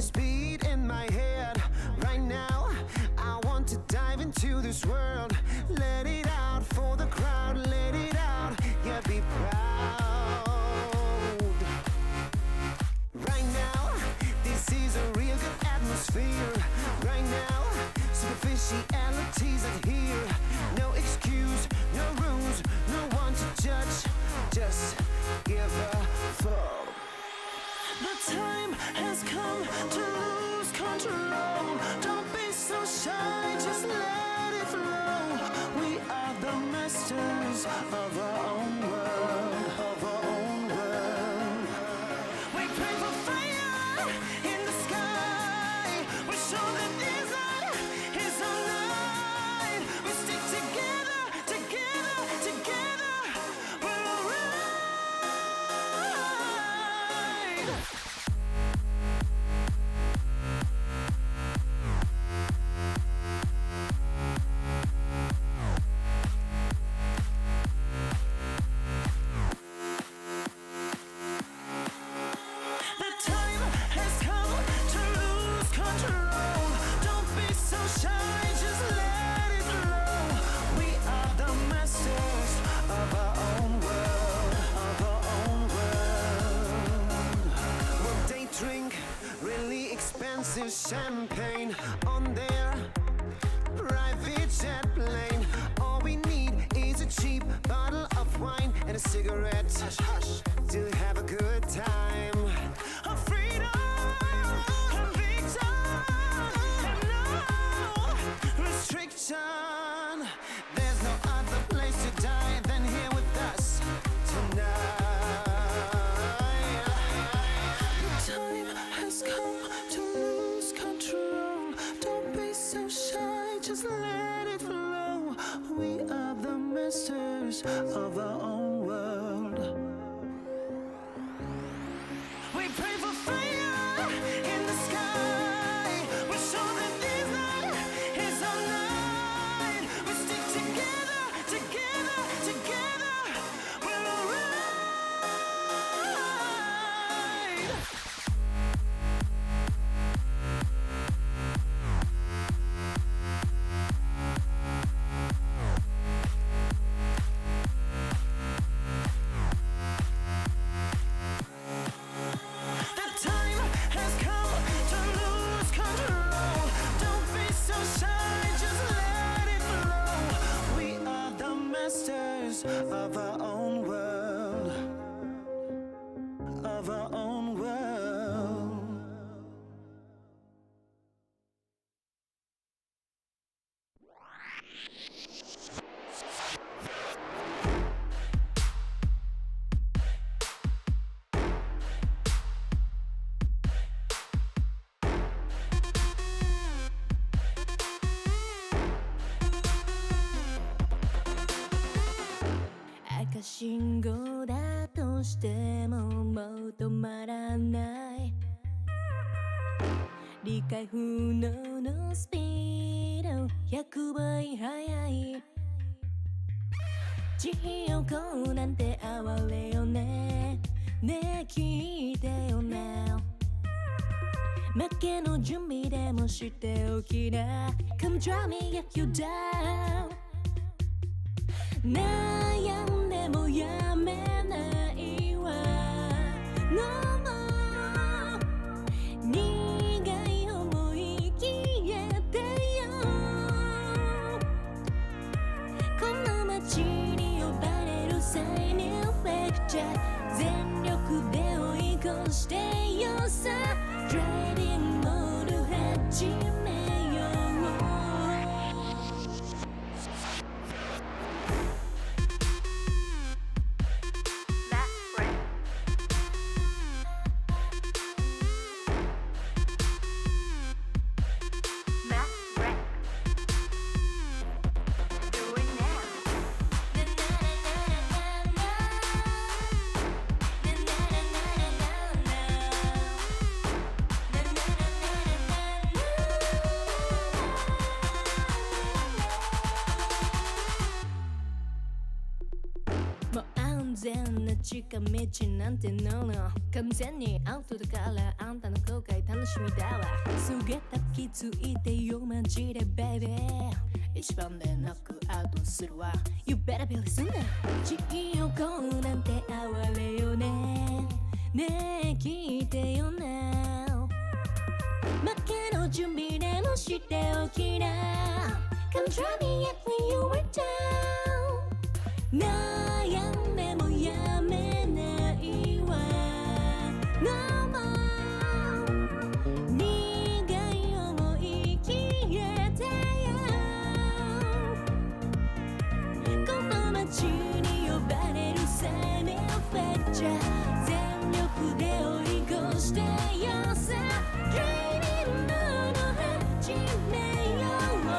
this beat in my head right now. I want to dive into this world. Let it out for the crowd, let it out, yeah, be proud. Right now, this is a real good atmosphere. Right now, superficialities are here. No excuse, no rules, no one to judge. Just give a fuck. The time has come to lose control. Don't be so shy, just let it flow. We are the masters of our own world, of our own world. We pray for fire in the sky. We show that desire is our light. We stick together, together, together. We're alright. The time has come to lose control. Don't be so shy, just let it flow. We are the masters of our own world, of our own world. Well, they drink really expensive champagne on their private jet plane. All we need is a cheap bottle of wine and a cigarette to have a good time. A freedom, a victim, and no restriction. There's no other place to die than here with us tonight. The time has come to lose control. Don't be so shy, just let it flow. We are the masters of our own world. We pray for fire in the sky. We show that this night is our night. We stick together, together, together. We're alright. The time has come to lose control. Don't be so shy, just let it flow. We are the masters of our own world, of our own world.赤信号だとしてももう止まらない。理解不能のスピード100倍速い。地横なんて哀れよね。ねえ聞いてよな。負けの準備でもしておきな。Come drive me get you down。悩んでもやめないわ。No more。苦い思い消えてよ。この街に呼ばれる際にレクチャー全力で追い越してよさ。ドライビングモード始めよう。全な近道なんてのの完全にアウトだからあんたの後悔楽しみだわすげた気づいてよマジでベイビー一番でノックアウトするわ You better be listening 地横なんて哀れよねねえ聞いてよな負けの準備でもしておきな Come try me yet when you were down 悩んでもやめないわ No more 苦い思い消えてよこの街に呼ばれる生命フェッチャー全力で追い越してよさ Dreamingの始めよう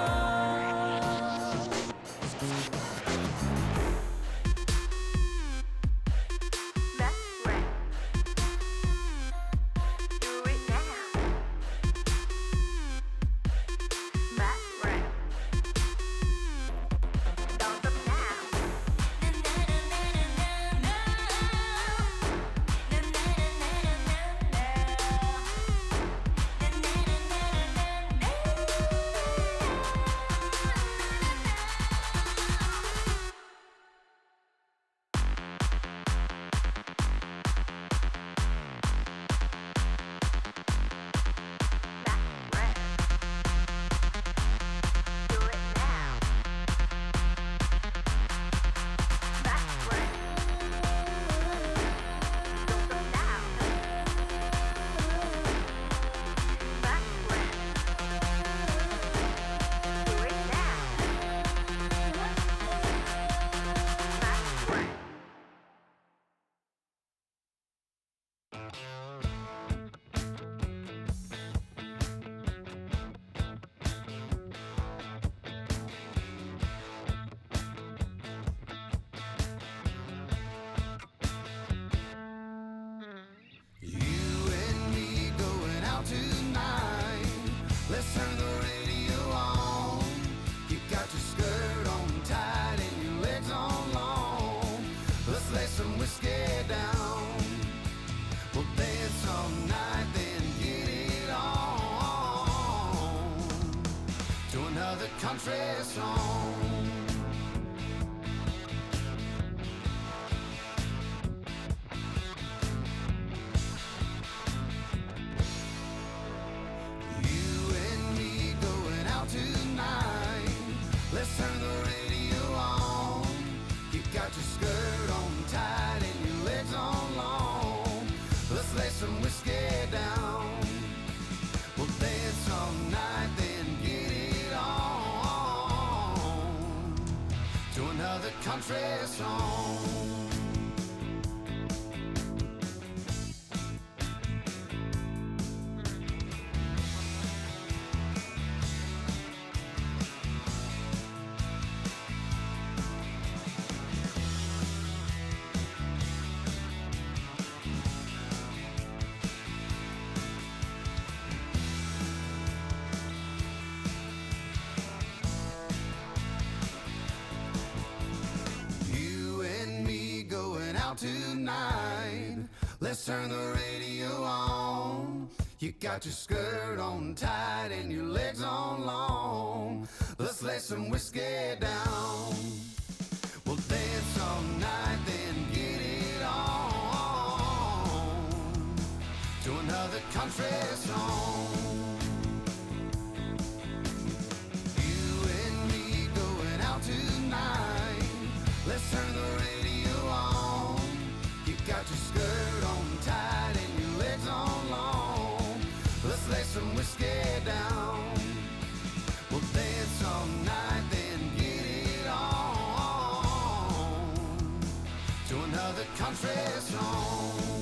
Country song You and me going out tonight Let's turn the radio on You got your skirt on tight and your legs on long Let's lay some whiskey down We'll dance all night then get it on to another country song Tonight, let's turn the radio on. You got your skirt on tight and your legs on long. Let's lay some whiskey down. We'll dance all night, then get it on to another country song. You and me going out tonight. Let's turn the radio on. Got your skirt on tight and your legs on long. Let's lay some whiskey down. We'll dance all night, then get it on to another country song.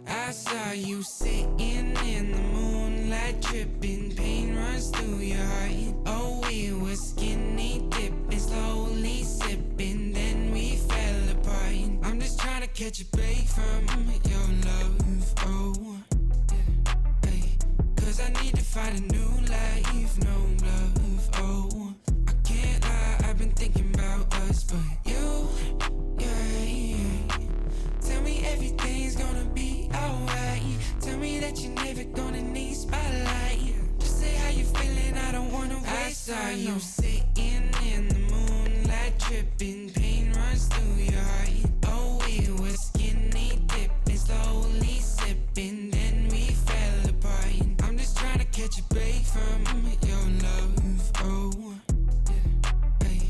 I saw you sitting in the moonlight, tripping runs through your heart. Oh, we were skinny dipping, slowly sipping, then we fell apart. I'm just trying to catch a break from your love. Oh, hey, 'cause I need to find a new life, no love. Oh, I can't lie, I've been thinking about us, but you, yeah. Tell me everything's gonna be alright. Tell me that you're never gonna need spotlight. Just say how you feeling, I don't wanna waste time. I saw you sitting in the moonlight, tripping, pain runs through your heart. Oh, we were skinny dipping, slowly sipping, then we fell apart. I'm just trying to catch a break from your love. Oh, hey,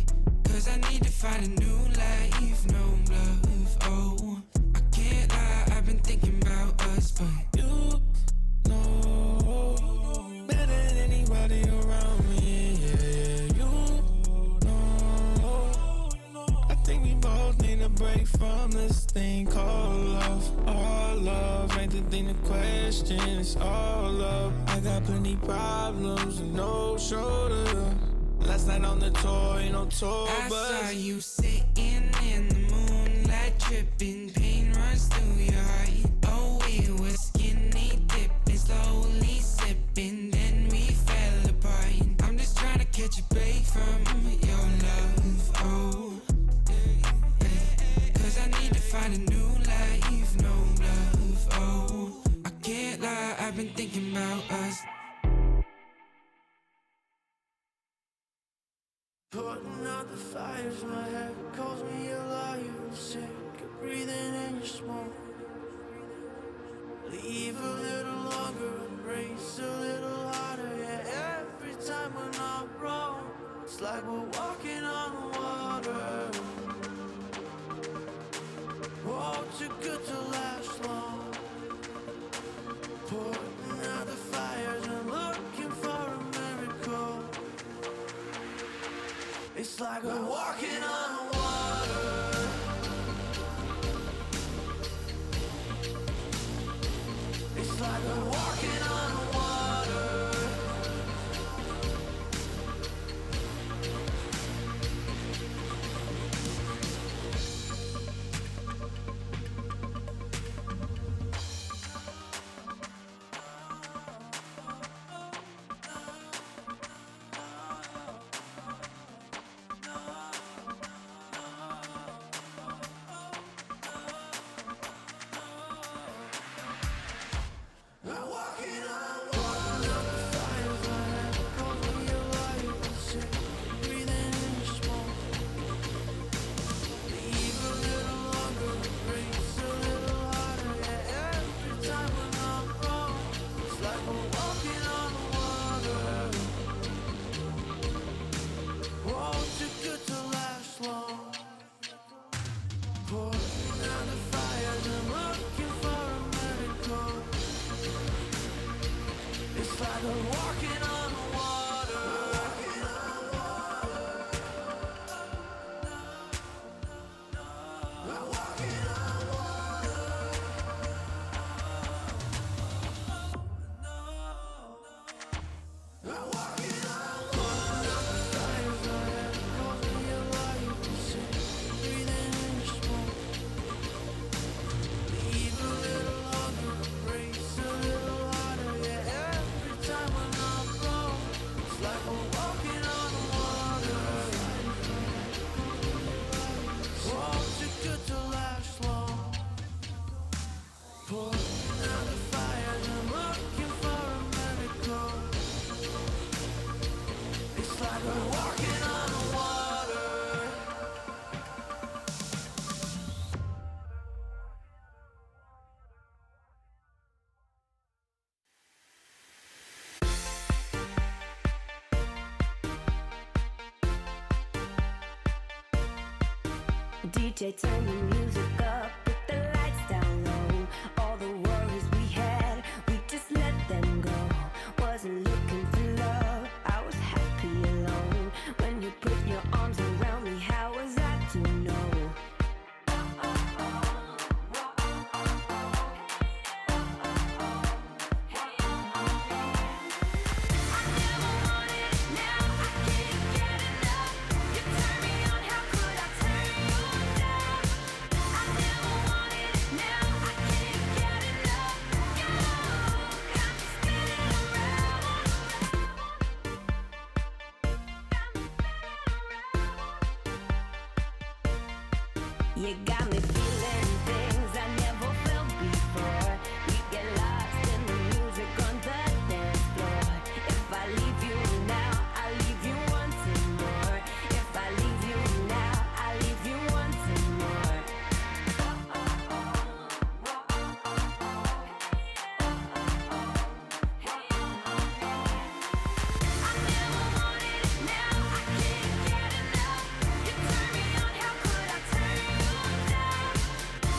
'cause I need to find a new life, no love. Oh, I can't lie, I've been thinking about us, but you know better than anybody around me. Yeah, you know. I think we both need a break from this thing called love. All love ain't the thing to question, it's all love. I got plenty problems and no shoulder. Last night on the tour, ain't no tour bus. I saw you sitting in the moonlight, tripping, pain runs through your heart. Oh, we were skinny dipping, slowly sipping, then we fell apart. I'm just trying to catch a break from your love. Oh, hey, 'cause I need to find a new life, no love. Oh, I can't lie, I've been thinking about us. Putting out the fires, my head calls me alive. I'm sick of breathing in your smoke. Leave a little longer, embrace a little harder. Yeah, every time we're not wrong, it's like we're walking on water. Oh, too good to last long. Putting out the fires and looking for a miracle. It's like we're walking on water. It's like we're walking on water. DJ, turn the music up, put the lights down low. All the worries we had, we just let them go. Wasn't looking for love, I was happy alone. When you put your arms around me, how was I to know? I never You got me feeling things I never felt before. We get lost in the music on the dance floor. If I leave you now, I'll leave you wanting more. If I leave you now, I'll leave you wanting more. I never wanted it, now I can't get enough. You turn me on, how could I turn you down?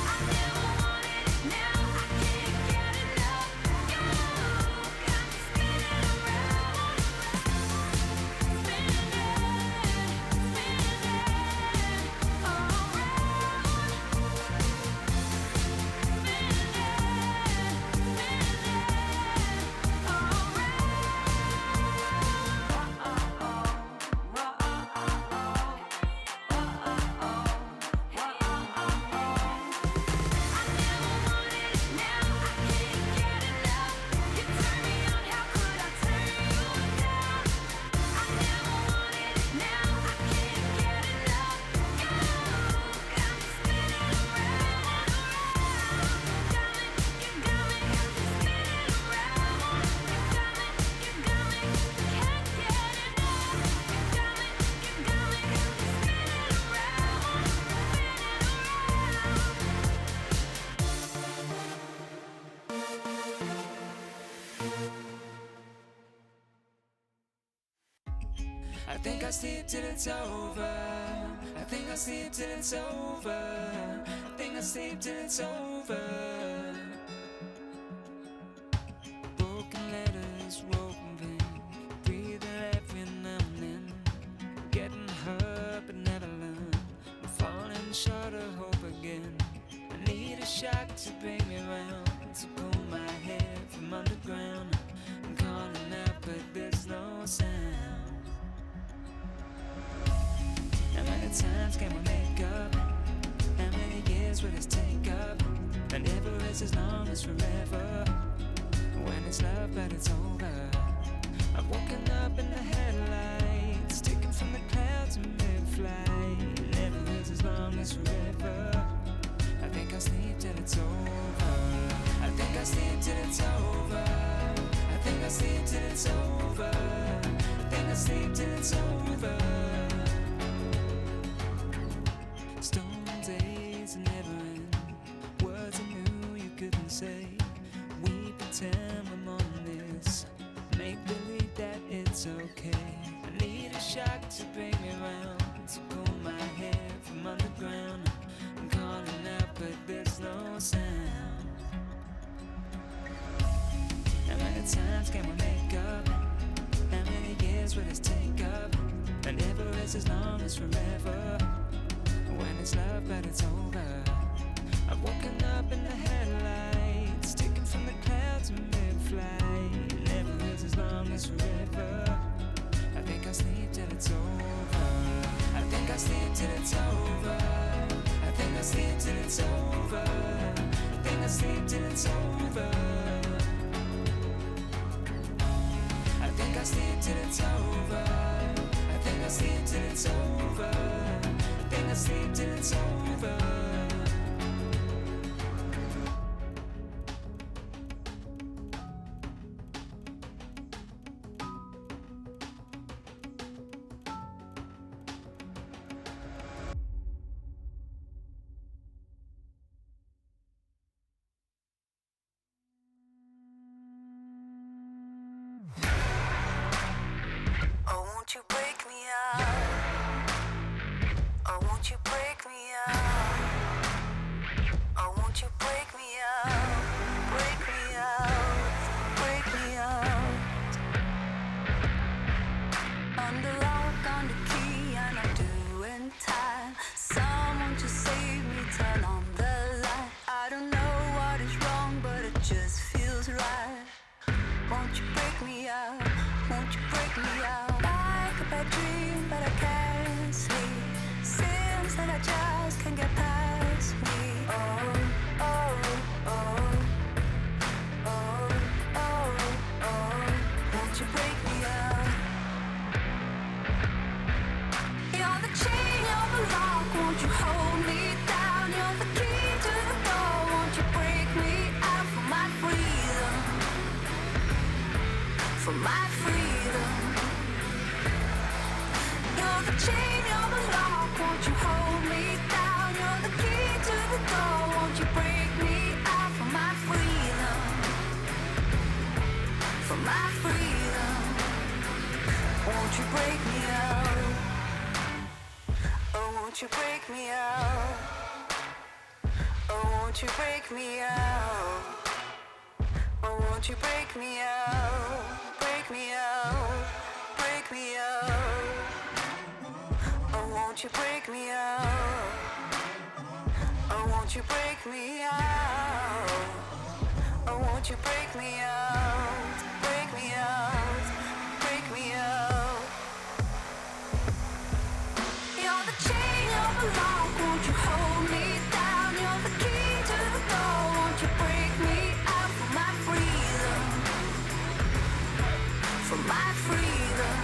I never wanted it, now I can't get enough. You got me spinning around, spinning I think I'll sleep till it's over. I think I'll sleep till it's over. I think I'll sleep till it's over. Broken letters, woven, breathing every now and then. Getting hurt but never learn. I'm falling short of hope again. I need a shock to bring me round, to pull my head from underground. I'm calling out but there's no sound. How many times can we make up? How many years will this take up? And never is as long as forever. When it's love but it's over. I've woken up in the headlights, sticking from the clouds in mid-flight. Never is as long as forever. I think I'll sleep till it's over. I think I'll sleep till it's over. I think I'll sleep till it's over. I think I'll sleep till it's over. Stone days never end. Words I knew you couldn't say. We pretend we're more than this. Make believe that it's okay. I need a shock to bring me round, to pull my head from underground. I'm calling out but there's no sound. How many times can we make up? How many years will this take up? And never is as long as forever. When it's love but it's over. I've woken up in the headlights, sticking from the clouds in mid-flight. Never is as long as forever. I think I'll sleep till it's over. I think I'll sleep till it's over. I think I'll sleep till it's over. I think I'll sleep till it's over. I think I'll sleep till it's over. I think I'll sleep till it's over. I think I'll sleep till it's over. Oh, won't you break me out? Oh, won't you break me out? Oh, won't you break me out? Break me out, break me out. On the lock, on the key, and I'm doing time. Someone just save me, turn on the light. I don't know what is wrong, but it just feels right. Won't you break me out? Won't you break me out? Like a bad dream, but I can't sleep. Seems that I just can't get past me. Oh, oh, oh, oh, oh, oh. Won't you break me out? You're the chain, you're the lock. Won't you hold me down? for my freedom. You're the chain, you're the lock, won't you hold me down? You're the key to the door, won't you break me out for my freedom? For my freedom, won't you break me out? Oh, won't you break me out? Oh, won't you break me out? Oh, won't you break me out? Break me out, break me out. Oh, won't you break me out? Oh, won't you break me out? Oh, won't you break me out? Break me out, break me out. You're the chain, you're the lock, won't you hold me down? You're the key to the door, won't you break me out for my freedom? For my freedom.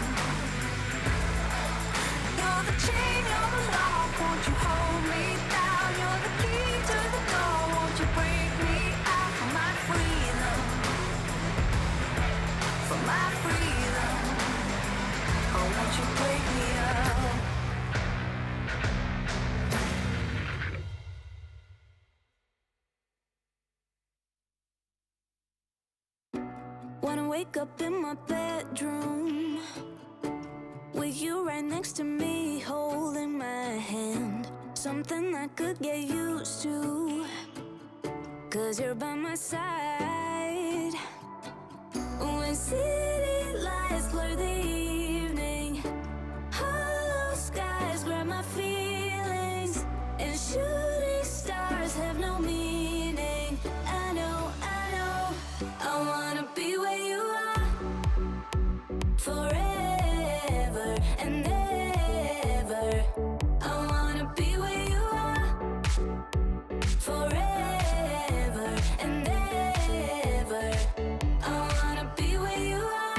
You're the chain, you're the lock, won't you hold me down? You're the key to the door, won't you break me out for my freedom? For my freedom. Oh, won't you break me out? When I wake up in my bedroom with you right next to me, holding my hand, something I could get used to, 'cause you're by my side. When city lights blur the evening, hollow skies grab my feelings, and shooting stars have no meaning. I know, I wanna be where you are forever and ever. I wanna be where you are forever and ever. I wanna be where you are.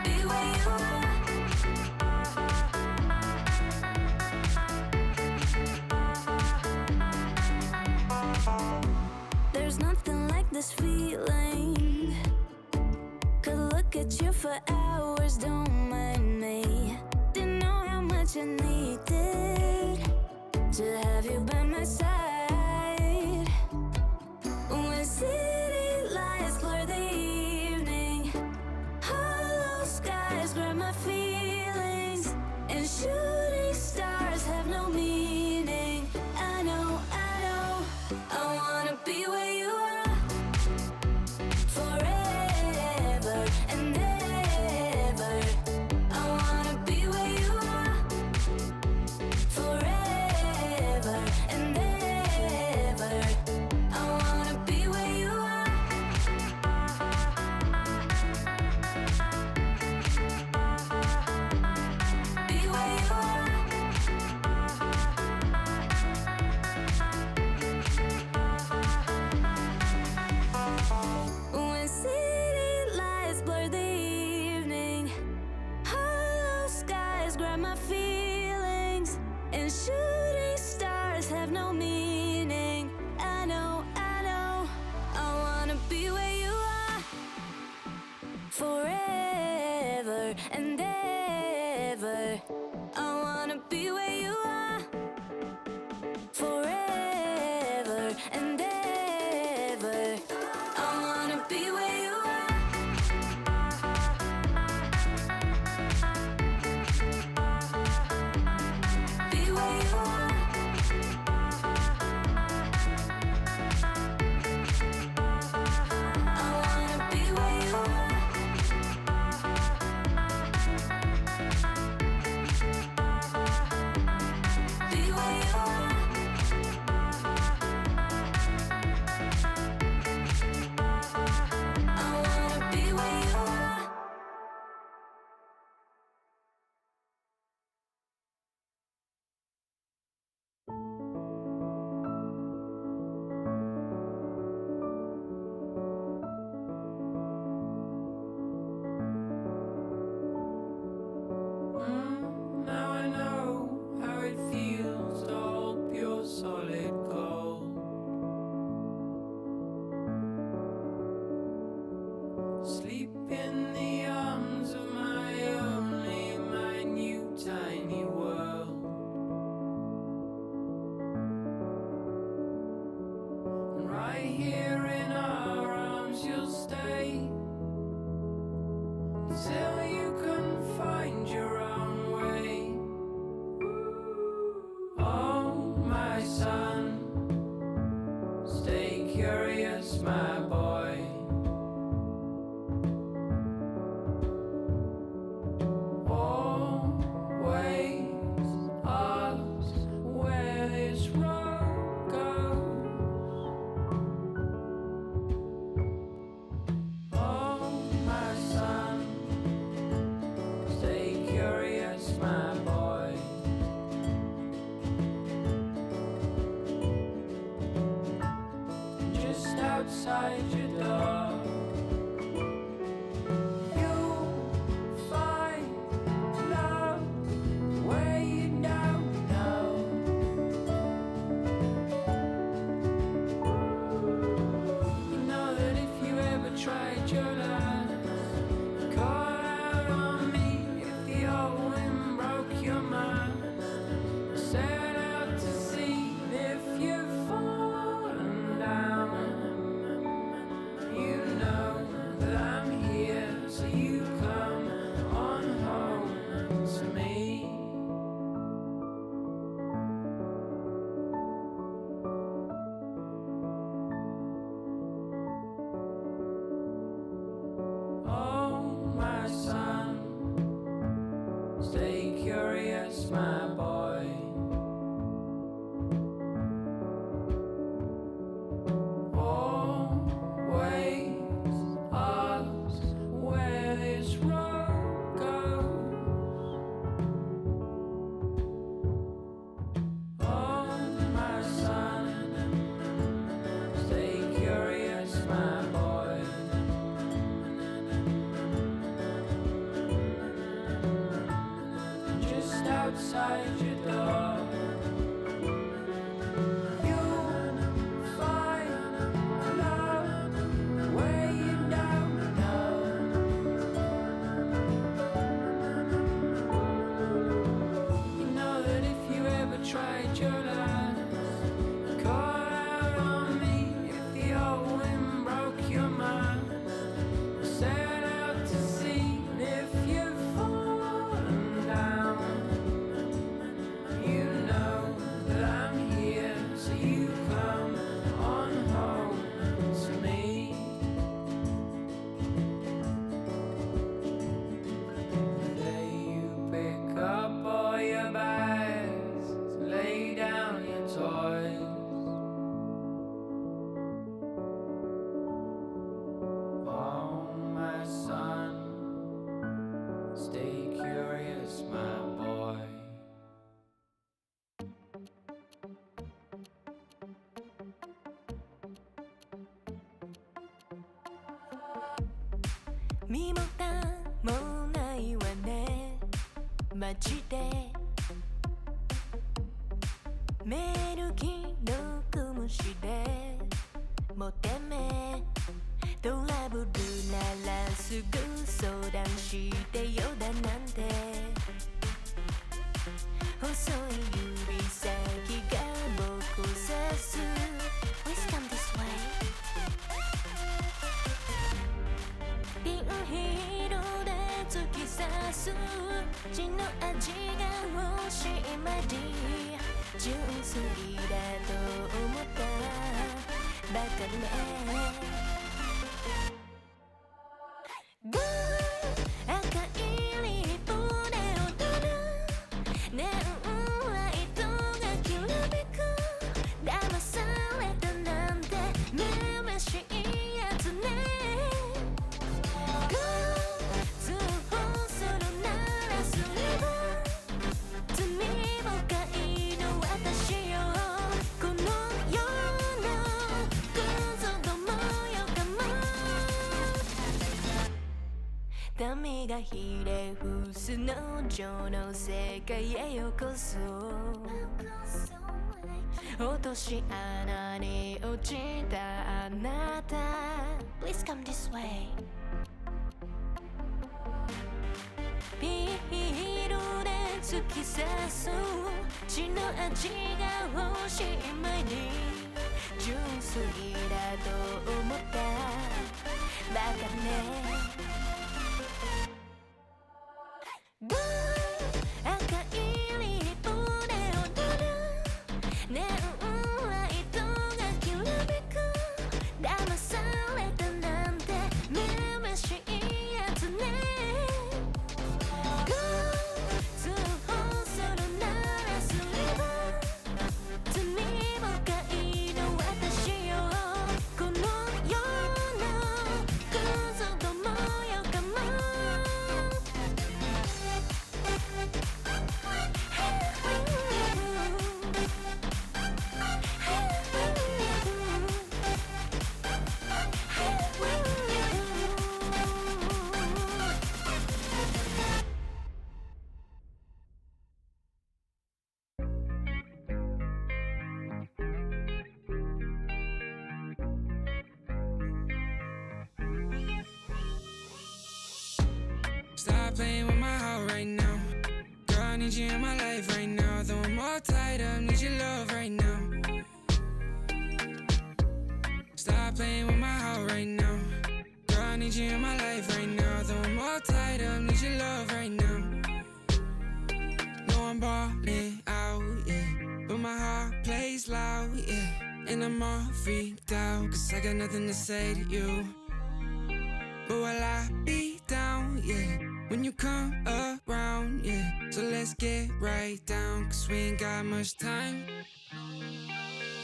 Be where you are. There's nothing like this feeling. Could look at you for hours, don't mind me. Didn't know how much I needed to have you by my side. When city lights blur the evening, hollow skies grab my feelings, and shooting stars have no meaning. I know, I wanna be where you are forever and ever. I wanna be where you are forever and ever. I wanna be where you are. Be where you are. When city lights blur the evening, hollow skies grab my feelings, and shooting stars have no meaning. I know, I wanna be where you are forever and ever. I wanna be where you are forever and ever. I wanna be where you are. Be where you are. I wanna be where you are. outside your door. You'll find love where you don't know. You know that if you ever tried your last, call out on me if the old wind broke your mind. Set out to sea if you've fallen down. You know that I'm here, so you come on home to me. Oh, my son, stay curious, my boy. Always ask where this road goes. Oh, my son, stay curious, my boy. Just outside your door, you'll find love where you don't know. You know that if you ever tried your last, call out on me if the old wind broke your mind. Set out to sea if you've fallen down. You know that I'm here, so you come on home to me. The day you pick up all your bags, lay down your toys. Oh, my son, stay curious, my boy.身も蓋もないわねマジでメール既読無視でもうてめトラブルならすぐ相談してよだなんて細い指先が僕を指す Please come this way ピンヒールで突き刺す血の味が欲しいまで純粋だと思ったバカねゴー赤いリップで踊るネオンライトがきらめく騙されたなんてめめしいやつねゴー通報するならすれば罪深いの私よこの世のクズどもよかも民がひれ伏す農場の世界へようこそ落とし穴に落ちたあなた Please come this way ピールで突き刺す血の味が欲しい前に純粋だと思ったバカねゴー赤いリップで踊るネオンライトがきらめく騙されたなんてめめしいやつねゴー通報するならすれば罪深いの私よこの世のクズどもよか Stop playing with my heart right now. Girl, I need you in my life right now. Though I'm all tied up, need your love right now. Stop playing with my heart right now. Girl, I need you in my life right now. Though I'm all tied up, need your love right now. No, I'm balling out, yeah, but my heart plays loud, yeah. And I'm all freaked out, cause I got nothing to say to you. But will I be down, yeah, when you come around, yeah. So let's get right down, cause we ain't got much time.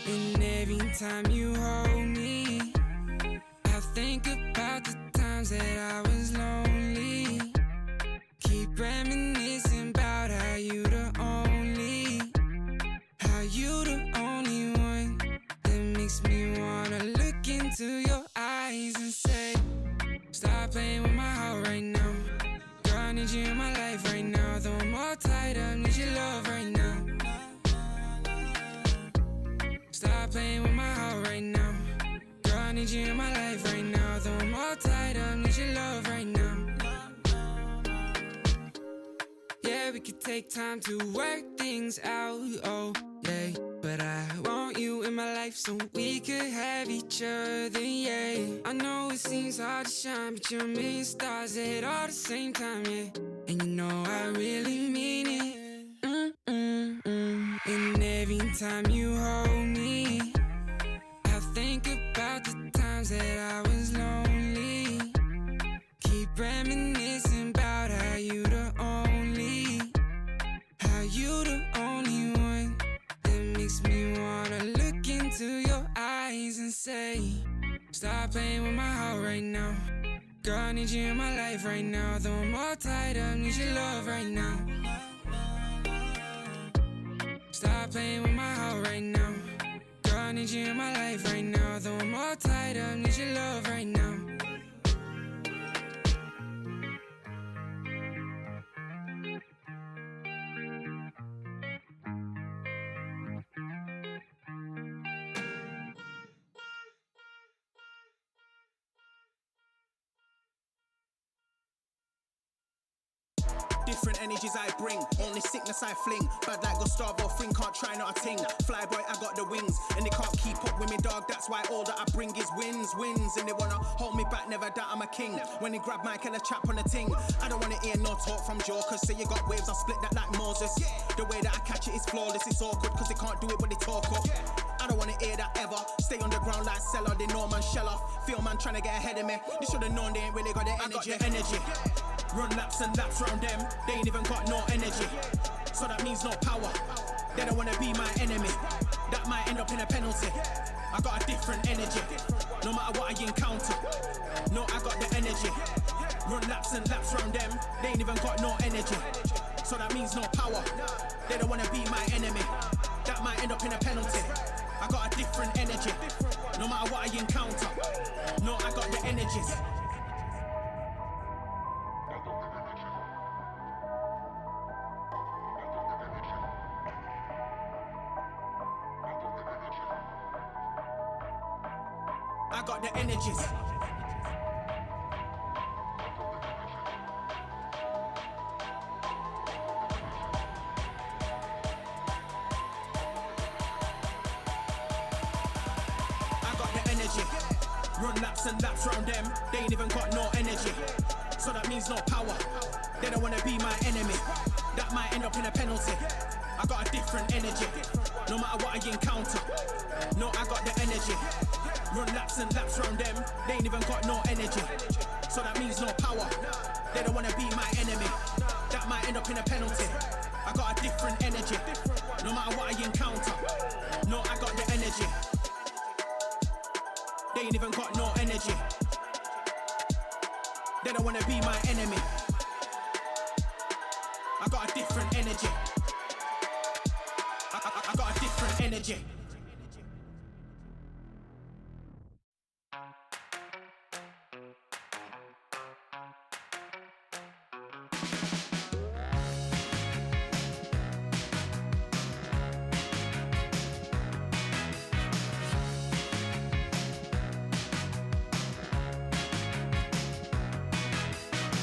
And every time you hold me, I think about the times that I was lonely. Keep reminiscing about how you the only one that makes me wanna look into your eyes and say, stop playing with my heart right now. Girl, I need you in my life right now. Though I'm all tied up, need your love right now. Stop playing with my heart right now. Girl, I need you in my life right now. Though I'm all tied up, need your love right now. Yeah, we could take time to work things out, oh, yeah. But I want you in my life so we could have each other, yeah. I know it seems hard to shine, but you're a million stars at all the same time, yeah. And you know I really mean it. And every time you hold me, I think about the times that I was lonely. Keep reminiscing about how you the only one that makes me wanna look into your eyes and say, stop playing with my heart right now. Girl, I need you in my life right now. Though I'm all tied up, need your love right now. Stop playing with my heart right now. Girl, I need you in my life right now. Though I'm all tied up, need your love right now. Different energies I bring, only sickness I fling. Bad like Gustavo Fring, can't try not a ting. Flyboy, I got the wings, and they can't keep up with me, dog. That's why all that I bring is wins. And they wanna hold me back, never doubt I'm a king. When they grab Mike and a chap on the ting, I don't wanna hear no talk from jokers. Say you got waves, I'll split that like Moses. The way that I catch it is flawless, it's awkward, cause they can't do it when they talk up. I don't wanna hear that ever. Stay on the ground like Cellar, they know man shell off. Feel man trying to get ahead of me. They should've known they ain't really got the energy. I got the energy. Run laps and laps round them, they ain't even got no energy. So that means no power, they don't wanna be my enemy. That might end up in a penalty. I got a different energy, no matter what I encounter. No, I got the energy. Run laps and laps round them, they ain't even got no energy. So that means no power, they don't wanna be my enemy. That might end up in a penalty. I got a different energy, no matter what I encounter. No, I got the energies. I got the energies. I got the energy. Run laps and laps round them, they ain't even got no energy. So that means no power, they don't wanna be my enemy. That might end up in a penalty. I got a different energy, no matter what I encounter. No, I got the energy. Run laps and laps round them, they ain't even got no energy. So that means no power, they don't wanna be my enemy. That might end up in a penalty. I got a different energy, no matter what I encounter. No, I got the energy. They ain't even got no energy. They don't wanna be my enemy. I got a different energy. I got a different energy.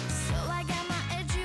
So I got my edgy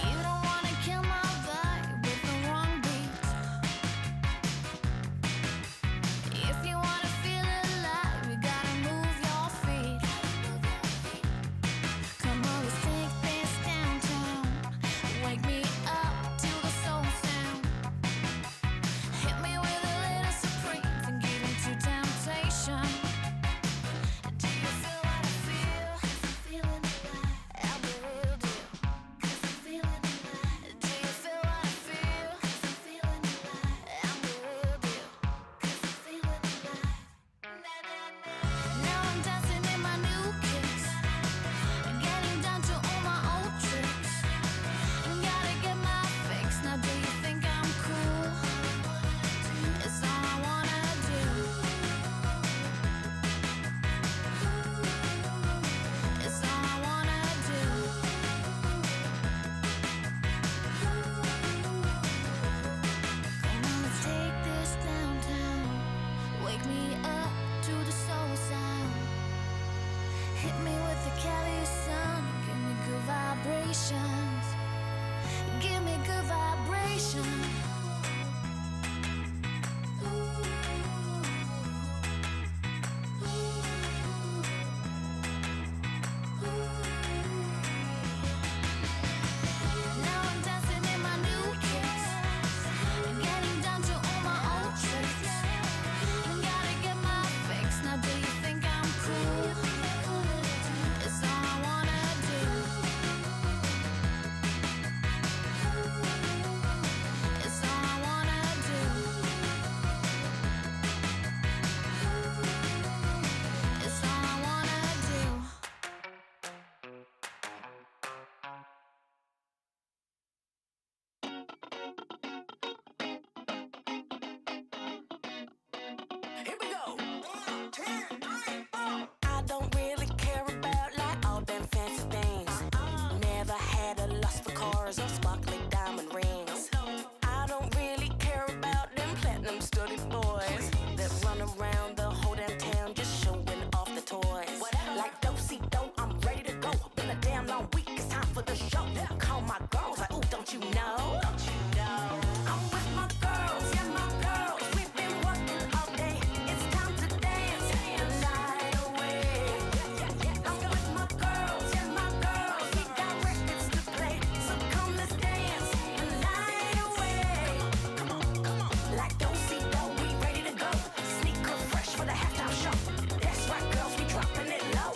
You don't wanna kill my vibe with the wrong beat. If you wanna feel alive, you gotta move your feet. Come on, let's take this downtown. Wake me up to the soul sound. Hit me with a little Supremes and give in to temptation. Do you feel what I feel? 'Cause I'm feeling alive. I'll be real deal. 'Cause I'm feeling alive. Do you feel what I feel? 'Cause I'm feeling alive. I'll be real deal. 'Cause I'm feeling alive. Now I'm dancing in my new kicks. Getting down to all my old tricks. Gotta get my fix. Now do you think I'm cool? It's all I wanna do. It's all I wanna do. Come on, let's take this downtown. Wake me up to the soul sound. Hit me with the Cali sun. Give me good vibrations. Give me good vibrations. Now I'm dancing in my new kicks. Getting down to all my old tricks. Gotta get my fix. Now do you think I'm cool? It's all I wanna do. It's all I wanna do. It's all I wanna do. Here we go. I don't really care about like all them fancy things. Never had a lust for cars or sparkly diamond rings. I don't really care about them platinum studded boys that run around the whole damn town just showing off the toys. Like do-si-do, I'm ready to go. Been a damn long week, it's time for the show. Call my girls like, ooh, don't you know? I'm with my girls, yeah, my girls. We've been working all day. It's time to dance the night away. I'm with my girls, yeah, my girls. We got records to play, so come let's dance the night away. Come on, come on. Like do-si-do, we ready to go. Sneaker fresh for the halftime show. That's right, girls, we dropping it low.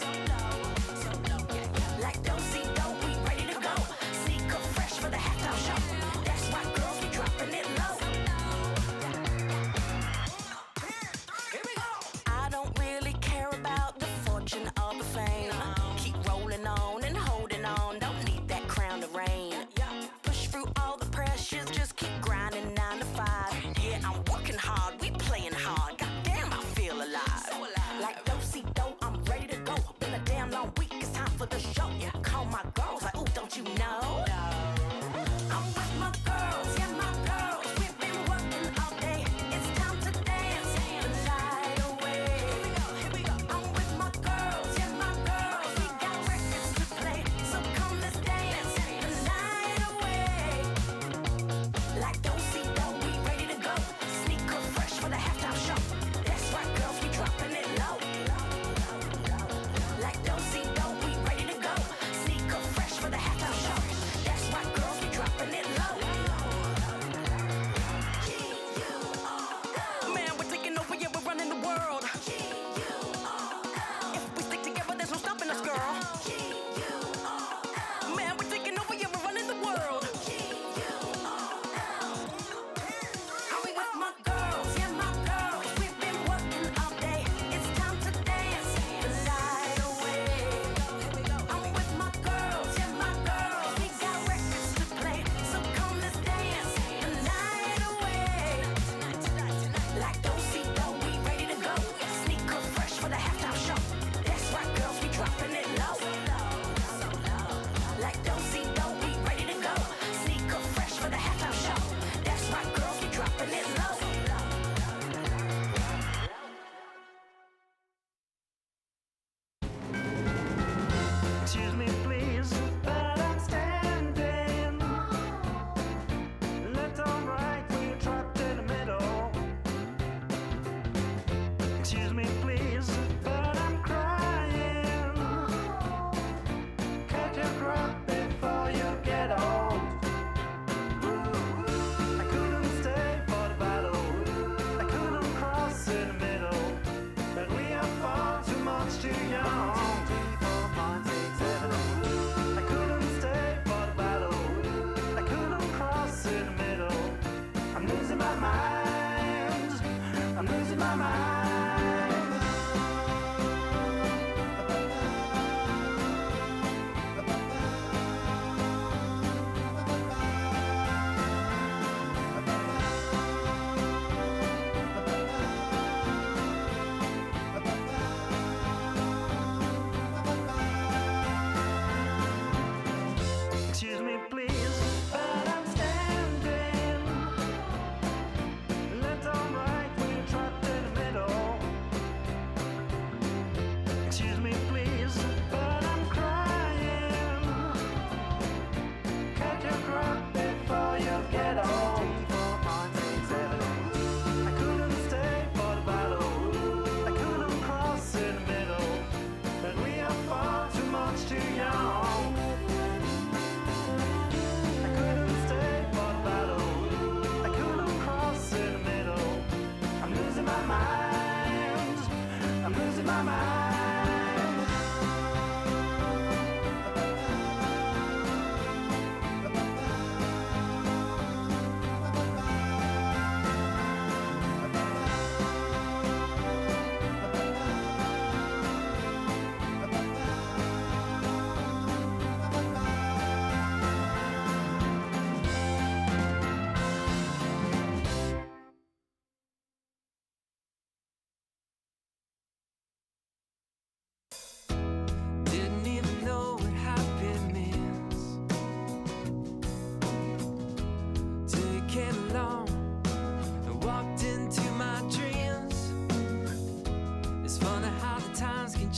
Like do-si-do, we ready to go.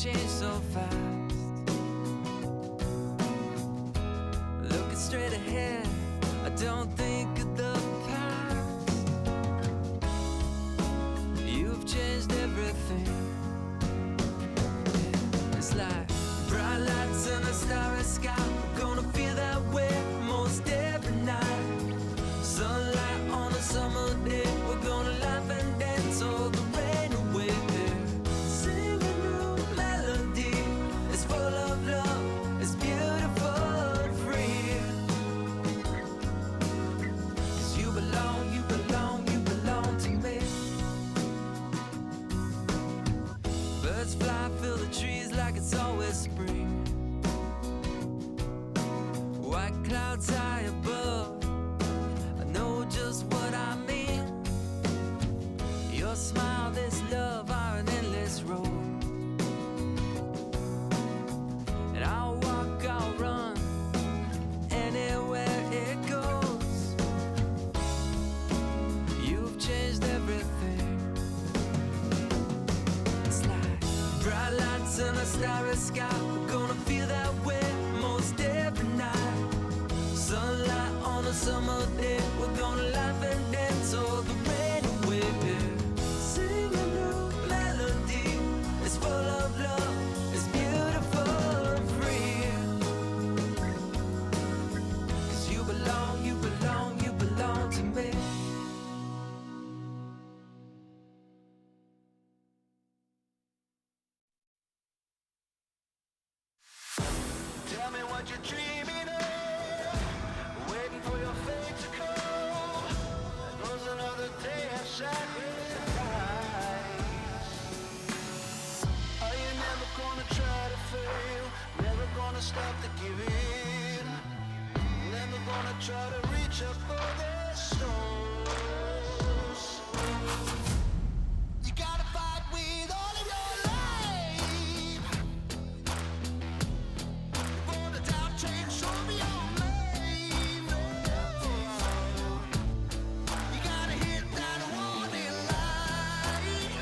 change so fast. Looking straight ahead, I don't think of the past. You've changed everything. It's like bright lights and a starry sky. We're gonna feel that way most every night. Sunlight on a summer day. We're gonna laugh and dance all the rain away. Sing a new melody. It's full of love. It's beautiful and free. 'Cause you belong, you belong, you belong to me. Birds fly, fill the trees like it's always spring. White clouds high above, I know just what I mean. Your smile, this love are an endless road. And I'll walk, I'll run, anywhere it goes. You've changed everything. It's like bright lights and a starry sky. We're gonna feel that way most every night. Sunlight on a summer day. We're gonna laugh and dance all the rain away. Sing a new melody. It's full of love. It's beautiful and free. 'Cause you belong, you belong, you belong to me. Tell me what you're dreaming of, waiting for your fate to come. Was another day of sacrifice. Are you never gonna try to fail? Never gonna stop to give in? Never gonna try to reach up for the stars? You gotta fight with all of your life. For the doubt takes over your mind. You gotta hit that warning light.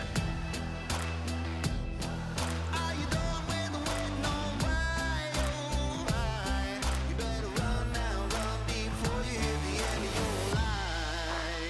Are you done with the waiting on why? Oh why? You better run now, run before you hit the end of your line.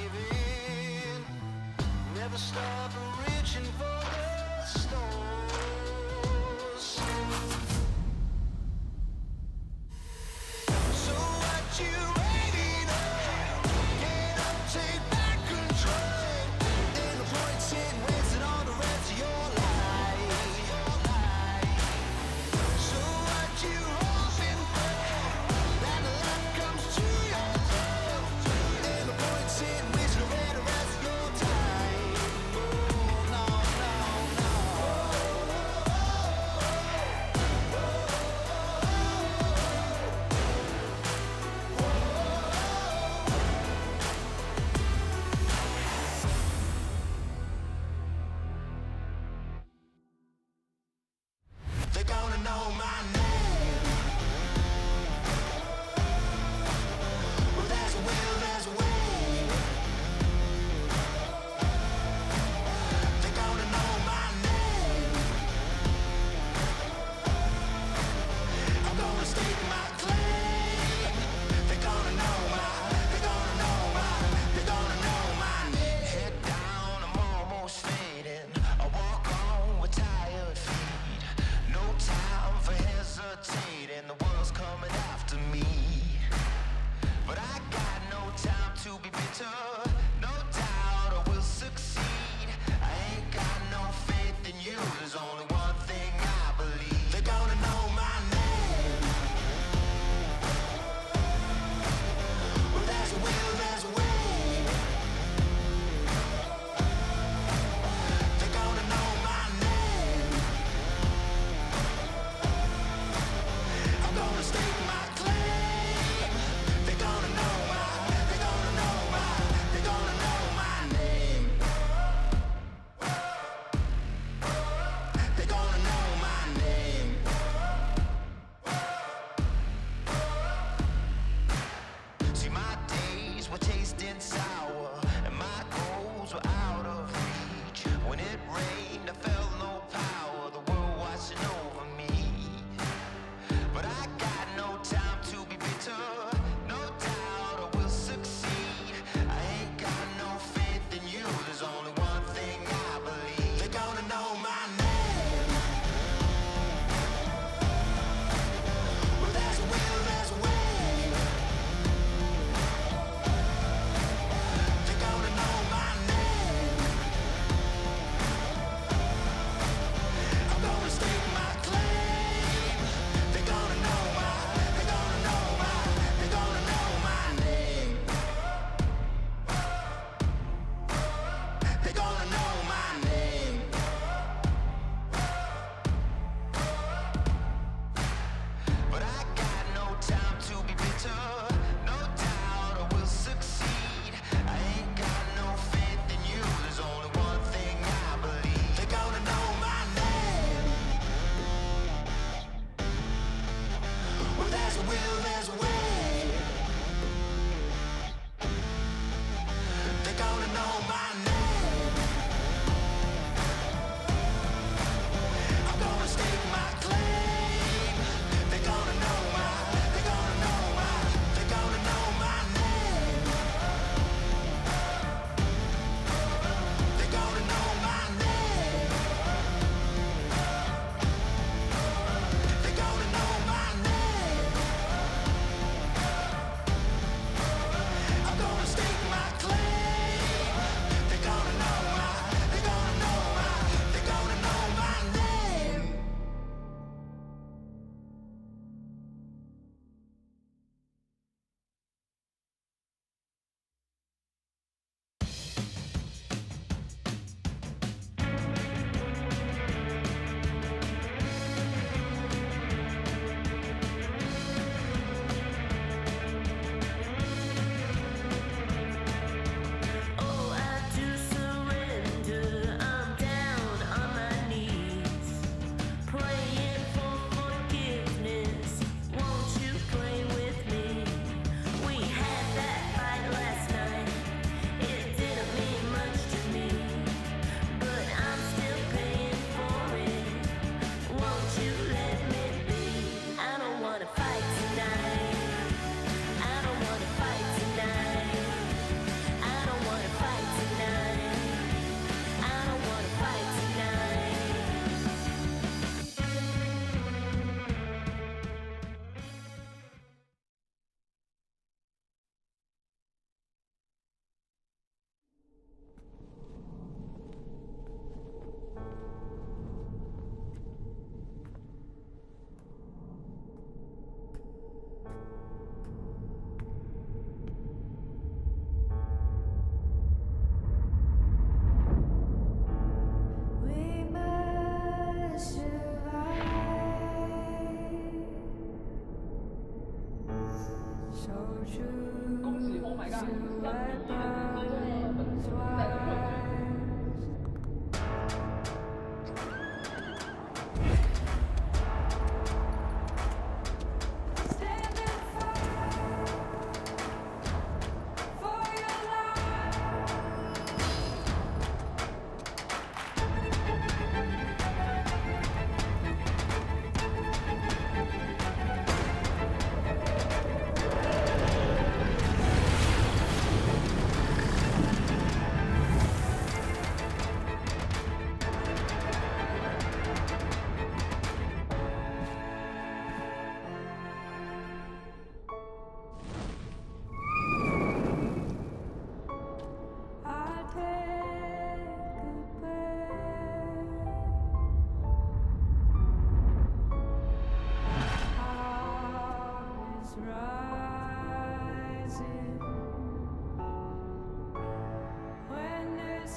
give in. Never stop reaching for the stars. So what you waiting on? Get up, take back control. Ain't no point in wasting all the rest of your life. So what you hoping for? That the luck comes to your door. Ain't no point in wasting away the rest of your time. Oh no, no, no. They're gonna know my name. Well, there's a will, there's a way. They're gonna know my name. I'm gonna stake my claim. They're gonna know my, they're gonna know my, they're gonna know my name. Head down, I'm almost fading. I walk on with tired feet. No time for hesitation.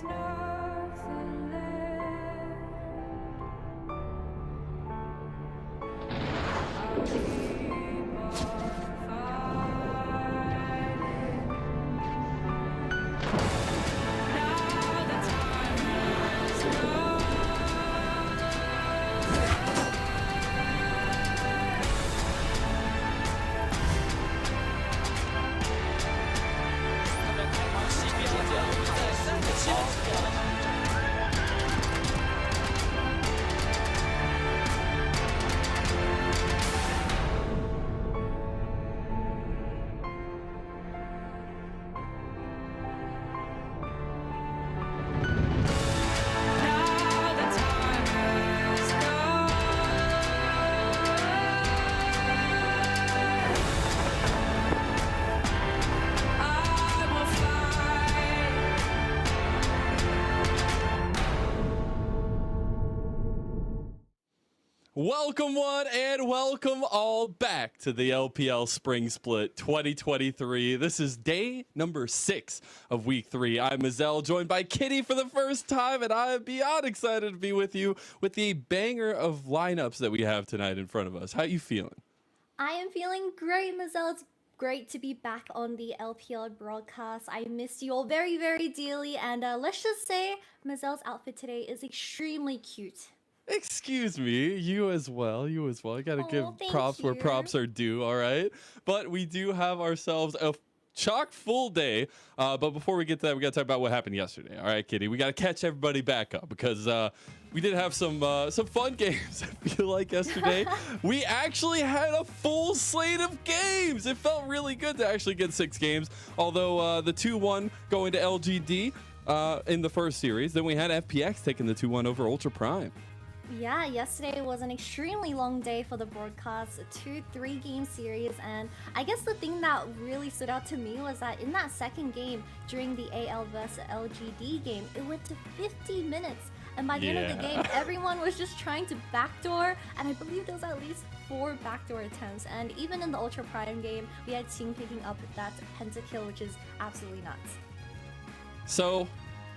nothing left. I'll keep on fighting. Now the time has come. Now the time has come. I will fight. Welcome one and welcome all back to the LPL Spring Split 2023. This is day number 6 of week 3. I'm Mazel, joined by Kitty for the first time, and I am beyond excited to be with you with the banger of lineups that we have tonight in front of us. How you feeling? I am feeling great, Mazel. It's great to be back on the LPL broadcast. I missed you all very, very dearly, and let's just say Mazel's outfit today is extremely cute. Excuse me, you as well. You gotta Aw, give thank props where you. props are due, all right? But we do have ourselves a chock full day. But before we get to that, we gotta talk about what happened yesterday. All right, Kitty, we gotta catch everybody back up because we did have some fun games. I feel like yesterday we actually had a full slate of games. It felt really good to actually get 6 games. Although the 2-1 going to LGD in the first series, then we had FPX taking the 2-1 over Ultra Prime. Yeah, yesterday was an extremely long day for the broadcast, a 2-3 game series, and I guess the thing that really stood out to me was that in that second game during the AL vs LGD game, it went to 50 minutes, and by the end of the game, everyone was just trying to backdoor, and I believe there was at least 4 backdoor attempts, and even in the Ultra Prime game, we had Team picking up that pentakill, which is absolutely nuts. So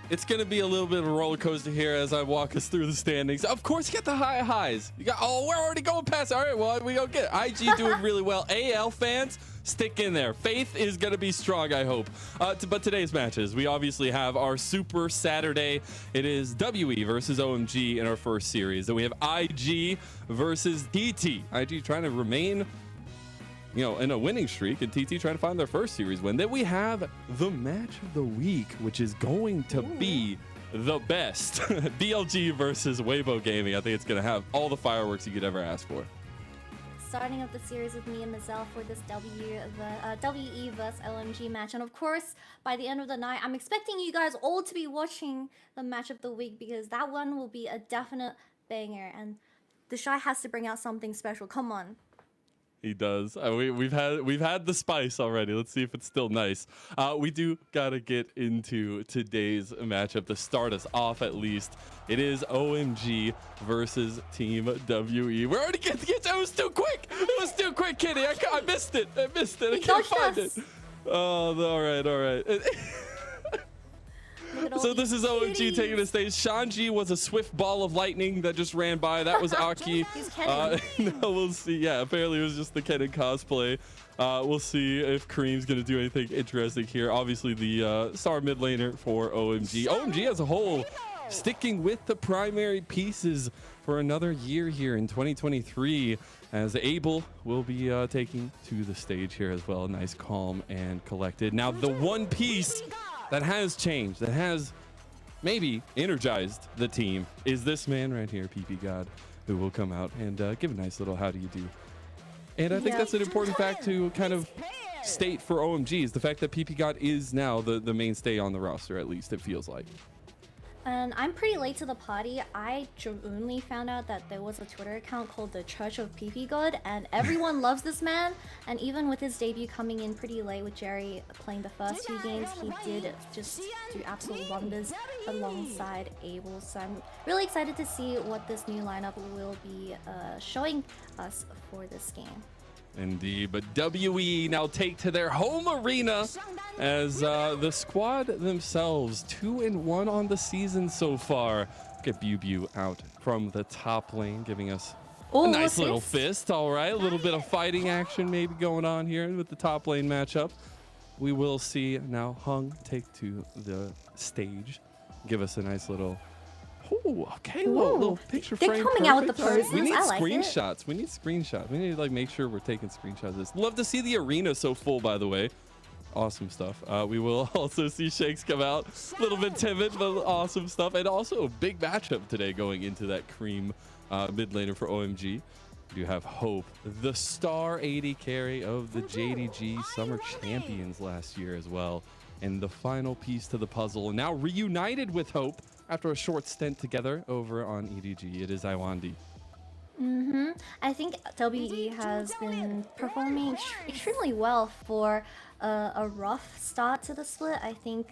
it's going to be a little bit of a roller coaster here as I walk us through the standings. Of course, you get the high highs. You got, we're already going past. All right, well, we go get it. IG doing really well. AL fans, stick in there. Faith is going to be strong, I hope. But today's matches, we obviously have our Super Saturday. It is WE versus OMG in our first series. Then we have IG versus TT. IG trying to remain, in a winning streak, and TT trying to find their first series win. Then we have the match of the week, which is going to be the best. BLG versus Weibo Gaming. I think it's going to have all the fireworks you could ever ask for. Starting up the series with me and Mazel for this WE vs LMG match. And of course, by the end of the night, I'm expecting you guys all to be watching the match of the week because that one will be a definite banger. And the Shy has to bring out something special. Come on. He does. We've had the spice already. Let's see if it's still nice. We do gotta get into today's matchup to start us off. At least it is OMG versus Team WE. We're already getting it. It was too quick. It was too quick, Kitty. I missed it. I can't find it. Oh, all right. So this is OMG taking the stage. Shanji was a swift ball of lightning that just ran by. That was Aki. He's Kennen. No, we'll see. Yeah, apparently it was just the Kennen cosplay. We'll see if Kareem's going to do anything interesting here. Obviously, the star mid laner for OMG. OMG as a whole sticking with the primary pieces for another year here in 2023, as Abel will be taking to the stage here as well. Nice, calm, and collected. Now, the one piece that has changed, that has maybe energized the team, is this man right here, PP God, who will come out and give a nice little how do you do. And I think that's an important fact to kind of state for OMG, is the fact that PP God is now the mainstay on the roster, at least it feels like. And I'm pretty late to the party. I only found out that there was a Twitter account called the Church of PP God, and everyone loves this man. And even with his debut coming in pretty late with Jerry playing the first few games, he did just do absolute wonders alongside Abel. So I'm really excited to see what this new lineup will be showing us for this game. Indeed, but WE now take to their home arena as the squad themselves 2-1 on the season so far. Get Bu out from the top lane, giving us a nice little fist. All right, a little bit of fighting action maybe going on here with the top lane matchup. We will see now Hung take to the stage, give us a nice little. Oh, okay, little picture frame. They're coming out with the perfect. poses. We need I like screenshots. it. We need screenshots. We need to like make sure we're taking screenshots of this. Love to see the arena so full, by the way. Awesome stuff. We will also see Shanks come out. A little bit timid, but awesome stuff. And also a big matchup today going into that cream mid laner for OMG. You have Hope, the star 80 carry of the JDG Summer Champions last year as well. And the final piece to the puzzle, and now reunited with Hope after a short stint together over on EDG. It is Iwandi. I think WE has been performing extremely well for a rough start to the split. I think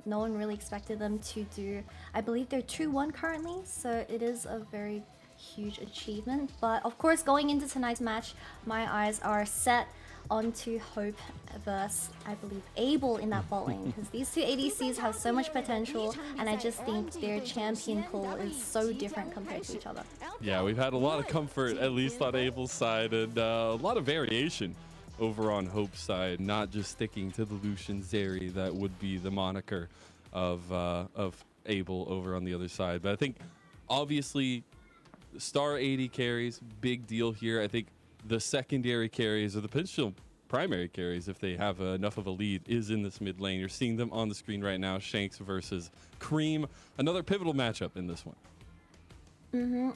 no one really expected them to do, I believe they're 2-1 currently, so it is a very huge achievement. But of course, going into tonight's match, my eyes are set onto Hope versus, I believe, Able in that bot lane, because these two ADCs have so much potential, and I just think their champion pool is so different compared to each other. Yeah, we've had a lot of comfort, at least on Able's side, and a lot of variation over on Hope's side, not just sticking to the Lucian Zeri that would be the moniker of Able over on the other side. But I think, obviously, star 80 carries, big deal here. I think the secondary carries or the potential primary carries, if they have enough of a lead, is in this mid lane. You're seeing them on the screen right now. Shanks versus Cream. Another pivotal matchup in this one.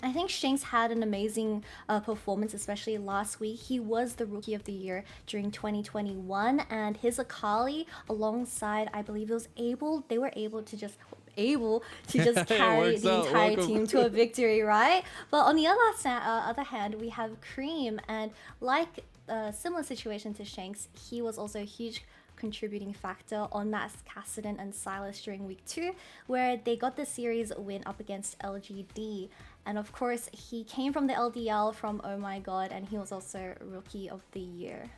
I think Shanks had an amazing performance, especially last week. He was the Rookie of the Year during 2021, and his Akali, alongside, I believe it was Able, they were able to just carry the entire team to a victory, right? But on the other hand, we have Cream, and like a similar situation to Shanks, he was also a huge contributing factor on that Cassidon and Silas during week 2, where they got the series win up against LGD. And of course, he came from the LDL from Oh My God, and he was also Rookie of the Year.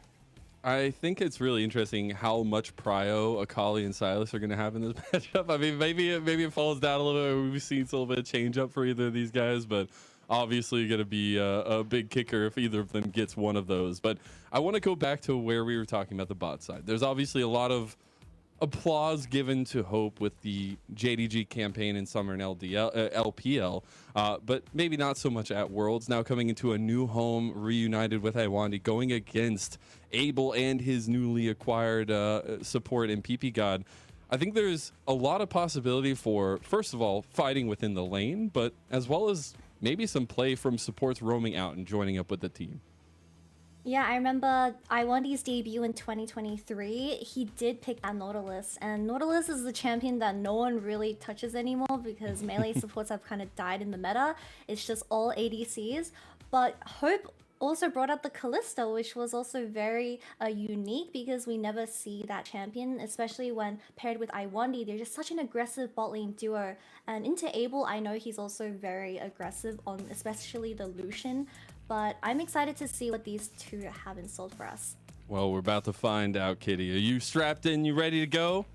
I think it's really interesting how much prio Akali and Silas are going to have in this matchup. I mean, maybe it falls down a little bit. We've seen a little bit of change up for either of these guys, but obviously going to be a big kicker if either of them gets one of those. But I want to go back to where we were talking about the bot side. There's obviously a lot of applause given to Hope with the JDG campaign in summer and LPL, but maybe not so much at Worlds. Now coming into a new home, reunited with Iwandi, going against Able and his newly acquired support in PP God. I think there's a lot of possibility for, first of all, fighting within the lane, but as well as maybe some play from supports roaming out and joining up with the team. Yeah, I remember Iwandi's debut in 2023. He did pick that Nautilus, and Nautilus is the champion that no one really touches anymore because melee supports have kind of died in the meta. It's just all ADCs. But Hope also brought up the Kalista, which was also very unique because we never see that champion, especially when paired with Iwandi. They're just such an aggressive bot lane duo. And into Able, I know he's also very aggressive on especially the Lucian. But I'm excited to see what these two have in store for us. Well, we're about to find out, Kitty. Are you strapped in? You ready to go?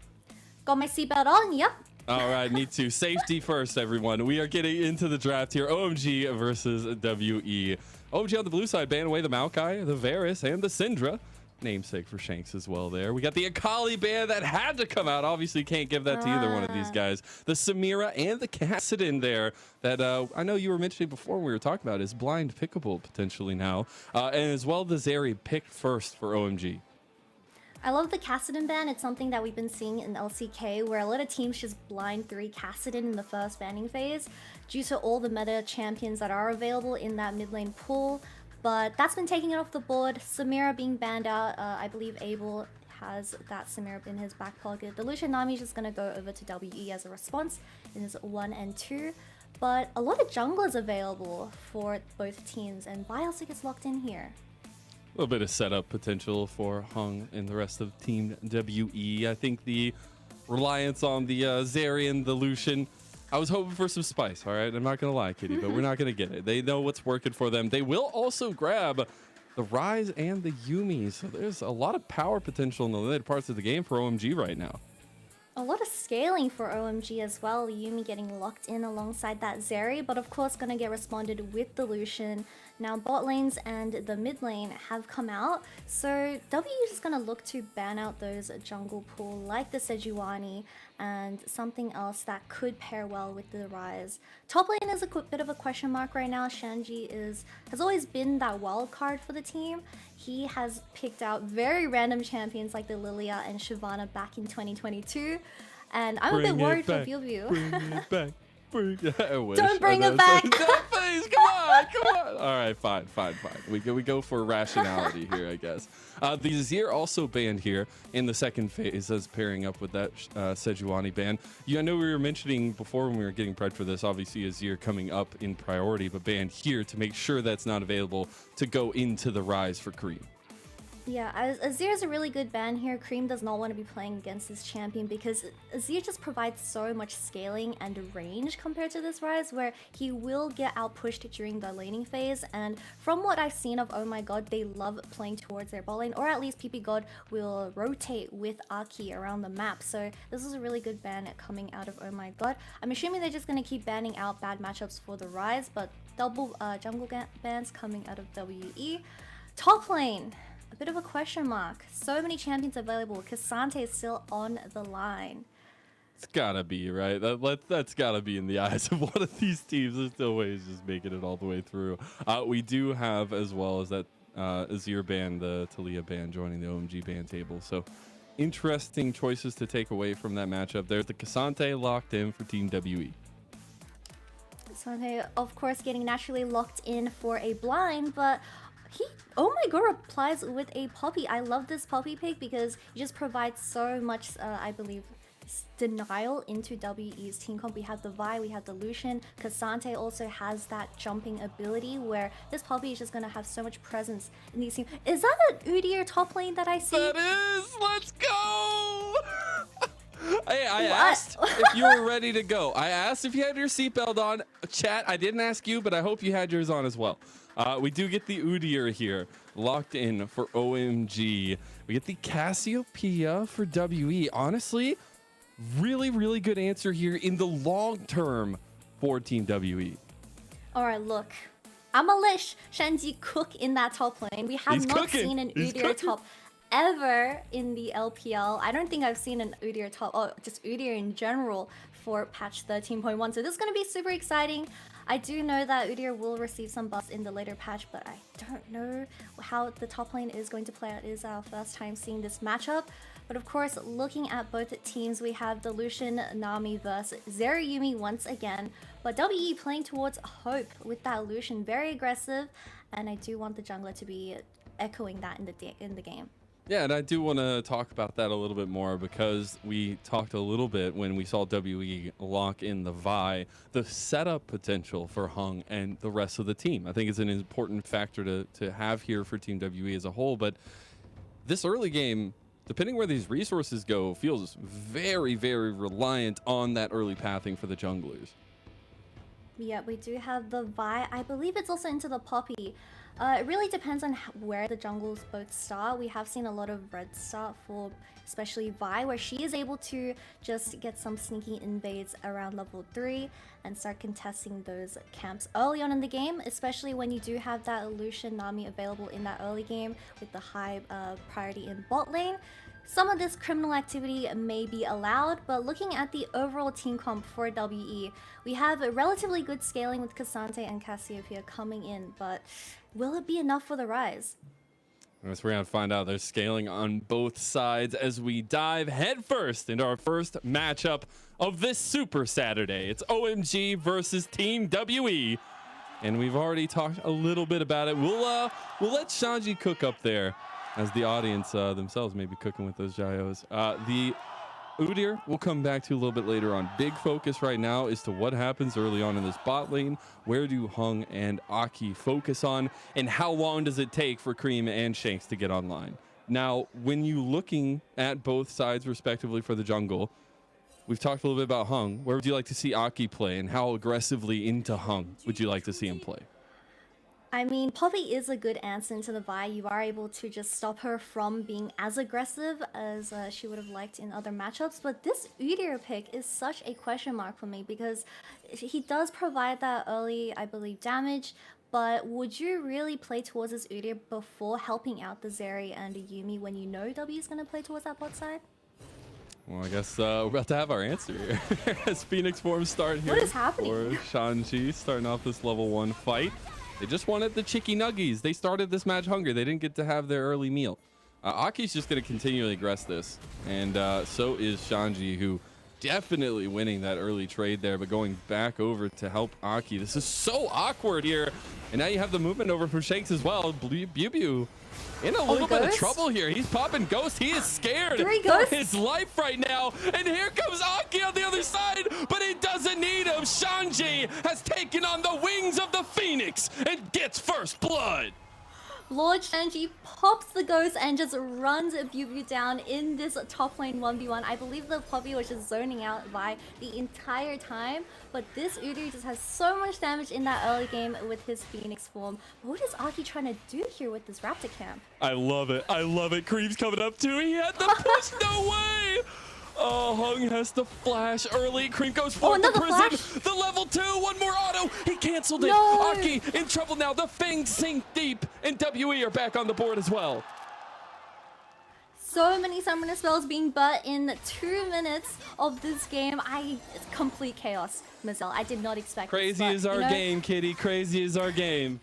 Got my seatbelt on, yep. All right, me too. Safety first, everyone. We are getting into the draft here. OMG versus WE. OMG on the blue side, ban away the Maokai, the Varus, and the Syndra. Namesake for Shanks as well there. We got the Akali ban that had to come out. Obviously can't give that to either one of these guys. The Samira and the Cassidon there that I know you were mentioning before we were talking about is blind pickable potentially now. And as well the Zeri picked first for OMG. I love the Cassidon ban. It's something that we've been seeing in LCK where a lot of teams just blind 3 Cassidon in the first banning phase due to all the meta champions that are available in that mid lane pool. But that's been taking it off the board. Samira being banned out. I believe Able has that Samira in his back pocket. The Lucian Nami is just going to go over to WE as a response in his 1 and 2. But a lot of junglers available for both teams, and Biosig is locked in here. A little bit of setup potential for Hung and the rest of Team WE. I think the reliance on the Zeri and the Lucian, I was hoping for some spice, all right? I'm not going to lie, Kitty, but we're not going to get it. They know what's working for them. They will also grab the Rise and the Yumi. So there's a lot of power potential in the later parts of the game for OMG right now. A lot of scaling for OMG as well. Yumi getting locked in alongside that Zeri, but of course gonna get responded with the Lucian. Now bot lanes and the mid lane have come out, so W is just gonna look to ban out those jungle pool like the Sejuani and something else that could pair well with the Rise. Top lane is a bit of a question mark right now. Shanji has always been that wild card for the team. He has picked out very random champions like the Lilia and Shyvana back in 2022, and I'm a bit worried for BLG. Bring it back. I wish. Don't bring it back. Don't, please, come on. All right, fine. We go for rationality here, I guess. The Azir also banned here in the second phase as pairing up with that Sejuani ban. I know we were mentioning before when we were getting prepped for this, obviously Azir coming up in priority, but banned here to make sure that's not available to go into the Rise for Cream. Yeah, Azir is a really good ban here. Cream does not want to be playing against this champion because Azir just provides so much scaling and range compared to this Rise, where he will get out pushed during the laning phase. And from what I've seen of Oh My God, they love playing towards their bot lane, or at least PP God will rotate with Aki around the map. So this is a really good ban coming out of Oh My God. I'm assuming they're just going to keep banning out bad matchups for the Rise, but double jungle bans coming out of WE. Top lane. A bit of a question mark. So many champions available. Cassante is still on the line. It's gotta be, right? That's gotta be in the eyes of one of these teams. There's no way he's just making it all the way through. We do have, as well as that Azir ban, the Talia ban joining the OMG ban table. So interesting choices to take away from that matchup. There's the Cassante locked in for Team WE. Cassante, of course, getting naturally locked in for a blind, but Oh My God replies with a Poppy. I love this Poppy pick because it just provides so much, I believe, denial into WE's team comp. We have the Vi, we have the Lucian. Cassante also has that jumping ability where this Poppy is just going to have so much presence in these teams. Is that an Udyr top lane that I see? That is! Let's go! Hey, I asked if you were ready to go. I asked if you had your seatbelt on. Chat, I didn't ask you, but I hope you had yours on as well. We do get the Udyr here locked in for OMG. We get the Cassiopeia for WE. Honestly, really good answer here in the long term for Team WE. All right, look. I'm gonna let Shanji cook in that top lane. We have not seen an Udyr top ever in the LPL. I don't think I've seen an Udyr top, or just Udyr in general for patch 13.1. So this is going to be super exciting. I do know that Udyr will receive some buffs in the later patch, but I don't know how the top lane is going to play out. It is our first time seeing this matchup. But of course, looking at both teams, we have the Lucian Nami versus Zeri Yumi once again. But WE playing towards Hope with that Lucian, very aggressive. And I do want the jungler to be echoing that in the game. Yeah, and I do want to talk about that a little bit more because we talked a little bit when we saw WE lock in the Vi, the setup potential for Hung and the rest of the team. I think it's an important factor to have here for Team WE as a whole. But this early game, depending where these resources go, feels very reliant on that early pathing for the junglers. Yeah, we do have the Vi. I believe it's also into the Poppy. It really depends on where the jungles both start. We have seen a lot of red start for especially Vi, where she is able to just get some sneaky invades around level 3 and start contesting those camps early on in the game, especially when you do have that Lucian Nami available in that early game with the high priority in bot lane. Some of this criminal activity may be allowed, but looking at the overall team comp for WE, we have a relatively good scaling with Cassante and Cassiopeia coming in, but will it be enough for the Rise? I guess we're going to find out. There's scaling on both sides as we dive headfirst into our first matchup of this Super Saturday. It's OMG versus Team WE, and we've already talked a little bit about it. We'll let Shanji cook up there, as the audience themselves may be cooking with those gyos. The Udyr we'll come back to a little bit later on. Big focus right now is to what happens early on in this bot lane. Where do Hung and Aki focus on? And how long does it take for Cream and Shanks to get online? Now, when you looking at both sides respectively for the jungle, we've talked a little bit about Hung. Where would you like to see Aki play, and how aggressively into Hung would you like to see him play? I mean, Poppy is a good answer into the Vi. You are able to just stop her from being as aggressive as she would have liked in other matchups. But this Udyr pick is such a question mark for me because he does provide that early, I believe, damage. But would you really play towards this Udyr before helping out the Zeri and the Yuumi when you know W is going to play towards that bot side? Well, I guess we're about to have our answer here. As Phoenix forms start here. What is happening? For Shanji starting off this level 1 fight. They just wanted the chicky nuggies. They started this match hungry. They didn't get to have their early meal. Aki's just going to continually aggress this. And so is Shanji, who definitely winning that early trade there, but going back over to help Aki. This is so awkward here. And now you have the movement over for Shanks as well. Bubu in a little bit of trouble here. He's popping Ghost. He is scared for his life right now. And here comes Aki on the other side, but he doesn't need him. Shanji has taken on the wings of the Phoenix and gets first blood. Lord Shanji pops the Ghost and just runs Bubu down in this top lane 1v1. I believe the Poppy was just zoning out Vi the entire time, but this Udyr just has so much damage in that early game with his Phoenix form. What is Aki trying to do here with this Raptor camp? I love it. I love it. Creep's coming up too. He had the push. No way. Oh, Hung has to flash early. Creep goes for the prison. Flash. The level 2. One more auto. He canceled it. No. Aki in trouble now. The Fangs sink deep. And WE are back on the board as well. So many summoner spells being burnt in 2 minutes of this game. It's complete chaos, Mazel. I did not expect Crazy this, is our game, Kitty. Crazy is our game.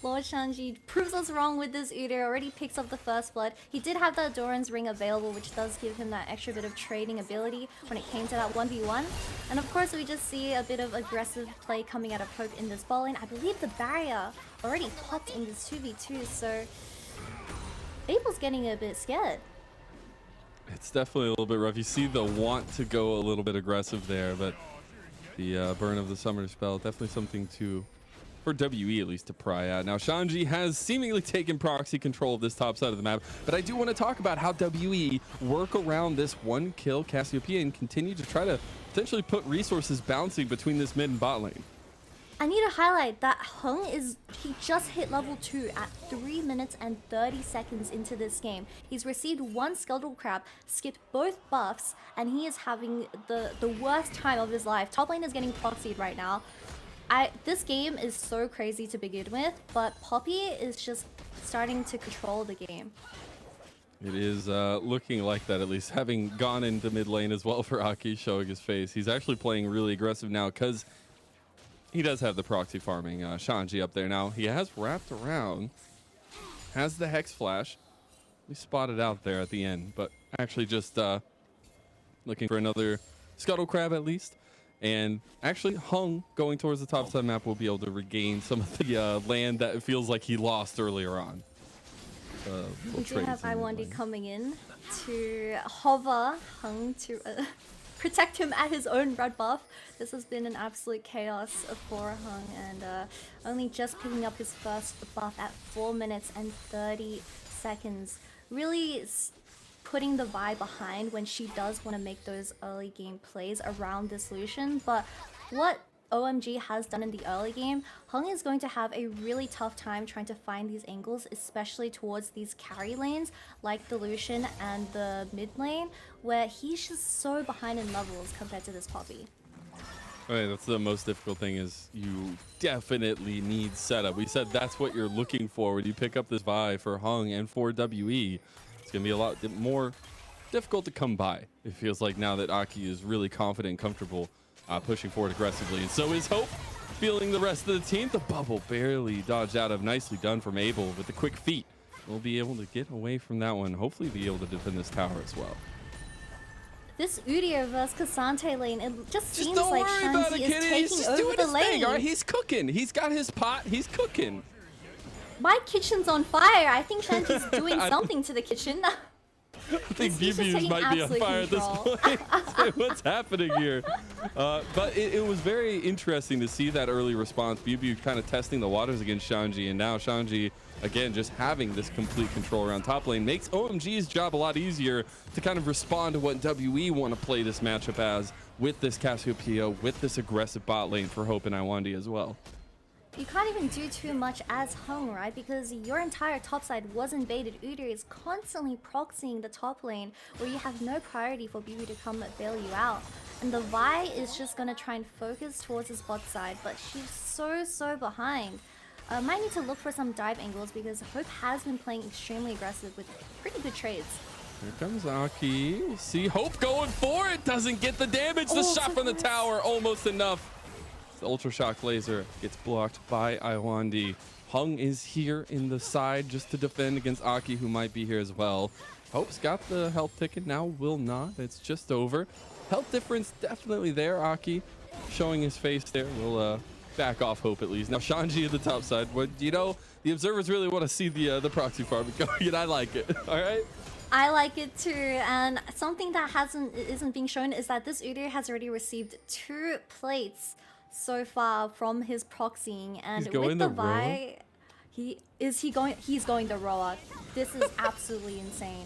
Lord Shanji proves us wrong with this Udyr, already picks up the first blood. He did have that Doran's ring available, which does give him that extra bit of trading ability when it came to that 1v1. And of course, we just see a bit of aggressive play coming out of Poke in this ball lane. I believe the barrier already popped in this 2v2, so Abel's getting a bit scared. It's definitely a little bit rough. You see the want to go a little bit aggressive there, but the burn of the summoner spell, definitely something to... for WE at least to pry at. Now Shanji has seemingly taken proxy control of this top side of the map, but I do want to talk about how WE work around this 1 kill Cassiopeia and continue to try to potentially put resources bouncing between this mid and bot lane. I need to highlight that Hung he just hit level 2 at 3 minutes and 30 seconds into this game. He's received 1 Skeletal Crab, skipped both buffs, and he is having the worst time of his life. Top lane is getting proxied right now. This game is so crazy to begin with, but Poppy is just starting to control the game. It is looking like that, at least having gone into mid lane as well for Aki, showing his face. He's actually playing really aggressive now because he does have the proxy farming Shanji up there now. He has wrapped around, has the Hex Flash. We spotted out there at the end, but actually just looking for another Scuttle Crab at least. And actually, Hung going towards the top side map will be able to regain some of the land that it feels like he lost earlier on. We do have Iwandi coming in to hover Hung to protect him at his own red buff. This has been an absolute chaos for Hung, and only just picking up his first buff at 4 minutes and 30 seconds. Really putting the Vi behind when she does want to make those early game plays around this Lucian. But what OMG has done in the early game, Hung is going to have a really tough time trying to find these angles, especially towards these carry lanes like the Lucian and the mid lane, where he's just so behind in levels compared to this Poppy. Okay, that's the most difficult thing, is you definitely need setup. We said that's what you're looking for when you pick up this Vi for Hung and for WE. It's going to be a lot more difficult to come by. It feels like now that Aki is really confident and comfortable pushing forward aggressively. And so is Hope feeling the rest of the team. The bubble barely dodged out of. Nicely done from Abel with the quick feet. We'll be able to get away from that one. Hopefully be able to defend this tower as well. This Udyr versus Cassante lane, it just seems don't like worry about Shanti it, is Kitty. He's taking just over doing the his lane. thing, all right? He's cooking. He's got his pot. He's cooking. My kitchen's on fire. I think Shanti's doing something to the kitchen. I think BBs might be on fire at this point. What's happening here? But it was very interesting to see that early response. BB kind of testing the waters against Shanji, and now Shanji, again, just having this complete control around top lane makes OMG's job a lot easier to kind of respond to what WE want to play this matchup as with this Cassiopeia, with this aggressive bot lane for Hope and Iwandi as well. you can't even do too much as Hung, right? Because your entire top side was invaded. Udyr is constantly proxying the top lane where you have no priority for BB to come bail you out. And the Vi is just gonna try and focus towards his bot side, but she's so behind. Might need to look for some dive angles because Hope has been playing extremely aggressive with pretty good trades. Here comes Aki. We'll see Hope going for it. Doesn't get the damage. The Oh, shot so from the close. tower, almost enough. The Ultra Shock laser gets blocked by Iwandi. Hung is here in the side just to defend against Aki, who might be here as well. Hope's got the health ticket now, will not. It's just over. Health difference definitely there. Aki showing his face there. We'll back off Hope at least. Now Shanji at the top side. But you know, the observers really want to see the proxy farm going, and I like it. All right. I like it too, and something that isn't being shown is that this Udyr has already received 2 plates so far from his proxying, and He's going with the the Roa? Vi, he's going the Roa. This is absolutely insane.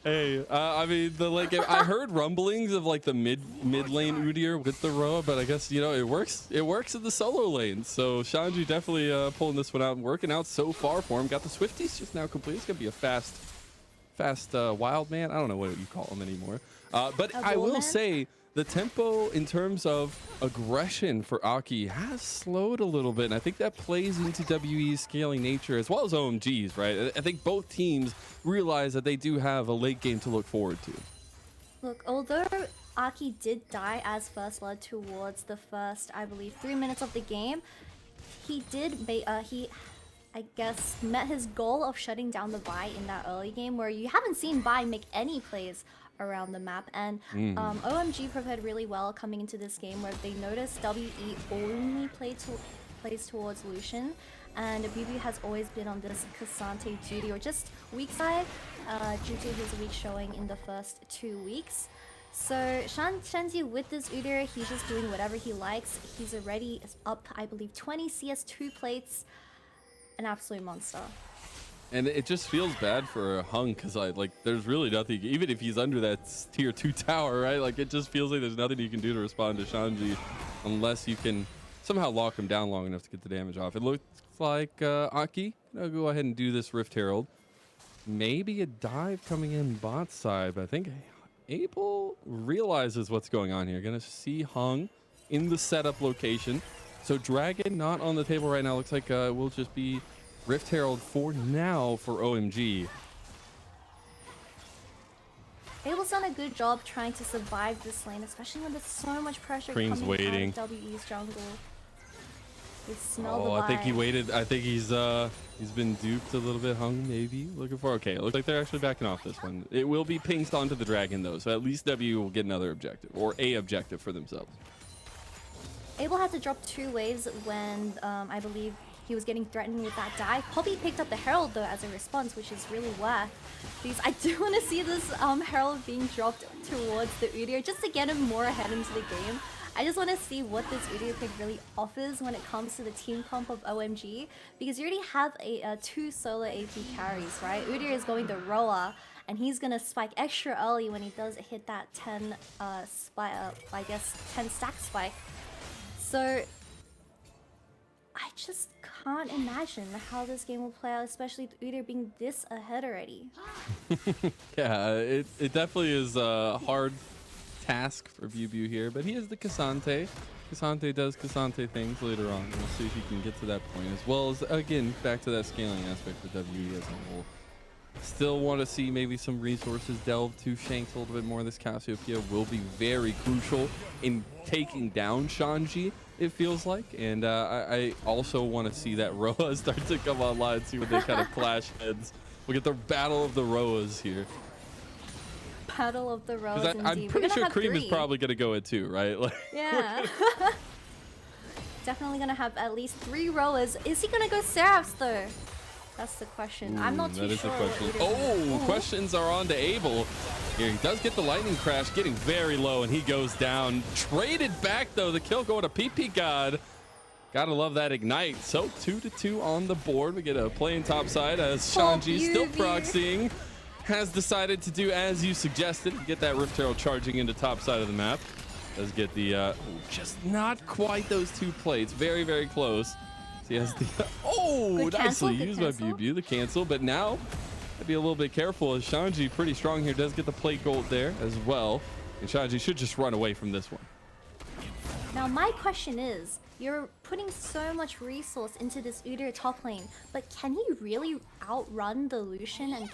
Hey, I mean, the late game, I heard rumblings of like the mid lane Udyr with the Roa, but I guess, you know, it works in the solo lane. So Shanji definitely pulling this one out and working out so far for him. Got the Swifties just now complete. It's gonna be a fast wild man. I don't know what you call him anymore. But I will man? say the tempo in terms of aggression for Aki has slowed a little bit, and I think that plays into WE's scaling nature as well as OMG's, right? I think both teams realize that they do have a late game to look forward to. Look, although Aki did die as first blood towards the first, I believe, 3 minutes of the game, he I guess met his goal of shutting down the Vi in that early game, where you haven't seen Vi make any plays around the map, and OMG prepared really well coming into this game, where they noticed WE only plays towards Lucian, and BB has always been on this Cassante duty, or just weak side, due to his weak showing in the first 2 weeks. So Shanji with this Udyr, he's just doing whatever he likes. He's already up, I believe, 20 CS2 plates. An absolute monster. And it just feels bad for Hung, because like there's really nothing, even if he's under that tier 2 tower, right? Like it just feels like there's nothing you can do to respond to Shanji unless you can somehow lock him down long enough to get the damage off. It looks like Aki gonna go ahead and do this Rift Herald. Maybe a dive coming in bot side, but I think Abel realizes what's going on here. Gonna see Hung in the setup location. So Dragon not on the table right now. Looks like it will just be Rift Herald for now for OMG. Abel's done a good job trying to survive this lane, especially when there's so much pressure Cream's coming waiting. out of WE's jungle. They smell the Oh, I think he vibe. waited. I think he's been duped a little bit. Hung maybe looking for. Okay, it looks like they're actually backing off this one. It will be pinged onto the Dragon though, so at least W will get another objective or a objective for themselves. Abel had to drop 2 waves when I believe he was getting threatened with that dive. Poppy picked up the Herald though as a response, which is really worth. Because I do want to see this Herald being dropped towards the Udyr just to get him more ahead into the game. I just want to see what this Udyr pick really offers when it comes to the team comp of OMG, because you already have 2 solo AP carries, right? Udyr is going the Roa, and he's gonna spike extra early when he does hit that 10 stack spike. So I just can't imagine how this game will play out, especially with Udyr being this ahead already. Yeah, it definitely is a hard task for BB here, but he is the Cassante. Cassante does Cassante things later on. We'll see if he can get to that point, as well as, again, back to that scaling aspect for WE as a whole. Still want to see maybe some resources delve to Shanks a little bit more. This Cassiopeia will be very crucial in taking down Shanji, it feels like. And I also want to see that Roa start to come online, see what they kind of clash heads. We'll get the battle of the Roas here. Battle of the Roas, indeed. I'm We're pretty gonna sure have Cream is 3. probably going to go at 2, right? Like, Yeah. Definitely gonna have at least 3 Roas. Is he gonna go Seraphs though? That's the question. I'm not too that is sure. the question. what Oh, Ooh. questions are on to Abel. Here, he does get the lightning crash, getting very low, and he goes down. Traded back, though. The kill going to PP God. Gotta love that ignite. So 2-2 on the board. We get a play in top side as Shanji, still proxying, has decided to do as you suggested, get that Rift Herald charging into top side of the map. Does get the just not quite those 2 plates. Very, very close. So he has the Good cancel, nicely good used by cancel. BLG, the cancel, but now I'd be a little bit careful as Shanji pretty strong here. Does get the plate gold there as well. And Shanji should just run away from this one. Now my question is, you're putting so much resource into this Udyr top lane, but can he really outrun the Lucian and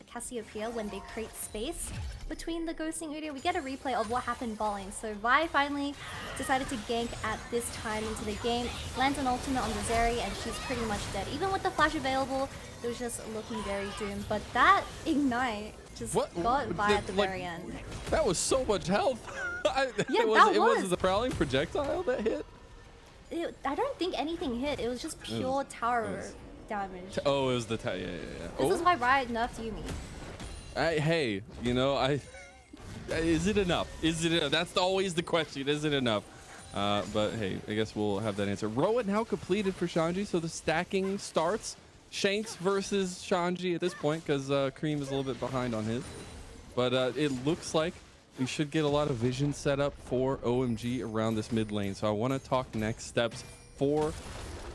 Cassiopeia when they create space between the ghosting Udyr? We get a replay of what happened bot lane. So Vi finally decided to gank at this time into the game, lands an ultimate on the Zeri, and she's pretty much dead. Even with the flash available, it was just looking very doomed. But that ignite just got Vi at the very end. That was so much health. Yeah, it was the prowling projectile that hit. I don't think anything hit. It was just pure tower damage. Oh, it was the yeah. This is why Riot nerfed Yumi. Hey, you know, is it enough? Is it enough? That's always the question. Is it enough? But hey, I guess we'll have that answer. Roa now completed for Shanji, so the stacking starts. Shanks versus Shanji at this point because Cream is a little bit behind on his. But it looks like we should get a lot of vision set up for OMG around this mid lane. So I want to talk next steps for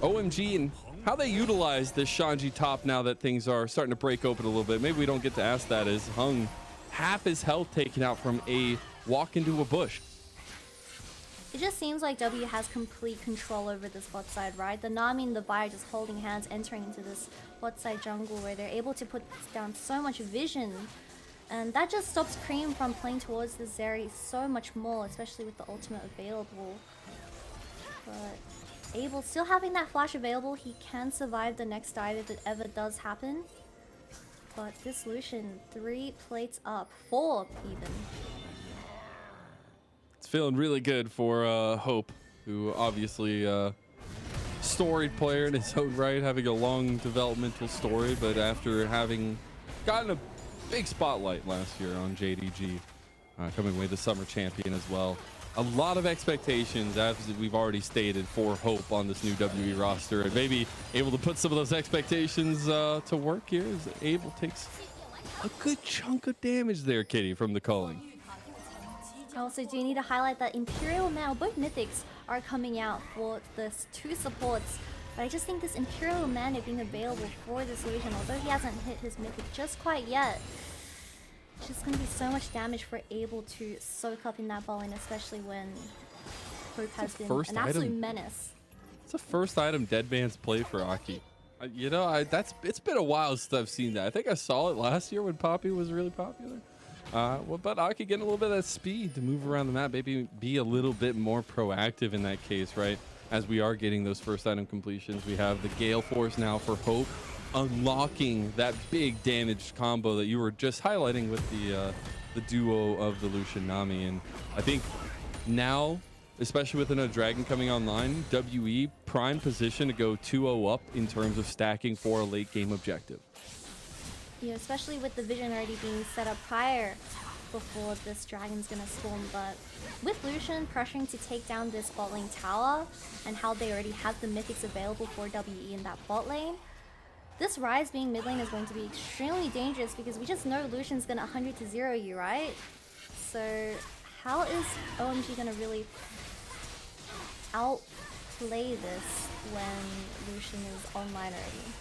OMG and how they utilize this Shanji top now that things are starting to break open a little bit. Maybe we don't get to ask that as Hung half his health taken out from a walk into a bush. It just seems like W has complete control over this bot side, right? The Nami and the Vi are just holding hands, entering into this bot side jungle where they're able to put down so much vision. And that just stops Cream from playing towards the Zeri so much more, especially with the ultimate available. But Abel still having that flash available, he can survive the next dive if it ever does happen. But this Lucian, 3 plates up, 4 even. It's feeling really good for Hope, who obviously storied player in his own right, having a long developmental story, but after having gotten a big spotlight last year on JDG, coming away the summer champion as well. A lot of expectations, as we've already stated, for Hope on this new WE roster, and maybe able to put some of those expectations to work here as Abel takes a good chunk of damage there, Kitty, from the culling. I also do need to highlight that Imperial now, both mythics are coming out for this 2 supports. But I just think this Imperial Mana being available for this Lucian, although he hasn't hit his mythic just quite yet, it's just going to be so much damage for Abel to soak up in that ball lane, especially when Hope has been an absolute menace. It's the first item Deadman's play for Aki. You know, it's been a while since I've seen that. I think I saw it last year when Poppy was really popular. But Aki getting a little bit of that speed to move around the map, maybe be a little bit more proactive in that case, right? As we are getting those first item completions, we have the Gale Force now for Hope, unlocking that big damage combo that you were just highlighting with the duo of the Lucian Nami. And I think now, especially with another Dragon coming online, WE prime position to go 2-0 up in terms of stacking for a late game objective. Yeah, especially with the vision already being set up prior before this dragon's gonna spawn. But with Lucian pressuring to take down this bot lane tower and how they already have the mythics available for WE in that bot lane, this Rise being mid lane is going to be extremely dangerous because we just know Lucian's gonna 100 to 0 you, right? So how is OMG gonna really outplay this when Lucian is online already?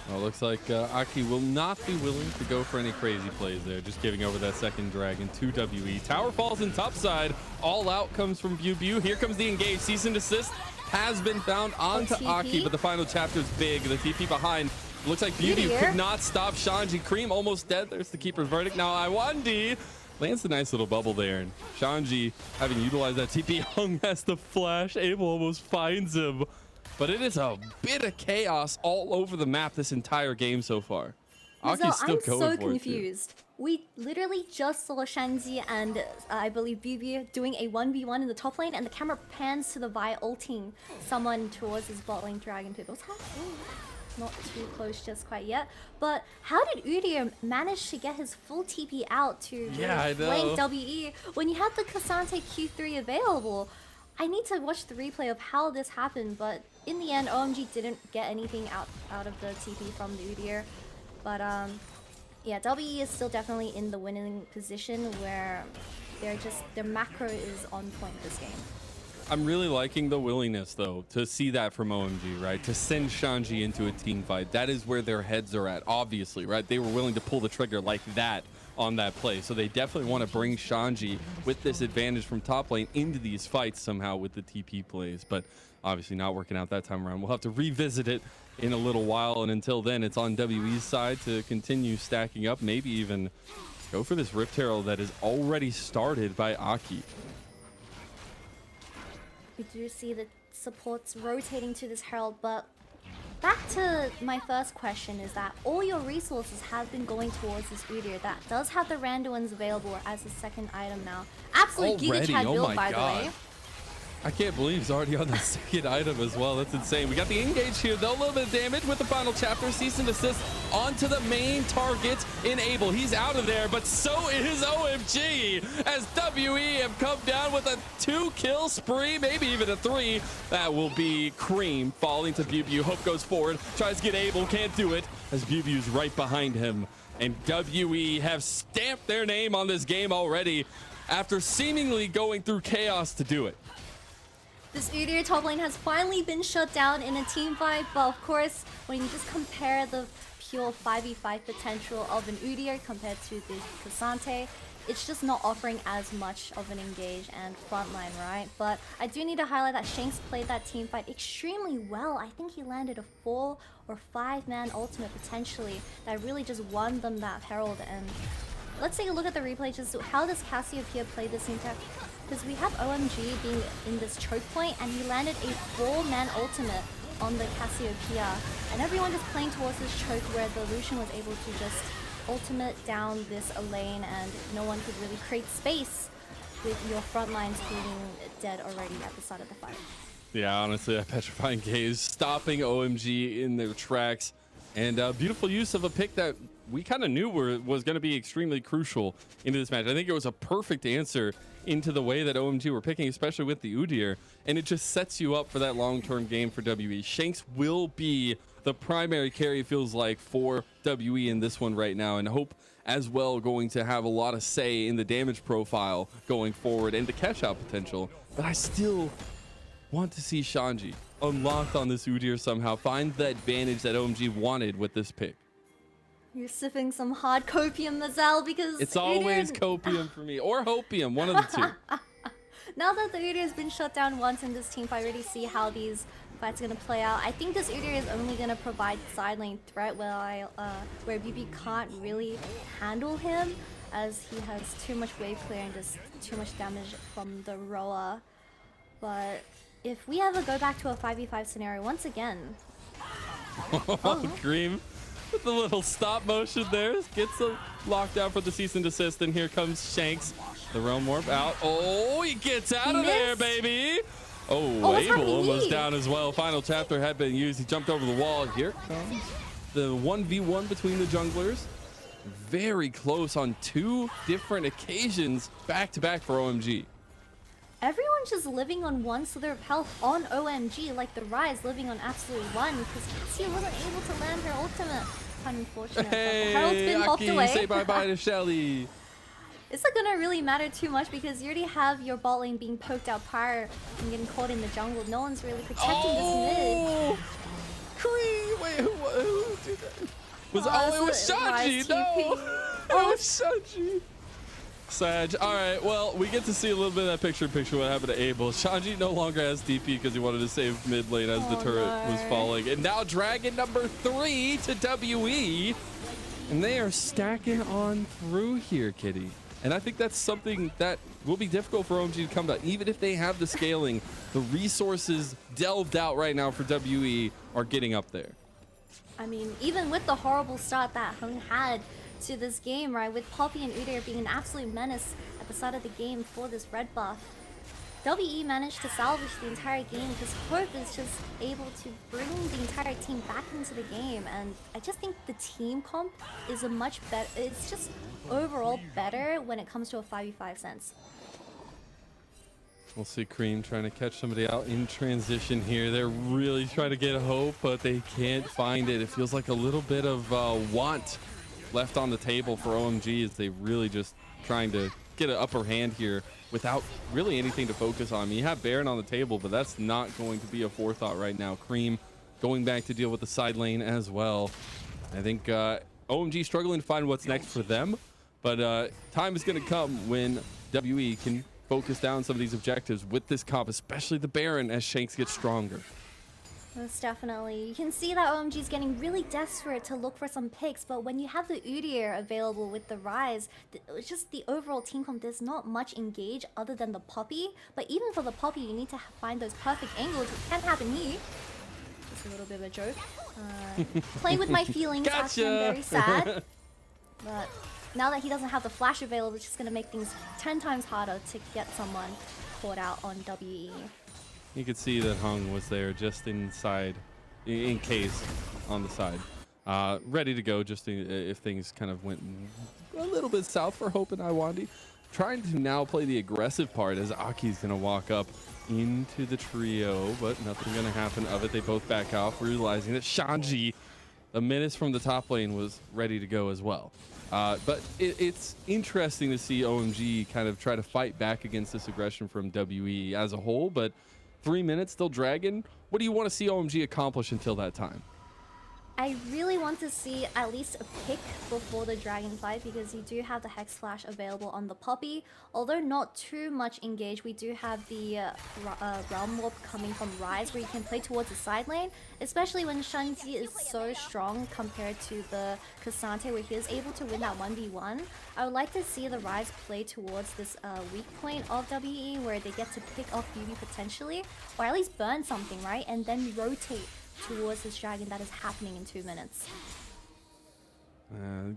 Well, it looks like Aki will not be willing to go for any crazy plays there. Just giving over that second dragon to WE. Tower falls in top side. All out comes from BLG. Here comes the engage. Cease and desist has been found onto Aki, but the final chapter is big. The TP behind. Looks like Beauty could not stop Shanji. Cream almost dead. There's the keeper's verdict. Now Iwandi lands a nice little bubble there. And Shanji, having utilized that TP, Hung has the flash. Abel almost finds him. But it is a bit of chaos all over the map this entire game so far. Aki's still going for it. I'm so confused. We literally just saw Shanji and I believe BB doing a 1v1 in the top lane, and the camera pans to the Vi ulting someone towards his bot lane dragon pit. Not too close just quite yet. But how did Udyr manage to get his full TP out to flank WE when you had the Cassante Q3 available? I need to watch the replay of how this happened, but in the end, OMG didn't get anything out of the TP from the Udyr. But yeah, WE is still definitely in the winning position where their macro is on point this game. I'm really liking the willingness, though, to see that from OMG, right? To send Shanji into a team fight. That is where their heads are at, obviously, right? They were willing to pull the trigger like that on that play. So they definitely want to bring Shanji with this advantage from top lane into these fights somehow with the TP plays. But obviously not working out that time around. We'll have to revisit it in a little while. And until then, it's on WE's side to continue stacking up, maybe even go for this Rift Herald that is already started by Aki. We do see the supports rotating to this Herald, but back to my first question is that all your resources have been going towards this Udyr that does have the Randuins available as a second item now. Absolute Giga Chad build, by the way. I can't believe he's already on the second item as well. That's insane. We got the engage here, though. A little bit of damage with the final chapter. Cease and desist onto the main target. Enable. He's out of there, but so is OMG as WE have come down with a 2-kill spree, maybe even a 3. That will be Cream falling to Bubu. Hope goes forward. Tries to get Abel. Can't do it as Bubu's right behind him. And WE have stamped their name on this game already after seemingly going through chaos to do it. This Udyr top lane has finally been shut down in a team fight, but of course, when you just compare the pure 5v5 potential of an Udyr compared to the Cassante, it's just not offering as much of an engage and frontline, right? But I do need to highlight that Shanks played that team fight extremely well. I think he landed a 4 or 5-man ultimate potentially that really just won them that Herald. And let's take a look at the replay, just how does Cassiopeia play this team fight? Because we have OMG being in this choke point, and he landed a 4-man ultimate on the Cassiopeia, and everyone just playing towards this choke where the Lucian was able to just ultimate down this lane, and no one could really create space with your front lines being dead already at the start of the fight. Yeah, honestly, that Petrifying Gaze stopping OMG in their tracks, and beautiful use of a pick that we kind of knew was going to be extremely crucial into this match. I think it was a perfect answer into the way that OMG were picking, especially with the Udyr, and it just sets you up for that long-term game for WE. Shanks will be the primary carry, it feels like, for WE in this one right now, and Hope as well going to have a lot of say in the damage profile going forward and the catch-out potential. But I still want to see Shanji unlocked on this Udyr somehow, find the advantage that OMG wanted with this pick. You're sipping some hard copium, Mazel, because it's always copium for me, or hopium, one of the two. Now that the Udyr has been shut down once in this team fight, I already see how these fights are going to play out. I think this Udyr is only going to provide side lane threat where BB can't really handle him, as he has too much wave clear and just too much damage from the Roa. But if we ever go back to a 5v5 scenario once again... Cream with the little stop motion there, gets a lockdown for the cease and desist, and here comes Shanks. The Realm Warp out. Oh, he gets out of there, baby. Oh, Abel almost down as well. Final chapter had been used. He jumped over the wall. Here comes the 1v1 between the junglers. Very close on 2 different occasions, back-to-back for OMG. Everyone's just living on 1 slither of health on OMG, like the Rise living on absolute 1, because she wasn't able to land her ultimate. Unfortunate. Hey, Harold's been popped Aki, away. say bye-bye to Shelly. It's not gonna really matter too much because you already have your bot lane being poked out prior and getting caught in the jungle. No one's really protecting this mid. Cream! Wait, who did that? It was Shanji! No! It was Shanji! Sag. All right, well, we get to see a little bit of that picture-in-picture what happened to Abel. Shanji no longer has DP because he wanted to save mid lane as the turret was falling. And now Dragon number 3 to WE. And they are stacking on through here, Kitty. And I think that's something that will be difficult for OMG to come back. Even if they have the scaling, the resources delved out right now for WE are getting up there. I mean, even with the horrible start that Hung had to this game, right, with Poppy and Udyr being an absolute menace at the start of the game for this red buff, WE managed to salvage the entire game because Hope is just able to bring the entire team back into the game, and I just think the team comp is a much better, it's just overall better when it comes to a 5v5 sense. We'll see Cream trying to catch somebody out in transition here. They're really trying to get Hope, but they can't find it. It feels like a little bit of want left on the table for OMG as they really just trying to get an upper hand here without really anything to focus on. I mean, you have Baron on the table, but that's not going to be a forethought right now. Cream going back to deal with the side lane as well. I think OMG struggling to find what's next for them, but time is going to come when WE can focus down some of these objectives with this comp, especially the Baron as Shanks gets stronger. Most definitely. You can see that OMG is getting really desperate to look for some picks, but when you have the Udyr available with the Rise, it's just the overall team comp, there's not much engage other than the Poppy. But even for the Poppy, you need to find those perfect angles, which can't happen here. Just a little bit of a joke. Playing with my feelings, actually, I'm very sad. But now that he doesn't have the flash available, it's just going to make things 10 times harder to get someone caught out on WE. You could see that Hung was there just inside, in case, on the side. Ready to go just if things kind of went a little bit south for Hope and Iwandi. Trying to now play the aggressive part as Aki's going to walk up into the trio, but nothing going to happen of it. They both back off, realizing that Shanji, a menace from the top lane, was ready to go as well. But it's interesting to see OMG kind of try to fight back against this aggression from WE as a whole, but 3 minutes still dragging. What do you want to see OMG accomplish until that time? I really want to see at least a pick before the dragon fight, because you do have the Hex Flash available on the Poppy. Although not too much engaged, we do have the Realm Warp coming from Rise, where you can play towards the side lane, especially when Shanji is so strong compared to the Cassante, where he is able to win that 1v1. I would like to see the Rise play towards this weak point of WE, where they get to pick off Beauty potentially, or at least burn something, right? And then rotate towards this dragon that is happening in 2 minutes.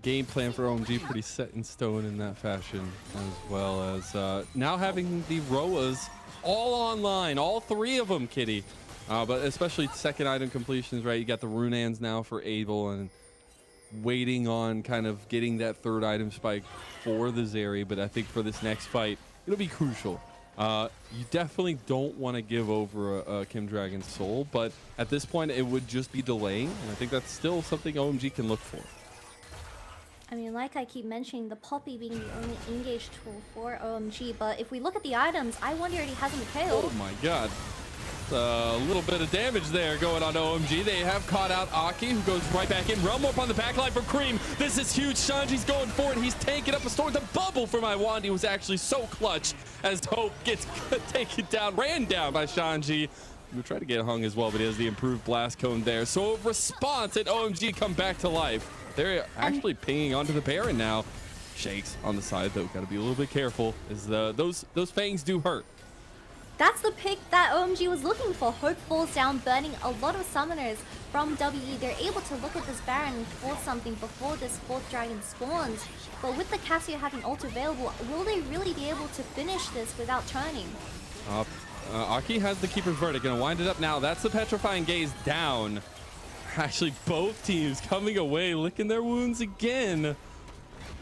Game plan for OMG pretty set in stone in that fashion, as well as now having the Roas all online, all 3 of them, Kitty. But especially second item completions, right? You got the Runans now for Abel, and waiting on kind of getting that 3rd item spike for the Zeri. But I think for this next fight, it'll be crucial. You definitely don't want to give over a Kim Dragon's soul, but at this point it would just be delaying, and I think that's still something OMG can look for. I mean, like I keep mentioning, the Poppy being the only engaged tool for OMG, but if we look at the items, Iwandi already has a Mikhail. Oh my god. A little bit of damage there going on OMG. They have caught out Aki, who goes right back in. Realm Warp on the backline for Cream. This is huge. Shanji's going for it. He's taking up a storm. The bubble from Iwandi was actually so clutch as Hope gets taken down, ran down by Shanji. We'll try to get Hung as well, but he has the improved blast cone there. So a response at OMG come back to life. They're actually pinging onto the Baron now. Shakes on the side, though. Got to be a little bit careful, as those fangs do hurt. That's the pick that OMG was looking for. Hope falls down, burning a lot of summoners from WE. They're able to look at this Baron and force something before this 4th dragon spawns. But with the Cassio having ult available, will they really be able to finish this without turning? Aki has the Keeper's Verdict. Gonna wind it up now. That's the Petrifying Gaze down. Actually, both teams coming away, licking their wounds again.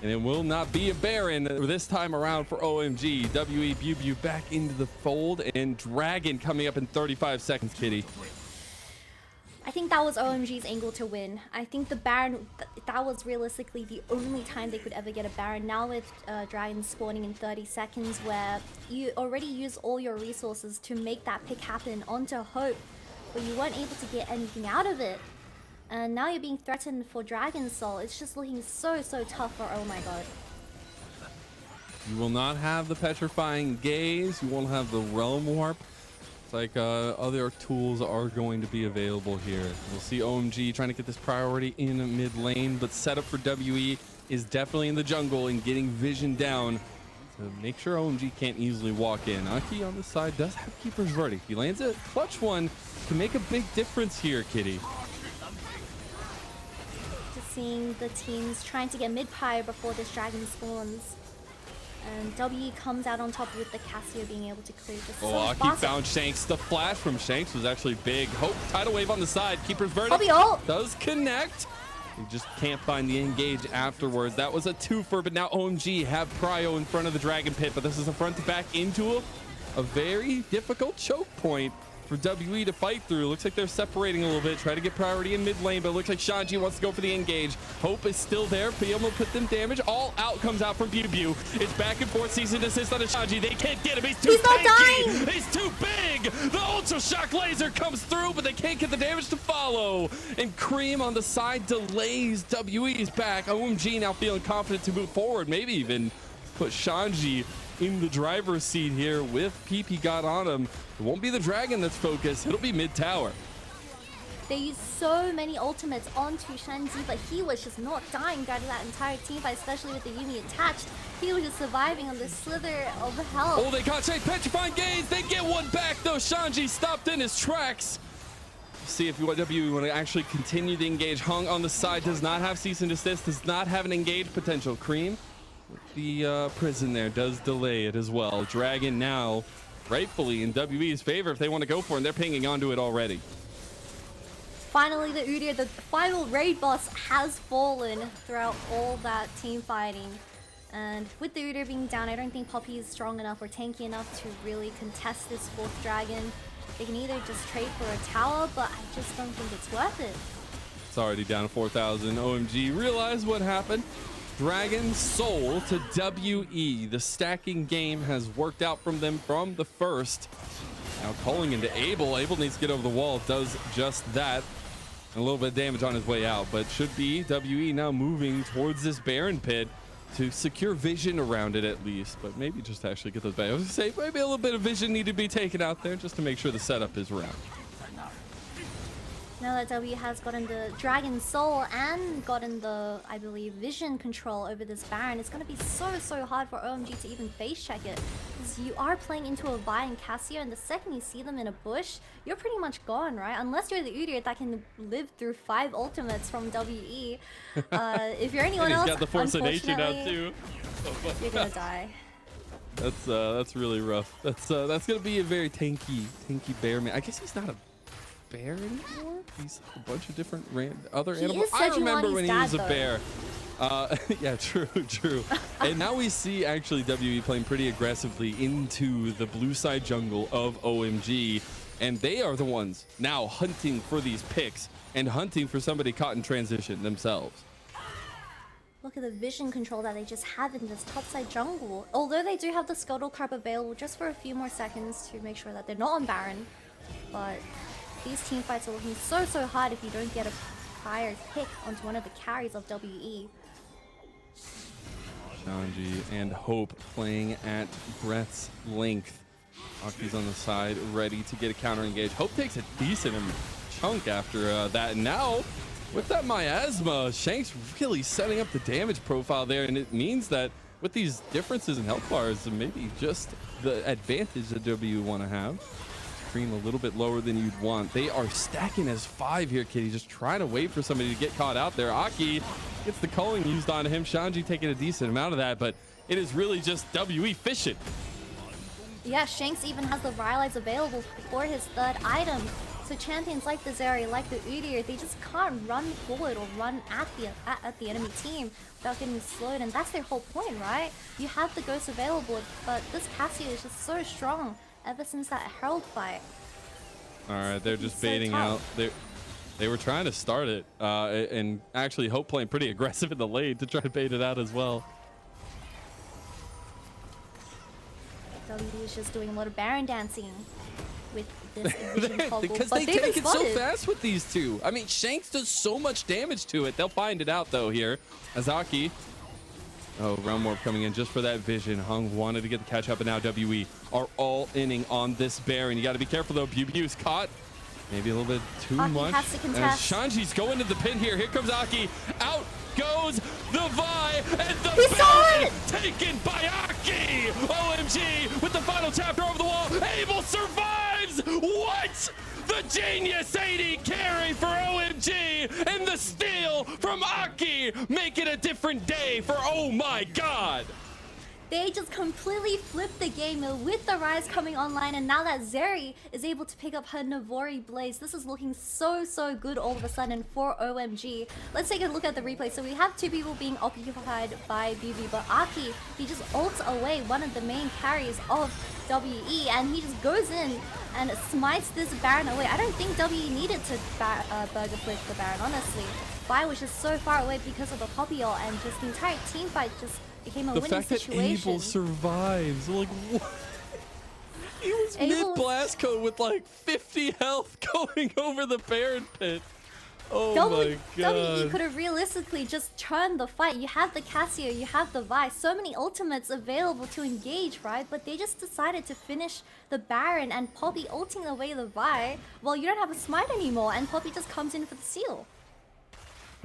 And it will not be a Baron this time around for OMG. WE Bubu back into the fold, and Dragon coming up in 35 seconds, Kitty. I think that was OMG's angle to win. I think the Baron, that was realistically the only time they could ever get a Baron. Now with Dragon spawning in 30 seconds, where you already used all your resources to make that pick happen onto Hope, but you weren't able to get anything out of it. And now you're being threatened for Dragon Soul. It's just looking so tough for oh my god. You will not have the Petrifying Gaze. You won't have the Realm Warp. It's like other tools are going to be available here. We'll see OMG trying to get this priority in mid lane, but setup for WE is definitely in the jungle and getting vision down to make sure OMG can't easily walk in. Aki on the side does have Keeper's Verdict. He lands a clutch one, can make a big difference here, Kitty. Seeing the teams trying to get mid-pyre before this dragon spawns. And WE comes out on top with the Cassio being able to clear this. Oh, Aki found Shanks. The flash from Shanks was actually big. Hope, tidal wave on the side. Keeper's Verdict does connect. You just can't find the engage afterwards. That was a twofer, but now OMG have Prio in front of the Dragon Pit, but this is a front to back into a very difficult choke point. for WE to fight through. Looks like they're separating a little bit, try to get priority in mid lane, but it looks like Shanji wants to go for the engage. Hope is still there, be able to put them damage. All out comes out from Bew. It's back and forth, cease and desist on Shanji. They can't get him, he's too tanky. He's too big. The Ultra Shock laser comes through, but they can't get the damage to follow. And Cream on the side delays WE's back. OMG now feeling confident to move forward, maybe even put Shanji in the driver's seat here with PP got on him. It won't be the dragon that's focused, it'll be mid tower. They used so many ultimates onto Shanji, but he was just not dying out of that entire team fight, especially with the Yuumi attached. He was just surviving on this slither of health. Oh, they got Shake Petrifying Gaze. They get one back though. Shanji stopped in his tracks. See if WE want to actually continue the engage. Hung on the side, does not have cease and desist, does not have an engage potential. Cream, the prison there does delay it as well. Dragon now rightfully in WE's favor if they want to go for it, and they're pinging onto it already. Finally, the Udyr, the final raid boss, has fallen throughout all that team fighting. And with the Udyr being down, I don't think Poppy is strong enough or tanky enough to really contest this 4th dragon. They can either just trade for a tower, but I just don't think it's worth it. It's already down to 4,000. OMG realized what happened. Dragon Soul to WE. The stacking game has worked out from them from the first. Now calling into Abel. Abel needs to get over the wall. Does just that. And a little bit of damage on his way out. But should be WE now moving towards this Baron pit to secure vision around it at least. But maybe just actually get those back. I was going to say maybe a little bit of vision need to be taken out there just to make sure the setup is around. Now that W has gotten the Dragon Soul and gotten the, I believe, vision control over this Baron, it's going to be so hard for OMG to even face check it. Because you are playing into a Vi and Cassio, and the second you see them in a bush, you're pretty much gone, right? Unless you're the Udyr that can live through 5 ultimates from WE. If you're anyone else, he's got the Force of Nature now too. You're going to die. That's really rough. That's going to be a very tanky bear man. I guess he's not a bear anymore. He's a bunch of different other animals. I remember when he was a bear. Yeah, true. And now we see actually WE playing pretty aggressively into the blue side jungle of OMG, and they are the ones now hunting for these picks and hunting for somebody caught in transition themselves. Look at the vision control that they just have in this topside jungle. Although they do have the Scuttle Crab available just for a few more seconds to make sure that they're not on Baron, but these team fights are looking so hard if you don't get a prior pick onto one of the carries of WE. Shanji and Hope playing at breath's length. Aki's on the side, ready to get a counter engage. Hope takes a decent chunk after that. And now, with that miasma, Shank's really setting up the damage profile there, and it means that with these differences in health bars, maybe just the advantage that WE want to have. Cream a little bit lower than you'd want. They are stacking as 5 here, Kitty. Just trying to wait for somebody to get caught out there. Aki gets the culling used on him. Shanji taking a decent amount of that, but it is really just WE fishing. Yeah, Shanks even has the Rylai's available for his 3rd item. So champions like the Zeri, like the Udyr, they just can't run forward or run at the enemy team without getting slowed, and that's their whole point, right? You have the Ghost available, but this Cassio is just so strong ever since that Herald fight. All right, they're just baiting out. They were trying to start it, and actually Hope playing pretty aggressive in the lane to try to bait it out as well. W is just doing a lot of Baron dancing with this vision toggle, because but they take it so fast with these two. I mean, Shanks does so much damage to it. They'll find it out though here. Azaki. Oh, Realm Warp coming in just for that vision. Hung wanted to get the catch up, and now WE are all inning on this Baron. You got to be careful though. Bew's caught. Maybe a little bit too much. Has to and Shanji's going to the pin here. Here comes Aki. Out goes the Vi, and the Baron taken by Aki. OMG with the final chapter over the wall. Abel survives. What? The Genius 80 carry for OMG, and the steal from Aki make it a different day for Oh My God. They just completely flipped the game with the Rise coming online, and now that Zeri is able to pick up her Navori Blaze, this is looking so good all of a sudden for OMG. Let's take a look at the replay. So we have two people being occupied by BB, but Aki, he just ults away one of the main carries of WE, and he just goes in and smites this Baron away. I don't think WE needed to burger flip the Baron, honestly. Vi was just so far away because of the Poppy ult, and just the entire team fight just became a winning situation. The fact that Abel survives, like what? He was mid blast code with like 50 health going over the Baron pit. Oh my god. WE could have realistically just turned the fight. You have the Cassio, you have the Vi, so many ultimates available to engage, right? But they just decided to finish the Baron and Poppy ulting away the Vi. Well, you don't have a smite anymore, and Poppy just comes in for the seal.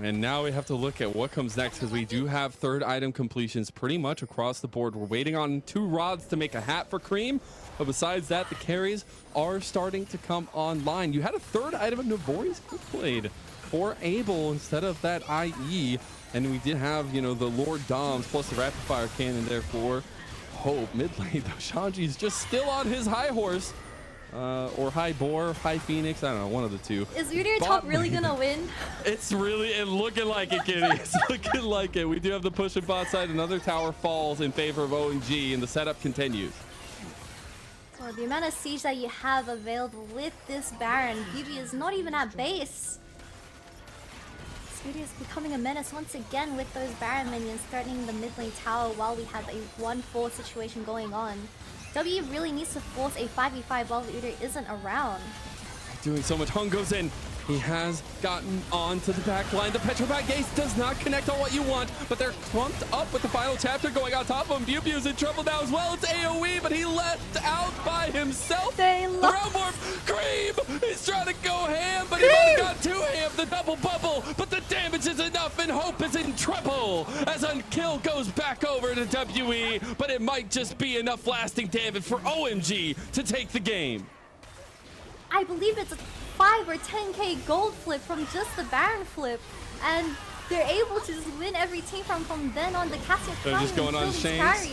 And now we have to look at what comes next, because we do have third item completions pretty much across the board. We're waiting on 2 rods to make a hat for Cream, but besides that, the carries are starting to come online. You had a third item of Navori's played for Abel instead of that IE, and we did have, you know, the Lord Doms plus the rapid fire cannon there for Hope. Mid lane though, Shanji's just still on his high horse. Or High Boar, High Phoenix, I don't know, one of the two. Is Udyr top really gonna win? It's looking like it, Kitty. It's looking like it. We do have the push at bot side. Another tower falls in favor of OMG, and the setup continues. So the amount of siege that you have available with this Baron, BB is not even at base. Udyr is becoming a menace once again with those Baron minions threatening the mid lane tower while we have a 1-4 situation going on. W really needs to force a 5v5 while Udyr isn't around. Doing so much. Hung goes in. He has gotten onto the back line. The Petrobag Gaze does not connect on what you want, but they're clumped up with the final chapter going on top of him. Pew Pew's in trouble now as well. It's AoE, but he left out by himself. They Round warp. Cream! He's trying to go ham, but he might have got 2 ham. The double bubble, but the damage is enough, and Hope is in trouble as Unkill goes back over to WE, but it might just be enough lasting damage for OMG to take the game. I believe it's a 5 or 10k gold flip from just the Baron flip, and they're able to just win every team from then on. The Cassio they're just going on Shanks.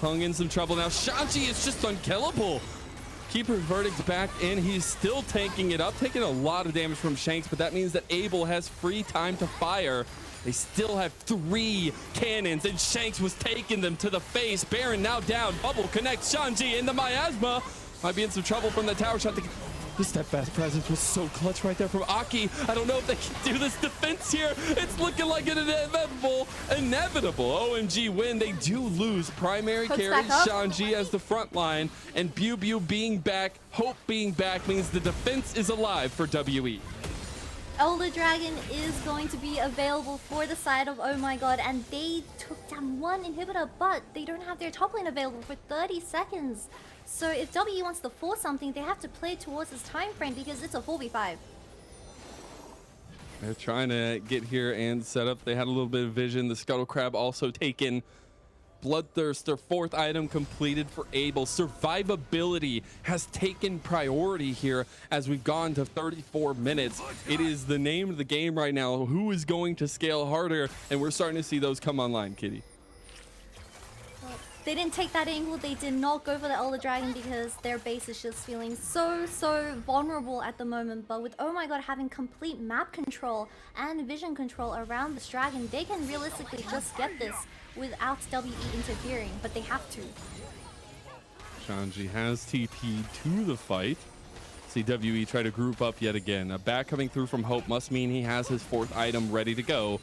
Hung in some trouble now. Shanji is just unkillable. Keeper verdict back in. He's still tanking it up, taking a lot of damage from Shanks, but that means that Abel has free time to fire. They still have 3 cannons, and Shanks was taking them to the face. Baron now down. Bubble connects Shanji in the miasma. Might be in some trouble from the tower shot. The steadfast presence was so clutch right there from Aki. I don't know if they can do this defense here. It's looking like an inevitable OMG win. They do lose primary carry Shanji as the front line, and Bew being back, Hope being back means the defense is alive for WE. Elder Dragon is going to be available for the side of Oh My God, and they took down 1 inhibitor, but they don't have their top lane available for 30 seconds. So if WE wants to force something, they have to play towards this time frame because it's a 4v5. They're trying to get here and set up. They had a little bit of vision. The Scuttle Crab also taken. Bloodthirst, their 4th item completed for Abel. Survivability has taken priority here as we've gone to 34 minutes. It is the name of the game right now. Who is going to scale harder? And we're starting to see those come online, Kitty. They didn't take that angle. They did not go for the Elder Dragon because their base is just feeling so vulnerable at the moment. But with Oh My God having complete map control and vision control around this dragon, they can realistically just get this without WE interfering, but they have to. Shanji has TP to the fight. See WE try to group up yet again. A back coming through from Hope must mean he has his 4th item ready to go.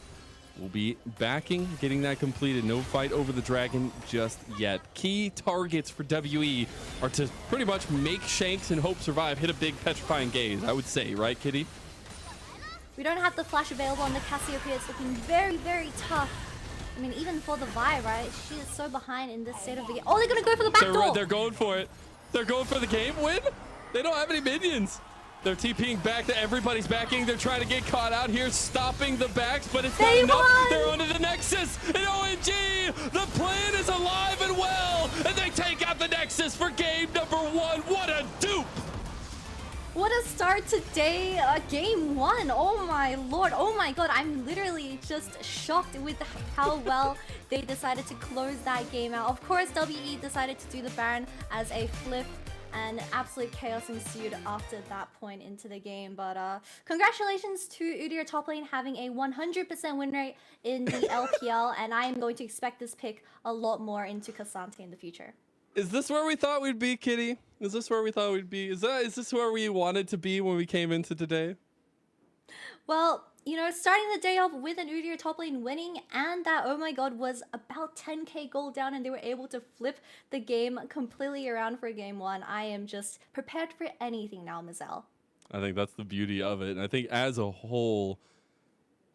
We'll be backing, getting that completed. No fight over the dragon just yet. Key targets for WE are to pretty much make Shanks and Hope survive, hit a big petrifying gaze, I would say, right, Kitty? We don't have the flash available on the Cassiopeia. It's looking very tough. I mean, even for the Vi, right? She is so behind in this state of the game. Oh, they're gonna go for the back door. They're going for it. They're going for the game win. They don't have any minions. They're TPing back to everybody's backing. They're trying to get caught out here, stopping the backs, but it's not enough. They're onto the Nexus, and OMG, the plan is alive and well, and they take out the Nexus for game number 1. What a dupe! What a start today, game 1. Oh my lord, oh my god, I'm literally just shocked with how well they decided to close that game out. Of course, WE decided to do the Baron as a flip, and absolute chaos ensued after that point into the game. But congratulations to Udyr top lane having a 100% win rate in the LPL, and I am going to expect this pick a lot more into Cassante in the future. Is this where we thought we'd be, Kitty? Is this where we thought we'd be? Is this where we wanted to be when we came into today? Well, you know, starting the day off with an Udyr top lane winning, and that, oh my god, was about 10k gold down, and they were able to flip the game completely around for game 1. I am just prepared for anything now, Mazel. I think that's the beauty of it. And I think as a whole,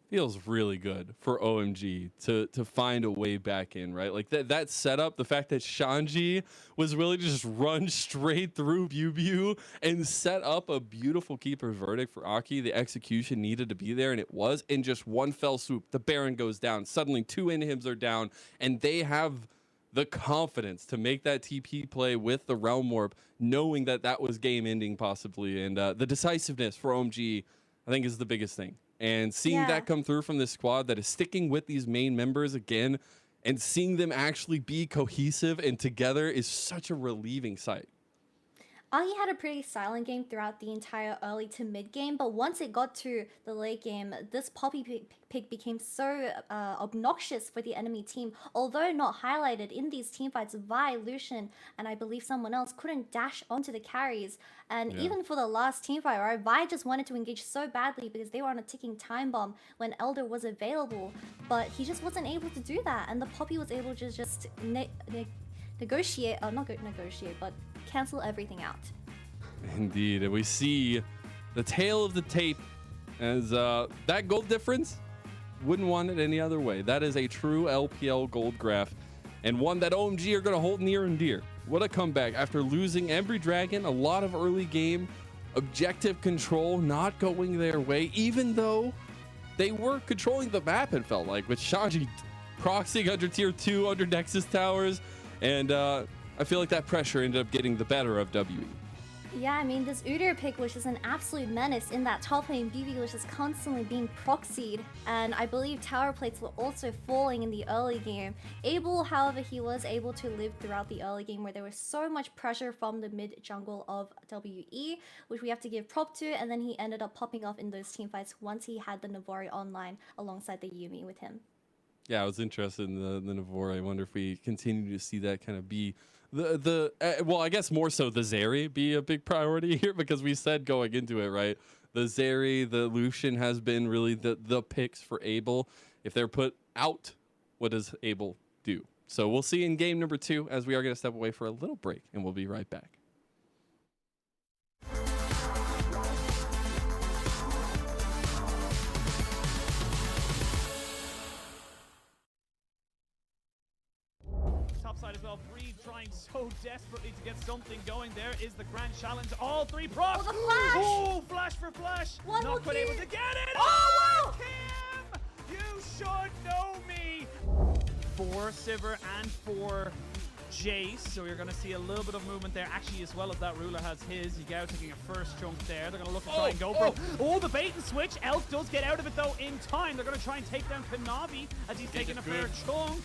feels really good for OMG to find a way back in, right? Like that setup, the fact that Shanji was willing to just run straight through Bubu and set up a beautiful keeper verdict for Aki. The execution needed to be there, and it was. In just one fell swoop, the Baron goes down. Suddenly 2 inhibs are down, and they have the confidence to make that TP play with the Realm Warp, knowing that that was game ending possibly. And the decisiveness for OMG, I think, is the biggest thing. And seeing that come through from this squad that is sticking with these main members again, and seeing them actually be cohesive and together is such a relieving sight. Aki had a pretty silent game throughout the entire early to mid game, but once it got to the late game, this Poppy pick became so obnoxious for the enemy team. Although not highlighted in these teamfights, Vi, Lucian, and I believe someone else couldn't dash onto the carries. And even for the last teamfight, right, Vi just wanted to engage so badly because they were on a ticking time bomb when Elder was available, but he just wasn't able to do that, and the Poppy was able to just negotiate, not negotiate, but cancel everything out. Indeed, and we see the tail of the tape as that gold difference, wouldn't want it any other way. That is a true LPL gold graph, and one that OMG are going to hold near and dear. What a comeback after losing Embry Dragon, a lot of early game objective control not going their way, even though they were controlling the map, it felt like, with Shanji proxying under tier 2 under Nexus towers, and I feel like that pressure ended up getting the better of WE. Yeah, I mean, this Udyr pick was just an absolute menace in that top lane. BB was just constantly being proxied, and I believe tower plates were also falling in the early game. Abel, however, he was able to live throughout the early game where there was so much pressure from the mid jungle of WE, which we have to give prop to, and then he ended up popping off in those teamfights once he had the Navori online alongside the Yuumi with him. Yeah, I was interested in the Navori. I wonder if we continue to see that kind of be well, I guess more so the Zeri be a big priority here, because we said going into it, right? The Zeri, the Lucian has been really the picks for Abel. If they're put out, what does Abel do? So we'll see in game number 2, as we are going to step away for a little break, and we'll be right back. Topside as well, Free trying so desperately to get something going. There is the grand challenge. All 3 props. Oh, the flash! Oh, flash for flash. One Not quite able to get it. Oh! Kim! You should know me. For Sivir and for Jace, so you're going to see a little bit of movement there. Actually, as well as that, Ruler has his. Yagao taking a first chunk there. They're going to look to try and go for it. Oh, the bait and switch. Elk does get out of it, though, in time. They're going to try and take down Kanavi as he's taking a fair chunk.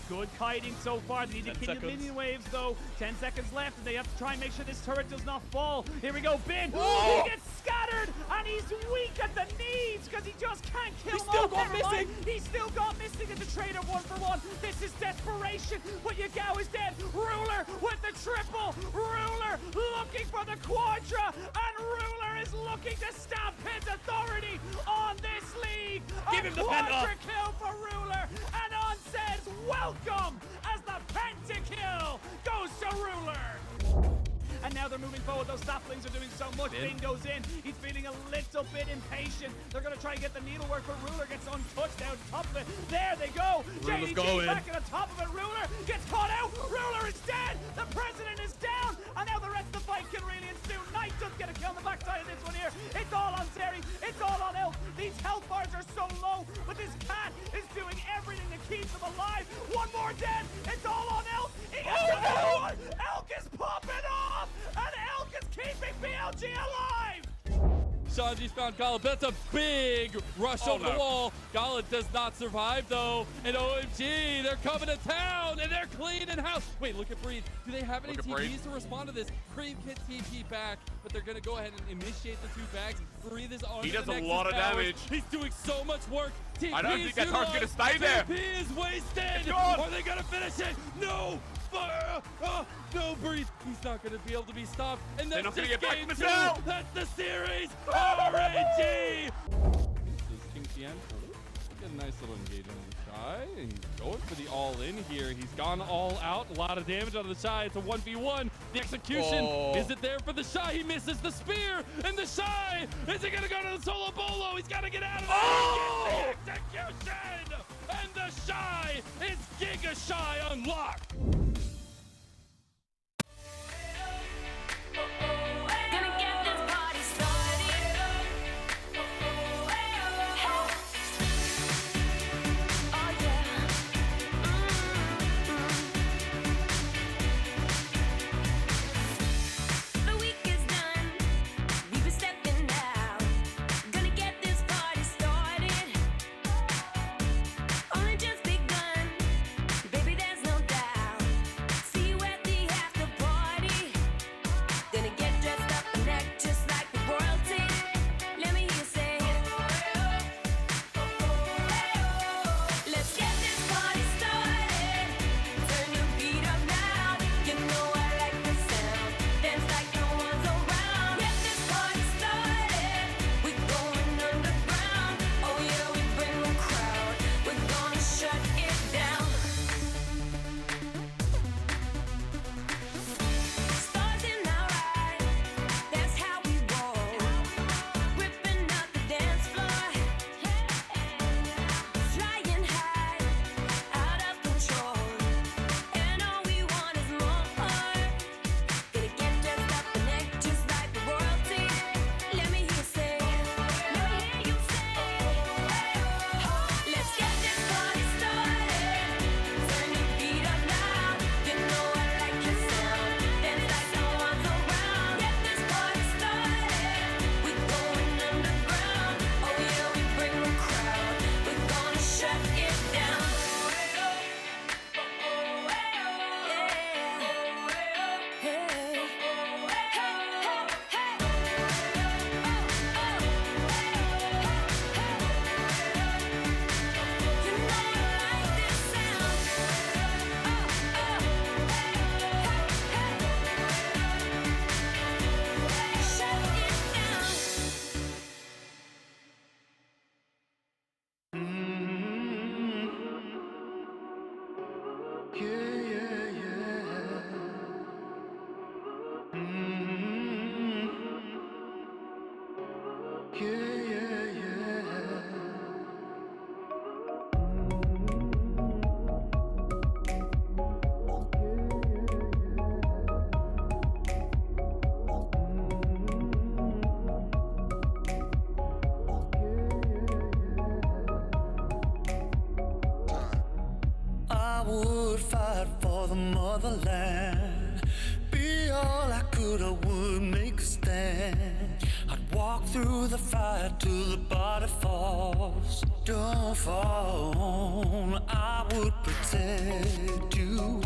Good kiting so far. They need to kill minion waves though. 10 seconds left, and they have to try and make sure this turret does not fall. Here we go, Bin. Oh! He gets scattered, and he's weak at the knees because he just can't kill him. He still got missing. He still got missing at the trade of 1-for-1. This is desperation, but Yagao is dead. Ruler with the triple. Ruler looking for the quadra, and Ruler is looking to stamp his authority on this league. Give him the quadra kill for Ruler, and On says welcome as the pentakill goes to Ruler. And now they're moving forward. Those saplings are doing so much. Bin goes in. He's feeling a little bit impatient. They're going to try and get the needlework, but Ruler gets untouched down top of it. There they go. JDG back at the top of it. Ruler gets caught out. Ruler is dead. The president is down. And now the rest of the fight can really ensue. Knight does get a kill on the backside of this one here. It's all on Zeri. It's all on Elk. These health bars are so low, but this cat is doing everything to keep them alive. One more dead. It's all on Elk. He gets another one. Elk is popping off. And Elk is keeping BLG alive! Shanji's found Gala. That's a big rush over the wall. Gala does not survive though. And OMG, they're coming to town and they're cleaning house. Wait, look at Breathe. Do they have any TPs to respond to this? Cream can TP back, but they're gonna go ahead and initiate the 2 bags. Breathe is on. He does the a Nexus lot of powers. damage. He's doing so much work. TP I don't think that time's gonna stay there. TP is wasted. gone. Are they gonna finish it? No. No, Breathe. He's not going to be able to be stopped. And They're that's not just gonna get back game to 2. the cell. That's the series. RNG. This is King Tian. Get a nice little engagement on the Shy. And he's going for the all-in here. He's gone all out. A lot of damage on the Shy. It's a 1v1. The execution. Is it there for the Shy? He misses the spear. And the Shy. Is he going to go to the solo bolo? He's got to get out of there. He gets the execution. And the Shy is Giga Shy unlocked. Gonna get this party started. Oh yeah. The week is done. We've been stepping out. Gonna get this party started. Only just begun. Baby, there's no doubt. See you at the after party. Gonna get dressed up and act just like the royalty. Let me hear you say, let's get this party started. Turn your beat up now. You know I like the sound. Dance like no one's around. Get this party started. We're going underground. Oh yeah, we bring the crowd. We're gonna shut it down. Stars in our eyes, that's how we roll. Ripping up the dance floor, flying high, out of control. And all we want is more. Gonna get dressed up and act just like the royalty. Let me hear you say, let's get this party started. Turn your beat up now. You know I like your sound. Dance like no one's around. Get this party started. We're going underground. Oh yeah, we bring the crowd. We're gonna shut it down. You know I like this sound. Shut it down. I would fight for the motherland. Be all I could, I would make a stand. I'd walk through the fire till the body falls. Don't fall, I would protect you.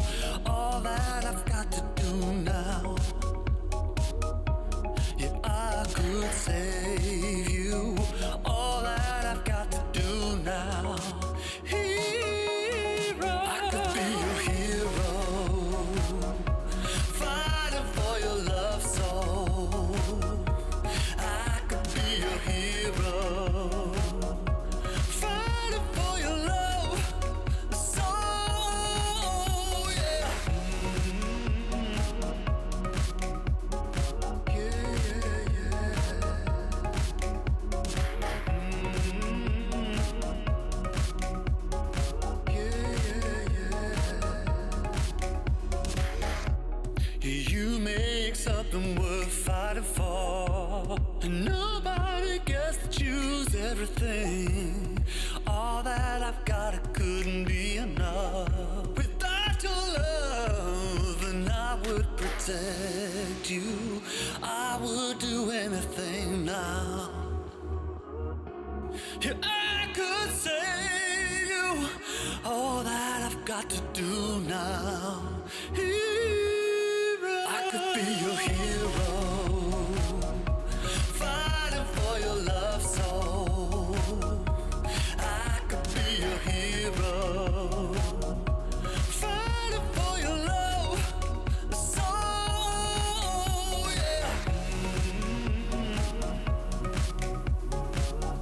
All that I've got to do now. Yeah, I could save you. All that I've got to do now. I could be your hero, fighting for your love soul. I could be your hero, fighting for your love soul. Yeah. You make something worth fighting for. And nobody gets to choose everything. All that I've got, it couldn't be enough. Without your love, and I would protect you, I would do anything now. Yeah, I could say you all that I've got to do now. Hero. I could be your hero, fighting for your love soul. I could be your hero, fighting for your love soul.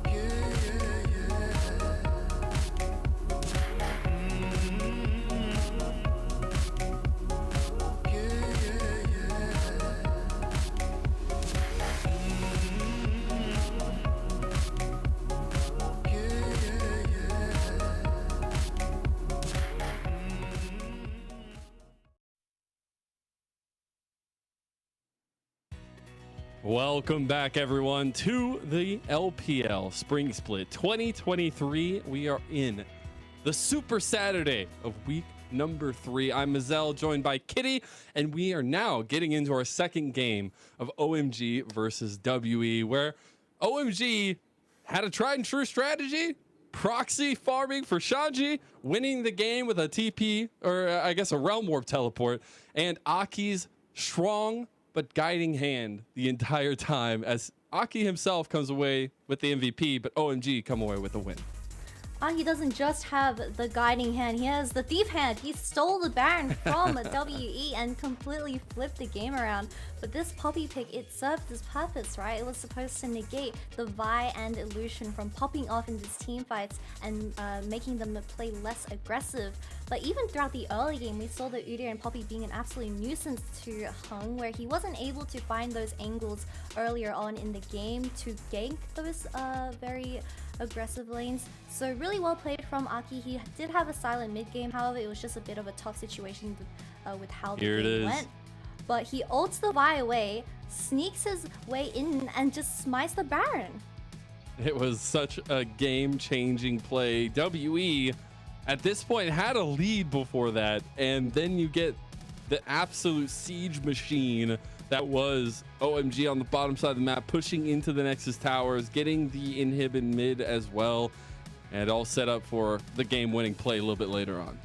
Yeah. Welcome back, everyone, to the LPL Spring Split 2023. We are in the Super Saturday of week number 3. I'm Mazel, joined by Kitty, and we are now getting into our second game of OMG versus WE, where OMG had a tried and true strategy. Proxy farming for Shanji, winning the game with a TP, or I guess a Realm Warp teleport, and Aki's strong but guiding hand the entire time, as Aki himself comes away with the MVP, but OMG come away with the win. He doesn't just have the guiding hand, he has the thief hand. He stole the Baron from WE and completely flipped the game around. But this poppy pick, it served its purpose, right? It was supposed to negate the Vi and Illusion from popping off in these team fights and making them play less aggressive. But even throughout the early game, we saw the Udyr and Poppy being an absolute nuisance to Hung, where he wasn't able to find those angles earlier on in the game to gank those very aggressive lanes. So really well played from Aki. He did have a silent mid game, however, it was just a bit of a tough situation with how the game went. But he ults the Vi away, sneaks his way in, and just smites the Baron. It was such a game-changing play. WE at this point had a lead before that, and then you get the absolute siege machine that was OMG on the bottom side of the map, pushing into the Nexus towers, getting the inhib in mid as well, and all set up for the game-winning play a little bit later on.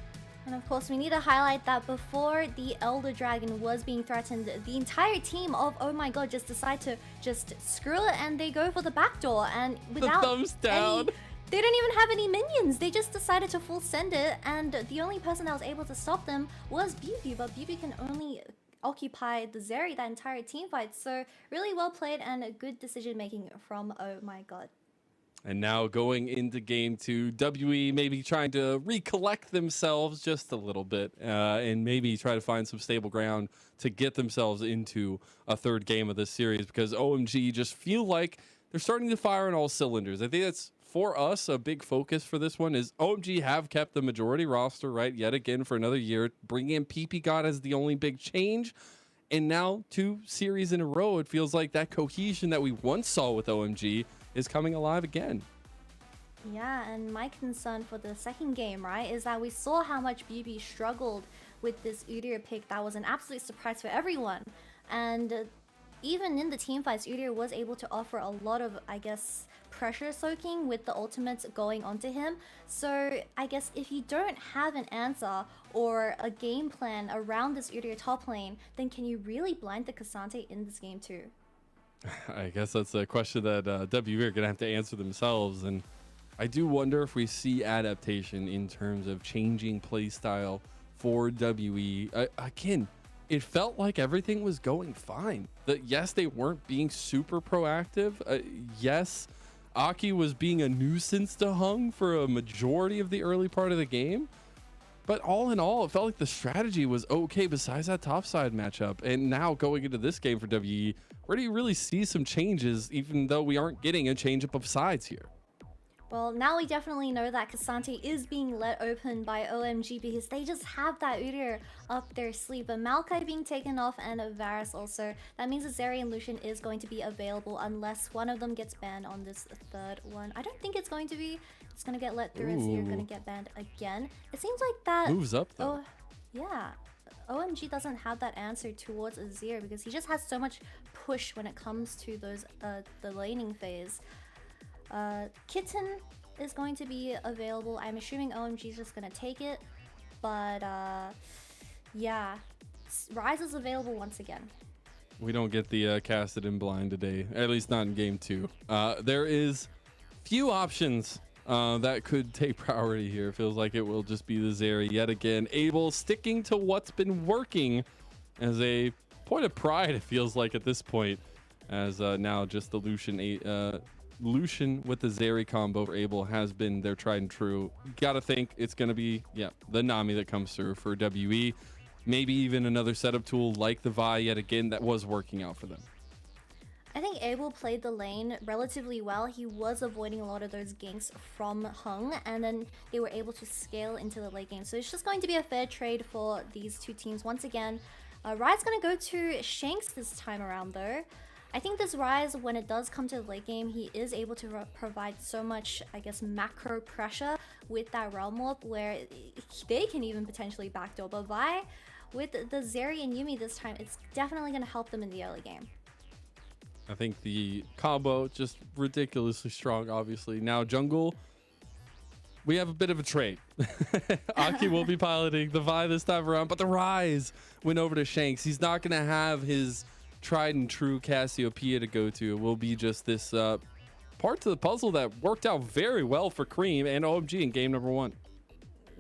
And of course, we need to highlight that before the Elder Dragon was being threatened, the entire team of Oh My God just decide to just screw it, and they go for the backdoor, and without the thumbs down. They don't even have any minions. They just decided to full send it, and the only person that was able to stop them was BB, but BB can only occupy the Zeri that entire team fight. So really well played and a good decision making from Oh My God. And now going into game 2, WE maybe trying to recollect themselves just a little bit and maybe try to find some stable ground to get themselves into a third game of this series, because OMG just feel like they're starting to fire on all cylinders. I think that's, for us, a big focus for this one is OMG have kept the majority roster, right, yet again for another year, bringing in PP God as the only big change. And now 2 series in a row, it feels like that cohesion that we once saw with OMG is coming alive again. Yeah, and my concern for the second game, right, is that we saw how much BB struggled with this Udyr pick. That was an absolute surprise for everyone. And even in the team fights, Udyr was able to offer a lot of, I guess, pressure soaking with the ultimates going onto him. So I guess if you don't have an answer or a game plan around this Udyr top lane, then can you really blind the Cassante in this game too? I guess that's a question that WE are going to have to answer themselves. And I do wonder if we see adaptation in terms of changing play style for WE. Again, it felt like everything was going fine. Yes, they weren't being super proactive. Yes, Aki was being a nuisance to Hung for a majority of the early part of the game. But all in all, it felt like the strategy was okay besides that topside matchup. And now going into this game for WE, where do you really see some changes, even though we aren't getting a change-up of sides here? Well, now we definitely know that Cassante is being let open by OMG because they just have that Udyr up their sleeve. But Maokai being taken off and Varus also. That means that Zeri and Lucian is going to be available unless one of them gets banned on this third one. I don't think it's going to be. It's going to get let through and so you're going to get banned again. It seems like that... Moves up though. Oh, yeah. OMG doesn't have that answer towards Azir because he just has so much push when it comes to those the laning phase. Kitten is going to be available. I'm assuming OMG is just gonna take it, but yeah, Ryze is available once again. We don't get the casted in blind today, at least not in game 2. There is few options that could take priority here. It feels like it will just be the Zeri yet again, able sticking to what's been working as a point of pride. It feels like at this point, as now just the Lucian with the Zeri combo for Abel has been their tried and true. Gotta think it's gonna be the Nami that comes through for WE. Maybe even another setup tool like the Vi yet again that was working out for them. I think Abel played the lane relatively well. He was avoiding a lot of those ganks from Hung, and then they were able to scale into the late game. So it's just going to be a fair trade for these two teams once again. Ryze gonna go to Shanks this time around though. I think this Ryze, when it does come to the late game, he is able to provide so much, I guess, macro pressure with that Realm Warp where they can even potentially backdoor. But Vi, with the Zeri and Yuumi this time, it's definitely going to help them in the early game. I think the combo just ridiculously strong, obviously. Now jungle, we have a bit of a trade. Aki will be piloting the Vi this time around, but the Ryze went over to Shanks. He's not going to have his tried and true Cassiopeia to go to. It will be just this part to the puzzle that worked out very well for Cream and OMG in game number 1.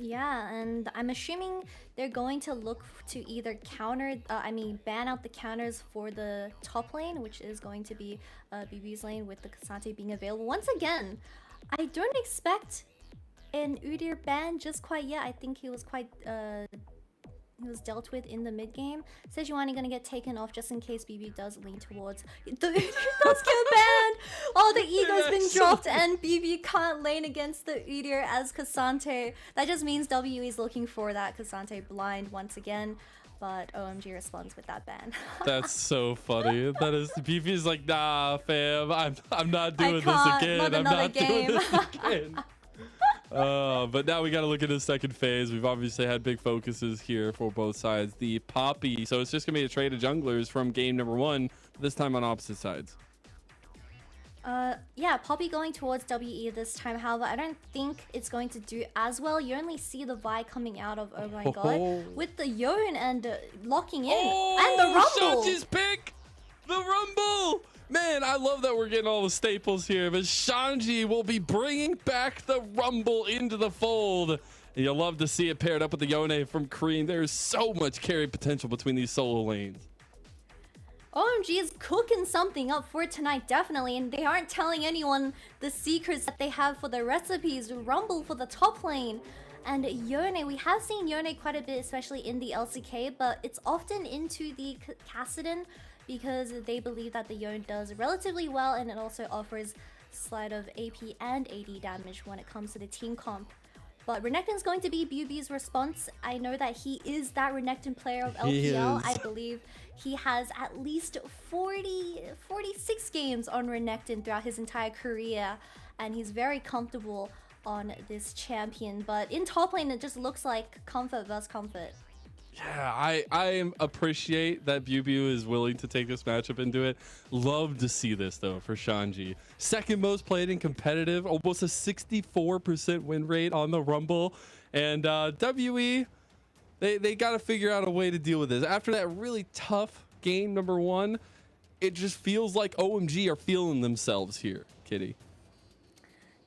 Yeah, and I'm assuming they're going to look to either ban out the counters for the top lane, which is going to be BB's lane with the Cassante being available. Once again, I don't expect an Udyr ban just quite yet. I think he was quite he was dealt with in the mid game. Sejuani gonna get taken off just in case BB does lean towards the Udyr does get banned. Oh, the ego's been dropped and BB can't lane against the Udyr as Cassante. That just means WE is looking for that Cassante blind once again. But OMG responds with that ban. That's so funny. That is, BB is like, nah, fam, I'm not doing this again. I'm not doing this again. But now we got to look at the second phase. We've obviously had big focuses here for both sides. The Poppy, so it's just gonna be a trade of junglers from game number 1, this time on opposite sides. Yeah, Poppy going towards WE this time. However, I don't think it's going to do as well. You only see the Vi coming out of Oh My God with the Yone and locking in and the Rumble. Shanji's pick, the Rumble. Man, I love that we're getting all the staples here, but Shanji will be bringing back the Rumble into the fold. And you'll love to see it paired up with the Yone from Cream. There's so much carry potential between these solo lanes. OMG is cooking something up for tonight, definitely, and they aren't telling anyone the secrets that they have for the recipes. Rumble for the top lane. And Yone, we have seen Yone quite a bit, especially in the LCK, but it's often into the Kassadin, because they believe that the Yone does relatively well and it also offers slight of AP and AD damage when it comes to the team comp. But Renekton's going to be BB's response. I know that he is that Renekton player of LPL. I believe he has at least 46 games on Renekton throughout his entire career, and he's very comfortable on this champion. But in top lane, it just looks like comfort versus comfort. Yeah, I appreciate that BBU is willing to take this matchup and do it. Love to see this though for Shanji. Second most played in competitive, almost a 64% win rate on the Rumble. And WE, they got to figure out a way to deal with this. After that really tough game number 1, it just feels like OMG are feeling themselves here, Kitty.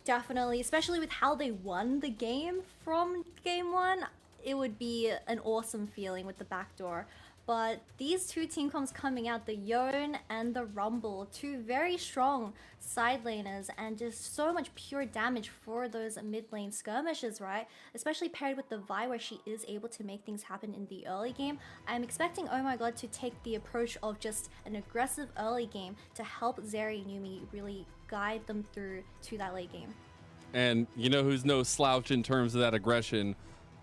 Definitely, especially with how they won the game from game 1. It would be an awesome feeling with the backdoor. But these two team comps coming out, the Yone and the Rumble, two very strong side laners and just so much pure damage for those mid lane skirmishes, right? Especially paired with the Vi where she is able to make things happen in the early game. I'm expecting Oh My God to take the approach of just an aggressive early game to help Zeri and Yuumi really guide them through to that late game. And you know who's no slouch in terms of that aggression?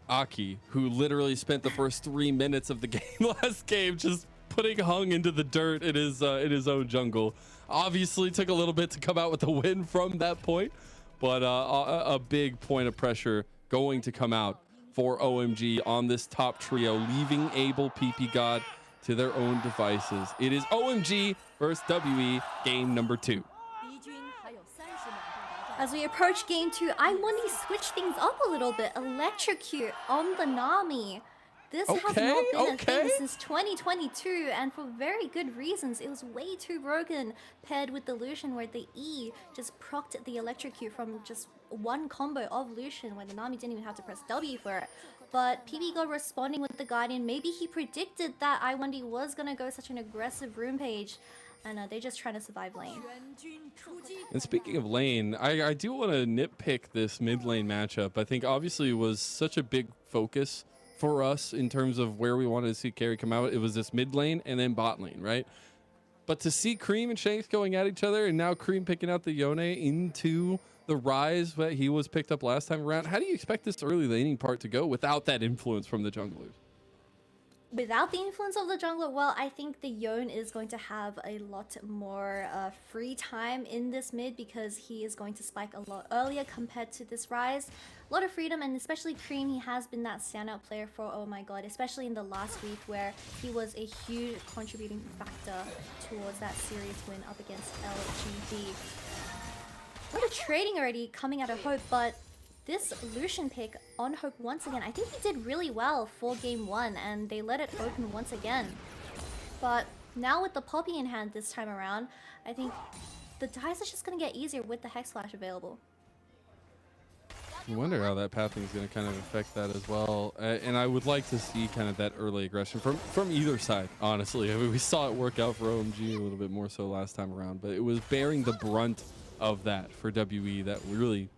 Aki, who literally spent the first 3 minutes of the game last game just putting Hung into the dirt in his own jungle. Obviously took a little bit to come out with the win from that point, but a big point of pressure going to come out for OMG on this top trio, leaving Abel, PP God to their own devices. It is OMG versus WE, game number 2. As we approach game 2, I want to switch things up a little bit. Electrocute on the Nami. This has not been a thing since 2022, and for very good reasons. It was way too broken, paired with the Lucian, where the E just procced the Electrocute from just one combo of Lucian, where the Nami didn't even have to press W for it. But PB God responding with the Guardian. Maybe he predicted that I1D was going to go such an aggressive room page, and they're just trying to survive lane. And speaking of lane, I do want to nitpick this mid lane matchup. I think obviously it was such a big focus for us in terms of where we wanted to see carry come out. It was this mid lane and then bot lane, right? But to see Cream and Shanks going at each other, and now Cream picking out the Yone into the Rise that he was picked up last time around, how do you expect this early laning part to go without that influence from the junglers? Without the influence of the jungler, well, I think the Yone is going to have a lot more free time in this mid, because he is going to spike a lot earlier compared to this Rise. A lot of freedom, and especially Cream, he has been that standout player for Oh My God, especially in the last week where he was a huge contributing factor towards that series win up against LGD. A lot of trading already coming out of Hope, but this Lucian pick on Hope once again, I think he did really well for game 1, and they let it open once again. But now with the Poppy in hand this time around, I think the dice is just going to get easier with the Hex Flash available. I wonder how that pathing is going to kind of affect that as well. And I would like to see kind of that early aggression from either side, honestly. I mean, we saw it work out for OMG a little bit more so last time around, but it was bearing the brunt of that for WE that really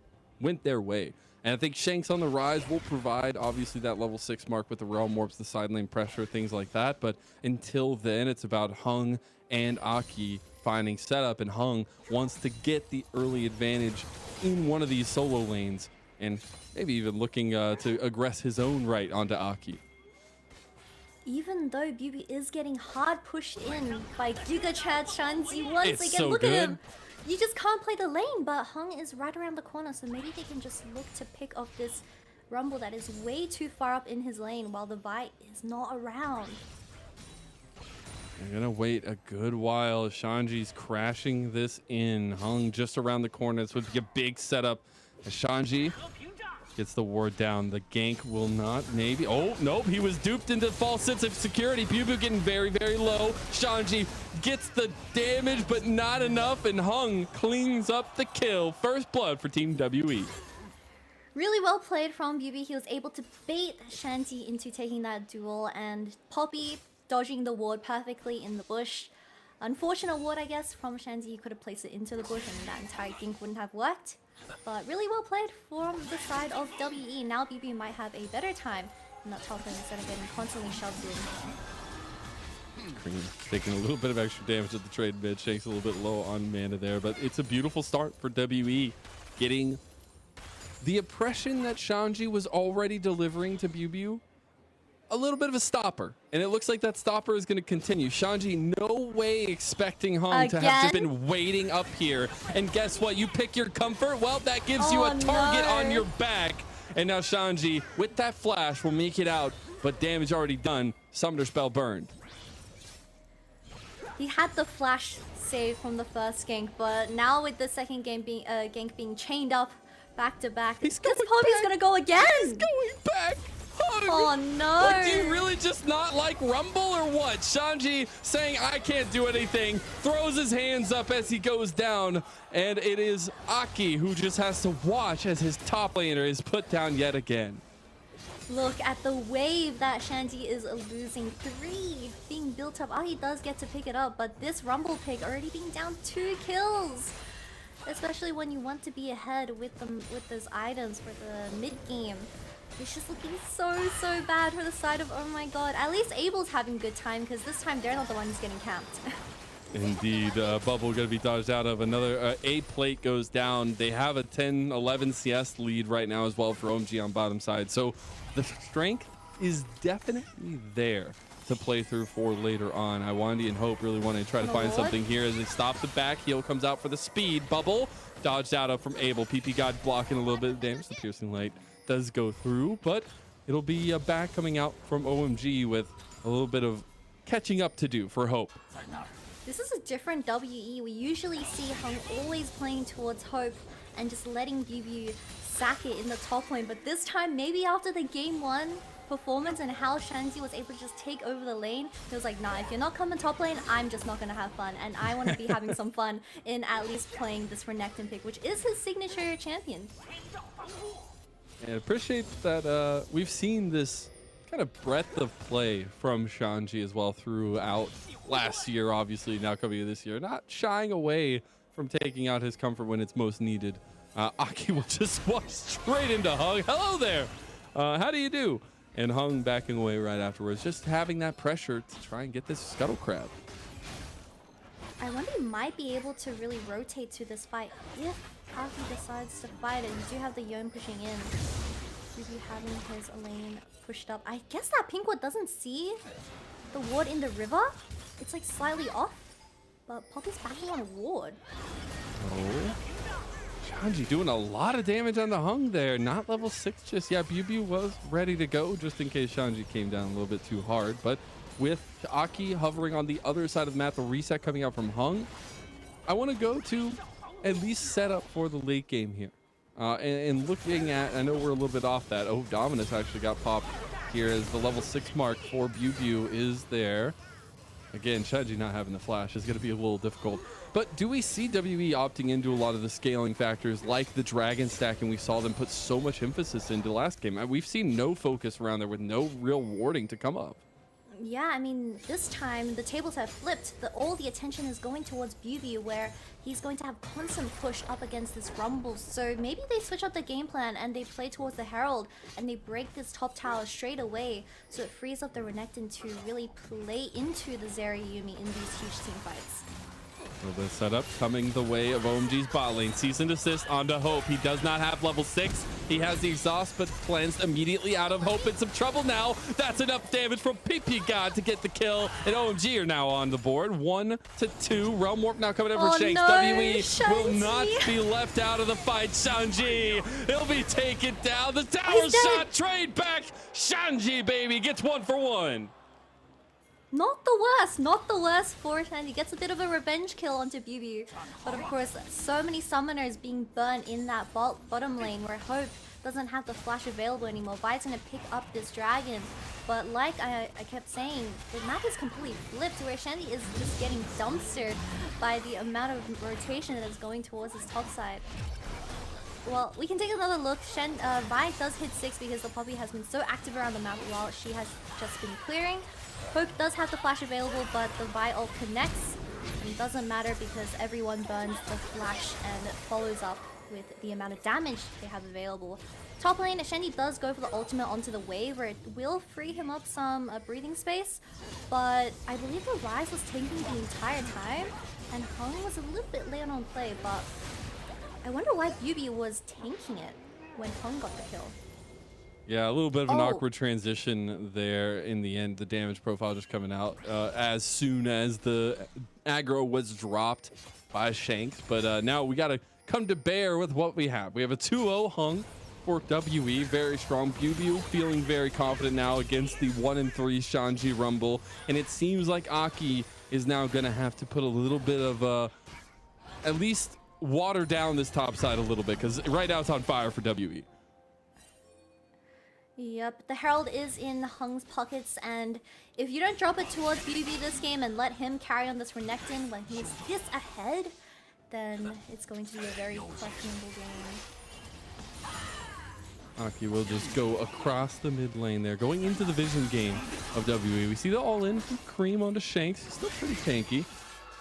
went their way. And I think Shanks on the Rise will provide obviously that level 6 mark with the Realm Warps, the side lane pressure, things like that. But until then, it's about Hung and Aki finding setup, and Hung wants to get the early advantage in one of these solo lanes, and maybe even looking to aggress his own right onto Aki. Even though BB is getting hard pushed in by Giga Chad Shanzi once It's again, so look good. at him. You just can't play the lane, but Hung is right around the corner, so maybe they can just look to pick off this Rumble that is way too far up in his lane while the Vi is not around. They're gonna wait a good while. Shanji's crashing this in. Hung just around the corner. This would be a big setup. As Shanji gets the ward down. The gank will not, maybe. Oh, nope. He was duped into false sense of security. Bubu getting very, very low. Shanji gets the damage, but not enough. And Hung cleans up the kill. First blood for Team WE. Really well played from BB. He was able to bait Shanti into taking that duel, and Poppy dodging the ward perfectly in the bush. Unfortunate ward, I guess, from Shanti. He could have placed it into the bush and that entire gank wouldn't have worked. But really well played from the side of WE. Now BB might have a better time in that top lane instead of getting constantly shoved in. Cream taking a little bit of extra damage at the trade mid. Shanks a little bit low on mana there, but it's a beautiful start for WE. Getting the impression that Shanji was already delivering to Bubu, a little bit of a stopper, and it looks like that stopper is going to continue. Shanji no way expecting Hung to have just been waiting up here, and guess what? You pick your comfort. Well, that gives you a target on your back, and now Shanji with that flash will make it out, but damage already done. Summoner spell burned. He had the flash save from the first gank, but now with the second game being gank being chained up back to back, this Poppy's gonna go again. He's going back. Hung. Oh no! Like, do you really just not like Rumble or what? Shanji saying I can't do anything, throws his hands up as he goes down, and it is Aki who just has to watch as his top laner is put down yet again. Look at the wave that Shanti is losing. 3 being built up. Aki does get to pick it up, but this Rumble pick already being down 2 kills. Especially when you want to be ahead with those items for the mid game. It's just looking so bad for the side of Oh My God. At least Abel's having a good time, because this time they're not the ones getting camped. Indeed, Bubble gonna be dodged out of. Another A plate goes down. They have a 10-11 CS lead right now as well for OMG on bottom side. So the strength is definitely there to play through for later on. Iwandi and Hope really want to try to find something here as they stop the back. Heal comes out for the speed. Bubble dodged out of from Abel. PP God blocking a little bit of damage. The piercing light does go through, but it'll be a back coming out from OMG with a little bit of catching up to do for Hope. This is a different WE. We usually see Hung always playing towards Hope and just letting BB sack it in the top lane. But this time, maybe after the game 1 performance and how Shanxi was able to just take over the lane, he was like, nah, if you're not coming top lane, I'm just not gonna have fun. And I want to be having some fun in at least playing this Renekton pick, which is his signature champion. And appreciate that we've seen this kind of breadth of play from Shanji as well throughout last year, obviously now coming in this year, not shying away from taking out his comfort when it's most needed. Aki will just walk straight into Hung. Hello there. How do you do? And Hung backing away right afterwards, just having that pressure to try and get this Scuttle Crab. I wonder he might be able to really rotate to this fight if Aki decides to fight it. You do have the Yone pushing in. Maybe having his lane pushed up. I guess that pink ward doesn't see the ward in the river. It's like slightly off, but Poppy's backing on a ward. Oh, Shanji doing a lot of damage on the Hung there. Not level 6 just yet. BB was ready to go just in case Shanji came down a little bit too hard. But with Aki hovering on the other side of the map, the reset coming out from Hung, I want to go to at least set up for the late game here. And looking at, I know we're a little bit off that. Oh, Dominus actually got popped here as the level 6 mark for BB is there. Again, Shanji not having the flash is going to be a little difficult. But do we see WE opting into a lot of the scaling factors like the dragon stack, and we saw them put so much emphasis into last game? We've seen no focus around there with no real warding to come up. Yeah, I mean, this time the tables have flipped. All the attention is going towards BB, where he's going to have constant push up against this Rumble. So maybe they switch up the game plan and they play towards the Herald and they break this top tower straight away, so it frees up the Renekton to really play into the Zeri Yumi in these huge team fights. So the setup coming the way of OMG's bot lane. Cease and desist onto Hope. He does not have level 6. He has the exhaust, but cleansed immediately out of Hope. In some trouble now. That's enough damage from PP God to get the kill. And OMG are now on the board. 1-2. Realm Warp now coming in for Shanks. No, WE Shanxi will not be left out of the fight. Shanji, he'll be taken down. The tower shot, trade back. Shanji, baby, gets 1 for 1. Not the worst for Shanji. Gets a bit of a revenge kill onto BB. But of course, so many summoners being burnt in that bottom lane where Hope doesn't have the flash available anymore. Vi's gonna pick up this dragon. But like I kept saying, the map is completely flipped where Shanji is just getting dumpstered by the amount of rotation that is going towards his top side. Well, we can take another look. Vi does hit 6 because the Poppy has been so active around the map while she has just been clearing. Hope does have the flash available, but the Vi ult connects. And it doesn't matter because everyone burns the flash and follows up with the amount of damage they have available. Top lane, Shandy does go for the ultimate onto the wave where it will free him up some breathing space. But I believe the Rise was tanking the entire time. And Hung was a little bit late on play, but I wonder why BB was tanking it when Hung got the kill. Yeah, a little bit of an awkward transition there in the end. The damage profile just coming out as soon as the aggro was dropped by Shanks. But now we got to come to bear with what we have. We have a 2-0 Hung for WE, very strong. BB feeling very confident now against the 1-3 Shanji Rumble. And it seems like Aki is now going to have to put a little bit of at least water down this top side a little bit, because right now it's on fire for WE. Yep, the Herald is in Hung's pockets, and if you don't drop it towards BB this game and let him carry on this Renekton when he's this ahead, then it's going to be a very questionable game. Aki will just go across the mid lane there, going into the vision game of WE. We see the all-in from Cream onto Shanks. He's still pretty tanky.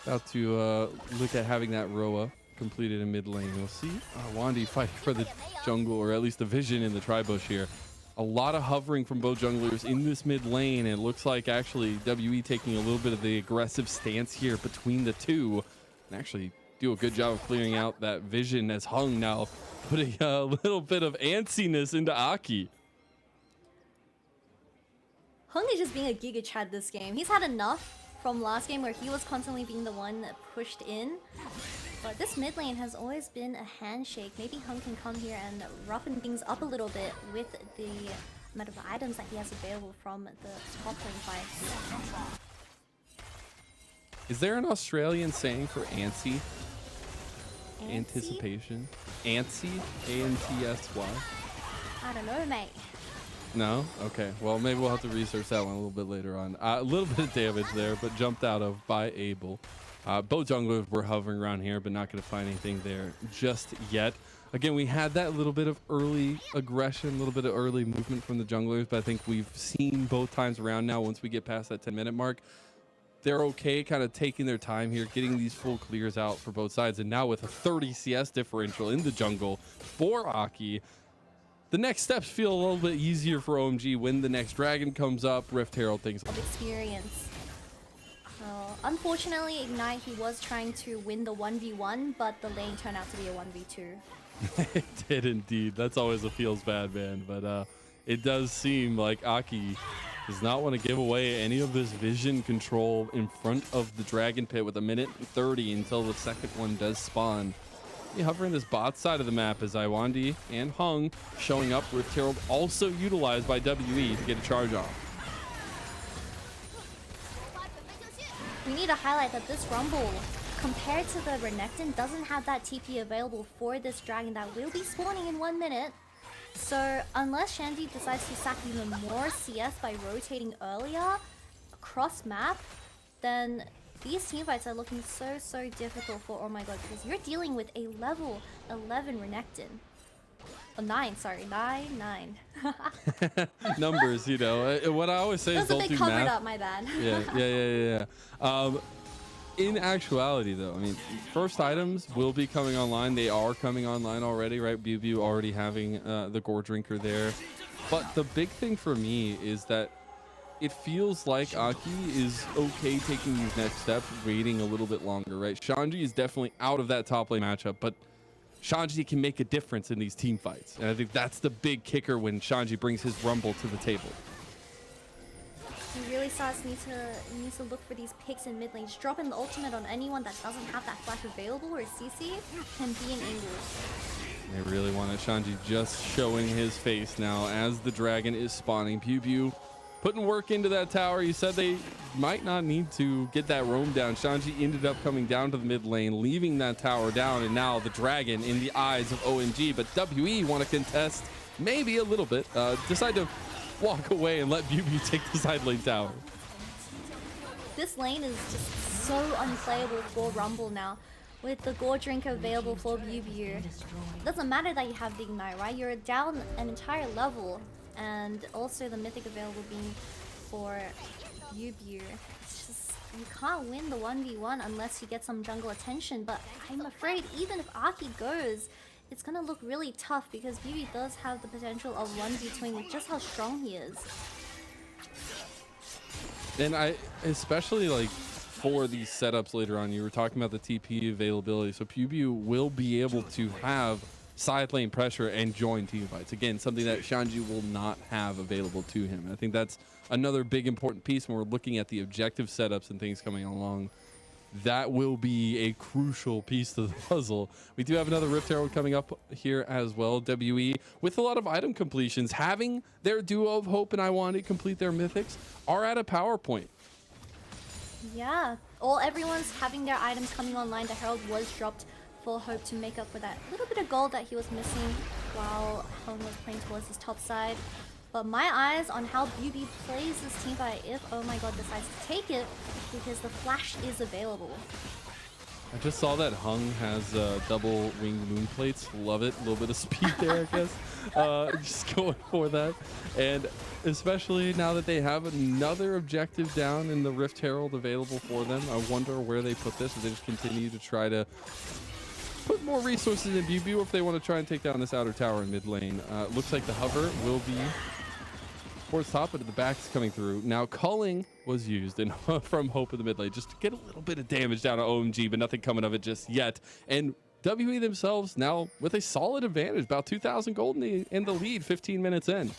About to look at having that Roa completed in mid lane. We'll see Wandy fighting for the jungle, or at least the vision in the tri-bush here. A lot of hovering from both junglers in this mid lane, and it looks like actually WE taking a little bit of the aggressive stance here between the two, and actually do a good job of clearing out that vision as Hung now putting a little bit of antsiness into Aki. Hung is just being a Giga Chad this game. He's had enough from last game where he was constantly being the one that pushed in. But this mid lane has always been a handshake. Maybe Hung can come here and roughen things up a little bit with the amount of items that he has available from the top lane fights. Is there an Australian saying for antsy? Antsy? Anticipation. Antsy? A-N-T-S-Y? I don't know, mate. No? Okay. Well, maybe we'll have to research that one a little bit later on. A little bit of damage there, but jumped out of by Abel. Both junglers were hovering around here, but not going to find anything there just yet. Again, we had that little bit of early aggression, a little bit of early movement from the junglers, but I think we've seen both times around now, once we get past that 10-minute mark, they're okay kind of taking their time here, getting these full clears out for both sides. And now with a 30 CS differential in the jungle for Aki, the next steps feel a little bit easier for OMG when the next dragon comes up, Rift Herald, things. Of experience. Unfortunately, Ignite, he was trying to win the 1v1, but the lane turned out to be a 1v2. It did indeed. That's always a feels bad, man. But it does seem like Aki does not want to give away any of this vision control in front of the dragon pit with 1:30 until the second one does spawn. Hovering this bot side of the map is Iwandi and Hung showing up, with Herald also utilized by WE to get a charge off. We need to highlight that this Rumble, compared to the Renekton, doesn't have that TP available for this dragon that will be spawning in 1 minute. So unless Shandy decides to sack even more CS by rotating earlier across map, then these teamfights are looking so difficult for Oh My God, because you're dealing with a level 11 Renekton. Oh, 9, sorry, 9. Numbers, you know. What I always say is Those don't a do bit covered math. up, my bad. Yeah. In actuality, though, I mean, first items will be coming online. They are coming online already, right? BLG already having the Gore Drinker there. But the big thing for me is that it feels like Aki is okay taking these next steps, waiting a little bit longer, right? Shanji is definitely out of that top lane matchup, but Shanji can make a difference in these team fights. And I think that's the big kicker when Shanji brings his Rumble to the table. He really needs to look for these picks in mid lane. Just drop in the ultimate on anyone that doesn't have that flash available, or CC can be an English. They really wanted Shanji just showing his face now as the dragon is spawning. Pew putting work into that tower. You said they might not need to get that roam down. Shanji ended up coming down to the mid lane, leaving that tower down, and now the dragon in the eyes of OMG. But WE want to contest maybe a little bit. Decide to walk away and let BLG take the side lane tower. This lane is just so unplayable for Rumble now. With the Gore Drink available for BLG, it doesn't matter that you have the Ignite, right? You're down an entire level, and also the Mythic available being for BLG. It's just, you can't win the 1v1 unless you get some jungle attention, but I'm afraid even if Aki goes, it's gonna look really tough because BLG does have the potential of 1v2 with just how strong he is. And I, especially like for these setups later on, you were talking about the TP availability. So BLG will be able to have side lane pressure and join team fights. Again, something that Shanji will not have available to him. I think that's another big important piece when we're looking at the objective setups and things coming along. That will be a crucial piece to the puzzle. We do have another Rift Herald coming up here as well. WE with a lot of item completions, having their duo of Hope and Iwandi complete their mythics, are at a power point. Yeah, everyone's having their items coming online. The Herald was dropped for Hope to make up for that little bit of gold that he was missing while Hung was playing towards his top side. But my eyes on how BLG plays this team fight if Oh My God decides to take it, because the flash is available. I just saw that Hung has double winged moon plates. Love it. A little bit of speed there, I guess. Just going for that. And especially now that they have another objective down in the Rift Herald available for them, I wonder where they put this. If they just continue to try to put more resources in BLG, or if they want to try and take down this outer tower in mid lane. Looks like the hover will be towards top, but at the back is coming through. Now culling was used and from Hope in the mid lane just to get a little bit of damage down to OMG, but nothing coming of it just yet. And WE themselves now with a solid advantage, about 2,000 gold in the lead 15 minutes in.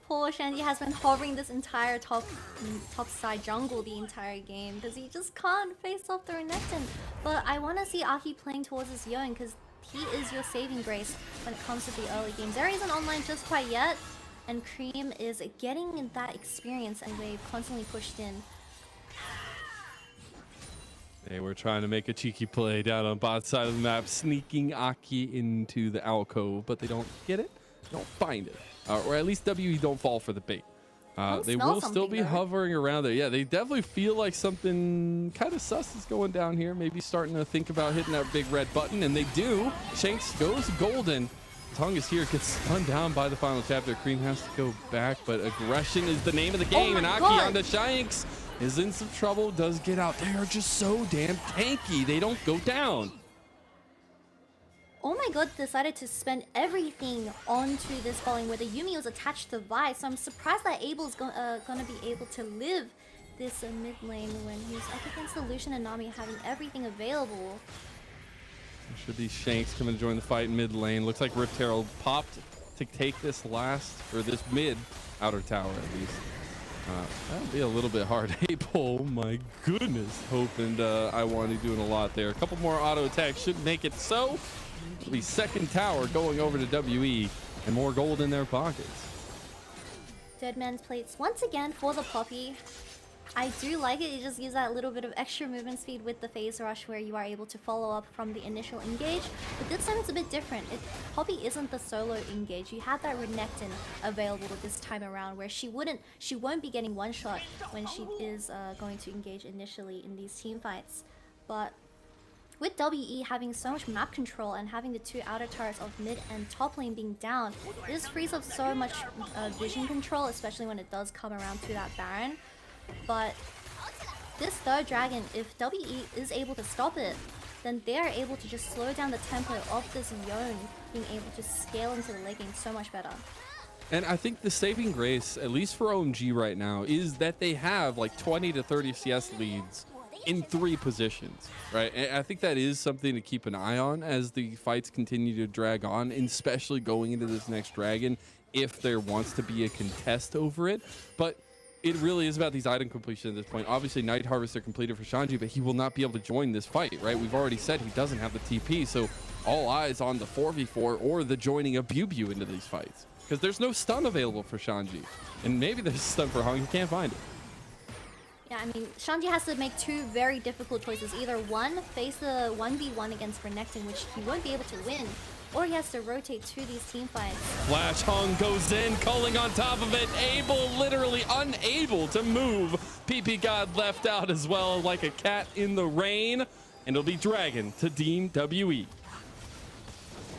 Poor Shandy has been hovering this entire top side jungle the entire game because he just can't face off the Renekton. But I want to see Aki playing towards his Young because he is your saving grace when it comes to the early games. There isn't online just quite yet, and Cream is getting that experience and they've constantly pushed in. They were trying to make a cheeky play down on bot side of the map, sneaking Aki into the alcove, but they don't get it, don't find it, or at least WE don't fall for the bait. They will still be hovering around there. Yeah, they definitely feel like something kind of sus is going down here. Maybe starting to think about hitting that big red button, and they do. Shanks goes golden. Tongue is here, gets spun down by the final chapter. Cream has to go back, but aggression is the name of the game, and Aki on the Shanks is in some trouble, does get out. They are just so damn tanky. They don't go down. Oh my god, decided to spend everything onto this falling where the Yumi was attached to Vi, so I'm surprised that Abel's gonna be able to live this mid lane when he's up against the Lucian and Nami having everything available. Should be Shanks coming to join the fight in mid lane. Looks like Rift Herald popped to take this last, or this mid outer tower at least. That'll be a little bit hard. Abel, oh my goodness. Hope and I want to doing a lot there. A couple more auto attacks should make it so. It'll be second tower going over to WE and more gold in their pockets. Dead Man's Plates once again for the Poppy. I do like it. It just gives that little bit of extra movement speed with the phase rush where you are able to follow up from the initial engage. But this time it's a bit different. Poppy isn't the solo engage. You have that Renekton available this time around where she won't be getting one shot when she is going to engage initially in these team fights. But with WE having so much map control and having the two outer turrets of mid and top lane being down, it just frees up so much vision control, especially when it does come around to that Baron. But this third dragon, if WE is able to stop it, then they are able to just slow down the tempo of this Yone being able to scale into the late game so much better. And I think the saving grace, at least for OMG right now, is that they have like 20 to 30 CS leads in 3 positions, right? And I think that is something to keep an eye on as the fights continue to drag on, and especially going into this next dragon, if there wants to be a contest over it. But it really is about these item completion at this point. Obviously, Night Harvester completed for Shanji, but he will not be able to join this fight, right? We've already said he doesn't have the TP, so all eyes on the 4v4 or the joining of Bew into these fights. Because there's no stun available for Shanji. And maybe there's a stun for Hung, he can't find it. Yeah, I mean, Shanji has to make 2 very difficult choices. Either one, face the 1v1 against Renekton, which he won't be able to win, or he has to rotate to these team fights. Flash Hung goes in, calling on top of it. Abel literally unable to move. PP God left out as well, like a cat in the rain. And it'll be Dragon to Team WE.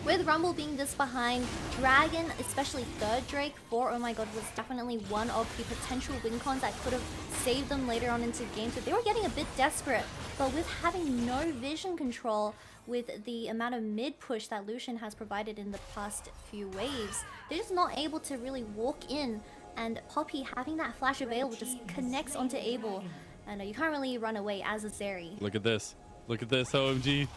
With Rumble being this behind, Dragon, especially third Drake for Oh My God, was definitely one of the potential win cons that could have saved them later on into games. But they were getting a bit desperate. But with having no vision control, with the amount of mid push that Lucian has provided in the past few waves, they're just not able to really walk in. And Poppy having that flash available just connects onto Abel. And you can't really run away as a Zeri. Look at this. Look at this, OMG.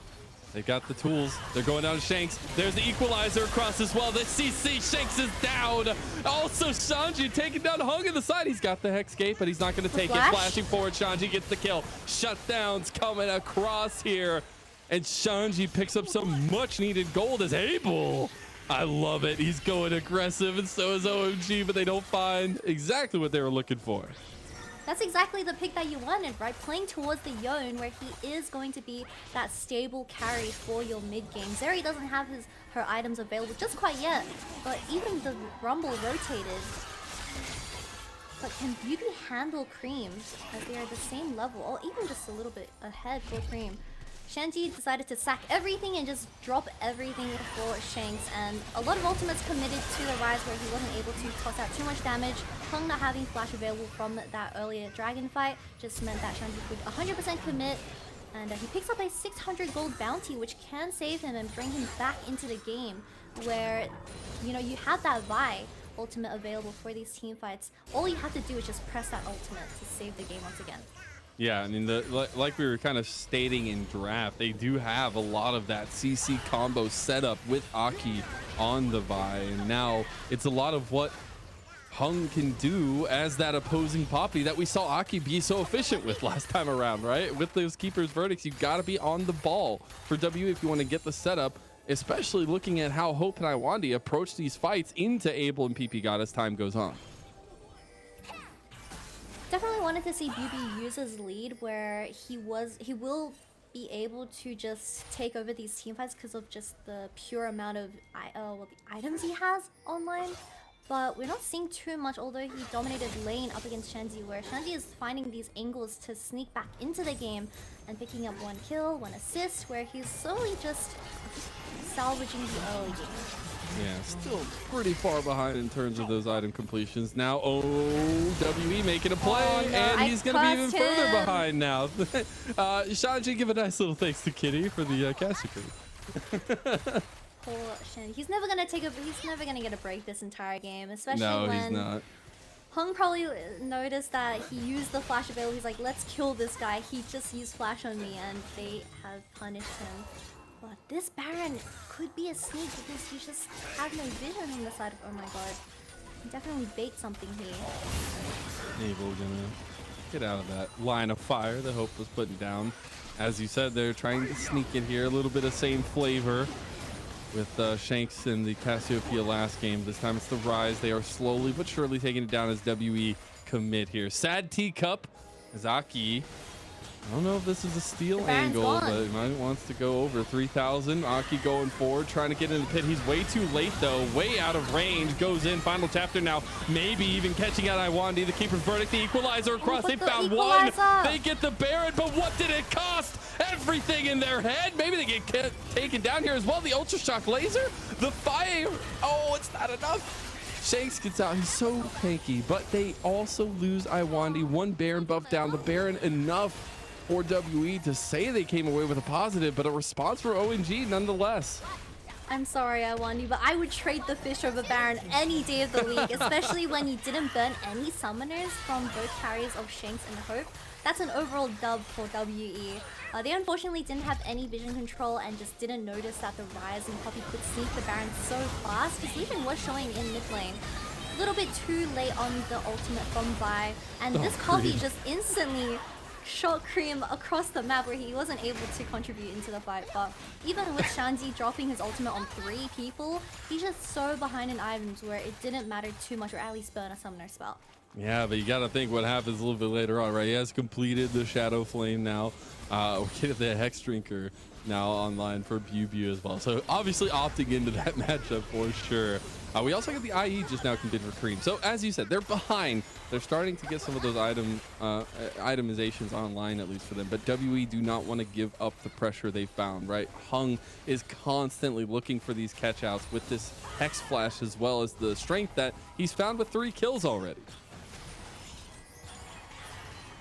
They got the tools. They're going down to Shanks. There's the equalizer across as well. The CC, Shanks is down. Also, Shanji taking down Hung in the side. He's got the Hexgate, but he's not going to take it. Flashing forward, Shanji gets the kill. Shutdowns coming across here. And Shanji picks up some much needed gold as Abel. I love it. He's going aggressive, and so is OMG, but they don't find exactly what they were looking for. That's exactly the pick that you wanted, right? Playing towards the Yone, where he is going to be that stable carry for your mid game. Zeri doesn't have her items available just quite yet, but even the Rumble rotated. But can Beauty handle Cream as they are the same level, or even just a little bit ahead for Cream? Shanji decided to sack everything and just drop everything for Shanks, and a lot of ultimates committed to the Rise where he wasn't able to toss out too much damage. Hung not having flash available from that earlier dragon fight just meant that Shanji could 100% commit, and he picks up a 600 gold bounty, which can save him and bring him back into the game where, you know, you have that Vi ultimate available for these team fights. All you have to do is just press that ultimate to save the game once again. Yeah, I mean, like we were kind of stating in draft, they do have a lot of that CC combo set up with Aki on the Vi, and now it's a lot of what Hung can do as that opposing Poppy that we saw Aki be so efficient with last time around, right? With those Keeper's Verdicts, you got to be on the ball for W if you want to get the setup. especially looking at how Hope and Iwandi approach these fights into Abel and PP God as time goes on. Definitely wanted to see BB use his lead where he will be able to just take over these team fights because of just the pure amount of the items he has online. But we're not seeing too much, although he dominated lane up against Shanji, where Shanji is finding these angles to sneak back into the game and picking up 1 kill, 1 assist, where he's slowly just salvaging the early game. Yeah, still pretty far behind in terms of those item completions. Now OWE making a play, Oh, no, and he's going to be even further him. behind now. Shanji, give a nice little thanks to Kitty for the caster crew. Poor Shen. He's never gonna get a break this entire game, especially No, when he's not. Hung probably noticed that he used the flash available. He's like, let's kill this guy. He just used flash on me, and they have punished him. But this Baron could be a sneak because he just has no vision on the side of oh my god. He definitely bait something here. Abel gonna get out of that line of fire that Hope was putting down. As you said, they're trying to sneak in here. A little bit of same flavor with Shanks in the Cassiopeia last game. This time it's the Rise. They are slowly but surely taking it down as WE commit here. Sad teacup as Aki. I don't know if this is a steal angle, but he might wants to go over 3,000. Aki going forward, trying to get in the pit. He's way too late though, way out of range. Goes in, final chapter now. Maybe even catching out Iwandi. The keeper's verdict, the equalizer across. They found one. They get the Baron, but what did it cost? Everything in their head. Maybe they get taken down here as well. The Ultra Shock laser, the fire. Oh, it's not enough. Shanks gets out. He's so tanky, but they also lose Iwandi. 1 Baron buff down. The Baron enough for WE to say they came away with a positive, but a response for OMG nonetheless. I'm sorry, Iwandi, but I would trade the fish over Baron any day of the week, especially when you didn't burn any summoners from both carriers of Shanks and Hope. That's an overall dub for WE. They unfortunately didn't have any vision control and just didn't notice that the Rise and Poppy could sneak the Baron so fast, because Legion was showing in mid lane. A little bit too late on the ultimate from Vi, and this Poppy just instantly shot Cream across the map where he wasn't able to contribute into the fight. But even with Shanji dropping his ultimate on 3 people, he's just so behind in items where it didn't matter too much, or at least burn a summoner spell. Yeah, but you gotta think what happens a little bit later on, right? He has completed the Shadow Flame now. We get the Hex Drinker now online for BU as well. So obviously opting into that matchup for sure. We also get the IE just now completed for Cream. So as you said, they're behind. They're starting to get some of those itemizations online, at least for them. But WE do not want to give up the pressure they found, right? Hung is constantly looking for these catch-outs with this Hex Flash, as well as the strength that he's found with 3 kills already.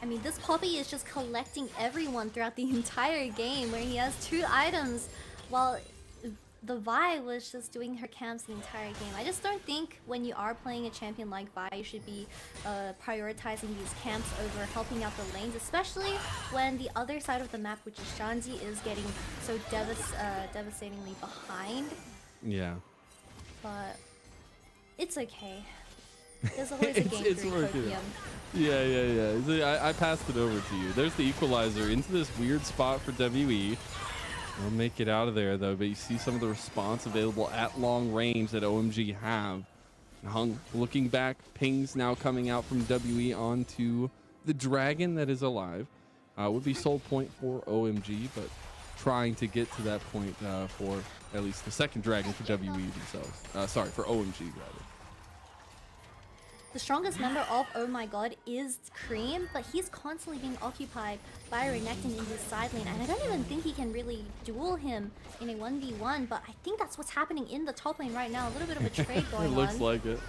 I mean, this Poppy is just collecting everyone throughout the entire game, where he has 2 items, while the Vi was just doing her camps the entire game. I just don't think when you are playing a champion like Vi, you should be prioritizing these camps over helping out the lanes, especially when the other side of the map, which is Shanzi, is getting so devastatingly behind. Yeah. But it's okay. There's always a game it's 3 working. Copium. Yeah. See, I passed it over to you. There's the equalizer into this weird spot for WE. They'll make it out of there though, but you see some of the response available at long range that OMG have. Hung looking back, pings now coming out from WE onto the dragon that is alive. Would be soul point for OMG, but trying to get to that point for at least the second dragon for WE themselves. Sorry, for OMG rather. The strongest member of Oh My God is Cream, but he's constantly being occupied by Renekton in his side lane, and I don't even think he can really duel him in a 1v1, but I think that's what's happening in the top lane right now. A little bit of a trade going on. It looks like it.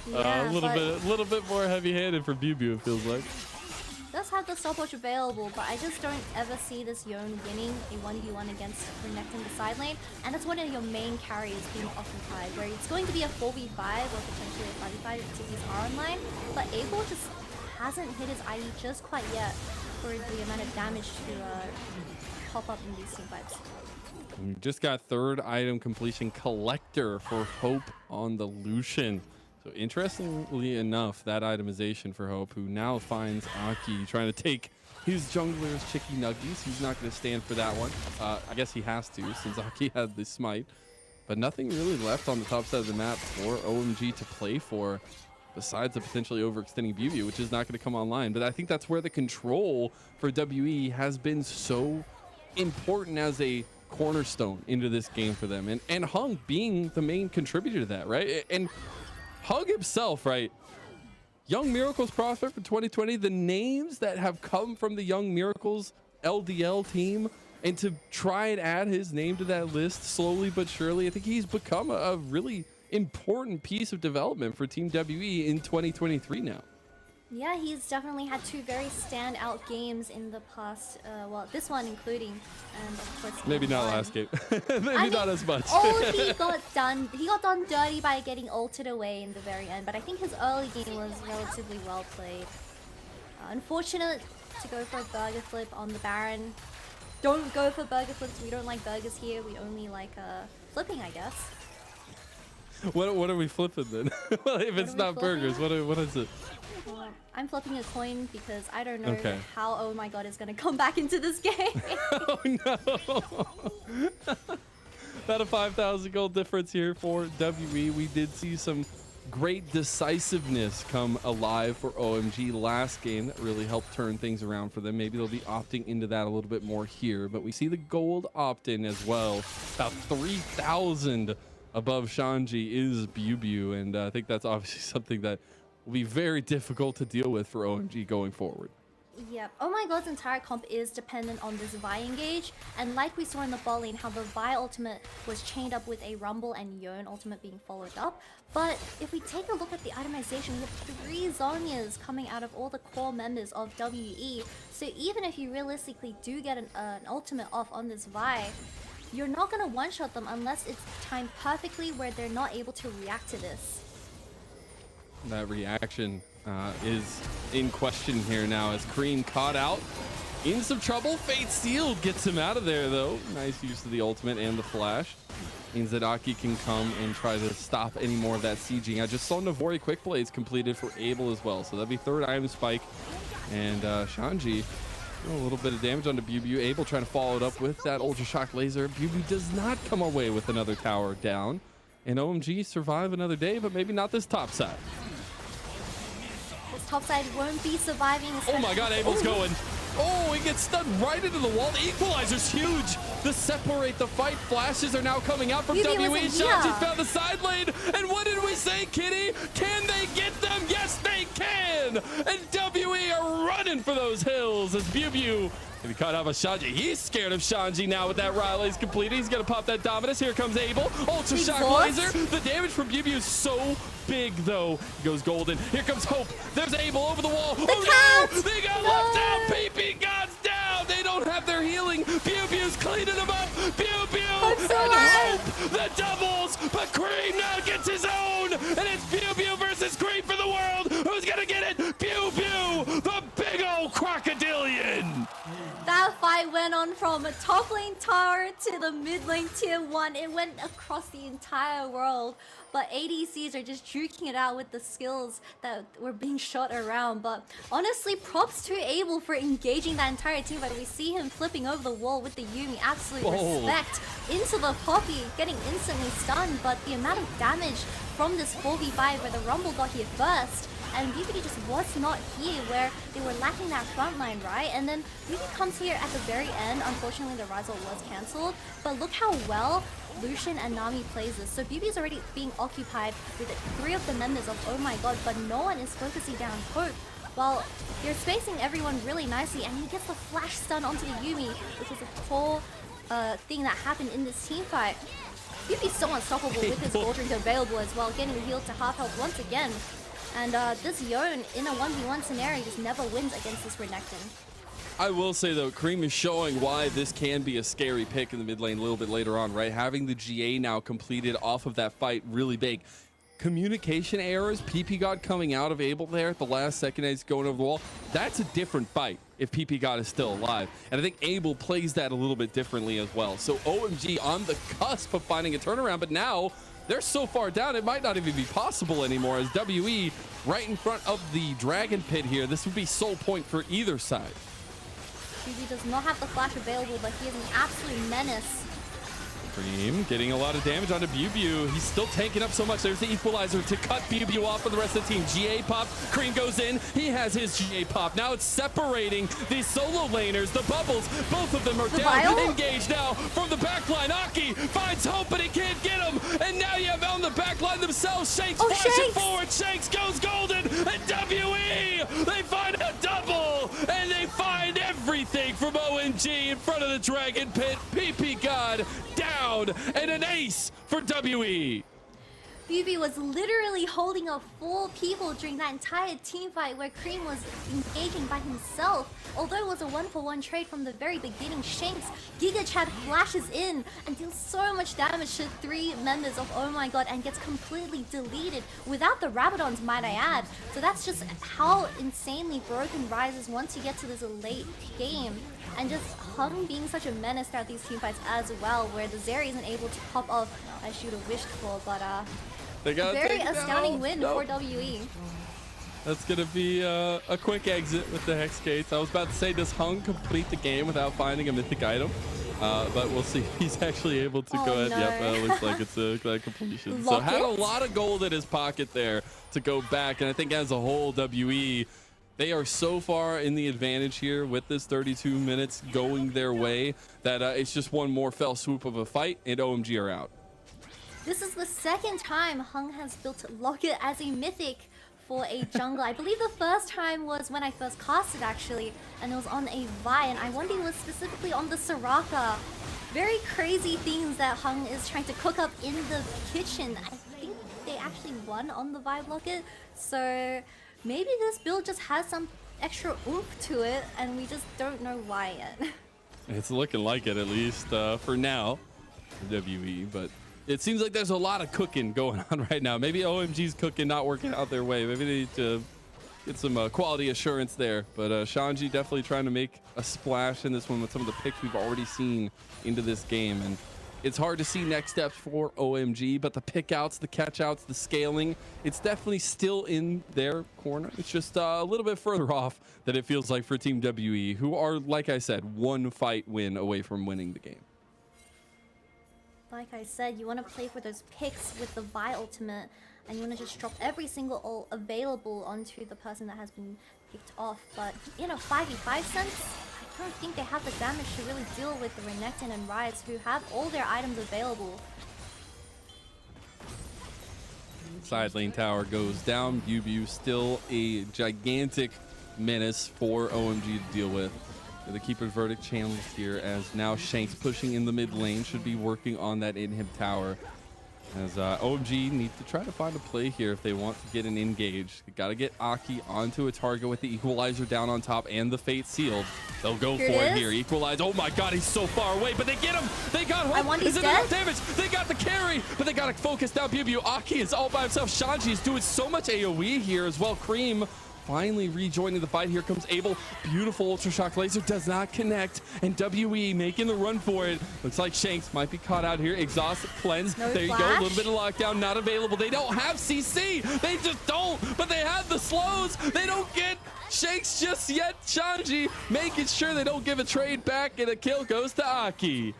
Yeah, a little bit more heavy-handed for BU, it feels like. Does have the stopwatch available, but I just don't ever see this Yone winning a 1v1 against Renekton in the side lane, and that's one of your main carries being occupied, where it's going to be a 4v5 or potentially a 5v5 if TPs are online, but Abel just hasn't hit his IE just quite yet for the amount of damage to pop up in these team fights. We just got 3rd item completion, Collector for Hope on the Lucian. So interestingly enough, that itemization for Hope, who now finds Aki trying to take his jungler's chicky nuggies. He's not going to stand for that one. I guess he has to, since Aki had the smite. but nothing really left on the top side of the map for OMG to play for, besides the potentially overextending BB, which is not going to come online. But I think that's where the control for WE has been so important as a cornerstone into this game for them. And Hung being the main contributor to that, right? And Hung himself, right? Young Miracles prospect for 2020, the names that have come from the Young Miracles LDL team, and to try and add his name to that list slowly but surely, I think he's become a really important piece of development for Team WE in 2023 now. Yeah, he's definitely had two very standout games in the past. Well, this one including, and of course maybe not last game. Maybe not as much. He got done dirty by getting ulted away in the very end. But I think his early game was relatively well played. Unfortunate to go for a burger flip on the Baron. Don't go for burger flips. We don't like burgers here. We only like flipping, I guess. What are we flipping then? Well, if it's not burgers, what is it? Well, I'm flipping a coin because I don't know how Oh My God is going to come back into this game. Oh no! About a 5,000 gold difference here for WE. We did see some great decisiveness come alive for OMG last game that really helped turn things around for them. Maybe they'll be opting into that a little bit more here, but we see the gold opt-in as well. About 3,000 above Shanji is BLG, and I think that's obviously something that will be very difficult to deal with for OMG going forward. Yep. Oh My God's entire comp is dependent on this Vi engage, and like we saw in the bot lane, how the Vi ultimate was chained up with a Rumble and Yone ultimate being followed up. But if we take a look at the itemization, we have 3 Zhonya's coming out of all the core members of WE. So even if you realistically do get an ultimate off on this Vi, you're not going to one-shot them unless it's timed perfectly where they're not able to react to this. That reaction is in question here now as Cream caught out in some trouble. Fate Sealed gets him out of there though. Nice use of the ultimate and the flash. Means that Aki can come and try to stop any more of that sieging. I just saw Navori Quick Blades completed for Abel as well. So that'd be third item spike. And Shanji, a little bit of damage onto BLG. Abel trying to follow it up with that Ultra Shock Laser. BLG does not come away with another tower down. And OMG survive another day, but maybe not this top side. This top side won't be surviving. Oh my God, Abel's going. Oh, he gets stunned right into the wall. The equalizer's huge to separate the fight. Flashes are now coming out from WE. Shanji found the side lane. And what did we say, Kitty? Can they get them? Yes, they can. And WE are running for those hills as BLG. If he caught out by Shanji, he's scared of Shanji now with that Riley's completed. He's going to pop that Dominus. Here comes Abel. Ultra Shock Laser. The damage from BLG is so big, though. He goes golden. Here comes Hope. There's Abel over the wall. Oh, no! They got left down. PP God's down. They don't have their healing. BLG's cleaning them up. BLG and Hope. The doubles. But Cream now gets his own. And it's BLG versus Cream for the world. Who's going to get it? BLG, the big old crocodilian. That fight went on from a top lane tower to the mid lane tier 1. It went across the entire world. But ADCs are just juking it out with the skills that were being shot around. But honestly, props to Abel for engaging that entire team. But we see him flipping over the wall with the Yuumi. Absolute respect into the Poppy, getting instantly stunned. But the amount of damage from this 4v5 where the Rumble got here first, and BBD just was not here where they were lacking that front line, right? And then BB comes here at the very end. Unfortunately, the Rizal was cancelled. But look how well Lucian and Nami plays this. So BB is already being occupied with 3 of the members of Oh My God, but no one is focusing down Hope. Well, you're spacing everyone really nicely, and he gets the flash stun onto the Yuumi, which is a core thing that happened in this team fight. BB's so unstoppable with his gold drink available as well, getting healed to half health once again. And this Yone in a 1v1 scenario just never wins against this Renekton. I will say, though, Cream is showing why this can be a scary pick in the mid lane a little bit later on, right? Having the GA now completed off of that fight really big. Communication errors, PP God coming out of Abel there at the last second as he's going over the wall. That's a different fight if PP God is still alive. And I think Abel plays that a little bit differently as well. So OMG on the cusp of finding a turnaround, but now they're so far down, it might not even be possible anymore as WE right in front of the Dragon Pit here. This would be soul point for either side. BB does not have the flash available, but he is an absolute menace Cream getting a lot of damage onto BBU. He's still tanking up so much. There's the equalizer to cut BBU off for the rest of the team. GA pop. Cream goes in. He has his GA pop. Now it's separating the solo laners. The bubbles. Both of them are down. Engaged now from the back line. Aki finds hope, but he can't get him. And now you have on the back line themselves. Shanks flashing forward. Shanks goes golden. And WE, they find a double. And they find everything from OMG in front of the Dragon Pit. PP God down, and an ace for WE. BB was literally holding up 4 people during that entire team fight where Cream was engaging by himself. Although it was a 1-for-1 trade from the very beginning, Shanks Giga Chad flashes in and deals so much damage to 3 members of Oh My God and gets completely deleted without the Rabadons, might I add. So that's just how insanely broken Rise is once you get to this late game. And just Hung being such a menace throughout these team fights as well, where the Zeri isn't able to pop off as she would have wished for, but very astounding win for WE. That's going to be a quick exit with the Hex Gates. I was about to say, does Hung complete the game without finding a mythic item? But we'll see if he's actually able to go ahead. No. Yep, it looks like it's a completion. So had a lot of gold in his pocket there to go back. And I think as a whole, WE, they are so far in the advantage here with this 32 minutes going their way that it's just one more fell swoop of a fight and OMG are out. This is the second time Hung has built Locket as a mythic for a jungle. I believe the first time was when I first casted actually, and it was on a Vi, and I wonder it was specifically on the Soraka. Very crazy things that Hung is trying to cook up in the kitchen. I think they actually won on the Vi Locket, so maybe this build just has some extra oomph to it, and we just don't know why yet. It's looking like it, at least for now, for WE, but it seems like there's a lot of cooking going on right now. Maybe OMG's cooking not working out their way. Maybe they need to get some quality assurance there. But Shanji definitely trying to make a splash in this one with some of the picks we've already seen into this game. And it's hard to see next steps for OMG, but the pick outs, the catch outs, the scaling, it's definitely still in their corner. It's just a little bit further off than it feels like for Team WE, who are, like I said, one fight win away from winning the game. Like I said, you want to play for those picks with the Vi ultimate, and you want to just drop every single ult available onto the person that has been picked off. But in a 5v5 sense, I don't think they have the damage to really deal with the Renekton and Rise, who have all their items available. Side lane tower goes down. BBU still a gigantic menace for OMG to deal with. The Keeper's Verdict channels here as now Shanks pushing in the mid lane, should be working on that inhib tower. As OMG need to try to find a play here if they want to get an engage. They got to get Aki onto a target with the equalizer down on top and the fate sealed. They'll go for it here. Equalize. Oh my God, he's so far away, but they get him. They got hope. Is it enough damage? They got the carry, but they got to focus down BBU. Aki is all by himself. Shanji is doing so much AoE here as well. Cream finally rejoining the fight. Here comes Abel. Beautiful Ultra Shock Laser does not connect, and WE making the run for it. Looks like Shanks might be caught out here. Exhaust, cleanse. There you go. A little bit of lockdown not available. They don't have CC. They just don't, but they have the slows. They don't get Shanks just yet. Shanji making sure they don't give a trade back, and a kill goes to Aki.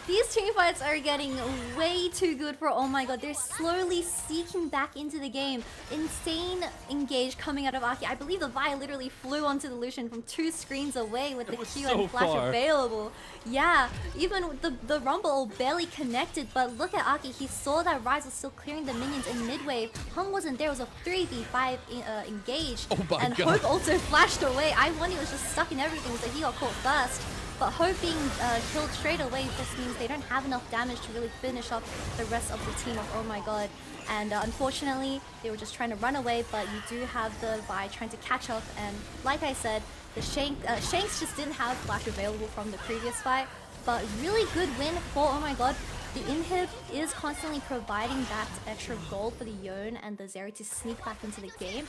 These team fights are getting way too good for Oh My God. They're slowly seeking back into the game. Insane engage coming out of Aki. I believe the Vi literally flew onto the Lucian from 2 screens away with the Q and flash available. Yeah, even the Rumble barely connected, but look at Aki. He saw that Rise was still clearing the minions in mid-wave. Hung wasn't there. It was a 3v5 engage. And Hope also flashed away. I wonder he was just stuck in everything, so he got caught first. But Hope being killed straight away just means they don't have enough damage to really finish off the rest of the team of Oh My God. And unfortunately, they were just trying to run away, but you do have the Vi trying to catch up. And like I said, the Shanks just didn't have flash available from the previous fight. But really good win for Oh My God. The inhib is constantly providing that extra gold for the Yone and the Zeri to sneak back into the game.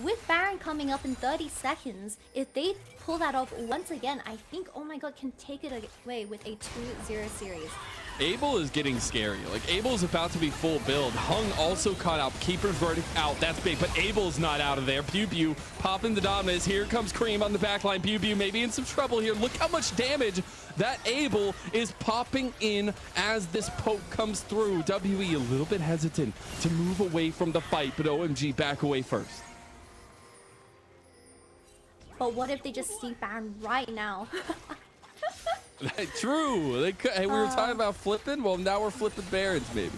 With Baron coming up in 30 seconds, if they pull that off once again, I think Oh My God can take it away with a 2-0 series. Abel is getting scary. Like, Abel's about to be full build. Hung also caught out. Keeper's verdict out. That's big, but Abel's not out of there. Pew popping the dominance. Here comes Cream on the back line. Pew maybe in some trouble here. Look how much damage that Abel is popping in as this poke comes through. WE a little bit hesitant to move away from the fight, but OMG back away first. But what if they just sneak Baron right now? True. They could, hey, we were talking about flipping. Well, now we're flipping Barons, maybe.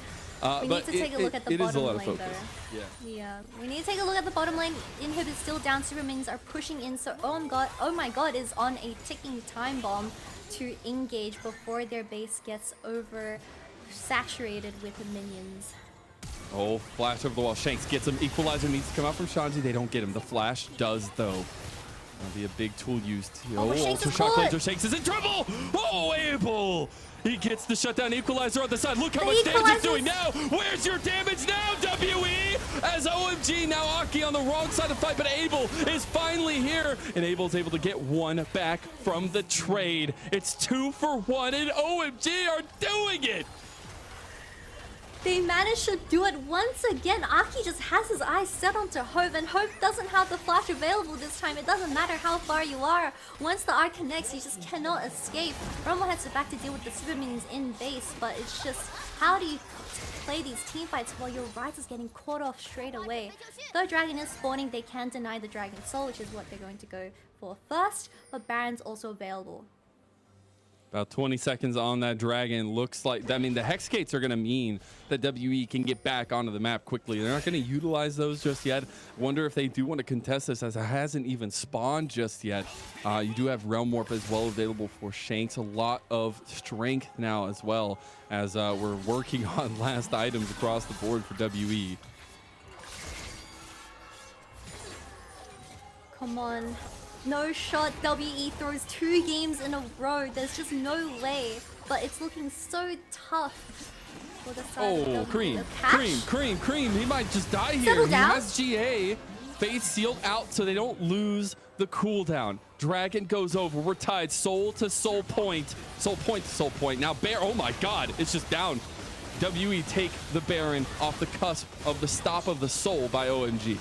We need to take a look at the bottom lane, though. Yeah. We need to take a look at the bottom lane. Inhib is still down. Super minions are pushing in. So, oh my god, is on a ticking time bomb to engage before their base gets oversaturated with the minions. Oh, flash over the wall. Shanks gets him. Equalizer needs to come out from Shanji. They don't get him. The flash does, though. That'll be a big tool used. Shanks Ultra is shock caught. laser. Shanks is in trouble. Oh, Abel. He gets the shutdown equalizer on the side. Look how The much damage he's equalizers- doing now. Where's your damage now, WE? As OMG now Aki on the wrong side of the fight, but Abel is finally here. And Abel's able to get one back from the trade. It's 2 for 1, and OMG are doing it. They managed to do it once again. Aki just has his eyes set onto Hope, and Hope doesn't have the flash available this time. It doesn't matter how far you are. Once the R connects, you just cannot escape. Rumble has to back to deal with the super minions in base, but it's just, how do you play these team fights while your Ryze is getting caught off straight away? Though Dragon is spawning, they can deny the Dragon Soul, which is what they're going to go for first, but Baron's also available. About 20 seconds on that Dragon. Looks like, I mean, the Hex Gates are going to mean that WE can get back onto the map quickly. They're not going to utilize those just yet. Wonder if they do want to contest this, as it hasn't even spawned just yet. You do have Realm Warp as well available for Shanks. A lot of strength now as well, as we're working on last items across the board for WE. Come on. No shot. WE throws 2 games in a row. There's just no way. But it's looking so tough for the side of Oh, WE. Cream. He might just die here. Settle He down. has GA. Fate sealed out so they don't lose the cooldown. Dragon goes over. We're tied soul to soul point. Soul point to soul point. Now Bear, oh my god, it's just down. WE take the Baron off the cusp of the stop of the soul by OMG.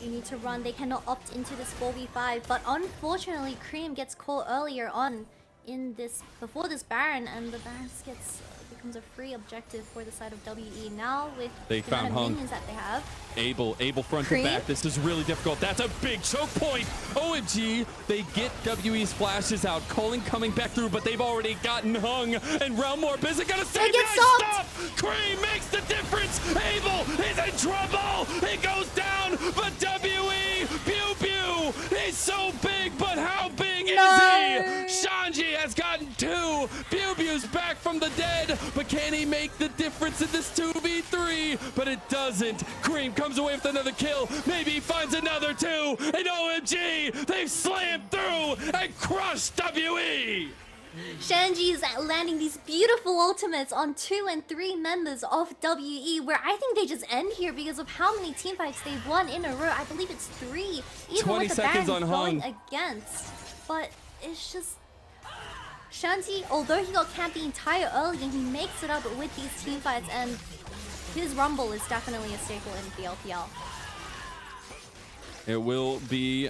You need to run. They cannot opt into this 4v5, but unfortunately Cream gets caught earlier on in this, before this Baron, and the Baron gets becomes a free objective for the side of WE. Now with They the found amount of Hung. minions that they have. Abel front Cream? to back. This is really difficult. That's a big choke point. OMG, they get WE's flashes out. Culling coming back through, but they've already gotten Hung. And Realm Warp isn't gonna save get that stopped. stuff. Cream makes the difference. Abel is in trouble. It goes down, but WE, pew. He's so big, but how big is he? Shanji has gotten 2. Pew's back from the dead, but can he make the difference in this 2v3? But it doesn't. Cream comes away with another kill. Maybe he finds another 2. And OMG, they've slammed through and crushed WE. Shanji is landing these beautiful ultimates on 2 and 3 members of WE, where I think they just end here because of how many teamfights they've won in a row. I believe it's 3, even 20 with the seconds Baron on going Hung. against. But it's just, Shanji, although he got camped the entire early game, he makes it up with these teamfights, and his Rumble is definitely a staple in the LPL. It will be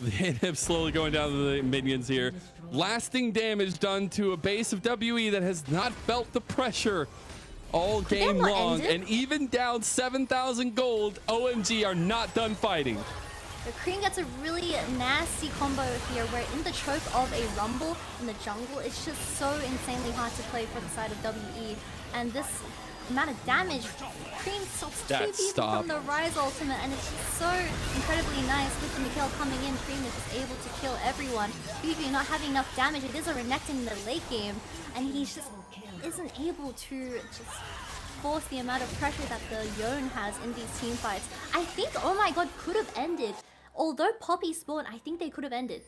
him slowly going down to the minions here. Lasting damage done to a base of WE that has not felt the pressure all game not long. ended? And even down 7,000 gold, OMG are not done fighting. The Cream gets a really nasty combo here, where in the choke of a Rumble in the jungle, it's just so insanely hard to play for the side of WE. And this amount of damage, Cream stops 2 people from the Ryze ultimate, and it's just so incredibly nice with the Mikhail coming in. Cream is just able to kill everyone. BB not having enough damage. It is a Renekton in the late game, and he just isn't able to just force the amount of pressure that the Yone has in these team fights. I think, oh my god, could have ended. Although Poppy spawned, I think they could have ended.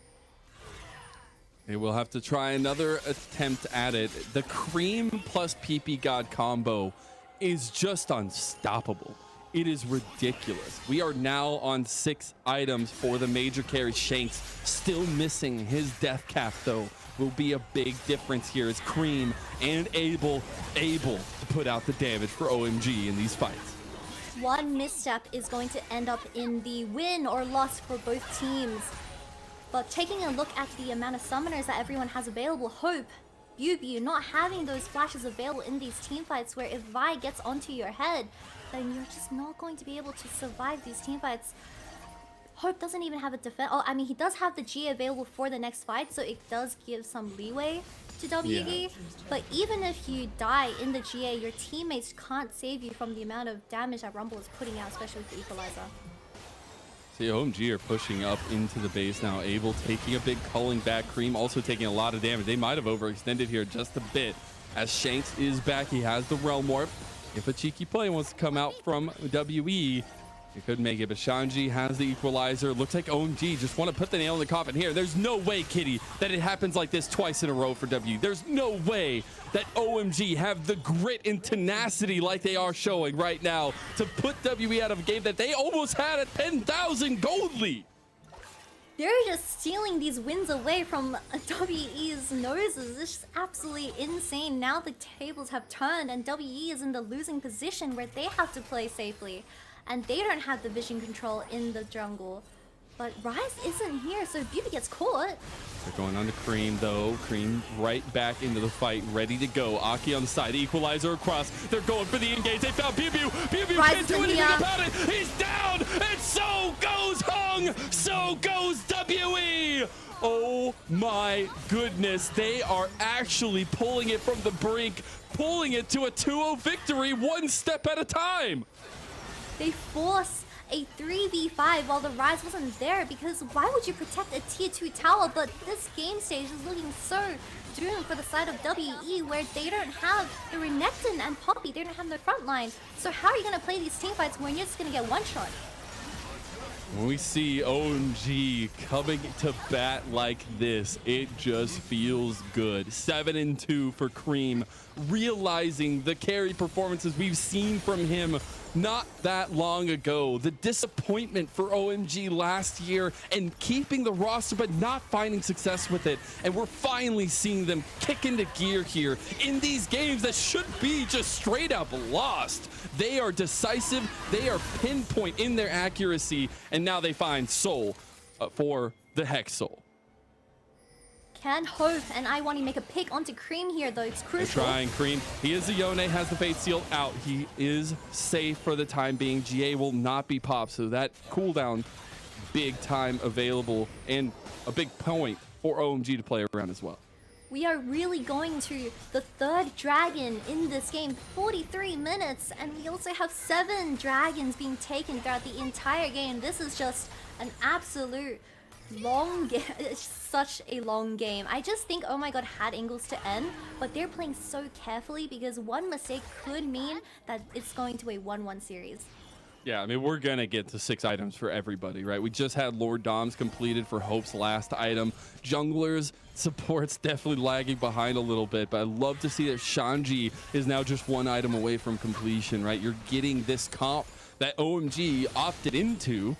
They will have to try another attempt at it. The Cream plus PP God combo is just unstoppable. It is ridiculous. We are now on 6 items for the major carry. Shanks still missing his death cap though. will be a big difference here as Cream and able to put out the damage for OMG in these fights. One misstep is going to end up in the win or loss for both teams. But taking a look at the amount of summoners that everyone has available, Hope, BLG, not having those flashes available in these team fights where if Vi gets onto your head, then you're just not going to be able to survive these team fights. Hope doesn't even have a defense. Oh, I mean, he does have the G available for the next fight, so it does give some leeway to WBG. Yeah. But even if you die in the GA, your teammates can't save you from the amount of damage that Rumble is putting out, especially with the Equalizer. See, OMG are pushing up into the base now. Able taking a big culling back. Cream also taking a lot of damage. They might have overextended here just a bit. As Shanks is back, he has the Realm Warp. If a cheeky play wants to come out from WE, it could make it, but Shanji has the Equalizer. Looks like OMG just want to put the nail in the coffin here. There's no way, Kitty, that it happens like this twice in a row for W. There's no way that OMG have the grit and tenacity like they are showing right now to put WE out of a game that they almost had a 10,000 gold lead. They're just stealing these wins away from WE's noses. It's just absolutely insane. Now the tables have turned and WE is in the losing position where they have to play safely. And they don't have the vision control in the jungle. But Rise isn't here, so BLG gets caught. They're going on to Cream, though. Cream right back into the fight, ready to go. Aki on the side, Equalizer across. They're going for the engage. They found BLG. BLG can't do anything about it. He's down, and so goes Hung. So goes WE. Oh my goodness. They are actually pulling it from the brink, pulling it to a 2-0 victory, one step at a time. They force a 3v5 while the Rise wasn't there, because why would you protect a tier 2 tower? But this game stage is looking so doomed for the side of WE, where they don't have the Renekton and Poppy. They don't have the front line. So how are you going to play these team fights when you're just going to get one shot? When we see OMG coming to bat like this, it just feels good. 7-2 for Cream, realizing the carry performances we've seen from him not that long ago. The disappointment for OMG last year and keeping the roster but not finding success with it. And we're finally seeing them kick into gear here in these games that should be just straight up lost. They are decisive, they are pinpoint in their accuracy, and now they find Soul for the Hex Soul. Can Hope and iWani make a pick onto Cream here, though? It's crucial. They're trying Cream. He is the Yone, has the Fate Seal out. He is safe for the time being. GA will not be popped, so that cooldown, big time available, and a big point for OMG to play around as well. We are really going to the third dragon in this game, 43 minutes, and we also have 7 dragons being taken throughout the entire game. This is just an absolute long game. It's such a long game. I just think Oh My God had angles to end, but they're playing so carefully because one mistake could mean that it's going to a 1-1 series. Yeah, I mean, we're going to get to 6 items for everybody, right? We just had Lord Doms completed for Hope's last item. Junglers, support's definitely lagging behind a little bit, but I love to see that Shanji is now just 1 item away from completion, right? You're getting this comp that OMG opted into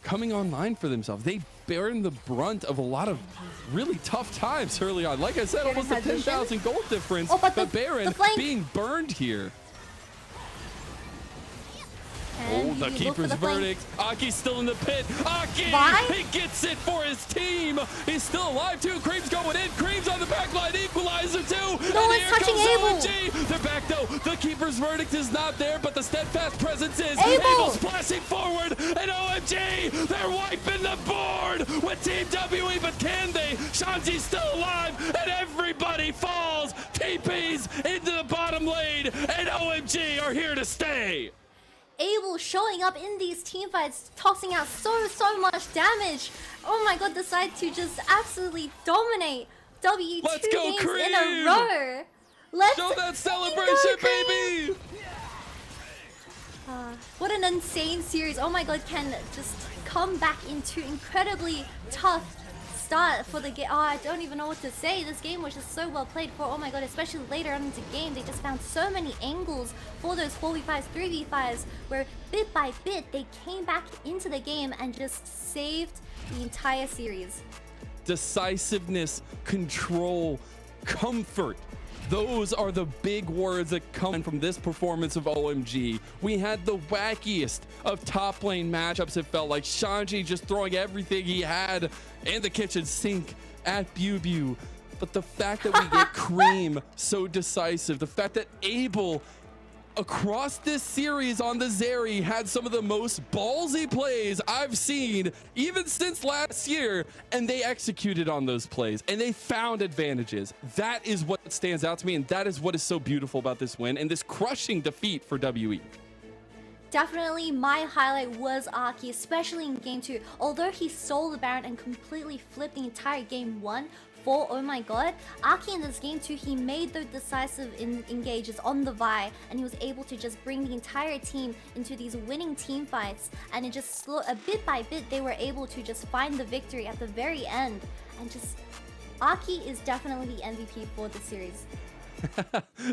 coming online for themselves. They bearing the brunt of a lot of really tough times early on. Like I said, almost a 10,000 gold difference, but Baron being burned here. Oh, the keeper's verdict. Aki's still in the pit. Aki, he gets it for his team. He's still alive too. Cream's going in. Cream's on the back line. Equalizer too. No one's touching Abel. OMG. They're back though. The keeper's verdict is not there, but the steadfast presence is. Abel splashing forward, and OMG, they're wiping the board with Team WE, but can they? Shanji's still alive, and everybody falls. TP's into the bottom lane, and OMG are here to stay. Abel showing up in these team fights, tossing out so much damage. Oh my God, decide to just absolutely dominate W2 games in a row. Let's show that celebration, baby. What an insane series. Oh my God, can just come back into incredibly tough start for the game. Oh, I don't even know what to say. This game was just so well played for. Oh my God, especially later on into game, they just found so many angles for those 4v5s, 3v5s, where bit by bit they came back into the game and just saved the entire series. decisiveness, control, comfort. Those are the big words that come from this performance of OMG. We had the wackiest of top lane matchups. It felt like Shanji just throwing everything he had in the kitchen sink at BBU. But the fact that we get Cream so decisive, the fact that Abel across this series on the Zeri had some of the most ballsy plays I've seen even since last year, and they executed on those plays and they found advantages. That is what stands out to me, and that is what is so beautiful about this win and this crushing defeat for WE. Definitely my highlight was Aki, especially in game 2. Although he stole the Baron and completely flipped the entire game 1 for Oh My God, Aki in this game 2, he made the decisive engages on the Vi, and he was able to just bring the entire team into these winning team fights, and it just bit by bit they were able to just find the victory at the very end. And just Aki is definitely the MVP for the series.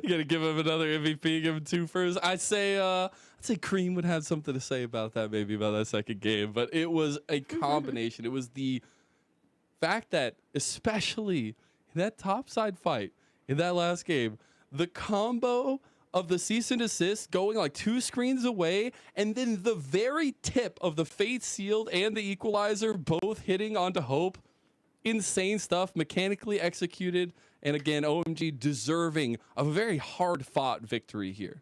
You gotta give him another MVP, give him 2 first. I'd say Cream would have something to say about that, maybe about that second game, but it was a combination. It was the fact that, especially in that topside fight in that last game, the combo of the cease and desist going like 2 screens away, and then the very tip of the Fate Sealed and the Equalizer both hitting onto Hope. Insane stuff, mechanically executed, and again, OMG deserving of a very hard-fought victory here.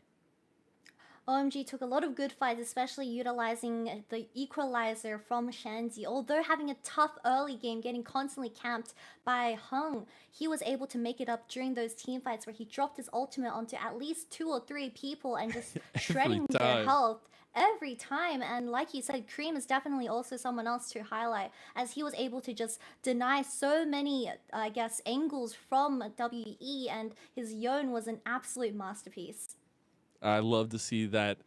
OMG took a lot of good fights, especially utilizing the equalizer from Shanzi. Although having a tough early game, getting constantly camped by Hung, he was able to make it up during those team fights where he dropped his ultimate onto at least 2 or 3 people and just shredding their health every time. And like you said, Cream is definitely also someone else to highlight, as he was able to just deny so many, I guess, angles from WE, and his Yone was an absolute masterpiece. I love to see that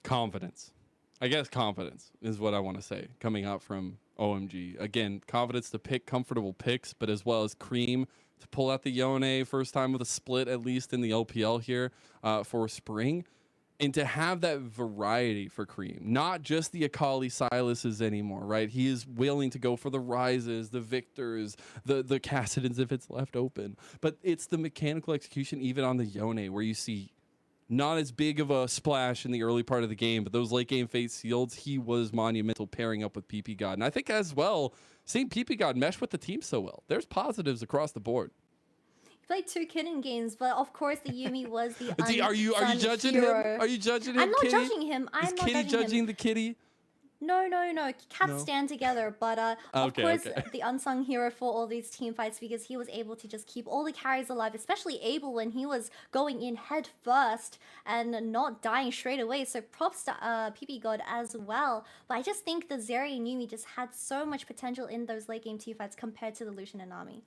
confidence. I guess confidence is what I want to say coming out from OMG. Again, confidence to pick comfortable picks, but as well as Cream to pull out the Yone first time with a split, at least in the LPL here for spring. And to have that variety for Cream, not just the Akali Silases anymore, right? He is willing to go for the Rises, the Victors, the Cassidans if it's left open. But it's the mechanical execution even on the Yone where you see not as big of a splash in the early part of the game, but those late game Fate Sealeds, he was monumental pairing up with PP God. And I think as well, seeing PP God mesh with the team so well, there's positives across the board. He played 2 Kitten games, but of course the Yumi was the Are you judging hero. him? Are you judging him? I'm not Kitty? judging him. I'm Is not Kitty judging the Kitty? No. Cats stand together, but of course the unsung hero for all these team fights, because he was able to just keep all the carries alive, especially Abel when he was going in head first and not dying straight away. So props to PP God as well. But I just think the Zeri and Yumi just had so much potential in those late game team fights compared to the Lucian and Nami.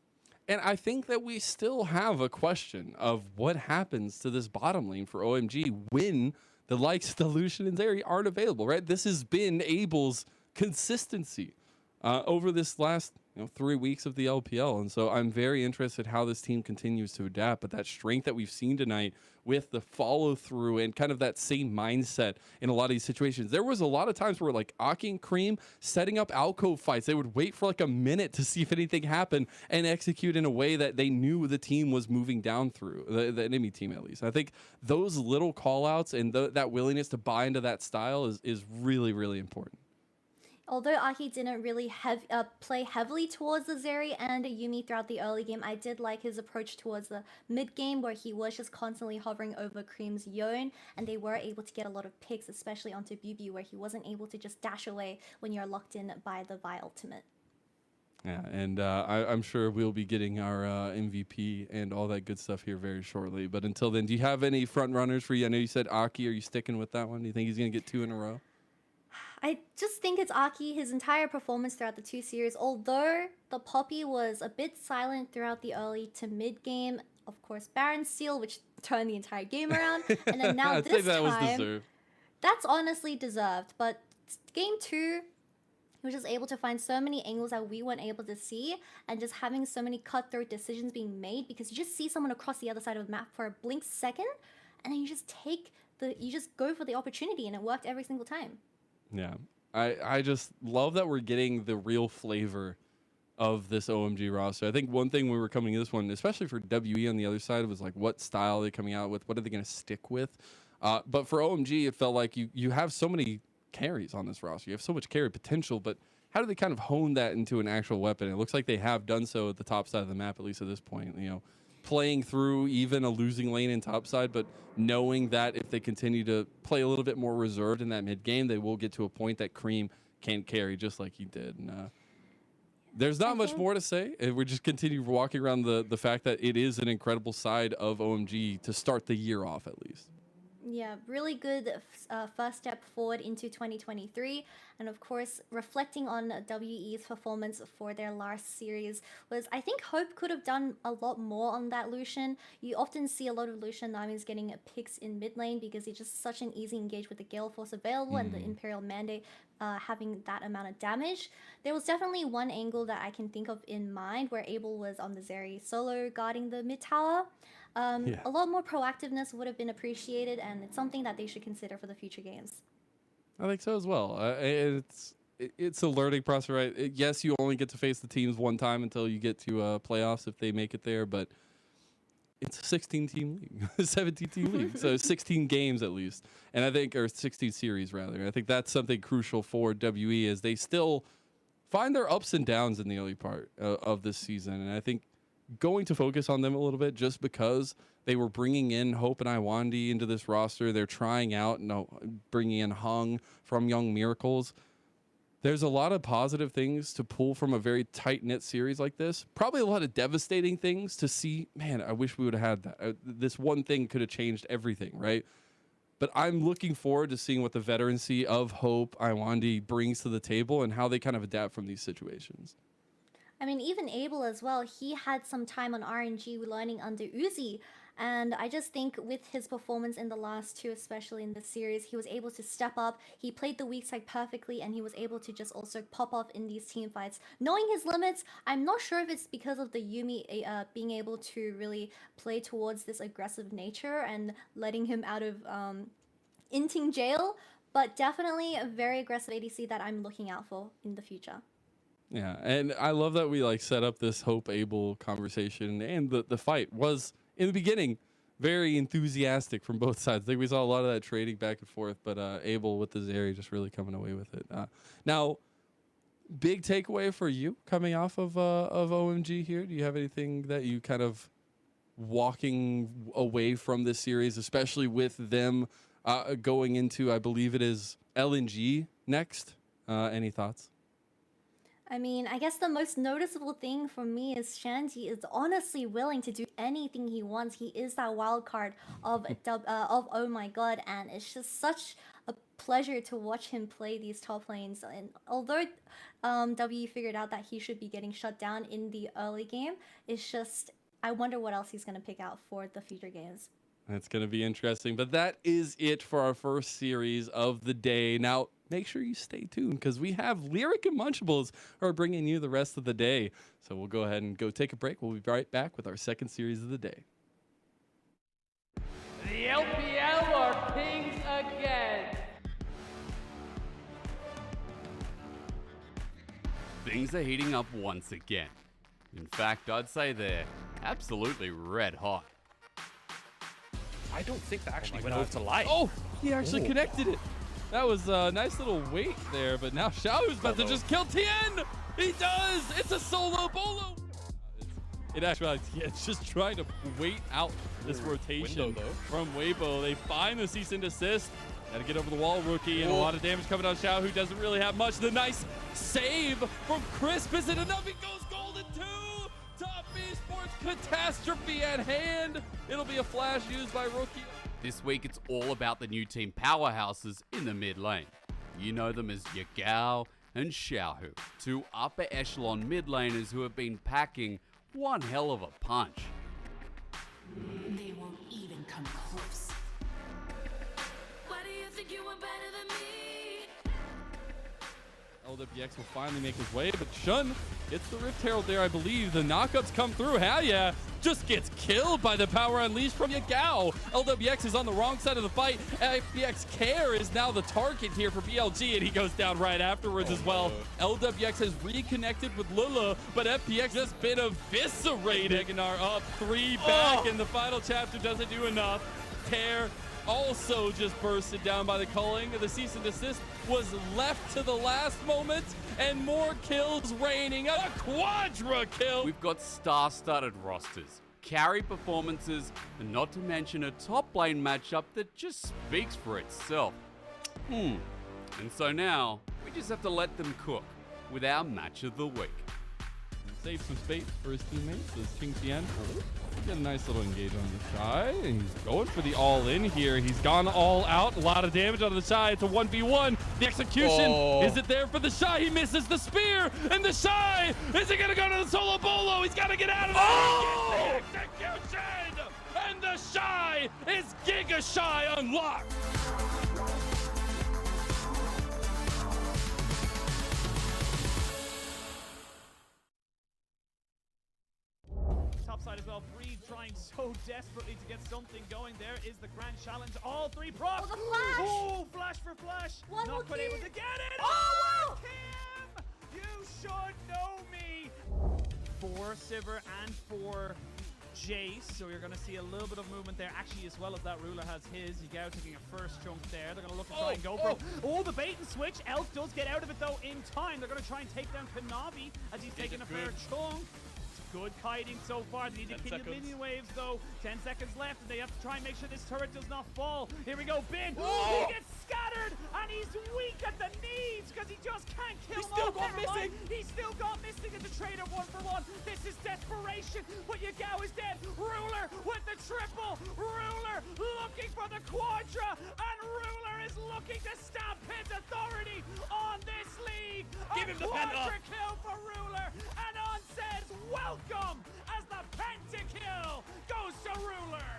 And I think that we still have a question of what happens to this bottom lane for OMG when the likes of the Lucian and Zeri aren't available, right? This has been Abel's consistency over this last 3 weeks of the LPL. And so I'm very interested how this team continues to adapt. But that strength that we've seen tonight with the follow through and kind of that same mindset in a lot of these situations. There was a lot of times where like Aki and Cream setting up alcove fights. They would wait for like a minute to see if anything happened and execute in a way that they knew the team was moving down through, the enemy team at least. I think those little call outs and that willingness to buy into that style is really, really important. Although Aki didn't really play heavily towards the Zeri and Yumi throughout the early game, I did like his approach towards the mid game where he was just constantly hovering over Cream's Yone, and they were able to get a lot of picks, especially onto BB, where he wasn't able to just dash away when you're locked in by the Vi ultimate. Yeah, and I'm sure we'll be getting our MVP and all that good stuff here very shortly. But until then, do you have any front runners for you? I know you said Aki. Are you sticking with that one? Do you think he's going to get 2 in a row? I just think it's Aki, his entire performance throughout the 2 series. Although the Poppy was a bit silent throughout the early to mid game, of course, Baron Steal, which turned the entire game around, and then now this time, that's honestly deserved. But game 2, he was just able to find so many angles that we weren't able to see, and just having so many cutthroat decisions being made, because you just see someone across the other side of the map for a blink second, and then you just go for the opportunity, and it worked every single time. Yeah, I just love that we're getting the real flavor of this OMG roster. I think one thing when we were coming to this one, especially for WE on the other side, was like, what style are they coming out with? What are they going to stick with? But for OMG, it felt like you have so many carries on this roster. You have so much carry potential, but how do they kind of hone that into an actual weapon? It looks like they have done so at the top side of the map, at least at this point, you know, playing through even a losing lane in top side, but knowing that if they continue to play a little bit more reserved in that mid game, they will get to a point that Cream can't carry just like he did. And there's not much more to say. We just continue walking around the fact that it is an incredible side of OMG to start the year off, at least. Yeah, really good first step forward into 2023. And of course, reflecting on WE's performance for their last series was, I think Hope could have done a lot more on that Lucian. You often see a lot of Lucian Namis getting picks in mid lane because he's just such an easy engage with the Gale Force available and the Imperial Mandate having that amount of damage. There was definitely one angle that I can think of in mind where Abel was on the Zeri solo guarding the mid tower. A lot more proactiveness would have been appreciated, and it's something that they should consider for the future games. I think so as well. It's a learning process, right? Yes, you only get to face the teams one time until you get to playoffs if they make it there, but it's a 16-team league, 17-team league, so 16 games at least, and I think, or 16 series rather. I think that's something crucial for WE as they still find their ups and downs in the early part of this season, and I think going to focus on them a little bit just because they were bringing in Hope and Iwandi into this roster. They're trying out, bringing in Hung from Young Miracles. There's a lot of positive things to pull from a very tight-knit series like this. Probably a lot of devastating things to see. Man, I wish we would have had that. This one thing could have changed everything, right? But I'm looking forward to seeing what the veterancy of Hope, Iwandi brings to the table and how they kind of adapt from these situations. I mean, even Abel as well, he had some time on RNG learning under Uzi. And I just think with his performance in the last two, especially in this series, he was able to step up. He played the weak side perfectly, and he was able to just also pop off in these team fights. Knowing his limits, I'm not sure if it's because of the Yuumi being able to really play towards this aggressive nature and letting him out of inting jail, but definitely a very aggressive ADC that I'm looking out for in the future. Yeah, and I love that we like set up this Hope Abel conversation, and the fight was in the beginning very enthusiastic from both sides. I think we saw a lot of that trading back and forth, but Abel with the Zeri just really coming away with it. Now, big takeaway for you coming off of OMG here. Do you have anything that you kind of walking away from this series, especially with them going into, I believe it is LNG next? Any thoughts? I mean, I guess the most noticeable thing for me is Shanti is honestly willing to do anything he wants. He is that wild card of Oh My God, and it's just such a pleasure to watch him play these top lanes. And although W figured out that he should be getting shut down in the early game, it's just, I wonder what else he's going to pick out for the future games. That's going to be interesting. But that is it for our first series of the day. Now, make sure you stay tuned because we have Lyric and Munchables who are bringing you the rest of the day. So we'll go ahead and go take a break. We'll be right back with our second series of the day. The LPL are kings again. Things are heating up once again. In fact, I'd say they're absolutely red hot. I don't think that actually went over to light. Oh, he actually connected it. That was a nice little wait there, but now Xiaohu's about to just kill Tien. He does. It's a solo bolo. It actually, it's just trying to wait out this rotation from Weibo. They find the cease and desist. Got to get over the wall, rookie, and a lot of damage coming on Xiaohu. Doesn't really have much. The nice save from Crisp. Is it enough? He goes golden too. Top Esports catastrophe at hand. It'll be a flash used by rookie. This week, it's all about the new team powerhouses in the mid lane. You know them as Yagao and Xiaohu, two upper echelon mid laners who have been packing one hell of a punch. They won't even come close. Why do you think you were better than me? LWX will finally make his way, but Shun gets the Rift Herald there, I believe. The knockups come through. Hell yeah. Just gets killed by the power unleashed from Yagao. LWX is on the wrong side of the fight. FPX Care is now the target here for BLG, and he goes down right afterwards as well. LWX has reconnected with Lula, but FPX has been eviscerated. Aganar up 3 back, and the final chapter doesn't do enough. Tear also just bursted down by the culling. The cease and desist was left to the last moment, and more kills raining. A quadra kill. We've got star-studded rosters, carry performances, and not to mention a top lane matchup that just speaks for itself. And so now, we just have to let them cook with our match of the week. Save some space for his teammates as King Tien get a nice little engage on the Shy, and he's going for the all-in here. He's gone all out, a lot of damage on the Shy. It's a 1v1. The execution, is it there for the Shy? He misses the spear, and the Shy, is he gonna go to the solo bolo? He's gotta get out of there. He gets the execution, and the Shy is Giga Shy unlocked. Topside as well. Breed trying so desperately to get something going. There is the grand challenge. All 3 procs. Oh, the flash! Oh, flash for flash. One Not more quite able to get it. Oh! Kim! You should know me. 4 Sivir and 4 Jace. So you're going to see a little bit of movement there. Actually, as well as that, Ruler has his. Yagao taking a first chunk there. They're going to look to try and go for the bait and switch. Elf does get out of it, though, in time. They're going to try and take down Kanavi as he's taking a fair chunk. Good kiting so far. They need to kill the minion waves, though. 10 seconds left, and they have to try and make sure this turret does not fall. Here we go, Bin. He gets scattered, and he's weak at the knees because he just can't kill him. He still got missing. He still got missing in the trade of 1-for-1. This is desperation, but Yagao is dead. Ruler with the triple. Ruler looking for the quadra, and Ruler is looking to stamp his authority on this league. Give him the quadra kill for Ruler, and On says welcome as the pentakill goes to Ruler.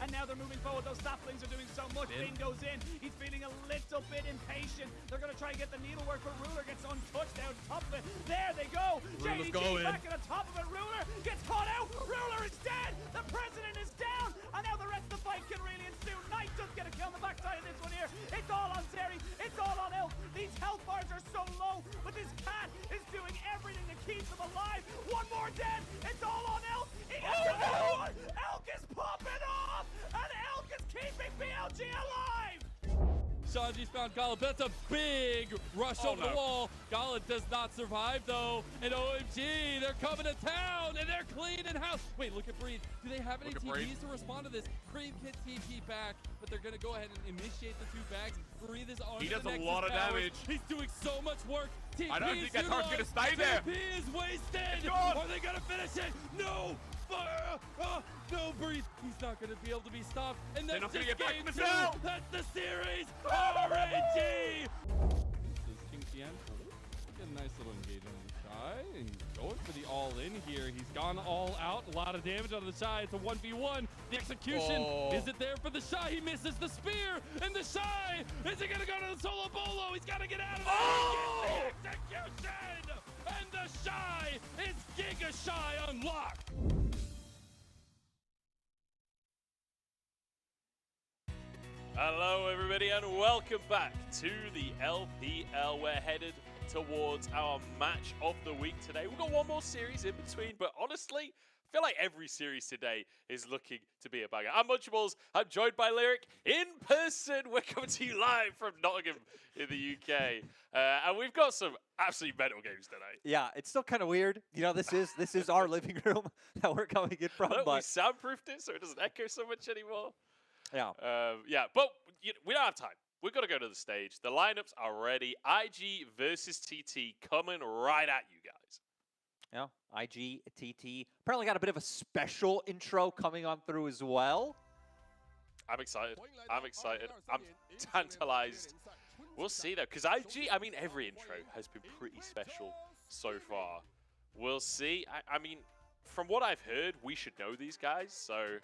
And now they're moving forward. Those saplings are doing so much. Bin goes in. He's feeling a little bit impatient. They're going to try and get the needlework, but Ruler gets untouched out top of it. There they go. JDG back at the top of it. Ruler gets caught out. Ruler is dead. The president is down. And now the rest of the fight can really ensue. Knight does get a kill on the backside of this one here. It's all on Terry. It's all on Elk. These health bars are so low, but this cat is doing everything to keep them alive. One more dead. It's all on Elk. He gets another one. Elk is popping off. And Elk is keeping BLG alive! Shanji's found Galad. That's a big rush over the wall. Galad does not survive, though. And OMG, they're coming to town, and they're cleaning house. Wait, look at Breathe. Do they have any TPs to respond to this? Breathe can TP back, but they're going to go ahead and initiate the 2 bags. Breathe is on. He does a lot of damage. He's doing so much work. TP I don't think that target's going to stay there. TP is wasted. Are they going to finish it? No. No, Breathe. He's not going to be able to be stopped. And that's not just gonna get game back 2. now. That's the series. RNG. This is King Tien. Get a nice little engage on the Shy, and he's going for the all-in here. He's gone all out. A lot of damage on the Shy. It's a 1v1. The execution, is it there for the Shy? He misses the spear, and the Shy, is he going to go to the solo bolo? He's got to get out of there. He gets the execution, and the Shy is Giga Shy unlocked. Hello everybody and welcome back to the LPL. We're headed towards our match of the week today. We've got one more series in between, but honestly, I feel like every series today is looking to be a banger. I'm Munchables, I'm joined by Lyric in person. We're coming to you live from Nottingham in the UK. And we've got some absolutely mental games today. Yeah, it's still kind of weird. You know, this is our living room that we're coming in from. Look, but we soundproofed it so it doesn't echo so much anymore. Yeah. But we don't have time. We've got to go to the stage. The lineups are ready. IG versus TT coming right at you guys. Yeah, IG, TT. Apparently got a bit of a special intro coming on through as well. I'm excited. I'm tantalized. We'll see, though, because IG, I mean, every intro has been pretty special so far. We'll see. I mean, from what I've heard, we should know these guys, so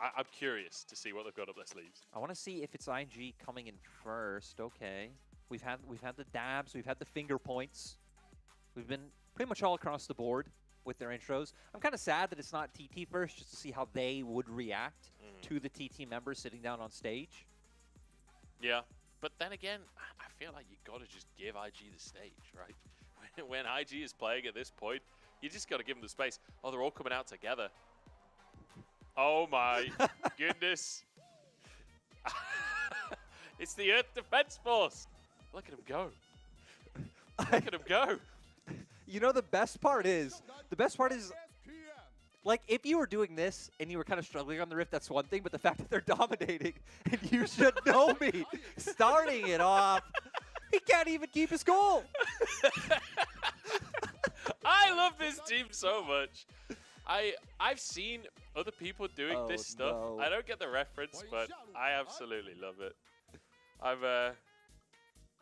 I'm curious to see what they've got up their sleeves. I want to see if it's IG coming in first. Okay. We've had the dabs, we've had the finger points. We've been pretty much all across the board with their intros. I'm kind of sad that it's not TT first, just to see how they would react to the TT members sitting down on stage. Yeah, but then again, I feel like you got to just give IG the stage, right? When IG is playing at this point, you just got to give them the space. Oh, they're all coming out together. Oh my goodness. It's the Earth Defense Force. Look at him go. Look at him go. You know, the best part is, like, if you were doing this and you were kind of struggling on the Rift, that's one thing, but the fact that they're dominating and you should know me starting it off, he can't even keep his goal. I love this team so much. I've seen other people doing this stuff. No. I don't get the reference, but I absolutely love it.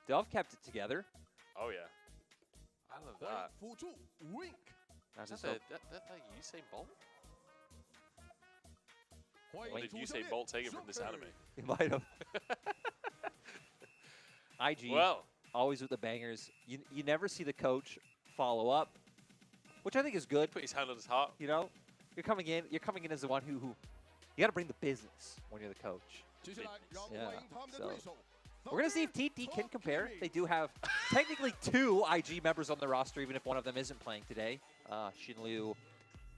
Dove kept it together. Oh yeah, I love that. That's Is so that Usain Bolt? Or did Usain Bolt take it from this anime? he might have. IG, Well, always with the bangers. You never see the coach follow up, which I think is good. put his hand on his heart. You know, you're coming in as the one who you got to bring the business when you're the coach. Yeah. So we're gonna see if TT can compare. They do have technically 2 IG members on the roster, even if one of them isn't playing today. Xinliu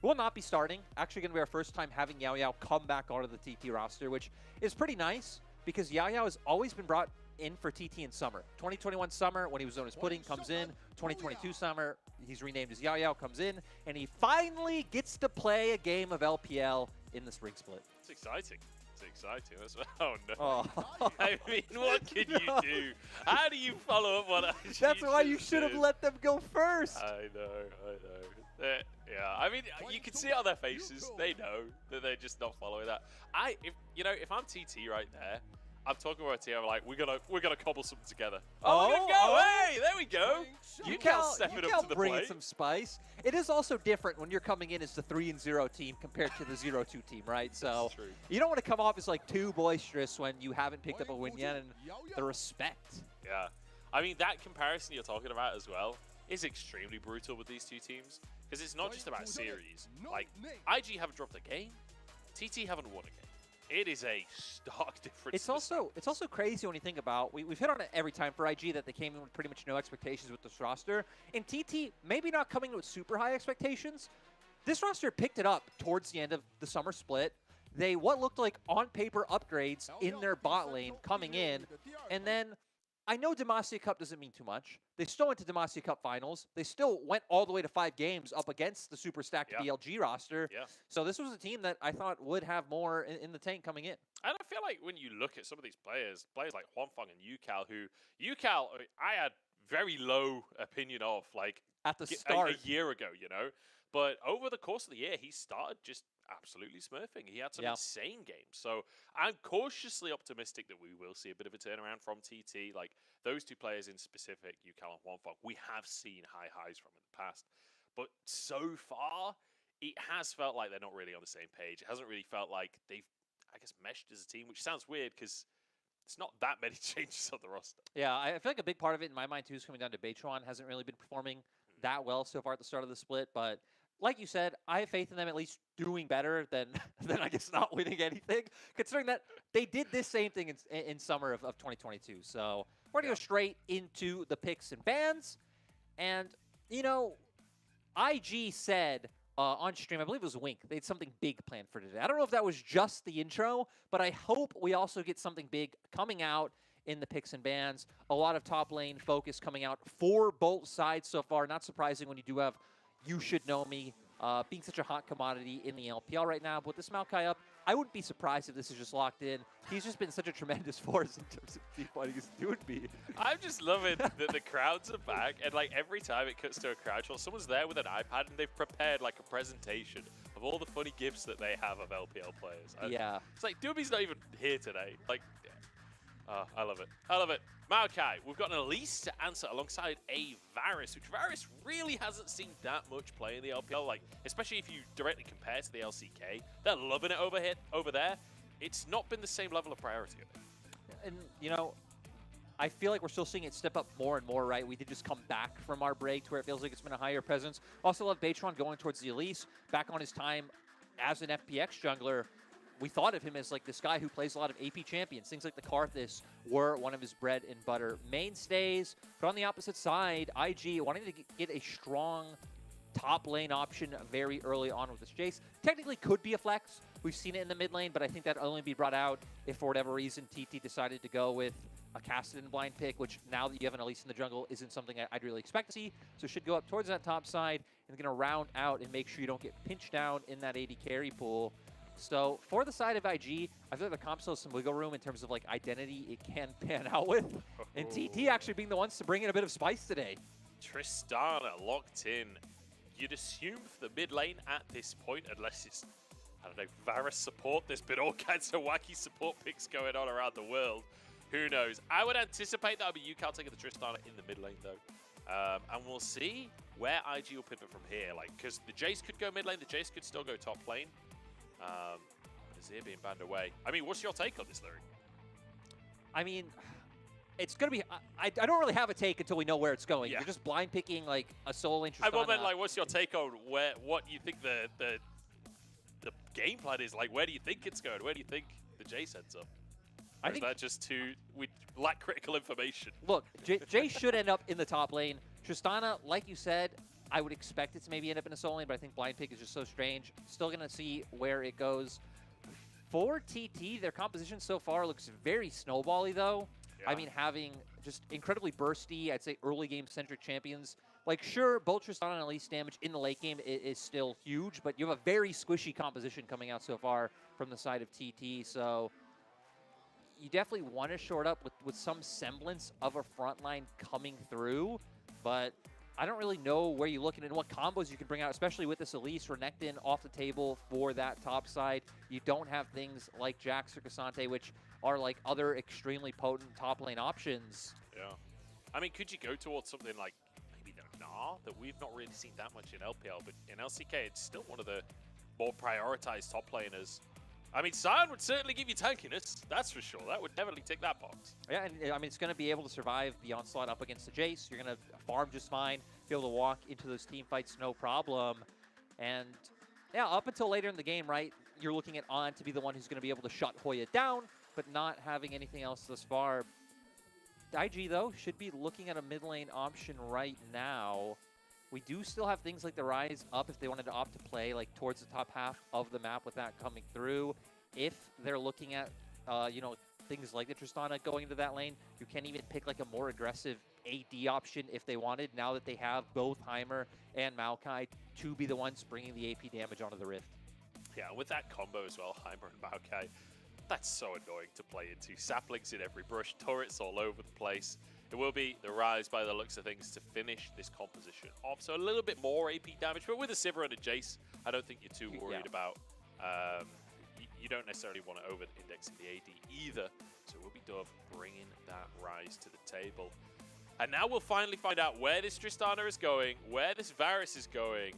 will not be starting. Actually, gonna be our first time having Yao Yao come back onto the TT roster, which is pretty nice because Yao Yao has always been brought in for TT in summer. 2021 summer, when he was known as Pudding, comes in. 2022 summer, he's renamed as Yao Yao, comes in, and he finally gets to play a game of LPL in the spring split. It's exciting. It's exciting. Oh no. Oh. I mean, what can you do? How do you follow up on IG? That's why you just should have did? let them go first. I know. Yeah, I mean, you can see it on their faces. They know that they're just not following that. If I'm TT right there, I'm talking about team. I'm like, we're gonna cobble something together. Oh, look at him go! Hey, there we go. You can't step it up to the bring plate. some spice. It is also different when you're coming in as the 3-0 team compared to the 0-2 team, right? So true. you don't want to come off as like too boisterous when you haven't picked up a win yet, and the respect. Yeah, I mean that comparison you're talking about as well is extremely brutal with these two teams because it's not just about series. Like IG haven't dropped a game, TT haven't won a game. It is a stark difference. It's also crazy when you think about, we've hit on it every time for IG that they came in with pretty much no expectations with this roster. And TT, maybe not coming in with super high expectations. This roster picked it up towards the end of the summer split. They, what looked like on paper upgrades in their bot lane coming in. And then, I know Demacia Cup doesn't mean too much. They still went to Demacia Cup finals. They still went all the way to 5 games up against the super stacked BLG roster. Yeah. So this was a team that I thought would have more in the tank coming in. And I feel like when you look at some of these players like Huanfeng and Yucal, I had very low opinion of, like at the start a year ago, you know. But over the course of the year, he started just absolutely smurfing. He had some insane games. So I'm cautiously optimistic that we will see a bit of a turnaround from TT. Like those two players in specific, Yucal and Huanfeng, we have seen high highs from in the past. But so far, it has felt like they're not really on the same page. It hasn't really felt like they've, I guess, meshed as a team, which sounds weird because it's not that many changes on the roster. Yeah, I feel like a big part of it in my mind, too, is coming down to Beitron. Hasn't really been performing that well so far at the start of the split. But like you said, I have faith in them at least doing better than I guess not winning anything, considering that they did this same thing in summer of 2022. So we're going to go straight into the picks and bans. And, you know, IG said on stream, I believe it was Wink, they had something big planned for today. I don't know if that was just the intro, but I hope we also get something big coming out in the picks and bans. A lot of top lane focus coming out for both sides so far. Not surprising when you do have You Should Know Me being such a hot commodity in the LPL right now. But with this Maokai up, I wouldn't be surprised if this is just locked in. He's just been such a tremendous force in terms of team fighting his dude me. I'm just loving that the crowds are back, and like every time it cuts to a crowd shot, someone's there with an iPad and they've prepared like a presentation of all the funny gifts that they have of LPL players. Yeah. It's like Doobie's not even here today. Like, I love it. I love it. Maokai, we've got an Elise to answer alongside a Varus, which Varus really hasn't seen that much play in the LPL, like, especially if you directly compare to the LCK. They're loving it over there. It's not been the same level of priority. And, you know, I feel like we're still seeing it step up more and more, right? We did just come back from our break to where it feels like it's been a higher presence. Also love Batron going towards the Elise, back on his time as an FPX jungler. We thought of him as like this guy who plays a lot of AP champions. Things like the Karthus were one of his bread and butter mainstays. But on the opposite side, IG wanting to get a strong top lane option very early on with this Jace. Technically could be a flex. We've seen it in the mid lane, but I think that'd only be brought out if for whatever reason TT decided to go with a casted and blind pick, which now that you have an Elise in the jungle isn't something I'd really expect to see. So should go up towards that top side and going to round out and make sure you don't get pinched down in that AD carry pool. So for the side of IG, I feel like the comp still has some wiggle room in terms of like identity it can pan out with. And TT actually being the ones to bring in a bit of spice today. Tristana locked in. You'd assume for the mid lane at this point, unless it's, I don't know, Varus support. There's been all kinds of wacky support picks going on around the world. Who knows? I would anticipate that would be UCal taking the Tristana in the mid lane though. And we'll see where IG will pivot from here. Like, because the Jace could go mid lane, the Jace could still go top lane. Azir being banned away. I mean, what's your take on this, Larry? I mean, it's going to be... I don't really have a take until we know where it's going. Yeah. You're just blind picking, like, a solo lane Tristana. I meant, like, what's your take on what you think the game plan is? Like, where do you think it's going? Where do you think the Jace ends up? Or is that just we lack critical information? Look, Jace should end up in the top lane. Tristana, like you said, I would expect it to maybe end up in a solo lane, but I think blind pick is just so strange. Still going to see where it goes. For TT, their composition so far looks very snowbally, though. Yeah. I mean, having just incredibly bursty, I'd say early game centric champions. Like, sure, both Tristana and Elise damage in the late game is still huge, but you have a very squishy composition coming out so far from the side of TT. So you definitely want to short up with some semblance of a front line coming through, but I don't really know where you look at and what combos you can bring out, especially with this Elise Renekton off the table for that top side. You don't have things like Jax or Cassante, which are like other extremely potent top lane options. Yeah. I mean, could you go towards something like maybe the Gnar that we've not really seen that much in LPL, but in LCK, it's still one of the more prioritized top laners. I mean, Sion would certainly give you tankiness, that's for sure. That would definitely tick that box. Yeah, and I mean, it's going to be able to survive the onslaught up against the Jace. You're going to farm just fine, be able to walk into those team fights no problem. And yeah, up until later in the game, right, you're looking at On to be the one who's going to be able to shut Hoya down, but not having anything else thus far. IG, though, should be looking at a mid lane option right now. We do still have things like the Rise up if they wanted to opt to play like towards the top half of the map with that coming through. If they're looking at, you know, things like the Tristana going into that lane, you can even pick like a more aggressive AD option if they wanted, now that they have both Heimer and Maokai to be the ones bringing the AP damage onto the Rift. Yeah, with that combo as well, Heimer and Maokai, that's so annoying to play into. Saplings in every brush, turrets all over the place. It will be the Rise by the looks of things to finish this composition off. So a little bit more AP damage, but with a Sivir and a Jace, I don't think you're too worried about. You don't necessarily want to over-index in the AD either. So it will be Dove bringing that Rise to the table. And now we'll finally find out where this Tristana is going, where this Varus is going.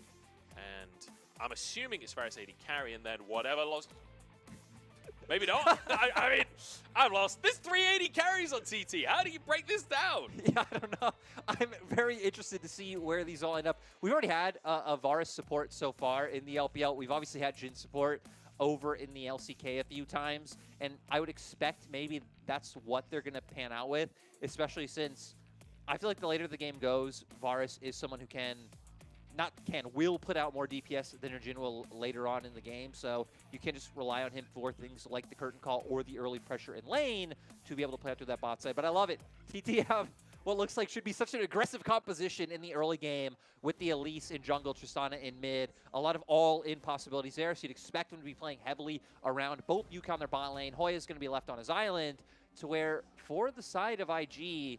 And I'm assuming it's Varus AD carry, and then whatever lost... Maybe not. I mean, I'm lost. There's 380 carries on TT. How do you break this down? Yeah, I don't know. I'm very interested to see where these all end up. We've already had a Varus support so far in the LPL. We've obviously had Jhin support over in the LCK a few times, and I would expect maybe that's what they're going to pan out with, especially since I feel like the later the game goes, Varus is someone who will put out more DPS than Jhin will later on in the game, so you can just rely on him for things like the curtain call or the early pressure in lane to be able to play out through that bot side. But I love it. TT have what looks like should be such an aggressive composition in the early game with the Elise in jungle, Tristana in mid. A lot of all-in possibilities there, so you'd expect them to be playing heavily around both UConn their bot lane. Hoya's going to be left on his island, to where for the side of IG,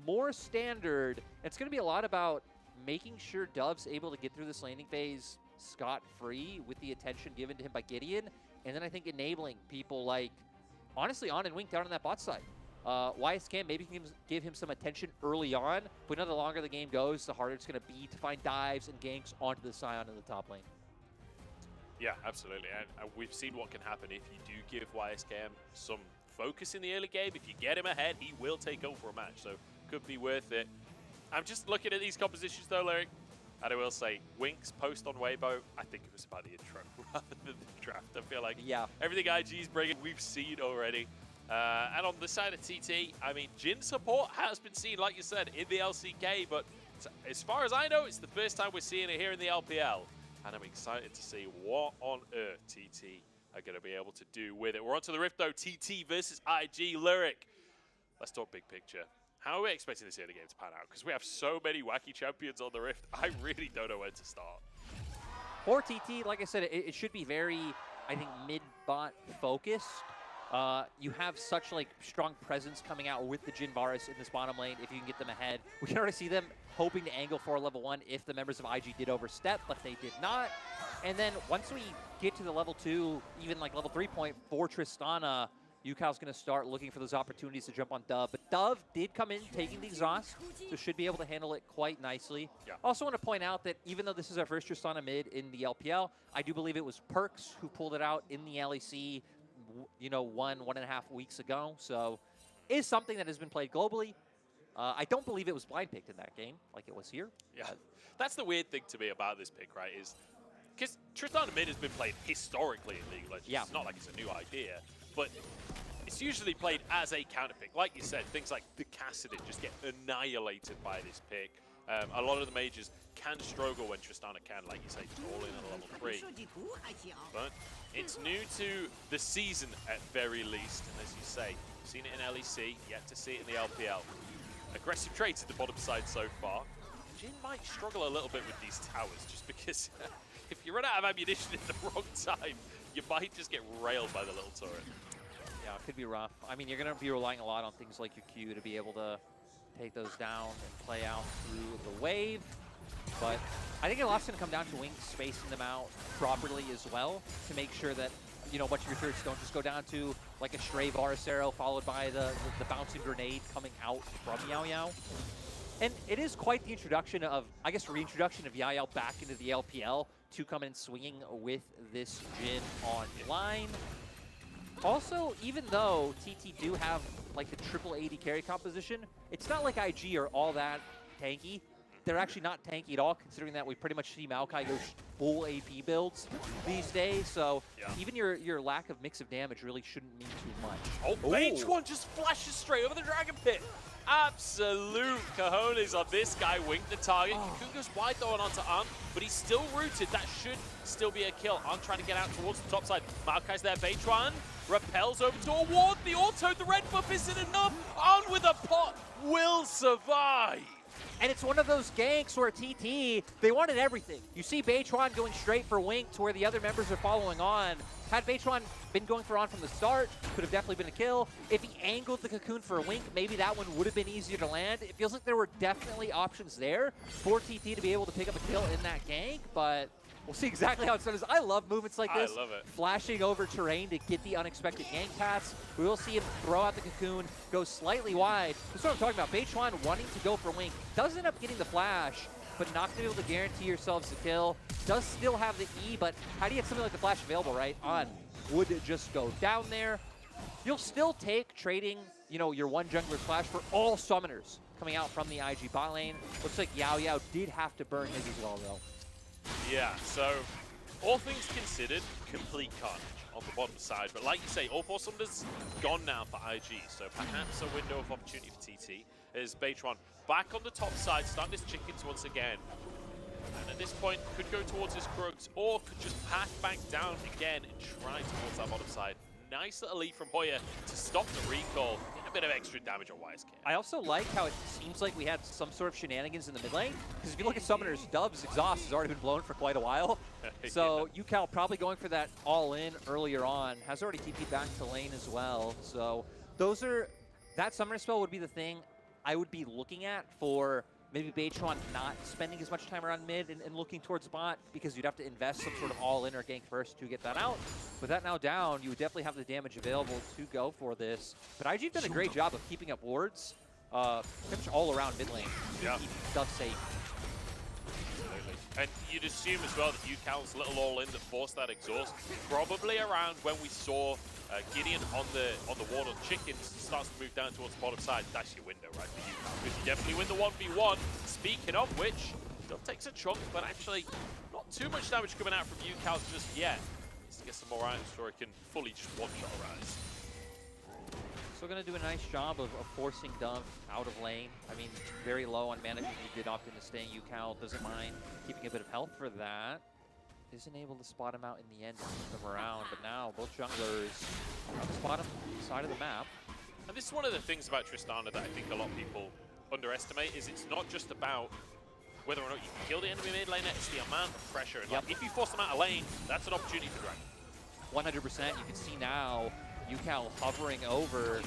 more standard, it's going to be a lot about making sure Dove's able to get through this laning phase scot-free with the attention given to him by Gideon, and then I think enabling people like, honestly, On and Wink down on that bot side. YSCam maybe can give him some attention early on, but the longer the game goes, the harder it's going to be to find dives and ganks onto the Sion in the top lane. Yeah, absolutely, and we've seen what can happen if you do give YSCam some focus in the early game. If you get him ahead, he will take over a match, so could be worth it. I'm just looking at these compositions though, Lyric, and I will say, Wink's post on Weibo, I think it was about the intro rather than the draft. I feel like everything IG's bringing, we've seen already. And on the side of TT, I mean, Jhin support has been seen, like you said, in the LCK, but as far as I know, it's the first time we're seeing it here in the LPL. And I'm excited to see what on earth TT are going to be able to do with it. We're on to the Rift, though. TT versus IG. Lyric, let's talk big picture. How are we expecting this early game to pan out? Because we have so many wacky champions on the Rift. I really don't know where to start. For TT, like I said, it should be very, I think, mid-bot focused. You have such like strong presence coming out with the Jhin Varus in this bottom lane if you can get them ahead. We can already see them hoping to angle for level 1 if the members of IG did overstep, but they did not. And then once we get to the level 2, even like level 3 point for Tristana, Yukao's going to start looking for those opportunities to jump on Dove. But Dove did come in taking the exhaust, so should be able to handle it quite nicely. Yeah. Also want to point out that even though this is our first Tristana mid in the LPL, I do believe it was Perks who pulled it out in the LEC, you know, 1.5 weeks ago. So is something that has been played globally. I don't believe it was blind picked in that game like it was here. Yeah, that's the weird thing to me about this pick, right, is because Tristana mid has been played historically in League of Legends. Yeah. It's not like it's a new idea, but it's usually played as a counter pick. Like you said, things like the Kassadin just get annihilated by this pick. A lot of the majors can struggle when Tristana can, like you say, all in at level 3. But it's new to the season at very least, and as you say, we've seen it in LEC, yet to see it in the LPL. Aggressive trades at the bottom side so far. Jhin might struggle a little bit with these towers, just because if you run out of ammunition at the wrong time, you might just get railed by the little turret. Yeah, it could be rough. I mean, you're going to be relying a lot on things like your Q to be able to take those down and play out through the wave. But I think a lot's going to come down to Wink spacing them out properly as well to make sure that, you know, much of your turrets don't just go down to like a stray Varus arrow followed by the bouncing grenade coming out from Yao Yao. And it is quite the introduction of, I guess, reintroduction of Yao Yao back into the LPL to come in swinging with this Jhin online. Also, even though TT do have like the triple AD carry composition, it's not like IG are all that tanky. They're actually not tanky at all, considering that we pretty much see Maokai go full AP builds these days. So even your lack of mix of damage really shouldn't mean too much. Oh, H1 just flashes straight over the Dragon Pit. Absolute cojones on this guy. Wink the target. Cocoon goes wide though and onto Arn, but he's still rooted. That should still be a kill. Arn trying to get out towards the top side. Maokai's there. Beitron repels over to a ward. The auto, the red buff isn't enough. Arn with a pot will survive. And it's one of those ganks where TT, they wanted everything. You see Beitron going straight for Wink to where the other members are following on. Had Beitron been going for On from the start, could have definitely been a kill. If he angled the Cocoon for a Wink, maybe that one would have been easier to land. It feels like there were definitely options there for TT to be able to pick up a kill in that gank, but we'll see exactly how it's done. I love movements like this. I love it. Flashing over terrain to get the unexpected gank paths. We will see him throw out the Cocoon, go slightly wide. That's what I'm talking about. Beitron wanting to go for Wink. Does end up getting the flash, but not going to be able to guarantee yourselves the kill. Does still have the E, but how do you get something like the flash available, right? On would just go down there. You'll still take trading, you know, your one jungler flash for all summoners coming out from the IG bot lane. Looks like Yao Yao did have to burn his as well, though. Yeah, so all things considered, complete carnage on the bottom side. But like you say, all 4 summoners gone now for IG, so perhaps a window of opportunity for TT as Beitron back on the top side, starting his chickens once again. And at this point, could go towards his Krugs, or could just pack back down again and try towards that bottom side. Nice little lead from Hoya to stop the recall. Get a bit of extra damage on YSK. I also like how it seems like we had some sort of shenanigans in the mid lane. Because if you look at Summoners, Dove's exhaust has already been blown for quite a while. So Yukao probably going for that all-in earlier on. Has already TP'd back to lane as well. So those are... That Summoner spell would be the thing I would be looking at for maybe Beitron not spending as much time around mid and looking towards bot, because you'd have to invest some sort of all-in or gank first to get that out. With that now down, you would definitely have the damage available to go for this. But IG've done a great job of keeping up wards pretty much all around mid lane to keep stuff safe. Absolutely. And you'd assume as well that UCal's little all-in that forced that exhaust, probably around when we saw Gideon on the ward on chickens starts to move down towards the bottom side. That's your window, right, for UCal. Because you definitely win the 1v1. Speaking of which, Dove takes a chunk, but actually not too much damage coming out from UCal just yet. Needs to get some more items before he can fully just one-shot Rise. Still going to do a nice job of forcing Dove out of lane. I mean, very low on mana. He did opt into staying. UCal doesn't mind keeping a bit of health for that. Isn't able to spot him out in the end to keep him around, but now both junglers on the bottom side of the map. And this is one of the things about Tristana that I think a lot of people underestimate, is it's not just about whether or not you can kill the enemy mid laner, it's the amount of pressure. And like, if you force them out of lane, that's an opportunity for Dragon. 100%. You can see now UCal hovering over.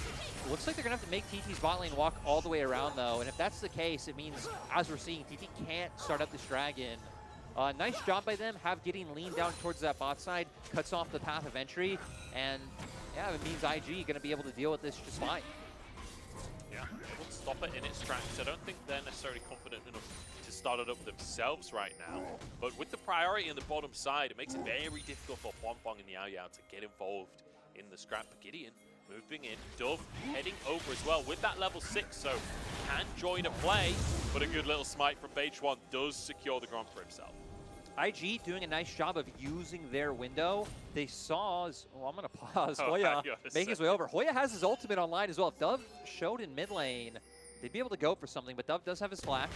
Looks like they're going to have to make TT's bot lane walk all the way around, though. And if that's the case, it means, as we're seeing, TT can't start up this Dragon. Nice job by them. Have getting leaned down towards that bot side, cuts off the path of entry. And, yeah, it means IG going to be able to deal with this just fine. Yeah, able to stop it in its tracks. I don't think they're necessarily confident enough to start it up themselves right now. But with the priority on the bottom side, it makes it very difficult for Huanfeng and Yao Yao to get involved in the scrap. Gideon moving in, Dove heading over as well with that level 6, so can join a play, but a good little smite from Beichuan does secure the ground for himself. IG doing a nice job of using their window. They saw, oh, I'm going to pause, Hoya making his way over. Hoya has his ultimate online as well. If Dove showed in mid lane, they'd be able to go for something, but Dove does have his flash.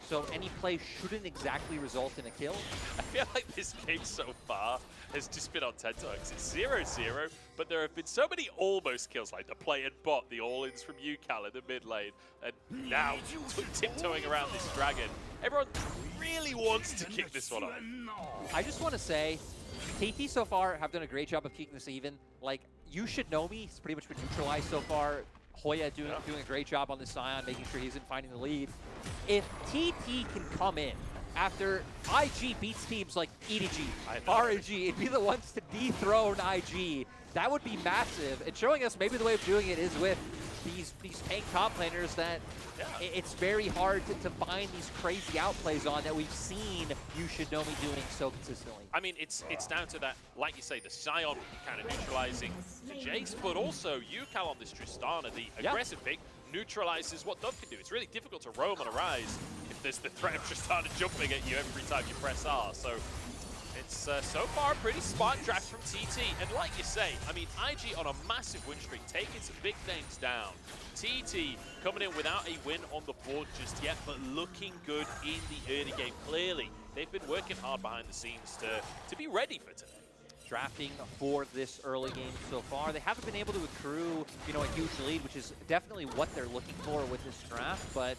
So any play shouldn't exactly result in a kill. I feel like this game so far has just been on tenterhooks. It's 0-0, but there have been so many almost kills, like the play and bot, the all-ins from UCal in the mid lane, and now tiptoeing around this Dragon. Everyone really wants to kick this one off. I just want to say, TT so far have done a great job of keeping this even. Like, You Should Know Me has pretty much been neutralized so far. Hoya doing a great job on this Scion, making sure he isn't finding the lead. If TT can come in after IG beats teams like EDG, RNG, it'd be the ones to dethrone IG. That would be massive. And showing us maybe the way of doing it is with these tank top laners that it's very hard to find these crazy outplays on that we've seen You Should Know Me doing so consistently. I mean, it's down to that, like you say, the Scion kind of neutralizing the Jace, but also UCal on this Tristana, the aggressive pick, neutralizes what Dove can do. It's really difficult to roam on a Rise if there's the threat of Tristana jumping at you every time you press R. So it's so far a pretty smart draft from TT. And like you say, I mean, IG on a massive win streak, taking some big names down. TT coming in without a win on the board just yet, but looking good in the early game. Clearly, they've been working hard behind the scenes to be ready for today. Drafting for this early game so far. They haven't been able to accrue, a huge lead, which is definitely what they're looking for with this draft. But,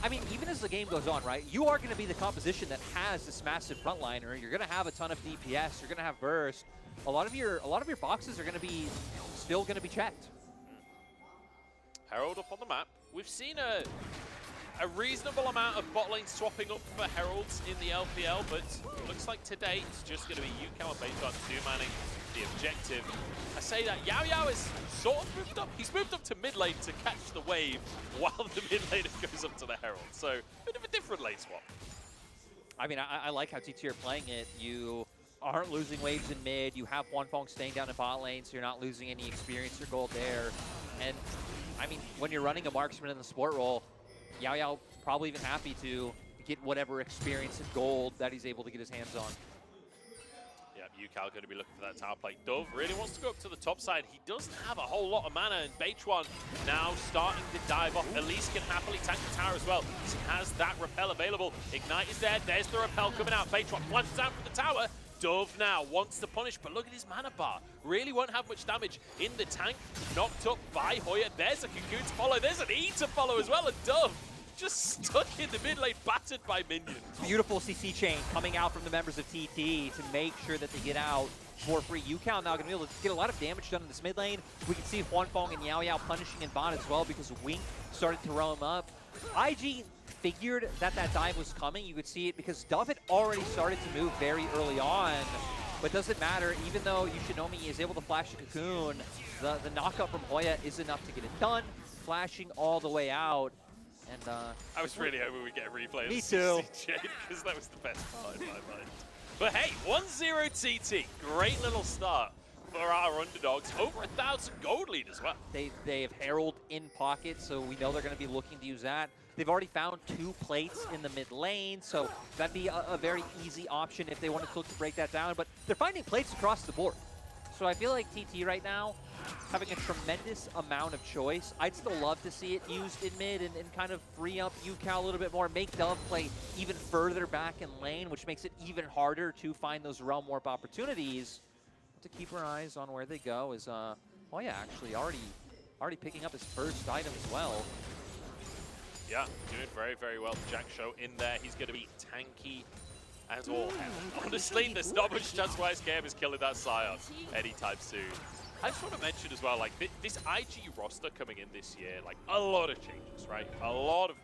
I mean, even as the game goes on, right, you are going to be the composition that has this massive frontliner. You're going to have a ton of DPS. You're going to have burst. A lot of your boxes are going to be still going to be checked. Herald up on the map. We've seen a reasonable amount of bot lane swapping up for Heralds in the LPL, but looks like today it's just going to be UCal and Beichuan two-manning the objective. I say that Yao Yao is sort of moved up. He's moved up to mid lane to catch the wave while the mid laner goes up to the Herald. So, a bit of a different lane swap. I mean, I like how TT are playing it. You aren't losing waves in mid. You have Huanfeng staying down in bot lane, so you're not losing any experience or gold there. And, I mean, when you're running a marksman in the support role, Yao Yao probably even happy to get whatever experience and gold that he's able to get his hands on. Yeah, UCal going to be looking for that tower plate. Dove really wants to go up to the top side. He doesn't have a whole lot of mana, and Beichuan now starting to dive off. Elise can happily tank the tower as well. He has that repel available. Ignite is there. There's the repel coming out. Beichuan plunges out from the tower. Dove now wants to punish, but look at his mana bar. Really won't have much damage in the tank. Knocked up by Hoya. There's a Cocoon to follow. There's an E to follow as well. And Dove just stuck in the mid lane, battered by minions. Beautiful CC chain coming out from the members of TT to make sure that they get out for free. UCal now going to be able to get a lot of damage done in this mid lane. We can see Huanfeng and Yao Yao punishing in bot as well because Wink started to roam up. IG figured that dive was coming. You could see it because Dove had already started to move very early on. But doesn't matter, even though You Should Know Me is able to flash a Cocoon, the knockup from Hoya is enough to get it done. Flashing all the way out. And I was really hoping we'd get a replay Me of too. the CC because that was the best part in my mind. But hey, 1-0 TT. Great little start for our underdogs. Over 1,000 gold lead as well. They have Herald in pocket, so we know they're going to be looking to use that. They've already found 2 plates in the mid lane, so that'd be a very easy option if they wanted to look to break that down. But they're finding plates across the board. So I feel like TT right now having a tremendous amount of choice. I'd still love to see it used in mid and kind of free up UCal a little bit more, make Dove play even further back in lane, which makes it even harder to find those realm warp opportunities. To keep our eyes on where they go is Hoya actually already picking up his first item as well. Yeah, doing very, very well. Jack Show in there. He's going to be tanky as all hell. Honestly, there's not much chance why SKM is killing that Scion anytime soon. I just want to mention as well, like, this IG roster coming in this year, like, a lot of changes, right? A lot of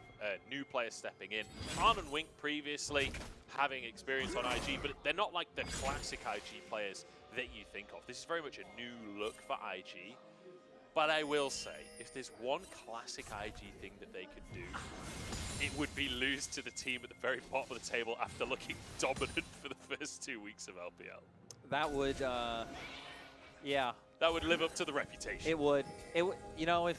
new players stepping in. Arn and Wink previously having experience on IG, but they're not like the classic IG players that you think of. This is very much a new look for IG. But I will say, if there's one classic IG thing that they could do, it would be lose to the team at the very bottom of the table after looking dominant for the first 2 weeks of LPL. That would, yeah. That would live up to the reputation. It would. You know, if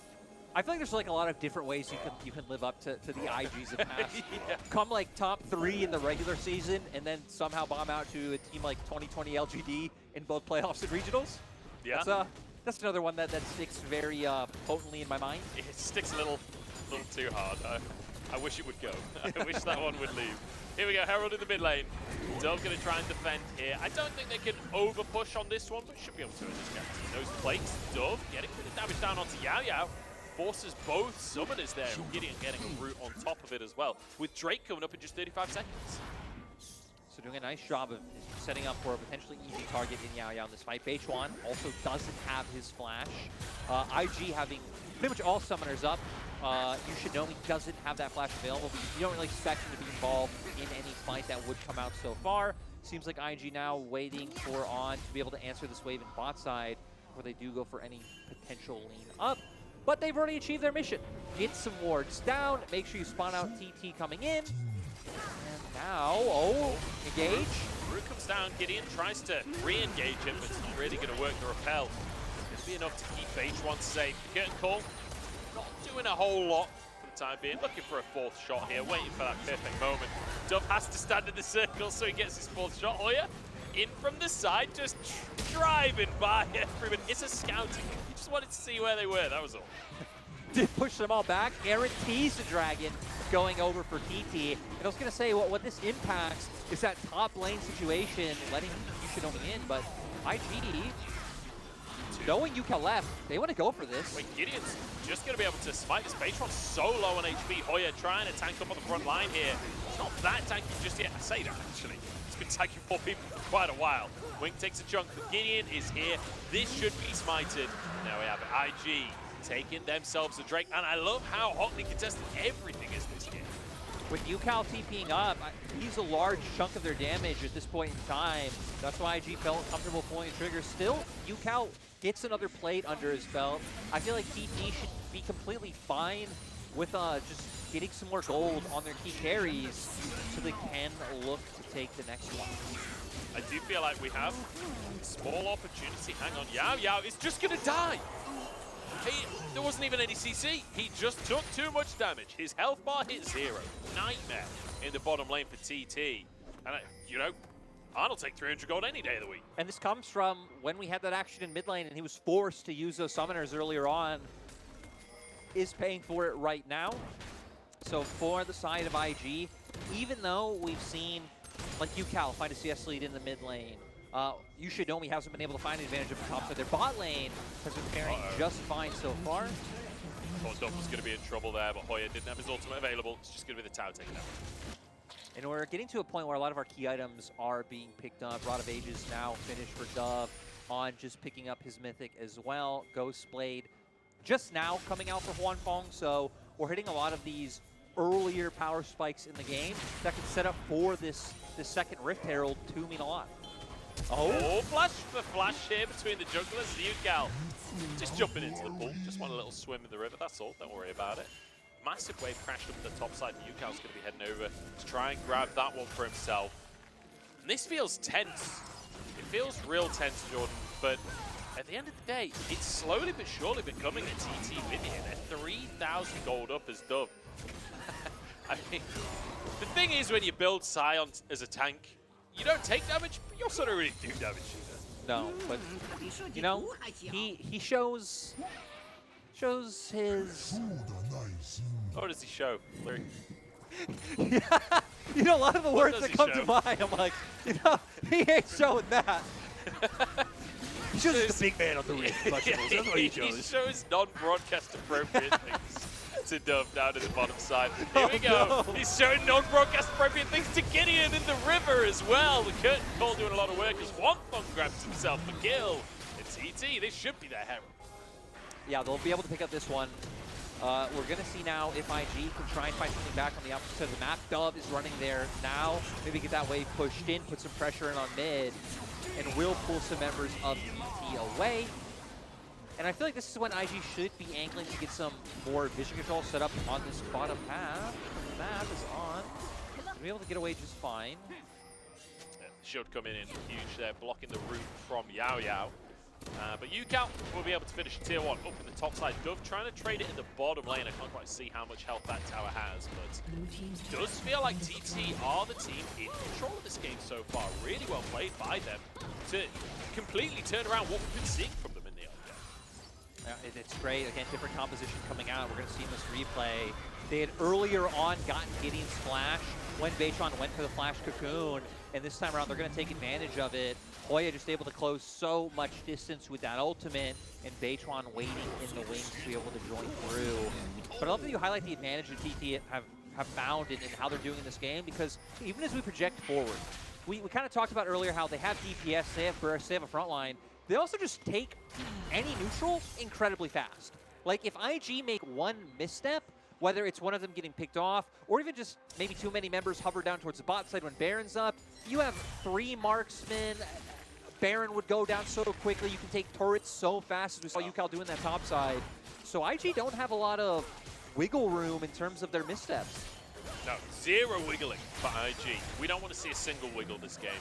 I feel like there's like a lot of different ways you can live up to the IGs of past. Yeah. Come like top 3 in the regular season, and then somehow bomb out to a team like 2020 LGD in both playoffs and regionals. Yeah. That's another one that sticks very potently in my mind. It sticks a little too hard. I wish it would go. I wish that one would leave. Here we go, Herald in the mid lane. Dove going to try and defend here. I don't think they can over push on this one, but should be able to in this game. Those plates, Dove getting a bit of damage down onto Yao Yao. Forces both summoners there. Gideon getting a root on top of it as well, with Drake coming up in just 35 seconds. So doing a nice job of setting up for a potentially easy target in Yao Yao in this fight. Beichuan also doesn't have his flash. IG having pretty much all summoners up. You should know he doesn't have that flash available, but you don't really expect him to be involved in any fight that would come out so far. Seems like IG now waiting for On to be able to answer this wave in bot side, where they do go for any potential lean up. But they've already achieved their mission. Get some wards down, make sure you spawn out TT coming in. And now, engage. Root comes down, Gideon tries to re-engage him, but it's not really going to work the repel. It's going to be enough to keep H1 safe. The curtain call, not doing a whole lot for the time being. Looking for a 4th shot here, waiting for that perfect moment. Dove has to stand in the circle so he gets his 4th shot. Hoya in from the side, just driving by everybody. It's a scouting. You just wanted to see where they were, that was all. Did push them all back, guarantees the Dragon going over for TT. And I was going to say, what this impacts is that top lane situation, letting Yushidomi in, but IG, knowing UCal left, they want to go for this. Wait, Gideon's just going to be able to smite this Patron so low on HP. Hoya trying to tank up on the front line here. It's not that tanky just yet. I say that, actually. It's been tanking 4 people for quite a while. Wink takes a chunk, but Gideon is here. This should be smited. Now we have IG taking themselves a Drake, and I love how hotly contested everything is this game. With UCal TPing up, he's a large chunk of their damage at this point in time. That's why IG felt comfortable pulling the trigger. Still, UCal gets another plate under his belt. I feel like TT should be completely fine with just getting some more gold on their key carries so they can look to take the next one. I do feel like we have a small opportunity. Hang on, Yao Yao is just going to die. There wasn't even any CC. He just took too much damage. His health bar hit 0. Nightmare in the bottom lane for TT. And, you know, Arnold take 300 gold any day of the week. And this comes from when we had that action in mid lane and he was forced to use those summoners earlier on. Is paying for it right now. So for the side of IG, even though we've seen, like UCal, find a CS lead in the mid lane, Yushidomi hasn't been able to find an advantage of the top, so their bot lane has been faring just fine so far. Thought Dove was going to be in trouble there, but Hoya didn't have his ultimate available. It's just going to be the tower taken out. And we're getting to a point where a lot of our key items are being picked up. Rod of Ages now finished for Dove. On just picking up his mythic as well. Ghost Blade just now coming out for Huan Fong, so we're hitting a lot of these earlier power spikes in the game that can set up for this second Rift Herald to mean a lot. Oh, flash here between the junglers. UCal just jumping into the pool. Just want a little swim in the river, that's all. Don't worry about it. Massive wave crashed up at the top side. Yukal's going to be heading over to try and grab that one for himself. And this feels tense. It feels real tense, Jordan, but at the end of the day, it's slowly but surely becoming a TT win here. They're 3,000 gold up as Dove. I mean, the thing is, when you build Sion as a tank, you don't take damage, but you also don't really do damage either. No, but you know, he shows his. What does he show, Larry? You know, a lot of the What words does that he come show? to mind, I'm like, you know, he ain't showing that. He shows the big man on the ring. That's what he shows. He shows non-broadcast appropriate things to Dove down at the bottom side. Here we go. No. He's showing non-broadcast appropriate things to Gideon in the river as well. The curtain call doing a lot of work as Wonthong grabs himself the kill. It's TT. This should be their Herald. Yeah, they'll be able to pick up this one. We're going to see now if IG can try and find something back on the opposite side of the map. Dove is running there now. Maybe get that wave pushed in, put some pressure in on mid, and will pull some members of TT away. And I feel like this is when IG should be angling to get some more vision control set up on this bottom half. The map is on. They'll be able to get away just fine. Yeah, shield coming in huge there, blocking the route from Yao Yao. But Yukal will be able to finish tier 1 up in the top side. Dove trying to trade it in the bottom lane. I can't quite see how much health that tower has, but it does feel like TT are the team in control of this game so far. Really well played by them to completely turn around what we've been seeing from them in the early game. It's great. Again, different composition coming out. We're going to see in this replay. They had earlier on gotten Gideon's flash when Beitron went for the flash cocoon, and this time around they're going to take advantage of it. Hoya just able to close so much distance with that ultimate, and Beitron waiting in the wings to be able to join through. But I love that you highlight the advantage that TT have found in how they're doing in this game, because even as we project forward, we kind of talked about earlier how they have DPS, they have burst, they have a front line. They also just take any neutral incredibly fast. Like, if IG make one misstep, whether it's one of them getting picked off, or even just maybe too many members hover down towards the bot side when Baron's up, you have 3 marksmen. Baron would go down so quickly. You can take turrets so fast, as we saw Yukal doing that top side. So IG don't have a lot of wiggle room in terms of their missteps. No, 0 wiggling for IG. We don't want to see a single wiggle this game.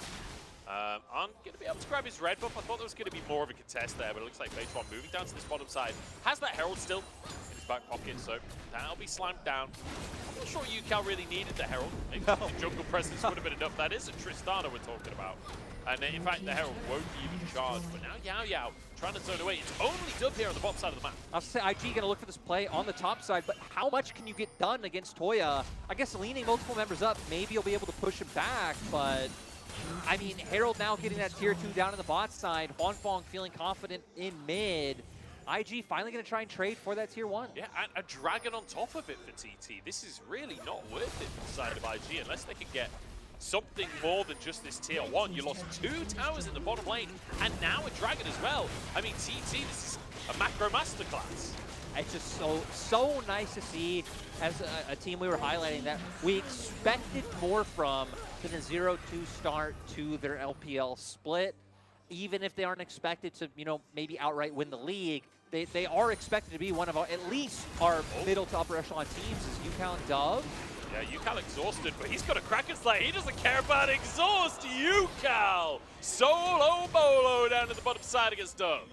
I'm going to be able to grab his red buff. I thought there was going to be more of a contest there, but it looks like Beitron moving down to this bottom side. Has that Herald still in his back pocket, so that'll be slammed down. I'm not sure Yukal really needed the Herald. Maybe the jungle presence would have been enough. That is a Tristana we're talking about. And in fact, the Herald won't even charge. But now Yao Yao trying to turn away. It's only Dove here on the bottom side of the map. I'll say IG going to look for this play on the top side, but how much can you get done against Toya? I guess leaning multiple members up, maybe you'll be able to push him back, but I mean, Herald now getting that tier 2 down on the bot side. Wonthong feeling confident in mid. IG finally going to try and trade for that tier 1. Yeah, and a dragon on top of it for TT. This is really not worth it for the side of IG unless they can get something more than just this tier 1. You lost 2 towers in the bottom lane, and now a dragon as well. I mean, TT, this is a macro masterclass. It's just so nice to see as a team we were highlighting that we expected more from than a 0-2 start to their LPL split. Even if they aren't expected to, you know, maybe outright win the league, they are expected to be one of our, at least our middle to upper echelon teams is Yukal and Dove. Yeah, Yukal exhausted, but he's got a Kraken Slayer. He doesn't care about exhaust. Yukal solo bolo down to the bottom side against Dove.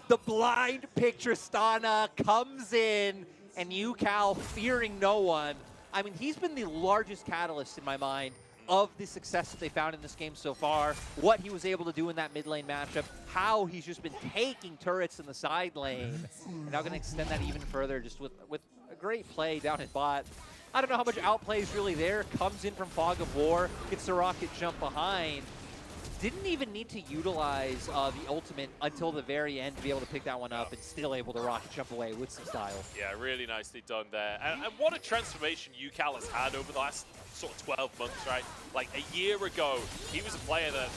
The blind pick Tristana comes in, and Yukal, fearing no one. I mean, he's been the largest catalyst in my mind of the success that they found in this game so far, what he was able to do in that mid lane matchup, how he's just been taking turrets in the side lane, and now going to extend that even further just with a great play down at bot. I don't know how much outplay is really there, comes in from Fog of War, gets the rocket jump behind. Didn't even need to utilize the ultimate until the very end to be able to pick that one up and still able to rocket jump away with some style. Yeah, really nicely done there. And what a transformation Yukal has had over the last sort of 12 months, right? Like a year ago, he was a player that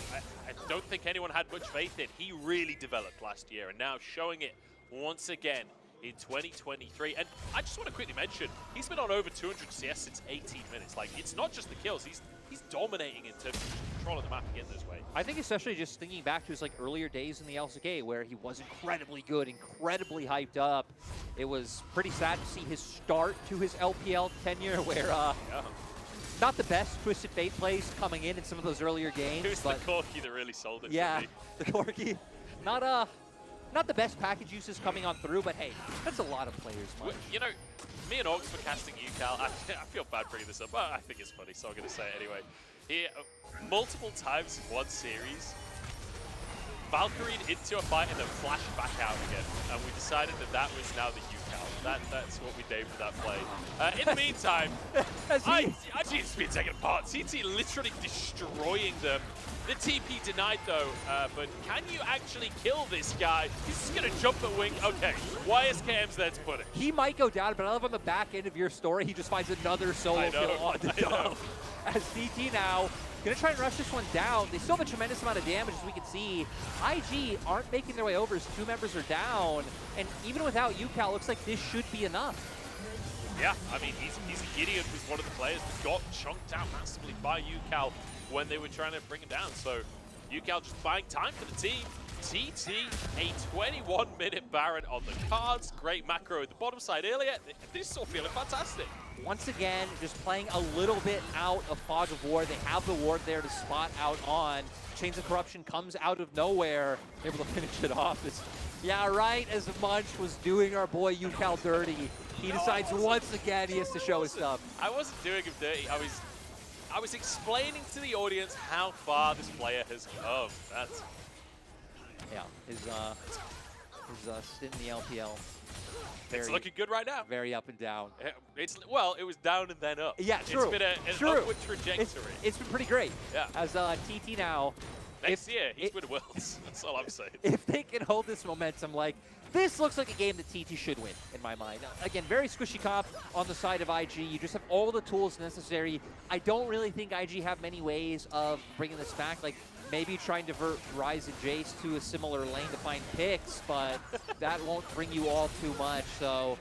I don't think anyone had much faith in. He really developed last year and now showing it once again in 2023. And I just want to quickly mention, he's been on over 200 CS since 18 minutes. Like, it's not just the kills, he's dominating in terms of control of the map again this way. I think especially just thinking back to his like earlier days in the LCK where he was incredibly good, incredibly hyped up. It was pretty sad to see his start to his LPL tenure where not the best Twisted Fate plays coming in some of those earlier games. It was the Corki that really sold it yeah, for me. The Corki. Not the best package uses coming on through, but hey, that's a lot of players. Much. You know, me and Orcs were casting UCal. I feel bad bringing this up, but I think it's funny, so I'm going to say it anyway. He, multiple times in one series, Valkyrie'd into a fight and then flashed back out again. And we decided that was now the UCal. That's what we named that play. In the meantime, IG has been taken apart. CT literally destroying them. The TP denied though, but can you actually kill this guy? He's just going to jump at wing. Okay, YSKM's there to put it. He might go down, but I love on the back end of your story, he just finds another solo kill on the top. As CT now going to try and rush this one down. They still have a tremendous amount of damage, as we can see. IG aren't making their way over as 2 members are down. And even without UCal, looks like this should be enough. Yeah, I mean, he's Gideon was one of the players that got chunked out massively by UCal when they were trying to bring him down. So UCal just buying time for the team. TT, a 21-minute Baron on the cards. Great macro at the bottom side earlier. This is all feeling fantastic. Once again, just playing a little bit out of Fog of War. They have the ward there to spot out on. Chains of Corruption comes out of nowhere, able to finish it off. Yeah, right as Munch was doing our boy UCal dirty, he decides once again he has to show his stuff. I wasn't doing him dirty. I was explaining to the audience how far this player has come. That's... Yeah, his stint in the LPL. It's looking good right now. Very up and down. Well, it was down and then up. Yeah, true. It's been an upward trajectory. It's been pretty great. Yeah. As TT now. Next year, he's with Worlds. That's all I'm saying. If they can hold this momentum, like, this looks like a game that TT should win, in my mind. Again, very squishy comp on the side of IG. You just have all the tools necessary. I don't really think IG have many ways of bringing this back. Like, maybe try and divert Ryze and Jace to a similar lane to find picks, but that won't bring you all too much. So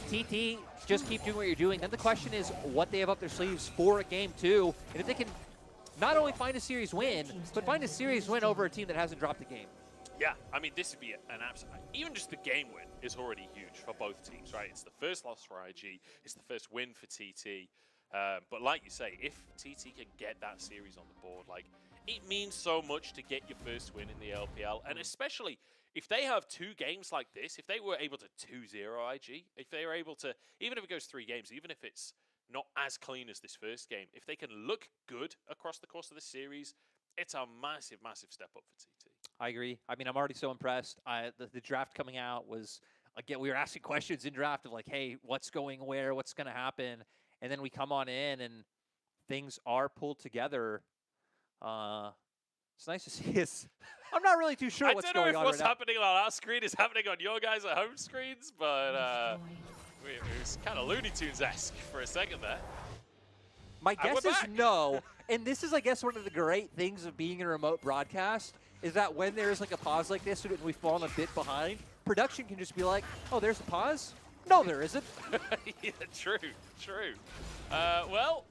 TT, just keep doing what you're doing. Then the question is what they have up their sleeves for a game 2, and if they can not only find a series win, but find a series win over a team that hasn't dropped a game. Yeah, I mean, this would be an absolute... Even just the game win is already huge for both teams, right? It's the first loss for IG. It's the first win for TT. But like you say, if TT can get that series on the board, like, it means so much to get your first win in the LPL. And especially if they have 2 games like this, if they were able to 2-0 IG, if they were able to, even if it goes 3 games, even if it's not as clean as this first game, if they can look good across the course of the series, it's a massive, massive step up for TT. I agree. I mean, I'm already so impressed. The draft coming out was, again, we were asking questions in draft of like, hey, what's going where, what's going to happen? And then we come on in and things are pulled together. It's nice to see us. I'm not really too sure what's going on. I don't know if what's happening on our screen is happening on your guys' at home screens, but it was kind of Looney Tunes-esque for a second there. My guess is no. And this is, I guess, one of the great things of being a remote broadcast is that when there's like a pause like this and we've fallen a bit behind, production can just be like, oh, there's a pause? No, there isn't. Yeah, true. Well,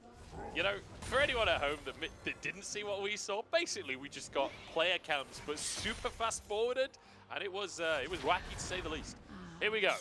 you know, for anyone at home that didn't see what we saw, basically we just got player counts, but super fast forwarded, and it was wacky to say the least. Here we go.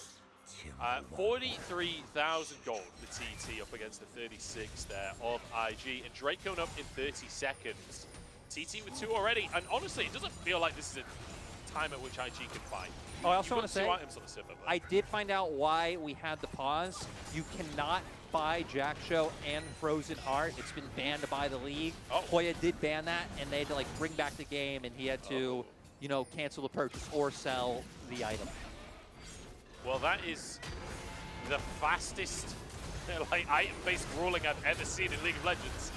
43,000 gold for TT up against the 36 there of IG, and Drake going up in 30 seconds. TT with 2 already, and honestly, it doesn't feel like this is a time at which IG can fight. Oh, I also want to say, Silver, I did find out why we had the pause. You cannot buy Jack Show and Frozen Heart. It's been banned by the league. Hoya did ban that, and they had to like bring back the game, and he had to, you know, cancel the purchase or sell the item. Well, that is the fastest like item-based ruling I've ever seen in League of Legends.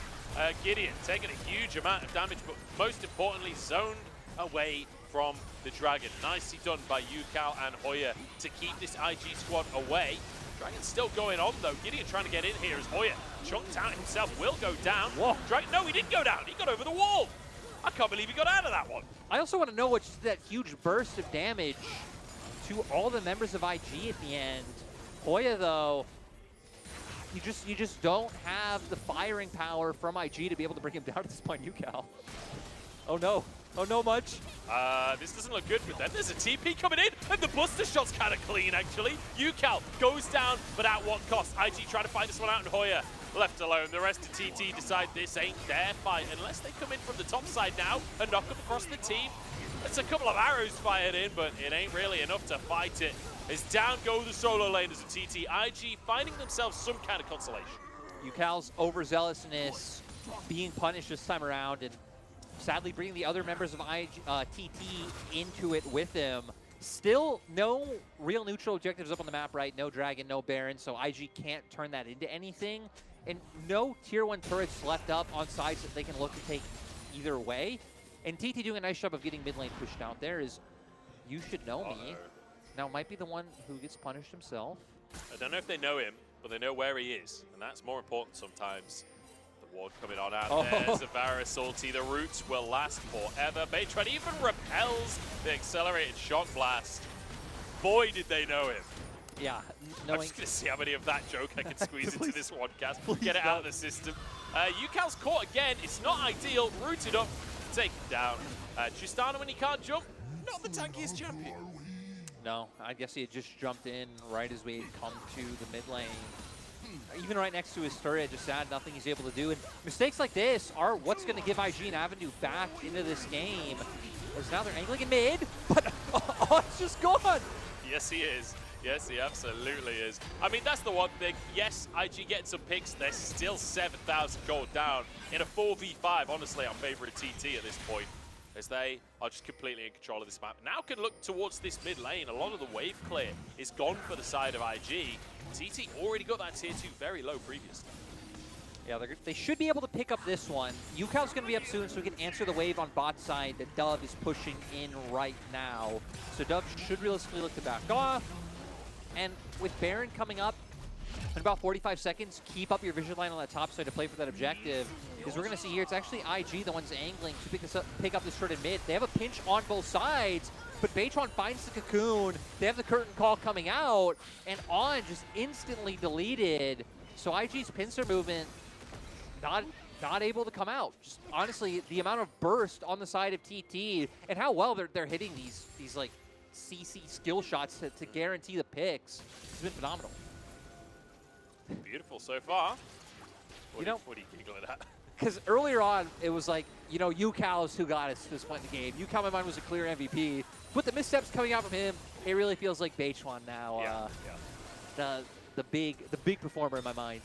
Gideon taking a huge amount of damage, but most importantly, zoned away from the Dragon. Nicely done by UCal and Hoya to keep this IG squad away. Dragon's still going on, though. Gideon trying to get in here as Hoya chunked out himself, will go down. Whoa. Dragon, no, he didn't go down. He got over the wall. I can't believe he got out of that one. I also want to know what's that huge burst of damage to all the members of IG at the end. Hoya, though, you just don't have the firing power from IG to be able to bring him down at this point, UCal. Oh no. Oh no, Mudge. This doesn't look good for them. There's a TP coming in, and the Buster shot's kind of clean, actually. UCal goes down, but at what cost? IG trying to fight this one out, and Hoya left alone. The rest of TT decide this ain't their fight, unless they come in from the top side now and knock up across the team. It's a couple of arrows fired in, but it ain't really enough to fight it. As down go the solo laners of TT. IG finding themselves some kind of consolation. UCal's overzealousness being punished this time around, and sadly bringing the other members of TT into it with him. Still no real neutral objectives up on the map, right? No Dragon, no Baron, so IG can't turn that into anything. And no tier 1 turrets left up on sides that they can look to take either way. And TT doing a nice job of getting mid lane pushed out there is, you should know me. Now might be the one who gets punished himself. I don't know if they know him, but they know where he is, and that's more important sometimes. The ward coming on out there's a Varus ulti. The roots will last forever. Baytron even repels the accelerated shock blast. Boy, did they know him. Yeah. I'm just going to see how many of that joke I can squeeze into this one cast. Get it out of the system. UCal's caught again. It's not ideal. Rooted up. Take it down. Tristana, when he can't jump, not the tankiest champion. No, I guess he had just jumped in right as we come to the mid lane. Even right next to his turret, just had nothing he's able to do. And mistakes like this are what's going to give IG an avenue back into this game. As now they're angling in mid, but it's just gone. Yes, he is. Yes, he absolutely is. I mean, that's the one thing. Yes, IG getting some picks. They're still 7,000 gold down in a 4v5. Honestly, I'm favourite TT at this point, as they are just completely in control of this map. Now can look towards this mid lane. A lot of the wave clear is gone for the side of IG. TT already got that tier 2 very low previously. Yeah, they should be able to pick up this one. UCal's going to be up soon, so we can answer the wave on bot side that Dove is pushing in right now. So Dove should realistically look to back off. And with Baron coming up in about 45 seconds, keep up your vision line on that top side to play for that objective. Because we're going to see here, it's actually IG the ones angling to pick up this short and mid. They have a pinch on both sides, but Baytron finds the cocoon. They have the curtain call coming out, and On just instantly deleted. So IG's pincer movement not able to come out. Just honestly, the amount of burst on the side of TT and how well they're hitting these like CC skill shots to guarantee the picks has been phenomenal. Beautiful so far. What are you giggling at? Because earlier on, it was like, UCal is who got us to this point in the game. UCal, in my mind, was a clear MVP. With the missteps coming out from him, it really feels like Baytron now. The big performer in my mind.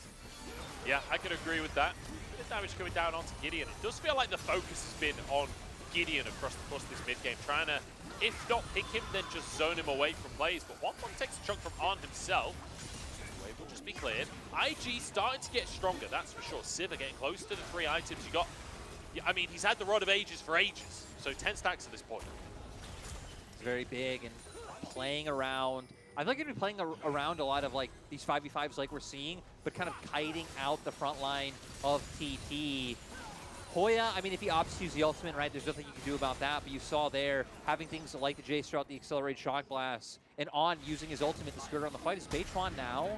Yeah, I can agree with that. The damage coming down onto Gideon. It does feel like the focus has been on Gideon across this mid-game, trying to, if not pick him, then just zone him away from plays. But one takes a chunk from On himself. Wave will just be cleared. IG starting to get stronger, that's for sure. Sivir getting close to the 3 items. You got, I mean, he's had the Rod of Ages for ages, so 10 stacks at this point. It's very big and playing around. I feel like he'd be playing around a lot of like these 5v5s like we're seeing, but kind of kiting out the front line of TT. Hoya, I mean, if he opts to use the ultimate, right, there's nothing you can do about that, but you saw there, having things like the Jace throughout the accelerated shock blast, and On using his ultimate to skirt around the fight. Is Baytron now?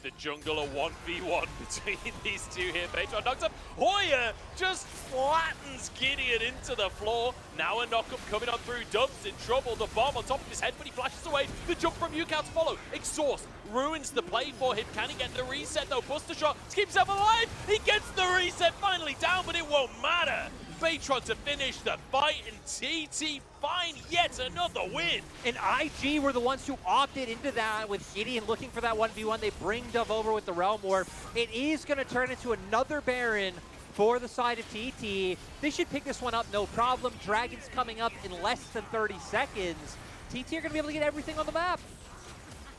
The jungle a 1v1 between these two here. Baytron knocks up. Hoya just flattens Gideon into the floor. Now a knockup coming on through. Dove's in trouble. The bomb on top of his head, but he flashes away. The jump from UCal to follow. Exhaust ruins the play for him. Can he get the reset though? Buster shot to keep himself alive. He gets the reset finally down, but it won't matter. Baytron to finish the fight, and TT find yet another win. And IG were the ones who opted into that with Gideon looking for that 1v1. They bring Dove over with the Realm Warp. It is going to turn into another Baron for the side of TT. They should pick this one up, no problem. Dragon's coming up in less than 30 seconds. TT are going to be able to get everything on the map.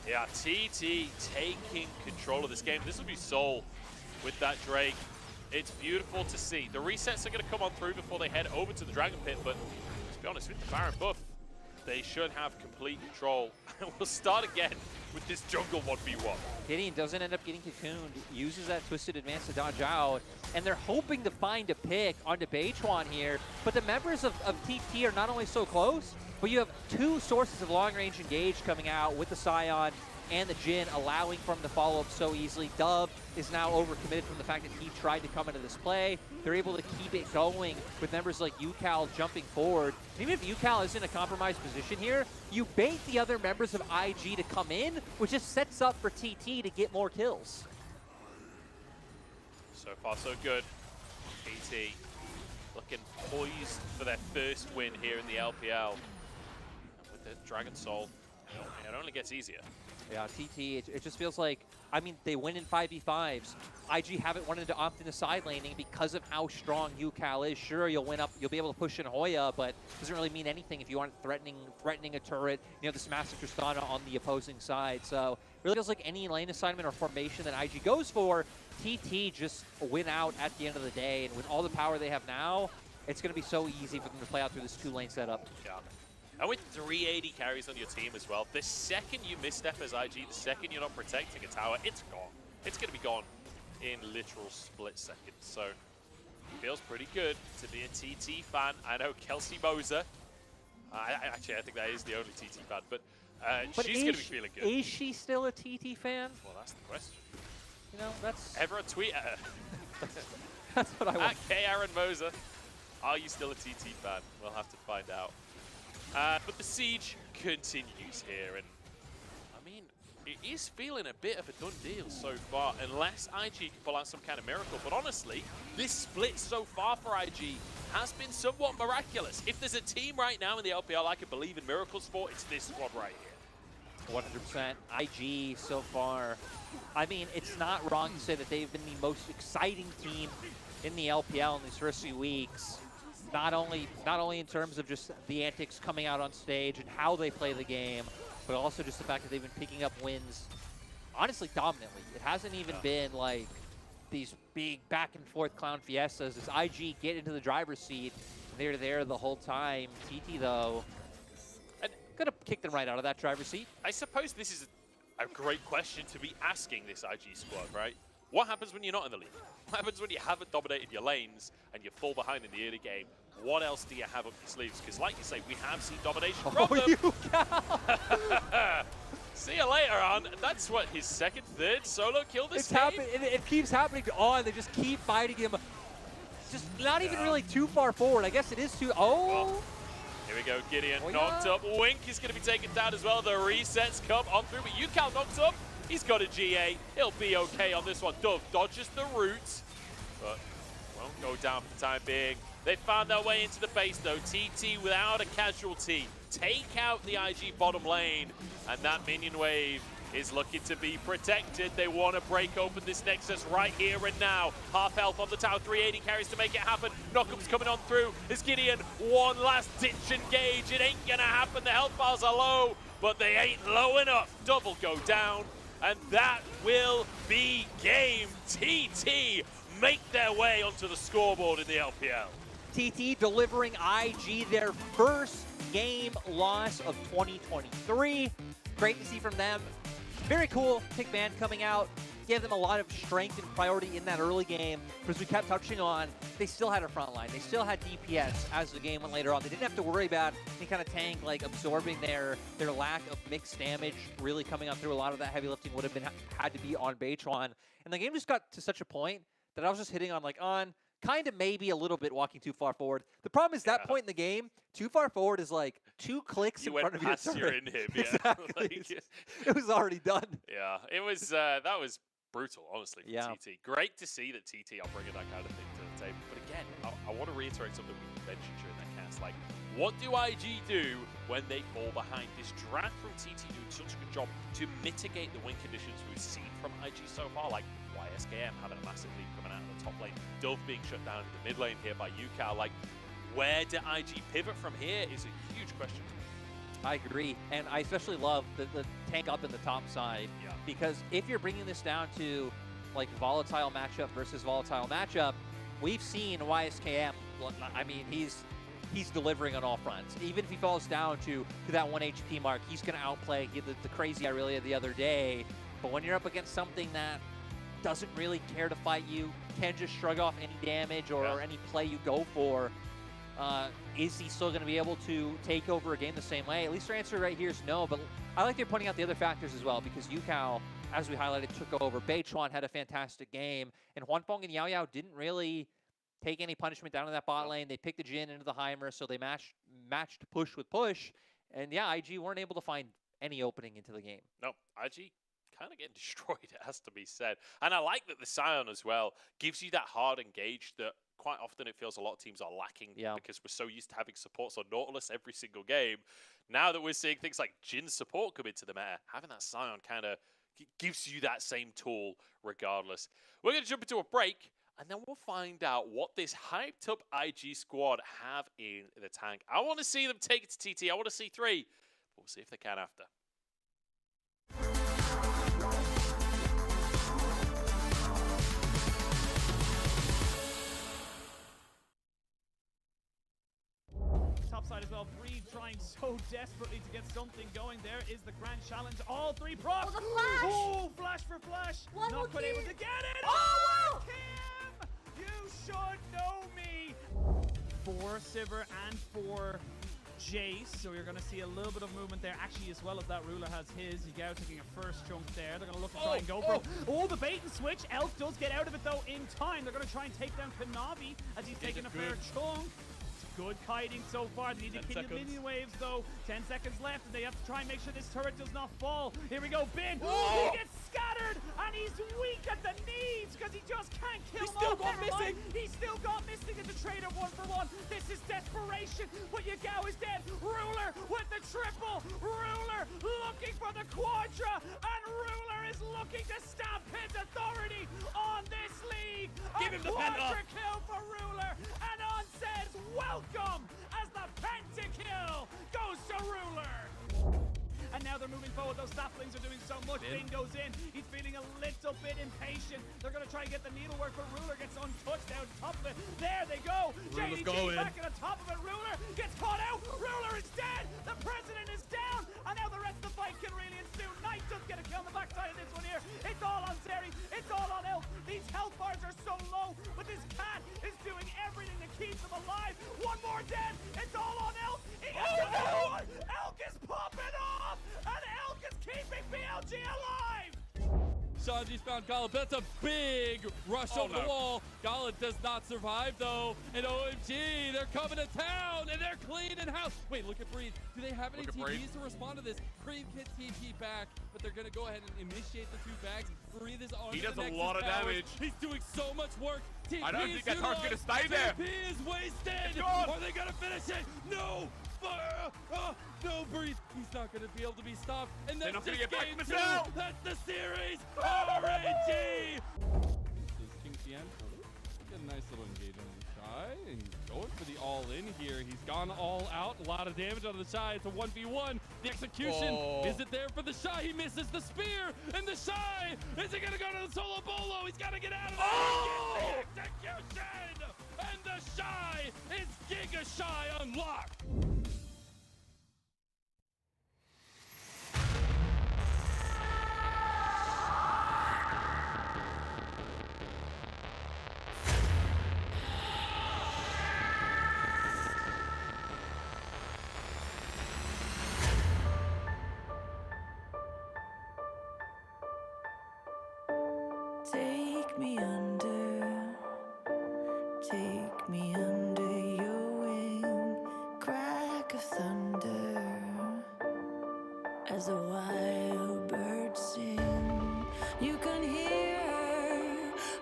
Yeah, TT taking control of this game. This will be Soul with that Drake. It's beautiful to see. The resets are going to come on through before they head over to the Dragon Pit, but to be honest, with the Baron buff, they should have complete control. We'll start again with this jungle 1v1. Gideon doesn't end up getting cocooned, uses that twisted advance to dodge out, and they're hoping to find a pick onto Baytron here, but the members of TT are not only so close, but you have two sources of long-range engage coming out with the Scion and the Jhin, allowing from the follow-up so easily. Dub is now overcommitted from the fact that he tried to come into this play. They're able to keep it going with members like UCal jumping forward. Even if UCal is in a compromised position here, you bait the other members of IG to come in, which just sets up for TT to get more kills. So far, so good. TT looking poised for their first win here in the LPL. And with the Dragon Soul, it only gets easier. Yeah, TT, it just feels like, I mean, they win in 5v5s. IG haven't wanted to opt into side laning because of how strong UCal is. Sure, you'll win up, you'll be able to push in Hoya, but it doesn't really mean anything if you aren't threatening a turret, you know, this massive Tristana on the opposing side. So it really feels like any lane assignment or formation that IG goes for, TT just win out at the end of the day. And with all the power they have now, it's going to be so easy for them to play out through this two-lane setup. Yeah. And with 380 carries on your team as well, the second you misstep as IG, the second you're not protecting a tower, it's gone. It's going to be gone in literal split seconds. So, feels pretty good to be a TT fan. I know Kelsey Moser, I think that is the only TT fan, but she's going to be feeling good. Is she still a TT fan? Well, that's the question. You know, that's... Everyone tweet at her. That's what I want. At K. Aaron Moser, are you still a TT fan? We'll have to find out. But the siege continues here, and I mean, it is feeling a bit of a done deal so far, unless IG can pull out some kind of miracle. But honestly, this split so far for IG has been somewhat miraculous. If there's a team right now in the LPL I can believe in miracles for, it's this squad right here. 100%. IG so far, I mean, it's not wrong to say that they've been the most exciting team in the LPL in these first few weeks. Not only in terms of just the antics coming out on stage and how they play the game, but also just the fact that they've been picking up wins, honestly, dominantly. It hasn't even been like these big back and forth clown fiestas. As IG get into the driver's seat, they're there the whole time. TT though, could have kicked them right out of that driver's seat. I suppose this is a great question to be asking this IG squad, right? What happens when you're not in the lead? What happens when you haven't dominated your lanes and you fall behind in the early game? What else do you have up your sleeves? Because like you say, we have seen domination from them. See you later on. That's what, his second, third solo kill this game? It keeps happening on. They just keep fighting him. Just not even really too far forward. I guess it is too. Oh. Here we go, Gideon knocked up. Wink is going to be taken down as well. The resets come on through, but UCal knocked up. He's got a GA. He'll be okay on this one. Dove dodges the route, but won't go down for the time being. They found their way into the base, though. TT without a casualty. Take out the IG bottom lane, and that minion wave is looking to be protected. They want to break open this Nexus right here and now. Half health on the tower, 380 carries to make it happen. Knockup's coming on through. Is Gideon one last ditch engage? It ain't gonna happen. The health bars are low, but they ain't low enough. Double go down, and that will be game. TT make their way onto the scoreboard in the LPL. TT delivering IG their first game loss of 2023. Great to see from them. Very cool. Pickman coming out, gave them a lot of strength and priority in that early game. Because we kept touching on, they still had a front line. They still had DPS as the game went later on. They didn't have to worry about any kind of tank like absorbing their lack of mixed damage. Really coming up through, a lot of that heavy lifting would have been had to be on Baytron. And the game just got to such a point that I was just hitting on kind of maybe a little bit walking too far forward. The problem is that point in the game, too far forward is like 2 clicks in front of your turret. Him, yeah. Exactly. It was already done. Yeah, it was. That was brutal, honestly, for Yeah. TT. Great to see that TT are bringing that kind of thing to the table. But again, I want to reiterate something we mentioned during that cast. Like, what do IG do when they fall behind? This draft from TT doing such a good job to mitigate the win conditions we've seen from IG so far. Like, YSKM having a massive lead coming out of the top lane, Dove being shut down in the mid lane here by UCal. Like, where do IG pivot from here is a huge question. I agree, and I especially love the tank up in the top side, because if you're bringing this down to like volatile matchup versus volatile matchup, we've seen YSKM. I mean, he's delivering on all fronts. Even if he falls down to that 1 HP mark, he's going to outplay the crazy Irelia the other day. But when you're up against something that doesn't really care to fight you, can just shrug off any damage or any play you go for, Is he still going to be able to take over a game the same way? At least our answer right here is no, but I like they're pointing out the other factors as well, because Yukao, as we highlighted, took over. Beichuan had a fantastic game, and Huanfeng and Yao Yao didn't really take any punishment down in that bot lane. They picked the Jin into the Heimer, so they matched push with push, and yeah, IG weren't able to find any opening into the game. No, IG kind of getting destroyed, it has to be said. And I like that the Scion as well gives you that hard engage that quite often it feels a lot of teams are lacking because we're so used to having supports on Nautilus every single game. Now that we're seeing things like Jin support come into the meta, having that Scion kind of gives you that same tool regardless. We're going to jump into a break, and then we'll find out what this hyped up IG squad have in the tank. I want to see them take it to TT. I want to see 3. We'll see if they can after. Top side as well. Breed trying so desperately to get something going. There is the grand challenge. All 3 procs. Oh, the flash! Oh, flash for flash. One Not quite able to get it. Oh! Kim! You should know me. 4 Sivir and 4 Jace. So you're going to see a little bit of movement there. Actually, as well as that, Ruler has his. Yigao taking a first chunk there. They're going to look to try and go for it. The bait and switch. Elk does get out of it, though, in time. They're going to try and take down Kanavi as he's taking a fair chunk. Good kiting so far. They need to kill minion waves, though. 10 seconds left, and they have to try and make sure this turret does not fall. Here we go, Bin. He gets scattered, and he's weak at the knees because he just can't kill him. He still got missing. He still got missing in the trade of 1-for-1. This is desperation, but Yagao is dead. Ruler with the triple. Ruler looking for the quadra, and Ruler is looking to stamp his authority on this league. Give him the quadra kill for Ruler, and On says welcome as the pentakill goes to Ruler. And now they're moving forward. Those saplings are doing so much. Bin goes in. He's feeling a little bit impatient. They're going to try and get the needlework, but Ruler gets untouched down top of it. There they go. JDG back at the top of it. Ruler gets caught out. Ruler is dead. The president is down. And now the rest of the fight can really ensue. Knight does get a kill on the backside of this one here. It's all on Zeri. It's all on Elk. These health bars are so low, but this cat is doing everything to keep them alive. One more dead. It's all on Elk. He gets another one. Elk is popping off. And Elk is keeping BLG alive! Shanji's found Gala. That's a big rush over the wall. Gala does not survive, though. And OMG, they're coming to town, and they're cleaning house. Wait, look at Breed. Do they have any TPs to respond to this? Breed gets TP back, but they're going to go ahead and initiate the 2 bags. Breed is on. He does a lot of damage. He's doing so much work. TP I don't think that target's going to stay there. TP is wasted. Are they going to finish it? No. No, Breeze. He's not going to be able to be stopped. And then not going to get game back 2. That's the series. RNG. This is King Tien. Get a nice little engage on the Shy. And he's going for the all-in here. He's gone all out. A lot of damage on the Shy. It's a 1v1. The execution. Is it there for the Shy? He misses the spear. And the Shy. Is it going to go to the solo bolo? He's got to get out of there. He gets the execution. And the Shy is Giga Shy unlocked. Take me under your wing, crack of thunder, as a wild bird sing. You can hear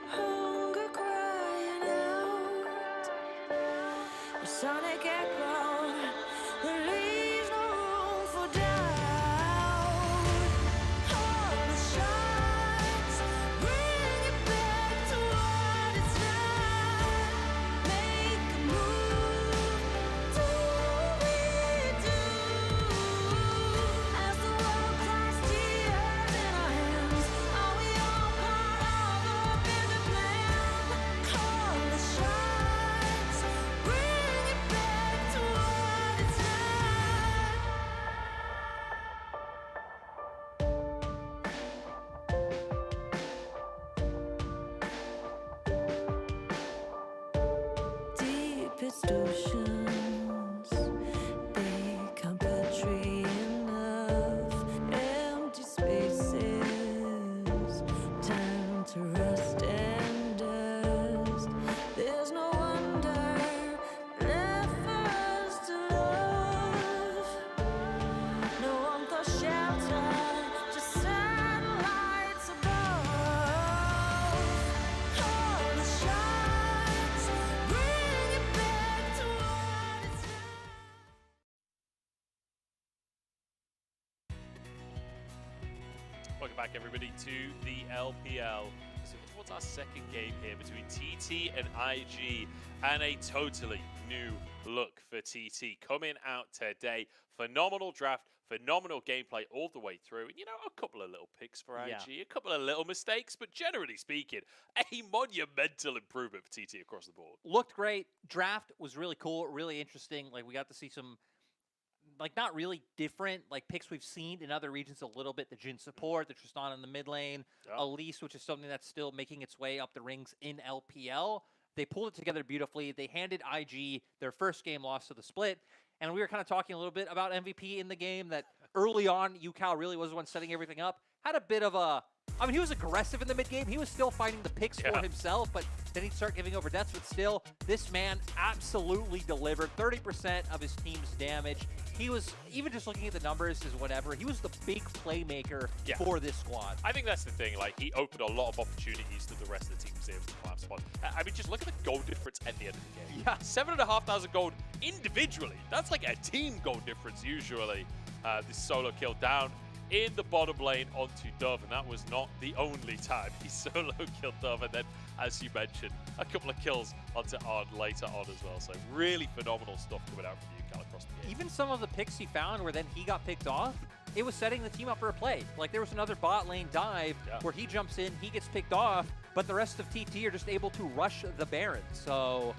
hunger crying out, a sonic echo that leaves no room for doubt. All the shots bring you back to Welcome back, everybody, to the LPL. So towards our second game here between TT and IG, and a totally new look for TT coming out today. Phenomenal draft, phenomenal gameplay all the way through. And, you know, a couple of little picks for IG, a couple of little mistakes, but generally speaking, a monumental improvement for TT across the board. Looked great. Draft was really cool, really interesting. Like, we got to see some, like, not really different, like, picks we've seen in other regions a little bit. The Jin support, the Tristan in the mid lane, Elise, which is something that's still making its way up the rings in LPL. They pulled it together beautifully. They handed IG their first game loss to the split. And we were kind of talking a little bit about MVP in the game, that early on, UCal really was the one setting everything up. Had a bit of a, I mean, he was aggressive in the mid game. He was still finding the picks for himself, but then he'd start giving over deaths. But still, this man absolutely delivered 30% of his team's damage. He was, even just looking at the numbers is whatever, he was the big playmaker for this squad. I think that's the thing. Like, he opened a lot of opportunities that the rest of the team was able to climb spot. I mean, just look at the gold difference at the end of the game. 7,500 gold individually. That's like a team gold difference usually. This solo kill down in the bottom lane onto Dove, and that was not the only time he solo killed Dove. And then, as you mentioned, a couple of kills onto Odd later on as well. So really phenomenal stuff coming out from UCal across the game. Even some of the picks he found where then he got picked off, it was setting the team up for a play. Like, there was another bot lane dive where he jumps in, he gets picked off, but the rest of TT are just able to rush the Baron. So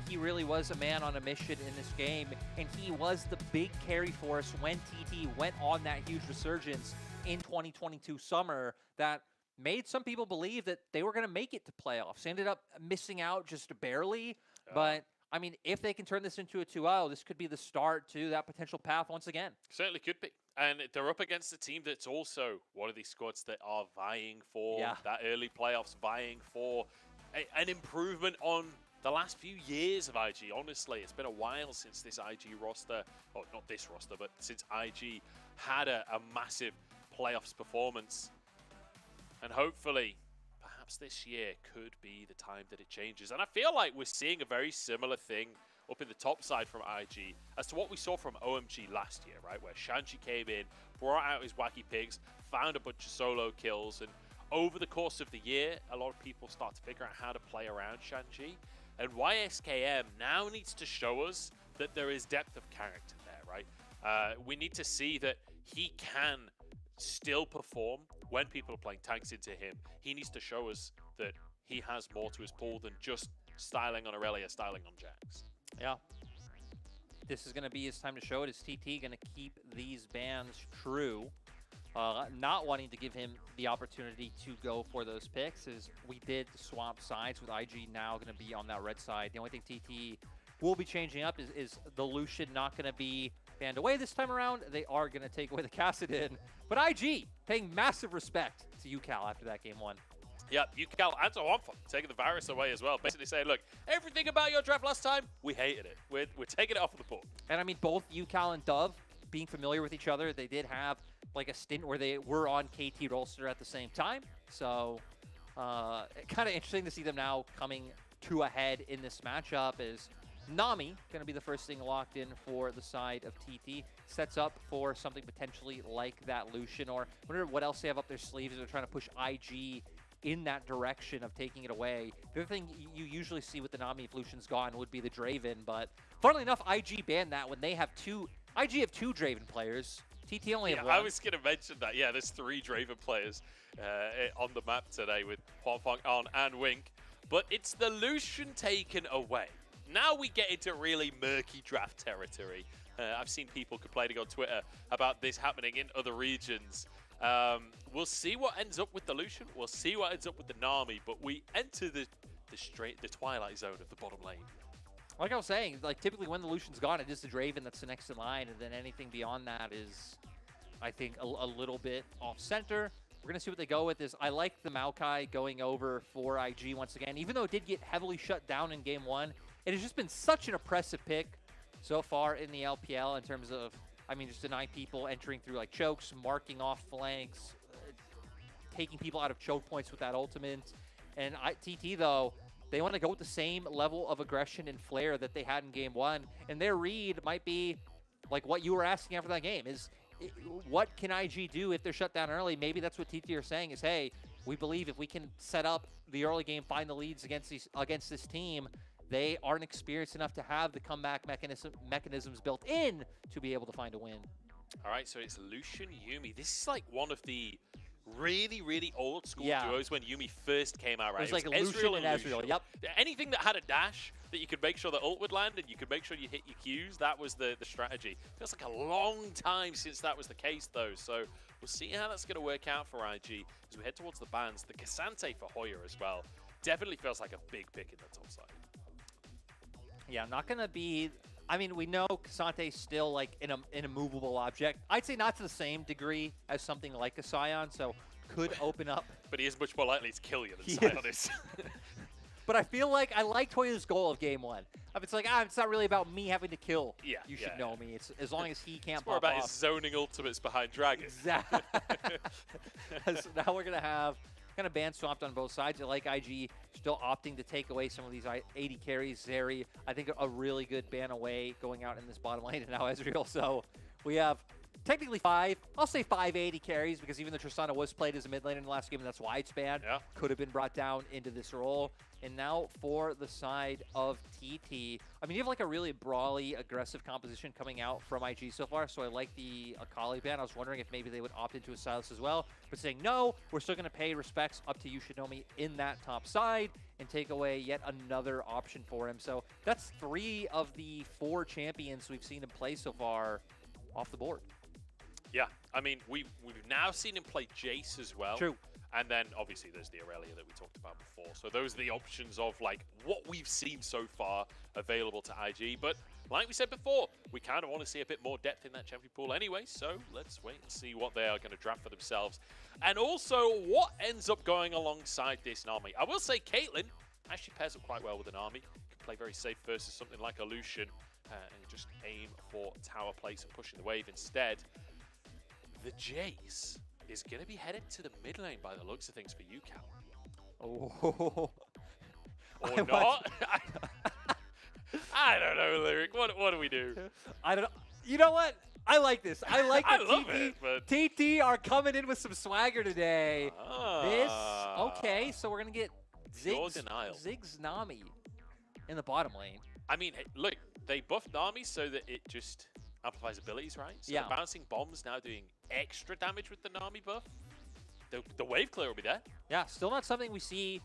he really was a man on a mission in this game, and he was the big carry for us when TT went on that huge resurgence in 2022 summer that made some people believe that they were going to make it to playoffs. Ended up missing out just barely, but I mean, if they can turn this into a 2-0, this could be the start to that potential path once again. Certainly could be. And they're up against a team that's also one of these squads that are vying for that early playoffs, vying for an improvement on the last few years of IG. Honestly, it's been a while since this IG roster, or not this roster, but since IG had a massive playoffs performance. And hopefully, perhaps this year could be the time that it changes. And I feel like we're seeing a very similar thing up in the top side from IG as to what we saw from OMG last year, right? Where Shanji came in, brought out his wacky pigs, found a bunch of solo kills, and over the course of the year, a lot of people start to figure out how to play around Shanji. And YSKM now needs to show us that there is depth of character there, right? We need to see that he can still perform when people are playing tanks into him. He needs to show us that he has more to his pool than just styling on Aurelia, styling on Jax. Yeah. This is going to be his time to show it. Is TT going to keep these bans true? Not wanting to give him the opportunity to go for those picks, as we did swap sides with IG now going to be on that red side. The only thing TT will be changing up is the Lucian not going to be banned away this time around. They are going to take away the Kassadin. But IG paying massive respect to UCal after that game one. Yep, UCal and so on, taking the virus away as well. Basically saying, look, everything about your draft last time, we hated it. We're taking it off of the board. And I mean, both UCal and Dove being familiar with each other, they did have like a stint where they were on KT roster at the same time. So kind of interesting to see them now coming to a head in this matchup. Is Nami going to be the first thing locked in for the side of TT. Sets up for something potentially like that Lucian, or I wonder what else they have up their sleeves as they're trying to push IG in that direction of taking it away. The other thing you usually see with the Nami if Lucian's gone would be the Draven, but funnily enough, IG banned that when they have two. IG have two Draven players. TT only have one. I was going to mention that. Yeah, there's 3 Draven players on the map today with Huanfeng, On, and Wink. But it's the Lucian taken away. Now we get into really murky draft territory. I've seen people complaining on Twitter about this happening in other regions. We'll see what ends up with the Lucian. We'll see what ends up with the Nami. But we enter the twilight zone of the bottom lane. Like I was saying, like typically when the Lucian's gone, it is the Draven that's the next in line, and then anything beyond that is, I think, a little bit off center. We're gonna see what they go with. I like the Maokai going over for IG once again, even though it did get heavily shut down in game 1. It has just been such an impressive pick so far in the LPL in terms of, I mean, just denying people entering through like chokes, marking off flanks, taking people out of choke points with that ultimate. And TT though, they want to go with the same level of aggression and flair that they had in game 1. And their read might be like what you were asking after that game is, what can IG do if they're shut down early? Maybe that's what TT are saying is, hey, we believe if we can set up the early game, find the leads against this team, they aren't experienced enough to have the comeback mechanisms built in to be able to find a win. All right, so it's Lucian, Yuumi. This is like one of the really, really old school duos when Yuumi first came out, right? It was like Lucian and Ezreal, yep. Anything that had a dash that you could make sure the ult would land and you could make sure you hit your Qs, that was the strategy. Feels like a long time since that was the case, though. So we'll see how that's going to work out for IG as we head towards the bans. The Cassante for Hoya as well definitely feels like a big pick in the top side. Yeah, not going to be... I mean, we know Casante's still like an immovable object. I'd say not to the same degree as something like a Scion, so could open up. But he is much more likely to kill you than Scion is. But I feel like I like Hoya's goal of game one. It's like, it's not really about me having to kill. You should know me. It's as long as he can't it's more pop about off. his zoning ultimates behind Dragon. Exactly. So now we're going to have kind of ban swapped on both sides. I like IG still opting to take away some of these 80 carries. Zeri, I think a really good ban away going out in this bottom lane, and now Ezreal. So we have technically 5. I'll say 580 carries because even though Tristana was played as a mid lane in the last game, and that's why it's banned. Could have been brought down into this role. And now for the side of TT, I mean, you have like a really brawly, aggressive composition coming out from IG so far, so I like the Akali ban. I was wondering if maybe they would opt into a Sylas as well, but saying, no, we're still going to pay respects up to You Should Know Me in that top side and take away yet another option for him. So that's 3 of the 4 champions we've seen him play so far off the board. Yeah, I mean, we've now seen him play Jace as well. True. And then, obviously, there's the Aurelia that we talked about before. So those are the options of, like, what we've seen so far available to IG. But like we said before, we kind of want to see a bit more depth in that champion pool anyway. So let's wait and see what they are going to draft for themselves. And also, what ends up going alongside this army. I will say Caitlyn actually pairs up quite well with an army. Can play very safe versus something like a Lucian and just aim for tower place and pushing the wave instead. The Jace is going to be headed to the mid lane by the looks of things for you, Cal. Oh. Or not? I don't know, Lyric. What do we do? I don't know. You know what? I like this. I like that I love it, but... TT are coming in with some swagger today. Okay, so we're going to get Ziggs Nami in the bottom lane. I mean, hey, look, they buffed Nami so that it just amplifies abilities, right? So the bouncing bombs now doing extra damage with the Nami buff. The wave clear will be there. Yeah, still not something we see,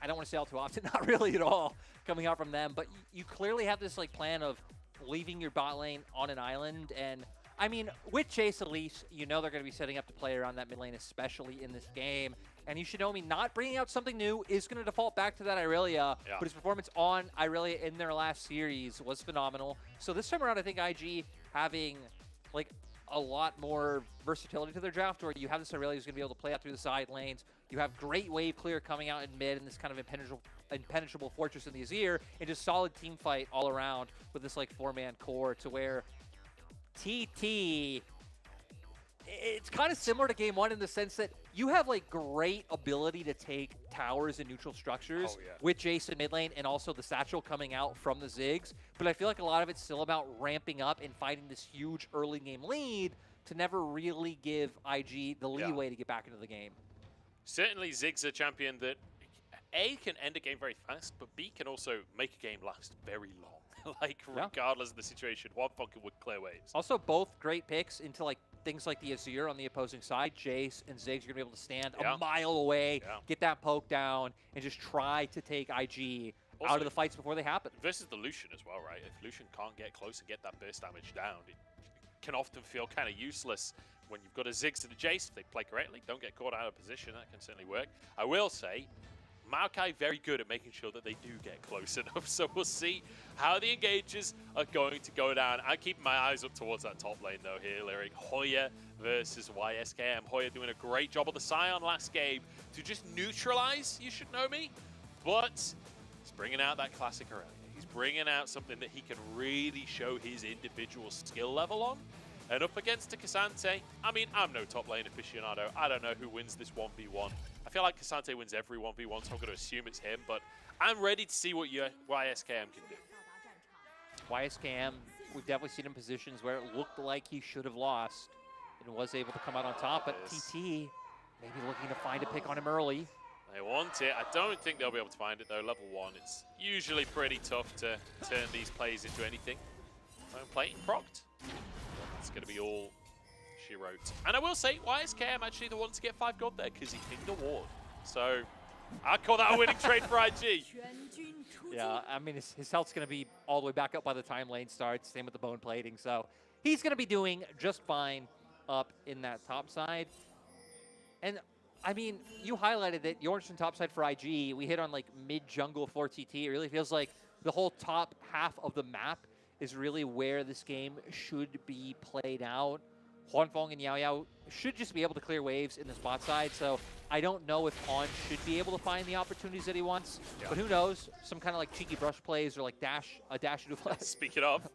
I don't want to say all too often, not really at all, coming out from them. But you clearly have this like plan of leaving your bot lane on an island. And I mean, with Chase at least, you know they're going to be setting up to play around that mid lane, especially in this game. And You Should Know Me not bringing out something new is going to default back to that Irelia. But his performance on Irelia in their last series was phenomenal. So this time around, I think IG having like a lot more versatility to their draft, where you have this Irelia who's going to be able to play out through the side lanes. You have great wave clear coming out in mid and this kind of impenetrable fortress in the Azir, and just solid team fight all around with this like 4-man core, to where TT, it's kind of similar to game one in the sense that you have like great ability to take towers and neutral structures with Jason mid lane and also the satchel coming out from the Ziggs. But I feel like a lot of it's still about ramping up and finding this huge early game lead to never really give IG the leeway to get back into the game. Certainly Ziggs a champion that A, can end a game very fast, but B, can also make a game last very long. Like, regardless of the situation, one fucking would clear waves. Also, both great picks into like things like the Azir on the opposing side. Jace and Ziggs are going to be able to stand a mile away, get that poke down, and just try to take IG out of the fights before they happen. Versus the Lucian as well, right? If Lucian can't get close and get that burst damage down, it can often feel kind of useless when you've got a Ziggs to the Jace. If they play correctly, don't get caught out of position, that can certainly work. I will say, Maokai very good at making sure that they do get close enough, so we'll see how the engages are going to go down. I'm keeping my eyes up towards that top lane though here, Lyric. Hoya versus YSKM. Hoya doing a great job of the Scion last game to just neutralize You Should Know Me, but he's bringing out that classic Aurelia. He's bringing out something that he can really show his individual skill level on. And up against a Cassante, I mean, I'm no top lane aficionado. I don't know who wins this 1v1. I feel like Cassante wins every 1v1, so I'm going to assume it's him, but I'm ready to see what YSKM can do. YSKM, we've definitely seen him in positions where it looked like he should have lost. and was able to come out on top, but TT maybe looking to find a pick on him early. They want it. I don't think they'll be able to find it, though. Level 1, it's usually pretty tough to turn these plays into anything. Phone plate procced. That's going to be all she wrote. And I will say, YSKM actually the one to get 5 gold there because he pinged a ward. So I call that a winning trade for IG. Yeah, I mean, his health's going to be all the way back up by the time lane starts. Same with the bone plating. So he's going to be doing just fine up in that top side. And I mean, you highlighted that Jorgensen top side for IG. We hit on like mid jungle for TT. It really feels like the whole top half of the map is really where this game should be played out. Huanfeng and Yao Yao should just be able to clear waves in the spot side. So I don't know if On should be able to find the opportunities that he wants. Yeah. But who knows? Some kind of like cheeky brush plays or like a dash into flash. Speaking of,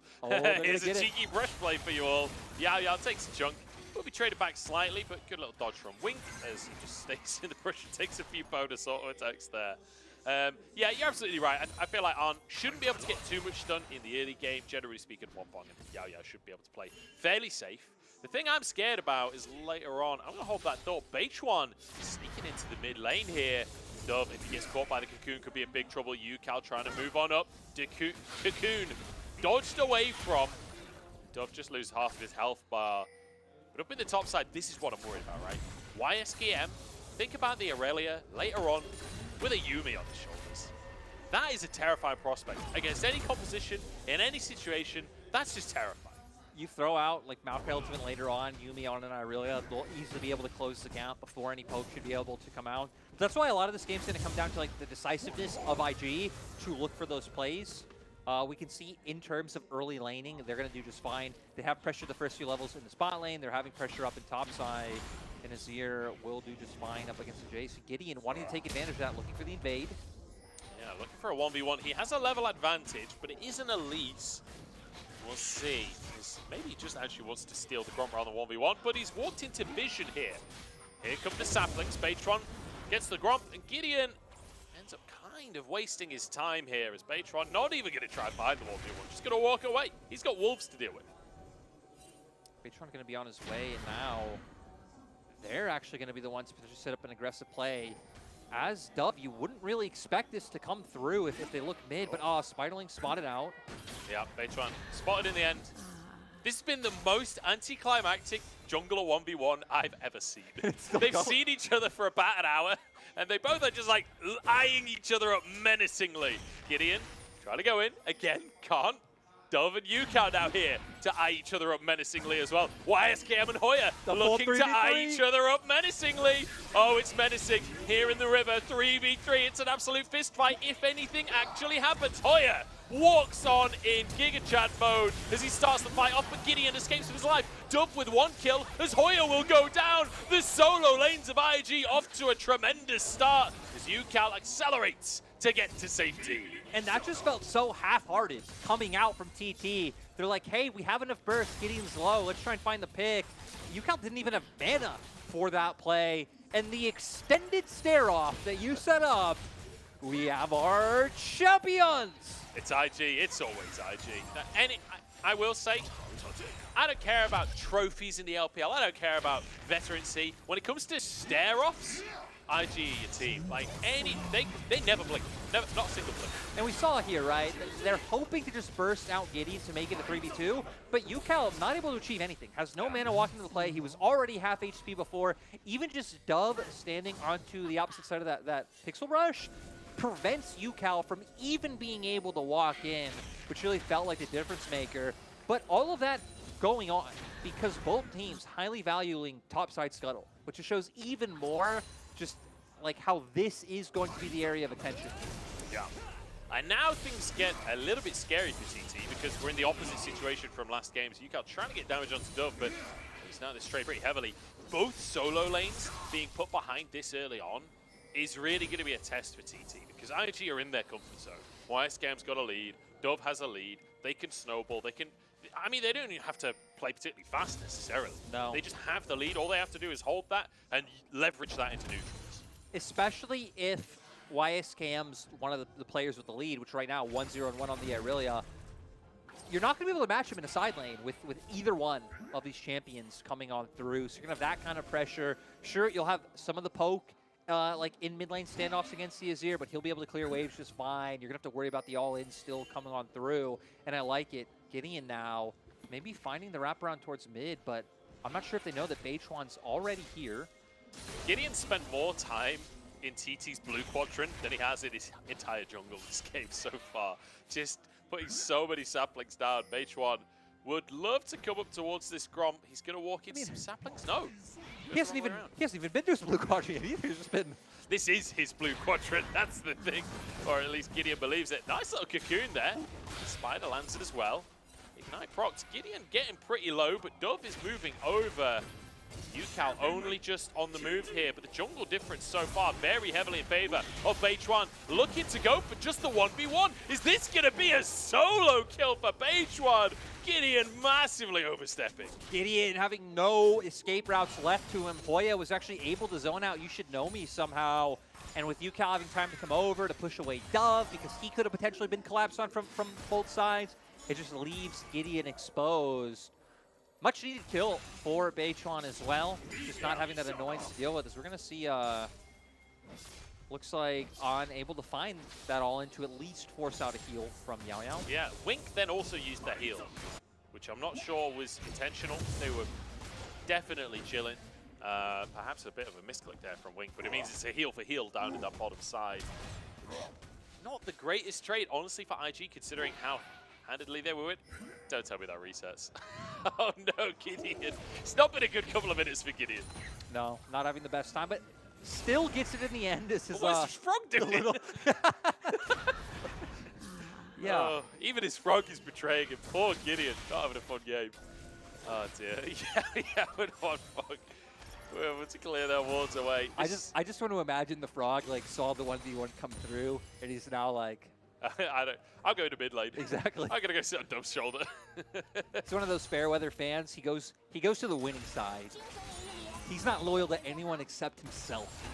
here's a cheeky brush play for you all. Yao Yao takes a chunk. Will be traded back slightly, but good little dodge from Wink as he just stays in the brush and takes a few bonus auto attacks there. Yeah, you're absolutely right. I feel like Arn shouldn't be able to get too much done in the early game. Generally speaking, Huanfeng and Yao Yao should be able to play fairly safe. The thing I'm scared about is later on, I'm going to hold that door. Beichuan sneaking into the mid lane here. Dove, if he gets caught by the Cocoon, could be in big trouble. Yucal trying to move on up. Cocoon dodged away from. Dove just loses half of his health bar. But up in the top side, this is what I'm worried about, right? YSKM, think about the Aurelia later on with a Yuumi on the shoulders. That is a terrifying prospect. Against any composition, in any situation, that's just terrifying. You throw out like Maokai Ultimate later on, Yuumi on an Aurelia, they'll easily be able to close the gap before any poke should be able to come out. That's why a lot of this game's going to come down to like the decisiveness of IG to look for those plays. We can see in terms of early laning, they're going to do just fine. They have pressure the first few levels in the spot lane. They're having pressure up in top side. And Azir will do just fine up against the Jace. Gideon wanting to take advantage of that, looking for the invade. Yeah, looking for a 1v1. He has a level advantage, but it is an elite. We'll see. Maybe he just actually wants to steal the Gromp around the 1v1, but he's walked into vision here. Here come the saplings. Beitron gets the Gromp, and Gideon ends up kind of wasting his time here as Beitron not even going to try and find the 1v1, just going to walk away. He's got wolves to deal with. Beitron going to be on his way, and now they're actually going to be the ones to set up an aggressive play. As Dove, you wouldn't really expect this to come through if they look mid, but Spiderling spotted out. Yeah, Beitron spotted in the end. This has been the most anticlimactic jungler 1v1 I've ever seen. They've seen each other for about an hour, and they both are just like eyeing each other up menacingly. Gideon trying to go in, again, can't. Dove and Yucal now here to eye each other up menacingly as well. YSKM and Hoya looking to eye each other up menacingly. Oh, it's menacing here in the river. 3v3. It's an absolute fist fight if anything actually happens. Hoya walks on in Giga Chat mode as he starts the fight off, but Gideon escapes with his life. Dove with 1 kill as Hoya will go down. The solo lanes of IG off to a tremendous start as Yucal accelerates to get to safety. And that just felt so half-hearted coming out from TT. They're like, hey, we have enough burst, Gideon's low, let's try and find the pick. Yucal didn't even have mana for that play. And the extended stare-off that you set up, we have our champions! It's IG, it's always IG. And I will say, I don't care about trophies in the LPL, I don't care about veterancy. When it comes to stare-offs, IG your team. Like they never blink. Never, not a single blink. And we saw here, right? They're hoping to just burst out Gideon to make it a 3v2, but Yucal not able to achieve anything. Has no mana walking into the play. He was already half HP before. Even just Dove standing onto the opposite side of that pixel rush prevents Yucal from even being able to walk in, which really felt like the difference maker. But all of that going on because both teams highly valuing topside scuttle, which just shows even more just like how this is going to be the area of attention. Yeah. And now things get a little bit scary for TT because we're in the opposite situation from last game. So Yucal trying to get damage onto Dove, but he's now this trade pretty heavily. Both solo lanes being put behind this early on is really going to be a test for TT because IG are in their comfort zone. YSKM's got a lead, Dove has a lead, they can snowball, they can... I mean, they don't even have to play particularly fast necessarily. No. They just have the lead. All they have to do is hold that and leverage that into neutrals. Especially if YSKM's one of the players with the lead, which right now 1-0 and 1 on the Aurelia. you're not going to be able to match him in a side lane with either one of these champions coming on through. So you're going to have that kind of pressure. Sure, you'll have some of the poke like in mid lane standoffs against the Azir, but he'll be able to clear waves just fine. You're going to have to worry about the all-in still coming on through, and I like it. Gideon now maybe finding the wraparound towards mid, but I'm not sure if they know that Beichuan's already here. Gideon spent more time in TT's blue quadrant than he has in his entire jungle this game so far. Just putting so many saplings down. Beichuan would love to come up towards this Gromp. He's going to walk into some saplings? No. He hasn't even been to his blue quadrant yet either. He's just been... This is his blue quadrant, that's the thing. Or at least Gideon believes it. Nice little cocoon there. Spider lands it as well. Ignite procs. Gideon getting pretty low, but Dove is moving over. Yukao only just on the move here, but the jungle difference so far very heavily in favor of Beichuan. Looking to go for just the 1v1. Is this going to be a solo kill for Beichuan? Gideon massively overstepping. Gideon having no escape routes left to him. Hoya was actually able to zone out You Should Know Me somehow. And with Yukao having time to come over to push away Dove, because he could have potentially been collapsed on from both sides, it just leaves Gideon exposed. Much needed kill for Beichuan as well. Just not having that annoyance to deal with. As we're going to see, looks like unable to find that all-in to at least force out a heal from Yao Yao. Yeah, Wink then also used that heal, which I'm not sure was intentional. They were definitely chilling. Perhaps a bit of a misclick there from Wink, but it means it's a heal for heal down in that bottom side. Not the greatest trade, honestly, for IG, considering how handedly they were with. Don't tell me that resets. Oh no, Gideon. It's not been a good couple of minutes for Gideon. No, not having the best time, but still gets it in the end. This is what's his frog doing? Yeah. Oh, even his frog is betraying him. Poor Gideon, not having a fun game. Oh dear. Yeah, with one frog. We're able to clear their wards away. I just want to imagine the frog like saw the 1v1 come through, and he's now like, I'm going to mid lane. Exactly. I'm gonna go sit on Dove's shoulder. It's one of those fair weather fans. He goes to the winning side. He's not loyal to anyone except himself.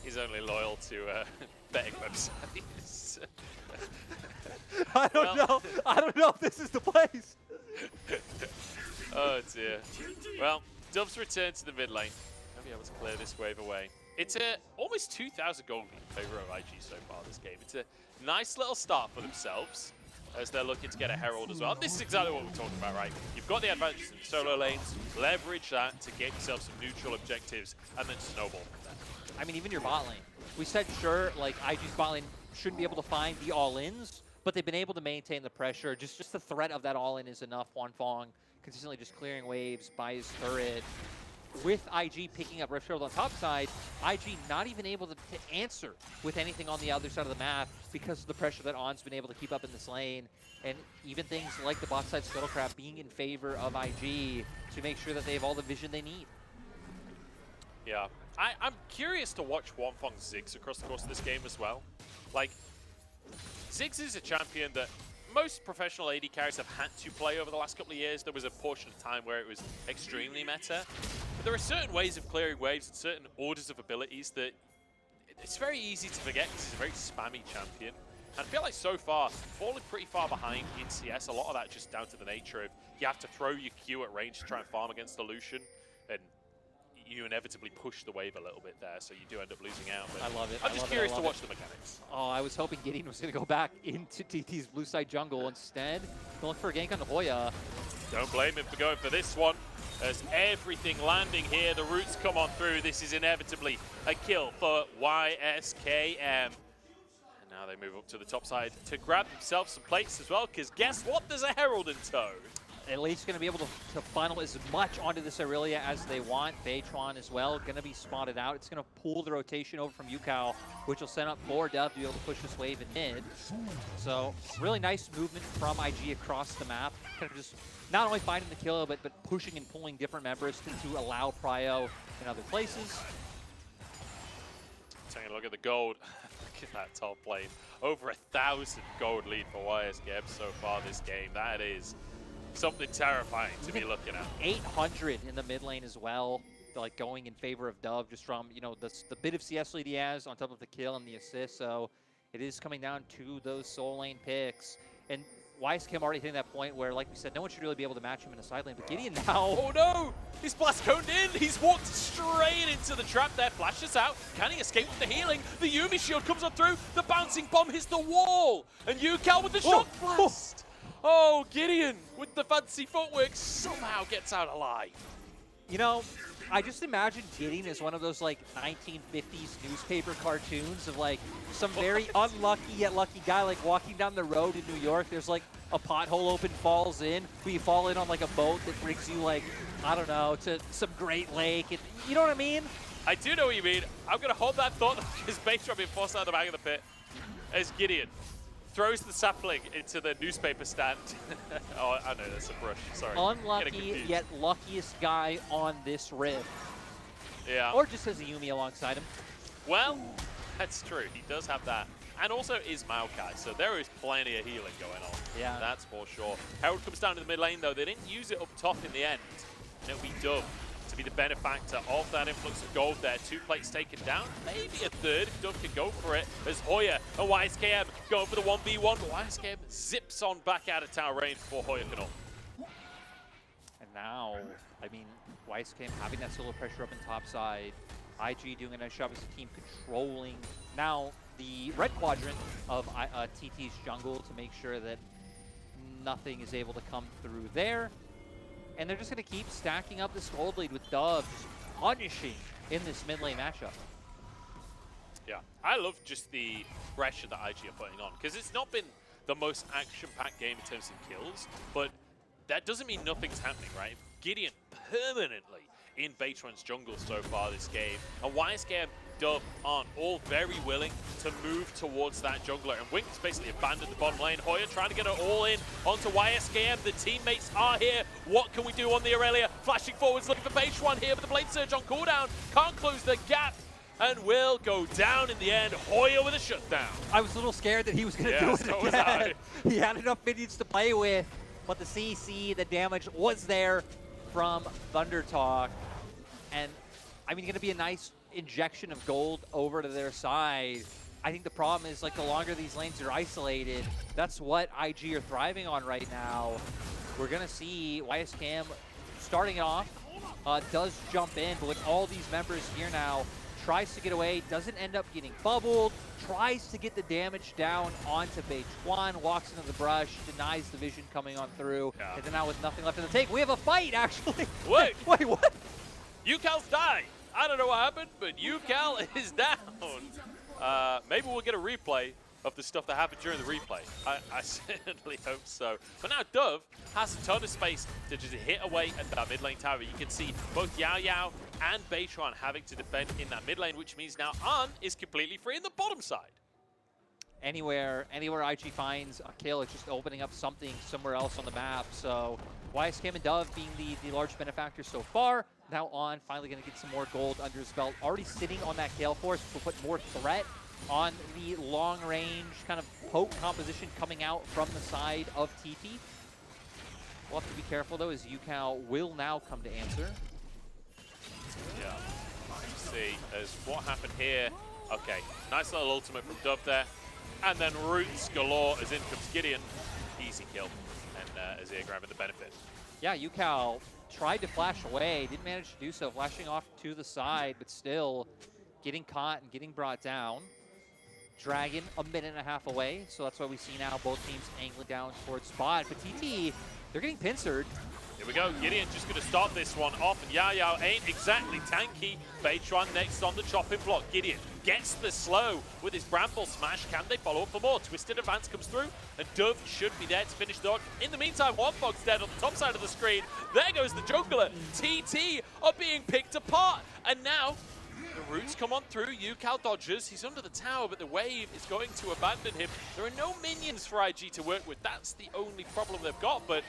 He's only loyal to betting websites. I don't know if this is the place. Oh dear. Well, Dove's returned to the mid lane. I'll be able to clear this wave away. It's almost 2,000 gold in favor of IG so far this game. It's a nice little start for themselves as they're looking to get a Herald as well. And this is exactly what we're talking about, right? You've got the advantage in solo lanes, leverage that to get yourself some neutral objectives, and then snowball from there. I mean, even your bot lane. We said, sure, like, IG's bot lane shouldn't be able to find the all-ins, but they've been able to maintain the pressure. Just the threat of that all-in is enough. Wanfong consistently just clearing waves by his turret. With IG picking up Rift Shield on top side, IG not even able to answer with anything on the other side of the map because of the pressure that On's been able to keep up in this lane. And even things like the bot side Scuttlecraft being in favor of IG to make sure that they have all the vision they need. Yeah, I'm curious to watch Wanfong Ziggs across the course of this game as well. Like, Ziggs is a champion that most professional AD carries have had to play over the last couple of years. There was a portion of time where it was extremely meta. But there are certain ways of clearing waves and certain orders of abilities that it's very easy to forget because he's a very spammy champion. And I feel like so far, falling pretty far behind in CS, a lot of that just down to the nature of you have to throw your Q at range to try and farm against the Lucian. And you inevitably push the wave a little bit there, so you do end up losing out. But I love it. I'm just curious to watch the mechanics. Oh, I was hoping Gideon was going to go back into TT's blue side jungle. Instead, going for a gank on Hoya. Don't blame him for going for this one. As everything landing here, the roots come on through. This is inevitably a kill for YSKM. And now they move up to the top side to grab themselves some plates as well, because guess what? There's a Herald in tow. At least going to be able to funnel as much onto this Aurelia as they want. Beichuan as well, going to be spotted out. It's going to pull the rotation over from Yukao, which will send up more Dove to be able to push this wave in mid. So really nice movement from IG across the map. Kind of just not only finding the kill, but pushing and pulling different members to allow Prio in other places. Taking a look at the gold. Look at that top lane. Over 1,000 gold lead for YSKM so far this game. That is something terrifying to be looking at. 800 in the mid lane as well, like going in favor of Dove just from, you know, the bit of CS lead he has on top of the kill and the assist. So it is coming down to those soul lane picks. And YSKM already hitting that point where, like we said, no one should really be able to match him in a side lane. But Gideon now. Oh no! He's blast coned in. He's walked straight into the trap there. Flashes out. Can he escape with the healing? The Yumi shield comes on through. The bouncing bomb hits the wall. And Yucal with the shock blast. Oh, Gideon with the fancy footwork somehow gets out alive. You know, I just imagine Gideon as one of those like 1950s newspaper cartoons of like some very unlucky yet lucky guy like walking down the road in New York. There's like a pothole open, falls in. We fall in on like a boat that brings you like, I don't know, to some Great Lake. And, you know what I mean? I do know what you mean. I'm going to hold that thought because Baitron being forced out of the back of the pit as Gideon throws the sapling into the newspaper stand. Oh, I know, that's a brush. Sorry. Unlucky yet luckiest guy on this rift. Yeah. Or just has a Yumi alongside him. Well, that's true. He does have that. And also is Maokai, so there is plenty of healing going on. Yeah. That's for sure. Herald comes down to the mid lane, though. They didn't use it up top in the end. And it'll be Dove to be the benefactor of that influx of gold there. 2 plates taken down, maybe a third if Dove can go for it. As Hoya and YSKM going for the 1v1, but YSKM zips on back out of tower range before Hoya can ult. And now, I mean, YSKM having that solo pressure up in top side. IG doing a nice job as a team controlling now the red quadrant of TT's jungle to make sure that nothing is able to come through there. And they're just going to keep stacking up this gold lead with Dove just punishing in this mid lane matchup. Yeah, I love just the pressure that IG are putting on, because it's not been the most action-packed game in terms of kills, but that doesn't mean nothing's happening, right? Gideon permanently in Baitron's jungle so far this game, and YSKM, Dove aren't all very willing to move towards that jungler, and Wink's basically abandoned the bottom lane. Hoya trying to get it all in onto YSKM. The teammates are here. What can we do on the Aurelia? Flashing forwards, looking for Baitron here, but the Blade Surge on cooldown. Can't close the gap, and will go down in the end. Hoya with a shutdown. I was a little scared that he was going to do it so again. was I. He had enough minions to play with, but the CC, the damage was there from Thunder Talk. And I mean, going to be a nice injection of gold over to their side. I think the problem is, like, the longer these lanes are isolated, that's what IG are thriving on right now. We're going to see YSKM starting it off, does jump in, but with all these members here now, tries to get away, doesn't end up getting bubbled, tries to get the damage down onto Baitron, walks into the brush, denies the vision coming on through, and then now with nothing left in the tank, we have a fight, actually. Wait. Wait, what? Yucal's died. I don't know what happened, but Yucal is down. Maybe we'll get a replay of the stuff that happened during the replay. I certainly hope so. But now Dove has a ton of space to just hit away at that mid lane tower. You can see both Yao Yao and Baitron having to defend in that mid lane, which means now An is completely free in the bottom side. Anywhere IG finds a kill, it's just opening up something somewhere else on the map. So YSKM and Dove being the large benefactors so far. Now On finally going to get some more gold under his belt. Already sitting on that Gale Force, which will put more threat on the long range kind of poke composition coming out from the side of TT. We'll have to be careful though, as Yucal will now come to answer. Yeah, let's see as what happened here. Okay, nice little ultimate from Dove there. And then roots galore as in comes Gideon. Easy kill. And Azir grabbing the benefit. Yeah, Yucal tried to flash away, didn't manage to do so, flashing off to the side, but still getting caught and getting brought down. Dragon a minute and a half away, so that's why we see now both teams angling down towards spot. But TT, they're getting pincered. Here we go, Gideon just going to start this one off, and Yao Yao ain't exactly tanky. Baitron next on the chopping block. Gideon gets the slow with his Bramble Smash. Can they follow up for more? Twisted Advance comes through, and Dove should be there to finish the dodge. In the meantime, Warthog's dead on the top side of the screen. There goes the jungler. TT are being picked apart, and now the roots come on through. Yucal dodges. He's under the tower, but the wave is going to abandon him. There are no minions for IG to work with. That's the only problem they've got, but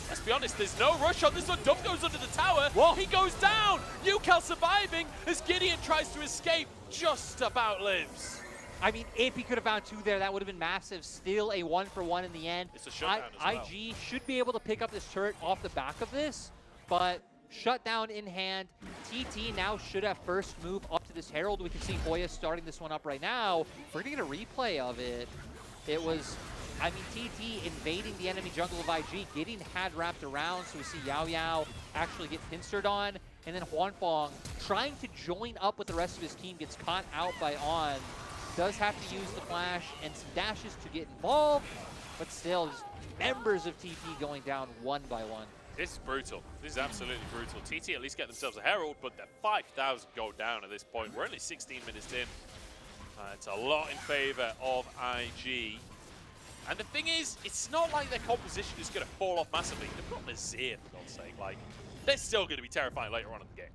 let's be honest, there's no rush on this one. Dove goes under the tower. Whoa. He goes down. Yucal surviving as Gideon tries to escape. Just about lives. I mean, if he could have found two there, that would have been massive. Still a 1-for-1 in the end. It's a shutdown as well. IG should be able to pick up this turret off the back of this, but shutdown in hand. TT now should have first move up to this Herald. We can see Hoya starting this one up right now. We're going to get a replay of it. It was I mean, TT invading the enemy jungle of IG, getting had wrapped around, so we see Yao Yao actually get pincered on, and then Huanfeng trying to join up with the rest of his team, gets caught out by On, does have to use the flash and some dashes to get involved, but still, just members of TT going down one by one. This is brutal. This is absolutely brutal. TT at least get themselves a Herald, but they're 5,000 go down at this point. We're only 16 minutes in. It's a lot in favor of IG. And the thing is, it's not like their composition is going to fall off massively. They've got Nazir, for God's sake. Like, they're still going to be terrifying later on in the game.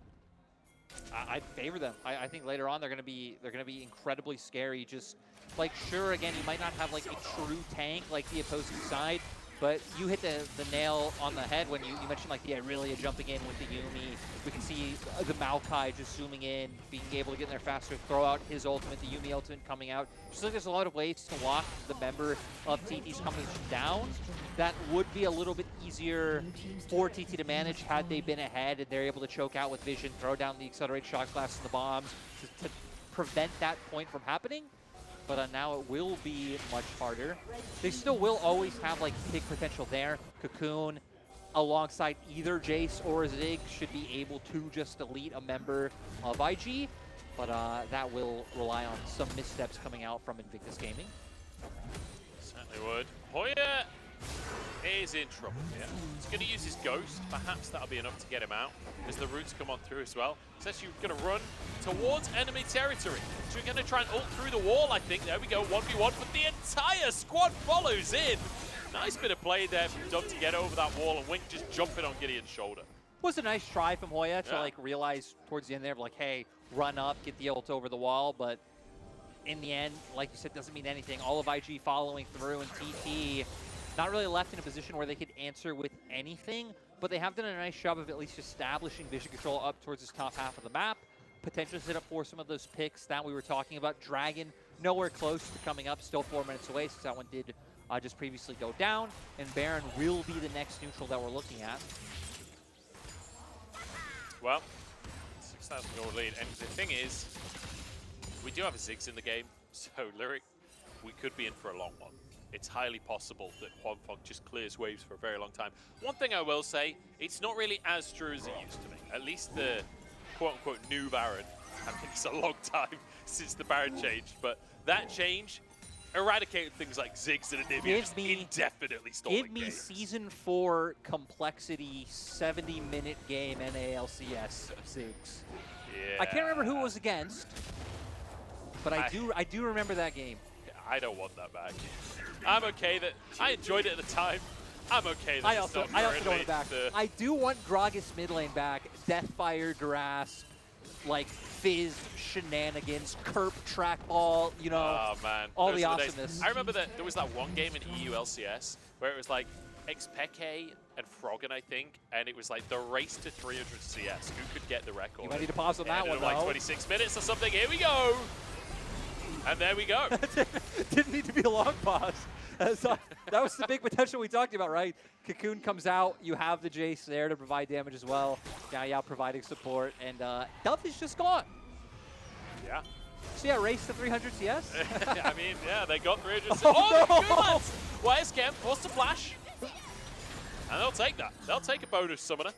I favor them. I think later on they're going to be incredibly scary. Just like, sure, again, you might not have like a true tank like the opposing side, but you hit the nail on the head when you mentioned like the Irelia jumping in with the Yuumi. We can see the Maokai just zooming in, being able to get in there faster, throw out his ultimate, the Yuumi ultimate coming out. Just like there's a lot of ways to lock the member of TT's coming down. That would be a little bit easier for TT to manage had they been ahead and they're able to choke out with vision, throw down the accelerated shock blast and the bombs to prevent that point from happening. But now it will be much harder. They still will always have like big potential there. Cocoon, alongside either Jace or Zig, should be able to just delete a member of IG. But that will rely on some missteps coming out from Invictus Gaming. Certainly would. Hoya is in trouble here. He's going to use his Ghost. Perhaps that'll be enough to get him out as the roots come on through as well. Says you're going to run towards enemy territory. So you're going to try and ult through the wall, I think. There we go, 1v1, but the entire squad follows in. Nice bit of play there from Dub to get over that wall, and Wink just jumping on Gideon's shoulder. Was a nice try from Hoya to like realize towards the end there, like, hey, run up, get the ult over the wall, but in the end, like you said, doesn't mean anything. All of IG following through, and TT not really left in a position where they could answer with anything, but they have done a nice job of at least establishing vision control up towards this top half of the map. Potentially set up for some of those picks that we were talking about. Dragon nowhere close to coming up, still 4 minutes away since that one did just previously go down, and Baron will be the next neutral that we're looking at. Well, 6,000 gold lead, and the thing is, we do have a Ziggs in the game, so Lyric, we could be in for a long one. It's highly possible that Huanfeng just clears waves for a very long time. One thing I will say, it's not really as true as it used to be. At least the quote-unquote new Baron. I mean, it's a long time since the Baron changed, but that change eradicated things like Ziggs and Anivia just indefinitely stalling Give me games. Season 4 complexity 70-minute game NALCS Ziggs. Yeah. I can't remember who it was against, but I do remember that game. I don't want that back. I'm okay that I enjoyed it at the time. I'm okay that I also don't want it back. I do want Gragas mid lane back. Deathfire, Grasp, like Fizz, shenanigans, Kerp, trackball, you know, oh, man. all Those the are days. awesomeness. I remember that there was that one game in EU LCS where it was like Xpeke and Froggen, I think, and it was like the race to 300 CS. Who could get the record? You might need to pause on that one, like though. 26 minutes or something. Here we go. And there we go. Didn't need to be a long pause. That was the big potential we talked about, right? Cocoon comes out, you have the Jace there to provide damage as well. Yao providing support, and Duff is just gone. Yeah. So yeah, race to 300 CS. I mean, yeah, they got 300 CS. Oh, Oh, no! goodness! Wise Camp forced to flash. And they'll take that. They'll take a bonus summoner.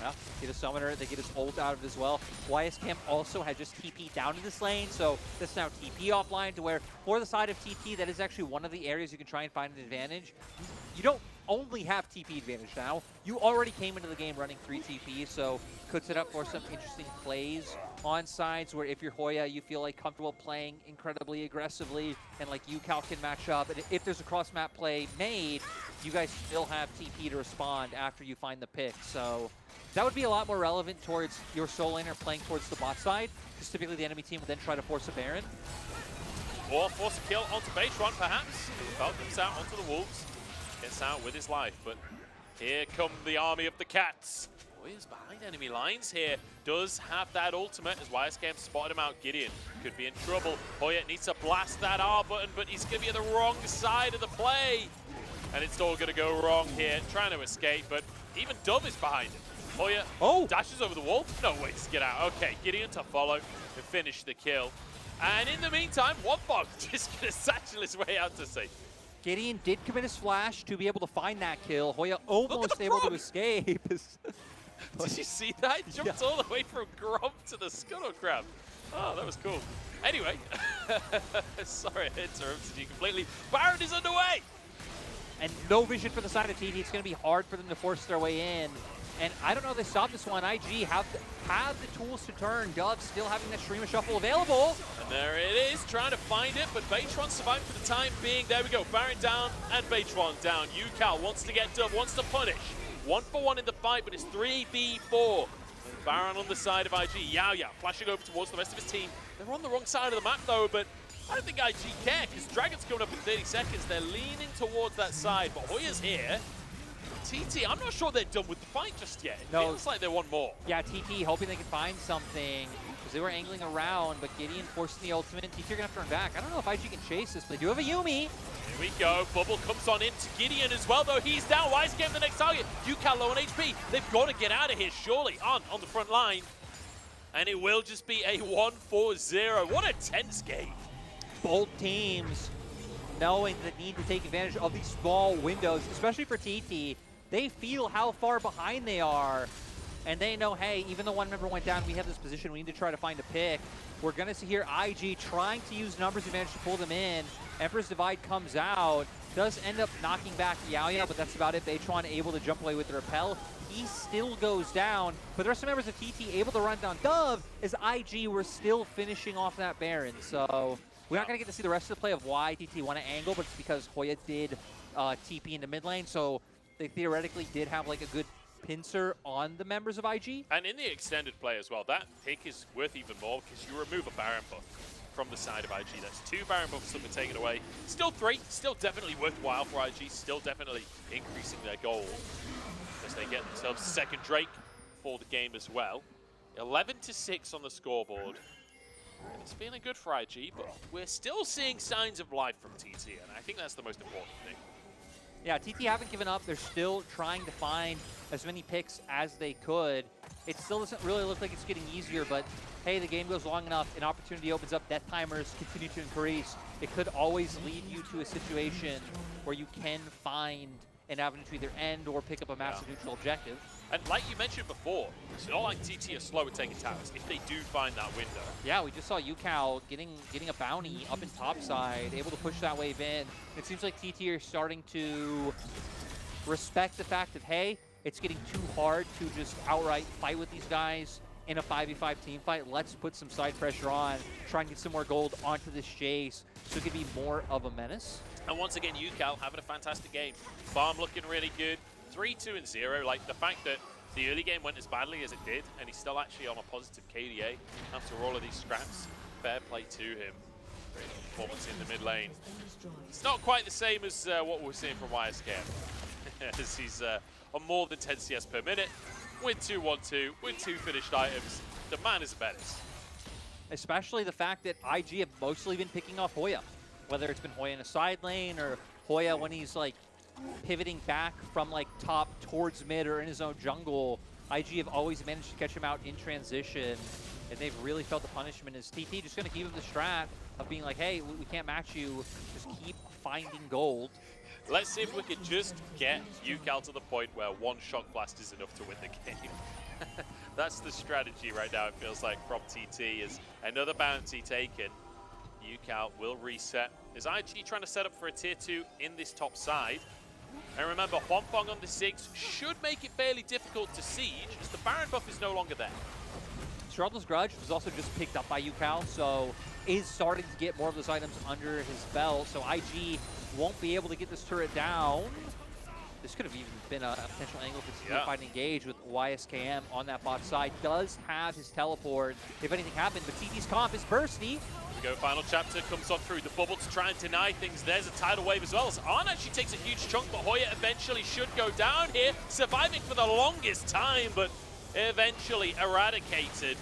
Yeah, get a summoner, they get his ult out of it as well. YS Camp also had just TP down in this lane, so that's now TP offline to where, for the side of TT, that is actually one of the areas you can try and find an advantage. You don't only have TP advantage now. You already came into the game running 3 TP, so could set up for some interesting plays on sides where if you're Hoya, you feel like comfortable playing incredibly aggressively, and like Cal can match up. And if there's a cross-map play made, you guys still have TP to respond after you find the pick. So that would be a lot more relevant towards your soul laner playing towards the bot side, because typically the enemy team would then try to force a Baron. Or force a kill onto Baitron, perhaps. Falcons out onto the Wolves. Gets out with his life, but here come the army of the cats. Hoya's behind enemy lines here. Does have that ultimate as YSKM spotted him out. Gideon could be in trouble. Hoya needs to blast that R button, but he's going to be at the wrong side of the play. And it's all going to go wrong here, trying to escape, but even Dove is behind him. Hoya dashes over the wall. No ways to get out. Okay, Gideon to follow and finish the kill. And in the meantime, Womfog just going to satchel his way out to safety. Gideon did commit his flash to be able to find that kill. Hoya almost able to escape. Did you see that? He jumped all the way from Grom to the Scuttle Crab. Oh, that was cool. Anyway, sorry I interrupted you completely. Baron is underway! And no vision for the side of TT. It's going to be hard for them to force their way in. And I don't know if they stop this one. IG have the tools to turn. Dove still having that streamer shuffle available. And there it is, trying to find it, but Beitron survived for the time being. There we go, Baron down and Beitron down. Yukal wants to get Dove, wants to punish. 1-for-1 in the fight, but it's 3v4. Baron on the side of IG. Yao flashing over towards the rest of his team. They're on the wrong side of the map though, but I don't think IG care, because Dragon's coming up in 30 seconds. They're leaning towards that side, but Hoya's here. TT, I'm not sure they're done with the fight just yet. It feels like they want more. Yeah, TT hoping they can find something, because they were angling around, but Gideon forcing the ultimate. TT are going to have to run back. I don't know if IG can chase this, but they do have a Yumi. Here we go. Bubble comes on into Gideon as well, though. He's down. Wise game the next target. Yukal low on HP. They've got to get out of here, surely. On the front line. And it will just be a 1-4-0. What a tense game. Both teams knowing the need to take advantage of these small windows, especially for TT. They feel how far behind they are, and they know, hey, even though one member went down, we have this position, we need to try to find a pick. We're going to see here IG trying to use numbers advantage to pull them in. Emperor's Divide comes out, does end up knocking back Yao, but that's about it. Beitron able to jump away with the repel. He still goes down, but there are some members of TT able to run down Dove as IG were still finishing off that Baron. So we're not going to get to see the rest of the play of why TT want to angle, but it's because Hoya did TP into mid lane, so they theoretically did have like a good pincer on the members of IG. And in the extended play as well, that pick is worth even more because you remove a Baron buff from the side of IG. That's 2 Baron buffs that were taken away. Still 3, still definitely worthwhile for IG, still definitely increasing their goal as they get themselves a second Drake for the game as well. 11-6 on the scoreboard. And it's feeling good for IG, but we're still seeing signs of life from TT, and I think that's the most important thing. Yeah, TT haven't given up. They're still trying to find as many picks as they could. It still doesn't really look like it's getting easier, but hey, the game goes long enough, an opportunity opens up, death timers continue to increase. It could always lead you to a situation where you can find an avenue to either end or pick up a massive neutral objective. And like you mentioned before, it's not like TT are slow at taking towers if they do find that window. Yeah, we just saw Yukal getting a bounty up in top side, able to push that wave in. It seems like TT are starting to respect the fact that, hey, it's getting too hard to just outright fight with these guys in a 5v5 team fight. Let's put some side pressure on, try and get some more gold onto this chase so it can be more of a menace. And once again, Yukal having a fantastic game. Farm looking really good. 3-2-0. Like the fact that the early game went as badly as it did, and he's still actually on a positive KDA after all of these scraps. Fair play to him. Great performance in the mid lane. It's not quite the same as what we're seeing from YSK, as he's on more than 10 CS per minute, with 2-1-2, with 2 finished items. The man is a menace. Especially the fact that IG have mostly been picking off Hoya. Whether it's been Hoya in a side lane or Hoya when he's like pivoting back from like top towards mid or in his own jungle, IG have always managed to catch him out in transition, and they've really felt the punishment. Is TT just going to keep him the strat of being like, hey, we can't match you, just keep finding gold. Let's see if we can just get Yukal to the point where 1 shock blast is enough to win the game. That's the strategy right now, it feels like, from TT. Is another bounty taken. Yukal will reset. Is IG trying to set up for a tier 2 in this top side? And remember, Huanfeng on the 6 should make it fairly difficult to siege, as the Baron buff is no longer there. Struggl's Grudge was also just picked up by Yukal, so is starting to get more of those items under his belt, so IG won't be able to get this turret down. This could have even been a potential angle for TT fight engage with YSKM on that bot side. Does have his teleport if anything happened, but TT's comp is bursty. We go, final chapter comes on through. The bubble to try and deny things. There's a tidal wave as well. As Arn actually takes a huge chunk, but Hoya eventually should go down here, surviving for the longest time, but eventually eradicated.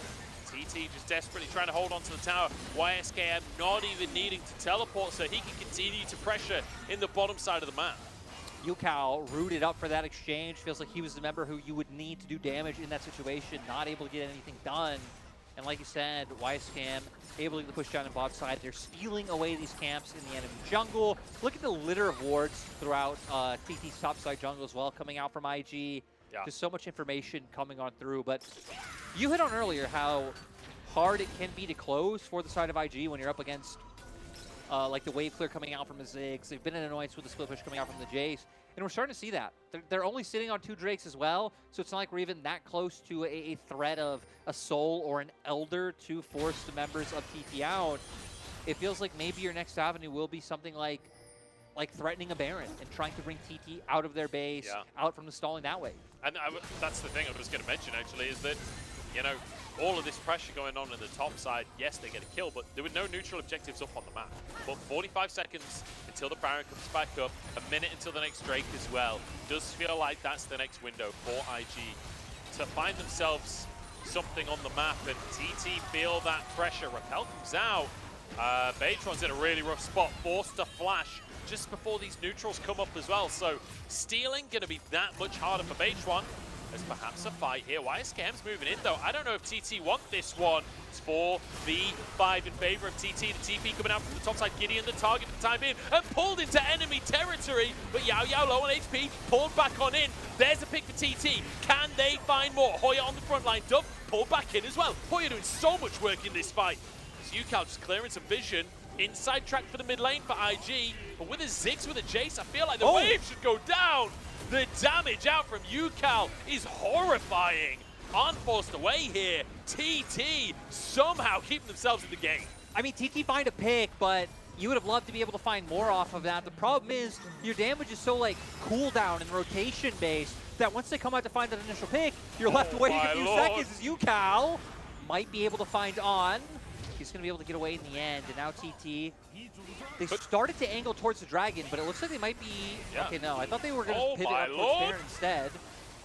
TT just desperately trying to hold on to the tower. YSKM not even needing to teleport so he can continue to pressure in the bottom side of the map. Yukal rooted up for that exchange. Feels like he was the member who you would need to do damage in that situation. Not able to get anything done. And like you said, YSCAM able to push down in bot side. They're stealing away these camps in the enemy jungle. Look at the litter of wards throughout TT's top side jungle as well, coming out from IG. Yeah. Just so much information coming on through. But you hit on earlier how hard it can be to close for the side of IG when you're up against like the wave clear coming out from the Ziggs. They've been an annoyance with the split push coming out from the Jace. And we're starting to see that. They're only sitting on 2 Drakes as well, so it's not like we're even that close to a threat of a Soul or an Elder to force the members of TT out. It feels like maybe your next avenue will be something like threatening a Baron and trying to bring TT out of their base, out from the stalling that way. And that's the thing I was going to mention, actually, is that, you know, all of this pressure going on in the top side, yes, they get a kill, but there were no neutral objectives up on the map. But 45 seconds until the Baron comes back up, a minute until the next Drake as well. Does feel like that's the next window for IG to find themselves something on the map, and TT feel that pressure. Rappel comes out. Baytron's in a really rough spot, forced to flash just before these neutrals come up as well. So stealing going to be that much harder for Baytron. There's perhaps a fight here. YSKM's moving in though. I don't know if TT want this one. It's 4v5 in favor of TT. The TP coming out from the top side. Gideon the target for the time being and pulled into enemy territory. But Yao Yao low on HP, pulled back on in. There's a pick for TT. Can they find more? Hoya on the front line. Dove pulled back in as well. Hoya doing so much work in this fight. Yucal just clearing some vision. Inside track for the mid lane for IG. But with a Ziggs, with a Jace, I feel like the wave should go down. The damage out from Yucal is horrifying. Unforced away here. TT somehow keeping themselves in the game. I mean, TT find a pick, but you would have loved to be able to find more off of that. The problem is your damage is so like cooldown and rotation based that once they come out to find that initial pick, you're left waiting a few seconds as Yucal might be able to find on. He's going to be able to get away in the end, and now TT. They started to angle towards the dragon, but it looks like they might be... Yeah. Okay, no, I thought they were going to pivot up towards Baron instead.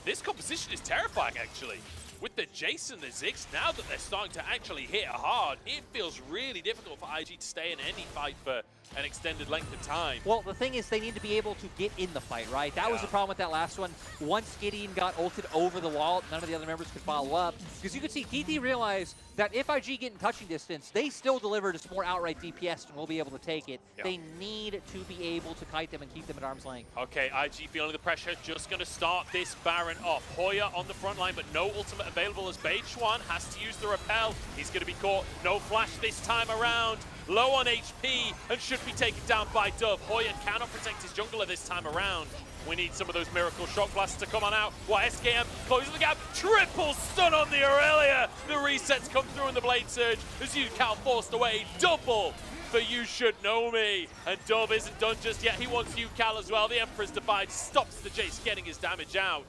This composition is terrifying, actually. With the Jace and the Ziggs, now that they're starting to actually hit hard, it feels really difficult for IG to stay in any fight for an extended length of time. Well, the thing is they need to be able to get in the fight, right? That was the problem with that last one. Once Gideon got ulted over the wall, none of the other members could follow up. Because you could see TT realize that if IG get in touching distance, they still deliver just more outright DPS and will be able to take it. They need to be able to kite them and keep them at arm's length. Okay, IG feeling the pressure, just going to start this Baron off. Hoya on the front line, but no ultimate available as Baychuan has to use the repel. He's going to be caught. No flash this time around. Low on HP and should be taken down by Dove. Hoya cannot protect his jungler this time around. We need some of those miracle shock blasts to come on out. YSKM closing the gap. Triple stun on the Aurelia. The resets come through in the Blade Surge as Yucal forced away. Double for You Should Know Me. And Dove isn't done just yet. He wants Yucal as well. The Emperor's Divide stops the Jace getting his damage out.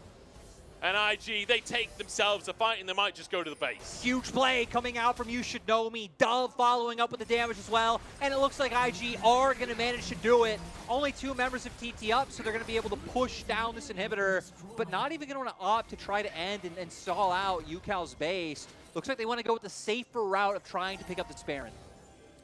And IG, they take themselves a fight and they might just go to the base. Huge play coming out from You Should Know Me. Dove following up with the damage as well. And it looks like IG are going to manage to do it. Only 2 members of TT up, so they're going to be able to push down this inhibitor, but not even going to opt to try to end and stall out Yucal's base. Looks like they want to go with the safer route of trying to pick up this Baron.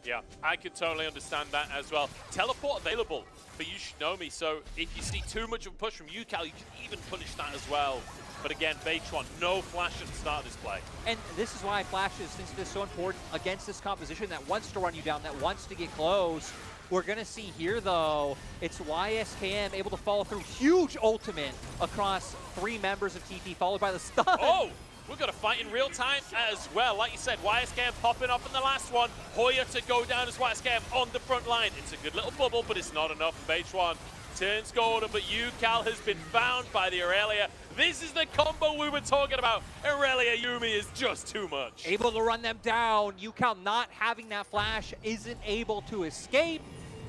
Yeah, I can totally understand that as well. Teleport available for You Should Know Me, so if you see too much of a push from Yucal, you can even punish that as well. But again, Baytron, no flash at the start of this play. And this is why flashes, since it is so important against this composition that wants to run you down, that wants to get close. We're going to see here, though, it's YSKM able to follow through. Huge ultimate across 3 members of TT, followed by the stun. Oh! We've got a fight in real time as well. Like you said, YSKM popping off in the last one. Hoya to go down as YSKM on the front line. It's a good little bubble, but it's not enough. Baytron turns golden, but Yucal has been found by the Aurelia. This is the combo we were talking about. Aurelia Yumi is just too much. Able to run them down. Yucal not having that flash isn't able to escape.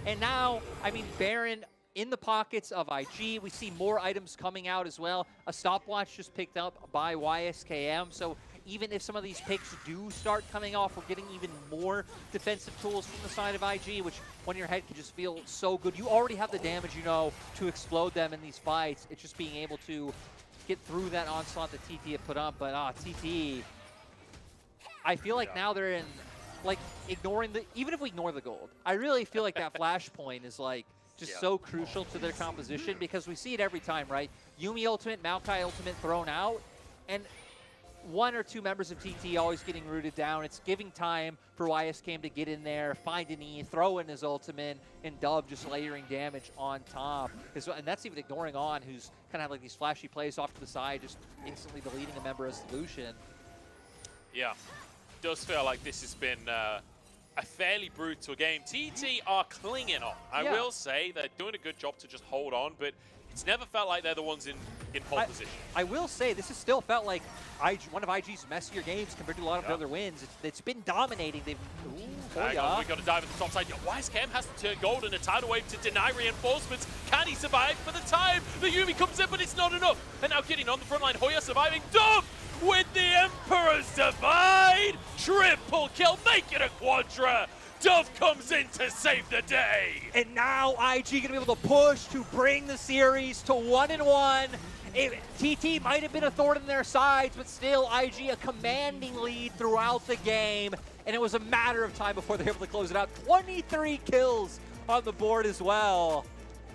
And now, I mean, Baron in the pockets of IG. We see more items coming out as well. A stopwatch just picked up by YSKM. So even if some of these picks do start coming off, we're getting even more defensive tools from the side of IG, which when your head can just feel so good. You already have the damage, you know, to explode them in these fights. It's just being able to get through that onslaught that TT have put up. But TT, I feel like now they're in, like, ignoring the, even if we ignore the gold, I really feel like that flashpoint is like, just so crucial to their composition because we see it every time, right? Yumi ultimate, Maokai ultimate thrown out, and one or two members of TT always getting rooted down. It's giving time for YSKM to get in there, find an E, throw in his ultimate, and Dove just layering damage on top. And that's even ignoring On, who's kind of have like these flashy plays off to the side, just instantly deleting a member as solution. Yeah, does feel like this has been a fairly brutal game. TT are clinging on. I will say they're doing a good job to just hold on, but it's never felt like they're the ones in pole position. I will say this has still felt like one of IG's messier games compared to a lot of their other wins. It's been dominating. They've Hang on, we got to dive at the top side. YSKM has to turn gold in a tidal wave to deny reinforcements. Can he survive for the time? The Yuumi comes in, but it's not enough. And now getting on the front line, Hoya surviving. Dove with the Emperor's Divide! Triple kill, make it a quadra! Dove comes in to save the day! And now IG going to be able to push to bring the series to 1-1. TT might have been a thorn in their sides, but still IG a commanding lead throughout the game. And it was a matter of time before they were able to close it out. 23 kills on the board as well.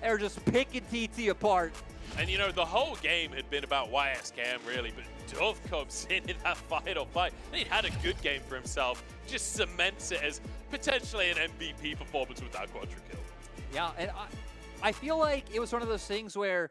They're just picking TT apart. And you know, the whole game had been about YSKM really, but Dove comes in that final fight. And he had a good game for himself. Just cements it as potentially an MVP performance with that quadra kill. Yeah, and I feel like it was one of those things where,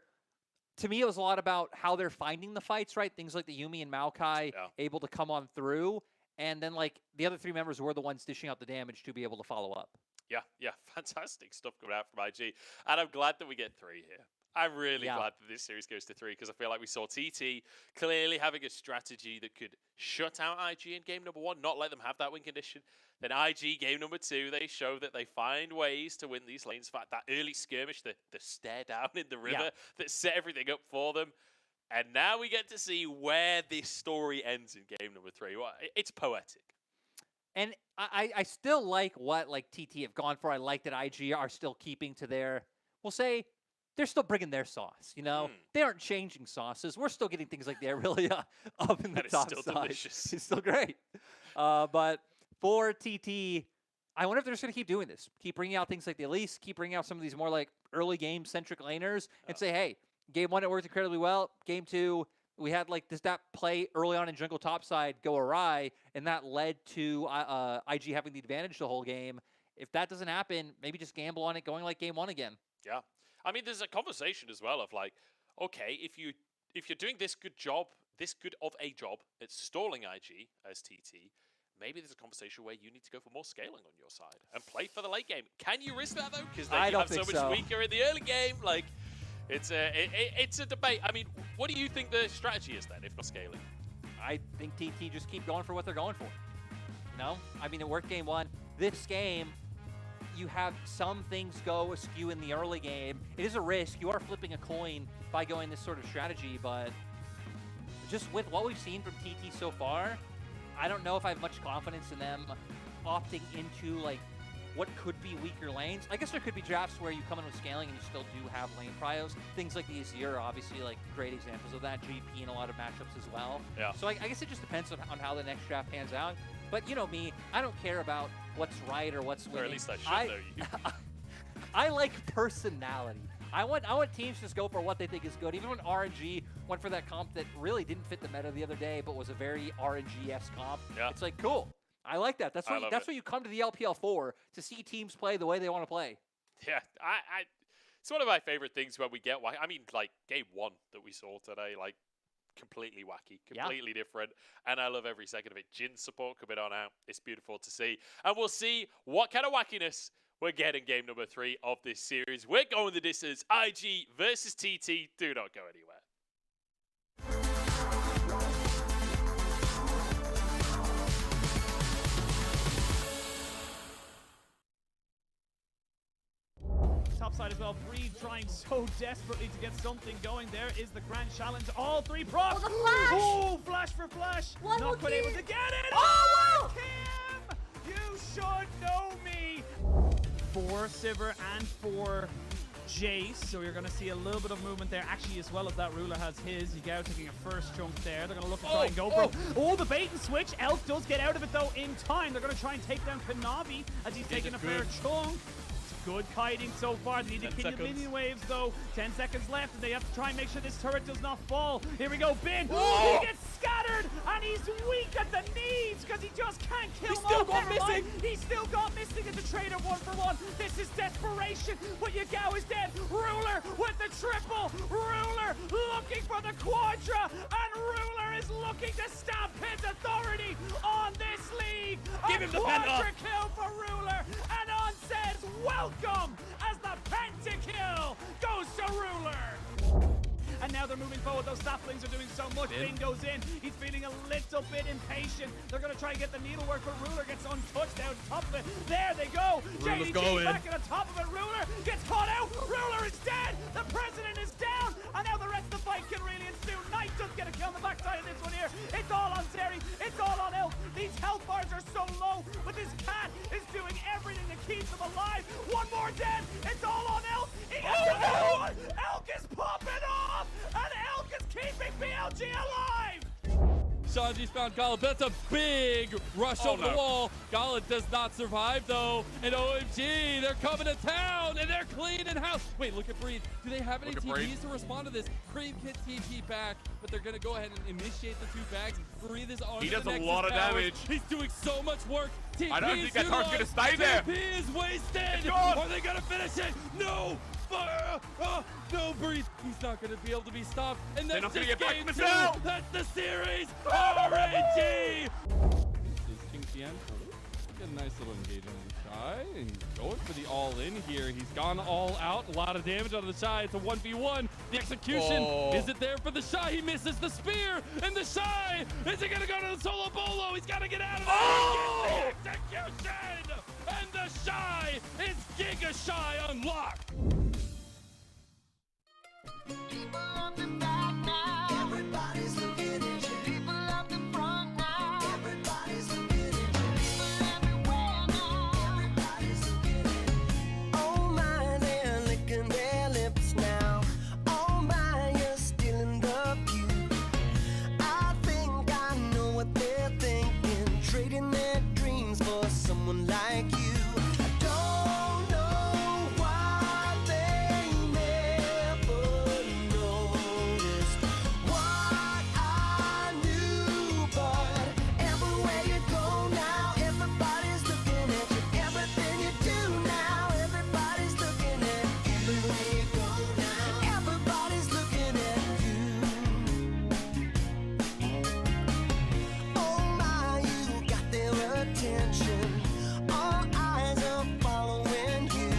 to me, it was a lot about how they're finding the fights, right? Things like the Yuumi and Maokai able to come on through. And then, like, the other three members were the ones dishing out the damage to be able to follow up. Yeah, fantastic stuff coming out from IG. And I'm glad that we get 3 here. I'm really glad that this series goes to 3 because I feel like we saw TT clearly having a strategy that could shut out IG in game number 1, not let them have that win condition. Then IG game number 2, they show that they find ways to win these lanes. In fact, that early skirmish, the stare down in the river that set everything up for them. And now we get to see where this story ends in game number 3. Well, it's poetic. And I still like what TT have gone for. I like that IG are still keeping to their, we'll say, they're still bringing their sauce, you know? They aren't changing sauces. We're still getting things like they're really up in the top still side. Delicious. It's still great. But for TT, I wonder if they're just going to keep doing this. Keep bringing out things like the Elise, keep bringing out some of these more like early game-centric laners and say, hey, game 1, it worked incredibly well. Game 2, we had like that play early on in jungle topside go awry, and that led to IG having the advantage the whole game. If that doesn't happen, maybe just gamble on it going like game 1 again. Yeah. I mean, there's a conversation as well of like, okay, if you're doing this good of a job at stalling IG as TT, maybe there's a conversation where you need to go for more scaling on your side and play for the late game. Can you risk that though? Because then you have so much weaker in the early game. Like, it's a debate. I mean, what do you think the strategy is then, if not scaling? I think TT just keep going for what they're going for. You know, I mean, it worked game 1. This game, you have some things go askew in the early game. It is a risk. You are flipping a coin by going this sort of strategy, but just with what we've seen from TT so far, I don't know if I have much confidence in them opting into like what could be weaker lanes. I guess there could be drafts where you come in with scaling and you still do have lane prios. Things like the Azir are obviously like great examples of that. GP in a lot of matchups as well. Yeah. So I guess it just depends on how the next draft pans out. But you know me, I don't care about what's right or what's winning. Or at least I should know you. I like personality. I want teams to just go for what they think is good. Even when RNG went for that comp that really didn't fit the meta the other day, but was a very RNG-esque comp. Yeah. It's like, cool. I like that. That's what you come to the LPL for, to see teams play the way they want to play. Yeah, it's one of my favorite things when we get, I mean, like game 1 that we saw today, like completely wacky, completely different, and I love every second of it. Jin support coming on out. It's beautiful to see, and we'll see what kind of wackiness we're getting game number 3 of this series. We're going the distance. IG versus TT. Do not go anywhere. Topside as well. Breed trying so desperately to get something going. There is the grand challenge. All 3 procs. Oh, the flash! Oh, flash for flash. Not quite able to get it. Oh! Kim! You should know me. 4 Sivir and 4 Jace. So you're going to see a little bit of movement there. Actually, as well as that, Ruler has his. Yagao taking a first chunk there. They're going to look to try and go for it. The bait and switch. Elk does get out of it, though, in time. They're going to try and take down Kanavi as he's taking a fair chunk. Good kiting so far. They need to 10 kill the seconds. minion waves though. 10 seconds left, and they have to try and make sure this turret does not fall. Here we go, Bin. Oh! He gets scattered, and he's weak at the knees because he just can't kill him still off. got Never mind. missing. He still got missing as a trader 1-for-1. This is desperation, but Yagao is dead. Ruler with the triple. Ruler looking for the quadra, and Ruler is looking to stamp his authority on this league. Give him the penta. Quadra kill for Ruler, and On says welcome as the pentakill goes to Ruler. And now they're moving forward. Those saplings are doing so much. Bin goes in. He's feeling a little bit impatient. They're going to try and get the needlework, but Ruler gets untouched down top of it. There they go. Ruler's JDG going. back at the top of it. Ruler gets caught out. Ruler is dead. The president is down. And now the rest of the fight can really ensue. Knight doesn't get a kill on the backside of this one here. It's all on Seri. It's all on Elk. These health bars are so low, but this cat is doing everything to keep them alive. One more dead. It's all on Elk. He gets another one. Elk is popping off. And Elk is keeping BLG alive! Shanji's found Gala. That's a big rush over the wall. Gala does not survive, though. And OMG, they're coming to town, and they're cleaning house. Wait, look at Breed. Do they have any TPs to respond to this? Cream can TP back, but they're going to go ahead and initiate the 2 bags. Breed is on. He does the a Nexus lot of powers. damage. He's doing so much work. TP I don't think that turret's going to stay there. TP is wasted. gone. Are they going to finish it? No. No, Breeze. He's not going to be able to be stopped. And They're that's not gonna just get back game in the 2. cell. That's the series. RNG. This is King TN. Get a nice little engagement on Shy. And he's going for the all-in here. He's gone all out. A lot of damage on the Shy. It's a 1v1. The execution. Is it there for the Shy? He misses the spear. And the Shy. Is he going to go to the solo bolo? He's got to get out of there. Oh! Get the execution. And the Shy is Giga Shy unlocked. People up the back now. Everybody's looking at you. People up the front now. Everybody's looking at you. People everywhere now. Everybody's looking at you. Oh my, they're licking their lips now. Oh my, you're stealing the view. I think I know what they're thinking. Trading their dreams for someone like you. I don't know why they never noticed what I knew, but everywhere you go now, everybody's looking at you. Everything you do now, everybody's looking at you. Everywhere you go now, everybody's looking at you. Oh my, you got their attention. All eyes are following you.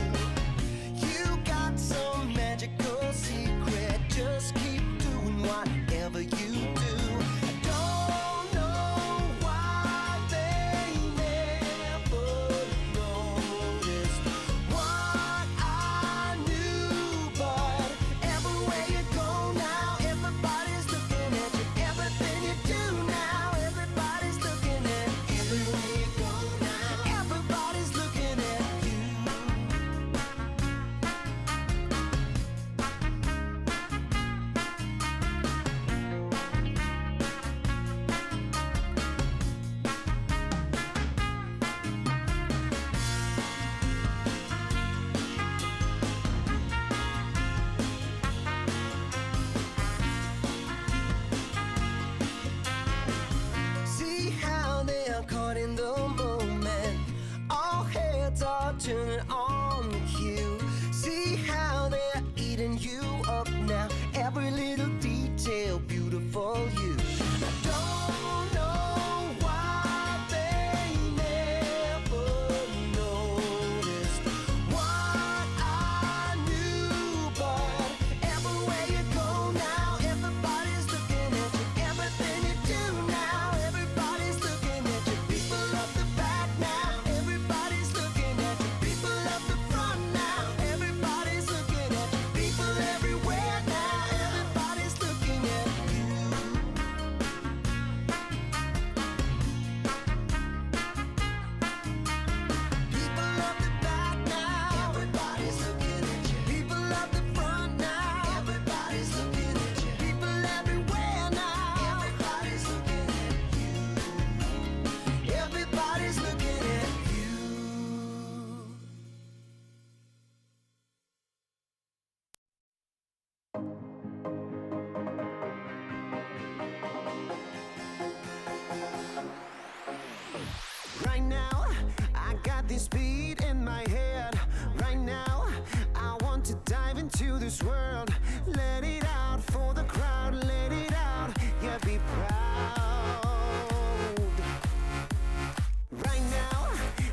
You got some magical secret. Just keep doing whatever you do. I don't know why they never noticed what I knew, but everywhere you go now, everybody's looking at you. Everything you do now, everybody's looking at you. Everywhere you go now, everybody's looking at you. See how they are caught in the moment. All heads are turning on you. See how they're eating you up now. Every little detail, beautiful you. I don't know why they never noticed what I knew, but everywhere you go now, everybody's looking at you. Everything you do now, everybody's looking at you. People up the back now, everybody's looking at you. People up speed in my head. Right now, I want to dive into this world. Let it out for the crowd, let it out, yeah, be proud. Right now,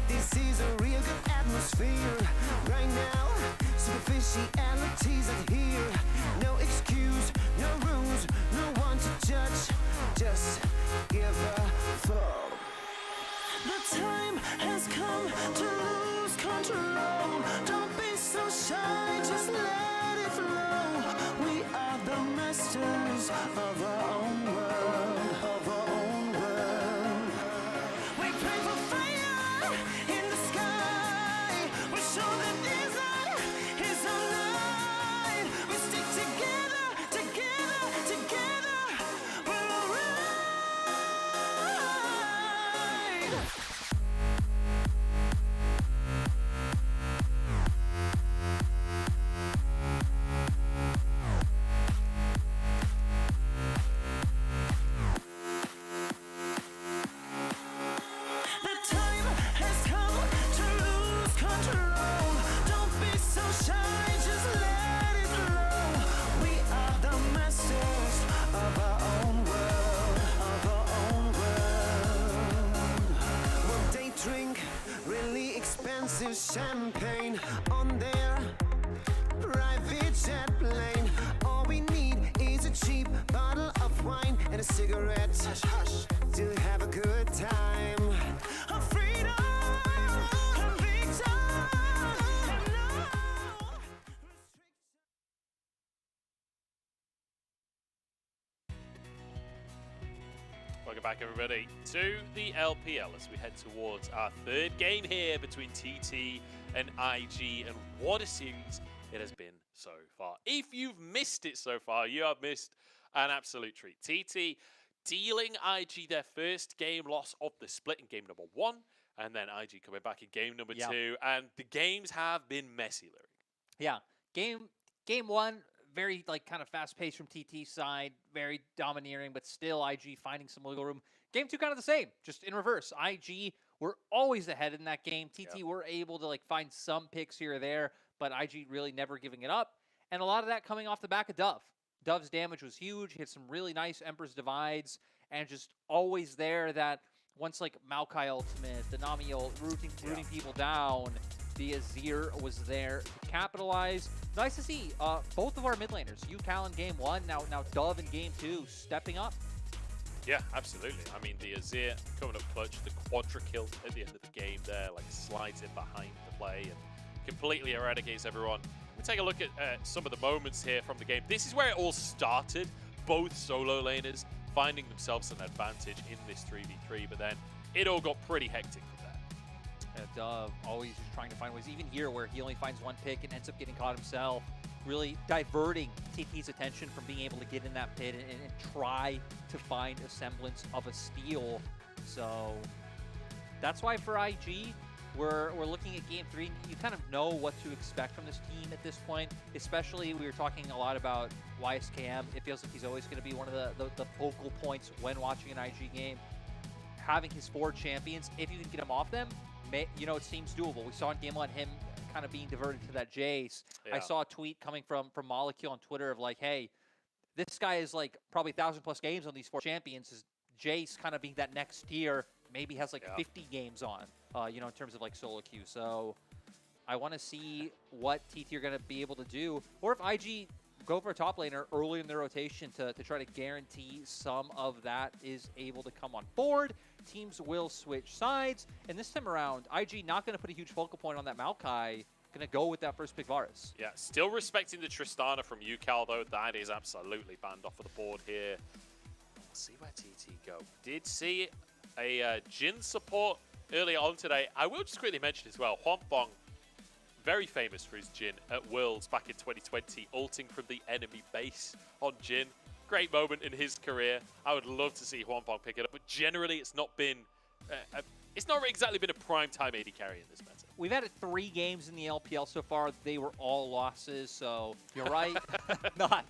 this is a real good atmosphere. Right now, superficialities are here. No excuse, no rules, no one to judge. Just give a fuck. The time has come to lose control. Don't be so shy, just let it flow. We are the masters of our own world, of our own world. We pray for fire in the sky. We show that desire is alive. We stick together, together, together. We're alright. The time has come to lose control. Don't be so shy, just let it flow. We are the masters of our own world, of our own world. Well, they drink really expensive champagne on their private jet plane. All we need is a cheap bottle of wine and a cigarette to have a good time. A freedom, a big time, and no Welcome back, everybody, to the LPL as we head towards our third game here between TT and IG. And what a series it has been so far. If you've missed it so far, you have missed an absolute treat. TT dealing IG their first game loss of the split in game number 1, and then IG coming back in game number 2. And the games have been messy, Lyric. Yeah, game one, very like kind of fast paced from TT side, very domineering, but still IG finding some wiggle room. Game 2 kind of the same, just in reverse. IG were always ahead in that game. TT were able to like find some picks here or there, but IG really never giving it up. And a lot of that coming off the back of Dove. Dove's damage was huge. He had some really nice Emperor's Divides, and just always there that once like Maokai ultimate, the Nami ult, rooting people down, the Azir was there to capitalize. Nice to see both of our mid laners, Cal in game 1, now Dove in game 2, stepping up. Yeah, absolutely. I mean, the Azir coming up clutch, the quadra kill at the end of the game there, like slides in behind the play and completely eradicates everyone. We take a look at some of the moments here from the game. This is where it all started. Both solo laners finding themselves an advantage in this 3v3, but then it all got pretty hectic from there. Dove always just trying to find ways, even here where he only finds one pick and ends up getting caught himself, really diverting TT's attention from being able to get in that pit and try to find a semblance of a steal. So that's why for IG, we're looking at game 3. You kind of know what to expect from this team at this point, especially we were talking a lot about YSKM. It feels like he's always going to be one of the focal points when watching an IG game. Having his 4 champions, if you can get him off them, it seems doable. We saw in game 1 him kind of being diverted to that Jace. Yeah. I saw a tweet coming from Molecule on Twitter of like, hey, this guy is like probably 1,000+ games on these 4 champions. Is Jace kind of being that next tier, maybe has like 50 games on, in terms of like solo queue. So I want to see what TT are going to be able to do, or if IG go for a top laner early in their rotation to try to guarantee some of that is able to come on board. Teams will switch sides, and this time around, IG not going to put a huge focal point on that Maokai. Going to go with that first pick Varus. Yeah, still respecting the Tristana from Cal, though. That is absolutely banned off of the board here. We'll see where TT go. Did see a Jin support earlier on today. I will just quickly mention as well, Huanfeng, very famous for his Jin at Worlds back in 2020, ulting from the enemy base on Jin. Great moment in his career. I would love to see Huanfeng pick it up, but generally it's not been, it's not exactly been a prime time AD carry in this meta. We've had 3 games in the LPL so far. They were all losses, so you're right. not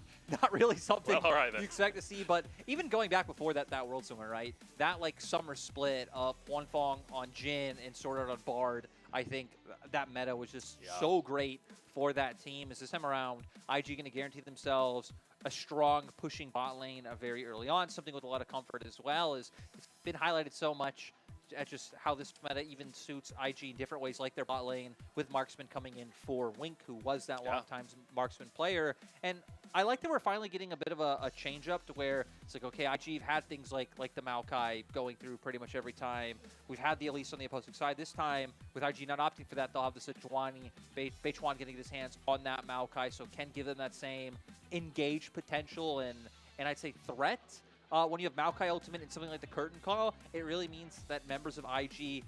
really something you expect to see. But even going back before that World Summer, right? That like summer split of Huanfeng on Jin and Sword Art on Bard, I think that meta was just so great for that team. As this time around, IG going to guarantee themselves a strong pushing bot lane very early on, something with a lot of comfort as well. As it's been highlighted so much at just how this meta even suits IG in different ways, like their bot lane with Marksman coming in for Wink, who was that long-time Marksman player. And I like that we're finally getting a bit of a change-up to where it's like, okay, IG have had things like the Maokai going through pretty much every time. We've had the Elise on the opposing side. This time, with IG not opting for that, they'll have the Sejuani, Beichuan getting his hands on that Maokai, so can give them that same engaged potential and I'd say threat. When you have Maokai ultimate and something like the Curtain Call, it really means that members of IG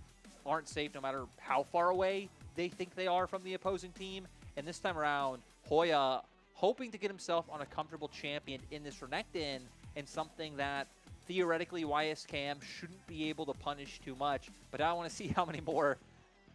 aren't safe no matter how far away they think they are from the opposing team. And this time around, Hoya hoping to get himself on a comfortable champion in this Renekton, and something that theoretically YSKM shouldn't be able to punish too much. But I want to see how many more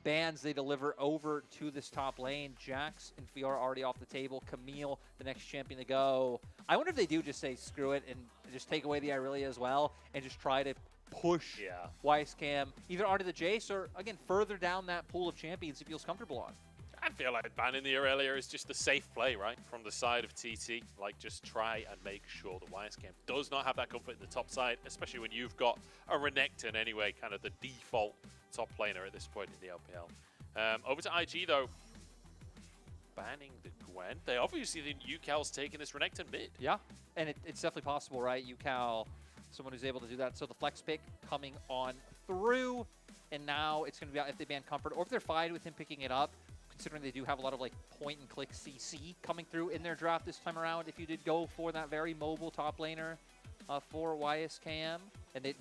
bans they deliver over to this top lane. Jax and Fiora already off the table. Camille, the next champion to go. I wonder if they do just say screw it and just take away the Irelia as well and just try to push YSKM either onto the Jace or, again, further down that pool of champions he feels comfortable on. I feel like banning the Aurelia is just a safe play, right? From the side of TT. Like, just try and make sure that YSKM does not have that comfort in the top side, especially when you've got a Renekton anyway, kind of the default top laner at this point in the LPL. Over to IG, though. Banning the Gwen. They obviously think UCal's taking this Renekton mid. Yeah, and it's definitely possible, right? UCal, someone who's able to do that. So the flex pick coming on through, and now it's going to be out if they ban Comfort, or if they're fine with him picking it up, considering they do have a lot of like point-and-click CC coming through in their draft this time around. If you did go for that very mobile top laner for YSKM, and they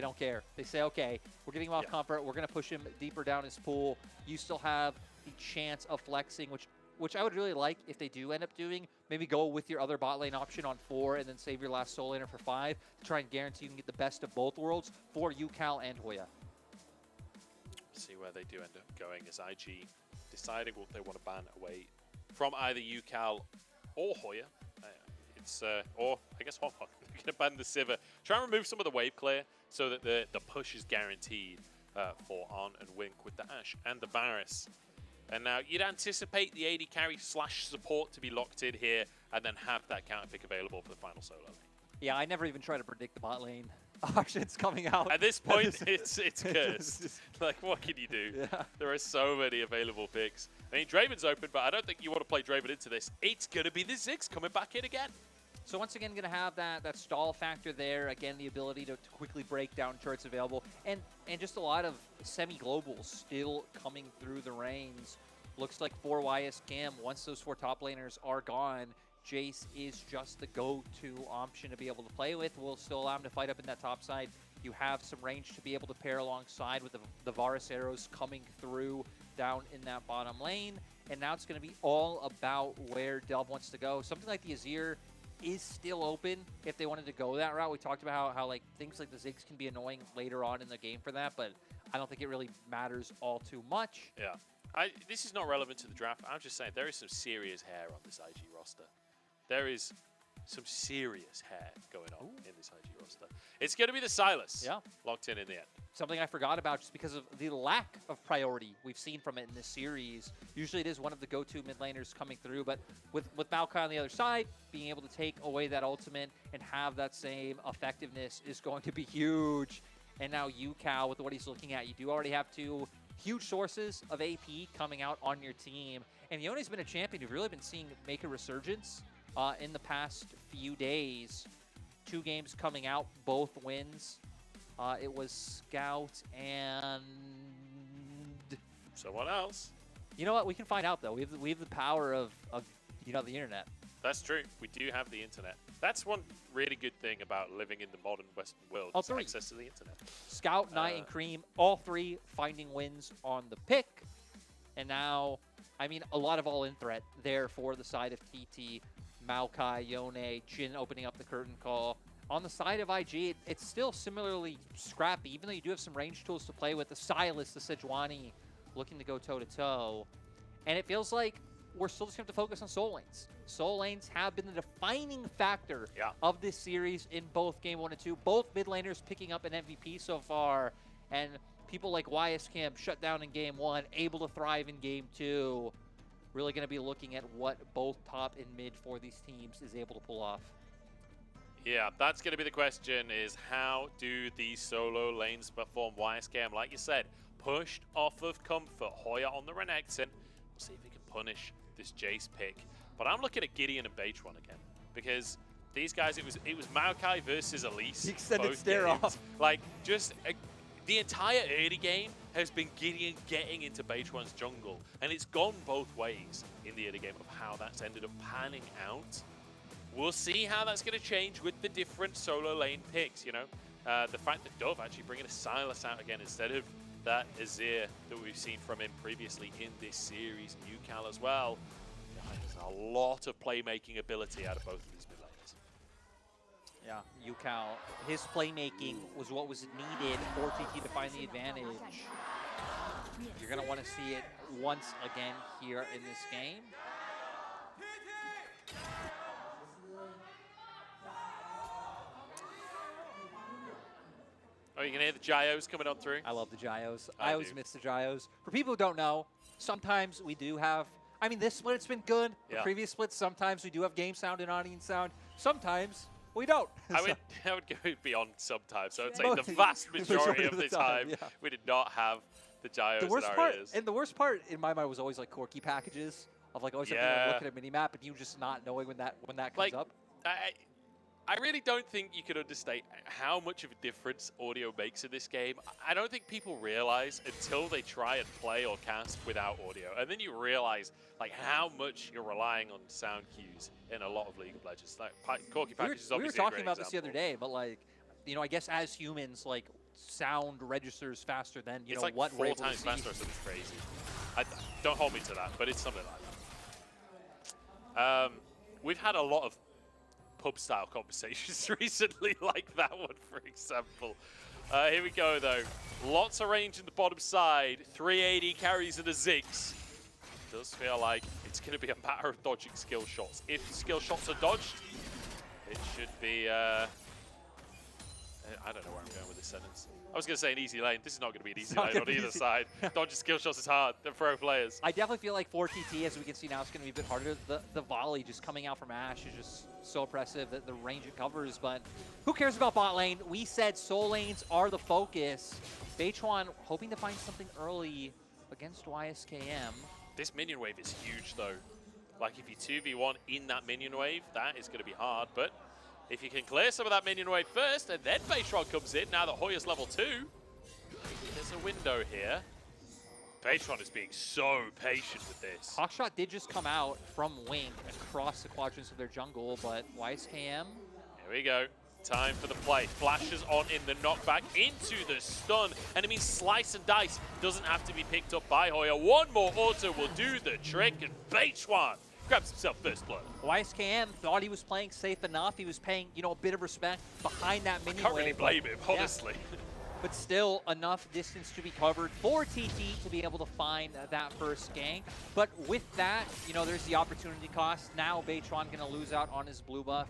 don't care. They say, okay, we're getting him off Comfort. We're going to push him deeper down his pool. You still have the chance of flexing, which I would really like if they do end up doing. Maybe go with your other bot lane option on 4 and then save your last soul laner for 5 to try and guarantee you can get the best of both worlds for UCal and Hoya. See where they do end up going as IG deciding what they want to ban away from either UCal or Hoya. Or I guess Hong Kong. They're going to ban the Sivir. Try and remove some of the wave clear so that the push is guaranteed for On and Wink with the Ashe and the Varus. And now you'd anticipate the AD carry / support to be locked in here and then have that counter pick available for the final solo lane. Yeah, I never even try to predict the bot lane options coming out. At this point, it's cursed. Like, what can you do? Yeah. There are so many available picks. I mean, Draven's open, but I don't think you want to play Draven into this. It's going to be the Ziggs coming back in again. So once again, going to have that stall factor there. Again, the ability to quickly break down turrets available. And just a lot of semi-globals still coming through the reins. Looks like for YSKM, once those 4 top laners are gone, Jace is just the go-to option to be able to play with. Will still allow him to fight up in that top side. You have some range to be able to pair alongside with the Varus arrows coming through down in that bottom lane. And now it's going to be all about where Delve wants to go. Something like the Azir is still open if they wanted to go that route. We talked about how like things like the Ziggs can be annoying later on in the game for that, but I don't think it really matters all too much. Yeah. This is not relevant to the draft. I'm just saying there is some serious hair on this IG roster. There is some serious hair going on in this IG roster. It's going to be the Sylas locked in the end. Something I forgot about just because of the lack of priority we've seen from it in this series. Usually it is one of the go-to mid laners coming through, but with Maokai on the other side, being able to take away that ultimate and have that same effectiveness is going to be huge. And now UCal, with what he's looking at, you do already have 2 huge sources of AP coming out on your team. And Yone's been a champion you've really been seeing make a resurgence in the past few days. 2 games coming out, both wins. It was Scout and someone else. You know what? We can find out though. We have the power of the internet. That's true. We do have the internet. That's one really good thing about living in the modern Western world. All is 3. access to the internet. Scout, Knight, and Cream, all 3 finding wins on the pick. And now, I mean, a lot of all-in threat there for the side of TT. Maokai, Yone, Jhin opening up the curtain call. On the side of IG, it's still similarly scrappy, even though you do have some range tools to play with. The Sylas, the Sejuani, looking to go toe-to-toe. And it feels like we're still just going to have to focus on soul lanes. Soul lanes have been the defining factor of this series in both Game 1 and 2. Both mid laners picking up an MVP so far. And people like YSCam shut down in game 1, able to thrive in game 2. Really going to be looking at what both top and mid for these teams is able to pull off. Yeah, that's going to be the question, is how do these solo lanes perform? YSKM, like you said, pushed off of comfort. Hoya on the Renekton. We'll see if he can punish this Jace pick. But I'm looking at Gideon and Beitron again, because these guys, it was Maokai versus Elise. The extended both stare games. off. Like, just the entire early game has been Gideon getting into Beitron's jungle, and it's gone both ways in the early game of how that's ended up panning out. We'll see how that's going to change with the different solo lane picks, you know. The fact that Dove actually bringing a Silas out again instead of that Azir that we've seen from him previously in this series. Newcal as well. There's a lot of playmaking ability out of both of these mid laners. Yeah, Yukao, his playmaking was what was needed for TT to find the advantage. You're going to want to see it once again here in this game. Oh, you can hear the gyos coming on through? I love the gyos. I I always do. miss the gyos. For people who don't know, sometimes we do have, I mean, this split, it's been good. The Yeah. previous splits, sometimes we do have game sound and audience sound. Sometimes we don't. I would go beyond sometimes. So I'd say Most- the vast majority majority of of the the time, time, yeah. we did not have the gyos The worst in our part, ears. and the worst part in my mind was always like quirky packages of like always having to Yeah. like, look at a mini map and you just not knowing when that comes Like, up. I really don't think you can understate how much of a difference audio makes in this game. I don't think people realize until they try and play or cast without audio. And then you realize like how much you're relying on sound cues in a lot of League of Legends. Like Corky We were, Package is we were obviously a talking great about this the other example. day, but like, you know, I guess as humans, like sound registers faster than It's know like what we're 4 able to times see. faster or something crazy. Don't hold me to that, but it's something like that. We've had a lot of pub-style conversations recently, like that one, for example. Here we go, though. Lots of range in the bottom side. 380 carries and a Ziggs. Does feel like it's going to be a matter of dodging skill shots. If skill shots are dodged, it should be... I don't know where I'm going with this sentence. I was going to say an easy lane. This is not going to be an easy not lane gonna on be either easy. side. Dodging skill shots is hard. They're pro players. I definitely feel like for TT, as we can see now, it's going to be a bit harder. The volley just coming out from Ashe is just so oppressive, that the range it covers. But who cares about bot lane? We said soul lanes are the focus. Beitron hoping to find something early against YSKM. This minion wave is huge, though. Like, if you 2v1 in that minion wave, that is going to be hard. But if you can clear some of that minion wave first, and then Beitron comes in, now that Hoya's level 2, there's a window here. Beitron is being so patient with this. Hawkshot did just come out from Wink across the quadrants of their jungle, but YSKM... Here we go. Time for the play. Flashes on in the knockback into the stun. And it means slice and dice doesn't have to be picked up by Hoya. One more auto will do the trick, and Beitron grabs himself first blood. YSKM thought he was playing safe enough. He was paying, you know, a bit of respect behind that minion Can't really wave, blame but- him, yeah. honestly. But still enough distance to be covered for TT to be able to find that first gank. But with that, you know, there's the opportunity cost. Now Beitron going to lose out on his blue buff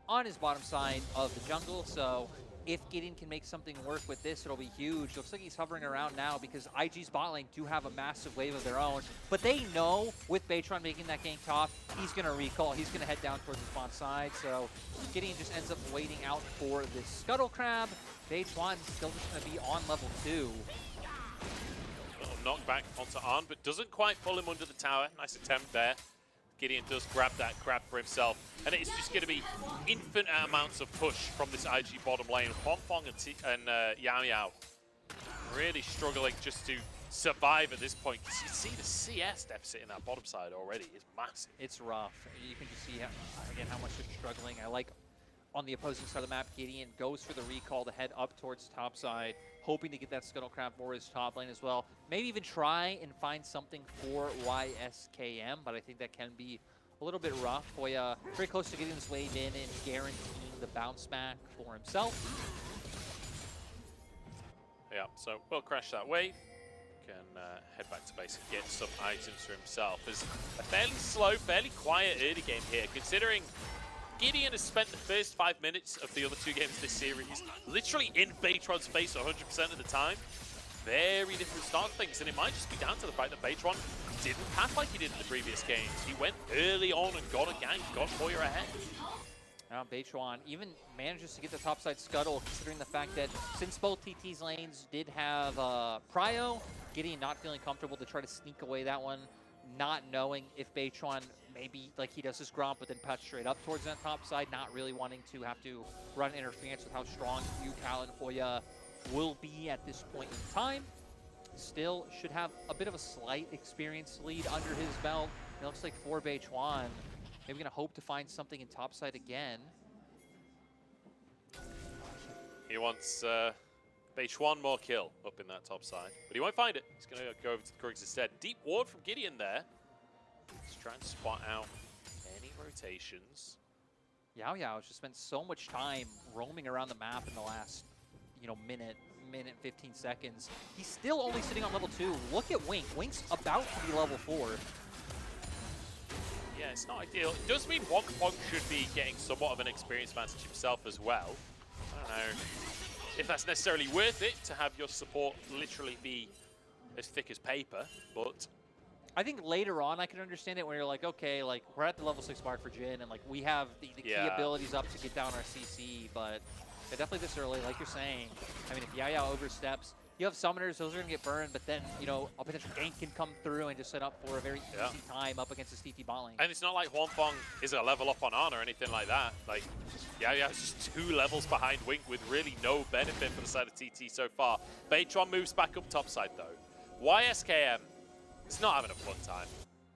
on his bottom side of the jungle. So if Gideon can make something work with this, it'll be huge. Looks like he's hovering around now because IG's bot lane do have a massive wave of their own. But they know with Beitron making that gank top, he's going to recall. He's going to head down towards the spawn side. So Gideon just ends up waiting out for this Scuttle Crab. Beitron still just going to be on level 2. Little knockback onto Arn, but doesn't quite pull him under the tower. Nice attempt there. Gideon does grab that crab for himself. And it's just going to be infinite amounts of push from this IG bottom lane. Fong and Yao Yao really struggling just to survive at this point. Because you see the CS deficit in that bottom side already is massive. It's rough. You can just see, again, how much they're struggling. I like on the opposing side of the map, Gideon goes for the recall to head up towards top side, hoping to get that Scuttle Crab for his top lane as well. Maybe even try and find something for YSKM, but I think that can be a little bit rough. Hoya very close to getting this wave in and guaranteeing the bounce back for himself. Yeah, so we'll crash that wave. Can head back to base and get some items for himself. There's a fairly slow, fairly quiet early game here, considering Gideon has spent the first 5 minutes of the other 2 games this series literally in Beitron's face 100% of the time. very different start to things, and it might just be down to the fact that Baytron didn't path like he did in the previous games. He went early on and got a gank, got Hoya ahead. Now Baytron even manages to get the topside scuttle, considering the fact that since both TT's lanes did have Cryo, Gideon not feeling comfortable to try to sneak away that one, not knowing if Baytron maybe like he does his Gromp but then puts straight up towards that top side, not really wanting to have to run interference with how strong UCal and Hoya will be at this point in time. Still should have a bit of a slight experience lead under his belt. It looks like for Baytron, maybe gonna hope to find something in topside again. He wants Baytron more kill up in that top side, but he won't find it. He's gonna go over to the Krugs instead. Deep ward from Gideon there. Let's try and spot out any rotations. Yao Yao has just spent so much time roaming around the map in the last, minute 15 seconds. He's still only sitting on level 2. Look at Wink. Wink's about to be level 4. Yeah, it's not ideal. It does mean Wonk should be getting somewhat of an experience advantage himself as well. I don't know if that's necessarily worth it to have your support literally be as thick as paper, but I think later on I can understand it when you're like, okay, like we're at the level 6 mark for Jin, and like we have the key abilities up to get down our CC, but definitely this early, like you're saying. I mean, if Yao Yao oversteps, you have summoners, those are going to get burned, but then, a potential gank can come through and just set up for a very easy time up against his TT bot lane. And it's not like Huang Fong is a level up on Ana or anything like that. Like, Yao Yao's just 2 levels behind Wink with really no benefit for the side of TT so far. Baytron moves back up topside though. YSKM is not having a fun time.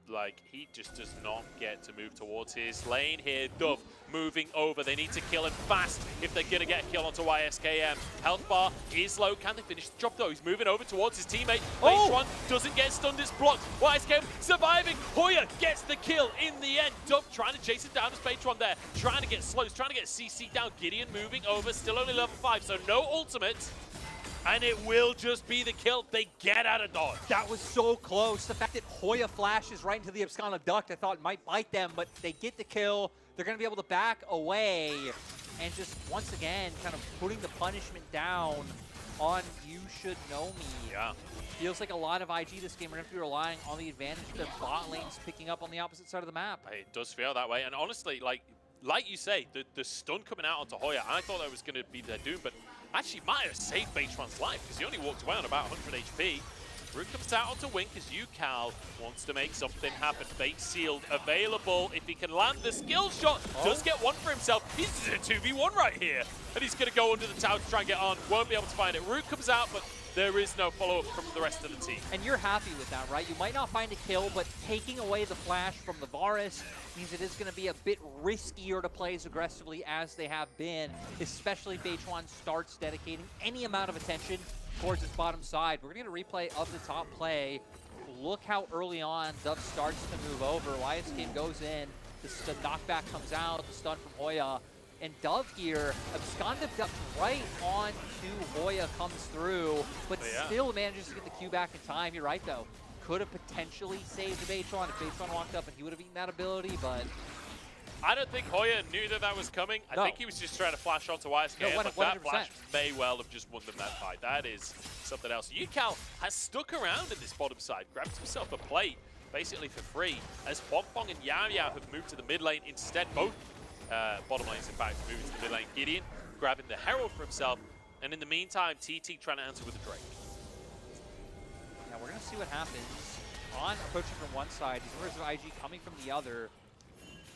Like, he just does not get to move towards his lane here. Dove moving over. They need to kill him fast if they're going to get a kill onto YSKM. Health bar is low. Can they finish the job, though? He's moving over towards his teammate. Baytron doesn't get stunned. It's blocked. YSKM surviving. Hoya gets the kill in the end. Dove trying to chase it down as Baytron there. Trying to get slows. Trying to get CC down. Gideon moving over. Still only level 5, so no ultimate. And it will just be the kill. They get out of dodge. That was so close. The fact that Hoya flashes right into the Abscond Duct, I thought might bite them, but they get the kill. They're going to be able to back away and just, once again, kind of putting the punishment down on You Should Know Me. Yeah. Feels like a lot of IG this game are going to be relying on the advantage that bot lane's picking up on the opposite side of the map. It does feel that way. And honestly, like you say, the stun coming out onto Hoya, I thought that was going to be their doom, but actually might have saved Baytron's life because he only walked away on about 100 HP. Root comes out onto Wink as UCal wants to make something happen. Bait sealed available. If he can land the skill shot, does get one for himself. He's in a 2v1 right here. And he's going to go under the tower to try and get on. Won't be able to find it. Root comes out, but there is no follow-up from the rest of the team. And you're happy with that, right? You might not find a kill, but taking away the flash from the Varus means it is going to be a bit riskier to play as aggressively as they have been, especially if Baytron starts dedicating any amount of attention towards his bottom side. We're going to get a replay of the top play. Look how early on Dove starts to move over. YSK goes in, the knockback comes out, the stun from Hoya. And Dove here, absconded right on to Hoya comes through, but still manages to get the Q back in time. You're right, though. Could have potentially saved Baytron if Baytron walked up and he would have eaten that ability, but I don't think Hoya knew that was coming. I think he was just trying to flash onto YSK, but that flash may well have just won them that fight. That is something else. UCal has stuck around in this bottom side, grabbed himself a plate basically for free, as Huang Fong and Yao Yao have moved to the mid lane instead. Both bottom lanes, in fact, moving to the mid lane. Gideon grabbing the Herald for himself, and in the meantime, TT trying to answer with a Drake. Now we're going to see what happens. On approaching from one side, these members of IG coming from the other.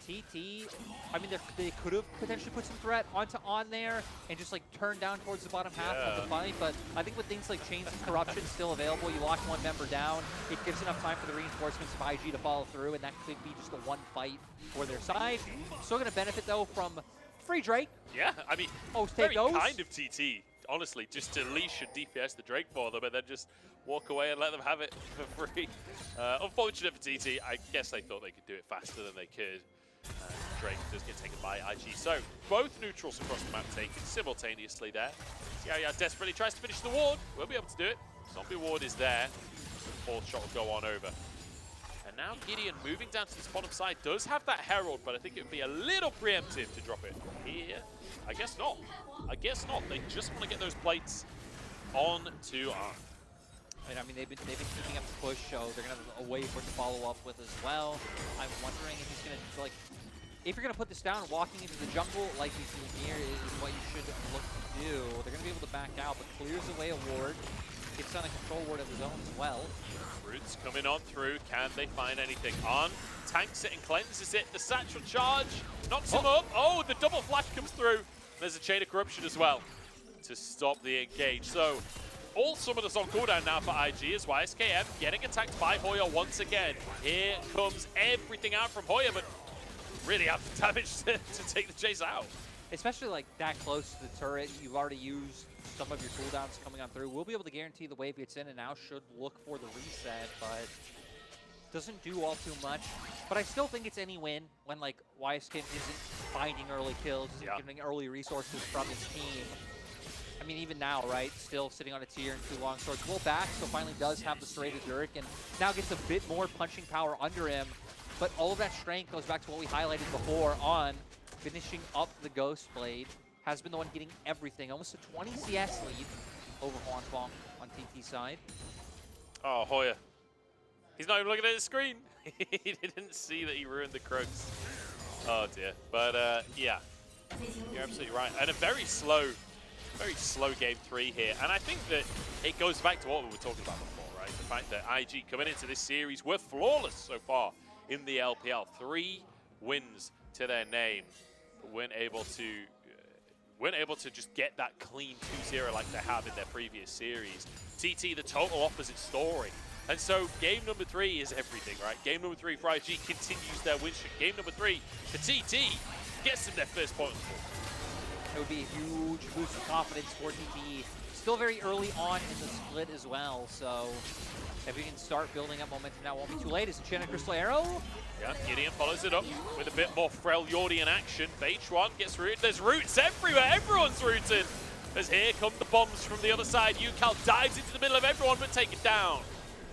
TT, I mean, they could have potentially put some threat on there and just like turn down towards the bottom half of the fight, but I think with things like Chains of Corruption still available, you lock one member down, it gives enough time for the reinforcements of IG to follow through, and that could be just the one fight for their side. Still going to benefit though from free Drake. Yeah, I mean, very kind of TT, honestly, just to leash and DPS the Drake for them and then just walk away and let them have it for free. Unfortunate for TT, I guess they thought they could do it faster than they could. Drake does get taken by IG. So both neutrals across the map taken simultaneously there. Yao Yao desperately tries to finish the ward. We'll be able to do it. Zombie ward is there. The fourth shot will go on over. And now Gideon moving down to this bottom side does have that Herald, but I think it would be a little preemptive to drop it here. I guess not. I guess not. They just want to get those plates on to Arm. And I mean, they've been keeping up the push, so they're gonna have a way for it to follow up with as well. I'm wondering if he's gonna like, if you're gonna put this down, walking into the jungle like he's doing here is what you should look to do. They're gonna be able to back out, but clears away a ward, gets on a control ward of his own as well. Roots coming on through. Can they find anything on? Tanks it and cleanses it. The satchel charge knocks him up. Oh, the double flash comes through. There's a chain of corruption as well to stop the engage. So all summoners on cooldown now for IG as YSKM getting attacked by Hoya once again. Here comes everything out from Hoya, but really have the damage to take the chase out. Especially like that close to the turret, you've already used some of your cooldowns coming on through. We'll be able to guarantee the wave gets in and now should look for the reset, but doesn't do all too much. But I still think it's any win when like YSKM isn't finding early kills, isn't getting early resources from his team. I mean, even now, right, still sitting on a tier and 2 long swords. Will back, so finally does have the serrated Dirk and now gets a bit more punching power under him. But all of that strength goes back to what we highlighted before on finishing up the Ghost Blade. Has been the one getting everything. Almost a 20 CS lead over Huanfeng on TT side. Oh, Hoya. He's not even looking at his screen. He didn't see that he ruined the Krugs. Oh, dear. But, yeah. You're absolutely right. And a very slow game 3 here. And I think that it goes back to what we were talking about before, right? The fact that IG coming into this series were flawless so far in the LPL. 3 wins to their name. But weren't able to just get that clean 2-0 like they have in their previous series. TT, the total opposite story. And so game number 3 is everything, right? Game number 3 for IG continues their win streak. Game number 3 for TT gets them their first point. It would be a huge boost of confidence for TT. Still very early on in the split as well, so if we can start building up momentum now, won't be too late. Is it Enchanted Crystal Arrow? Yeah, Gideon follows it up with a bit more Freljordian action. H1 gets rooted. There's roots everywhere. Everyone's rooted. As here come the bombs from the other side. Yucal dives into the middle of everyone, but take it down.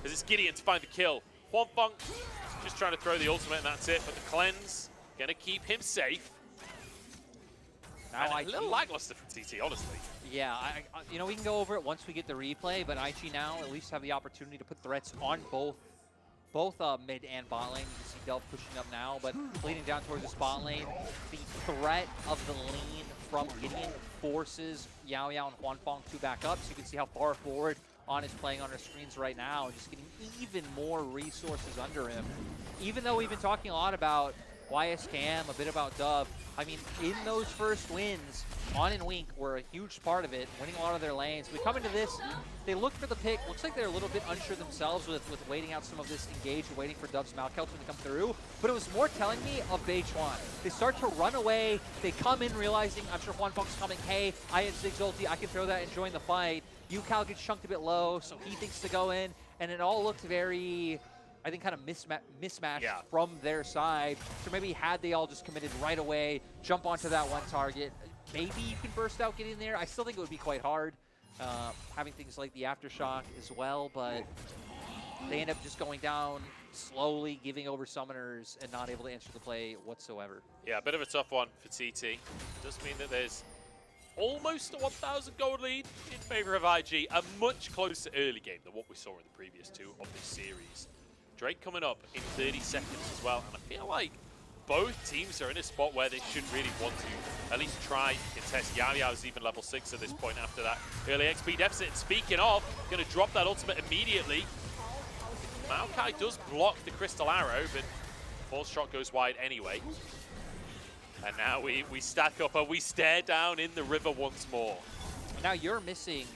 As it's Gideon to find the kill. Huanfeng just trying to throw the ultimate, and that's it. But the cleanse gonna keep him safe. Now a little lackluster from TT, honestly. Yeah, you know, we can go over it once we get the replay, but IG now at least have the opportunity to put threats on both mid and bot lane. You see Delph pushing up now, but leading down towards the spot lane. The threat of the lean from Gideon forces Yao Yao and Huanfeng to back up, so you can see how far forward On is playing on our screens right now, and just getting even more resources under him. Even though we've been talking a lot about YSKM, a bit about Dove, I mean, in those first wins, On and Wink were a huge part of it, winning a lot of their lanes. We come into this, they look for the pick. Looks like they're a little bit unsure themselves with waiting out some of this engage and waiting for Dove's Malkelton to come through. But it was more telling me of Beichuan. They start to run away. They come in realizing, I'm sure Huanfeng's coming, hey, I have Ziggs ulti, I can throw that and join the fight. Yucal gets chunked a bit low, so he thinks to go in, and it all looked very, I think, kind of mismatched from their side. So maybe had they all just committed right away, jump onto that one target, maybe you can burst out, get in there. I still think it would be quite hard, having things like the Aftershock as well, but they end up just going down slowly, giving over summoners, and not able to answer the play whatsoever. Yeah, a bit of a tough one for TT. It does mean that there's almost a 1,000 gold lead in favor of IG. A much closer early game than what we saw in the previous two of this series. Drake coming up in 30 seconds as well, and I feel like both teams are in a spot where they should really want to at least try to contest. Yao Yao is even level 6 at this point after that early XP deficit. Speaking of, going to drop that ultimate immediately. Maokai does block the Crystal Arrow, but false shot goes wide anyway. And now we stack up and we stare down in the river once more. Now you're missing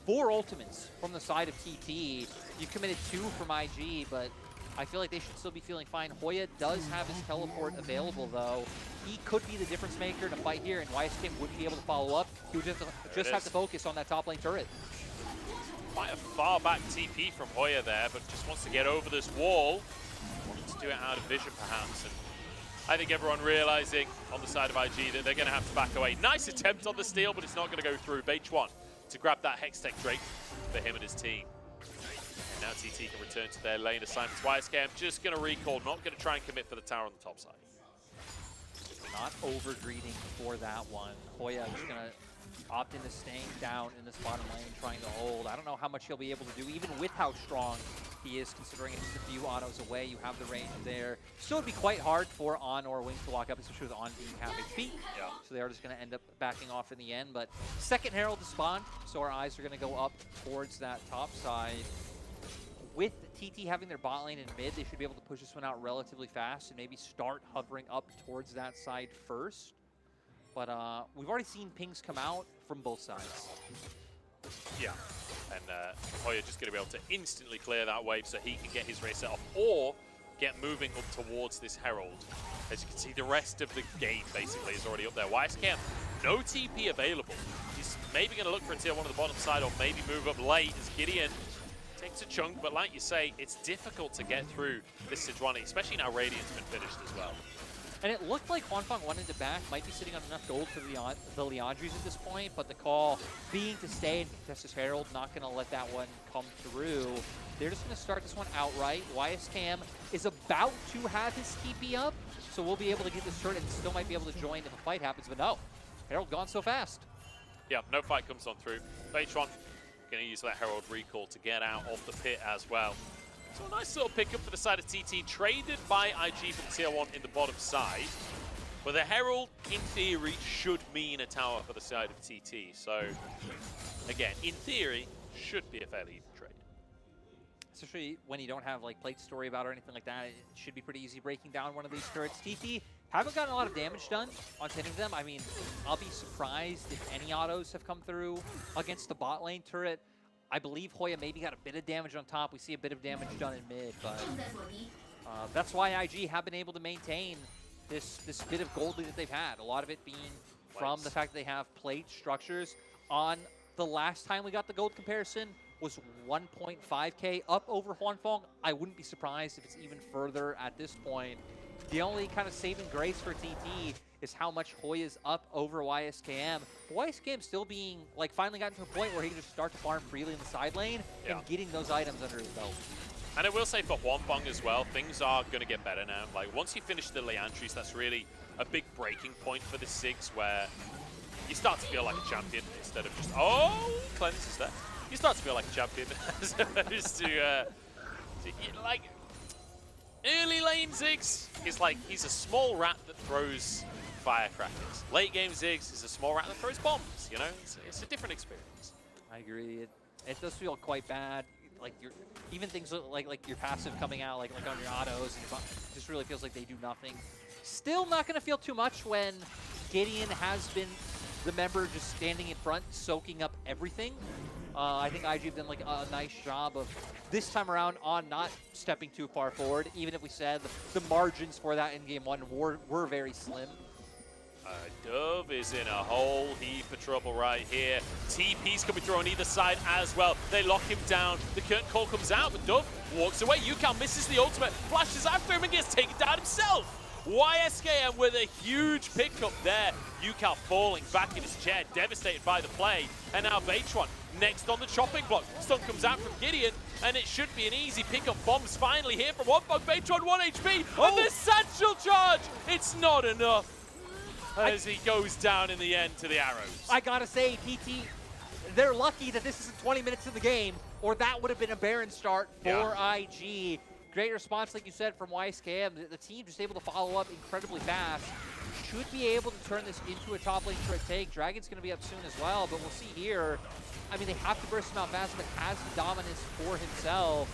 4 ultimates from the side of TT. You committed 2 from IG, but I feel like they should still be feeling fine. Hoya does have his teleport available, though. He could be the difference maker in a fight here, and YSKM wouldn't be able to follow up. He would just have to focus on that top lane turret. Quite a far back TP from Hoya there, but just wants to get over this wall. Wants to do it out of vision, perhaps. And I think everyone realizing on the side of IG that they're going to have to back away. Nice attempt on the steal, but it's not going to go through. Beichuan to grab that Hextech Drake for him and his team. And now TT can return to their lane assignments. YSKM just going to recall, not going to try and commit for the tower on the top side. Not over-greeting for that one. Hoya is going to opt into staying down in this bottom lane, trying to hold. I don't know how much he'll be able to do, even with how strong he is, considering it's just a few autos away. You have the range there. Still would be quite hard for On or Wings to walk up, especially with On being half HP. Yeah. So they are just going to end up backing off in the end. But second Herald to spawn, so our eyes are going to go up towards that top side. With TT having their bot lane in mid, they should be able to push this one out relatively fast and maybe start hovering up towards that side first. But we've already seen pings come out from both sides. Yeah, and Hoya just going to be able to instantly clear that wave so he can get his race set off or get moving up towards this Herald. As you can see, the rest of the game basically is already up there. YSKM, no TP available. He's maybe going to look for a tier 1 on the bottom side or maybe move up late as Gideon takes a chunk, but like you say, it's difficult to get through this Sejuani, especially now Radiant's been finished as well. And it looked like Hwanfeng went into back, might be sitting on enough gold for the Leandries at this point, but the call being to stay and contest his Herald, not going to let that one come through. They're just going to start this one outright. YSKM is about to have his TP up, so we'll be able to get this turret and still might be able to join if a fight happens, but no. Herald gone so fast. Yeah, no fight comes on through. Beitron going to use that Herald recall to get out of the pit as well. So a nice little pickup for the side of TT, traded by IG from tier 1 in the bottom side. But the Herald, in theory, should mean a tower for the side of TT. So, again, in theory, should be a fairly even trade. Especially when you don't have like plates to worry about or anything like that, it should be pretty easy breaking down one of these turrets. TT haven't gotten a lot of damage done on 10 of them. I mean, I'll be surprised if any autos have come through against the bot lane turret. I believe Hoya maybe got a bit of damage on top. We see a bit of damage done in mid, but that's why IG have been able to maintain this bit of gold lead that they've had. A lot of it being from the fact that they have plate structures. On the last time we got the gold comparison was 1.5k up over Hwanfeng. I wouldn't be surprised if it's even further at this point. The only kind of saving grace for TT is how much Hoya's up over YSKM. But YSKM still being, like, finally gotten to a point where he can just start to farm freely in the side lane and getting those items under his belt. And I will say for Hwanfeng as well, things are going to get better now. Like, once you finish the Leandries, that's really a big breaking point for the Sigs where you start to feel like a champion instead of just, oh, cleanses there. You start to feel like a champion as opposed to, like, early lane Ziggs is like, he's a small rat that throws firecrackers. Late game Ziggs is a small rat that throws bombs, you know? It's a different experience. I agree. It does feel quite bad. Like, even things like your passive coming out, like on your autos, and it just really feels like they do nothing. Still not going to feel too much when Gideon has been the member just standing in front, soaking up everything. I think IG have done like a nice job of this time around on not stepping too far forward, even if we said the margins for that in game 1 were very slim. Dove is in a whole heap of trouble right here. TP's coming through on either side as well. They lock him down. The curtain call comes out, but Dove walks away. Yukal misses the ultimate, flashes after him and gets taken down himself. YSKM with a huge pickup there. Yukal falling back in his chair, devastated by the play. And now Beitron next on the chopping block. Stun comes out from Gideon, and it should be an easy pickup. Bombs finally here from Hwanfeng. Beitron 1 HP, and the satchel charge! It's not enough as he goes down in the end to the arrows. I gotta say, TT, they're lucky that this isn't 20 minutes of the game, or that would have been a barren start for IG. Great response, like you said, from YSKM. The team just able to follow up incredibly fast. Should be able to turn this into a top lane turret take. Dragon's going to be up soon as well, but we'll see here. I mean, they have to burst him out fast, but has the dominance for himself.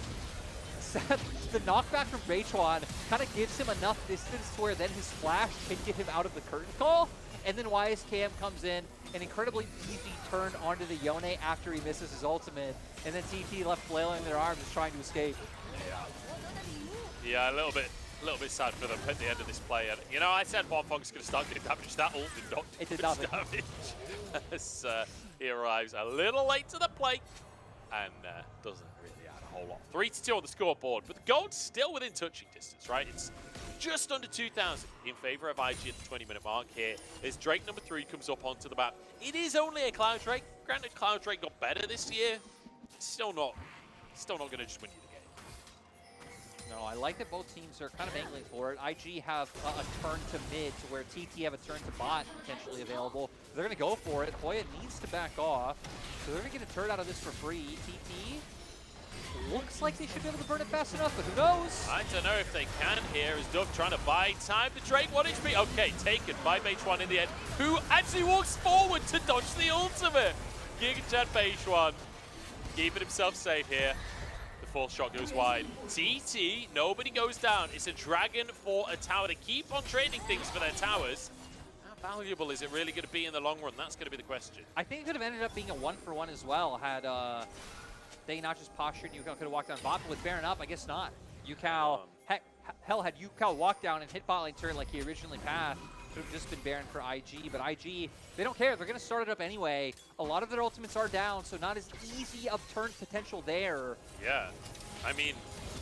The knockback from Beitron kind of gives him enough distance to where then his flash can get him out of the curtain call. And then YSKM comes in, an incredibly easy turn onto the Yone after he misses his ultimate. And then TT left flailing their arms, just trying to escape. Yeah, a little bit sad for them at the end of this play. And, you know, I said Hwanfeng's going to start getting damage. That ult did not do much damage. As he arrives a little late to the plate and doesn't really add a whole lot. 3-2 on the scoreboard, but the gold's still within touching distance, right? It's just under 2,000 in favor of IG at the 20-minute mark here as Drake number 3 comes up onto the map. It is only a Cloud Drake. Granted, Cloud Drake got better this year. It's still not going to just win you the game. No, I like that both teams are kind of angling for it. IG have a turn to mid to where TT have a turn to bot potentially available. They're going to go for it. Hoya needs to back off. So they're going to get a turret out of this for free. TT looks like they should be able to burn it fast enough, but who knows? I don't know if they can here as Dove trying to buy time. The Drake 1 HP. Okay, taken by H1 in the end, who actually walks forward to dodge the ultimate. GigaChat H1 keeping himself safe here. The full shot goes wide. TT, nobody goes down. It's a dragon for a tower to keep on trading things for their towers. How valuable is it really going to be in the long run? That's going to be the question. I think it could have ended up being a 1-for-1 as well had they not just postured. UCal could have walked down bot, but with Baron up, I guess not. UCal, hell, had UCal walked down and hit bot lane turn like he originally pathed, it would have just been Baron for IG. But IG, they don't care. They're going to start it up anyway. A lot of their ultimates are down, so not as easy of turn potential there. Yeah, I mean,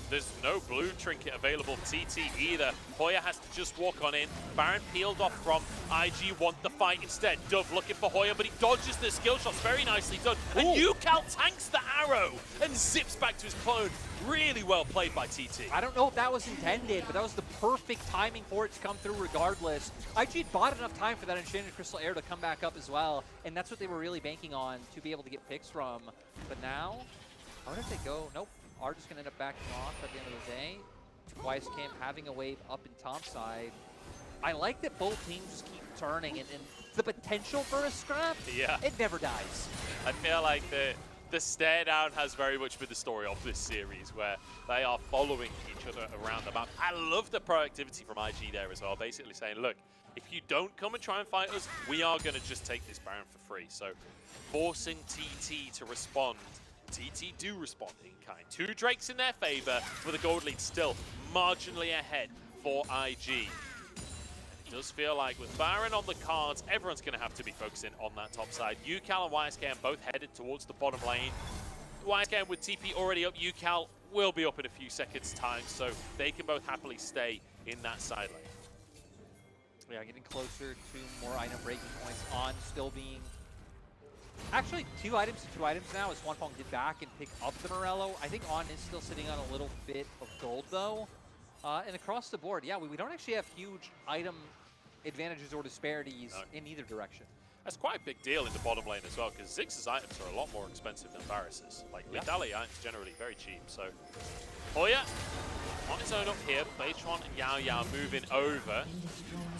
there's no blue trinket available TT either. Hoya has to just walk on in. Baron peeled off from IG, want the fight instead. Dove looking for Hoya, but he dodges the skill shots. Very nicely done. Ooh. And UCal tanks the arrow and zips back to his clone. Really well played by TT. I don't know if that was intended, but that was the perfect timing for it to come through regardless. IG had bought enough time for that Enchanted Crystal Air to come back up as well, and that's what they were really banking on to be able to get picks from. But now, I wonder if they go, nope. Are just going to end up backing off at the end of the day. Wise Camp having a wave up in top side. I like that both teams just keep turning and the potential for a scrap, it never dies. I feel like the stare down has very much been the story of this series where they are following each other around the map. I love the proactivity from IG there as well, basically saying, look, if you don't come and try and fight us, we are going to just take this Baron for free. So forcing TT to respond. TT do respond in kind. 2 Drakes in their favor with a gold lead still marginally ahead for IG. It does feel like with Baron on the cards, everyone's going to have to be focusing on that top side. UCal and YSKM both headed towards the bottom lane. YSKM with TP already up. UCal will be up in a few seconds time, so they can both happily stay in that side lane. Yeah, getting closer to more item breaking points. On still being... Actually, 2 items to 2 items now as Swanfong get back and pick up the Morello. I think On is still sitting on a little bit of gold, though. And across the board, yeah, we don't actually have huge item advantages or disparities in either direction. That's quite a big deal in the bottom lane as well, because Ziggs's items are a lot more expensive than Varus's. Like, Lethality items generally very cheap, so... Hoya on his own up here, Beitron and Yao Yao moving over.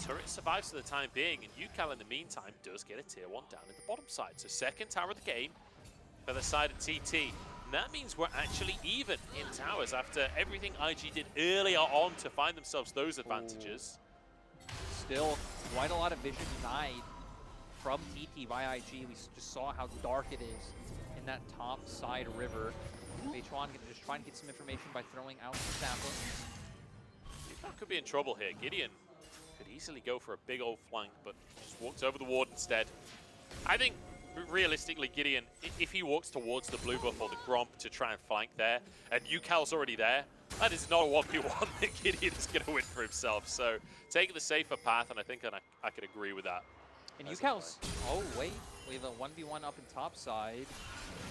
Turret survives for the time being, and UCal in the meantime does get a tier 1 down in the bottom side. So second tower of the game for the side of TT. And that means we're actually even in towers after everything IG did earlier on to find themselves those advantages. Still quite a lot of vision denied from TT by IG. We just saw how dark it is in that top side river. H1 just trying to get some information by throwing out the saplings. UCal could be in trouble here. Gideon could easily go for a big old flank, but just walks over the ward instead. I think, realistically, Gideon, if he walks towards the blue buff or the Gromp to try and flank there, and UCal's already there, that is not a 1v1 that Gideon is going to win for himself. So, taking the safer path, and I think I could agree with that. And UCal's... Oh, wait. We have a 1v1 up in top side.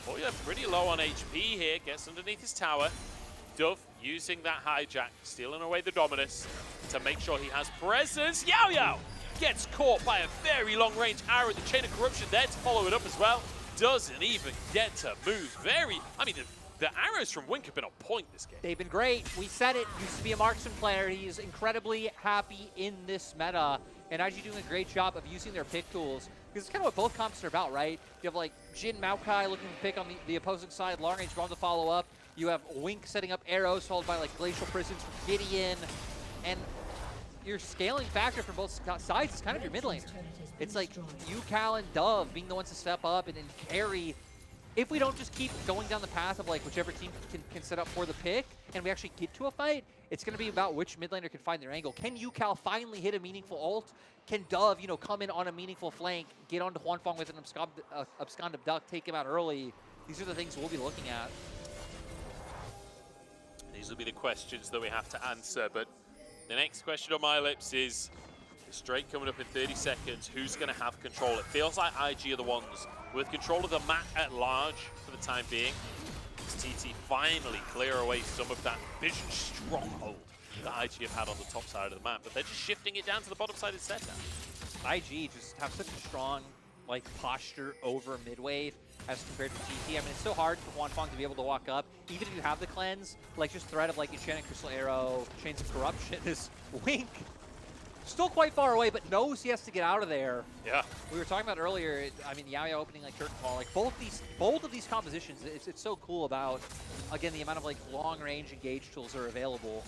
Oh, yeah, pretty low on HP here. Gets underneath his tower. Dove using that hijack, stealing away the Dominus to make sure he has presence. Yao Yao gets caught by a very long-range arrow. The Chain of Corruption there to follow it up as well. Doesn't even get to move. I mean, the arrows from Wink have been on point this game. They've been great. We said it. Used to be a marksman player. He's incredibly happy in this meta. And actually doing a great job of using their pick tools. Because it's kind of what both comps are about, right? You have like Jin Maokai looking to pick on the opposing side, long range bomb to follow up. You have Wink setting up arrows, followed by like Glacial Prisons from Gideon. And your scaling factor for both sides is kind of your mid laner. It's like UCal and Dove being the ones to step up and carry. If we don't just keep going down the path of like whichever team can set up for the pick, and we actually get to a fight, it's going to be about which mid laner can find their angle. Can UCal finally hit a meaningful ult? Can Dove, come in on a meaningful flank, get onto Huanfeng with an abscond abduct, take him out early? These are the things we'll be looking at. These will be the questions that we have to answer, but the next question on my lips is, straight coming up in 30 seconds, who's going to have control? It feels like IG are the ones with control of the map at large for the time being. as TT finally clear away some of that vision stronghold that IG have had on the top side of the map, but they're just shifting it down to the bottom side instead now. IG just have such a strong like posture over mid wave as compared to TT. I mean, it's so hard for Hwanfeng to be able to walk up. Even if you have the cleanse, like just threat of like Enchanted Crystal Arrow, Chains of Corruption is Wink. Still quite far away, but knows he has to get out of there. Yeah. We were talking about earlier, I mean, Yao Yao opening like Curtain Call, like both of these compositions, it's so cool about, again, the amount of like long range engage tools that are available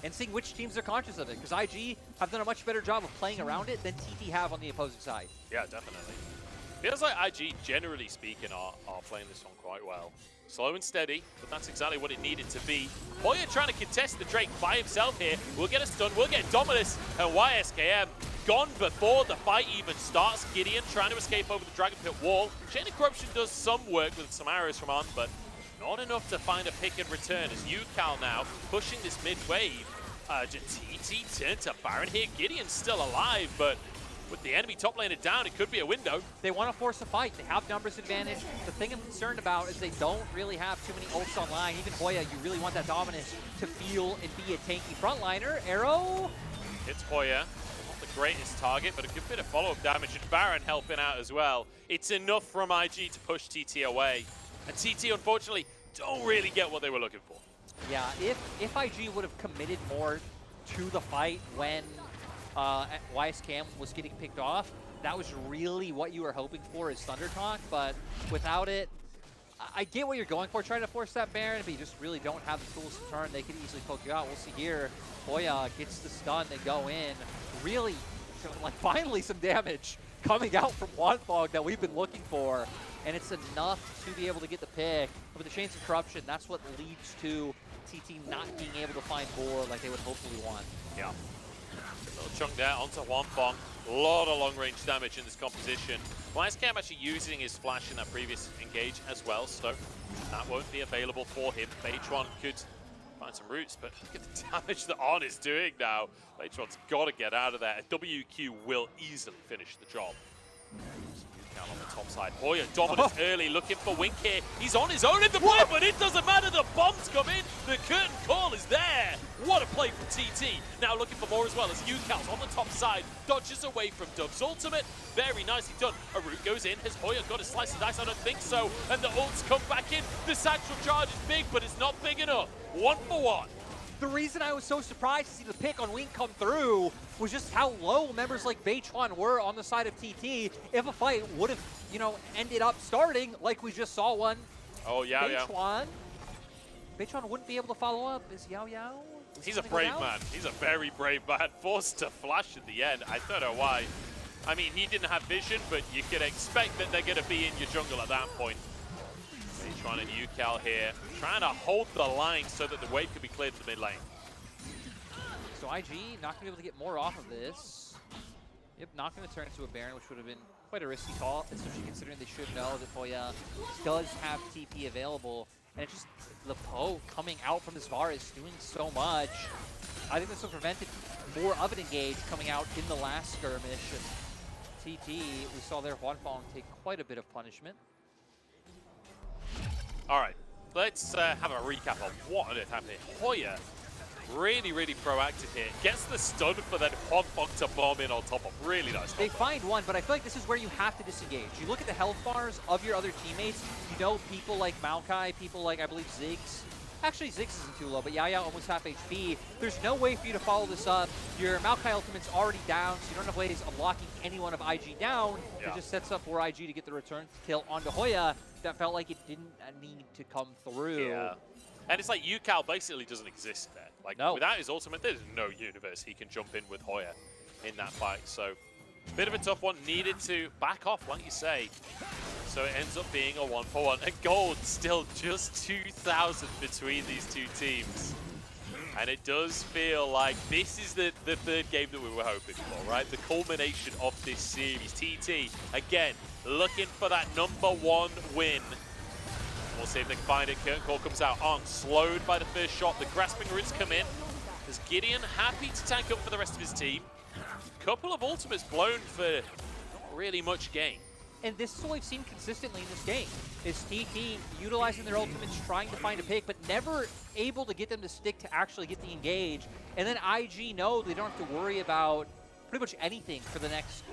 and seeing which teams are conscious of it, because IG have done a much better job of playing around it than TT have on the opposing side. Yeah, definitely. Feels like IG, generally speaking, are playing this one quite well. Slow and steady, but that's exactly what it needed to be. Hoya trying to contest the Drake by himself here. We'll get a stun, we'll get Dominus, and YSKM gone before the fight even starts. Gideon trying to escape over the Dragon Pit wall. Chain of Corruption does some work with some arrows from on, but not enough to find a pick and return as UCal now pushing this mid wave. TT turned to Baron here. Gideon's still alive, but with the enemy top laner down, it could be a window. They want to force a fight. They have numbers advantage. The thing I'm concerned about is they don't really have too many ults online. Even Hoya, you really want that dominance to feel and be a tanky frontliner. Arrow hits Hoya. Not the greatest target, but a good bit of follow-up damage, and Baron helping out as well. It's enough from IG to push TT away. And TT, unfortunately, don't really get what they were looking for. Yeah, if IG would have committed more to the fight when YSKM was getting picked off, that was really what you were hoping for is Thunder Talk, but without it, I get what you're going for, trying to force that Baron, but you just really don't have the tools to turn. They could easily poke you out. We'll see here. Hoya gets the stun, they go in. Really, like finally some damage coming out from Hwanfeng that we've been looking for, and it's enough to be able to get the pick. But with the Chains of Corruption, that's what leads to TT not being able to find Boar like they would hopefully want. Yeah. Little chunk there onto Hwanfeng. A lot of long-range damage in this composition. YSKM actually using his flash in that previous engage as well, so that won't be available for him. Beitron could find some roots, but look at the damage that On is doing now. Beitron's got to get out of there. A WQ will easily finish the job. On the top side. Hoya dominant early, looking for Wink here. He's on his own in the play, but it doesn't matter. The bombs come in. The curtain call is there. What a play from TT. Now looking for more as well as UCal's on the top side. Dodges away from Dove's ultimate. Very nicely done. A root goes in. Has Hoya got a slice of dice? I don't think so. And the ults come back in. The satchel charge is big, but it's not big enough. 1 for 1. The reason I was so surprised to see the pick on Wink come through was just how low members like Beitron were on the side of TT. If a fight would have, you know, ended up starting like we just saw one. Oh, Yao Yao. Beitron wouldn't be able to follow up. Is Yao Yao? He's a brave man. He's a very brave man. Forced to flash at the end. I don't know why. I mean, he didn't have vision, but you could expect that they're going to be in your jungle at that point. Beitron and UCal here, trying to hold the line so that the wave could be cleared to the mid lane. So IG not going to be able to get more off of this. Yep, not going to turn into a Baron, which would have been quite a risky call, especially considering they should know that Hoya does have TP available. And it's just the poke coming out from his VAR is doing so much. I think this will prevent more of an engage coming out in the last skirmish. And TT, we saw there Hwanfeng take quite a bit of punishment. All right, let's have a recap of what on earth happened here. Hoya, really, really proactive here. Gets the stun for then Hwanfeng to bomb in on top of. Really nice. They find one, but I feel like this is where you have to disengage. You look at the health bars of your other teammates. You know people like Maokai, people like, I believe, Ziggs. Actually, Ziggs isn't too low, but Yaya almost half HP. There's no way for you to follow this up. Your Maokai ultimate's already down, so you don't have ways of locking any one of IG down. Yeah. It just sets up for IG to get the return kill onto Hoya. That felt like it didn't need to come through. Yeah. And it's like UCal basically doesn't exist there. Like, without his ultimate, there's no universe he can jump in with Hoya in that fight. So, bit of a tough one. Needed to back off, like you say. So it ends up being a 1 for 1. And gold still just 2,000 between these two teams. And it does feel like this is the third game that we were hoping for, right? The culmination of this series. TT, again, looking for that #1 win. We'll see if they can find it. Curtain call comes out. Arn slowed by the first shot. The grasping roots come in. As Gideon happy to tank up for the rest of his team. Couple of ultimates blown for not really much gain. And this is what we've seen consistently in this game, is TT utilizing their ultimates, trying to find a pick, but never able to get them to stick to actually get the engage. And then IG know they don't have to worry about pretty much anything for the next,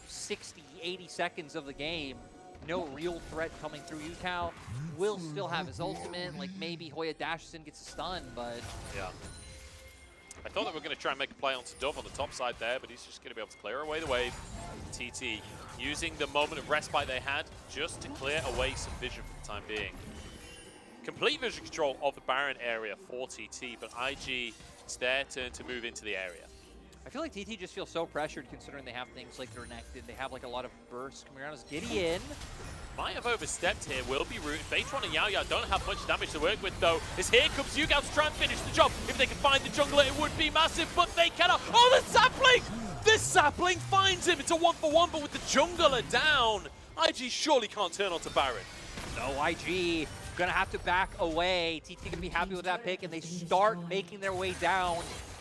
60, 80 seconds of the game. No real threat coming through. Yukao will still have his ultimate, like maybe Hoya dashes in, gets a stun, but... Yeah. I thought they were going to try and make a play onto Dove on the top side there, but he's just going to be able to clear away the wave. TT using the moment of respite they had just to clear away some vision for the time being. Complete vision control of the Baron area for TT, but IG, it's their turn to move into the area. I feel like TT just feels so pressured considering they have things like Renekton. They have like a lot of bursts coming around as Gideon. Might have overstepped here, will be rooted. Beitron and Yao Yao don't have much damage to work with though, as here comes Yugao to try and finish the job. If they can find the jungler, it would be massive, but they cannot. Oh, the sapling! This sapling finds him. It's a 1-for-1, but with the jungler down, IG surely can't turn onto Baron. No, IG gonna have to back away. TT gonna be happy with that pick, and they start making their way down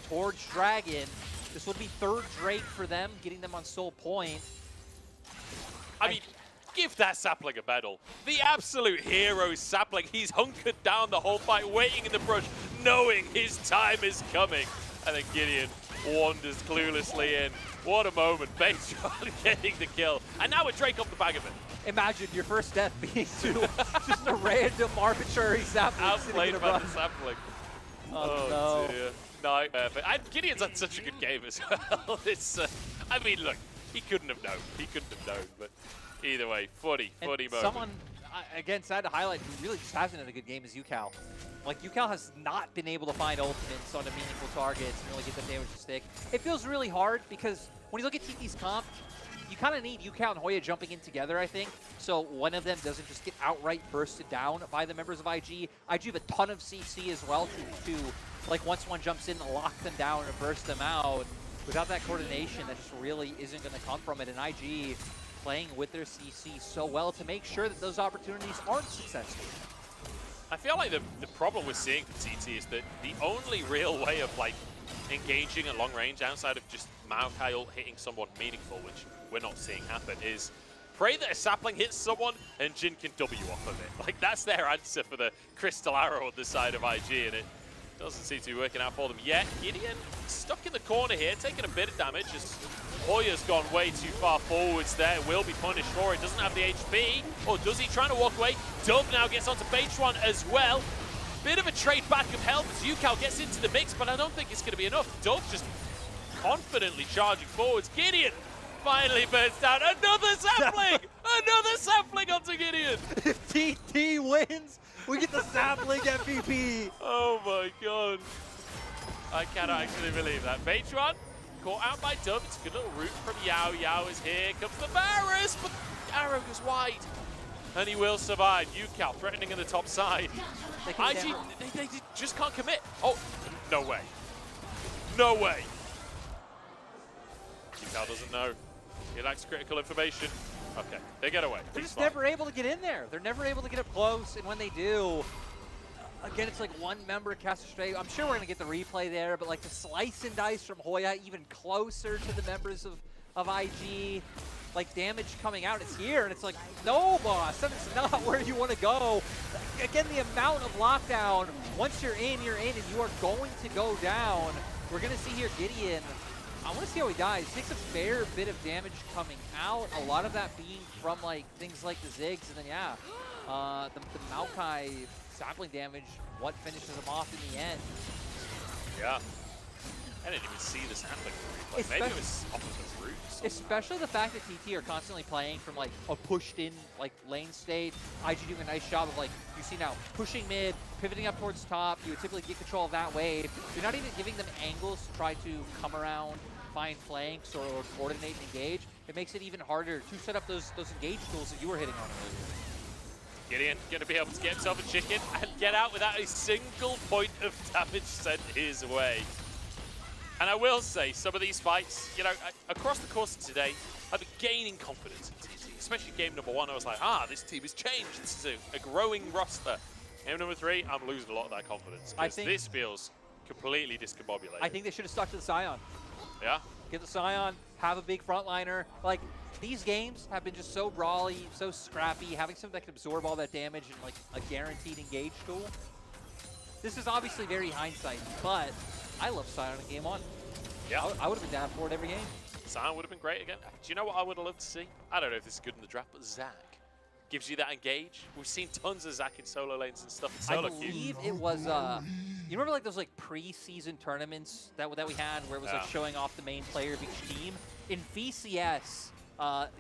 towards Dragon. This would be third Drake for them, getting them on Soul Point. I mean, give that sapling a medal. The absolute hero sapling. He's hunkered down the whole fight, waiting in the brush, knowing his time is coming. And then Gideon wanders cluelessly in. What a moment. Beitron getting the kill. And now a Drake off the back of it. Imagine your first death being to just a random arbitrary sapling. Outplayed by the sapling. Oh, no. Dear. Nightmare. And Gideon's had such a good game as well. It's, I mean, look, he couldn't have known. He couldn't have known, but either way, funny moment. Someone, again, sad to highlight, who really just hasn't had a good game is Yukao. Like, Yukao has not been able to find ultimates on a meaningful targets and really get the damage to stick. It feels really hard because when you look at TT's comp, you kind of need Yukao and Hoya jumping in together, I think, so one of them doesn't just get outright bursted down by the members of IG. IG have a ton of CC as well to like, once one jumps in, lock them down or burst them out. Without that coordination, that just really isn't going to come from it, and IG playing with their CC so well to make sure that those opportunities aren't successful. I feel like the problem we're seeing for TT is that the only real way of, like, engaging at long range outside of just Maokai ult hitting someone meaningful, which we're not seeing happen, is pray that a sapling hits someone and Jin can W off of it. Like, that's their answer for the crystal arrow on the side of IG, and it doesn't seem to be working out for them yet. Gideon stuck in the corner here, taking a bit of damage as Hoya's gone way too far forwards there. Will be punished for it. Doesn't have the HP. Or does he? Trying to walk away. Dove now gets onto Beitron as well. Bit of a trade back of health as Yukao gets into the mix, but I don't think it's going to be enough. Dove just confidently charging forwards. Gideon finally burns down. Another sapling! Another sapling onto Gideon! If TT wins, we get the sapling MVP. Oh my god. I cannot actually believe that. Beitron caught out by Dove. It's a good little route from Yao. Yao is here. Comes the Varus, but the arrow goes wide. And he will survive. Yukao threatening in the top side. IG, they just can't commit. Oh, no way. No way. Yukao doesn't know. He lacks critical information. Okay, they get away. They're just never able to get in there. They're never able to get up close, and when they do, again, it's like one member casts straight. I'm sure we're gonna get the replay there, but like the slice and dice from Hoya even closer to the members of IG. Like damage coming out, it's here, and it's like, no, boss, that's not where you want to go. Again, the amount of lockdown, once you're in, and you are going to go down. We're gonna see here Gideon. I want to see how he dies. He takes a fair bit of damage coming out. A lot of that being from like things like the Ziggs, and then yeah, the Maokai sapling damage, what finishes him off in the end. Yeah. I didn't even see the sapling replay. Maybe it was off of the root. Especially the fact that TT are constantly playing from like a pushed in like lane state. IG doing a nice job of like, you see now, pushing mid, pivoting up towards top. You would typically get control of that wave. You're not even giving them angles to try to come around, find flanks, or coordinate and engage. It makes it even harder to set up those engage tools that you were hitting on earlier. Gideon going to be able to get himself a chicken and get out without a single point of damage sent his way. And I will say, some of these fights, you know, across the course of today, I've been gaining confidence in TT, especially game number 1. I was like, this team has changed. This is a growing roster. Game number 3, I'm losing a lot of that confidence, because this feels completely discombobulated. I think they should have stuck to the Scion. Yeah? Get the Scion, have a big frontliner. Like, these games have been just so brawly, so scrappy, having something that can absorb all that damage and like a guaranteed engage tool. This is obviously very hindsight, but I love Sion in game 1. Yeah. I would have been down for it every game. Sion would have been great again. Do you know what I would have loved to see? I don't know if this is good in the draft, but Zac gives you that engage. We've seen tons of Zac in solo lanes and stuff in solo I believe it was, you remember like those like pre-season tournaments that we had where it was like showing off the main player of each team? In VCS,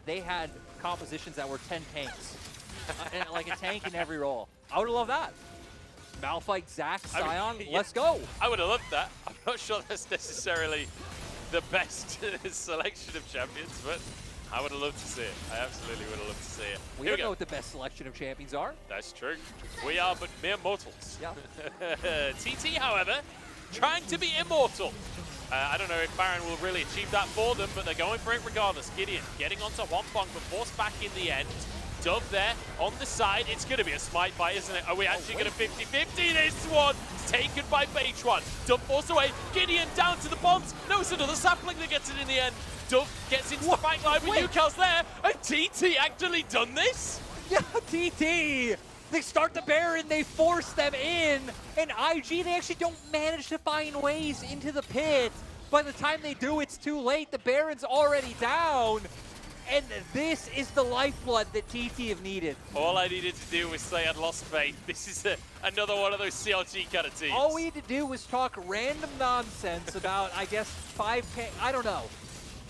they had compositions that were 10 tanks. And, like a tank in every role. I would have loved that. Malphite, Zac, Sion, let's go. I would have loved that. I'm not sure that's necessarily the best selection of champions, but I would have loved to see it. I absolutely would have loved to see it. We don't know what the best selection of champions are. That's true. We are but mere mortals. Yeah. TT, however, trying to be immortal. I don't know if Baron will really achieve that for them, but they're going for it regardless. Gideon getting onto Huanfeng, but forced back in the end. Dove there on the side. It's going to be a smite fight, isn't it? Are we actually going to 50-50 this one? Taken by Beitron. Dove forced away. Gideon down to the bombs. No, it's another sapling that gets it in the end. Dove gets into the fight line with Yukal's there. And TT actually done this? Yeah, TT. They start the Baron, they force them in, and IG, they actually don't manage to find ways into the pit. By the time they do, it's too late. The Baron's already down. And this is the lifeblood that TT have needed. All I needed to do was say I'd lost faith. This is another one of those CLG kind of teams. All we had to do was talk random nonsense about, I guess, 5K. I don't know.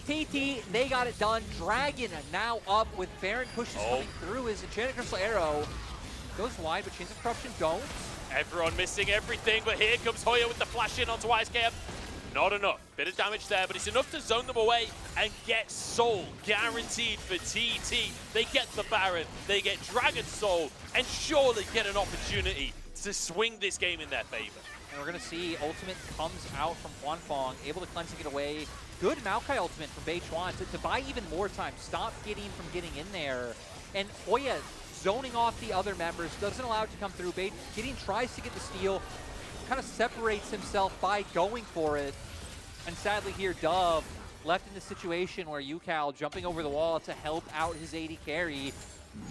TT, they got it done. Dragon now up with Baron pushes coming through his Enchanted Crystal Arrow. Goes wide, but Chains of Corruption don't. Everyone missing everything, but here comes Hoya with the flash in onto IceCam. Not enough. Bit of damage there, but it's enough to zone them away and get Soul guaranteed for TT. They get the Baron, they get Dragon Soul, and surely get an opportunity to swing this game in their favor. And we're going to see Ultimate comes out from Huanfeng, able to cleansing it away. Good Maokai Ultimate from Beichuan to buy even more time, stop Gideon from getting in there. And Hoya zoning off the other members, doesn't allow it to come through. Gideon tries to get the steal, kind of separates himself by going for it. And sadly here, Dove left in the situation where Yukal jumping over the wall to help out his AD carry.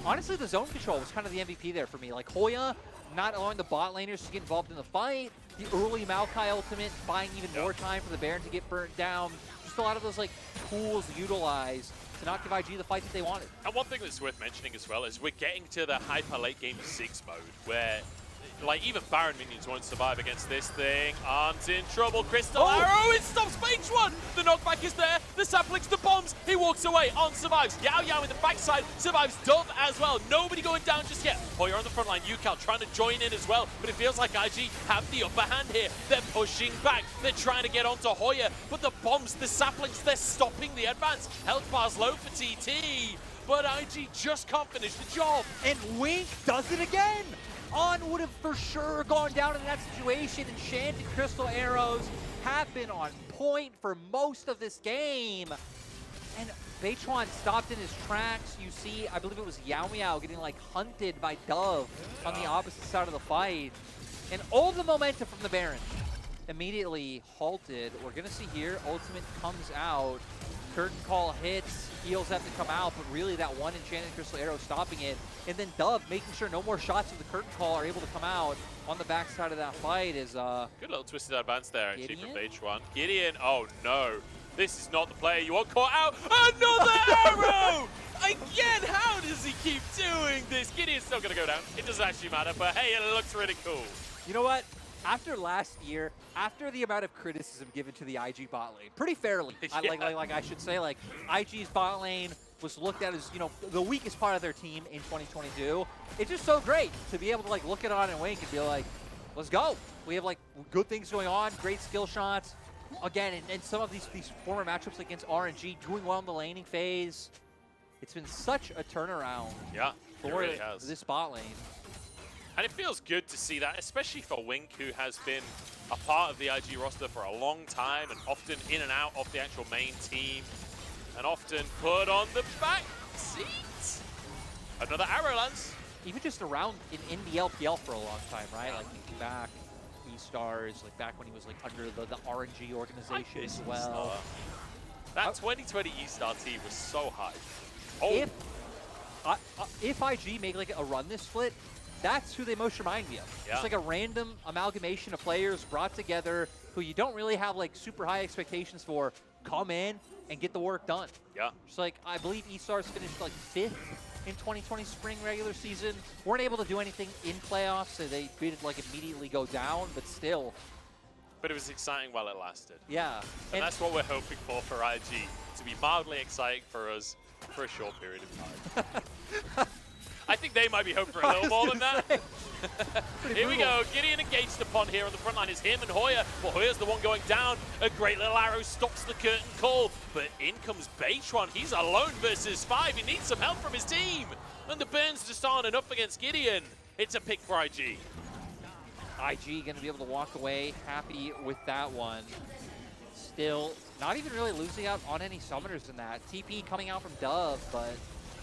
Honestly, the zone control was kind of the MVP there for me. Like Hoya not allowing the bot laners to get involved in the fight. The early Maokai ultimate buying even more time for the Baron to get burnt down. Just a lot of those like tools utilized to not give IG the fight that they wanted. And one thing that's worth mentioning as well is we're getting to the hyper late game 6 mode where like even Baron minions won't survive against this thing. Aren't in trouble. Crystal Arrow, it stops Beitron. The knockback is there. The saplings, the bombs. He walks away. On survives. Yao Yao in the backside survives. Dove as well. Nobody going down just yet. Hoya on the front line. Yukal trying to join in as well, but it feels like IG have the upper hand here. They're pushing back. They're trying to get onto Hoya, but the bombs, the saplings, they're stopping the advance. Health bar's low for TT, but IG just can't finish the job. And Wink does it again. On would have for sure gone down in that situation. Enchanted Crystal Arrows have been on point for most of this game. And Beichuan stopped in his tracks. You see, I believe it was Yao Miao getting like hunted by Dove on the opposite side of the fight. And all the momentum from the Baron immediately halted. We're gonna see here, Ultimate comes out. Curtain Call hits, heals have to come out, but really that one Enchanted Crystal Arrow stopping it. And then Dove making sure no more shots of the Curtain Call are able to come out on the backside of that fight is good little twisted advance there actually from Beichuan. Gideon, oh no. This is not the player you want caught out. Another arrow! Again, how does he keep doing this? Gideon's still gonna go down. It doesn't actually matter, but hey, it looks really cool. You know what? After last year, after the amount of criticism given to the IG bot lane, pretty fairly, like I should say, like IG's bot lane was looked at as, you know, the weakest part of their team in 2022. It's just so great to be able to like look at On and Wink and be like, let's go. We have like good things going on, great skill shots. Again, and some of these former matchups against RNG doing well in the laning phase. It's been such a turnaround for really has. this bot lane. And it feels good to see that, especially for Wink, who has been a part of the IG roster for a long time and often in and out of the actual main team and often put on the back seat. Another arrow lands. Even just around in the LPL for a long time, right? Like thinking back, E-Stars, like back when he was like under the RNG organization as well. That 2020 E-Star team was so high. If IG make like a run this split, that's who they most remind me of. Yeah. It's like a random amalgamation of players brought together who you don't really have like super high expectations for, come in and get the work done. Yeah. Just like, I believe E-Stars finished like 5th in 2020 spring regular season. Weren't able to do anything in playoffs, so they did like immediately go down, but still. But it was exciting while it lasted. Yeah. And that's what we're hoping for IG, to be mildly exciting for us for a short period of time. I think they might be hoping for a little more than that. Here we go. Gideon engaged upon here on the front line is him and Hoya. But Hoya's the one going down. A great little arrow stops the curtain call. But in comes Beitron. He's alone versus 5. He needs some help from his team. And the burns just aren't enough against Gideon. It's a pick for IG. IG going to be able to walk away happy with that one. Still, not even really losing out on any summoners in that. TP coming out from Dove, but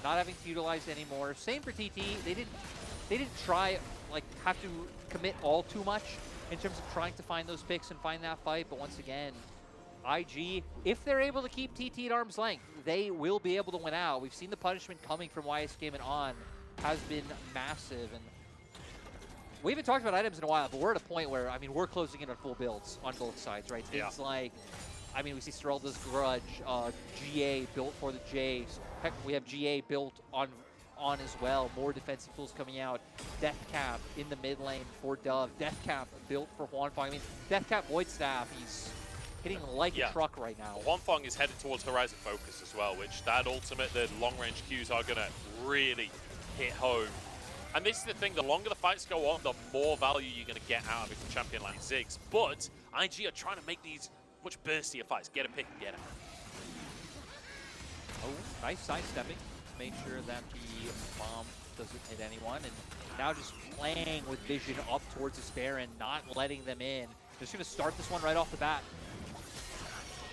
not having to utilize anymore. Same for TT. They didn't try, like, have to commit all too much in terms of trying to find those picks and find that fight. But once again, IG, if they're able to keep TT at arm's length, they will be able to win out. We've seen the punishment coming from YSKM and On has been massive. And we haven't talked about items in a while, but we're at a point where, I mean, we're closing in on full builds on both sides, right? Things like, I mean, we see Seralda's Grudge, GA built for the Jays. Heck, we have GA built on as well. More defensive tools coming out. Deathcap in the mid lane for Dove. Deathcap built for Huanfeng. I mean, Deathcap Void Staff, he's hitting like a truck right now. Huanfeng is headed towards Horizon Focus as well, which that ultimate, the long-range Qs are going to really hit home. And this is the thing, the longer the fights go on, the more value you're going to get out of it from champion like Ziggs. But IG are trying to make these much burstier fights. Get a pick and get out. Oh, nice sidestepping. Made sure that the bomb doesn't hit anyone. And now just playing with vision up towards the spare and not letting them in. Just going to start this one right off the bat.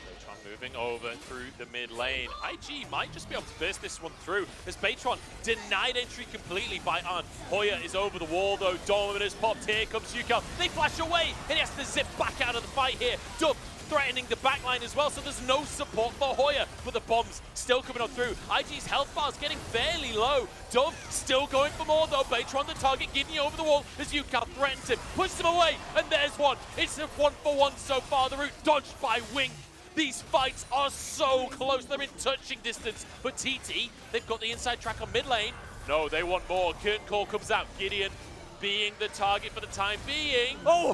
Beitron moving over through the mid lane. IG might just be able to burst this one through as Beitron denied entry completely by On. Hoya is over the wall though. Dominus popped. Here comes Yukal. They flash away and he has to zip back out of the fight here. Dove threatening the backline as well, so there's no support for Hoya, but the bombs still coming on through. IG's health bar is getting fairly low. Dove still going for more though. Beitron the target, Gidney over the wall as Yukal threatens him, pushes him away, and there's one. It's a 1-for-1 so far. The route dodged by Wink. These fights are so close. They're in touching distance, but TT, they've got the inside track on mid lane. No, they want more. Curtain call comes out. Gideon being the target for the time being. Oh!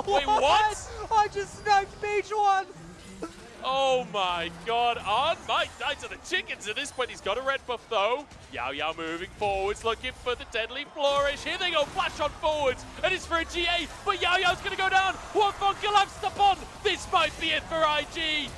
Wait, what? I just sniped Beitron! Oh my god, On might die to the chickens at this point. He's got a red buff though. Yao Yao moving forwards, looking for the deadly flourish. Here they go, flash on forwards, and it's for a GA, but Yao Yao's gonna go down. Huanfeng collapsed upon. This might be it for IG.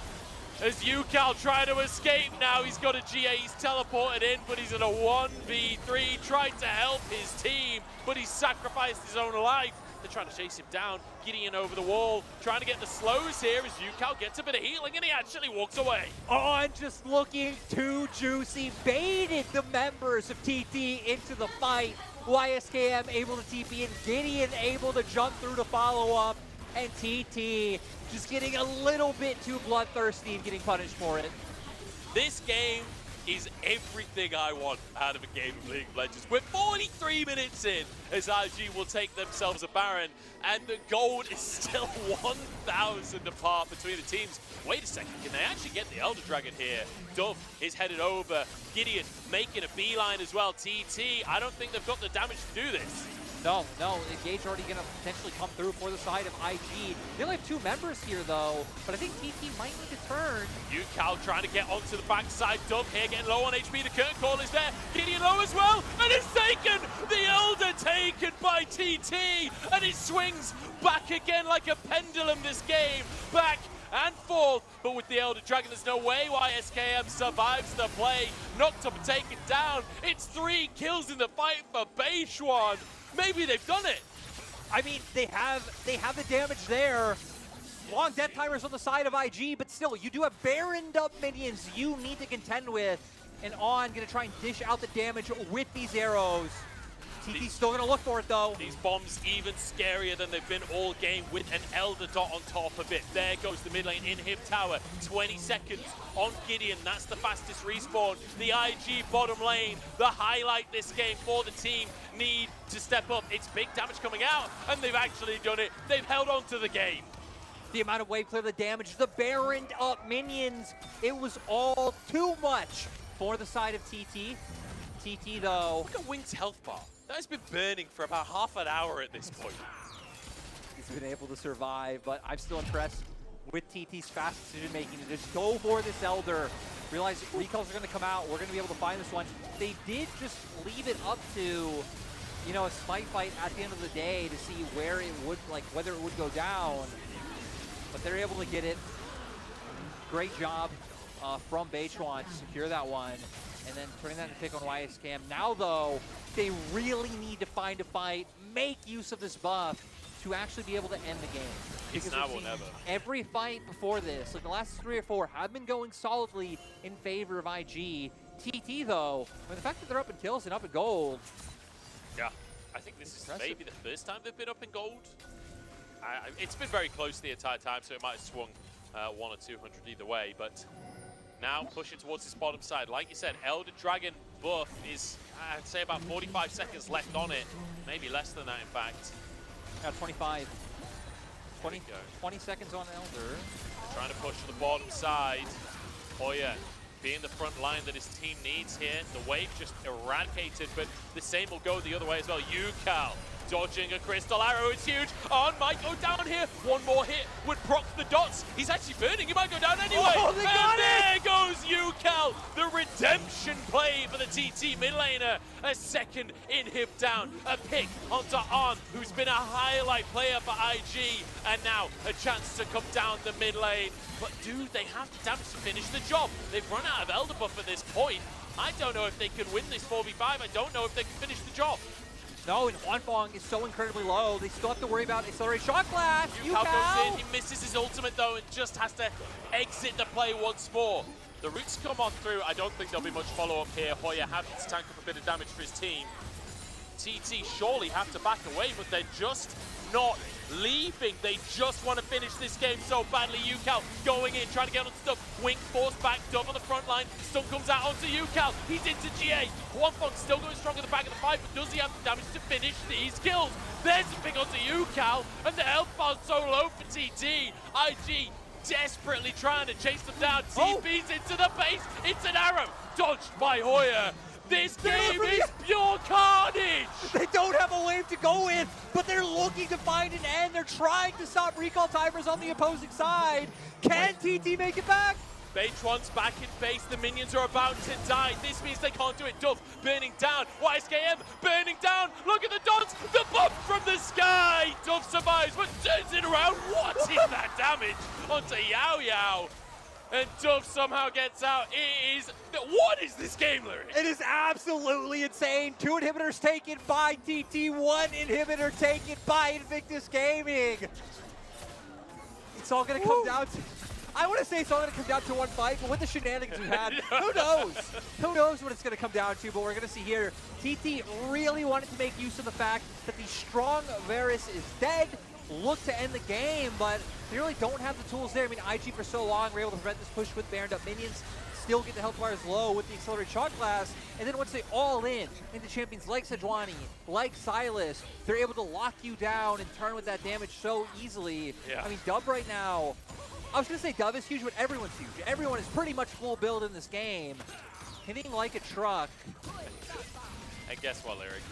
As Yukal trying to escape now, he's got a GA, he's teleported in, but he's in a 1v3, trying to help his team, but he's sacrificed his own life. They're trying to chase him down, Gideon over the wall, trying to get the slows here as Yukal gets a bit of healing, and he actually walks away. On just looking too juicy, baited the members of TT into the fight. YSKM able to TP in, Gideon able to jump through to follow up, and TT just getting a little bit too bloodthirsty and getting punished for it. This game is everything I want out of a game of League of Legends. We're 43 minutes in as IG will take themselves a Baron, and the gold is still 1,000 apart between the teams. Wait a second, can they actually get the Elder Dragon here? Dove is headed over. Gideon making a beeline as well. TT, I don't think they've got the damage to do this. No, Engage already going to potentially come through for the side of IG. They only have 2 members here, though, but I think TT might need to turn. Yukal trying to get onto the backside. Dove here getting low on HP. The curtain call is there. Gideon low as well, and it's taken! The Elder taken by TT, and it swings back again like a pendulum this game. Back and forth, but with the Elder Dragon, there's no way YSKM survives the play. Knocked up and taken down. It's 3 kills in the fight for Beitron. Maybe they've done it. I mean, they have the damage there. Long death timers on the side of IG, but still, you do have Baroned up minions you need to contend with. And On gonna try and dish out the damage with these arrows. TT's still gonna look for it though. These bombs even scarier than they've been all game with an Elder Dot on top of it. There goes the mid lane inhib tower. 20 seconds on Gideon. That's the fastest respawn. The IG bottom lane, the highlight this game for the team, need to step up. It's big damage coming out, and they've actually done it. They've held on to the game. The amount of wave clear, the damage, the Baroned up minions. It was all too much for the side of TT. TT though. Look at Wing's health bar. That has been burning for about half an hour at this point. He's been able to survive, but I'm still impressed with TT's fast decision making to just go for this Elder. Realize recalls are going to come out. We're going to be able to find this one. They did just leave it up to, you know, a smite fight at the end of the day to see where it would, like, whether it would go down. But they're able to get it. Great job from Beichuan to secure that one. And then turning that into pick on YSCam. Now, though, they really need to find a fight, make use of this buff to actually be able to end the game. It's now or never. Every fight before this, like the last 3 or 4, have been going solidly in favor of IG. TT, though, the fact that they're up in kills and up in gold. Yeah, I think this is maybe the first time they've been up in gold. It's been very close the entire time, so it might have swung 1 or 200 either way, but now pushing towards this bottom side. Like you said, Elder Dragon buff is, I'd say, about 45 seconds left on it. Maybe less than that, in fact. Yeah, 25. 20 seconds on Elder. Trying to push to the bottom side. Hoya being the front line that his team needs here. The wave just eradicated, but the same will go the other way as well. Yukal dodging a crystal arrow. It's huge. On might go down here. One more hit would proc the dots. He's actually burning. He might go down anyway. Oh, they got there goes Yukal. The redemption play for the TT mid laner. A second inhib down. A pick onto On, who's been a highlight player for IG. And now a chance to come down the mid lane. But do they have the damage to finish the job? They've run out of Elder buff at this point. I don't know if they can win this 4v5. I don't know if they can finish the job. No, and Wanfong is so incredibly low. They still have to worry about accelerated shot blast. Yukal goes in, he misses his ultimate though, and just has to exit the play once more. The roots come on through. I don't think there'll be much follow-up here. Hoya having to tank up a bit of damage for his team. TT surely have to back away, but they're just not leaving. They just want to finish this game so badly. Yukal going in, trying to get on stuff. Wing force back, Dove on the front line. Stun comes out onto Yukal. He's into GA. Wanfong still going strong at the back of the fight, but does he have the damage to finish these kills? There's a pick onto Yukal, and the health bar's so low for TT. IG desperately trying to chase them down. TP's into the base. It's an arrow dodged by Hoya. This game is pure carnage! They don't have a wave to go with, but they're looking to find an end. They're trying to stop recall timers on the opposing side. Can TT make it back? Beichuan's back in base. The minions are about to die. This means they can't do it. Dove burning down. YSKM burning down. Look at the dots. The buff from the sky. Dove survives, but turns it around. What is that damage onto Yao Yao? And Dove somehow gets out. It is... What is this game, Larry? It is absolutely insane. 2 inhibitors taken by TT, 1 inhibitor taken by Invictus Gaming. It's all going to come down to... I want to say it's all going to come down to one fight, but with the shenanigans we had, who knows? Who knows what it's going to come down to, but we're going to see here. TT really wanted to make use of the fact that the strong Varus is dead. Look to end the game, but they really don't have the tools there. I mean, IG for so long were able to prevent this push with Baroned up minions, still get the health bars low with the accelerated shot glass, and then once they all in into champions like Sejuani, like Silas, they're able to lock you down and turn with that damage so easily. Yeah. I mean, Dub right now, I was going to say Dub is huge, but everyone's huge. Everyone is pretty much full build in this game, hitting like a truck. And guess what, Lyric?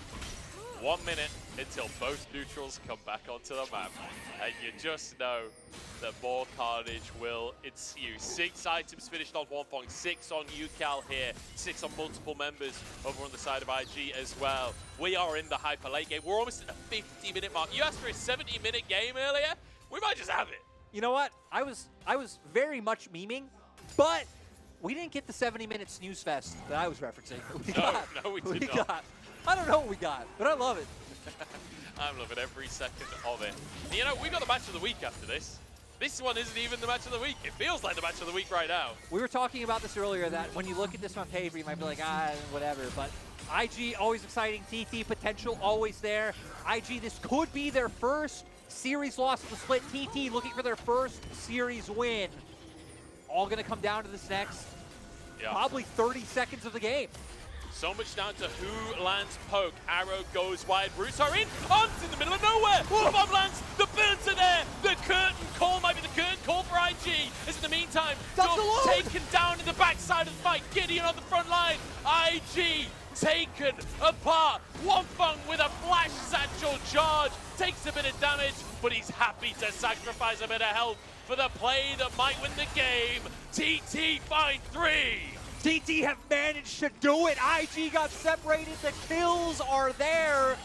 1 minute until both neutrals come back onto the map. And you just know that more carnage will ensue. 6 items finished on Wanfong, 6 on Yukal here, 6 on multiple members over on the side of IG as well. We are in the hyper late game. We're almost at the 50-minute mark. You asked for a 70-minute game earlier. We might just have it. You know what? I was very much memeing, but we didn't get the 70-minute snooze fest that I was referencing. No, we did not. I don't know what we got, but I love it. I'm loving every second of it. You know, we got the match of the week after this. This one isn't even the match of the week. It feels like the match of the week right now. We were talking about this earlier, that when you look at this on paper, you might be like, whatever. But IG, always exciting. TT, potential always there. IG, this could be their first series loss of the split. TT looking for their first series win. All going to come down to this next probably 30 seconds of the game. So much down to who lands poke. Arrow goes wide. Roots are in. On's in the middle of nowhere. The bomb lands. The burns are there. The curtain call might be the curtain call for IG. As in the meantime, taken down in the backside of the fight. Gideon on the front line. IG taken apart. Wonfeng with a flash satchel charge. Takes a bit of damage, but he's happy to sacrifice a bit of health for the play that might win the game. TT find 3. TT have managed to do it. IG got separated. The kills are there.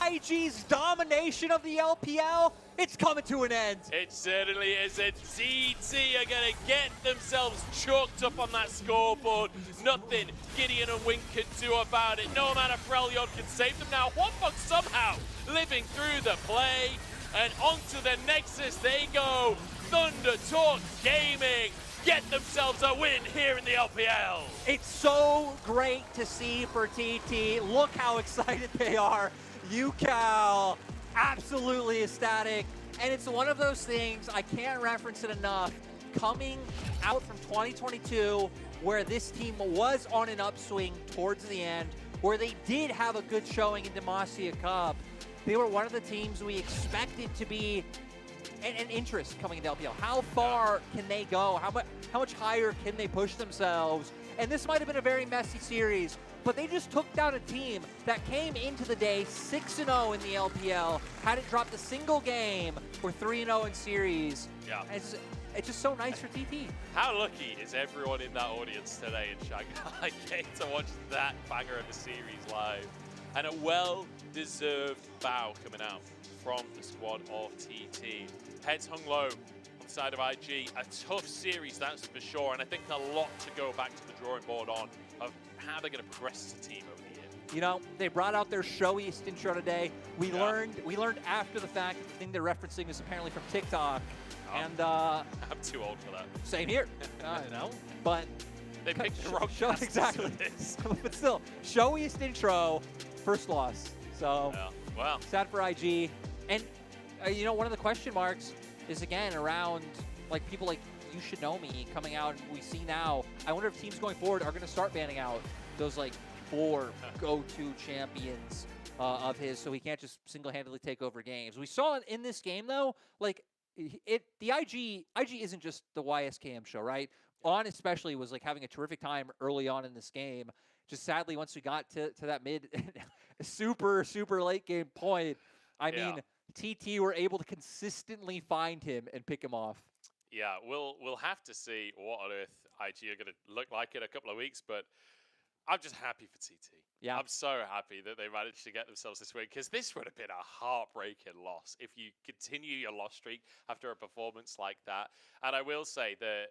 IG's domination of the LPL, it's coming to an end. It certainly is. And TT are going to get themselves chalked up on that scoreboard. Nothing Gideon and Wink can do about it. No amount of Freljord can save them now. Wonfeng somehow living through the play. And onto the Nexus they go. Thunder Talk Gaming get themselves a win here in the LPL. It's so great to see for TT. Look how excited they are. UCal, absolutely ecstatic. And it's one of those things, I can't reference it enough, coming out from 2022, where this team was on an upswing towards the end, where they did have a good showing in Demacia Cup. They were one of the teams we expected to be an interest coming into LPL. How far can they go? How much higher can they push themselves? And this might have been a very messy series, but they just took down a team that came into the day 6-0 in the LPL, hadn't dropped a single game, or 3-0 in series. Yeah. It's just so nice for TT. How lucky is everyone in that audience today in Shanghai getting to watch that banger of a series live? And a well-deserved bow coming out from the squad of TT. Heads hung low on the side of IG. A tough series, that's for sure. And I think a lot to go back to the drawing board on of how they're going to progress as a team over the year. You know, they brought out their showiest intro today. We learned after the fact that the thing they're referencing is apparently from TikTok. And I'm too old for that. Same here. You know, but they picked the wrong exactly. For this. But still, showiest intro, first loss. So wow. Sad for IG. And you know, one of the question marks is again around like people like You Should Know Me coming out. We see now. I wonder if teams going forward are going to start banning out those like 4 go-to champions of his, so he can't just single-handedly take over games. We saw in this game though, like the IG isn't just the YSKM show, right? On especially was like having a terrific time early on in this game. Just sadly, once we got to that mid super late game point, I mean, TT were able to consistently find him and pick him off. Yeah, we'll have to see what on earth IG are going to look like in a couple of weeks, but I'm just happy for TT. Yeah. I'm so happy that they managed to get themselves this win, because this would have been a heartbreaking loss if you continue your loss streak after a performance like that. And I will say that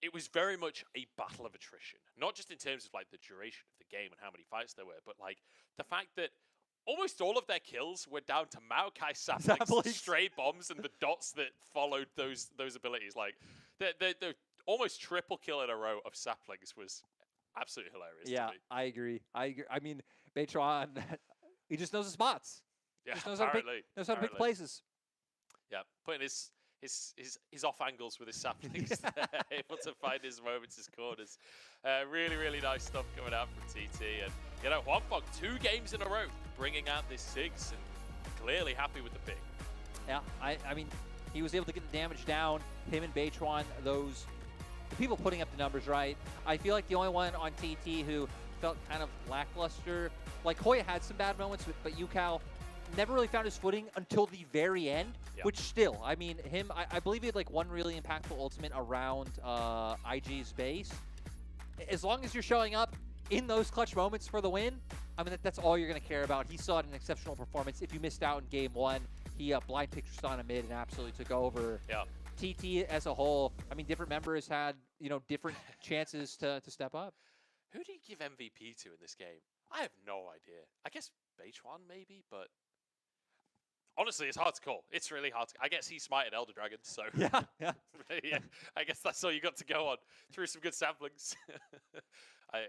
it was very much a battle of attrition, not just in terms of like the duration of the game and how many fights there were, but like the fact that almost all of their kills were down to Maokai Sapling's stray bombs and the dots that followed those abilities. Like the almost triple kill in a row of Saplings was absolutely hilarious. Yeah, to me. I agree. I mean, Baytron, he just knows the spots. Yeah, just knows how to pick places. Yeah, putting his off angles with his saplings, able to find his moments, his corners. Really nice stuff coming out from TT. And you know, Wonfeng 2 games in a row, bringing out this 6, and clearly happy with the pick. Yeah, I mean, he was able to get the damage down. Him and Baytron, the people putting up the numbers, right? I feel like the only one on TT who felt kind of lackluster, like Hoya had some bad moments, but UCal never really found his footing until the very end, which still, I mean, I believe he had like one really impactful ultimate around IG's base. As long as you're showing up in those clutch moments for the win, I mean, that's all you're going to care about. He saw an exceptional performance. If you missed out in game 1, he blind picture saw a mid and absolutely took over. Yeah. TT as a whole, I mean, different members had, you know, different chances to step up. Who do you give MVP to in this game? I have no idea. I guess Baytron maybe, but Honestly, it's hard to call. It's really hard to. I guess he smited Elder Dragon, so Yeah. yeah. I guess that's all you got to go on. Through some good samplings.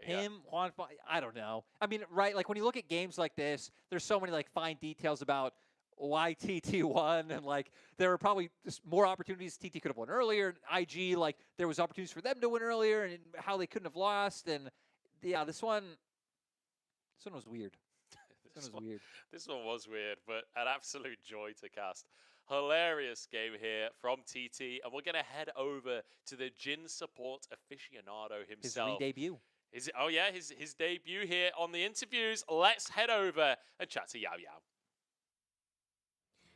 Him, Juan, I don't know. I mean, right? Like when you look at games like this, there's so many like fine details about why TT won, and like there were probably just more opportunities TT could have won earlier. IG, like there was opportunities for them to win earlier, and how they couldn't have lost. And yeah, this one was weird. This one was weird, but an absolute joy to cast. Hilarious game here from TT, and we're going to head over to the Jin support aficionado himself. His re-debut. His debut here on the interviews. Let's head over and chat to Yao Yao.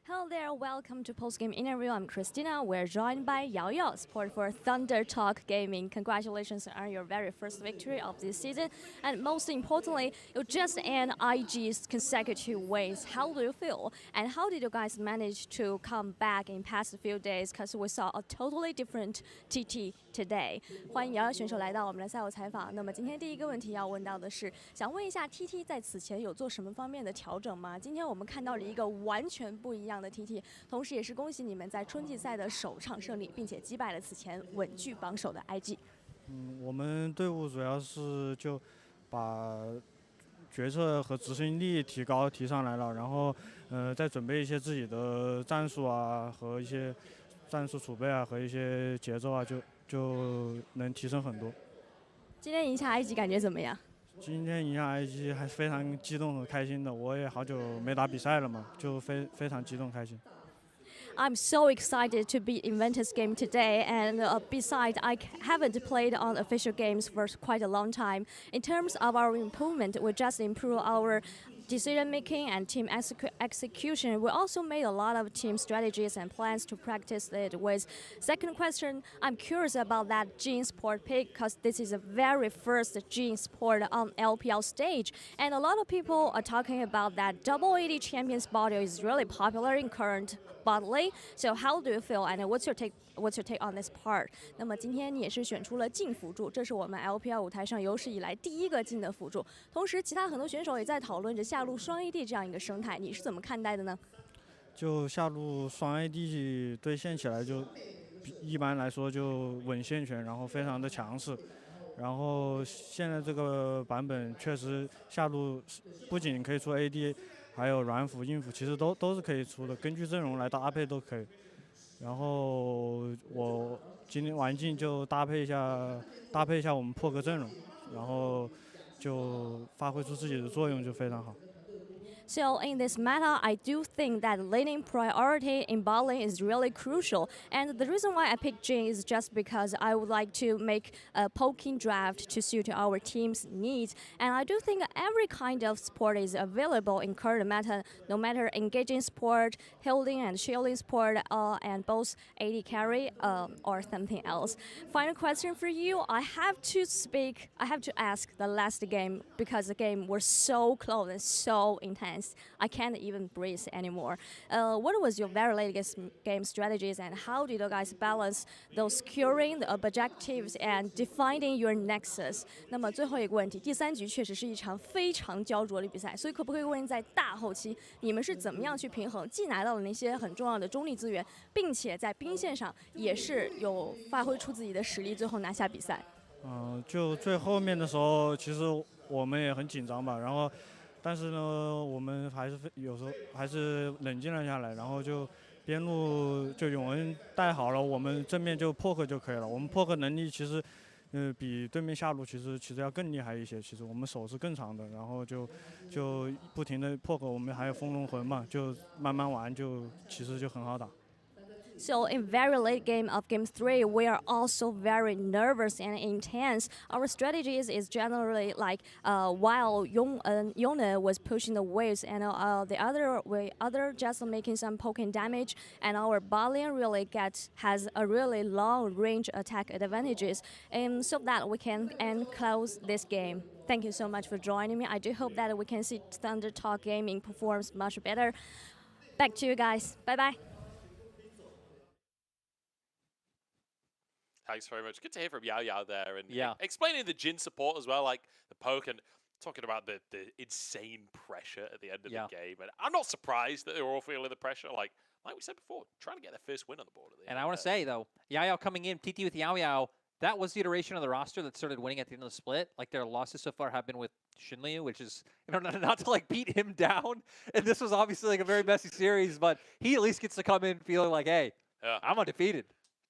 Hello there, welcome to Postgame Interview. I'm Christina. We're joined by Yao Yao, support for Thunder Talk Gaming. Congratulations on your very first victory of this season. And most importantly, you just end IG's consecutive wins. How do you feel? And how did you guys manage to come back in past few days? Because we saw a totally different TT today. 欢迎瑶瑶选手来到我们的赛后采访。那么今天第一个问题要问到的是，想问一下 TT 在此前有做什么方面的调整吗？今天我们看到了一个完全不一样的 TT， 同时也是恭喜你们在春季赛的首场胜利，并且击败了此前稳居榜首的 IG。我们队伍主要是就把决策和执行力提上来了，然后再准备一些自己的战术啊和一些战术储备啊和一些节奏啊，就能提升很多。今天赢下 IG 感觉怎么样？今天赢下 IG 还是非常激动和开心的，我也好久没打比赛了嘛，就非常激动开心。I'm so excited to be in Ventus game today, and besides, I haven't played on official games for quite a long time. In terms of our improvement, we just improve our decision making and team execution. We also made a lot of team strategies and plans to practice it with. Second question, I'm curious about that Jin sport pick because this is the very first Jin sport on LPL stage, and a lot of people are talking about that double AD champions body is really popular in current botlane. So how do you feel, and what's your take on this part? 那么今天你也是选出了镜辅助，这是我们 LPL 舞台上有史以来第一个镜的辅助。同时，其他很多选手也在讨论着下路双 AD 这样一个生态，你是怎么看待的呢？就下路双 AD 对线起来就一般来说就稳线权，然后非常的强势。然后现在这个版本确实下路不仅可以出 AD， 还有软辅、硬辅，其实都是可以出的，根据阵容来搭配都可以。然后我今天玩镜就搭配一下我们破格阵容，然后就发挥出自己的作用就非常好。So in this meta, I do think that laning priority in bot lane is really crucial. And the reason why I picked Jhin is just because I would like to make a poking draft to suit our team's needs. And I do think every kind of support is available in current meta, no matter engaging support, healing and shielding support, and both AD carry or something else. Final question for you. I have to ask the last game because the game was so close and so intense. I can't even breathe anymore. What was your very latest game strategies, and how did you guys balance those securing the objectives and defining your nexus? 那么最后一个问题，第三局确实是一场非常焦灼的比赛，所以可不可以问在大后期你们是怎么样去平衡，既拿到了那些很重要的中立资源，并且在兵线上也是有发挥出自己的实力，最后拿下比赛？就最后面的时候，其实我们也很紧张吧，然后。但是呢，我们还是有时候还是冷静了下来，然后就边路就永恩带好了，我们正面就破克就可以了。我们破克能力其实，比对面下路其实要更厉害一些。其实我们手是更长的，然后就不停的破克，我们还有风龙魂嘛，就慢慢玩，其实就很好打。So in very late game of game 3, we are also very nervous and intense. Our strategies is generally like while Yone was pushing the waves and the other just making some poking damage, and our Balian really has a really long range attack advantages, so that we can close this game. Thank you so much for joining me. I do hope that we can see Thunder Talk Gaming performs much better. Back to you guys. Bye bye. Thanks very much. Good to hear from Yao Yao there, and explaining the Jhin support as well, like the poke. And talking about the insane pressure at the end of the game. And I'm not surprised that they were all feeling the pressure. Like we said before, trying to get their first win on the board. At the And end I want to say, though, Yao coming in, TT with Yao, that was the iteration of the roster that started winning at the end of the split. Like, their losses so far have been with Shinliu, which is, not to, like, beat him down. And this was obviously, like, a very messy series, but he at least gets to come in feeling like, hey, I'm undefeated.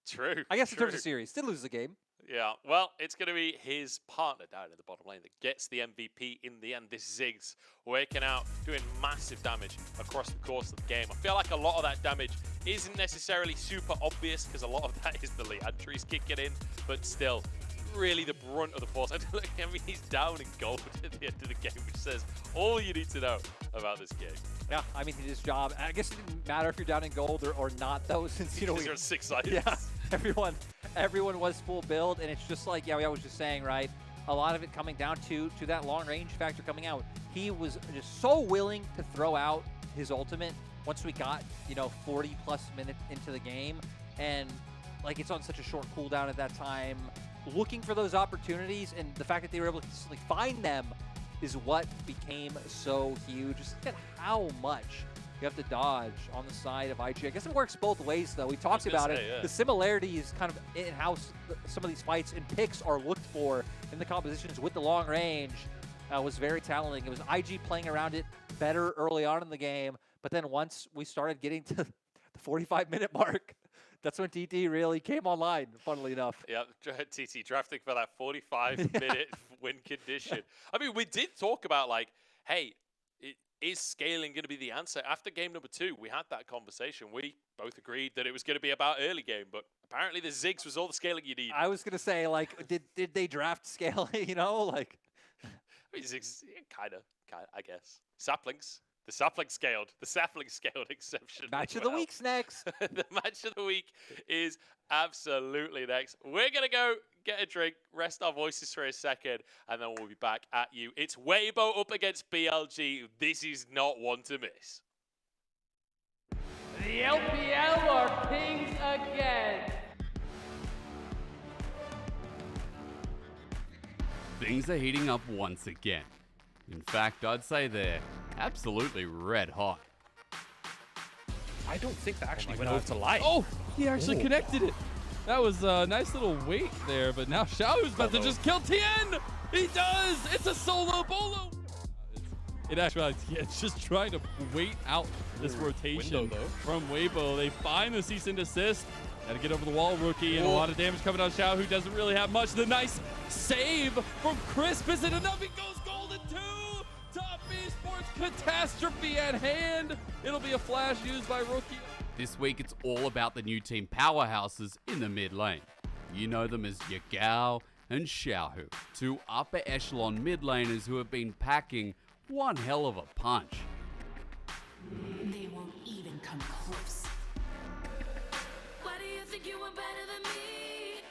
True. I guess in terms of series. Did lose the game. Yeah, well, it's going to be his partner down in the bottom lane that gets the MVP in the end. This Ziggs working out, doing massive damage across the course of the game. I feel like a lot of that damage isn't necessarily super obvious because a lot of that is the Leandries kicking in, but still, really the brunt of the force. I mean, he's down in gold at the end of the game, which says all you need to know about this game. Yeah, I mean, he did his job. I guess it didn't matter if you're down in gold or not, though, since, Because you're 6 seconds. Yeah, everyone was full build, and it's just like I was just saying, right? A lot of it coming down to that long range factor coming out. He was just so willing to throw out his ultimate once we got 40 plus minutes into the game, and like it's on such a short cooldown at that time. Looking for those opportunities, and the fact that they were able to find them is what became so huge. Just look at how much you have to dodge on the side of IG. I guess it works both ways, though. We talked about it. Yeah. The similarities kind of in how some of these fights and picks are looked for in the compositions with the long range was very telling. It was IG playing around it better early on in the game, but then once we started getting to the 45-minute mark, that's when TT really came online, funnily enough. Yeah, TT drafting for that 45-minute win condition. I mean, we did talk about, like, hey, is scaling going to be the answer? After game number 2, we had that conversation. We both agreed that it was going to be about early game, but apparently the Ziggs was all the scaling you need. I was going to say, like, did they draft scaling, like? I mean, Ziggs, kind of, I guess. Saplings. The sapling scaled exception. Match of the week's next. The match of the week is absolutely next. We're going to go get a drink, rest our voices for a second, and then we'll be back at you. It's Weibo up against BLG. This is not one to miss. The LPL are kings again. Things are heating up once again. In fact, I'd say they're absolutely red hot. I don't think that actually went over to light. Oh, he actually connected it. That was a nice little wait there, but now Xiaohu's about to just kill Tien. He does. It's a solo bolo. It actually, it's just trying to wait out this rotation from Weibo. They find the cease and desist. Got to get over the wall, rookie, and a lot of damage coming on Xiao, who doesn't really have much. The nice save from Crisp. Is it enough? He goes golden 2. Top Esports catastrophe at hand. It'll be a flash used by rookie. This week, it's all about the new team powerhouses in the mid lane. You know them as Yagao and Xiaohu, 2 upper echelon mid laners who have been packing one hell of a punch. They won't even come close. Why do you think you were better than me?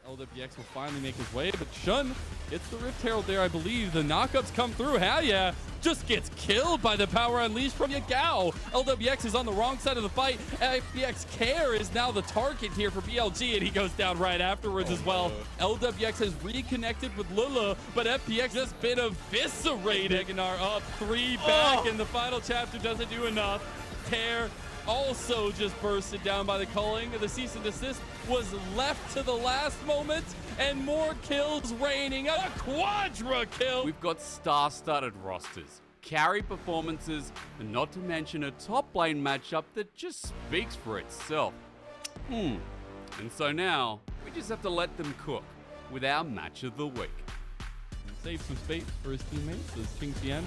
LWX will finally make his way, but Shun gets the Rift Herald there, I believe. The knockups come through. Hell yeah. Just gets killed by the power unleashed from Yagao. LWX is on the wrong side of the fight. FPX Care is now the target here for BLG, and he goes down right afterwards as well. LWX has reconnected with Lula, but FPX has been eviscerated. Egnar up 3 back, and the final chapter doesn't do enough. Tear also just bursted down by the culling. The cease and desist was left to the last moment, and more kills raining. A quadra kill. We've got star-studded rosters, carry performances, and not to mention a top lane matchup that just speaks for itself. And so now, we just have to let them cook with our match of the week. Save some space for his teammates as King Tien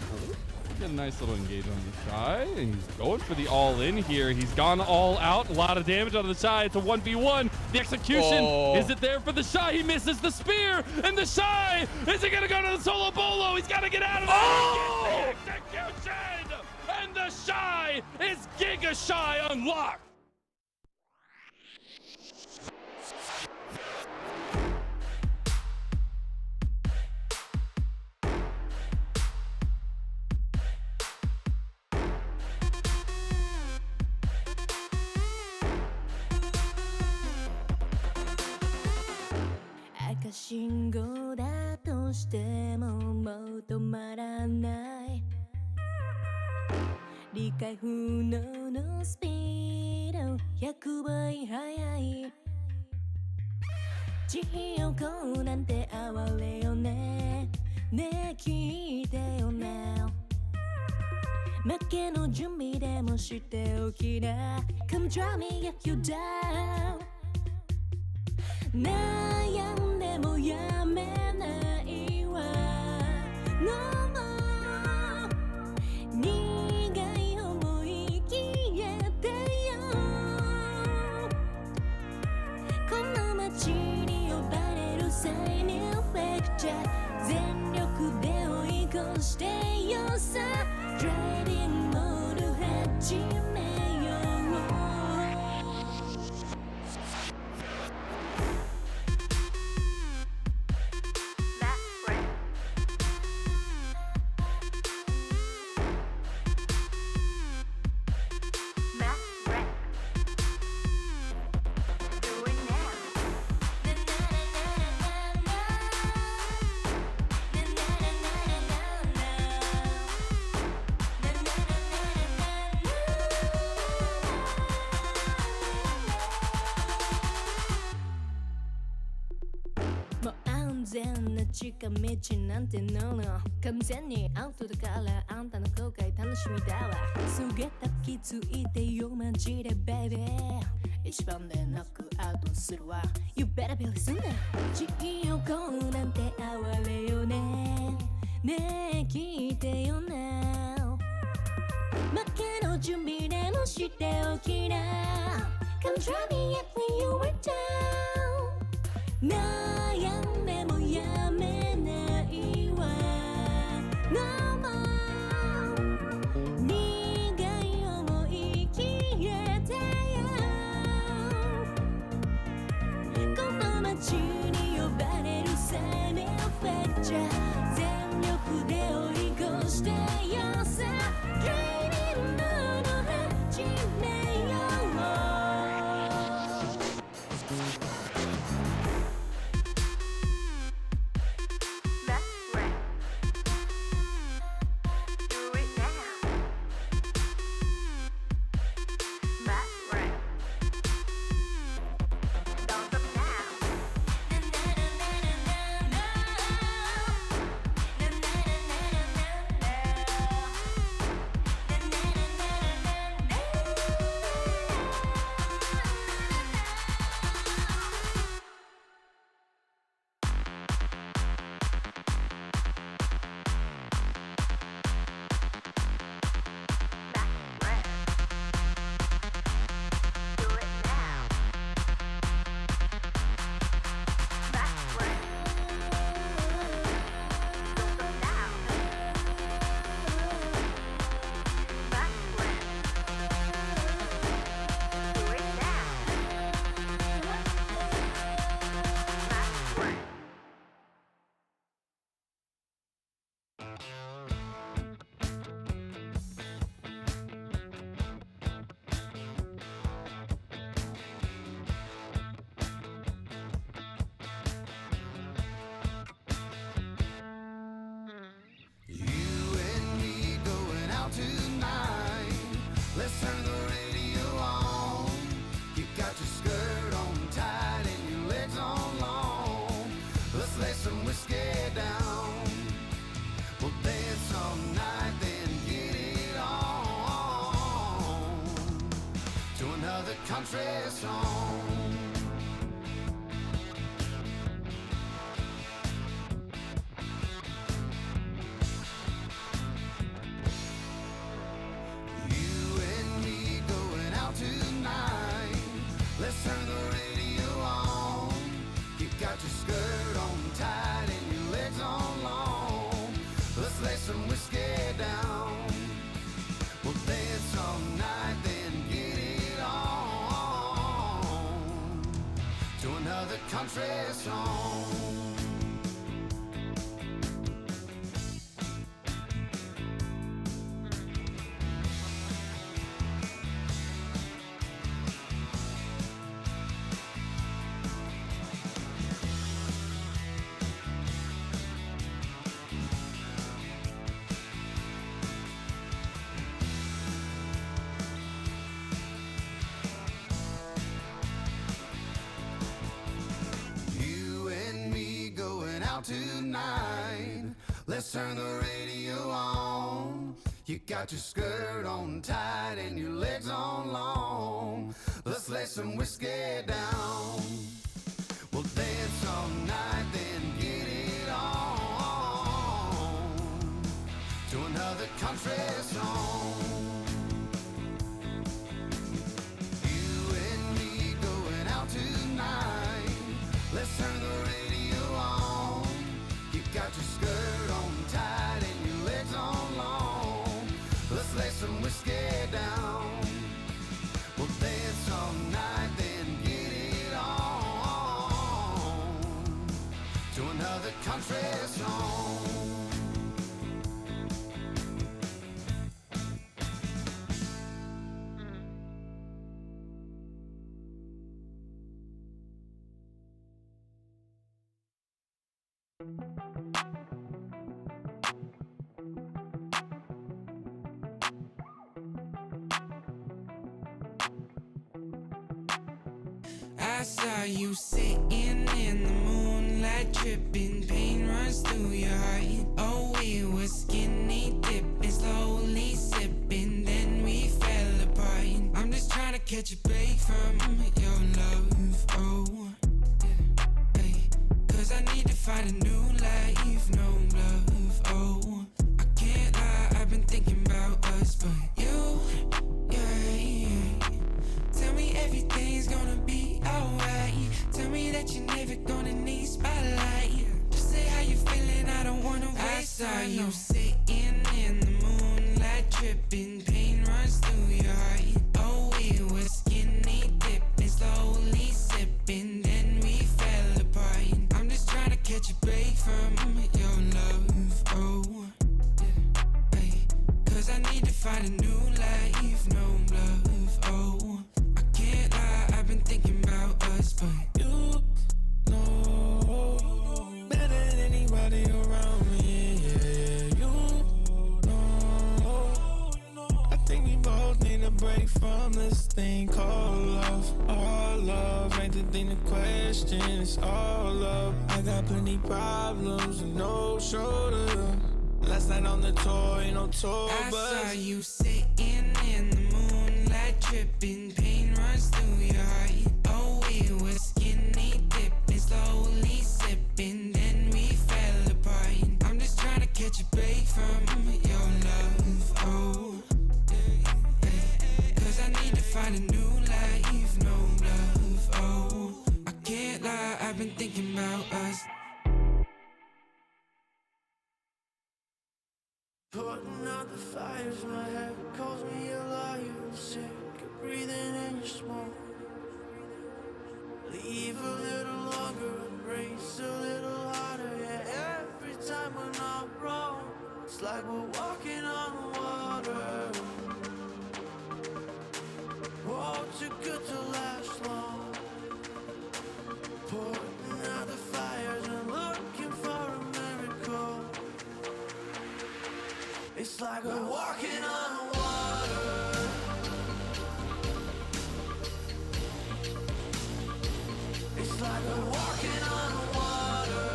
get a nice little engage on the Shy, and he's going for the all-in here. He's gone all out. A lot of damage on the Shy. It's a 1v1. The execution. Is it there for the Shy? He misses the spear, and the Shy, is he going to go to the solo bolo? He's got to get out of there. He gets the execution, and the Shy is Giga Shy unlocked. 赤信号だとしてももう止まらない理解不能のスピード100倍速い地獄なんて哀れよねねえ聞いてよね負けの準備でもしておきな Come try me get you down 悩んでもやめないわ No more 苦い思い消えてよこの街に呼ばれるサイニンフェクチャー全力で追い越してよさドライビングモード始めようもう安全な近道なんてのの完全にアウトだからあんたの後悔楽しみだわすげえたきついてよマジでベイビー一番でノックアウトするわ You better be listening 地獄なんて哀れよねねえ聞いてよな負けの準備でもしておきな Come try me if you were down 悩んでもやめないわ No more 苦い思い消えてよこの街に呼ばれるサイニングフェクチャー全力で追い越してよさ Driving mood 始めよう out tonight. Let's turn the radio on. You got your skirt on tight and your legs on long. Let's lay some whiskey down. We'll dance all night, then get it on to another country song. You and me going out tonight. Let's turn the radio on. You got your skirt on tight and your legs on long. Let's lay some whiskey down. We'll dance all night, then get it on to another country song. I saw you sitting in the moonlight, tripping, pain runs through your heart. Oh, we were skinny dipping, slowly sipping, then we fell apart. I'm just trying to catch a break from your love, oh, yeah, hey. 'Cause I need to find a new life, no love, oh. I can't lie, I've been thinking about us, but you, yeah. Tell me everything's gonna be alright. Tell me that you're never gonna need spotlight. Just say how you feeling, I don't wanna waste time. I saw you sitting in the moonlight, tripping, pain runs through your heart. Oh, we were skinny dipping, slowly sipping, then we fell apart. I'm just trying to catch a break from your love, oh, yeah, hey. 'Cause I need to find a new life, no love, oh. I've been thinking about us, but you know better than anybody around me. Yeah, you know. I think we both need a break from this thing called love. All love ain't the thing to question. It's all love. I got plenty problems and no shoulder. Last night on the tour, ain't no tour, but I saw you sitting in the moonlight, tripping, pain runs through your heart. Oh, we were skinny dipping, slowly sipping, then we fell apart. I'm just trying to catch a break from your love, oh, yeah. 'Cause I need to find a new life, no love, oh. I can't lie, I've been thinking about us. Putting out the fires, my head calls me alive. Sick of breathing in your smoke. Leave a little longer, embrace a little harder. Yeah, every time we're not wrong, it's like we're walking on water. Oh, too good to last long. Putting out the fires and looking for a miracle. It's like we're walking on water. It's like we're walking on water.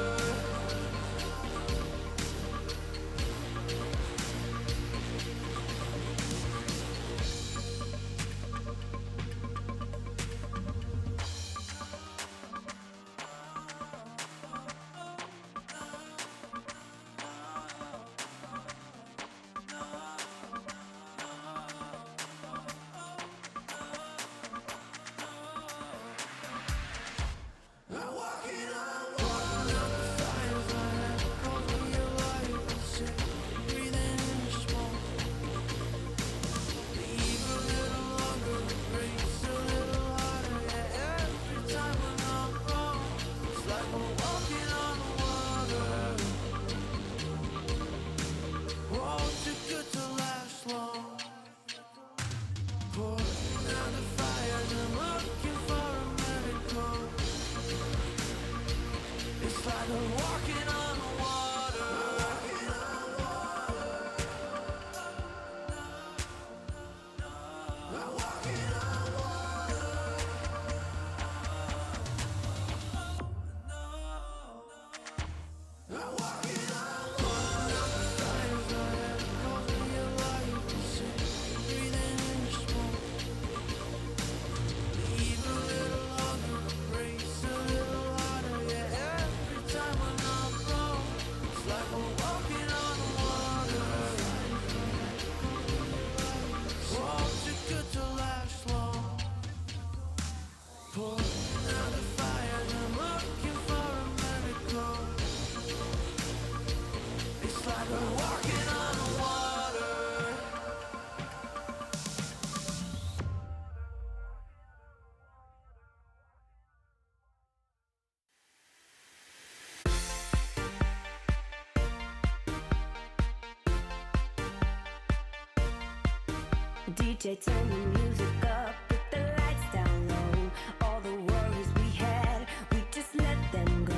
DJ, turn the music up, put the lights down low. All the worries we had, we just let them go.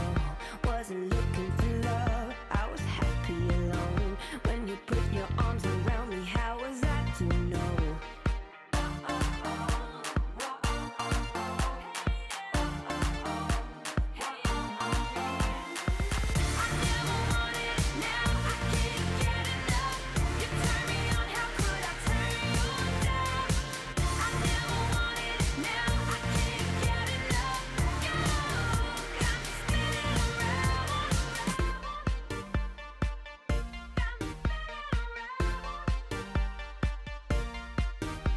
Wasn't looking for love, I was happy alone. When you put your arms around me, how was I to know?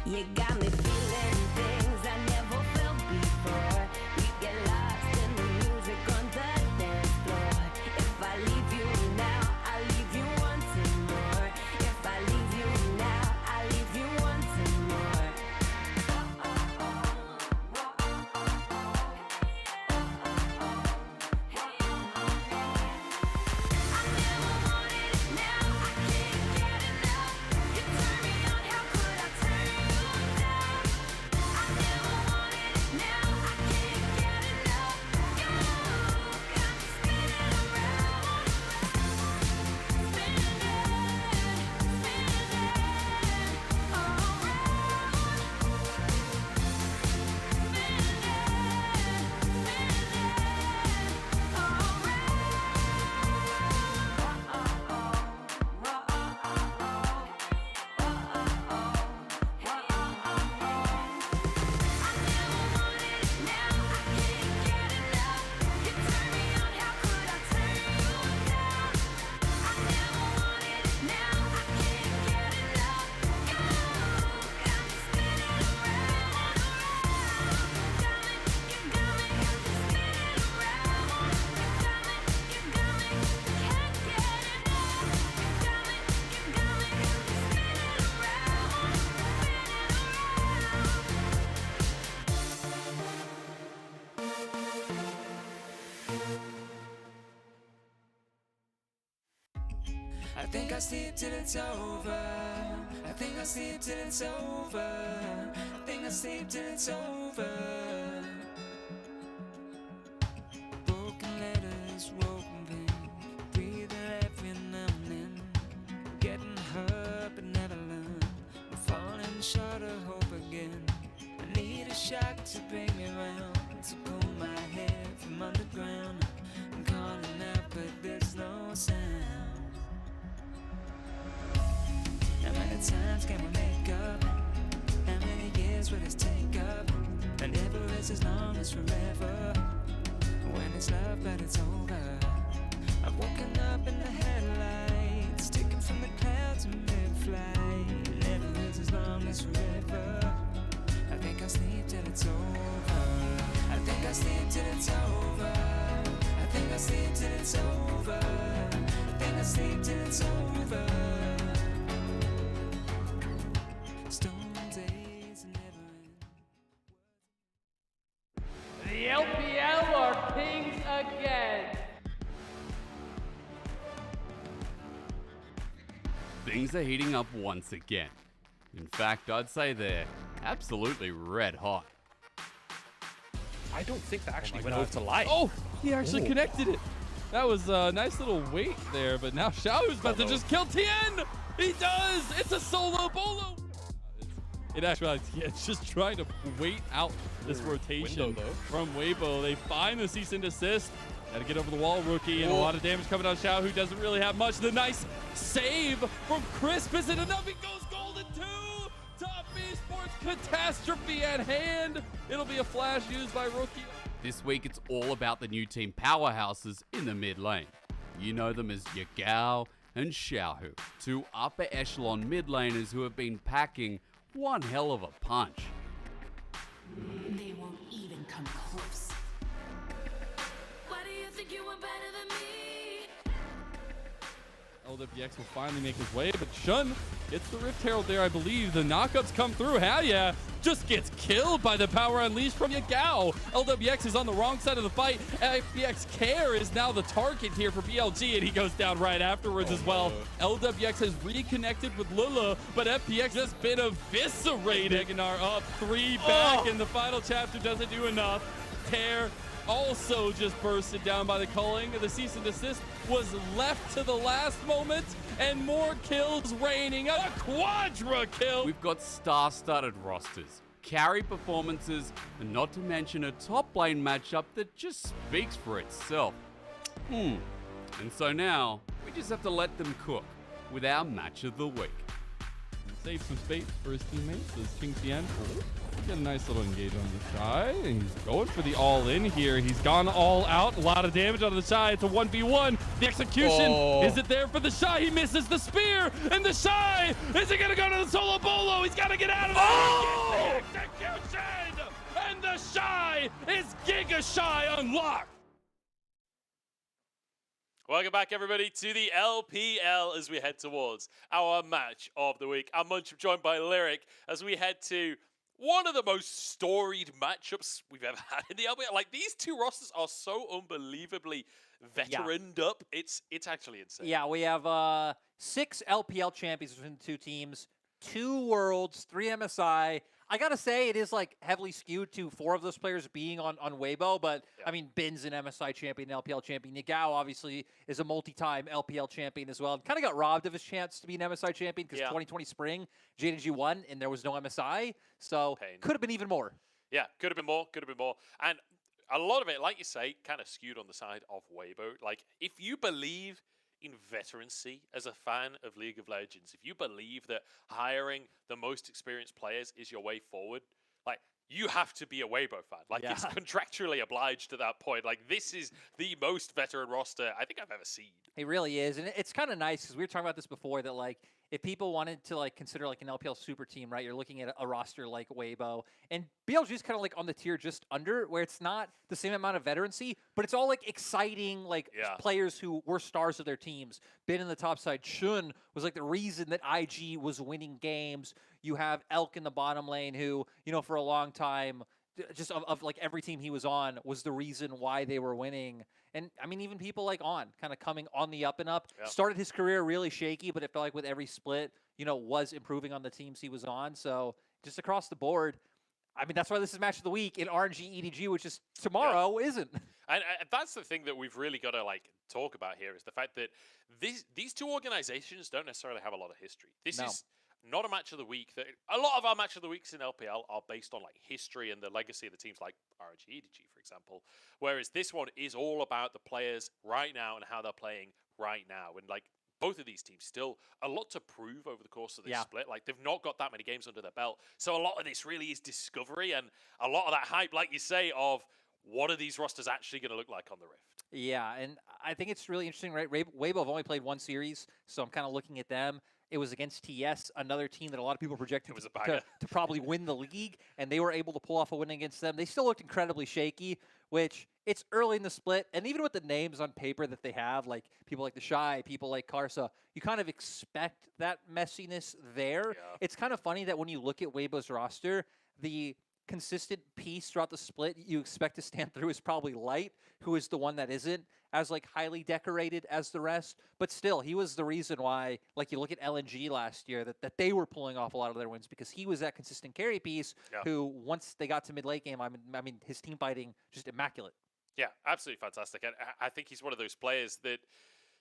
You got me feeling things I never felt before. We get lost in the music on the dance floor. If I leave you now, I leave you wanting more. If I leave you now, I leave you wanting more. I think I sleep till it's over. I think I sleep till it's over. I think I sleep till it's over. Broken letters, broken pen, breathing every now and then. Getting hurt but never learn. I'm falling short of hope again. I need a shock to bring me round, to pull my head from underground. I'm calling out but there's no sound. How many times can we make up? How many years will this take up? And never is as long as forever. When it's love but it's over. I've woken up in the headlights, taken from the clouds in mid-flight. Never is as long as forever. I think I'll sleep till it's over. I think I'll sleep till it's over. I think I'll sleep till it's over. I think I'll sleep till it's over. The LPL are kings again. Things are heating up once again. In fact, I'd say they're absolutely red hot. I don't think that actually went over to live. Oh, he actually connected it. That was a nice little wait there, but now Xiaohu's about to just kill Tien. He does. It's a solo bolo. In actuality, it's just trying to wait out this rotation from Weibo. They find the cease and desist. Got to get over the wall, rookie, and a lot of damage coming out of Xiao, who doesn't really have much. The nice save from Crisp. Is it enough? He goes golden too. Top Esports catastrophe at hand. It'll be a flash used by rookie. This week, it's all about the new team powerhouses in the mid lane. You know them as Yagao and Xiaohu, two upper echelon mid laners who have been packing one hell of a punch. They won't even come close. Why do you think you were better than me? LWX will finally make his way, but Shun gets the Rift Herald there, I believe. The knockups come through. Hell yeah. Just gets killed by the power unleashed from Yagao. LWX is on the wrong side of the fight. FPX Care is now the target here for BLG, and he goes down right afterwards as well. LWX has reconnected with Lula, but FPX has been eviscerated. Meganar up 3 back, and the final chapter doesn't do enough. Tear also just bursted down by the culling. The cease and desist was left to the last moment, and more kills raining. A quadra kill. We've got star-studded rosters, carry performances, and not to mention a top lane matchup that just speaks for itself. And so now, we just have to let them cook with our match of the week. Save some space for his teammates as King Tien get a nice little engage on the Shy, and he's going for the all-in here. He's gone all out, a lot of damage on the Shy. It's a 1v1. The execution, is it there for the Shy? He misses the spear, and the Shy, is he gonna go to the solo bolo? He's gotta get out of there. He gets the execution, and the Shy is Giga Shy unlocked. Welcome back, everybody, to the LPL as we head towards our match of the week. I'm Munch, joined by Lyric, as we head to one of the most storied matchups we've ever had in the LPL. Like, these two rosters are so unbelievably veteraned up. It's actually insane. Yeah, we have 6 LPL champions between the two teams, 2 Worlds, 3 MSI. I gotta say, it is like heavily skewed to 4 of those players being on Weibo, but I mean, Bin's an MSI champion, LPL champion. Nigao obviously is a multi-time LPL champion as well, and kind of got robbed of his chance to be an MSI champion because 2020 spring, JDG won, and there was no MSI, so could have been even more. Yeah, could have been more, could have been more. And a lot of it, like you say, kind of skewed on the side of Weibo. Like, if you believe in veterancy as a fan of League of Legends, if you believe that hiring the most experienced players is your way forward, like, you have to be a Weibo fan. Like, it's contractually obliged to that point. Like, this is the most veteran roster I think I've ever seen. It really is, and it's kind of nice because we were talking about this before, that like, if people wanted to like consider like an LPL super team, right, you're looking at a roster like Weibo, and BLG is kind of like on the tier just under, where it's not the same amount of veterancy, but it's all like exciting, like players who were stars of their teams. Been in the top side, Shun was like the reason that IG was winning games. You have Elk in the bottom lane, who, you know, for a long time, just of like every team he was on, was the reason why they were winning. And I mean, even people like On, kind of coming on the up and up, started his career really shaky, but it felt like with every split, you know, was improving on the teams he was on. So just across the board, I mean, that's why this is match of the week in RNG EDG, which is tomorrow, isn't. And that's the thing that we've really got to like talk about here, is the fact that these two organizations don't necessarily have a lot of history. This is not a match of the week. That a lot of our match of the weeks in LPL are based on like history and the legacy of the teams like RNG EDG, for example. Whereas this one is all about the players right now and how they're playing right now. And like, both of these teams still a lot to prove over the course of this split. Like, they've not got that many games under their belt. So a lot of this really is discovery, and a lot of that hype, like you say, of what are these rosters actually going to look like on the Rift. Yeah, and I think it's really interesting, right? Weibo have only played 1 series, so I'm kind of looking at them. It was against TS, another team that a lot of people projected to probably win the league, and they were able to pull off a win against them. They still looked incredibly shaky, which it's early in the split, and even with the names on paper that they have, like people like the Shy, people like Karsa, you kind of expect that messiness there. It's kind of funny that when you look at Weibo's roster, the consistent piece throughout the split you expect to stand through is probably Light, who is the one that isn't as like highly decorated as the rest, but still he was the reason why, like, you look at LNG last year, that they were pulling off a lot of their wins, because he was that consistent carry piece who, once they got to mid-late game, I mean his team fighting just immaculate. Yeah, absolutely fantastic. And I think he's one of those players that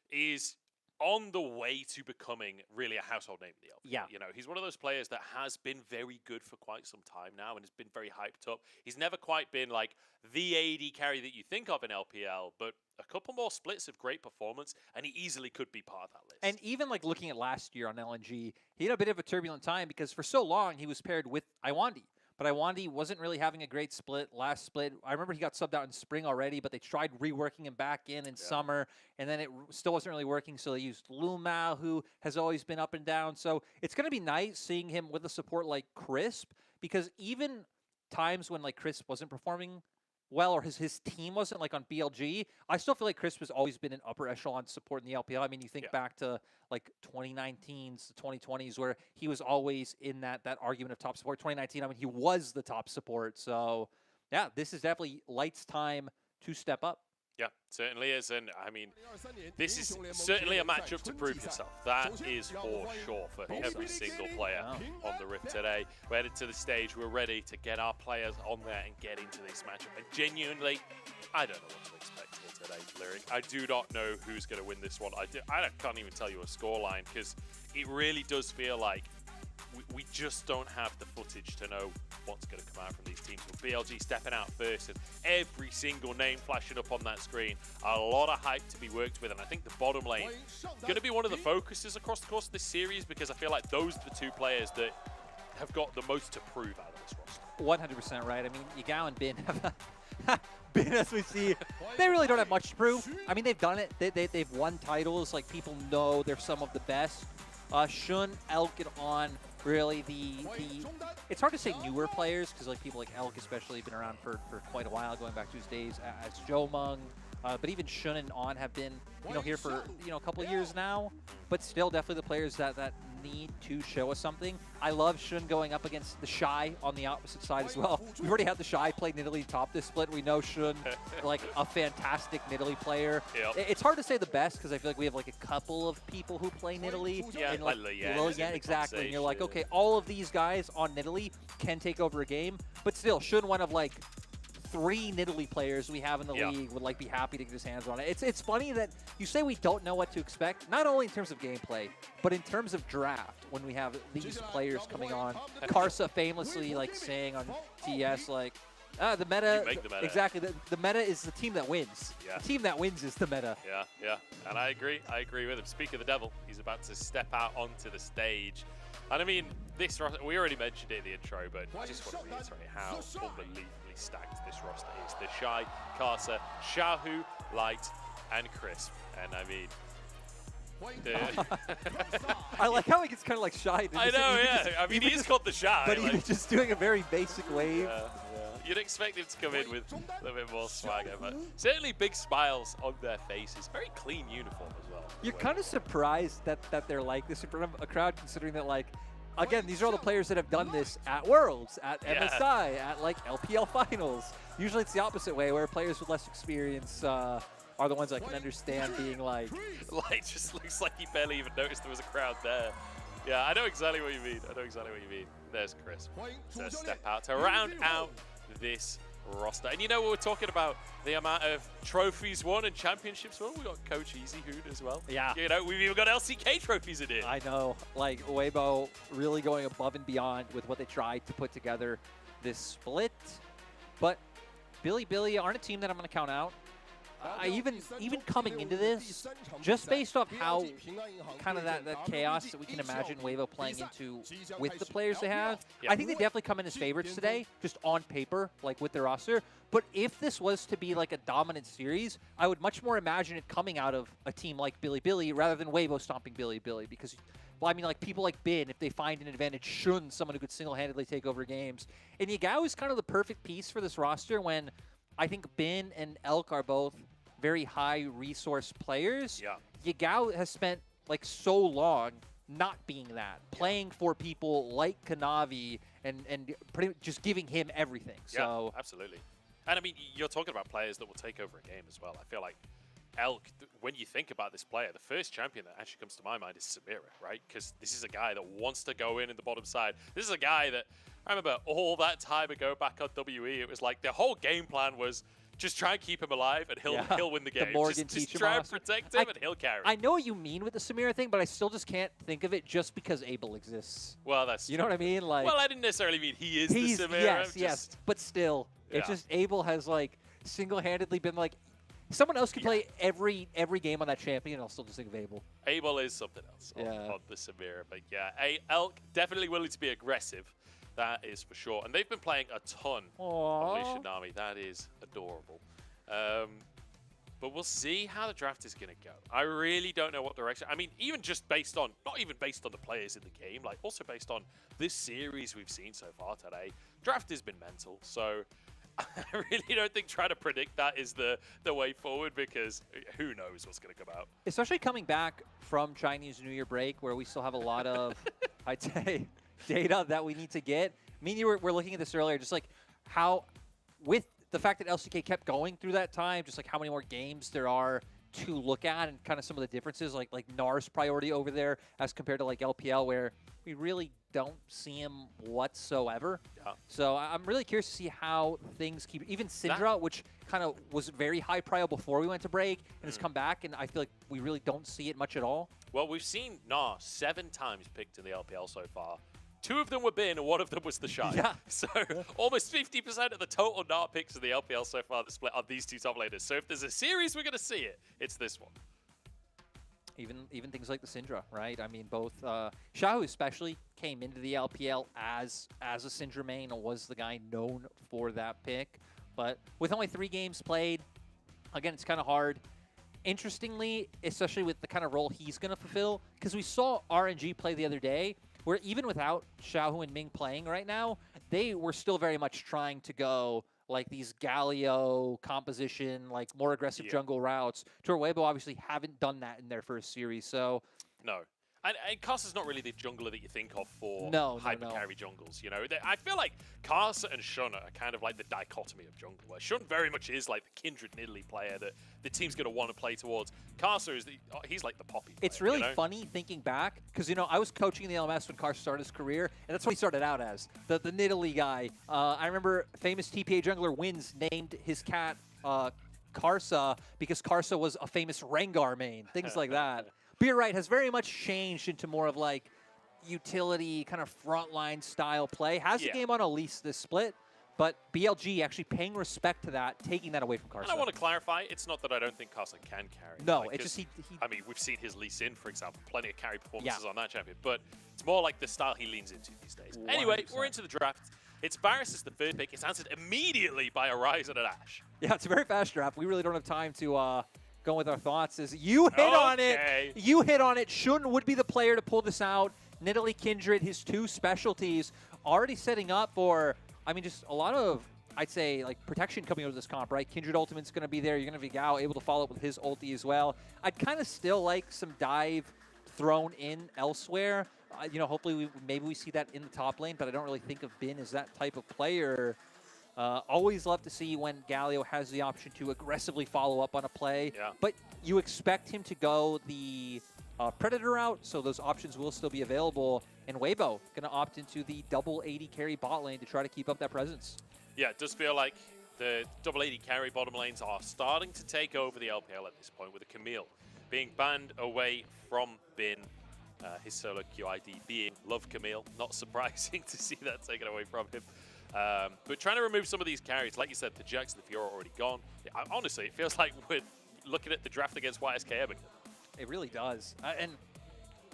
is on the way to becoming really a household name in the LPL. Yeah. You know, he's one of those players that has been very good for quite some time now and has been very hyped up. He's never quite been like the AD carry that you think of in LPL, but a couple more splits of great performance, and he easily could be part of that list. And even like looking at last year on LNG, he had a bit of a turbulent time because for so long he was paired with Iwandi. But Iwandi wasn't really having a great split last split. I remember he got subbed out in spring already, but they tried reworking him back in summer, and then it still wasn't really working, so they used Lumao, who has always been up and down. So it's going to be nice seeing him with a support like Crisp, because even times when like Crisp wasn't performing well, or his team wasn't like on BLG, I still feel like Chris has always been an upper echelon support in the LPL. I mean, you think back to like 2019s, 2020s, where he was always in that argument of top support. 2019, I mean, he was the top support. So yeah, this is definitely Light's time to step up. Yeah, certainly is. And I mean, this is certainly a matchup to prove yourself. That is for sure for every single player on the Rift today. We're headed to the stage. We're ready to get our players on there and get into this matchup. And genuinely, I don't know what to expect here today, Lyric. I do not know who's going to win this one. I can't even tell you a scoreline because it really does feel like we just don't have the footage to know what's going to come out from these teams. With BLG stepping out first and every single name flashing up on that screen, a lot of hype to be worked with. And I think the bottom lane is going to be one of the focuses across the course of this series because I feel like those are the two players that have got the most to prove out of this roster. 100% right. I mean, Yagao and Bin have Bin, as we see, they really don't have much to prove. I mean, they've done it. They've won titles. Like, people know they're some of the best. Shun, Elk, and On, really it's hard to say newer players because like people like Elk especially have been around for quite a while, going back to his days as Jomung. But even Shun and On have been, here for, a couple of years now. But still, definitely the players that need to show us something. I love Shun going up against the Shy on the opposite side as well. We've already had the Shy play Nidalee top this split. We know Shun, like a fantastic Nidalee player. Yep. It's hard to say the best because I feel like we have like a couple of people who play Nidalee. Yeah, and like, yeah, exactly. And you're like, okay, all of these guys on Nidalee can take over a game. But still, Shun, one of like 3 Nidalee players we have in the league, would like be happy to get his hands on it. It's funny that you say we don't know what to expect, not only in terms of gameplay, but in terms of draft when we have these players coming on. Karsa famously like saying on TS like, the meta, exactly, the meta is the team that wins. Yeah. The team that wins is the meta. Yeah, and I agree with him. Speak of the devil, he's about to step out onto the stage. And I mean, this roster, we already mentioned it in the intro, but I just want to reiterate how unbelievably stacked this roster is. The Shy, Karsa, Xiaohu, Light, and Crisp. And I mean, I like how he gets kind of like Shy. I know, yeah. I mean, he's called the Shy. But he's just doing a very basic wave. Yeah. You'd expect him to come in with a little bit more swagger, but certainly big smiles on their faces. Very clean uniform as well. You're kind of surprised that they're like this in front of a crowd, considering that, like, again, these are all the players that have done this at Worlds, at MSI, at, like, LPL Finals. Usually it's the opposite way, where players with less experience are the ones that can understand being like... Light just looks like he barely even noticed there was a crowd there. Yeah, I know exactly what you mean. There's Chris. To step out, to round out this roster. And you know, we're talking about the amount of trophies won and championships won. We got Coach Easy Hood as well. Yeah. You know, we've even got LCK trophies in here. I know. Like, Weibo really going above and beyond with what they tried to put together this split. But Billy aren't a team that I'm going to count out. Even coming into this, just based off how kind of that chaos that we can imagine Weibo playing into with the players they have, I think they definitely come in as favorites today, just on paper, like with their roster. But if this was to be like a dominant series, I would much more imagine it coming out of a team like Billy rather than Weibo stomping Billy because, well, I mean, like people like Bin, if they find an advantage, Shun, someone who could single-handedly take over games. And Yagao is kind of the perfect piece for this roster when I think Bin and Elk are both very high resource players. Yeah. Yagao has spent like so long not being that, playing for people like Kanavi and pretty much just giving him everything. So yeah, absolutely. And I mean, you're talking about players that will take over a game as well. I feel like Elk, when you think about this player, the first champion that actually comes to my mind is Samira, right? Because this is a guy that wants to go in the bottom side. This is a guy that, I remember all that time ago back on WE, it was like the whole game plan was just try and keep him alive and he'll win the game. Just try and protect him and he'll carry. I know what you mean with the Samira thing, but I still just can't think of it just because Abel exists. Well, that's You know what I mean? Like, well, I didn't necessarily mean he is the Samira. Yes, but still, it's just Abel has like single-handedly been like, someone else could play every game on that champion, and I'll still just think of Abel. Abel is something else on the Samira, but yeah, Elk definitely willing to be aggressive. That is for sure. And they've been playing a ton of Lee Shinami. That is adorable. But we'll see how the draft is going to go. I really don't know what direction. I mean, even just based on, not even based on the players in the game, like also based on this series we've seen so far today, draft has been mental. So I really don't think trying to predict that is the way forward, because who knows what's going to come out. Especially coming back from Chinese New Year break, where we still have a lot of, I'd say, data that we need to get. Me and you were looking at this earlier, just like how, with the fact that LCK kept going through that time, just like how many more games there are to look at, and kind of some of the differences, like NAR's priority over there as compared to like LPL, where we really don't see him whatsoever. Yeah. So I'm really curious to see how things keep. Even Syndra, which kind of was very high prio before we went to break, and has come back, and I feel like we really don't see it much at all. Well, we've seen Gnar 7 times picked in the LPL so far. 2 of them were Bin, and 1 of them was the Shy. Yeah. So almost 50% of the total Gnar picks in the LPL so far that split on these 2 top laners. So if there's a series we're going to see it, it's this one. Even things like the Syndra, right? I mean, both Xiaohu especially came into the LPL as a Syndra main and was the guy known for that pick. But with only 3 games played, again, it's kind of hard. Interestingly, especially with the kind of role he's going to fulfill, because we saw RNG play the other day, where even without Xiaohu and Ming playing right now, they were still very much trying to go like these Galio composition, like more aggressive jungle routes. To where Weibo obviously haven't done that in their first series, so... No. And Karsa's not really the jungler that you think of for hyper carry jungles. You know, I feel like Karsa and Shun are kind of like the dichotomy of jungle, where Shun very much is like the kindred Nidalee player that the team's going to want to play towards. Karsa is he's like the poppy player, it's really funny thinking back, because, you know, I was coaching in the LMS when Karsa started his career, and that's what he started out as, the Nidalee guy. I remember famous TPA jungler Wins named his cat Karsa because Karsa was a famous Rengar main, things like that. But you're right, has very much changed into more of like utility, kind of frontline style play. Has the game on a lease this split, but BLG actually paying respect to that, taking that away from Karsa. And I want to clarify, it's not that I don't think Karsa can carry. No, like, it's just he... I mean, we've seen his Lee Sin, for example, plenty of carry performances on that champion, but it's more like the style he leans into these days. 100%. Anyway, we're into the draft. It's Varus as the first pick. It's answered immediately by a Ryze and an Ashe. Yeah, it's a very fast draft. We really don't have time to... go with our thoughts. Is you hit on it. You hit on it. Shun would be the player to pull this out. Nidalee Kindred, his 2 specialties, already setting up for, I mean, just a lot of, I'd say, like, protection coming out of this comp, right? Kindred Ultimate's going to be there. You're going to be Gao able to follow up with his ulti as well. I'd kind of still like some dive thrown in elsewhere. You know, hopefully maybe we see that in the top lane, but I don't really think of Bin as that type of player. Always love to see when Galio has the option to aggressively follow up on a play, but you expect him to go the Predator route, so those options will still be available. And Weibo going to opt into the double 80 carry bot lane to try to keep up that presence. Yeah, it does feel like the double 80 carry bottom lanes are starting to take over the LPL at this point, with a Camille being banned away from Bin. His solo QID being Love Camille. Not surprising to see that taken away from him. But trying to remove some of these carries, like you said, the Jax and the Fiora already gone. Honestly, it feels like we're looking at the draft against YSKM again. It really does. And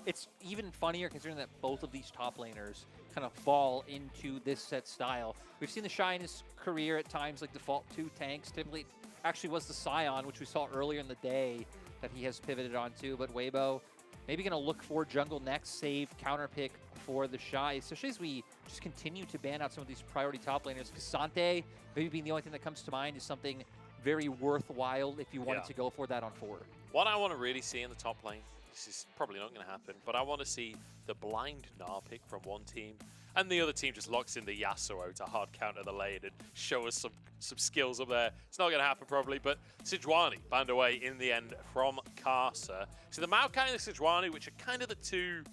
it's even funnier considering that both of these top laners kind of fall into this set style. We've seen the Shy in his career at times like default 2 tanks. Typically, actually was the Scion, which we saw earlier in the day that he has pivoted onto. But Weibo maybe going to look for jungle next, save, counter pick for the Shy, especially as we just continue to ban out some of these priority top laners. Cassante, maybe being the only thing that comes to mind, is something very worthwhile if you wanted to go for that on 4. What I want to really see in the top lane, this is probably not going to happen, but I want to see the blind Gnar pick from one team, and the other team just locks in the Yasuo to hard counter the lane and show us some skills up there. It's not going to happen probably, but Sejuani banned away in the end from Karsa. So the Maokai and the Sejuani, which are kind of the 2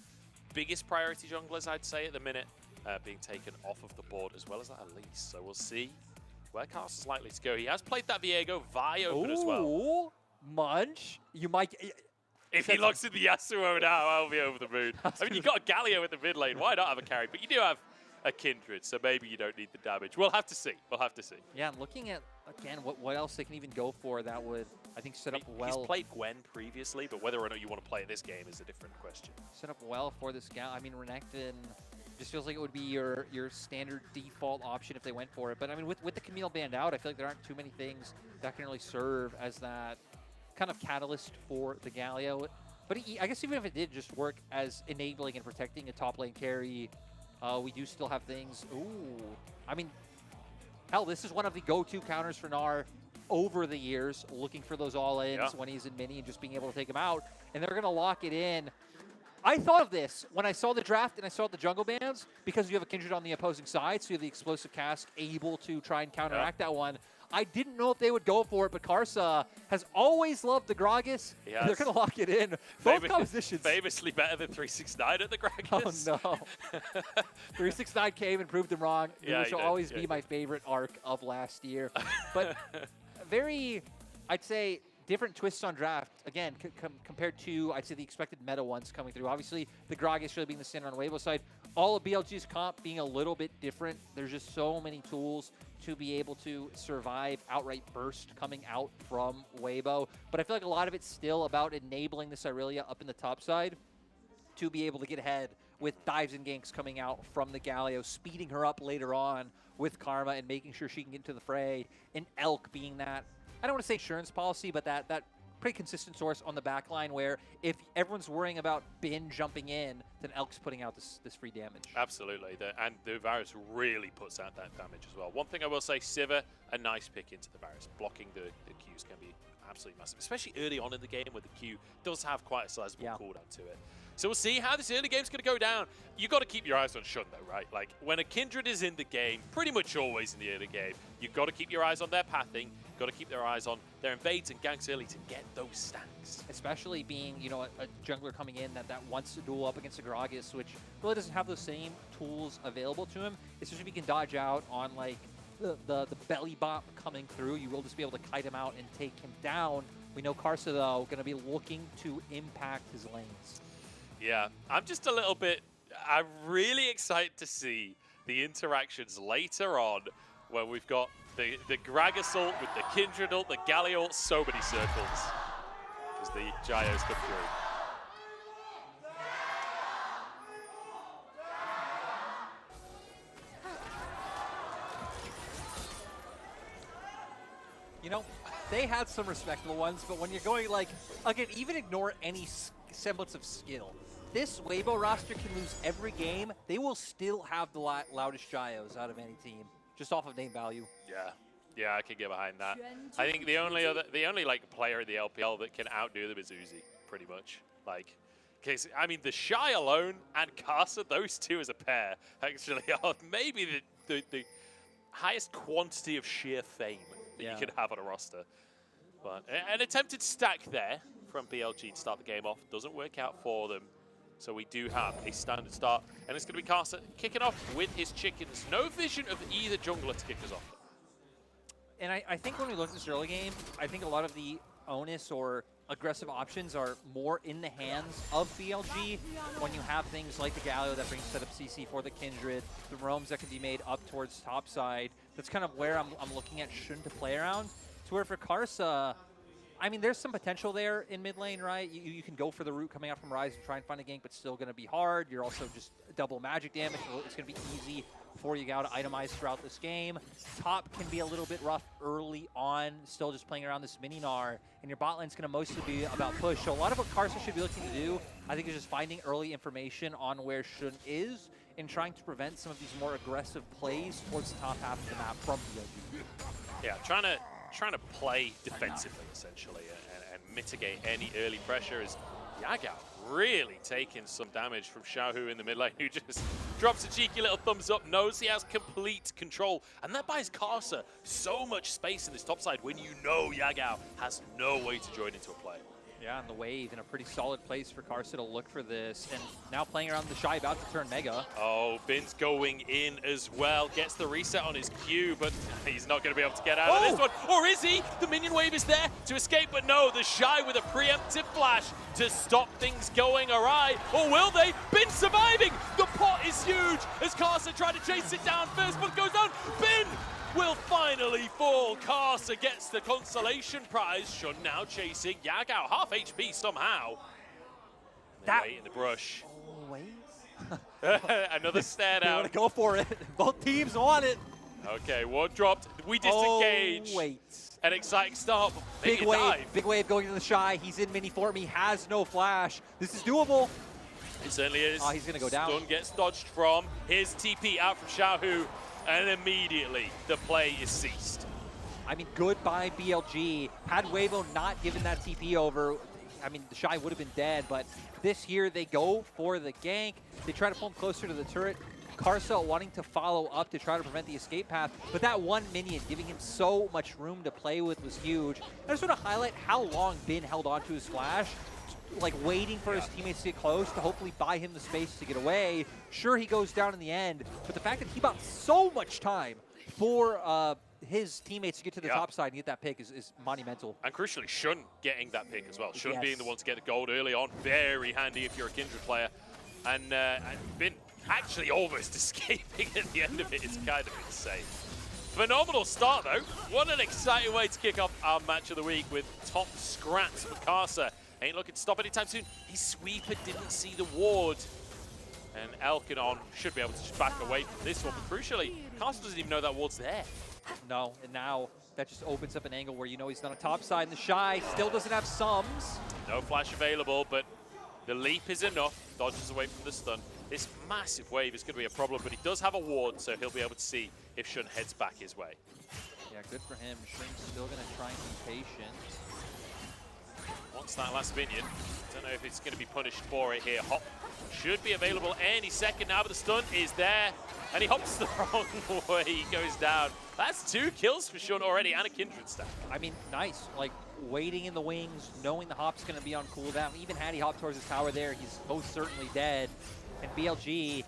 biggest priority junglers, I'd say, at the minute, being taken off of the board, as well as that Elise. So we'll see where Karsa's likely to go. He has played that Viego Vi open as well. Munch, you might... If he locks in the Yasuo now, I'll be over the moon. I mean, you've got a Galio in the mid lane. Why not have a carry? But you do have a Kindred, so maybe you don't need the damage. We'll have to see. We'll have to see. Yeah, and looking at, again, what else they can even go for that would, I think, set up well. He's played Gwen previously, but whether or not you want to play this game is a different question. Set up well for this Gal. I mean, Renekton just feels like it would be your standard default option if they went for it. But, I mean, with the Camille banned out, I feel like there aren't too many things that can really serve as that kind of catalyst for the Galio. But I guess even if it did just work as enabling and protecting a top lane carry, we do still have things. Ooh, I mean, Hell, this is one of the go-to counters for Gnar over the years, looking for those all-ins when he's in mini and just being able to take him out. And they're going to lock it in. I thought of this when I saw the draft and I saw the jungle bans, because you have a Kindred on the opposing side, so you have the explosive cast able to try and counteract that one. I didn't know if they would go for it, but Karsa has always loved the Gragas. They're going to look it in. Both compositions. Famously better than 369 at the Gragas. Oh, no. 369 came and proved them wrong. Which will always be my favorite arc of last year. But very, I'd say, different twists on draft, again, compared to, I'd say, the expected meta ones coming through. Obviously, the Gragas really being the standard on Weibo side. All of BLG's comp being a little bit different. There's just so many tools to be able to survive outright burst coming out from Weibo. But I feel like a lot of it's still about enabling this Irelia up in the top side to be able to get ahead with dives and ganks coming out from the Galio, speeding her up later on with Karma and making sure she can get into the fray. And Elk being that, I don't want to say insurance policy, but that pretty consistent source on the back line where if everyone's worrying about Bin jumping in, then Elk's putting out this free damage. Absolutely, and the Varus really puts out that damage as well. One thing I will say, Sivir, a nice pick into the Varus. Blocking the Qs can be absolutely massive, especially early on in the game where the Q does have quite a sizable cooldown to it. So we'll see how this early game's going to go down. You got to keep your eyes on Shun though, right? Like when a Kindred is in the game, pretty much always in the early game, you've got to keep your eyes on their pathing. You've got to keep their eyes on their invades and ganks early to get those stacks. Especially being, you know, a jungler coming in that wants to duel up against a Gragas, which really doesn't have those same tools available to him. Especially if he can dodge out on like the belly bop coming through, you will just be able to kite him out and take him down. We know Karsa though going to be looking to impact his lanes. Yeah, I'm just a little bit, I'm really excited to see the interactions later on where we've got the Gragas ult with the Kindred ult, the Galio ult, so many circles as the Gyos come through. You know, they had some respectable ones, but when you're going like, again, even ignore any semblance of skill. This Weibo roster can lose every game. They will still have the loudest Gyos out of any team, just off of name value. Yeah, I can get behind that. I think the only like player in the LPL that can outdo them is Uzi, pretty much. Like, cause I mean the Shy alone and Karsa, those two as a pair actually are maybe the highest quantity of sheer fame that you can have on a roster. But an attempted stack there from BLG to start the game off doesn't work out for them. So we do have a standard start, and it's going to be Karsa kicking off with his chickens. No vision of either jungler to kick us off. And I think when we look at this early game, I think a lot of the onus or aggressive options are more in the hands of BLG when you have things like the Galio that brings setup CC for the Kindred, the roams that can be made up towards top side. That's kind of where I'm looking at Shun to play around. To where for Karsa, I mean, there's some potential there in mid lane, right? You can go for the route coming out from Rise and try and find a gank, but still going to be hard. You're also just double magic damage, so it's going to be easy for Yagao to itemize throughout this game. Top can be a little bit rough early on, still just playing around this mini Gnar, and your bot lane's going to mostly be about push. So a lot of what Karsa should be looking to do, I think, is just finding early information on where Shun is and trying to prevent some of these more aggressive plays towards the top half of the map from BLG. Yeah, trying to play defensively, essentially, and mitigate any early pressure as Yagao really taking some damage from Xiaohu in the mid lane, who just drops a cheeky little thumbs up, knows he has complete control, and that buys Karsa so much space in this top side when you know Yagao has no way to join into a play. Yeah, and the wave in a pretty solid place for Karsa to look for this. And now playing around the Shy, about to turn Mega. Oh, Bin's going in as well. Gets the reset on his Q, but he's not going to be able to get out of this one. Or is he? The minion wave is there to escape, but no, the Shy with a preemptive flash to stop things going awry. Or will they? Bin surviving! The pot is huge as Karsa tried to chase it down first, but goes down. Bin will finally fall. Karsa gets the consolation prize. Shun now chasing Yagao, half HP somehow. That in the brush. Another stare down. They want to go for it. Both teams want it. Okay, one dropped. We disengage. Oh, wait. An exciting start. Big wave. Big wave going to the Shy. He's in mini form. He has no flash. This is doable. It certainly is. Oh, he's going to go down. Stun gets dodged from. Here's TP out from Xiaohu. and immediately the play is ceased. I mean, goodbye BLG. Had Weibo not given that TP over, I mean, the Shy would have been dead, but this here they go for the gank. They try to pull him closer to the turret. Karsa wanting to follow up to try to prevent the escape path, but that one minion giving him so much room to play with was huge. I just want to highlight how long Bin held on to his flash, like waiting for his teammates to get close to hopefully buy him the space to get away. Sure, he goes down in the end, but the fact that he bought so much time for his teammates to get to the top side and get that pick is monumental. And crucially, Shun getting that pick as well. Shun Yes. being the one to get the gold early on, very handy if you're a Kindred player. And Bin actually almost escaping at the end of it is kind of insane. Phenomenal start though. What an exciting way to kick off our match of the week with top scraps for Karsa. Ain't looking to stop anytime soon. His sweeper didn't see the ward. And Elkinon should be able to just back away from this one. But crucially, Karsa doesn't even know that ward's there. No, and now that just opens up an angle where you know he's on a top side, and the Shy still doesn't have sums. No flash available, but the leap is enough. Dodges away from the stun. This massive wave is going to be a problem, but he does have a ward, so he'll be able to see if Shun heads back his way. Yeah, good for him. Shun's still going to try and be patient. Wants that last minion. Don't know if it's going to be punished for it here. Hop should be available any second now, but the stun is there. And he hops the wrong way. He goes down. That's 2 kills for Shun already and a Kindred stack. I mean, nice. Like, waiting in the wings, knowing the hop's going to be on cooldown. Even had he hopped towards his tower there, he's most certainly dead. And BLG,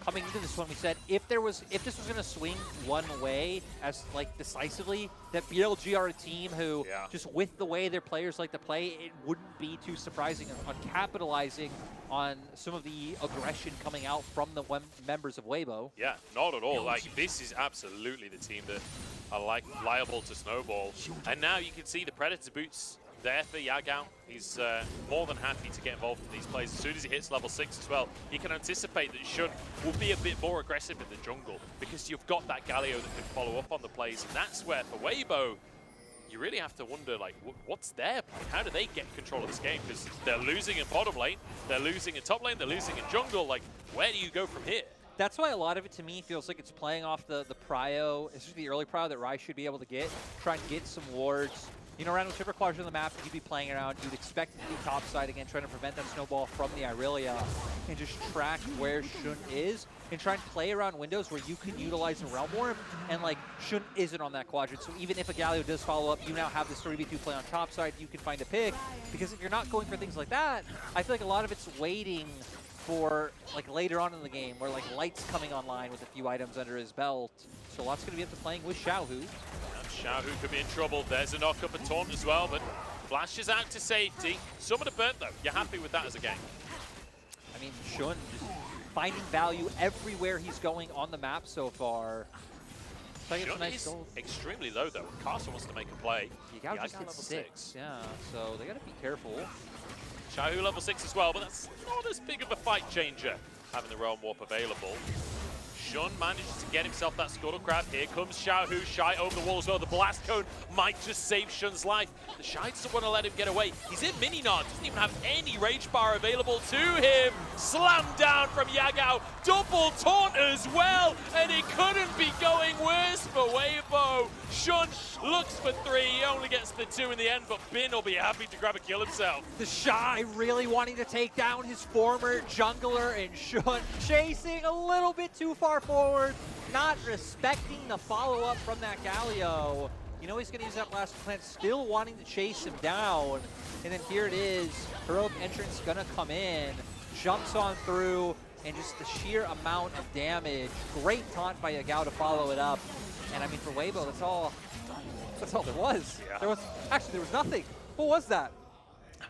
coming into this one, we said if this was going to swing one way as like decisively, that BLG are a team who just with the way their players like to play, it wouldn't be too surprising on capitalizing on some of the aggression coming out from the members of Weibo. Yeah, not at all. Like, this is absolutely the team that are liable to snowball. And now you can see the Predator boots there for Yagao. He's more than happy to get involved in these plays. As soon as he hits level 6 as well, he can anticipate that Shun will be a bit more aggressive in the jungle because you've got that Galio that can follow up on the plays. And that's where, for Weibo, you really have to wonder, like, what's their plan? How do they get control of this game? Because they're losing in bottom lane, they're losing in top lane, they're losing in jungle. Like, where do you go from here? That's why a lot of it to me feels like it's playing off the prio, especially the early prio that Rai should be able to get, try and get some wards. You know, around whichever quadrant of the map you'd be playing around, you'd expect it to be topside again, trying to prevent that snowball from the Irelia and just track where Shun is and try and play around windows where you can utilize a Realm Warp and like Shun isn't on that quadrant. So even if a Galio does follow up, you now have this 3v2 play on topside, you can find a pick. Because if you're not going for things like that, I feel like a lot of it's waiting for like later on in the game where like Light's coming online with a few items under his belt. So lots going to be up to playing with Xiaohu. Xiaohu could be in trouble. There's a knock-up and Taunt as well, but flashes out to safety. Some of the burnt, though. You're happy with that as a game? I mean, Shun just finding value everywhere he's going on the map so far. So Shun nice is extremely low, though. Carson wants to make a play. Yagao just hit 6. Yeah, so they got to be careful. Xiaohu level 6 as well, but that's not as big of a fight changer, having the Realm Warp available. Shun manages to get himself that Scuttle Crab. Here comes Xiaohu, Shy over the wall as well. The Blast Cone might just save Shun's life. The Shy doesn't want to let him get away. He's in Mini-Nard, doesn't even have any Rage Bar available to him. Slam down from Yagao, double taunt as well, and it couldn't be going worse for Weibo. Shun looks for 3, he only gets the 2 in the end, but Bin will be happy to grab a kill himself. The Shy really wanting to take down his former jungler, and Shun chasing a little bit too far forward, not respecting the follow-up from that Galio. You know he's going to use that blast plant, still wanting to chase him down. And then here it is, heroic entrance going to come in, jumps on through, and just the sheer amount of damage. Great taunt by Yagao to follow it up. And I mean, for Weibo, that's all there was. Yeah. There was nothing. What was that?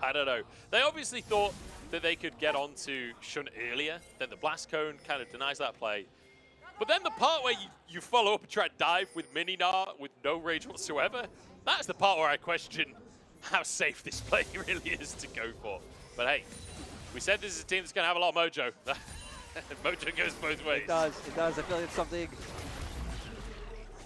I don't know. They obviously thought that they could get onto Shun earlier, then the Blast Cone kind of denies that play. But then the part where you follow up and try to dive with Mini-Nar with no rage whatsoever, that's the part where I question how safe this play really is to go for. But hey, we said this is a team that's going to have a lot of mojo. Mojo goes both ways. It does. I feel like it's something.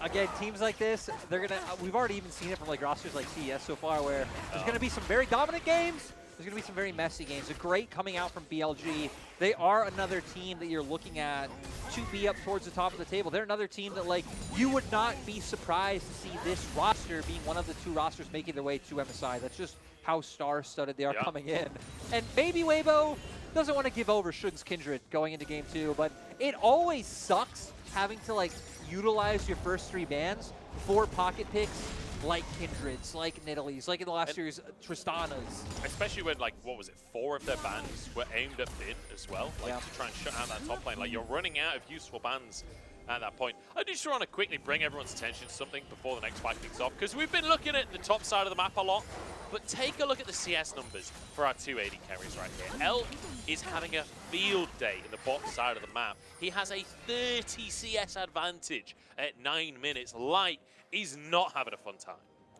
Again, teams like this, they're gonna. We've already even seen it from like rosters like CS so far, where there's gonna be some very dominant games, There's going to be some very messy games. A great coming out from BLG. They are another team that you're looking at to be up towards the top of the table. They're another team that, like, you would not be surprised to see this roster being one of the 2 rosters making their way to MSI. That's just how star-studded they are coming in. And maybe Weibo doesn't want to give over Shun's Kindred going into game 2, but it always sucks having to, like, utilize your first 3 bans for pocket picks like Kindreds, like Nidalees, like in the last series, Tristanas. Especially when, like, what was it, 4 of their bans were aimed at Bin as well, like to try and shut out that top lane. Like, you're running out of useful bans at that point. I just want to quickly bring everyone's attention to something before the next fight kicks off, because we've been looking at the top side of the map a lot, but take a look at the CS numbers for our 280 carries right here. Elk is having a field day in the bottom side of the map. He has a 30 CS advantage at 9 minutes. Light is not having a fun time.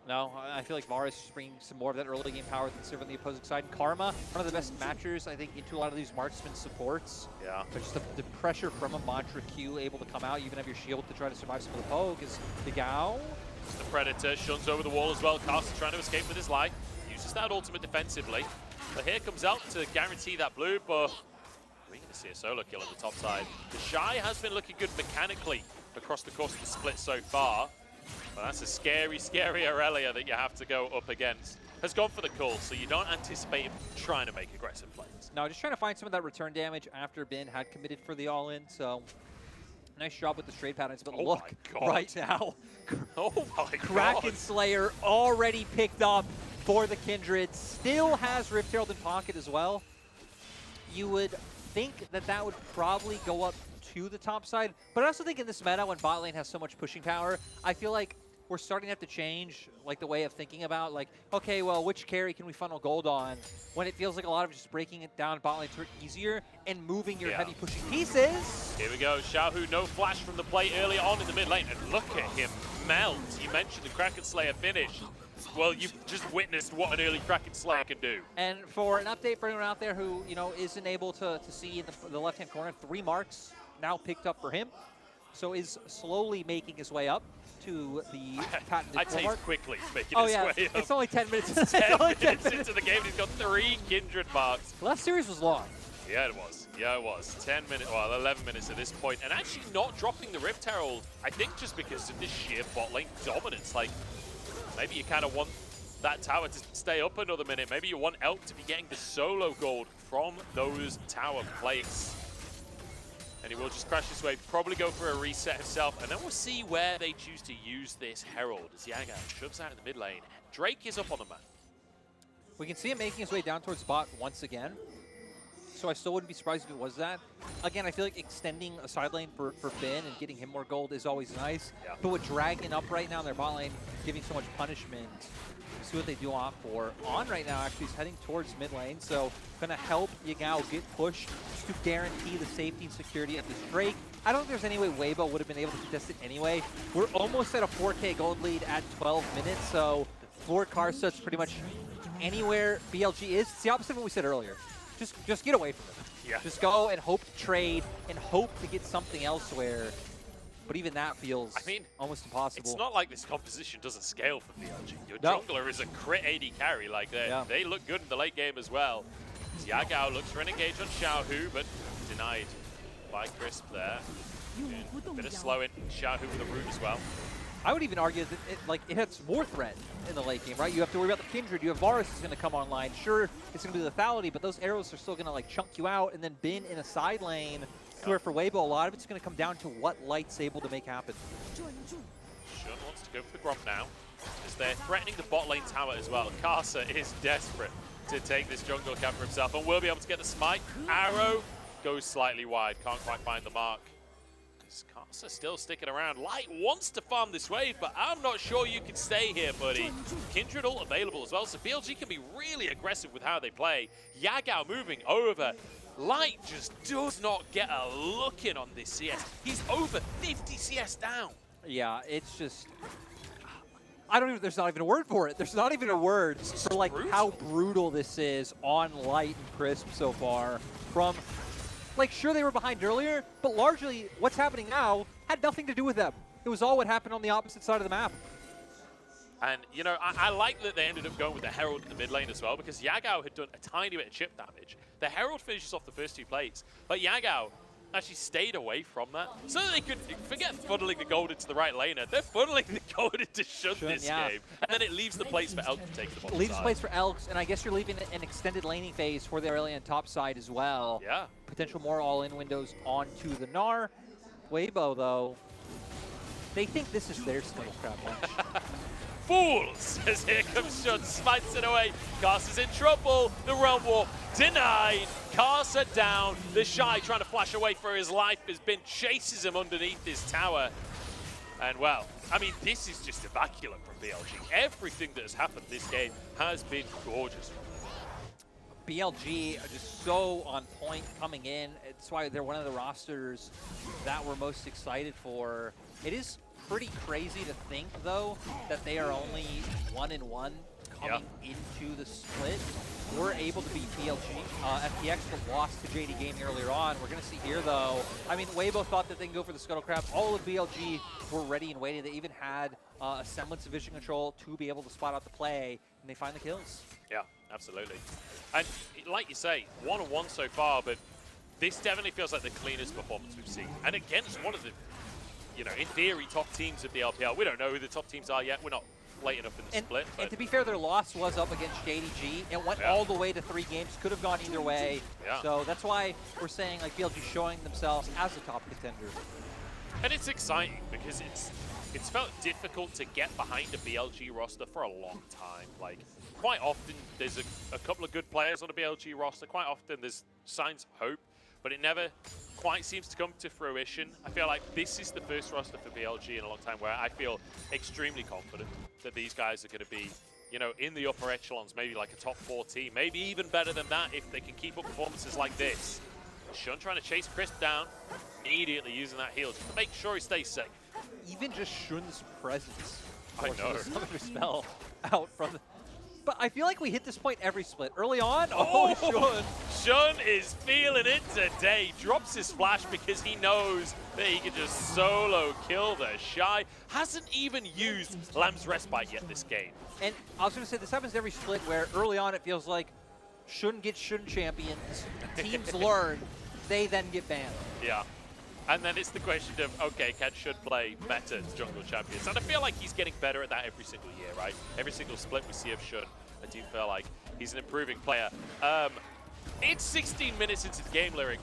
No, I feel like Varus is bringing some more of that early game power than Silver on the opposing side. Karma, one of the best matchers, I think, into a lot of these marksman supports. Yeah. But just the pressure from a Mantra Q able to come out. You even have your shield to try to survive some of the poke. Is the Gao. The Predator shuns over the wall as well. Carson trying to escape with his life. Uses that ultimate defensively. But here comes Elk to guarantee that blue, but we're going to see a solo kill on the top side. The Shy has been looking good mechanically across the course of the split so far. But that's a scary, scary Aurelia that you have to go up against. Has gone for the call, so you don't anticipate him trying to make aggressive plays. No, just trying to find some of that return damage after Bin had committed for the all-in, so nice job with the straight patterns, but look right now. Oh my Kraken Slayer already picked up for the Kindred. Still has Rift Herald in pocket as well. You would think that that would probably go up to the top side, but I also think in this meta when bot lane has so much pushing power, I feel like we're starting to have to change like the way of thinking about, like, okay, well, which carry can we funnel gold on, when it feels like a lot of just breaking it down bot lane to it easier and moving your heavy pushing pieces. Here we go, Xiaohu, no flash from the play early on in the mid lane, and look at him melt. You mentioned the Kraken Slayer finish. Well, you've just witnessed what an early Kraken Slayer can do. And for an update for anyone out there who, you know, isn't able to see in the left-hand corner, 3 marks now picked up for him. So is slowly making his way up to the patented I'd say he's mark. quickly making his way up. It's only 10 minutes. It's 10 minutes into the game. He's got 3 Kindred marks. The last series was long. Yeah, it was. Yeah, it was. 10 minutes, well, 11 minutes at this point. And actually not dropping the Rift Herald, I think just because of this sheer bot lane dominance. Like, maybe you kind of want that tower to stay up another minute. Maybe you want Elk to be getting the solo gold from those tower plates. And he will just crash his way, probably go for a reset himself, and then we'll see where they choose to use this Herald as Yaga shoves out in the mid lane. Drake is up on the map. We can see him making his way down towards bot once again. So I still wouldn't be surprised if it was that. Again, I feel like extending a side lane for Finn and getting him more gold is always nice. Yeah. But with Dragon up right now in their bot lane, giving so much punishment, see what they do opt for. On right now actually is heading towards mid lane, so gonna help Yagao get pushed to guarantee the safety and security of this Drake. I don't think there's any way Weibo would have been able to contest it anyway. We're almost at a 4K gold lead at 12 minutes, so for Karsa's pretty much anywhere BLG is. It's the opposite of what we said earlier. Just get away from them. Yeah. Just go and hope to trade and hope to get something elsewhere. But even that feels almost impossible. It's not like this composition doesn't scale for BLG. Your jungler is a crit AD carry. Like they look good in the late game as well. Yagao looks for an engage on Xiaohu, but denied by Crisp there. And a bit of slowing. Xiaohu with a root as well. I would even argue that it has more threat in the late game, right? You have to worry about the Kindred. You have Varus is going to come online. Sure, it's going to be lethality, but those arrows are still going to like chunk you out and then bin in a side lane. Where for Weibo, a lot of it's going to come down to what Light's able to make happen. Shun wants to go for the Gromp now, as they're threatening the bot lane tower as well. Karsa is desperate to take this jungle camp for himself, and will be able to get the smite. Arrow goes slightly wide, can't quite find the mark. Karsa still sticking around. Light wants to farm this wave, but I'm not sure you can stay here, buddy. Kindred ult available as well, so BLG can be really aggressive with how they play. Yagao moving over. Light just does not get a look in on this CS. He's over 50 CS down. Yeah, it's just... there's not even a word for it. There's not even a word for like how brutal this is on Light and Crisp so far. From, like, sure they were behind earlier, but largely what's happening now had nothing to do with them. It was all what happened on the opposite side of the map. And, you know, I like that they ended up going with the Herald in the mid lane as well, because Yagao had done a tiny bit of chip damage. The Herald finishes off the first 2 plates, but Yagao actually stayed away from that, so that they could forget funneling the gold into the right laner. They're funneling the gold into Shun this game, and then it leaves the plates for Elk to take the bottom Leaves side. the plates for Elks, and I guess you're leaving an extended laning phase for the early and top side as well. Yeah. Potential more all-in windows onto the Gnar. Weibo, though, they think this is their Scuttle Crab lunch. Fools! As here comes Shun, smites it away. Karsa's in trouble. The Realm Warp denied. Karsa down. The Shy trying to flash away for his life as Bin chases him underneath his tower. And well, I mean, this is just immaculate from BLG. Everything that has happened this game has been gorgeous. BLG are just so on point coming in. It's why they're one of the rosters that we're most excited for. It is pretty crazy to think, though, that they are only 1-1 coming into the split. We're able to beat BLG. FTX but lost to JD Gaming earlier on. We're going to see here, though. I mean, Weibo thought that they can go for the Scuttle Crab. All of BLG were ready and waiting. They even had a semblance of vision control to be able to spot out the play, and they find the kills. Yeah, absolutely. And like you say, 1-1 so far, but this definitely feels like the cleanest performance we've seen. And against one of the, you know, in theory, top teams of the LPL. We don't know who the top teams are yet. We're not late enough in the split. And to be fair, their loss was up against JDG. It went all the way to 3 games. Could have gone either way. So that's why we're saying like BLG showing themselves as a top contender. And it's exciting because it's felt difficult to get behind a BLG roster for a long time. Like, quite often there's a couple of good players on a BLG roster. Quite often there's signs of hope, but it never quite seems to come to fruition. I feel like this is the first roster for BLG in a long time where I feel extremely confident that these guys are going to be, you know, in the upper echelons, maybe like a top 4 team, maybe even better than that if they can keep up performances like this. Shun trying to chase Crisp down, immediately using that heal just to make sure he stays safe. Even just Shun's presence. I know. Summoner spell out from the... But I feel like we hit this point every split. Early on, Shun. Shun is feeling it today. Drops his flash because he knows that he can just solo kill the Shy. Hasn't even used Lamb's Respite yet this game. And I was going to say, this happens every split where early on it feels like Shun gets Shun champions, teams learn, they then get banned. Yeah. And then it's the question of, okay, can Shun play better jungle champions? And I feel like he's getting better at that every single year, right? Every single split we see of Shun, I do feel like he's an improving player. It's 16 minutes into the game, Lyric,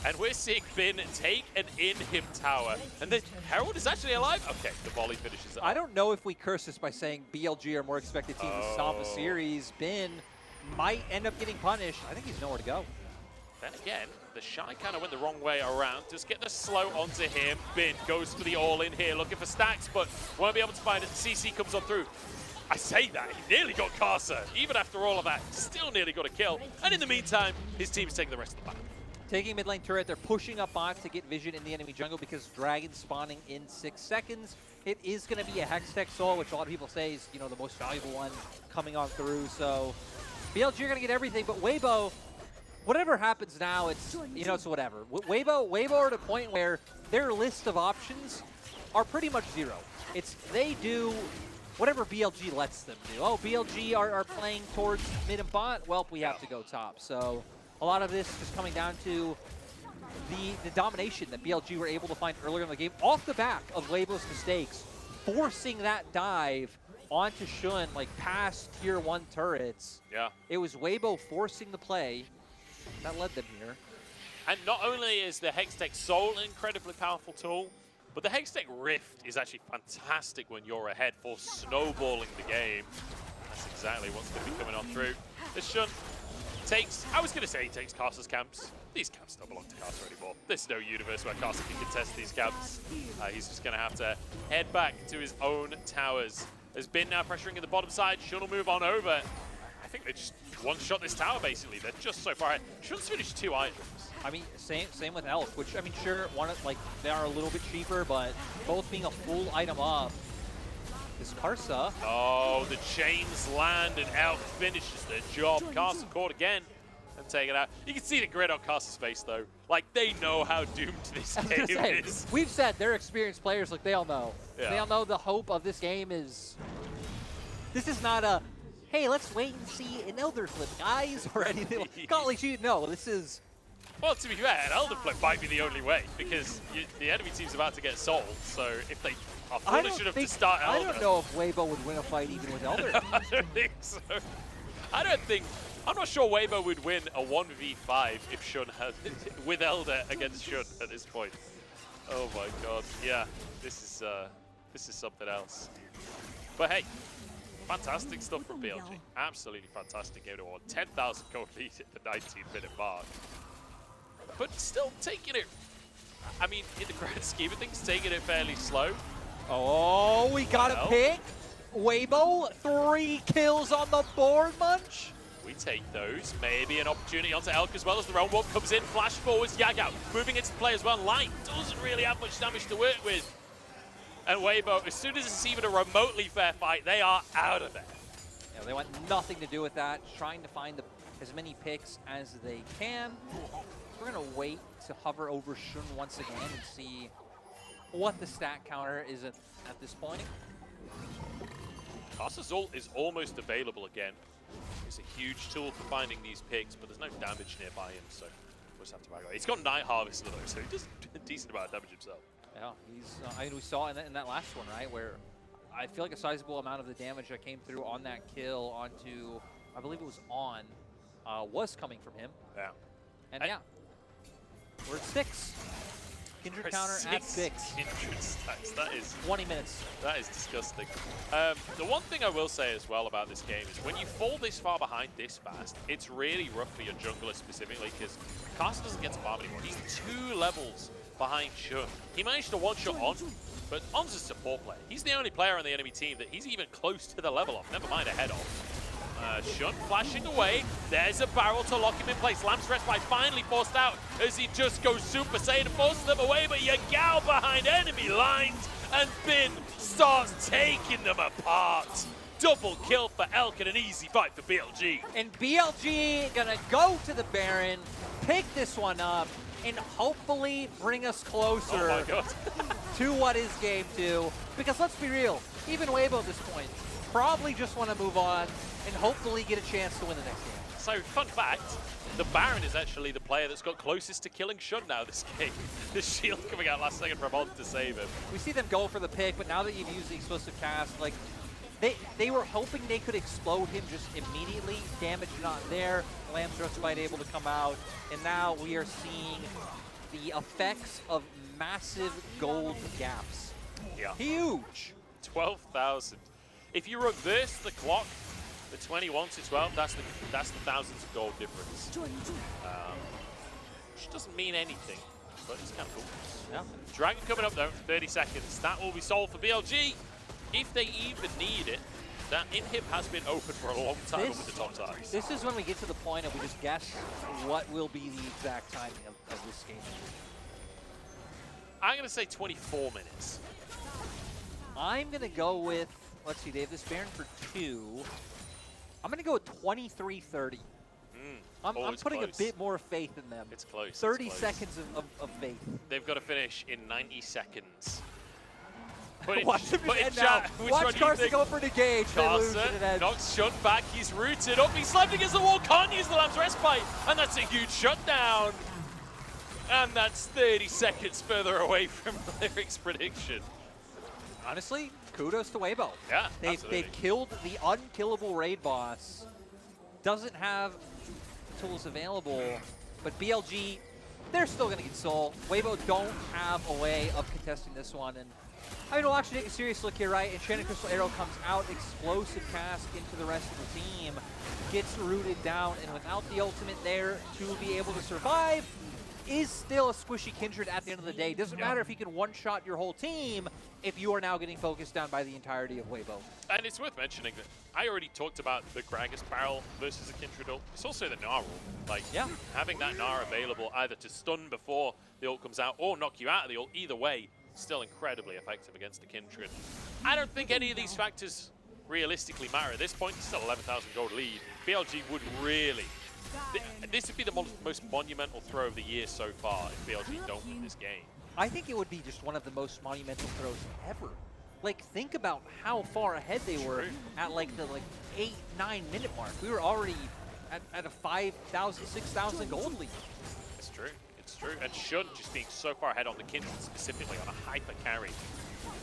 and we're seeing Bin take an in-him tower. And the Herald is actually alive? Okay, the volley finishes up. I don't know if we curse this by saying BLG are more expected team to stomp a series. Bin might end up getting punished. I think he's nowhere to go. Then again, the Shy kind of went the wrong way around. Just get the slow onto him. Bin goes for the all-in here, looking for stacks, but won't be able to find it. CC comes on through. I say that, he nearly got Karsa. Even after all of that, still nearly got a kill. And in the meantime, his team's taking the rest of the map. Taking mid lane turret, they're pushing up bot to get vision in the enemy jungle because Dragon's spawning in 6 seconds. It is going to be a Hextech Soul, which a lot of people say is, you know, the most valuable one coming on through. So BLG are going to get everything, but Weibo, whatever happens now, it's, you know, it's whatever. Weibo are at a point where their list of options are pretty much zero. It's they do whatever BLG lets them do. Oh, BLG are playing towards mid and bot. Well, we have to go top. So a lot of this is coming down to the domination that BLG were able to find earlier in the game off the back of Weibo's mistakes, forcing that dive onto Shun, like past tier 1 turrets. Yeah. It was Weibo forcing the play that led them here. And not only is the Hextech Soul an incredibly powerful tool, but the Hextech Rift is actually fantastic when you're ahead for snowballing the game. That's exactly what's going to be coming on through. This Shun takes, I was going to say he takes Karsa's camps. These camps don't belong to Karsa anymore. There's no universe where Karsa can contest these camps. He's just going to have to head back to his own towers. There's Bin now pressuring in the bottom side. Shun will move on over. I think they just one-shot this tower, basically. They're just so far ahead. Shun's finished 2 items. I mean, same with Elk, which, I mean, sure, like, they are a little bit cheaper, but both being a full item up is Karsa. Oh, the chains land, and Elk finishes the job. Karsa caught again and taken out. You can see the grit on Karsa's face, though. Like, they know how doomed this game is. We've said they're experienced players, like, they all know. Yeah. They all know the hope of this game is This is not a, hey, let's wait and see an Elder Flip, guys, or anything. Golly gee, no, this is... Well, to be fair, an Elder Flip might be the only way, because the enemy team's about to get sold, so if they are foolish enough to start Elder... I don't know if Weibo would win a fight even with Elder. I don't think so. I'm not sure Weibo would win a 1v5 if Shun had with Elder against Shun at this point. Oh my god, yeah, this is something else. But hey, fantastic stuff from BLG. Absolutely fantastic game to watch. 10,000 gold lead at the 19-minute mark. But still taking it, I mean, in the grand scheme of things, taking it fairly slow. Oh, we got a pick. Weibo, 3 kills on the board, Munch. We take those. Maybe an opportunity onto Elk as well as the round one comes in. Flash forwards, Yagao moving into play as well. Light doesn't really have much damage to work with. And Weibo, as soon as it's even a remotely fair fight, they are out of there. Yeah, they want nothing to do with that. Trying to find as many picks as they can. We're going to wait to hover over Shun once again and see what the stat counter is at this point. Kasa's ult is almost available again. It's a huge tool for finding these picks, but there's no damage nearby him, so we'll just have to back away. He's got Night Harvester though, so he does a decent amount of damage himself. Yeah, he's. I mean, we saw in that last one, right, where I feel like a sizable amount of the damage that came through on that kill onto, I believe it was was coming from him. Yeah. And yeah, we're at 6. Kindred counter at 6. Kindred stacks. That is 20 minutes. That is disgusting. The one thing I will say as well about this game is when you fall this far behind this fast, it's really rough for your jungler specifically because Kasa doesn't get to farm anymore. He's 2 levels behind Shun. He managed to one-shot On, but On's a support player. He's the only player on the enemy team that he's even close to the level of, never mind ahead of. Shun flashing away. There's a barrel to lock him in place. Lamb's Respite finally forced out as he just goes Super Saiyan and forces them away, but Yagao behind enemy lines and Bin starts taking them apart. Double kill for Elk and an easy fight for BLG. And BLG gonna go to the Baron, pick this one up, and hopefully bring us closer to what is game 2. Because let's be real, even Weibo at this point probably just want to move on and hopefully get a chance to win the next game. So, fun fact, the Baron is actually the player that's got closest to killing Shun now this game. The shield coming out last second from Mod to save him. We see them go for the pick, but now that you've used the explosive cast, like, they were hoping they could explode him just immediately. Damage not there. Lamb's Respite able to come out. And now we are seeing the effects of massive gold gaps. Yeah. Huge. 12,000. If you reverse the clock, the 21 to 12, that's the thousands of gold difference. Which doesn't mean anything, but it's kind of cool. Yeah. Dragon coming up though, 30 seconds. That will be solved for BLG. If they even need it, that inhib has been open for a long time with the top sides. This is when we get to the point of we just guess what will be the exact timing of this game. I'm going to say 24 minutes. I'm going to go with, let's see, they have this Baron for 2. I'm going to go with 23-30. I'm putting close. a bit more faith in them. It's close. 30 seconds of faith. They've got to finish in 90 seconds. Watch him end now. Watch Carson go for an engage. Carson knocks Shun back. He's rooted up. He's slapped against the wall. Can't use the Lamb's Respite. And that's a huge shutdown. And that's 30 seconds further away from Lyric's prediction. Honestly, kudos to Weibo. Yeah, they've killed the unkillable raid boss. Doesn't have tools available, but BLG, they're still going to get soul. Weibo don't have a way of contesting this one. And I mean, we'll actually take a serious look here, right? Enchanted Crystal Arrow comes out, explosive cast into the rest of the team, gets rooted down, and without the ultimate there to be able to survive, is still a squishy Kindred at the end of the day. Doesn't matter if he can one-shot your whole team if you are now getting focused down by the entirety of Weibo. And it's worth mentioning that I already talked about the Gragas barrel versus a Kindred ult. It's also the Gnar ult. Like, having that Gnar available either to stun before the ult comes out or knock you out of the ult, either way, still incredibly effective against the Kindred. I don't think any of these factors realistically matter at this point. It's still 11,000 gold lead. BLG would really... This would be the most monumental throw of the year so far if BLG don't win this game. I think it would be just one of the most monumental throws ever. like think about how far ahead they were at like the 8-9 minute mark. We were already at a 5,000, 6,000 gold lead. It's true. It's true. And Shun just being so far ahead on the Kindred specifically on a hyper carry,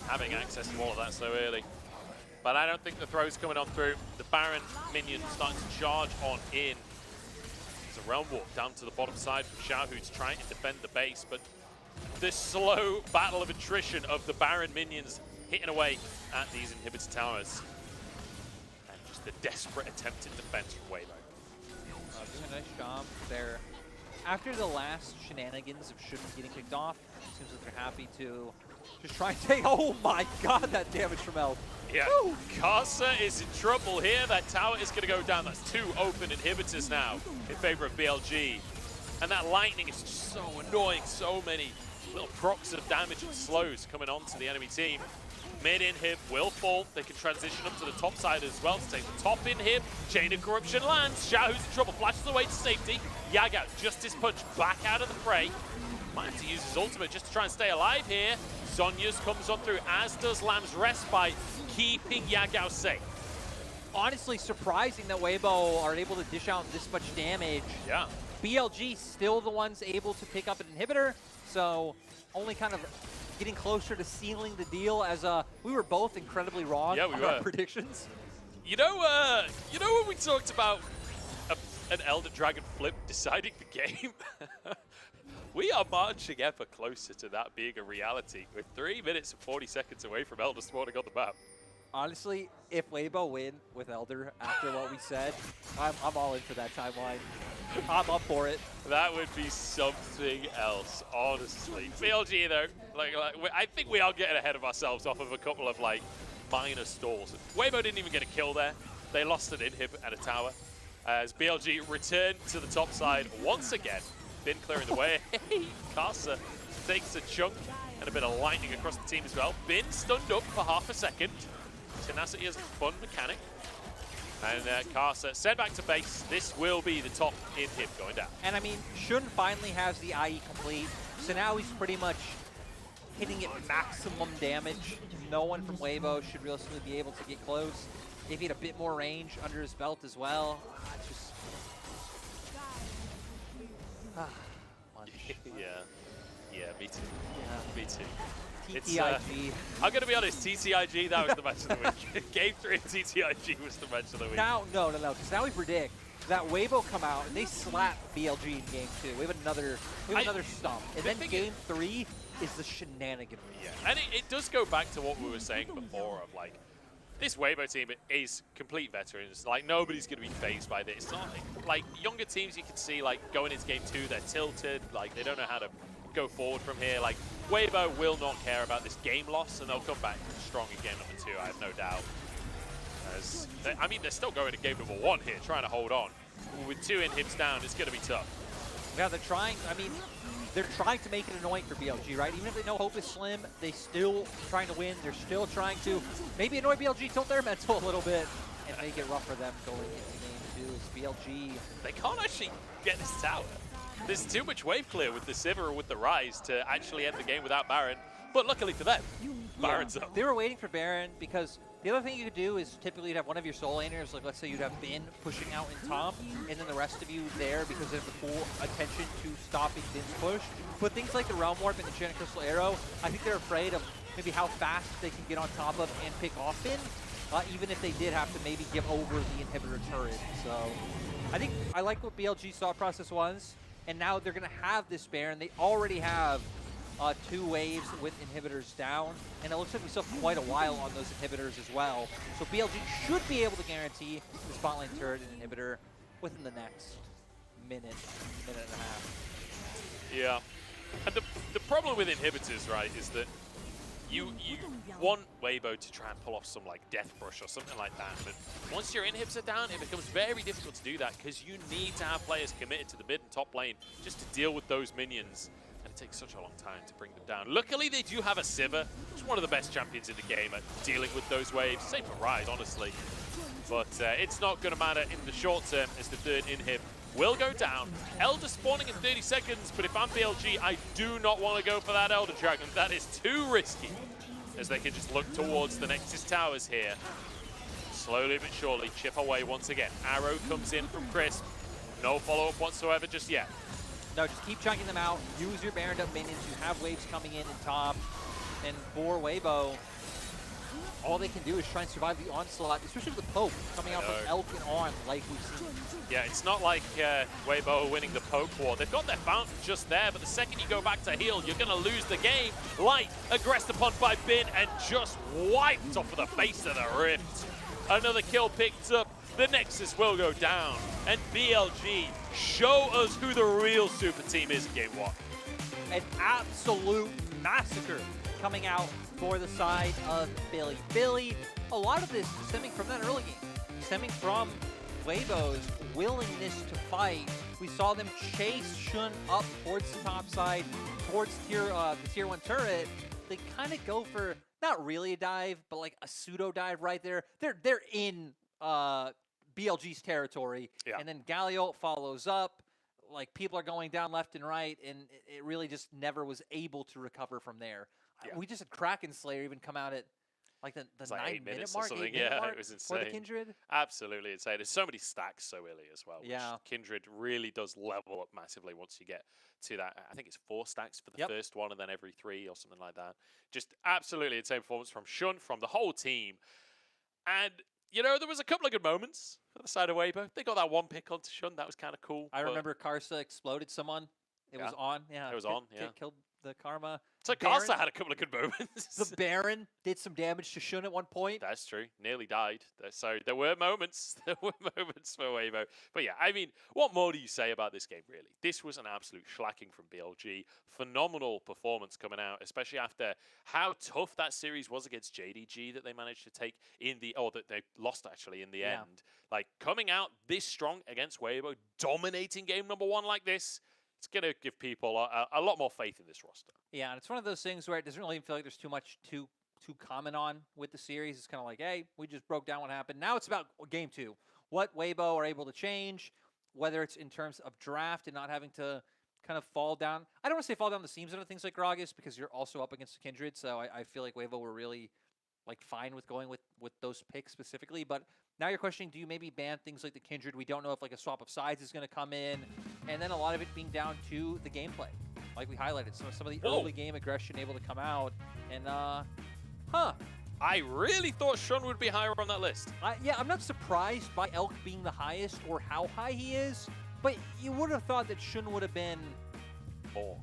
having access to all of that so early. But I don't think the throw's coming on through. The Baron minion starting to charge on in. There's a realm walk down to the bottom side from Xiao, who's trying to defend the base, but this slow battle of attrition of the Baron minions hitting away at these inhibitor towers. And just the desperate attempted defense from Weibo. Doing a nice job there. After the last shenanigans of Shun getting picked off, it seems like they're happy to just try and take. Oh my god, that damage from Elf. Yeah, Karsa is in trouble here. That tower is going to go down. That's 2 open inhibitors now in favor of BLG. And that lightning is just so annoying. So many little procs of damage and slows coming onto the enemy team. Mid inhib will fall. They can transition up to the top side as well to take the top inhib. Chain of Corruption lands. Xiao, who's in trouble, flashes away to safety. Yagao, Justice Punch back out of the fray. Might have to use his ultimate just to try and stay alive here. Zhonya's comes on through, as does Lamb's Respite, keeping Yagao safe. Honestly, surprising that Weibo are able to dish out this much damage. Yeah. BLG still the ones able to pick up an inhibitor, so only kind of getting closer to sealing the deal, as we were both incredibly wrong on our predictions. You know when we talked about an Elder Dragon flip deciding the game? We are marching ever closer to that being a reality. We're 3 minutes and 40 seconds away from Elder spawning on the map. Honestly, if Weibo win with Elder after what we said, I'm all in for that timeline. I'm up for it. That would be something else, honestly. BLG though, I think we are getting ahead of ourselves off of a couple of minor stalls. Weibo didn't even get a kill there. They lost an inhib and a tower. As BLG returned to the top side once again. Bin clearing the way. Karsa takes a chunk and a bit of lightning across the team as well. Bin stunned up for half a second. Tenacity is a fun mechanic. And Karsa sent back to base. This will be the top inhib going down. And I mean, Shun finally has the IE complete, so now he's pretty much hitting it maximum damage. No one from Weibo should realistically be able to get close. If he had a bit more range under his belt as well, it's just... Yeah, me too. Yeah. Me too. TTIG. I'm going to be honest, TTIG, that was the match of the week. Game 3 of TTIG was the match of the week. Now, no, because now we predict that Weibo come out and they slap BLG in Game 2. We have another stomp. And then Game 3 is the shenanigan. Yeah, and it does go back to what we were saying before of this Weibo team is complete veterans. Nobody's going to be phased by this. It's not like younger teams you can see going into Game 2, they're tilted, they don't know how to go forward from here. Weibo will not care about this game loss, and they'll come back strong in game number 2, I have no doubt. They're still going to game number 1 here, trying to hold on. With 2 inhibs down, it's going to be tough. Yeah, they're trying to make it annoying for BLG, right? Even if they know hope is slim, they still trying to win. They're still trying to maybe annoy BLG, tilt their mental a little bit, and make it rough for them going into game 2. As BLG, they can't actually get this tower. There's too much wave clear with the Sivir or with the Rise to actually end the game without Baron. But luckily for them, Baron's up. They were waiting for Baron because the other thing you could do is typically you'd have one of your soul laners, let's say you'd have Bin pushing out in top, and then the rest of you there because they have the full attention to stopping Bin's push. But things like the Realm Warp and the Enchanted Crystal Arrow, I think they're afraid of maybe how fast they can get on top of and pick off Bin, even if they did have to maybe give over the inhibitor turret. So I think I like what BLG's thought process was, and now they're going to have this Baron. They already have 2 waves with inhibitors down, and it looks like we still have quite a while on those inhibitors as well. So BLG should be able to guarantee the spotlight turret and inhibitor within the next minute and a half. Yeah, and the problem with inhibitors, right, is that you want Weibo to try and pull off some Death Brush or something like that, but once your inhibs are down, it becomes very difficult to do that because you need to have players committed to the mid and top lane just to deal with those minions. It takes such a long time to bring them down. Luckily, they do have a Sivir, which is one of the best champions in the game at dealing with those waves. Same for Rise, honestly. But it's not going to matter in the short term as the 3rd inhib will go down. Elder spawning in 30 seconds, but if I'm BLG, I do not want to go for that Elder Dragon. That is too risky. as they can just look towards the Nexus towers here. Slowly but surely chip away once again. Arrow comes in from Crisp. No follow-up whatsoever just yet. No, just keep chunking them out. Use your Baron up minions. You have waves coming in top. And for Weibo, all they can do is try and survive the onslaught, especially with the poke coming out from Elk and on, like we've seen. Yeah, it's not like Weibo are winning the poke war. They've got their fountain just there, but the second you go back to heal, you're going to lose the game. Light aggressed upon by Bin and just wiped off of the face of the rift. Another kill picked up. The Nexus will go down. And BLG show us who the real super team is in game 1. An absolute massacre coming out for the side of Billy. Billy, a lot of this stemming from that early game, stemming from Weibo's willingness to fight. We saw them chase Shun up towards the top side, towards the tier 1 turret. They kind of go for, not really a dive, but like a pseudo dive right there. They're in BLG's territory, and then Galio follows up. Like, people are going down left and right, and it really just never was able to recover from there. Yeah. We just had Kraken Slayer even come out at like the 9-minute mark, 8 minute mark it was insane. For the Kindred. Absolutely insane. There's so many stacks so early as well. Which Kindred really does level up massively once you get to that. I think it's 4 stacks for the first one, and then every 3 or something like that. Just absolutely insane performance from Shun, from the whole team. And you know, there was a couple of good moments for the side of Weibo. They got that 1 pick onto Shun. That was kind of cool. I remember Karsa exploded someone. It was on. Yeah, it was on. Killed the Karma. So Karsa had a couple of good moments. The Baron did some damage to Shun at one point. That's true. Nearly died. So there were moments. There were moments for Weibo. But yeah, I mean, what more do you say about this game, really? This was an absolute shellacking from BLG. Phenomenal performance coming out, especially after how tough that series was against JDG that they managed to take in the, or that they lost actually in the end. Like, coming out this strong against Weibo, dominating game number 1 like this, it's going to give people a lot more faith in this roster. Yeah, and it's one of those things where it doesn't really feel like there's too much to comment on with the series. It's kind of like, hey, we just broke down what happened. Now it's about game 2. What Weibo are able to change, whether it's in terms of draft and not having to kind of fall down. I don't want to say fall down the seams into things like Gragas, because you're also up against the Kindred, so I feel like Weibo were really like fine with going with those picks specifically. But now you're questioning, do you maybe ban things like the Kindred? We don't know if like a swap of sides is going to come in, and then a lot of it being down to the gameplay, like we highlighted. So some of the early game aggression able to come out, and I really thought Shun would be higher on that list. Yeah, I'm not surprised by Elk being the highest or how high he is, but you would have thought that Shun would have been more.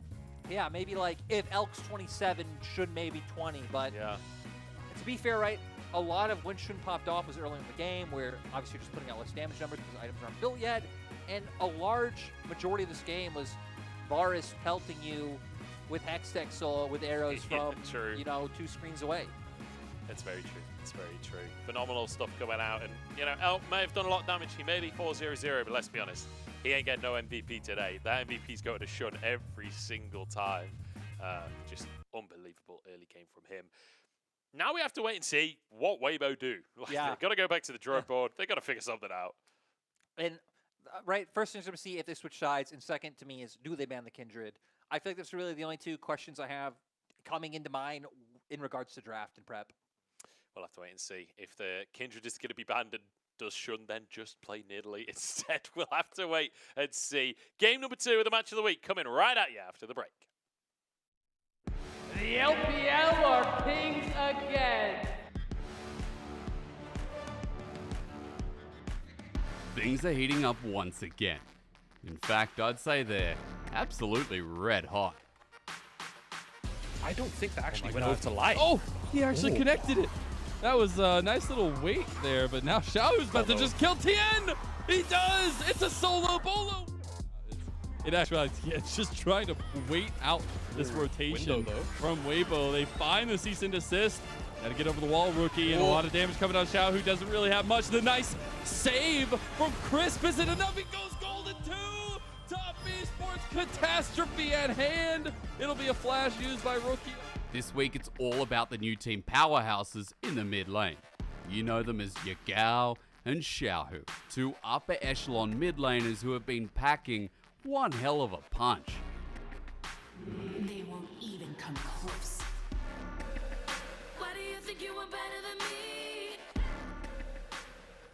Yeah, maybe like if Elk's 27, Shun maybe 20, but to be fair, right, a lot of when Shun popped off was early in the game, where obviously you're just putting out less damage numbers because items aren't built yet, and a large majority of this game was Varus pelting you with Hextech Soul with arrows from, you know, 2 screens away. That's very true. It's very true. Phenomenal stuff coming out, and you know, Elk may have done a lot of damage. He may be 4-0-0, but let's be honest, he ain't getting no MVP today. That MVP's going to Shun every single time. Just unbelievable early game from him. Now we have to wait and see what Weibo do. They've got to go back to the drawing board. They've got to figure something out. And, right, first thing I'm going to see if they switch sides, and second to me is, do they ban the Kindred? I feel like that's really the only 2 questions I have coming into mind in regards to draft and prep. We'll have to wait and see. If the Kindred is going to be banned, and does Shun then just play Nidalee instead? We'll have to wait and see. Game number 2 of the match of the week coming right at you after the break. The LPL are kings again. Things are heating up once again. In fact, I'd say they're absolutely red hot. I don't think that actually went over to Light. Oh, he actually connected it. That was a nice little wait there, but now Xiaohu's about to just kill Tien. He does. It's a solo bolo. In actuality, it's just trying to wait out this rotation from Weibo. They find the cease and desist. Got to get over the wall, rookie, and a lot of damage coming on Xiao, who doesn't really have much. The nice save from Crisp. Is it enough? He goes golden 2. Top Esports catastrophe at hand. It'll be a flash used by rookie. This week, it's all about the new team powerhouses in the mid lane. You know them as Yagao and Xiaohu, 2 upper echelon mid laners who have been packing one hell of a punch. They won't even come close.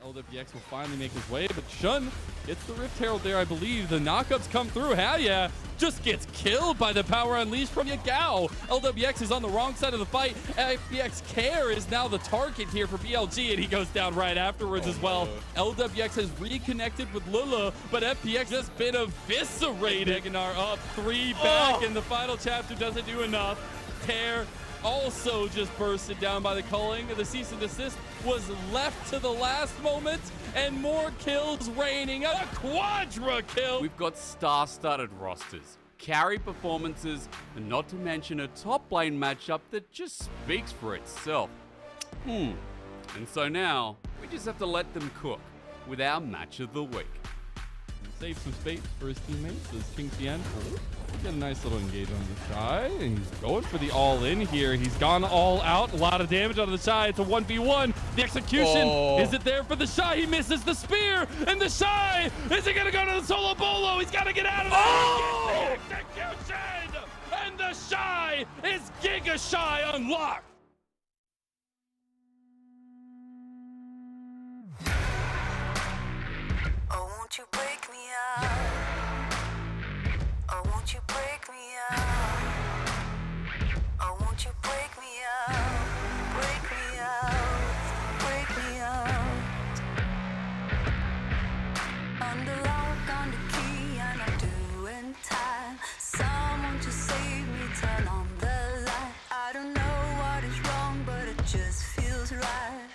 LWX will finally make his way, but Shun gets the Rift Herald there, I believe. The knockups come through. Hell yeah. Just gets killed by the power unleashed from Yagao. LWX is on the wrong side of the fight. FPX Care is now the target here for BLG, and he goes down right afterwards as well. LWX has reconnected with Lula, but FPX just been eviscerated. Deganar up 3 back, and the final chapter doesn't do enough. Care also just bursted down by the culling. The cease and desist was left to the last moment, and more kills raining. A quadra kill. We've got star-studded rosters, carry performances, and not to mention a top lane matchup that just speaks for itself. And so now, we just have to let them cook with our match of the week. Save some space for his teammates as King Tien get a nice little engage on the Shy, and he's going for the all-in here. He's gone all out. A lot of damage on the Shy. It's a 1v1. The execution, is it there for the Shy? He misses the spear, and the Shy, is he going to go to the solo bolo? He's got to get out of there. Oh! The execution, and the Shy is Giga Shy unlocked. Oh, won't you break me out? Oh, won't you break me out? Oh, won't you break me out? Break me out, break me out. Under lock, under key, and I'm doing time. Someone to save me, turn on the light. I don't know what is wrong, but it just feels right.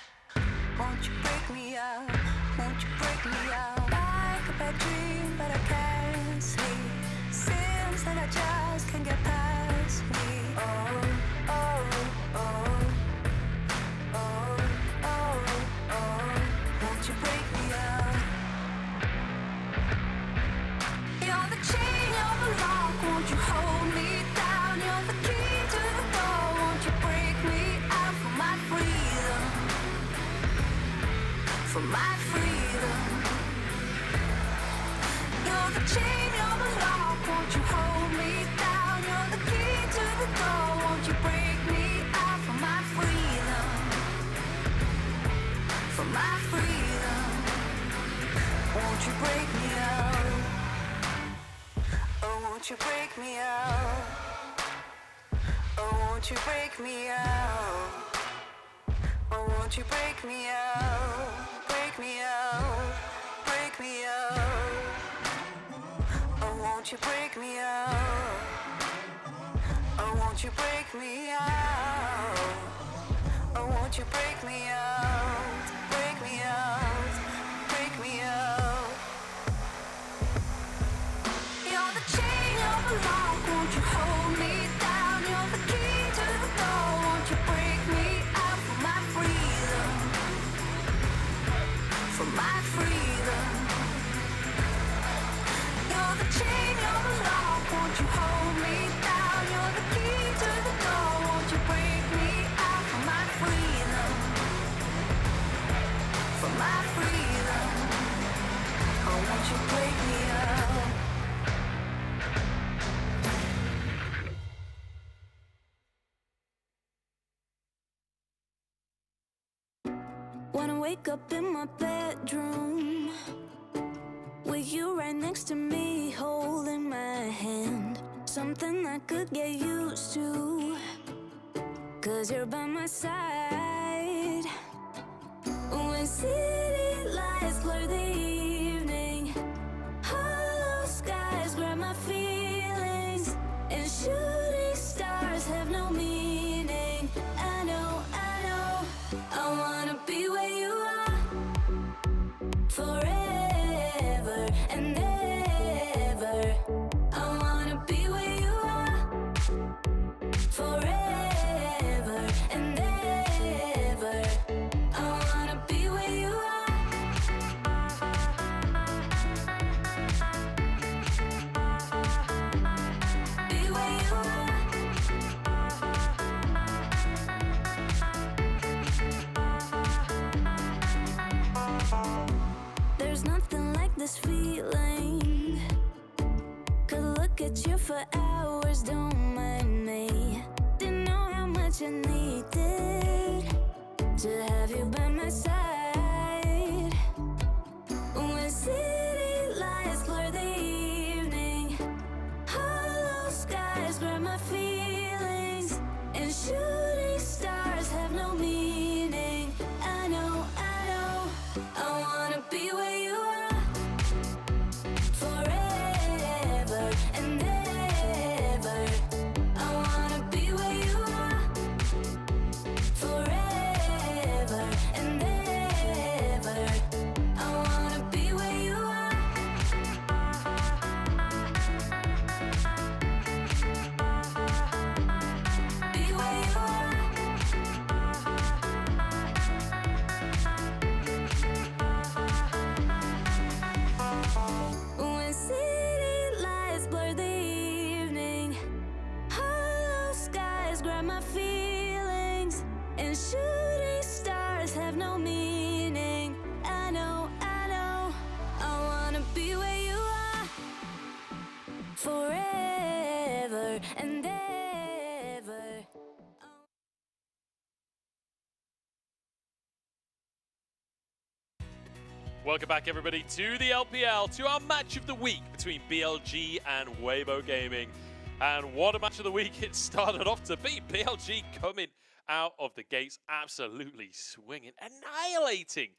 Won't you break me out? Won't you break me out? Like a bad dream, but I can't sleep. Seems that I just can't get past me. Oh, oh, oh, oh, oh, oh. Won't you break me out? You're the chain, you're the lock. Won't you hold me down? You're the key to the door. Won't you break me out for my freedom? For my freedom. You're the chain, you're the lock. Won't you hold me down? You're the key to the door. Won't you break me out for my freedom? For my freedom. Won't you break me out? Oh, won't you break me out? Oh, won't you break me out? Oh, won't you break me out? Break me out, break me out. Oh, won't you break me out? Oh, won't you break me out? Oh, won't you break me out? Break me out, break me out. You're the chain, you're the lock. Won't you hold me down? You're the key to the door. Won't you break me out for my freedom? For my freedom. You're the chain, you're the lock. Won't you hold me down? You're the key to the door. Won't you break me out for my freedom? For my freedom. Oh, won't you break me out? Wanna wake up in my bedroom with you right next to me, holding my hand. Something I could get used to, 'cause you're by my side. When city lights blur the evening, hollow skies grab my feelings, and shooting stars have no meaning. I know, I wanna be where you are, forever and ever. I wanna be where you are, forever and ever. I wanna be where you are. Be where you are. There's nothing like this feeling. Could look at you for hours, don't mind me. Didn't know how much I needed to have you by my side. When city lights blur the evening, hollow skies grab my feelings, and shooting stars have no meaning. I know, I wanna be where you are forever and ever. I wanna be where you are forever and ever. I wanna be where you are. Be where you are. When city lights blur the evening, hollow skies grab my feelings, and shooting stars have no meaning. I know, I wanna be where you are forever and ever. Welcome back, everybody, to the LPL, to our match of the week between BLG and Weibo Gaming. And what a match of the week it started off to be. BLG coming out of the gates absolutely swinging, annihilating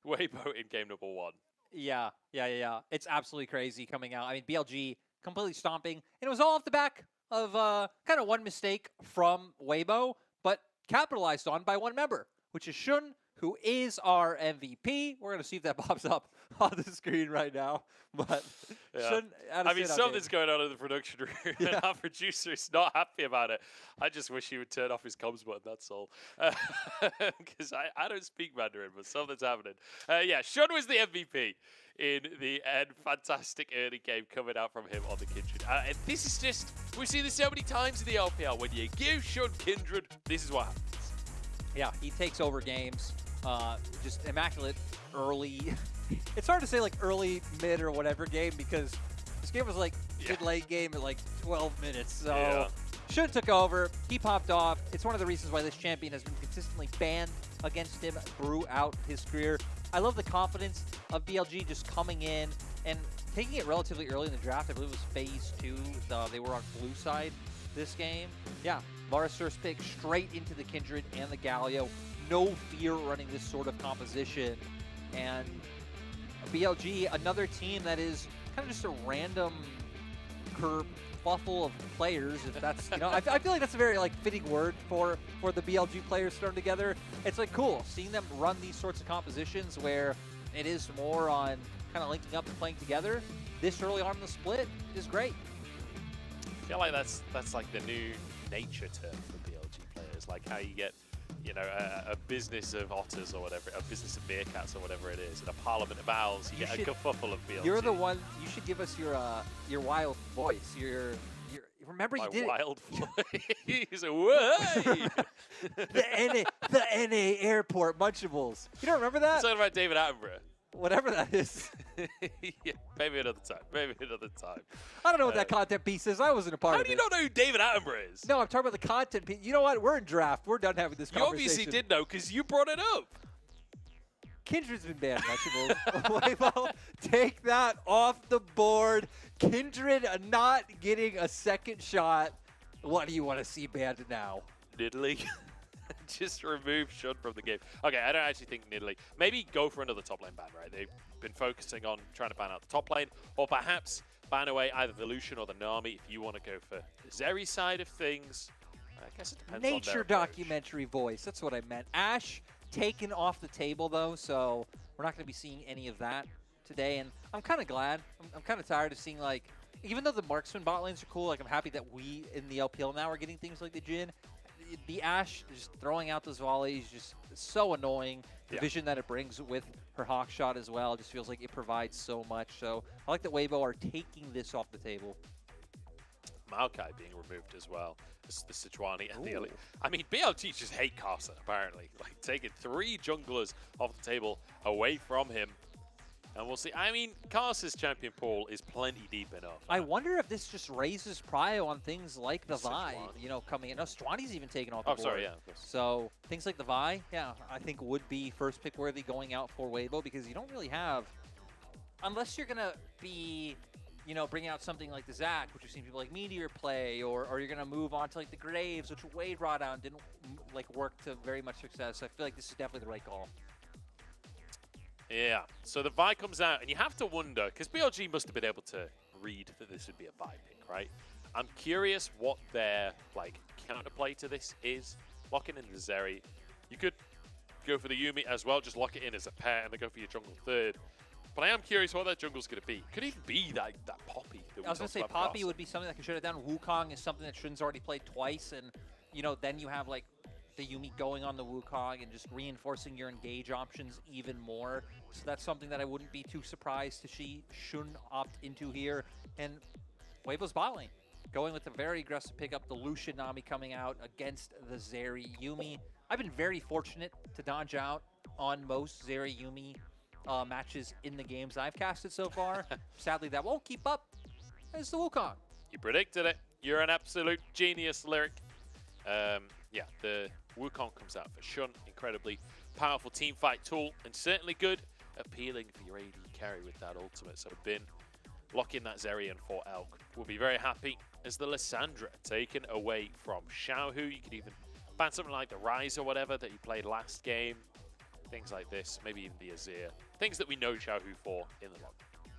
Weibo in game number 1. Yeah. It's absolutely crazy coming out. I mean, BLG completely stomping, and it was all off the back of kind of one mistake from Weibo, but capitalized on by one member, which is Shun, who is our MVP. We're going to see if that pops up on the screen right now. But Yeah. Shun, I mean, something's going on in the production room, and our producer is not happy about it. I just wish he would turn off his comms button, that's all. Because I don't speak Mandarin, but something's happening. Yeah, Shun was the MVP in the end. Fantastic early game coming out from him on the Kindred. And this is just, we've seen this so many times in the LPL. When you give Shun Kindred, this is what happens. Yeah, he takes over games. Just immaculate early. It's hard to say like early, mid, or whatever game because this game was like mid-late game at like 12 minutes. So Shun took over. He popped off. It's one of the reasons why this champion has been consistently banned against him throughout his career. I love the confidence of BLG just coming in and taking it relatively early in the draft. I believe it was phase 2. They were on blue side this game. Yeah, Varus first pick straight into the Kindred and the Galio. No fear running this sort of composition. And BLG, another team that is kind of just a random kerfuffle of players, if that's, you know, I feel like that's a very like fitting word for the BLG players thrown together. It's like cool seeing them run these sorts of compositions where it is more on kind of linking up and playing together. This early on in the split is great. I feel like that's like the new nature term for BLG players, like how you get, you know, a business of otters or whatever, a business of meerkats or whatever it is, and a parliament of owls. You get a kerfuffle of BLG. You're the one. You should give us your wild voice. Your remember My you did wild voice. Away. the NA airport Munchables. You don't remember that? Talking about David Attenborough. Whatever that is. Yeah, maybe another time. Maybe another time. I don't know what that content piece is. I wasn't a part of it. How do you not know who David Attenborough is? No, I'm talking about the content piece. You know what? We're in draft. We're done having this You conversation. obviously did know because you brought it up. Kindred's been banned, Munchables. Weibo, take that off the board. Kindred not getting a second shot. What do you want to see banned now? Nidalee. Just remove Shun from the game. Okay, I don't actually think Nidalee. Maybe go for another top lane ban, right? They've been focusing on trying to ban out the top lane, or perhaps ban away either the Lucian or the Nami if you want to go for the Zeri side of things. I guess it depends on Nature their documentary voice. That's what I meant. Ash taken off the table, though, so we're not going to be seeing any of that today. And I'm kind of glad. I'm kind of tired of seeing, like, even though the marksman bot lanes are cool, like, I'm happy that we in the LPL now are getting things like the Jhin. The Ashe just throwing out those volleys, just so annoying. The vision that it brings with her hawk shot as well just feels like it provides so much. So I like that Weibo are taking this off the table. Maokai being removed as well. The Sejuani and the Elite. I mean, BLG just hate Carson, apparently. Like, taking 3 junglers off the table away from him. And we'll see. I mean, Karsa's champion pool is plenty deep enough. I wonder if this just raises prio on things like the Vi, you know, coming in. No, Stwani's even taken off the board. sorry, yeah, of course. So things like the Vi, yeah, I think would be first pick worthy going out for Weibo, because you don't really have, unless you're going to be, you know, bringing out something like the Zac, which we've seen people like Meteor play, or you're going to move on to like the Graves, which Wade brought out and didn't like work to very much success. I feel like this is definitely the right call. Yeah, so the Vi comes out, and you have to wonder, because BLG must have been able to read that this would be a Vi pick, right? I'm curious what their, like, counterplay to this is. Locking in the Zeri. You could go for the Yuumi as well, just lock it in as a pair, and then go for your jungle third. But I am curious what that jungle's going to be. Could even be that Poppy. That I was going to say Poppy would be something that could shut it down. Wukong is something that Shun's already played twice, and, you know, then you have, like, the Yuumi going on the Wukong and just reinforcing your engage options even more. So that's something that I wouldn't be too surprised to see Shun opt into here. And Weibo's bot lane, going with a very aggressive pickup, the Lucian Nami coming out against the Zeri Yuumi. I've been very fortunate to dodge out on most Zeri Yuumi matches in the games I've casted so far. Sadly, that won't keep up. It's the Wukong. You predicted it. You're an absolute genius, Lyric. Yeah, the Wukong comes out for Shun. Incredibly powerful team fight tool, and certainly good appealing for your AD carry with that ultimate. So Bin locking that Zerion for Elk. We'll be very happy as the Lissandra taken away from Xiaohu. You could even ban something like the Rise or whatever that you played last game. Things like this, maybe even the Azir. Things that we know Xiaohu for in the log.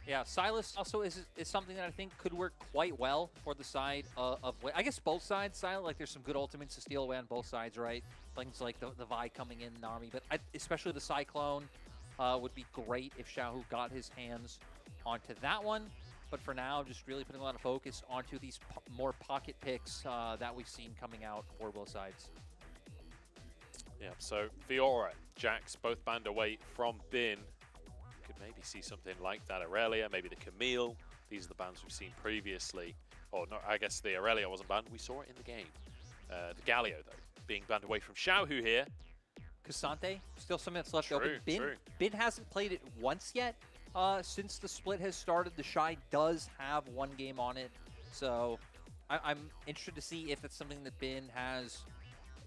Yeah, Silas also is something that I think could work quite well for the side of I guess both sides, Silas. Like, there's some good ultimates to steal away on both sides, right? Things like the Vi coming in, Nami, but especially the Cyclone would be great if Xiaohu got his hands onto that one. But for now, just really putting a lot of focus onto these more pocket picks that we've seen coming out for both sides. Yeah, so Fiora, Jax, both banned away from Bin. Could maybe see something like that Aurelia, maybe the Camille. These are the bans we've seen previously. Or no, I guess the Aurelia wasn't banned. We saw it in the game. The Galio, though, being banned away from Xiaohu here. Cassante, still something that's left True, open. Bin hasn't played it once yet since the split has started. The Shy does have one game on it. So I'm interested to see if it's something that Bin has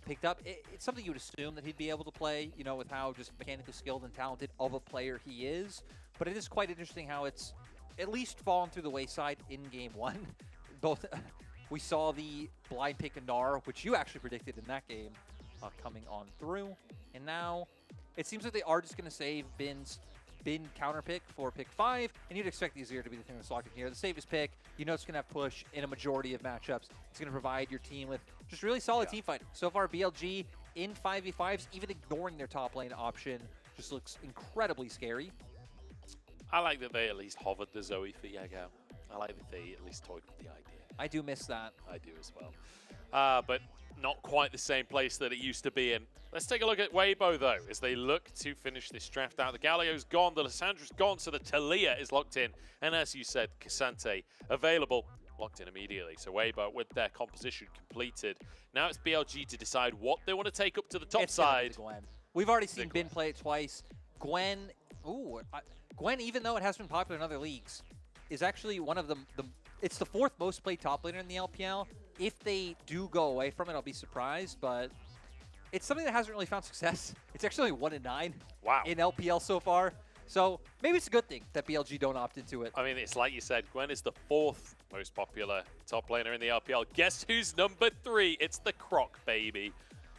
picked up. It's something you would assume that he'd be able to play, you know, with how just mechanically skilled and talented of a player he is. But it is quite interesting how it's at least fallen through the wayside in game one. Both we saw the blind pick Gnar, which you actually predicted in that game, coming on through. And now it seems like they are just going to save Bin counter pick for pick 5, and you'd expect the Azir to be the thing that's locked in here. The safest pick, you know, it's going to have push in a majority of matchups. It's going to provide your team with just really solid team fight. So far, BLG in 5v5s, even ignoring their top lane option, just looks incredibly scary. I like that they at least hovered the Zoe for Yagao. I like that they at least toyed with the idea. I do miss that. I do as well. But not quite the same place that it used to be in. Let's take a look at Weibo, though, as they look to finish this draft out. The Galio's gone, the Lissandra's gone, so the Talia is locked in. And as you said, Cassante available, locked in immediately. So Weibo, with their composition completed, now it's BLG to decide what they want to take up to the top side. Gwen. We've already seen Bin play it twice. Gwen, Gwen, even though it has been popular in other leagues, is actually one of it's the 4th most played top laner in the LPL. If they do go away from it, I'll be surprised, but it's something that hasn't really found success. It's actually 1 in 9 in LPL so far. So maybe it's a good thing that BLG don't opt into it. I mean, it's like you said, Gwen is the 4th most popular top laner in the LPL. Guess who's number 3? It's the Croc, baby.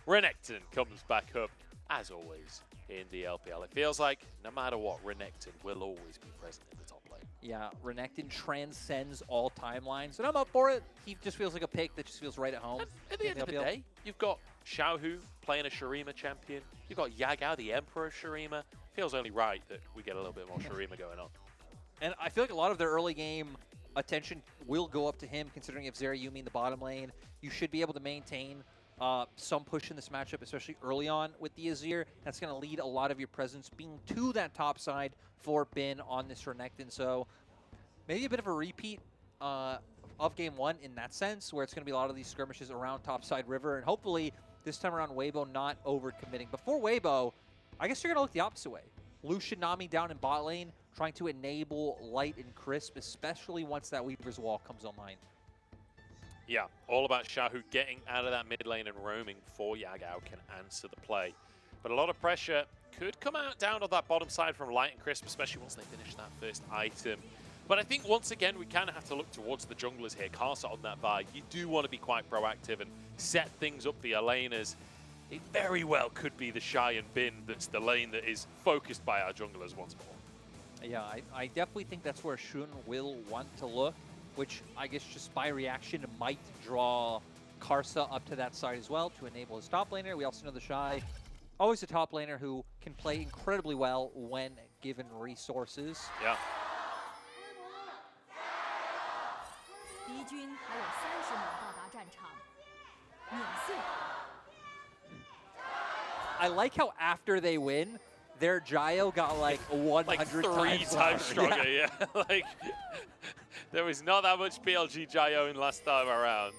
Renekton comes back up, as always, in the LPL. It feels like no matter what, Renekton will always be present in the top lane. Yeah, Renekton transcends all timelines, and I'm up for it. He just feels like a pick that just feels right at home. At the end of the day, you've got Xiaohu playing a Shurima champion. You've got Yagao, the Emperor of Shurima. Feels only right that we get a little bit more Shurima going on. And I feel like a lot of their early game attention will go up to him, considering if Zeri Yuumi in the bottom lane, you should be able to maintain some push in this matchup, especially early on with the Azir. That's going to lead a lot of your presence being to that top side for Bin on this Renekton. So maybe a bit of a repeat of game 1 in that sense, where it's going to be a lot of these skirmishes around topside river, and hopefully this time around Weibo not overcommitting. Before Weibo, I guess you're going to look the opposite way. Lucian Nami down in bot lane, trying to enable Light and Crisp, especially once that Weaver's Wall comes online. Yeah, all about Xiaohu getting out of that mid lane and roaming before Yagao can answer the play. But a lot of pressure could come out down on that bottom side from Light and Crisp, especially once they finish that first item. But I think once again, we kind of have to look towards the junglers here. Karsa on that Vi, you do want to be quite proactive and set things up for your laners. It very well could be the Shy and Bin that's the lane that is focused by our junglers once more. Yeah, I definitely think that's where Shun will want to look, which I guess just by reaction might draw Karsa up to that side as well to enable his top laner. We also know the Shy, always a top laner who can play incredibly well when given resources. Yeah. I like how after they win, their Gyro got like 100 like 3 times stronger, yeah. Like, there was not that much BLG Gyro in last time around.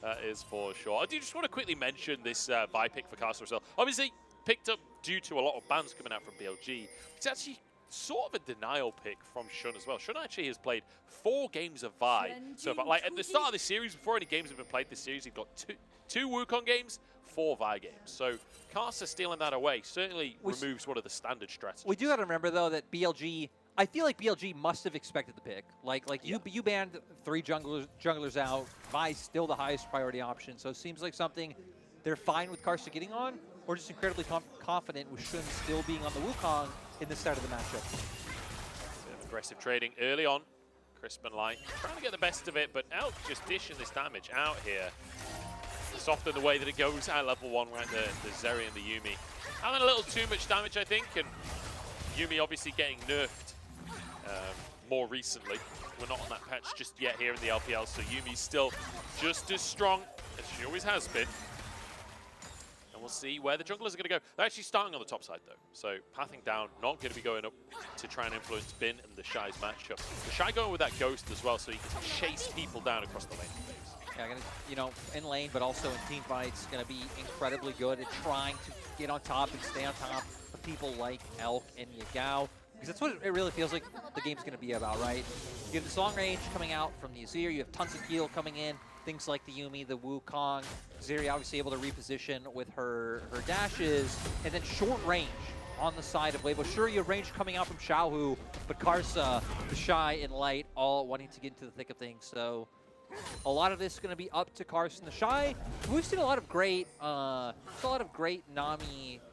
That is for sure. I do just want to quickly mention this Vi pick for Karsa as well. Obviously, picked up due to a lot of bans coming out from BLG. It's actually sort of a denial pick from Shun as well. Shun actually has played 4 games of Vi. So, like at the start of the series, before any games have been played this series, he's got two Wukong games, 4 Vi games. So Karsa stealing that away certainly removes one of the standard strategies. We do have to remember though that BLG, I feel like BLG must have expected the pick. Like you banned 3 junglers out. Vi's still the highest priority option. So it seems like something they're fine with Karsa getting on, or just incredibly confident with Shun still being on the Wukong in this side of the matchup. Bit of aggressive trading early on. Crisp and Light trying to get the best of it, but Elk just dishing this damage out here. Soften the way that it goes at level 1, right? The Zeri and the Yuumi. Having a little too much damage, I think, and Yuumi obviously getting nerfed more recently. We're not on that patch just yet here in the LPL, so Yumi's still just as strong as she always has been. And we'll see where the junglers are going to go. They're actually starting on the top side, though. So pathing down, not going to be going up to try and influence Bin and the Shy's matchup. The Shy going with that Ghost as well, so he can chase people down across the lane phase. Yeah, gonna, in lane, but also in team fights, going to be incredibly good at trying to get on top and stay on top of people like Elk and Yagao. Because that's what it really feels like the game's going to be about, right? You have this long range coming out from the Azir, you have tons of heal coming in, things like the Yuumi, the Wukong, Zeri obviously able to reposition with her dashes, and then short range on the side of Weibo. Sure, you have range coming out from Xiaohu, but Karsa, the Shy, and Light all wanting to get into the thick of things. So a lot of this is going to be up to Karsa and the Shy. We've seen a lot of great, Nami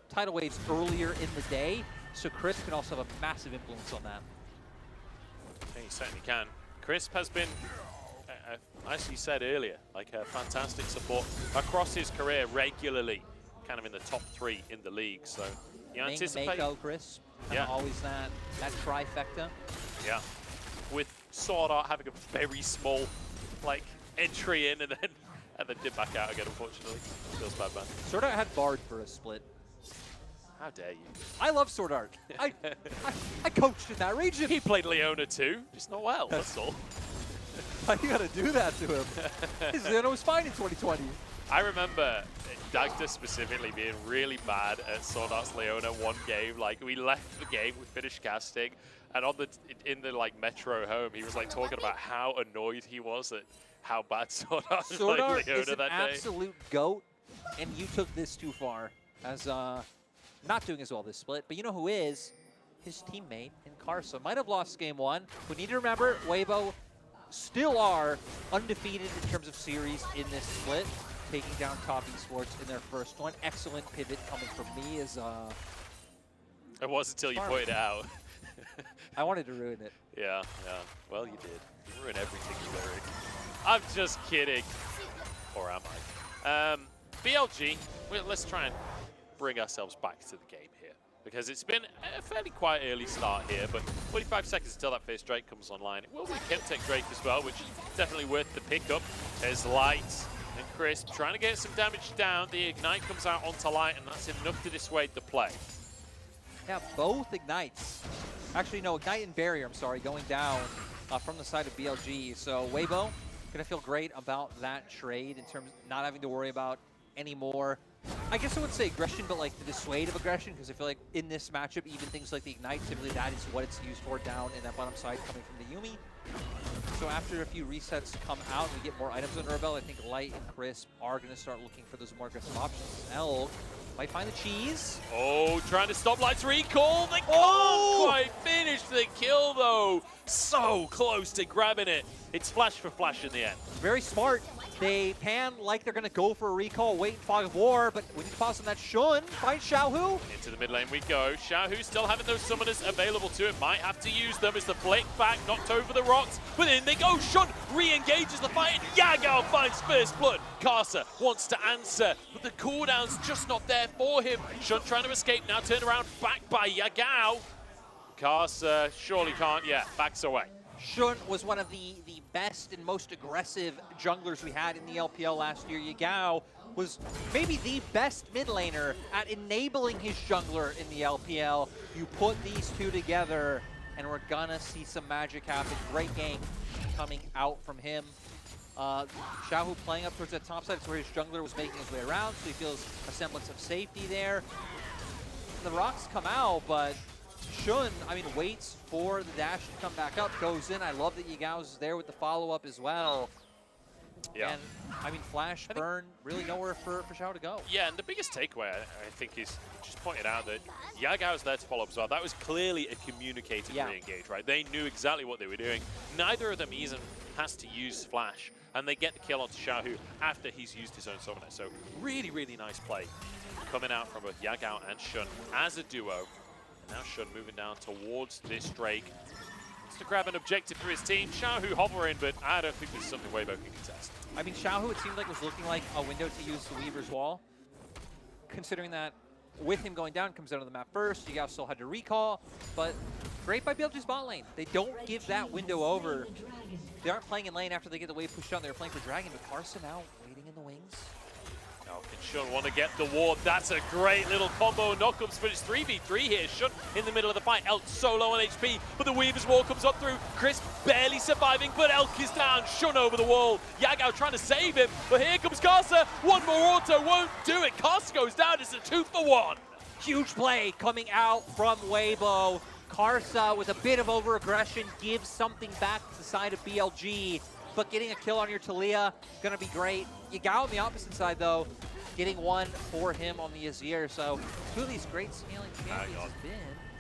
tidal waves earlier in the day, so Crisp can also have a massive influence on that. Yeah, he certainly can. Crisp has been, as you said earlier, like a fantastic support across his career regularly, kind of in the top 3 in the league. So you anticipate Mako, Crisp, always that trifecta. Yeah, with Sword Art having a very small entry in and then dip back out again, unfortunately. Feels bad, man. Sword Art had Bard for a split. How dare you? I love Sword Art. I coached in that region. He played Leona too, just not well, that's all. Why you gotta do that to him? His Leona was fine in 2020. I remember Dagda specifically being really bad at Sword Art's Leona one game. Like, we left the game, we finished casting, and in the Metro home, he was talking about how annoyed he was at how bad Sword Art was Sword Art Leona is an that day. absolute GOAT, and you took this too far as not doing as well this split. But you know who is? His teammate in Karsa. Might have lost game 1. We need to remember, Weibo still are undefeated in terms of series in this split, taking down Top Esports in their first one. Excellent pivot coming from me as It was until you pointed it out. I wanted to ruin it. Yeah. Well, you did. You ruined everything, you Eric. I'm just kidding. Or am I? BLG, let's try and bring ourselves back to the game here, because it's been a fairly quiet early start here, but 45 seconds until that first Drake comes online. It will be Kill-Tech Drake as well, which is definitely worth the pickup. There's Light and Crisp trying to get some damage down. The Ignite comes out onto Light, and that's enough to dissuade the play. Yeah, both Ignites. Actually, no, Ignite and Barrier, I'm sorry, going down from the side of BLG. So Weibo gonna feel great about that trade in terms of not having to worry about anymore. I guess I wouldn't say aggression, but like the dissuade of aggression, because I feel like in this matchup, even things like the Ignite, typically that is what it's used for down in that bottom side coming from the Yumi. So after a few resets come out and we get more items under our belt, I think Light and Crisp are going to start looking for those more aggressive options. Elk might find the cheese. Oh, trying to stop Light's recall. They can't quite finish the kill, though. So close to grabbing it. It's flash for flash in the end. Very smart. They pan like they're going to go for a recall, wait in Fog of War, but we need to pause on that Shun. Find Xiaohu. Into the mid lane we go. Xiaohu still having those summoners available to him. Might have to use them as the Blake back knocked over the rocks. But in they go. Shun re-engages the fight and Yagao finds first blood. Karsa wants to answer, but the cooldown's just not there for him. Shun trying to escape now, turned around, back by Yagao. Karsa surely can't yet, backs away. Shun was one of the best and most aggressive junglers we had in the LPL last year. Yagao was maybe the best mid laner at enabling his jungler in the LPL. You put these two together and we're gonna see some magic happen. Great game coming out from him. Xiaohu playing up towards that top side. It's where his jungler was making his way around, so he feels a semblance of safety there. The rocks come out, but Shun, I mean, waits for the dash to come back up, goes in. I love that Yagao is there with the follow-up as well. Yeah. And, I mean, flash, burn, really nowhere for Xiao to go. Yeah, and the biggest takeaway, I think, is just pointed out that Yagao's there to follow up as well. That was clearly a communicated re-engage, right? They knew exactly what they were doing. Neither of them even has to use flash, and they get the kill onto Xiaohu after he's used his own summoner. So really, really nice play coming out from both Yagao and Shun as a duo. Now Shun moving down towards this Drake. Wants to grab an objective for his team. Xiaohu hovering, but I don't think this is something Weibo can contest. I mean, Xiaohu, it seemed like was looking like a window to use the Weaver's Wall. Considering that with him going down, comes out of the map first. Yagao still had to recall, but great by BLG's bot lane. They don't give that window over. They aren't playing in lane after they get the wave pushed down. They're playing for Dragon, but Karsa now waiting in the wings. Now can Shun want to get the ward? That's a great little combo knockups, but it's 3v3 here. Shun in the middle of the fight. Elk so low on HP, but the Weaver's Wall comes up through. Chris barely surviving, but Elk is down. Shun over the wall. Yagao trying to save him, but here comes Karsa. One more auto won't do it. Karsa goes down. It's a 2-for-1. Huge play coming out from Weibo. Karsa with a bit of over-aggression gives something back to the side of BLG. But getting a kill on your Talia, gonna be great. Yagao on the opposite side though, getting one for him on the Azir. So two of these great scaling champions.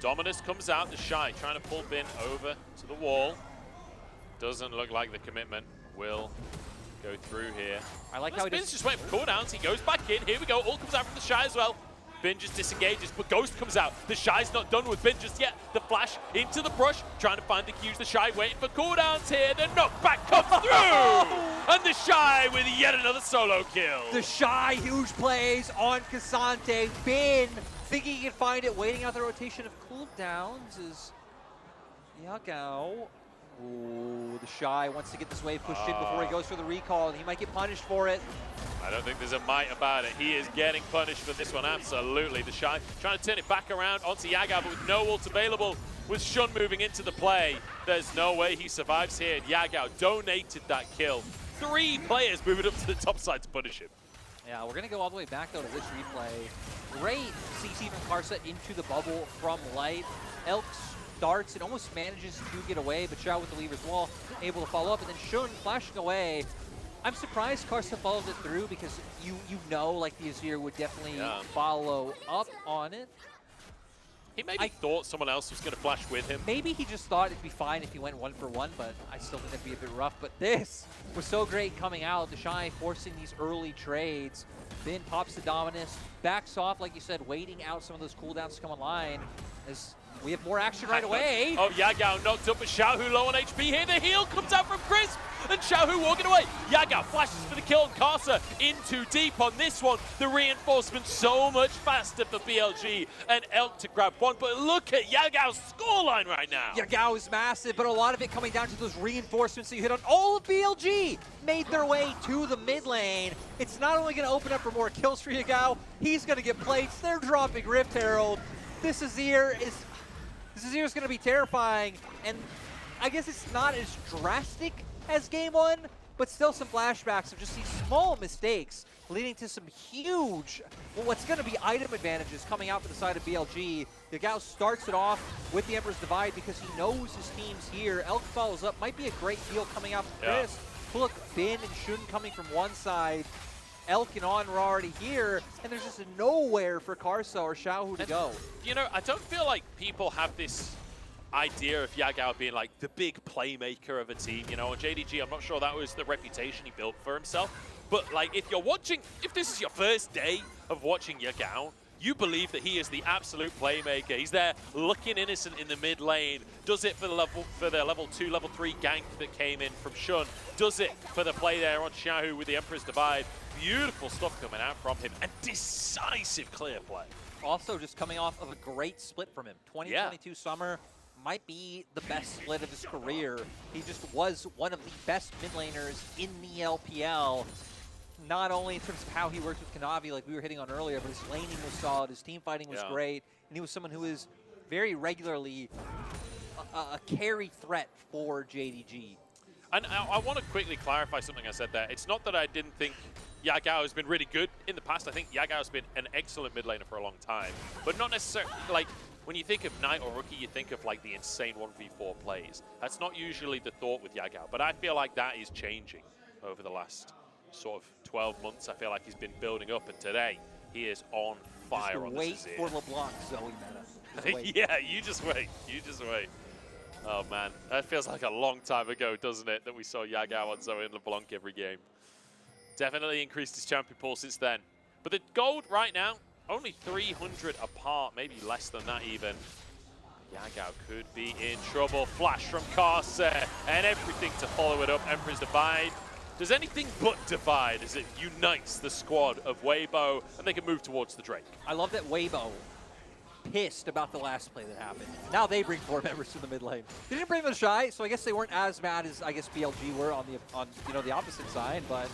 Dominus comes out, the Shy trying to pull Bin over to the wall. Doesn't look like the commitment will go through here. I like how Bin's just waiting for cooldowns. He goes back in. Here we go. All comes out from the Shy as well. Bin just disengages, but Ghost comes out. The Shy's not done with Bin just yet. The flash into the brush, trying to find the Qs. The Shy waiting for cooldowns here. The knockback comes through! And the Shy with yet another solo kill. The Shy, huge plays on Cassante. Bin thinking he can find it, waiting out the rotation of cooldowns is Yagao. Ooh, the Shy wants to get this wave pushed in before he goes for the recall, and he might get punished for it. I don't think there's a might about it. He is getting punished for this one, absolutely. The Shy trying to turn it back around onto Yagao, but with no ult available, with Shun moving into the play, there's no way he survives here. Yagao donated that kill. 3 players moving up to the top side to punish him. Yeah, we're going to go all the way back, though, to this replay. Great CC from Karsa into the bubble from Light. Elk starts and almost manages to get away, but Xiao with the Weaver's Wall able to follow up, and then Shun flashing away. I'm surprised Karsa followed it through because you know like the Azir would definitely follow up on it. He maybe thought someone else was going to flash with him. Maybe he just thought it'd be fine if he went 1-for-1, but I still think that'd be a bit rough. But this was so great coming out. The Shy forcing these early trades. Bin pops the Dominus, backs off, like you said, waiting out some of those cooldowns to come online. As we have more action right away. Oh, Yagao knocked up, but Xiaohu low on HP here. The heal comes out from Chris, and Xiaohu walking away. Yagao flashes for the kill, and Karsa in too deep on this one. The reinforcement so much faster for BLG and Elk to grab one, but look at Yagao's scoreline right now. Yagao is massive, but a lot of it coming down to those reinforcements that you hit on. All of BLG made their way to the mid lane. It's not only going to open up for more kills for Yagao, he's going to get plates. They're dropping Rift Herald. This Azir is going to be terrifying, and I guess it's not as drastic as game 1, but still some flashbacks of just these small mistakes leading to some huge, well, what's going to be item advantages coming out for the side of BLG. Yagao starts it off with the Emperor's Divide because he knows his team's here. Elk follows up, might be a great deal coming out from Chris. Look, Bin and Shun coming from one side. Elk and On were already here, and there's just nowhere for Karsa or Xiaohu to go. You know, I don't feel like people have this idea of Yagao being like the big playmaker of a team. You know, on JDG, I'm not sure that was the reputation he built for himself. But like, if you're watching, if this is your first day of watching Yagao, you believe that he is the absolute playmaker. He's there looking innocent in the mid lane, does it for the level 2, level 3 gank that came in from Shun, does it for the play there on Xiaohu with the Emperor's Divide. Beautiful stuff coming out from him, and decisive clear play. Also just coming off of a great split from him. 2022 summer might be the best split of his career. He just was one of the best mid laners in the LPL. Not only in terms of how he worked with Kanavi, like we were hitting on earlier, but his laning was solid, his team fighting was great, and he was someone who is very regularly a carry threat for JDG. And I want to quickly clarify something I said there. It's not that I didn't think Yagao has been really good in the past. I think Yagao has been an excellent mid laner for a long time, but not necessarily, like, when you think of Knight or Rookie, you think of like the insane 1v4 plays. That's not usually the thought with Yagao, but I feel like that is changing over the last sort of 12 months. I feel like he's been building up, and today he is on fire on this Just wait for LeBlanc, Zoe meta. Yeah, you just wait. You just wait. Oh man, that feels like a long time ago, doesn't it, that we saw Yagao on Zoe and LeBlanc every game. Definitely increased his champion pool since then. But the gold right now, only 300 apart, maybe less than that even. Yagao could be in trouble. Flash from Karsa, and everything to follow it up. Emperor's Divide does anything but divide as it unites the squad of Weibo, and they can move towards the Drake. I love that Weibo pissed about the last play that happened. Now they bring 4 members to the mid lane. They didn't bring them shy, so I guess they weren't as mad as I guess BLG were on the opposite side, but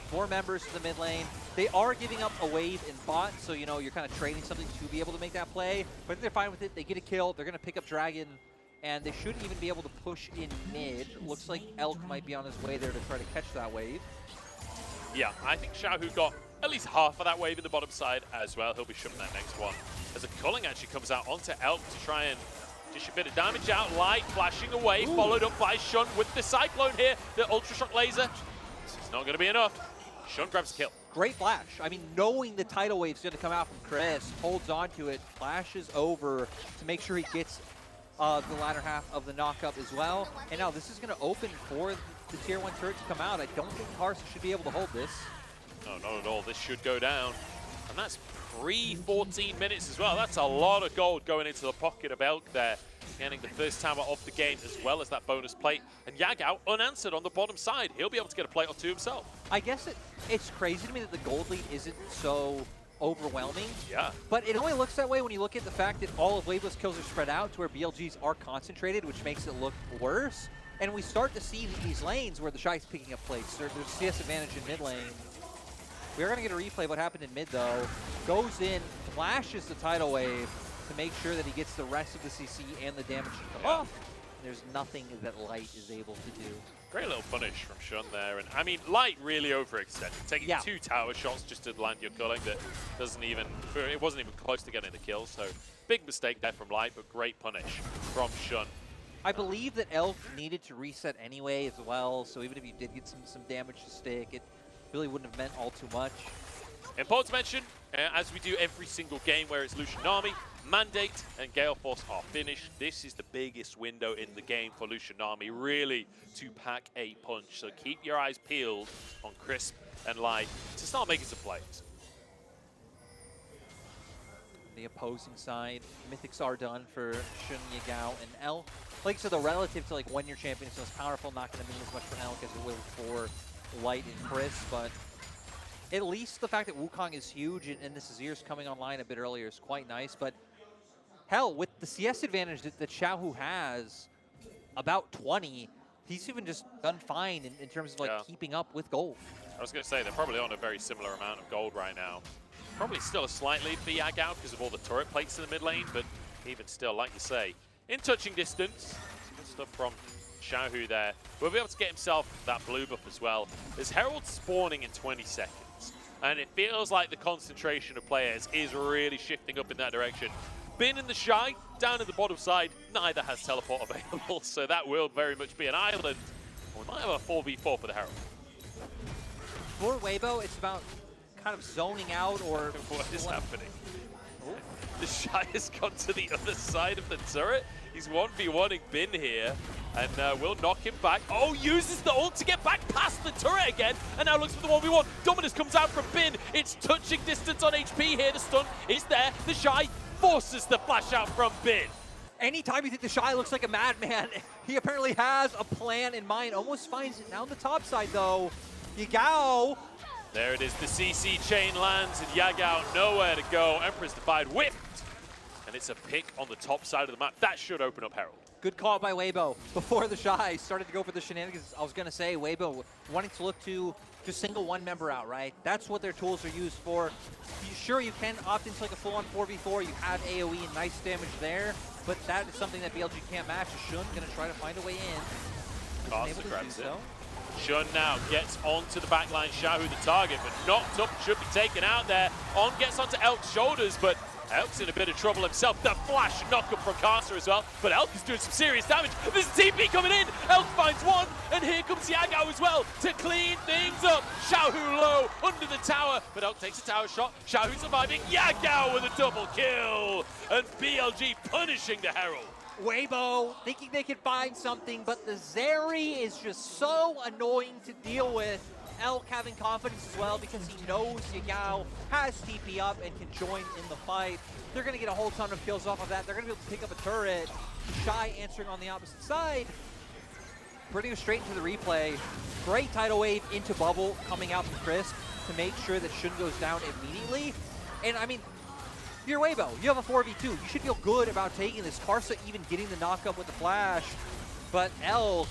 4 members to the mid lane. They are giving up a wave in bot, so you're kind of trading something to be able to make that play. But I think they're fine with it. They get a kill. They're going to pick up Dragon, and they shouldn't even be able to push in mid. Looks like Elk might be on his way there to try to catch that wave. Yeah, I think Xiaohu got at least half of that wave in the bottom side as well. He'll be shoving that next one. As a culling actually comes out onto Elk to try and dish a bit of damage out. Light flashing away, followed up by Shun with the Cyclone here. The Ultra Shock Laser. It's not going to be enough. Shun grabs a kill. Great flash. I mean, knowing the tidal wave's going to come out from Chris, holds on to it, flashes over to make sure he gets the latter half of the knock-up as well. And now this is going to open for the Tier 1 turret to come out. I don't think Karsa should be able to hold this. No, not at all. This should go down. And that's pre-14 minutes as well. That's a lot of gold going into the pocket of Elk there. Getting the first tower off the game as well as that bonus plate. And Yagao unanswered on the bottom side. He'll be able to get a plate or two himself. I guess it's crazy to me that the gold lead isn't so overwhelming. Yeah. But it only looks that way when you look at the fact that all of Waveless kills are spread out to where BLGs are concentrated, which makes it look worse. And we start to see these lanes where the Shy's picking up plates. There's a CS advantage in mid lane. We are going to get a replay of what happened in mid, though. Goes in, flashes the tidal wave to make sure that he gets the rest of the CC and the damage to come off. There's nothing that Light is able to do. Great little punish from Shun there. And I mean, Light really overextended, taking 2 tower shots just to land your culling that it wasn't even close to getting the kill. So big mistake there from Light, but great punish from Shun. I believe that Elk needed to reset anyway as well. So even if you did get some damage to stick, it really wouldn't have meant all too much. Important to mention, as we do every single game where it's Lucian Army, Mandate and Gale Force are finished. This is the biggest window in the game for Lucian Army, really to pack a punch. So keep your eyes peeled on Crisp and Light to start making some plays. The opposing side, Mythics are done for Shun, Yagao, and Elk. Like so, the relative to like when your champion is most powerful, not going to mean as much for Elk as it will for Light and Chris, but at least the fact that Wukong is huge and this Azir's coming online a bit earlier is quite nice. But hell, with the CS advantage that Xiaohu has, about 20, he's even just done fine in terms of like keeping up with gold. I was going to say, they're probably on a very similar amount of gold right now. Probably still a slight lead for Yagao because of all the turret plates in the mid lane, but even still, like you say, in touching distance, good stuff from Xiaohu there. Will be able to get himself that blue buff as well. There's Herald spawning in 20 seconds. And it feels like the concentration of players is really shifting up in that direction. Bin and the Shy, down at the bottom side, neither has teleport available, so that will very much be an island. We might have a 4v4 for the Herald. For Weibo, it's about kind of zoning out or... What is happening? Oh. The Shy has gone to the other side of the turret. He's 1v1ing Bin here, and will knock him back. Oh, uses the ult to get back past the turret again, and now looks for the 1v1. Dominus comes out from Bin. It's touching distance on HP here. The stun is there. The Shy forces the flash out from Bin. Anytime you think the Shy looks like a madman, he apparently has a plan in mind. Almost finds it down the top side, though. Yagao. There it is. The CC chain lands, and Yagao nowhere to go. Emperor's Divide whipped. And it's a pick on the top side of the map. That should open up Herald. Good call by Weibo. Before the Shy started to go for the shenanigans, I was going to say Weibo wanting to look to just single one member out, right? That's what their tools are used for. Sure, you can opt into like a full-on 4v4. You have AoE and nice damage there, but that is something that BLG can't match. Shun going to try to find a way in. Costa grabs it. Shun now gets onto the backline. Shahu the target, but knocked up, should be taken out there. On gets onto Elk's shoulders, but Elk's in a bit of trouble himself. The flash knock-up from Costa as well, but Elk is doing some serious damage. There's a TP coming in. Elk finds one, and here comes Yagao as well to clean things up. Shahu low under the tower, but Elk takes a tower shot. Shahu surviving. Yagao with a double kill, and BLG punishing the Herald. Weibo thinking they could find something, but the Zeri is just so annoying to deal with. Elk having confidence as well because he knows Yagao has TP up and can join in the fight. They're going to get a whole ton of kills off of that. They're going to be able to pick up a turret. Shy answering on the opposite side. Bringing us straight into the replay. Great tidal wave into bubble coming out from Crisp to make sure that Shun goes down immediately. And I mean, you're Weibo. You have a 4v2. You should feel good about taking this. Karsa even getting the knock-up with the flash. But Elk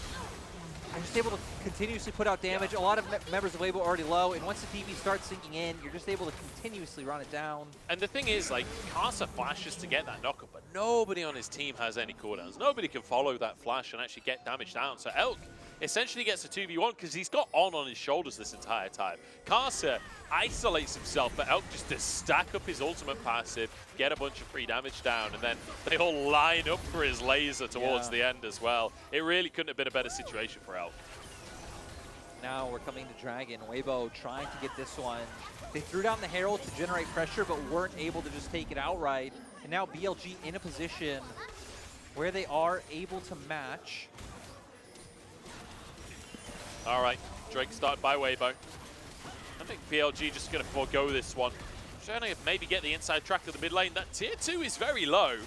are just able to continuously put out damage. A lot of members of Weibo already low, and once the TV starts sinking in, you're just able to continuously run it down. And the thing is, like, Karsa flashes to get that knockup, but nobody on his team has any cooldowns. Nobody can follow that flash and actually get damage down. So Elk essentially gets a 2v1 because he's got on his shoulders this entire time. Karsa isolates himself, but Elk just to stack up his ultimate passive, get a bunch of free damage down, and then they all line up for his laser towards the end as well. It really couldn't have been a better situation for Elk. Now we're coming to Dragon. Weibo trying to get this one. They threw down the Herald to generate pressure, but weren't able to just take it outright. And now BLG in a position where they are able to match. All right, Drake started by Weibo. I think BLG just going to forego this one. Trying to maybe get the inside track of the mid lane. That tier 2 is very low.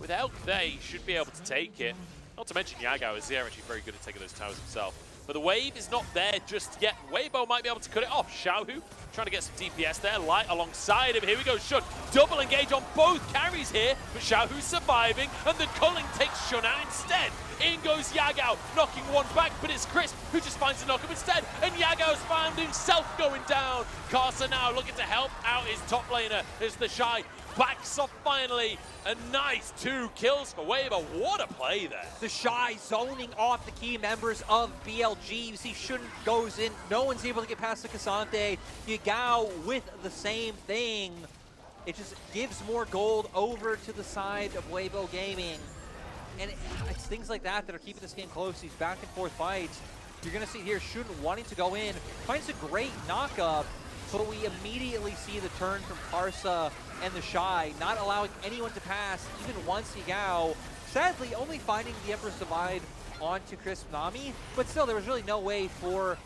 With Elk, they should be able to take it. Not to mention Yagao is there actually very good at taking those towers himself. But the wave is not there just yet. Weibo might be able to cut it off. Xiaohu trying to get some DPS there. Light alongside him. Here we go, Shun. Double engage on both carries here, but Xiaohu's surviving, and the culling takes Shun out instead. In goes Yagao, knocking one back, but it's Crisp who just finds the knockup instead, and Yagao's found himself going down. Karsa now looking to help out his top laner as the Shy backs off finally. A nice 2 kills for Weibo. What a play there. The Shy zoning off the key members of BLG. You see Shun goes in. No one's able to get past the Cassante. Yagao with the same thing. It just gives more gold over to the side of Weibo Gaming. And it's things like that that are keeping this game close. These back and forth fights. You're going to see here Shun wanting to go in. Finds a great knockup. But we immediately see the turn from Karsa and the Shy, not allowing anyone to pass, even once Yagao. Sadly, only finding the Emperor's Divide onto Crisp Nami, but still, there was really no way for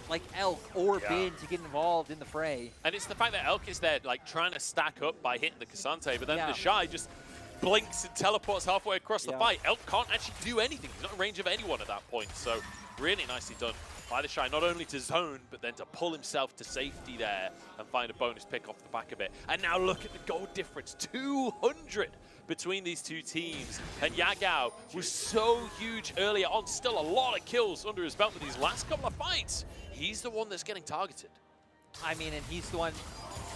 like Elk or Bin to get involved in the fray. And it's the fact that Elk is there, like, trying to stack up by hitting the Cassante, but then the Shy just blinks and teleports halfway across the fight. Elk can't actually do anything. He's not in range of anyone at that point, so really nicely done by the Shy, not only to zone, but then to pull himself to safety there and find a bonus pick off the back of it. And now look at the goal difference, 200 between these two teams. And Yagao was so huge earlier on, still a lot of kills under his belt with these last couple of fights. He's the one that's getting targeted. I mean, and he's the one,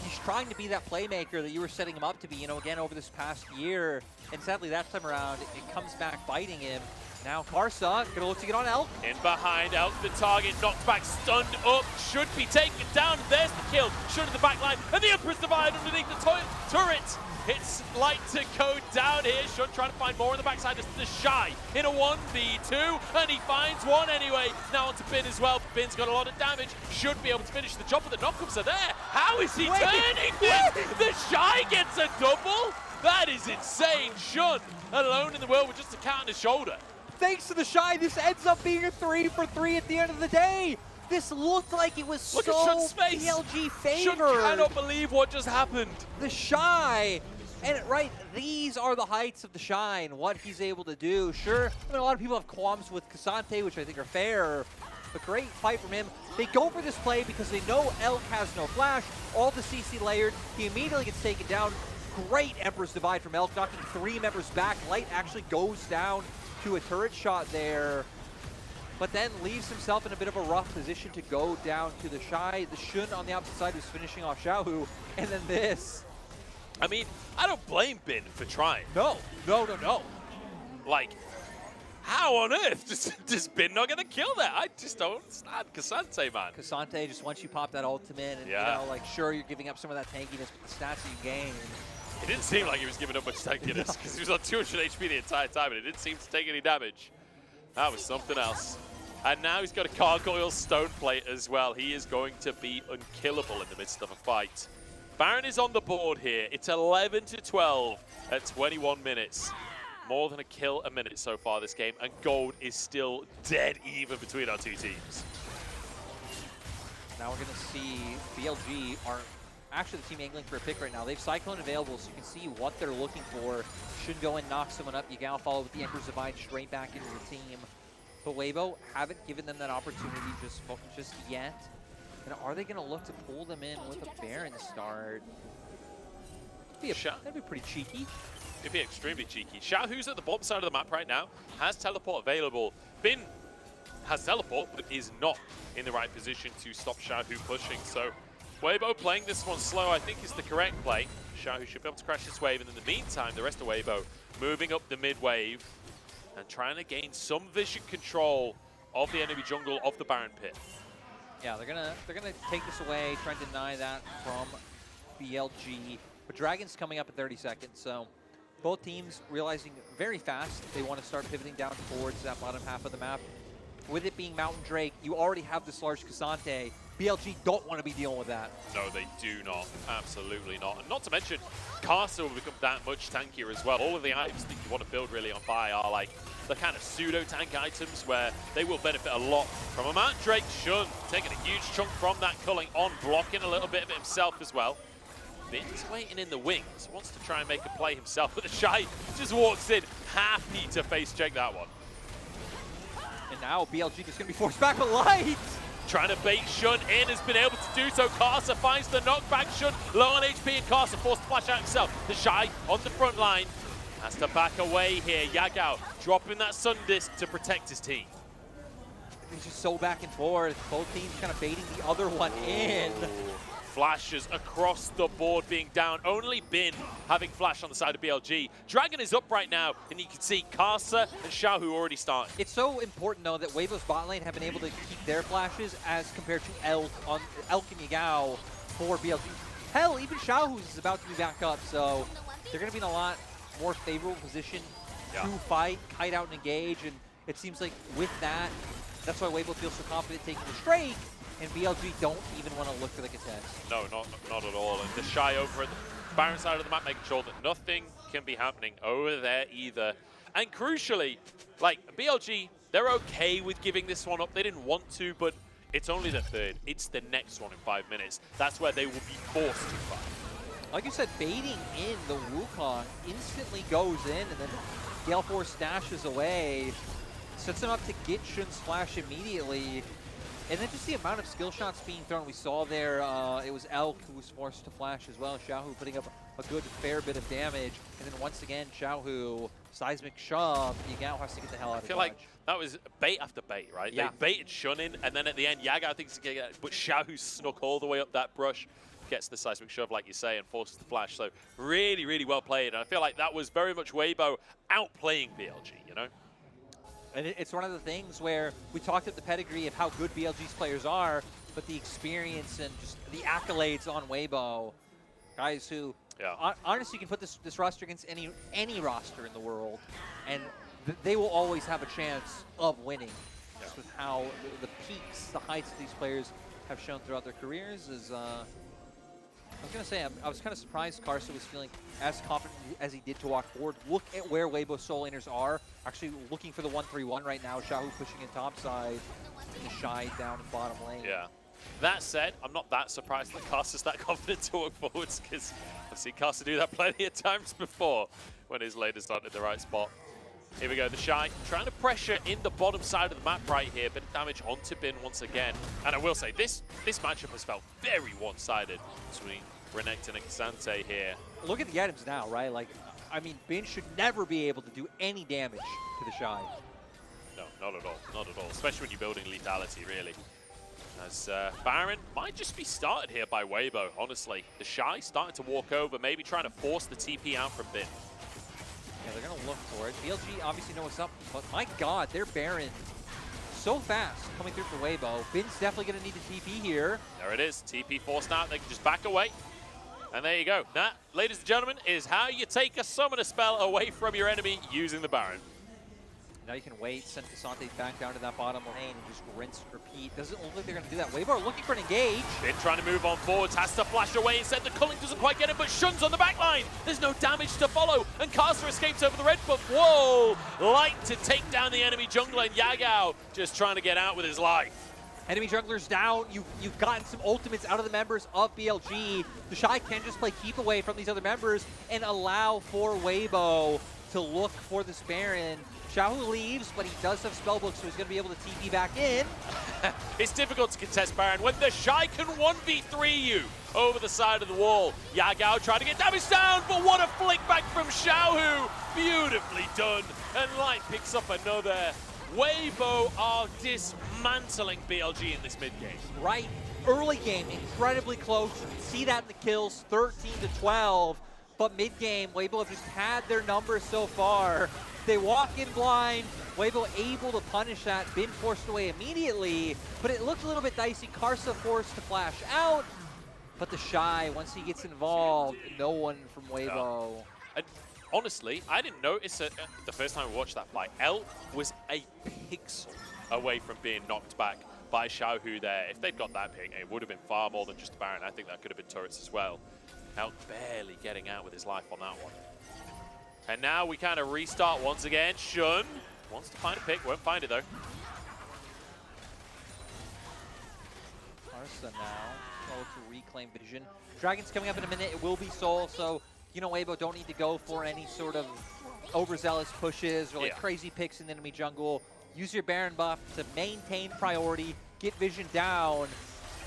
he's trying to be that playmaker that you were setting him up to be, you know, again, over this past year. And sadly, that time around, it comes back biting him. Now Karsa gonna look to get on Elk. In behind, Elk the target, knocked back, stunned up, should be taken down. There's the kill, Shun in the back line, and the Emperor's Divide underneath the turret. It's like to go down here. Shun trying to find more on the backside. It's the Shy in a 1v2, and he finds one anyway. Now onto Bin as well. Bin's got a lot of damage, should be able to finish the job, but the knockups are there. How is he turning this? The Shy gets a double? That is insane. Shun alone in the world with just a cat on his shoulder. Thanks to the Shy, this ends up being a 3 for 3 at the end of the day. This looked like it was Look so at Shun's face. BLG favored. Shun cannot believe what just happened. The Shy, and right, these are the heights of the Shy and what he's able to do. Sure, I mean, a lot of people have qualms with Cassante, which I think are fair, but great fight from him. They go for this play because they know Elk has no flash, all the CC layered, he immediately gets taken down. Great Emperor's Divide from Elk, knocking 3 members back. Light actually goes down to a turret shot there, but then leaves himself in a bit of a rough position to go down to the Shy. The Shun on the opposite side was finishing off Xiaohu, and then this. I mean, I don't blame Bin for trying. No. Like, how on earth does Bin not get a kill there? I just don't understand Cassante, man. Cassante, just once you pop that ultimate, and you know, like, sure, you're giving up some of that tankiness, but the stats that you gain. It didn't seem like he was giving up much tankiness because he was on 200 HP the entire time, and it didn't seem to take any damage. That was something else. And now he's got a Gargoyle Stone Plate as well. He is going to be unkillable in the midst of a fight. Baron is on the board here. It's 11 to 12 at 21 minutes. More than a kill a minute so far this game, and gold is still dead even between our two teams. Now we're going to see BLG are actually the team angling for a pick right now. They have Cyclone available, so you can see what they're looking for. Should go and knock someone up. Yagao follow with the Emperor's Divide straight back into the team. But Weibo haven't given them that opportunity just yet. And are they going to look to pull them in with a Baron start? That'd be pretty cheeky. It'd be extremely cheeky. Xiaohu's at the bottom side of the map right now, has teleport available. Bin has teleport, but is not in the right position to stop Xiaohu pushing. So Weibo playing this one slow, I think, is the correct play. Xiaohu should be able to crash this wave, and in the meantime, the rest of Weibo moving up the mid wave and trying to gain some vision control of the enemy jungle of the Baron pit. Yeah, they're gonna take this away, try and deny that from BLG. But Dragon's coming up in 30 seconds, so both teams realizing very fast they want to start pivoting down towards that bottom half of the map. With it being Mountain Drake, you already have this large Cassante. BLG don't want to be dealing with that. No, they do not. Absolutely not. And not to mention, Karsa will become that much tankier as well. All of the items that you want to build really on buy are like the kind of pseudo-tank items where they will benefit a lot from a Mount Drake. Shun taking a huge chunk from that culling on, blocking a little bit of it himself as well. Bin's waiting in the wings, wants to try and make a play himself, but the Shy just walks in, happy to face check that one. And now BLG just going to be forced back with Light. Trying to bait Shun in, has been able to do so. Karsa finds the knockback. Shun low on HP, and Karsa forced to flash out himself. The Shy on the front line has to back away here. Yagao dropping that Sun Disc to protect his team. He's just so back and forth. Both teams kind of baiting the other one in. Flashes across the board being down. Only Bin having flash on the side of BLG. Dragon is up right now, and you can see Karsa and Xiaohu already starting. It's so important, though, that Weibo's bot lane have been able to keep their flashes as compared to Elk and Yagao for BLG. Hell, even Xiaohu's is about to be back up, so they're going to be in a lot more favorable position to fight, kite out and engage, and it seems like with that, that's why Weibo feels so confident taking the strike. And BLG don't even want to look for the contest. No, not at all. And the Shy over at the Baron side of the map, making sure that nothing can be happening over there either. And crucially, like, BLG, they're okay with giving this one up. They didn't want to, but it's only the third. It's the next one in 5 minutes. That's where they will be forced to fight. Like you said, baiting in the Wukong instantly goes in, and then Gale Force stashes away. Sets him up to get Shun's flash immediately. And then just the amount of skill shots being thrown. We saw there, it was Elk who was forced to flash as well. Xiaohu putting up a good fair bit of damage. And then once again, Xiaohu, seismic shove. Yagao has to get the hell out of I feel like that was bait after bait, right? Yeah. They baited Shun in, and then at the end, Yagao thinks he's going to get it, but Xiaohu snuck all the way up that brush, gets the seismic shove, like you say, and forces the flash. So really, really well played. And I feel like that was very much Weibo outplaying BLG, you know? And it's one of the things where we talked at the pedigree of how good BLG's players are, but the experience and just the accolades on Weibo, guys who honestly can put this roster against any roster in the world, and they will always have a chance of winning. Just with how the peaks, the heights of these players have shown throughout their careers is, I was going to say, I was kind of surprised Karsa was feeling as confident as he did to walk forward. Look at where Weibo Soul Inners are. Actually looking for the 1-3-1 right now. Xiaohu pushing in topside. And Shy down in bottom lane. Yeah. That said, I'm not that surprised that Karsa's that confident to walk forwards, because I've seen Karsa do that plenty of times before when his lane is not in the right spot. Here we go, the Shy trying to pressure in the bottom side of the map right here. Bit of damage onto Bin once again. And I will say, this matchup has felt very one-sided between Renekton and Xante here. Look at the items now, right? Like, I mean, Bin should never be able to do any damage to the Shy. No, not at all. Not at all. Especially when you're building lethality, really. As Baron might just be started here by Weibo, honestly. The Shy starting to walk over, maybe trying to force the TP out from Bin. Yeah, they're going to look for it. BLG obviously know what's up, but my god, their Baron so fast coming through for Weibo. Bin's definitely going to need a TP here. There it is. TP forced out. They can just back away. And there you go. That, ladies and gentlemen, is how you take a summoner spell away from your enemy using the Baron. Now you can wait, send Xante back down to that bottom lane and just rinse, repeat. Doesn't look like they're going to do that. Weibo are looking for an engage. Bin trying to move on forwards, has to flash away instead. The culling doesn't quite get it, but Shun's on the back line. There's no damage to follow, and Karsa escapes over the red buff. Whoa! Light to take down the enemy jungler, and Yagao just trying to get out with his life. Enemy junglers down. You've gotten some ultimates out of the members of BLG. The Shy can just play keep away from these other members and allow for Weibo to look for this Baron. Xiaohu leaves, but he does have Spellbook, so he's going to be able to TP back in. It's difficult to contest Baron when the Shy can 1v3 you over the side of the wall. Yagao trying to get damage down, but what a flick back from Xiaohu. Beautifully done. And Light picks up another. Weibo are dismantling BLG in this mid-game. Right. Early game, incredibly close. See that in the kills, 13-12. But mid-game, Weibo have just had their numbers so far. They walk in blind. Weibo able to punish that. Bin forced away immediately, but it looked a little bit dicey. Karsa forced to flash out, but the Shy, once he gets involved, no one from Weibo. And honestly, I didn't notice it the first time I watched that fight. El was a pixel away from being knocked back by Xiaohu there. If they'd got that ping, it would have been far more than just the Baron. I think that could have been turrets as well. El barely getting out with his life on that one. And now we kind of restart once again. Shun wants to find a pick, won't find it though. Karsa now, to reclaim vision. Dragon's coming up in a minute, it will be Soul, so you know Weibo don't need to go for any sort of overzealous pushes or like crazy picks in the enemy jungle. Use your Baron buff to maintain priority, get vision down.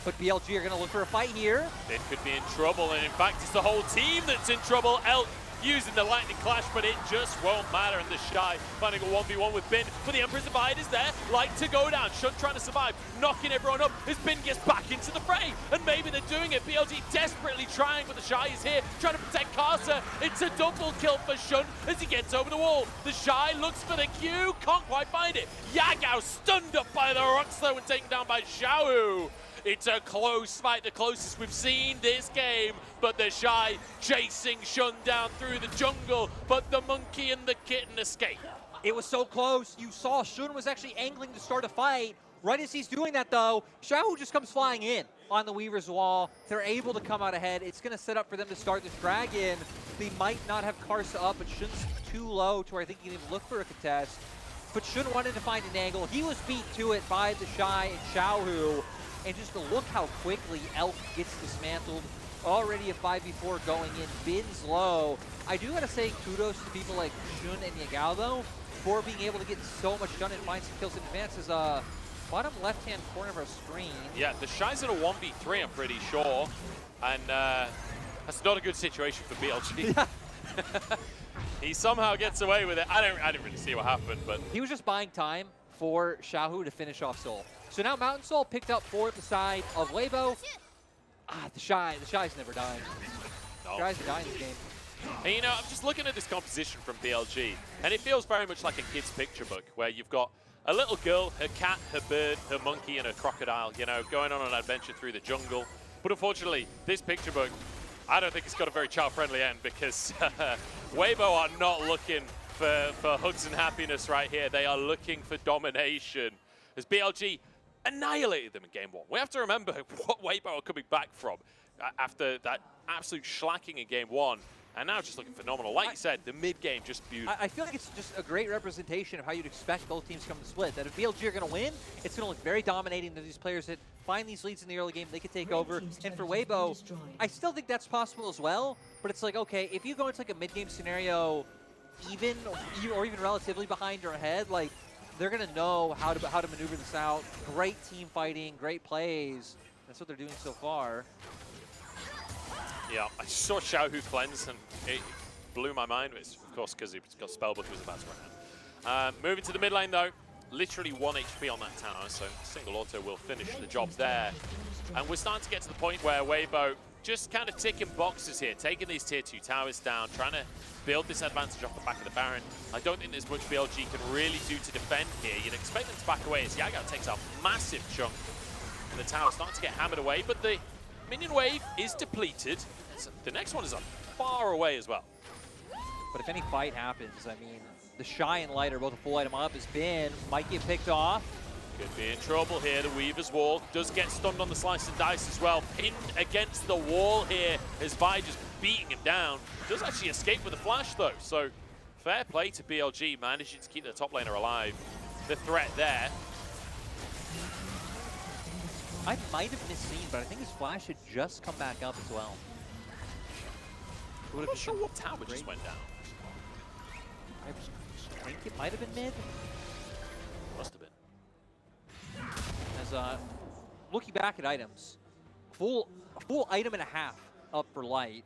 But BLG are going to look for a fight here. Bin could be in trouble, and in fact, it's the whole team that's in trouble. Elk using the lightning clash, but it just won't matter. And the Shy finding a 1v1 with Bin, but the Emperor's Divide is there. Light to go down. Shun trying to survive, knocking everyone up as Bin gets back into the fray. And maybe they're doing it. BLG desperately trying, but the Shy is here, trying to protect Karsa. It's a double kill for Shun as he gets over the wall. The Shy looks for the Q, can't quite find it. Yagao stunned up by the rocks though and taken down by Xiaohu. It's a close fight, the closest we've seen this game, but the Shy chasing Shun down through the jungle, but the monkey and the kitten escape. It was so close. You saw Shun was actually angling to start a fight. Right as he's doing that though, Xiaohu just comes flying in on the Weaver's wall. They're able to come out ahead. It's going to set up for them to start this dragon. They might not have Karsa up, but Shun's too low to where I think he can even look for a contest. But Shun wanted to find an angle. He was beat to it by the Shy and Xiaohu. And just to look how quickly Elk gets dismantled. Already a 5v4 going in. Bin's low. I do gotta say kudos to people like Shun and Yagao though for being able to get so much done and find some kills in advance. Is bottom left-hand corner of our screen. Yeah, the Shy's in a 1v3, I'm pretty sure. And that's not a good situation for BLG. He somehow gets away with it. I didn't really see what happened, but he was just buying time for Xiaohu to finish off Soul. So now Mountain Soul picked up for the side of Weibo. The Shy's never dying. No. Shy's dying this game. And you know, I'm just looking at this composition from BLG, and it feels very much like a kid's picture book, where you've got a little girl, her cat, her bird, her monkey, and her crocodile, you know, going on an adventure through the jungle. But unfortunately, this picture book, I don't think it's got a very child-friendly end, because Weibo are not looking for hugs and happiness right here. They are looking for domination, as BLG annihilated them in game one. We have to remember what Weibo are coming back from after that absolute shellacking in game one. And now just looking phenomenal. Like you said, the mid-game just beautiful. I feel like it's just a great representation of how you'd expect both teams to come to split. That if BLG are going to win, it's going to look very dominating to these players that find these leads in the early game, they could take over. And for Weibo, I still think that's possible as well. But it's like, okay, if you go into like a mid-game scenario even or even relatively behind or ahead, like they're going to know how to maneuver this out. Great team fighting, great plays. That's what they're doing so far. Yeah, I saw Xiaohu cleanse and it blew my mind. It's, of course, because he's got Spellbook who was about to run out. Moving to the mid lane, though. Literally 1 HP on that tower, so single auto will finish the job there. And we're starting to get to the point where Weibo just kind of ticking boxes here, taking these tier 2 towers down, trying to build this advantage off the back of the Baron. I don't think there's much BLG can really do to defend here. You'd expect them to back away as Yagao takes a massive chunk. And the tower starting to get hammered away, but the minion wave is depleted. So the next one is far away as well. But if any fight happens, I mean, the Shy and Light are both a full item up. As Bin might get picked off. Could be in trouble here. The Weaver's wall does get stunned on the slice and dice as well. Pinned against the wall here as Vi just beating him down. Does actually escape with a flash though. So fair play to BLG, managing to keep their top laner alive. The threat there. I might have misseen, but I think his flash had just come back up as well. I'm not sure what tower just went down. I think it might have been mid. Must have been. As looking back at items, a full item and a half up for Light,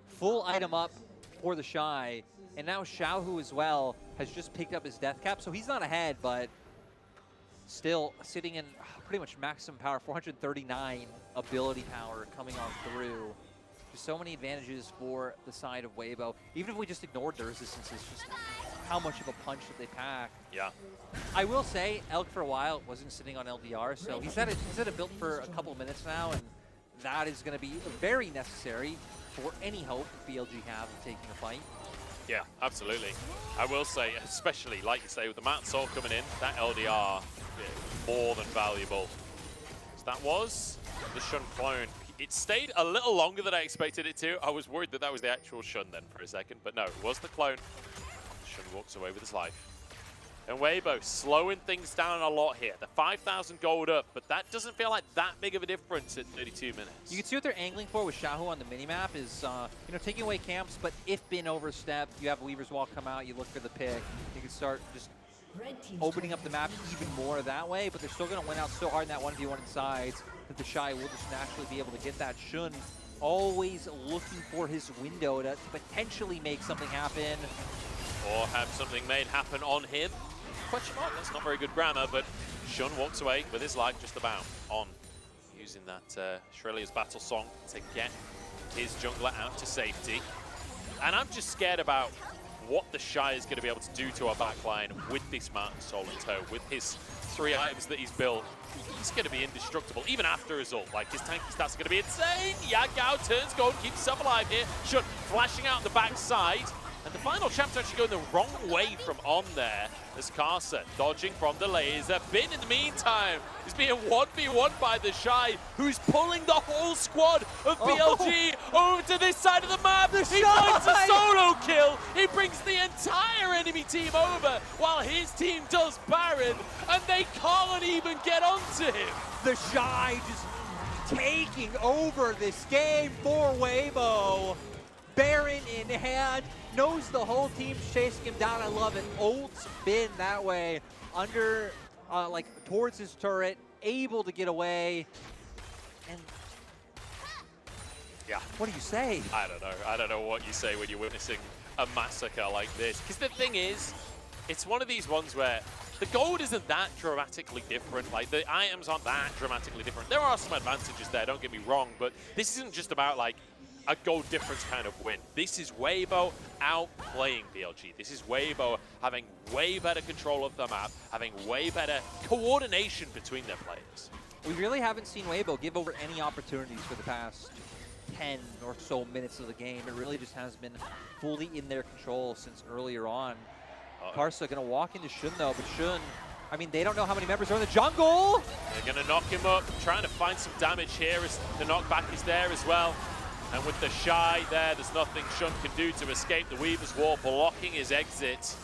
full item up for the Shy, and now Xiaohu as well has just picked up his death cap, so he's not ahead, but still sitting in pretty much maximum power, 439 ability power coming on through. Just so many advantages for the side of Weibo. Even if we just ignored the resistances, just how much of a punch that they pack. Yeah. I will say, Elk for a while wasn't sitting on LDR, so he's had it built for a couple of minutes now, and that is going to be very necessary for any hope BLG have of taking the fight. Yeah, absolutely. I will say, especially, like you say, with the Mat Soul coming in, that LDR, more than valuable. So that was the Shun clone. It stayed a little longer than I expected it to. I was worried that that was the actual Shun then for a second, but no, it was the clone. Shun walks away with his life. And Weibo slowing things down a lot here. The 5,000 gold up, but that doesn't feel like that big of a difference at 32 minutes. You can see what they're angling for with Xiaohu on the minimap is, you know, taking away camps, but if Bin overstep, you have Weaver's Wall come out, you look for the pick, you can start just opening up the map even more that way, but they're still going to win out so hard in that 1v1 inside that the Shy will just naturally be able to get that. Shun always looking for his window to potentially make something happen. Or have something made happen on him. Question mark, that's not very good grammar, but Shun walks away with his life just about on, using that Shrelia's battle song to get his jungler out to safety. And I'm just scared about what the Shy is going to be able to do to our backline with this Mountain Soul in tow, with his 3 items that he's built. He's going to be indestructible, even after his ult. Like, his tanking stats are going to be insane. Yagao turns gold, keeps himself alive here. Shun flashing out the backside. And the final chapter actually going the wrong way from on there as Karsa dodging from the laser. Bin in the meantime is being 1v1 by the Shy, who's pulling the whole squad of BLG over to this side of the map. He finds a solo kill. He brings the entire enemy team over while his team does Baron, and they can't even get onto him. The Shy just taking over this game for Weibo. Baron in hand, knows the whole team's chasing him down. I love it. Ult's Bin that way, under, like, towards his turret, able to get away. And yeah, what do you say? I don't know. I don't know what you say when you're witnessing a massacre like this. Because the thing is, it's one of these ones where the gold isn't that dramatically different. Like, the items aren't that dramatically different. There are some advantages there, don't get me wrong, but this isn't just about, like, a goal difference kind of win. This is Weibo outplaying BLG. This is Weibo having way better control of the map, having way better coordination between their players. We really haven't seen Weibo give over any opportunities for the past 10 or so minutes of the game. It really just has been fully in their control since earlier on. Parsa gonna walk into Shun though, but Shun, I mean, they don't know how many members are in the jungle. They're gonna knock him up, trying to find some damage here as the knockback is there as well. And with the Shy there's nothing Shun can do to escape the Weaver's Wall, blocking his exit.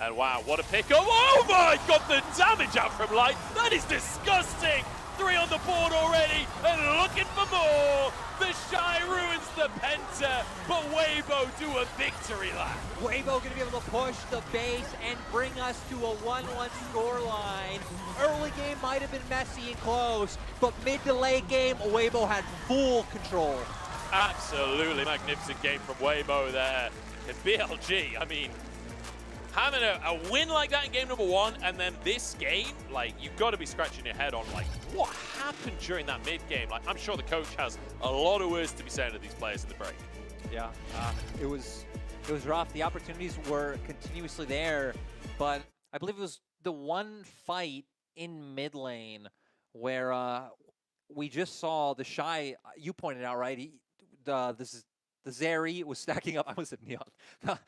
And wow, what a pick up. Oh my god, the damage out from Light. That is disgusting. 3 on the board already, and looking for more. The Shy ruins the Penta, but Weibo do a victory lap. Weibo gonna be able to push the base and bring us to a 1-1 scoreline. Early game might have been messy and close, but mid to late game, Weibo had full control. Absolutely magnificent game from Weibo there. And BLG, I mean, having a win like that in game number 1, and then this game, like, you've got to be scratching your head on, like, what happened during that mid-game? Like, I'm sure the coach has a lot of words to be saying to these players in the break. Yeah, it was rough. The opportunities were continuously there, but I believe it was the one fight in mid lane where we just saw the Shy, you pointed out, right? The Zeri was stacking up. I was at Neon. The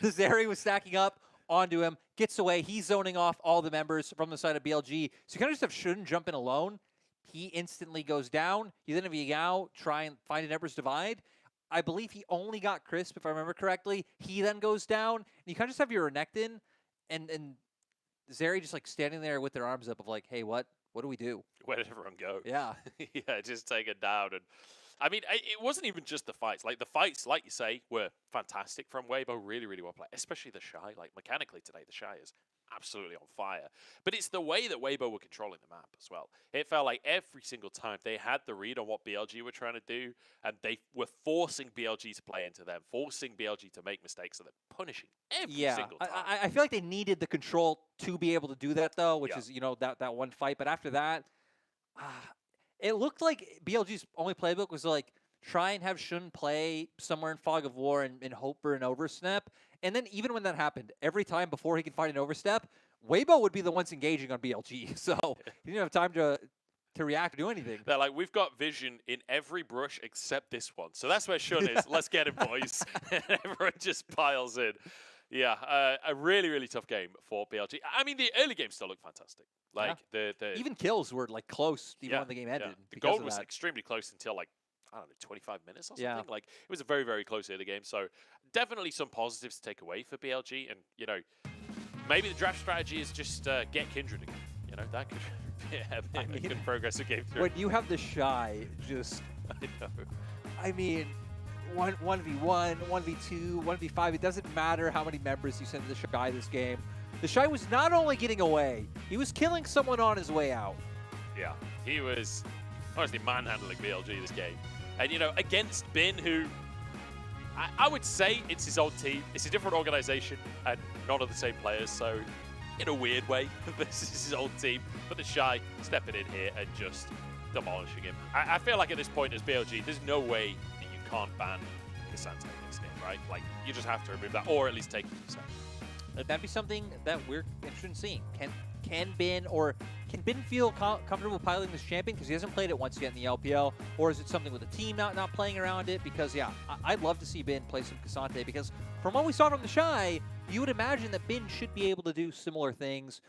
Zeri was stacking up onto him, gets away. He's zoning off all the members from the side of BLG. So you kind of just have Shun jump in alone. He instantly goes down. You then have Yagao try and find an Emperor's Divide. I believe he only got Crisp, if I remember correctly. He then goes down. And you kind of just have your Renekton and Zeri just like standing there with their arms up of like, hey, what do we do? Where did everyone go? Yeah. Yeah, just take it down. And I mean, it wasn't even just the fights. Like, the fights, like you say, were fantastic from Weibo. Really, really well played. Especially the Shy. Like, mechanically today, the Shy is absolutely on fire. But it's the way that Weibo were controlling the map as well. It felt like every single time they had the read on what BLG were trying to do, and they were forcing BLG to play into them, forcing BLG to make mistakes, and they're punishing every single time. I feel like they needed the control to be able to do that, though, which is, you know, that one fight. But after that, it looked like BLG's only playbook was like try and have Shun play somewhere in Fog of War and hope for an overstep. And then even when that happened, every time before he could find an overstep, Weibo would be the ones engaging on BLG. So he didn't have time to react or do anything. They're like, we've got vision in every brush except this one. So that's where Shun is. Let's get him, boys. And everyone just piles in. Yeah, a really, really tough game for BLG. I mean, the early game still looked fantastic. Like the even kills were like close even when the game ended. The goal was extremely close until like, I don't know, 25 minutes or something. Yeah. Like, it was a very, very close early game. So definitely some positives to take away for BLG. And, you know, maybe the draft strategy is just get Kindred again. You know, that could be a good progress of game 3. When you have the Shy, just... I know. I mean, 1v1, 1v2, 1v5, it doesn't matter how many members you send to the Shy this game. The Shy was not only getting away, he was killing someone on his way out. Yeah, he was honestly manhandling BLG this game. And, you know, against Bin, who I would say it's his old team. It's a different organization and none of the same players. So, in a weird way, this is his old team. But the Shy stepping in here and just demolishing him. I feel like at this point as BLG, there's no way that you can't ban Cassante in this game, right? Like, you just have to remove that, or at least take it yourself. That'd be something that we're interested in seeing. Can Bin feel comfortable piloting this champion because he hasn't played it once yet in the LPL, or is it something with the team not playing around it? Because yeah, I'd love to see Bin play some Cassante because from what we saw from the Shy, you would imagine that Bin should be able to do similar things.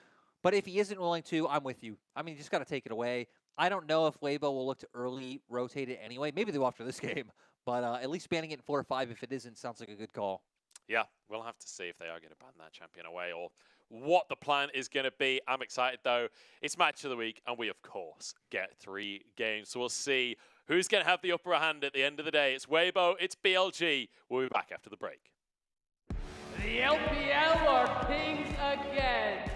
But if he isn't willing to, I'm with you. I mean, you just got to take it away. I don't know if Weibo will look to early rotate it anyway. Maybe they will after this game, but at least banning it in 4 or 5 if it isn't sounds like a good call. Yeah, we'll have to see if they are going to ban that champion away or what the plan is going to be. I'm excited, though. It's match of the week, and we, of course, get 3 games. So we'll see who's going to have the upper hand at the end of the day. It's Weibo, it's BLG. We'll be back after the break. The LPL are kings again.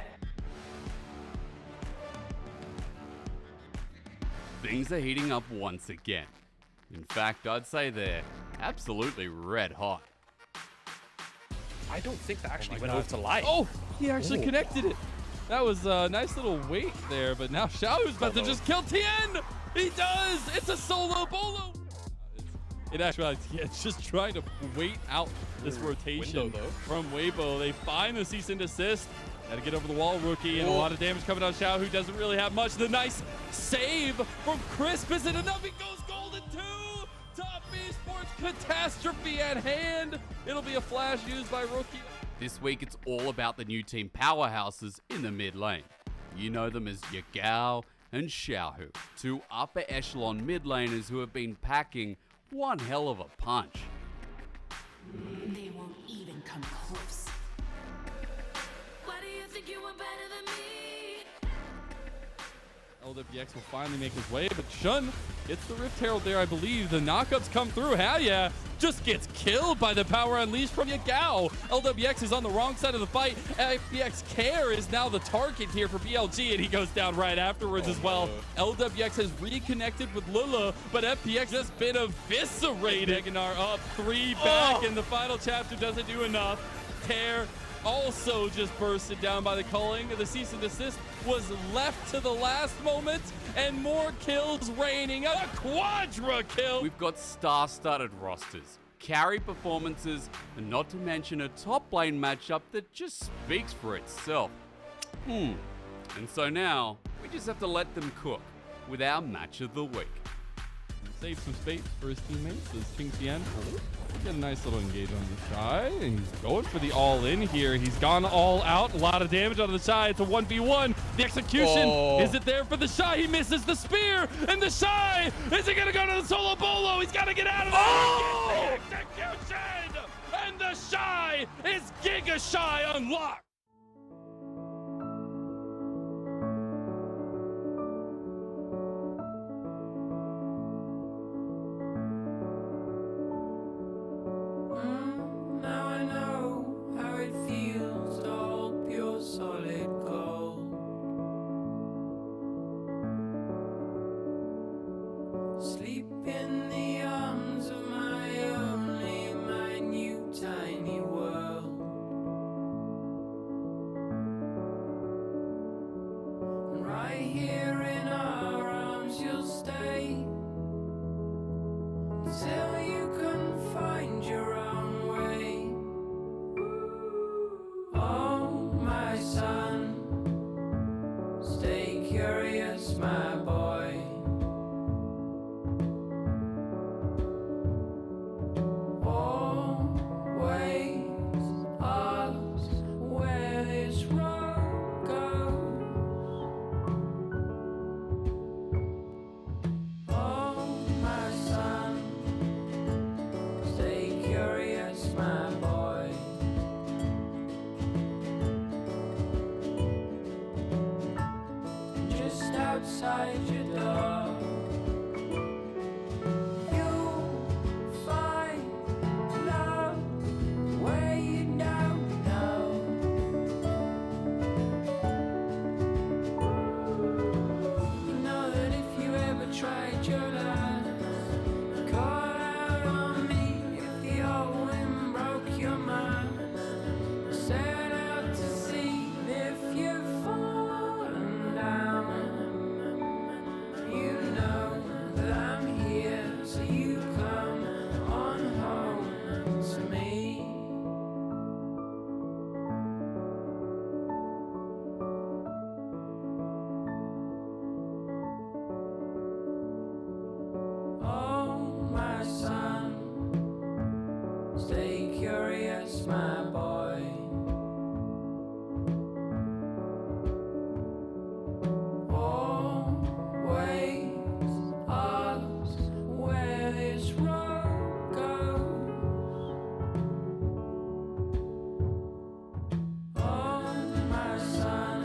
Things are heating up once again. In fact, I'd say they're absolutely red hot. I don't think that actually went over to Light. Oh, he actually connected it. That was a nice little wait there, but now Xiaohu's about to just kill Tien. He does. It's a solo bolo. In actuality, yeah, it's just trying to wait out this rotation window, though. from Weibo. They find the cease and desist. Got to get over the wall, Rookie, and a lot of damage coming on Xiao, who doesn't really have much. The nice save from Crisp. Is it enough? He goes golden too. Top Esports catastrophe at hand. It'll be a flash used by Rookie. This week, it's all about the new team powerhouses in the mid lane. You know them as Yagao and Xiaohu, two upper echelon mid laners who have been packing one hell of a punch. They won't even come close. Why do you think you were better than me? LWX will finally make his way, but Shun gets the Rift Herald there, I believe. The knockups come through. Hell yeah. Just gets killed by the power unleashed from Yagao. LWX is on the wrong side of the fight. FPX Care is now the target here for BLG, and he goes down right afterwards as well. LWX has reconnected with Lula, but FPX has been eviscerated. Meganar up, 3 back, and the final chapter doesn't do enough. Care also just bursted down by the culling. The cease and desist was left to the last moment, and more kills raining. A quadra kill. We've got star-studded rosters, carry performances, and not to mention a top lane matchup that just speaks for itself. And so now, we just have to let them cook with our match of the week. Save some space for his teammates as King Tien get a nice little engage on the Shy, and he's going for the all-in here. He's gone all out. A lot of damage on the Shy. It's a 1v1. The execution, is it there for the Shy? He misses the spear, and the Shy, is he going to go to the solo bolo? He's got to get out of there. He gets the execution, and the Shy is Giga Shy unlocked. Now I know how it feels to hold pure solid gold. Sleep in the arms of my only minute tiny world. And right here in our arms you'll stay until you can find your own way. Oh, my son, stay curious, my boy. Always ask where this road goes. Oh, my son, stay curious, my boy. Just outside your door, you'll find love where you don't know. You know that if you ever tried your last, call out on me if the old wind broke your mind. Set out to sea if you've fallen down. You know that I'm here, so you come on home to me. Oh, my son, stay curious, my boy. Always ask where this road goes. Oh, my son,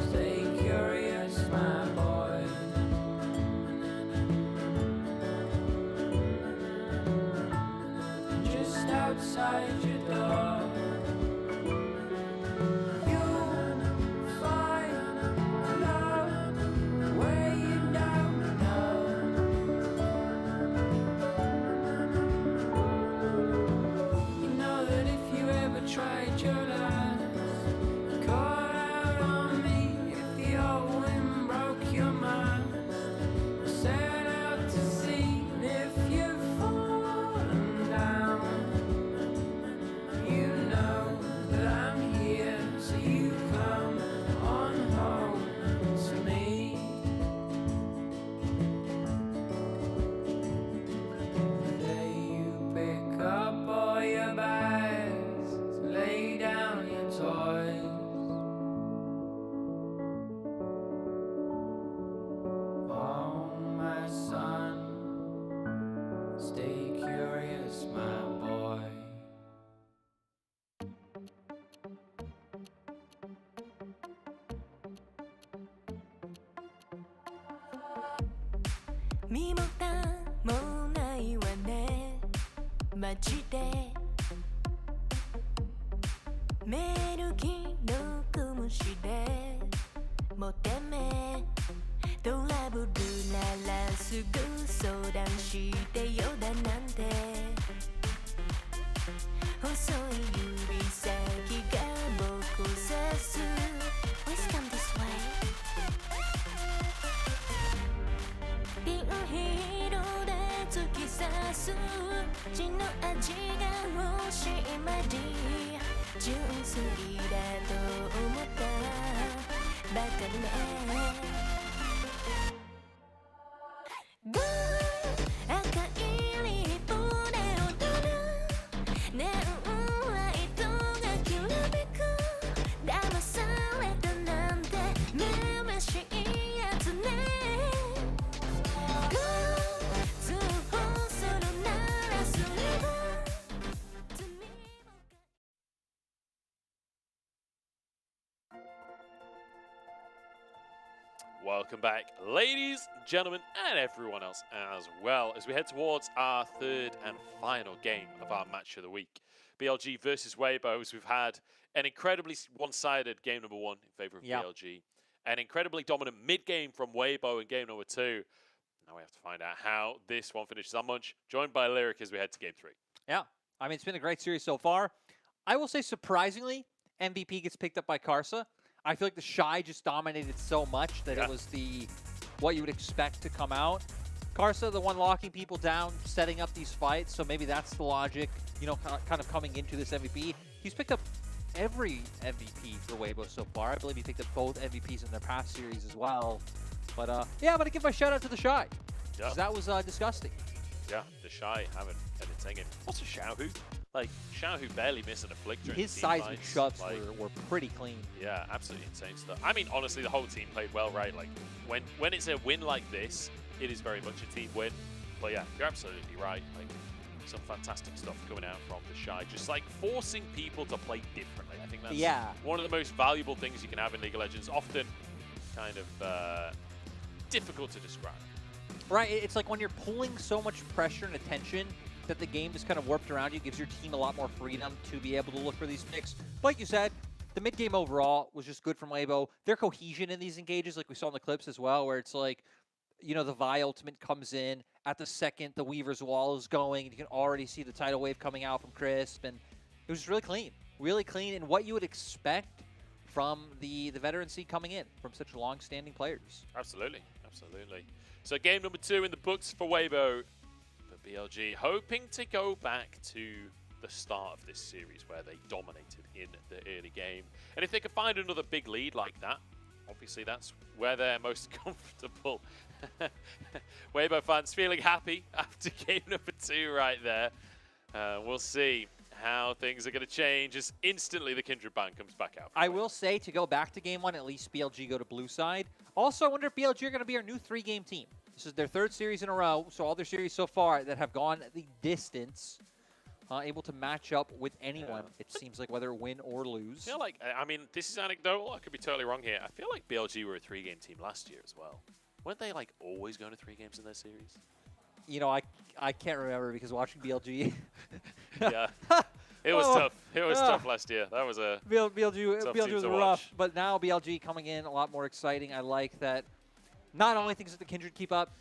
stay curious, my boy. Just outside your door, you'll find love where you don't know. You know that if you ever tried your last, call out on me if the old wind broke your mind. Set out to sea if 身も蓋もないわねマジでメール既読無視でもうてめトラブルならすぐ相談してよだなんて細い指先が僕を指す Please come this way ピンヒールで突き刺す血の味が欲しいまで純粋だと思ったバカねゴー赤いリップで踊るネオンライトがきらめく騙されたなんてめめしいやつねゴー通報するならすれば罪も Welcome back, ladies, gentlemen, and everyone else as well, as we head towards our third and final game of our match of the week. BLG versus Weibo, as we've had an incredibly one-sided game number 1 in favor of BLG, an incredibly dominant mid-game from Weibo in game number 2. Now we have to find out how this one finishes. I'm Munch, joined by Lyric as we head to game 3. Yeah, I mean, it's been a great series so far. I will say, surprisingly, MVP gets picked up by Karsa. I feel like the Shy just dominated so much that it was what you would expect to come out. Karsa, the one locking people down, setting up these fights, so maybe that's the logic, you know, kind of coming into this MVP. He's picked up every MVP for Weibo so far. I believe he picked up both MVPs in their past series as well. But yeah, I'm going to give my shout out to the Shy. Yeah. That was disgusting. Yeah, the Shy haven't anything in. What's a Xiaohu? Like, Xiaohu barely missed an afflictor. His seismic shots were pretty clean. Yeah, absolutely insane stuff. I mean, honestly, the whole team played well, right? Like, when it's a win like this, it is very much a team win. But yeah, you're absolutely right. Like, some fantastic stuff coming out from the Shy. Just, like, forcing people to play differently. I think that's one of the most valuable things you can have in League of Legends. Often kind of difficult to describe. Right, it's like when you're pulling so much pressure and attention that the game is kind of warped around you, gives your team a lot more freedom to be able to look for these picks. Like you said, the mid-game overall was just good from Weibo. Their cohesion in these engages, like we saw in the clips as well, where it's like, you know, the Vi ultimate comes in at the second the Weaver's wall is going, and you can already see the tidal wave coming out from Crisp, and it was really clean, and what you would expect from the veteran seed coming in from such long-standing players. Absolutely. So game number 2 in the books for Weibo. BLG hoping to go back to the start of this series where they dominated in the early game. And if they could find another big lead like that, obviously that's where they're most comfortable. Weibo fans feeling happy after game number 2 right there. We'll see how things are going to change as instantly the Kindred ban comes back out. I will say, to go back to game 1, at least BLG go to blue side. Also, I wonder if BLG are going to be our new 3-game team. This is their 3rd series in a row, so all their series so far that have gone the distance, able to match up with anyone, it seems like, whether win or lose. I feel like, I mean, this is anecdotal, I could be totally wrong here. I feel like BLG were a 3-game team last year as well. Weren't they, like, always going to 3 games in their series? You know, I can't remember because watching BLG... yeah. It was tough. It was tough last year. That was a BLG was rough, but now BLG coming in a lot more exciting. I like that. Not only things that the Kindred keep up,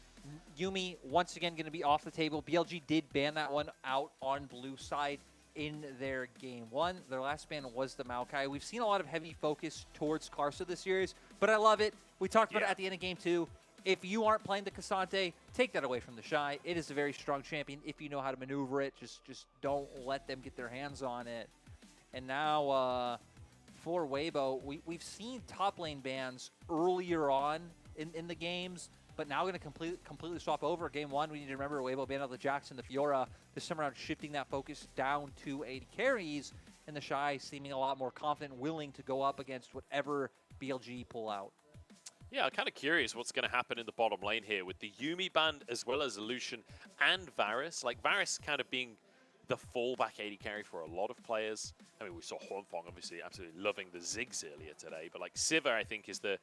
Yumi once again going to be off the table. BLG did ban that one out on blue side in their game 1. Their last ban was the Maokai. We've seen a lot of heavy focus towards Karsa this series, but I love it. We talked about it at the end of game 2. If you aren't playing the Cassante, take that away from the Shy. It is a very strong champion if you know how to maneuver it. Just don't let them get their hands on it. And now for Weibo, we've seen top lane bans earlier on in the games, but now going to completely swap over. Game 1, we need to remember Weibo banned out the Jackson, the Fiora. This time around, shifting that focus down to AD carries, and the Shy seeming a lot more confident, willing to go up against whatever BLG pull out. Yeah, I'm kind of curious what's going to happen in the bottom lane here with the Yumi band as well as Lucian and Varus. Like, Varus kind of being the fallback AD carry for a lot of players. I mean, we saw Huanfeng obviously absolutely loving the Ziggs earlier today, but like Siva, I think, is the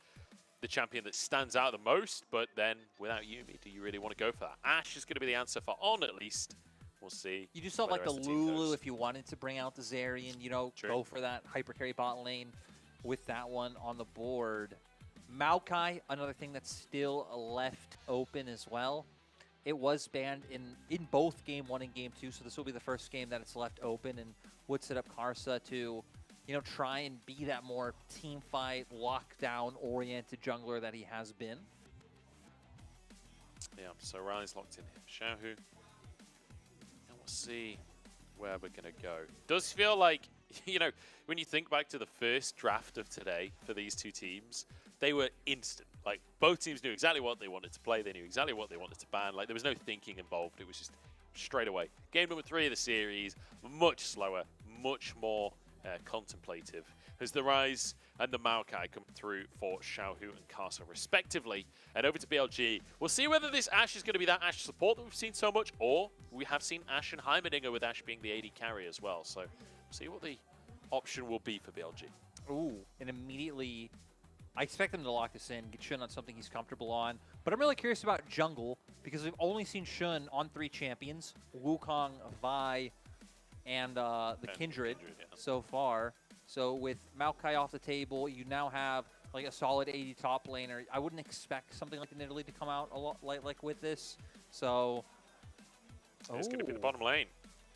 the champion that stands out the most, but then without Yumi, do you really want to go for that? Ashe is going to be the answer for On, at least. We'll see. You just felt where like the rest of team Lulu goes. if you wanted to bring out the Zerian, you know, True. go for that hyper carry bot lane with that one on the board. Maokai, another thing that's still left open as well. It was banned in both Game 1 and Game 2, so this will be the first game that it's left open and would set up Karsa to, you know, try and be that more team fight, lockdown-oriented jungler that he has been. Yeah, so Riley's locked in here. Xiaohu. And we'll see where we're going to go. Does feel like, you know, when you think back to the first draft of today for these two teams, they were instant. Like, both teams knew exactly what they wanted to play. They knew exactly what they wanted to ban. Like, there was no thinking involved. It was just straight away. Game number 3 of the series, much slower, much more contemplative, as the Rise and the Maokai come through for Xiaohu and Karsa respectively. And over to BLG. We'll see whether this Ashe is going to be that Ashe support that we've seen so much, or we have seen Ashe and Heimerdinger, with Ashe being the AD carry as well. So we'll see what the option will be for BLG. Ooh, and immediately, I expect them to lock this in, get Shun on something he's comfortable on. But I'm really curious about jungle, because we've only seen Shun on 3 champions, Wukong, Vi, and the Kindred yeah. so far. So with Maokai off the table, you now have like a solid 80 top laner. I wouldn't expect something like Nidalee to come out a lot like with this. So it's going to be the bottom lane,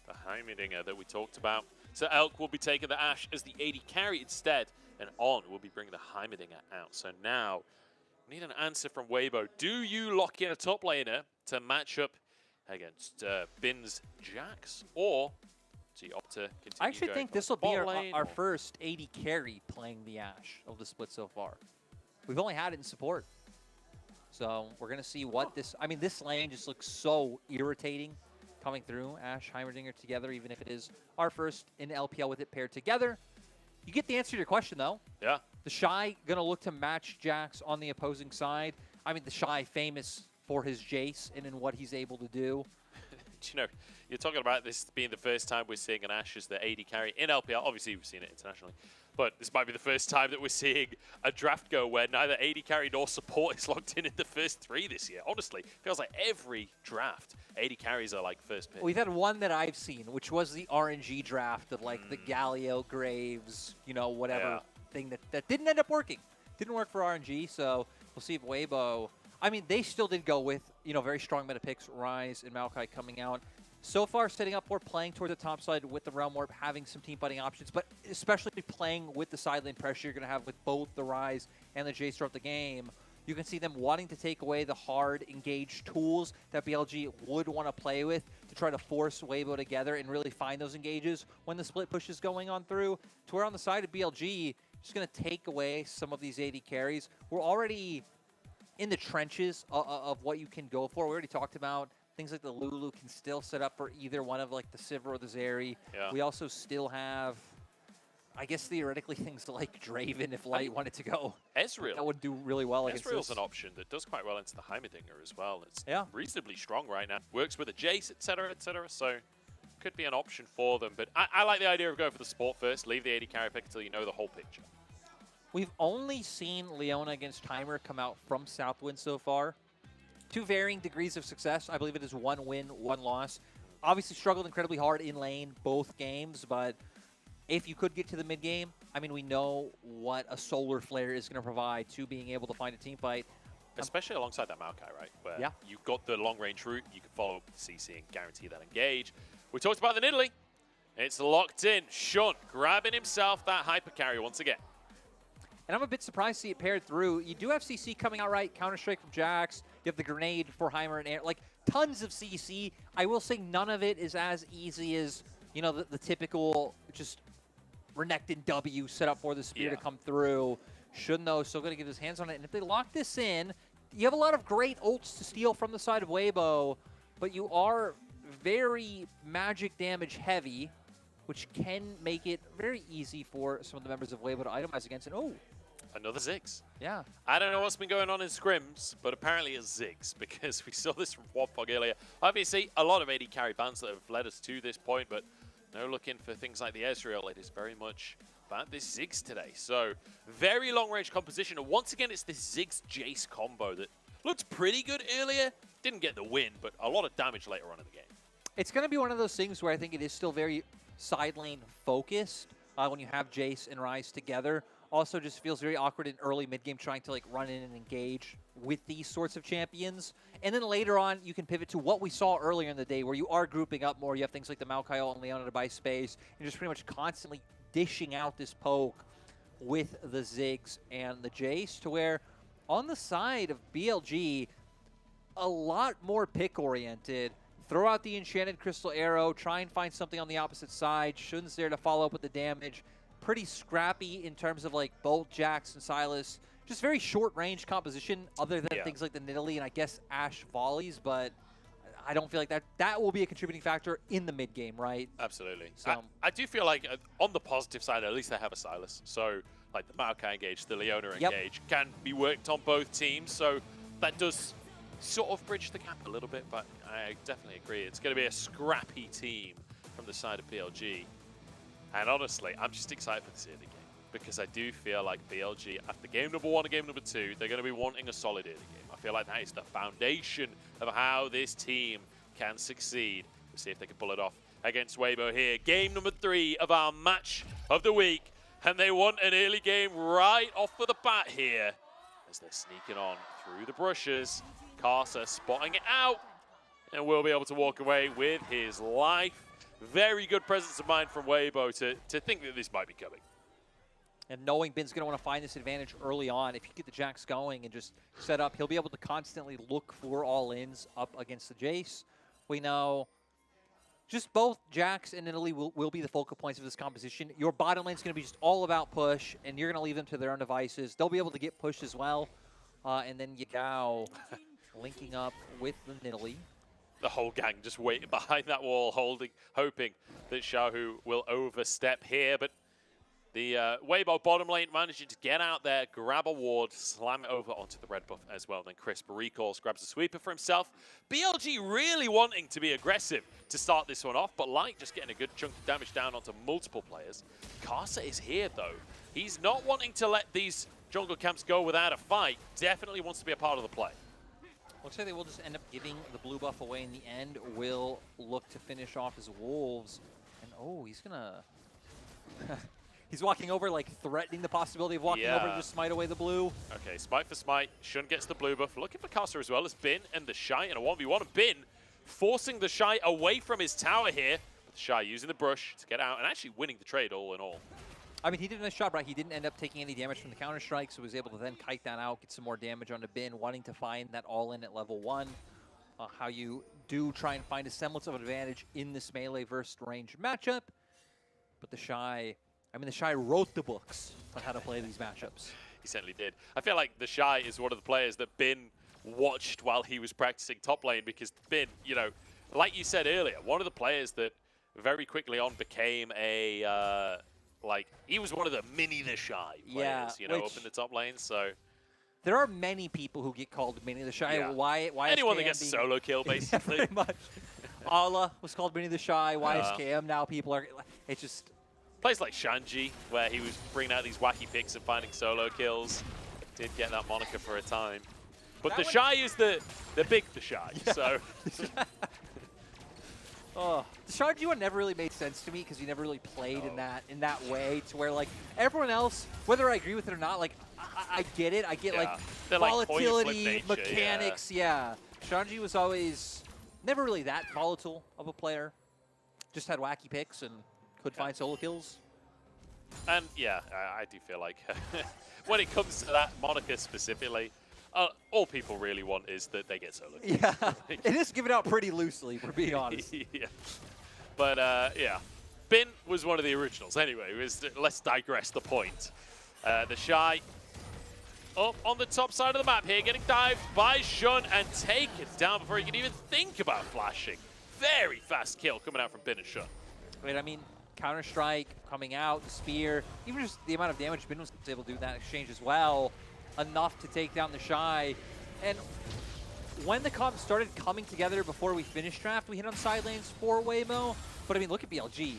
the Heimerdinger that we talked about. So Elk will be taking the Ashe as the AD carry instead, and On will be bringing the Heimerdinger out. So now we need an answer from Weibo. Do you lock in a top laner to match up against Bin's Jax, or do you opt to continue I actually going think for this will be bot lane, our or- first AD carry playing the Ashe of the split so far. We've only had it in support. So we're going to see what this... I mean, this lane just looks so irritating coming through. Ashe, Heimerdinger together, even if it is our first in LPL with it paired together. You get the answer to your question, though. Yeah. The Shy going to look to match Jax on the opposing side. I mean, the Shy famous for his Jace and in what he's able to do. You know, you're talking about this being the first time we're seeing an Ashe as the AD carry in LPL. Obviously, we've seen it internationally. But this might be the first time that we're seeing a draft go where neither AD carry nor support is locked in the first 3 this year. Honestly, feels like every draft, AD carries are like first pick. We've had one that I've seen, which was the RNG draft of like the Galio, Graves, you know, whatever thing that didn't end up working. Didn't work for RNG, so we'll see if Weibo... I mean, they still did go with, you know, very strong meta picks, Rise and Maokai coming out. So far, setting up for playing toward the top side with the Realm Warp, having some team fighting options, but especially playing with the side lane pressure you're going to have with both the Rise and the Jace throughout the game. You can see them wanting to take away the hard, engaged tools that BLG would want to play with to try to force Weibo together and really find those engages when the split push is going on through. To where on the side of BLG, just going to take away some of these AD carries. We're already in the trenches of what you can go for. We already talked about things like the Lulu can still set up for either one of like the Sivir or the Zeri. Yeah. We also still have, I guess theoretically, things like Draven if Light wanted to go. Ezreal. That would do really well against Ezreal's this. an option that does quite well into the Heimerdinger as well. It's Yeah. reasonably strong right now. Works with a Jace, etc., so could be an option for them. But I like the idea of going for the support first. Leave the AD carry pick until you know the whole picture. We've only seen Leona against Timer come out from Southwind so far. 2 varying degrees of success. I believe it is 1 win, 1 loss. Obviously struggled incredibly hard in lane both games, but if you could get to the mid game, I mean, we know what a Solar Flare is going to provide to being able to find a team fight. Especially alongside that Maokai, right? Where Yeah. you've got the long-range route, you can follow up with CC and guarantee that engage. We talked about the Nidalee. It's locked in. Shun grabbing himself that hyper carry once again. And I'm a bit surprised to see it paired through. You do have CC coming out right, Counter-Strike from Jax. You have the grenade for Heimer and Air. Like, tons of CC. I will say none of it is as easy as, you know, the typical just Renekton W set up for the spear to come through. Shun, though, still going to get his hands on it. And if they lock this in, you have a lot of great ults to steal from the side of Weibo, but you are very magic damage heavy, which can make it very easy for some of the members of Weibo to itemize against. And, oh, Another Ziggs. yeah. I don't know what's been going on in scrims, but apparently it's Ziggs, because we saw this from Warthog earlier. Obviously, a lot of AD carry bans that have led us to this point, but no looking for things like the Ezreal. It is very much about this Ziggs today. So very long-range composition. And once again, it's this Ziggs-Jace combo that looked pretty good earlier. Didn't get the win, but a lot of damage later on in the game. It's going to be one of those things where I think it is still very side lane focused when you have Jace and Ryze together. Also just feels very awkward in early mid-game trying to like run in and engage with these sorts of champions. And then later on, you can pivot to what we saw earlier in the day where you are grouping up more. You have things like the Maokai and Leona to buy space. You're just pretty much constantly dishing out this poke with the Ziggs and the Jace to where on the side of BLG, a lot more pick-oriented. Throw out the Enchanted Crystal Arrow, try and find something on the opposite side. Shun's there to follow up with the damage. Pretty scrappy in terms of like Bolt, Jax, and Sylas. Just very short-range composition other than things like the Nidalee and I guess Ashe volleys, but I don't feel like that will be a contributing factor in the mid-game, right? Absolutely. So, I do feel like on the positive side, at least they have a Sylas. So like the Maokai engage, the Leona engage can be worked on both teams. So that does sort of bridge the gap a little bit, but I definitely agree. It's going to be a scrappy team from the side of BLG. And honestly, I'm just excited for this early game because I do feel like BLG, after game number 1 and game number 2, they're going to be wanting a solid early game. I feel like that is the foundation of how this team can succeed. We'll see if they can pull it off against Weibo here. Game number 3 of our match of the week. And they want an early game right off of the bat here as they're sneaking on through the brushes. Karsa spotting it out and will be able to walk away with his life. Very good presence of mind from Weibo to think that this might be coming. And knowing Bin's going to want to find this advantage early on, if you get the Jax going and just set up, he'll be able to constantly look for all-ins up against the Jace. We know just both Jax and Nidalee will be the focal points of this composition. Your bottom lane's going to be just all about push, and you're going to leave them to their own devices. They'll be able to get pushed as well. And then Yagao linking up with the Nidalee. The whole gang just waiting behind that wall, hoping that Xiaohu will overstep here. But the Weibo bottom lane managing to get out there, grab a ward, slam it over onto the red buff as well. Then Crisp recalls, grabs a sweeper for himself. BLG really wanting to be aggressive to start this one off, but Light just getting a good chunk of damage down onto multiple players. Karsa is here though. He's not wanting to let these jungle camps go without a fight. Definitely wants to be a part of the play. Looks like they will just end up giving the blue buff away in the end. Will look to finish off his wolves. And oh, he's gonna... he's walking over, like threatening the possibility of walking over to just smite away the blue. Okay, smite for smite. Shun gets the blue buff. Looking for Karsa as well as Bin and the Shy in a 1v1. And Bin forcing the Shy away from his tower here. But the Shy using the brush to get out and actually winning the trade all in all. I mean, he did a nice job, right? He didn't end up taking any damage from the counter-strike, so he was able to then kite that out, get some more damage onto Bin, wanting to find that all-in at level 1. How you do try and find a semblance of advantage in this melee versus range matchup. But the Shy, I mean, the Shy wrote the books on how to play these matchups. He certainly did. I feel like the Shy is one of the players that Bin watched while he was practicing top lane because Bin, you know, like you said earlier, one of the players that very quickly on became a... like, he was one of the the Shy players, you know, up in the top lane, so... There are many people who get called Mini the Shy. Yeah. Why anyone that gets a solo kill, basically. Pretty much. Ala was called Mini the Shy. YSKM now people are... It's just... Plays like Shanji, where he was bringing out these wacky picks and finding solo kills. Did get that moniker for a time. But the Shy is the big the Shy, so... Oh, the Shanji one never really made sense to me because he never really played in that way to where like everyone else, whether I agree with it or not, like I get it. I get like volatility, mechanics. Yeah. Shanji was always never really that volatile of a player. Just had wacky picks and could find solo kills. And yeah, I do feel like when it comes to that moniker specifically, all people really want is that they get solo kills. Yeah, it is given out pretty loosely, for being honest. Yeah. But yeah, Bin was one of the originals. Anyway, let's digress the point. The Shy up on the top side of the map here, getting dived by Shun and taken down before he can even think about flashing. Very fast kill coming out from Bin and Shun. Right, I mean, Counter-Strike coming out, the spear, even just the amount of damage Bin was able to do in that exchange as well. Enough to take down the Shy. And when the comp started coming together before we finished draft, we hit on side lanes for Weibo. But I mean, look at BLG.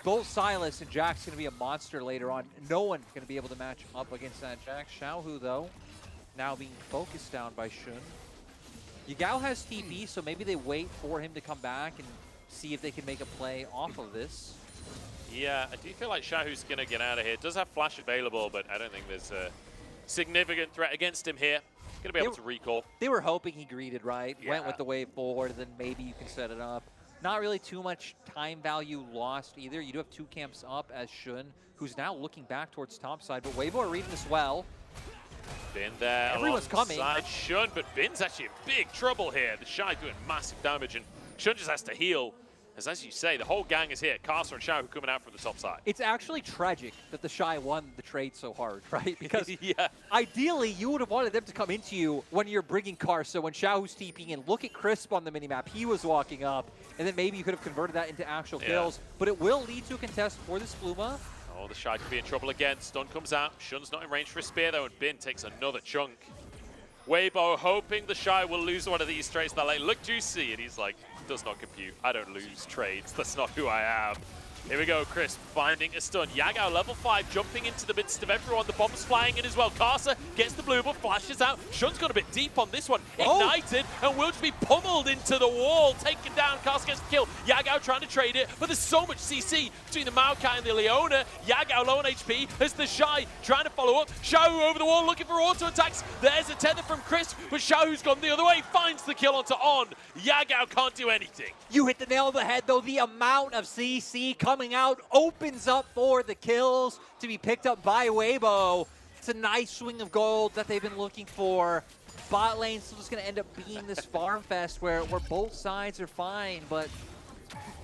both Silas and Jack's going to be a monster later on. No one going to be able to match up against that Jack. Xiaohu, though, now being focused down by Shun. Yagao has TP, so maybe they wait for him to come back and see if they can make a play off of this. Yeah, I do feel like Xiaohu's going to get out of here. Does have flash available, but I don't think there's a significant threat against him here. Going to be able to recall. They were hoping he greeted, right? Yeah. Went with the wave forward, and then maybe you can set it up. Not really too much time value lost either. You do have 2 camps up as Shun, who's now looking back towards top side, but Weibo are reading this well. Bin there. Everyone's coming. Shun, but Bin's actually in big trouble here. The Shy doing massive damage, and Shun just has to heal. As you say, the whole gang is here. Carcer and Xiao coming out from the top side. It's actually tragic that the Shy won the trade so hard, right? Because yeah. Ideally, you would have wanted them to come into you when you're bringing Carcer, when Xiaohu's TPing in. Look at Crisp on the minimap. He was walking up, and then maybe you could have converted that into actual kills. But it will lead to a contest for this Fluma. Oh, the Shy could be in trouble again. Stun comes out. Shun's not in range for a spear, though, and Bin takes another chunk. Weibo hoping the Shy will lose one of these trades that late. Look juicy, and he's like, does not compute. I don't lose trades. That's not who I am. Here we go, Chris finding a stun. Yagao level 5 jumping into the midst of everyone. The bomb's flying in as well. Carcer gets the blue buff, flashes out. Shun's got a bit deep on this one. Ignited and will just be pummeled into the wall. Taken down. Carcer gets the kill. Yagao trying to trade it, but there's so much CC between the Maokai and the Leona. Yagao low on HP as the Shy trying to follow up. Xiaohu over the wall looking for auto attacks. There's a tether from Chris, but Xiaohu's gone the other way. Finds the kill onto On. Yagao can't do anything. You hit the nail on the head, though. The amount of CC coming out opens up for the kills to be picked up by Weibo. It's a nice swing of gold that they've been looking for. Bot lane still just going to end up being this farm fest where both sides are fine, but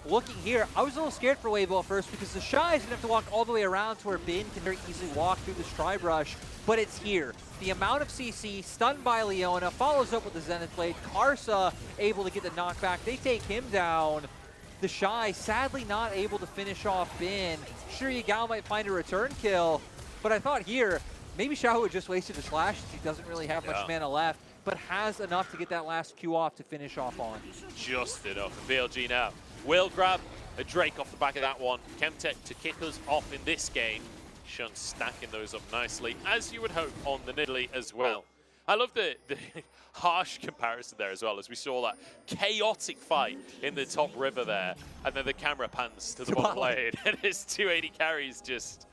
looking here, I was a little scared for Weibo at first because the Shy is going to have to walk all the way around to where Bin can very easily walk through this Tri-Brush, but it's here. The amount of CC, stunned by Leona, follows up with the Zenith Blade. Karsa able to get the knockback. They take him down. The Shy sadly not able to finish off Bin. Sure, Yagao might find a return kill, but I thought here, maybe Xiaohu had just wasted his flash since he doesn't really have much mana left, but has enough to get that last Q off to finish off On. Just enough. And BLG now will grab a Drake off the back of that one. Chemtech to kick us off in this game. Shun stacking those up nicely, as you would hope on the Nidalee as well. I love the harsh comparison there as well, as we saw that chaotic fight in the top river there, and then the camera pans to the bottom lane, and his 280 carries just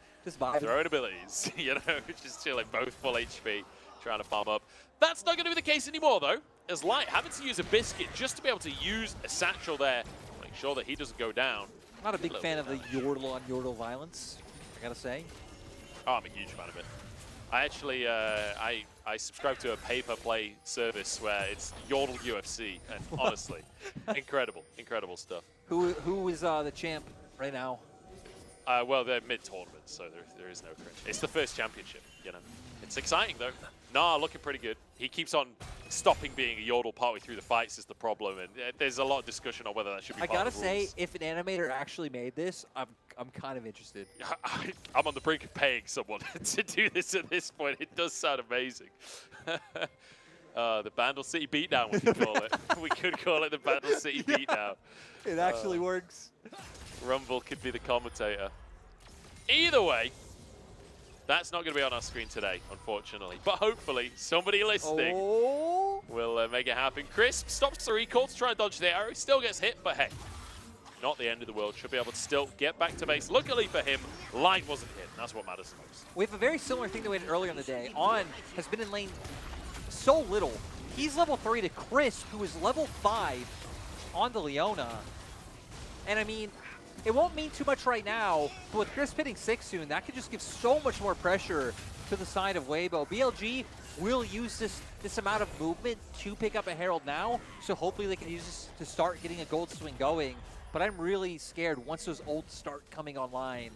throwing abilities, you know, just chilling, both full HP, trying to farm up. That's not going to be the case anymore, though, as Light having to use a biscuit just to be able to use a satchel there, make sure that he doesn't go down. Not a big fan of the yordle on yordle violence, I gotta say. Oh, I'm a huge fan of it. I actually, I subscribe to a pay-per-play service where it's Yordle UFC, and honestly, incredible stuff. Who is the champ right now? Well, they're mid-tournament, so there is no crunch. It's the first championship, you know. It's exciting, though. Nah, looking pretty good. He keeps on stopping being a Yordle partway through the fights is the problem, and there's a lot of discussion on whether that should be part of the rules. I gotta say, if an animator actually made this, I'm kind of interested. I'm on the brink of paying someone to do this at this point. It does sound amazing. The Bandle City Beatdown, we could call it. We could call it the Bandle City Beatdown. It actually works. Rumble could be the commentator. Either way, that's not going to be on our screen today, unfortunately. But hopefully, somebody listening will make it happen. Crisp stops the recall to try and dodge the arrow. Still gets hit, but hey, not the end of the world. Should be able to still get back to base. Luckily for him, Light wasn't hit. That's what matters the most. We have a very similar thing that we had earlier in the day. On has been in lane so little. He's level 3 to Crisp, who is level 5 on the Leona. And I mean, it won't mean too much right now, but with Crisp hitting 6 soon, that could just give so much more pressure to the side of Weibo. BLG will use this amount of movement to pick up a Herald now, so hopefully they can use this to start getting a gold swing going. But I'm really scared once those ults start coming online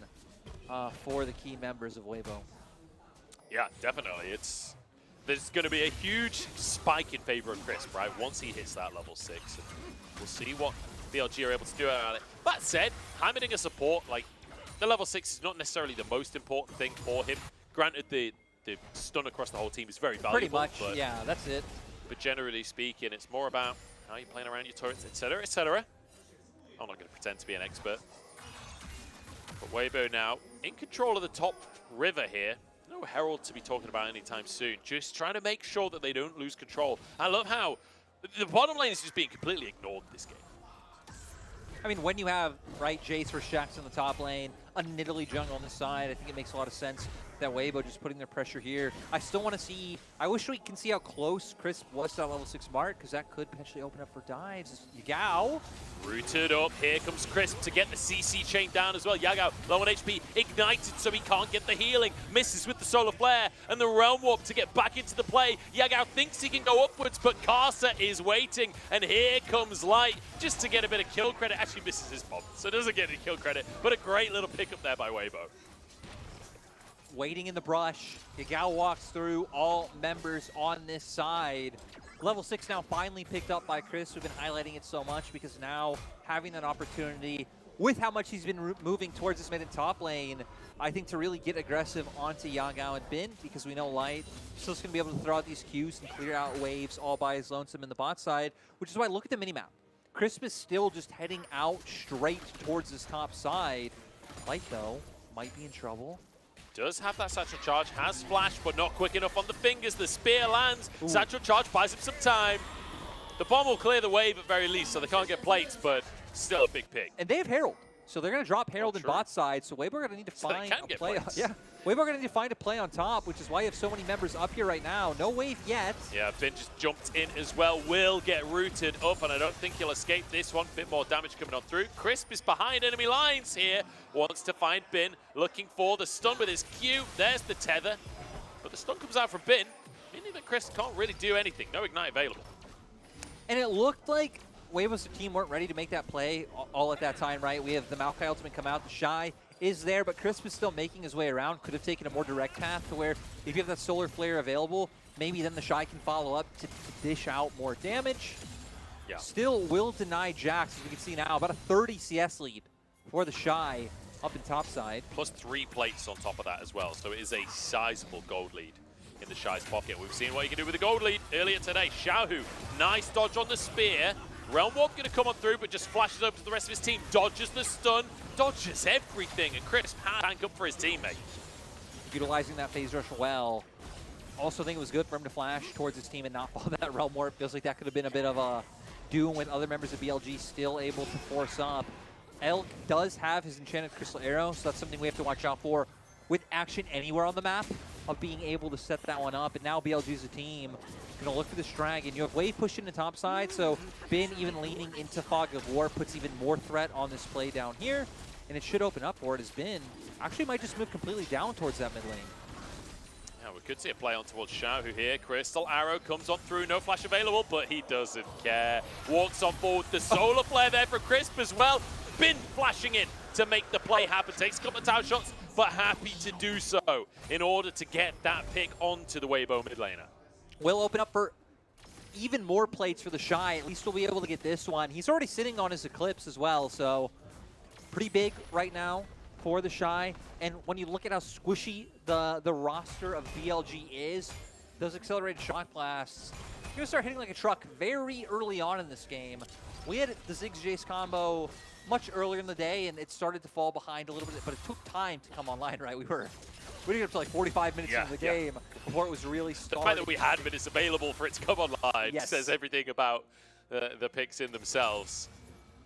for the key members of Weibo. Yeah, definitely. There's going to be a huge spike in favor of Crisp, right? Once he hits that level 6, and we'll see what BLG are able to do about it. That said, hammering a support, like, the level 6 is not necessarily the most important thing for him. Granted, the stun across the whole team is very valuable. Pretty much, but, yeah, that's it. But generally speaking, it's more about how you're playing around your turrets, etc., etc. I'm not going to pretend to be an expert. But Weibo now in control of the top river here. No Herald to be talking about anytime soon. Just trying to make sure that they don't lose control. I love how the bottom lane is just being completely ignored this game. I mean, when you have, right, Jace versus Jax in the top lane, a Nidalee jungle on the side, I think it makes a lot of sense that Weibo just putting their pressure here. I still want to see, I wish we can see how close Chris was to that level 6 mark, because that could potentially open up for dives. Yagao. Rooted up, here comes Crisp to get the CC chain down as well. Yagao, low on HP, ignited so he can't get the healing. Misses with the solar flare and the realm warp to get back into the play. Yagao thinks he can go upwards, but Karsa is waiting. And here comes Light just to get a bit of kill credit. Actually misses his bomb, so doesn't get any kill credit, but a great little pickup there by Weibo. Waiting in the brush. Yagao walks through all members on this side. Level 6 now finally picked up by Chris. We've been highlighting it so much because now having that opportunity with how much he's been moving towards this mid and top lane, I think to really get aggressive onto Yagao and Bin, because we know Light still going to be able to throw out these Qs and clear out waves all by his lonesome in the bot side, which is why look at the minimap. Crisp is still just heading out straight towards his top side. Light, though, might be in trouble. Does have that satchel charge, has flash, but not quick enough on the fingers. The spear lands. Ooh. Satchel charge buys him some time. The bomb will clear the wave at very least, so they can't get plates, but still a big pick. And they have Herald, so they're going to drop Herald in bot side, so Weibo are going to need to find a play. Yeah, Weibo are going to need to find a play on top, which is why you have so many members up here right now. No wave yet. Yeah, Bin just jumped in as well. Will get rooted up, and I don't think he'll escape this one. Bit more damage coming on through. Crisp is behind enemy lines here. Wants to find Bin, looking for the stun with his Q. There's the tether, but the stun comes out from Bin, meaning that Chris can't really do anything. No ignite available. And it looked like Weibo's team weren't ready to make that play all at that time, right? We have the Maokai ultimate come out. The Shy is there, but Crisp is still making his way around. Could have taken a more direct path to where if you have that solar flare available, maybe then the Shy can follow up to dish out more damage. Yeah. Still will deny Jax, as we can see now. About a 30 CS lead for the Shy up in top side. Plus 3 plates on top of that as well, so it is a sizable gold lead in the Shy's pocket. We've seen what you can do with the gold lead earlier today. Xiaohu, nice dodge on the spear. Realm Warp going to come on through, but just flashes over to the rest of his team. Dodges the stun, dodges everything, and Crisp had tank up for his teammate. Utilizing that phase rush well. Also think it was good for him to flash towards his team and not fall that Realm Warp. Feels like that could have been a bit of a doom with other members of BLG still able to force up. Elk does have his Enchanted Crystal Arrow, so that's something we have to watch out for with action anywhere on the map of being able to set that one up. And now BLG's a team going to look for this dragon. You have Wave pushing the top side, so Bin even leaning into Fog of War puts even more threat on this play down here. And it should open up for it as Bin actually might just move completely down towards that mid lane. Yeah, we could see a play on towards Xiaohu here. Crystal Arrow comes on through, no flash available, but he doesn't care. Walks on forward, the solar flare there for Crisp as well. Bin flashing in to make the play happen. Takes a couple of tower shots, but happy to do so in order to get that pick onto the Weibo mid laner. Will open up for even more plates for the Shy. At least we'll be able to get this one. He's already sitting on his Eclipse as well, so pretty big right now for the Shy. And when you look at how squishy the roster of BLG is, those accelerated shot blasts, you're going to start hitting like a truck very early on in this game. We had the Ziggs Jace combo much earlier in the day, and it started to fall behind a little bit, but it took time to come online, right? We were up to like 45 minutes into the game before it was really starting. The fact that we had minutes available for it to come online says everything about the picks in themselves.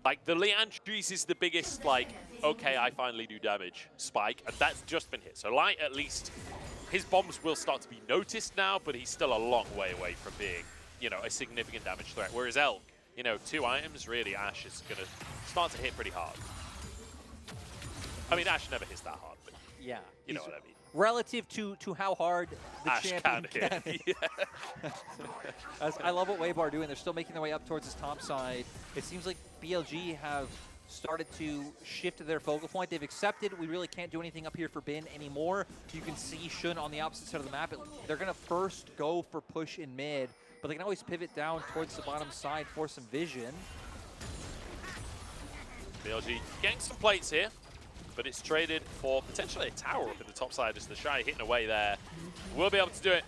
Like, the Leandries is the biggest, like, okay, I finally do damage spike, and that's just been hit. So Light, at least, his bombs will start to be noticed now, but he's still a long way away from being, you know, a significant damage threat. Whereas Elk, you know, 2 items, really, Ashe is going to start to hit pretty hard. I mean, Ashe never hits that hard, but yeah, you know what I mean. Relative to how hard the Ashe champion can hit. Yeah. I love what Weibo are doing. They're still making their way up towards his top side. It seems like BLG have started to shift their focal point. They've accepted we really can't do anything up here for Bin anymore. You can see Shun on the opposite side of the map. They're going to first go for push in mid, but they can always pivot down towards the bottom side for some vision. BLG getting some plates here, but it's traded for potentially a tower up in the top side as the Shy hitting away there. We'll be able to do it.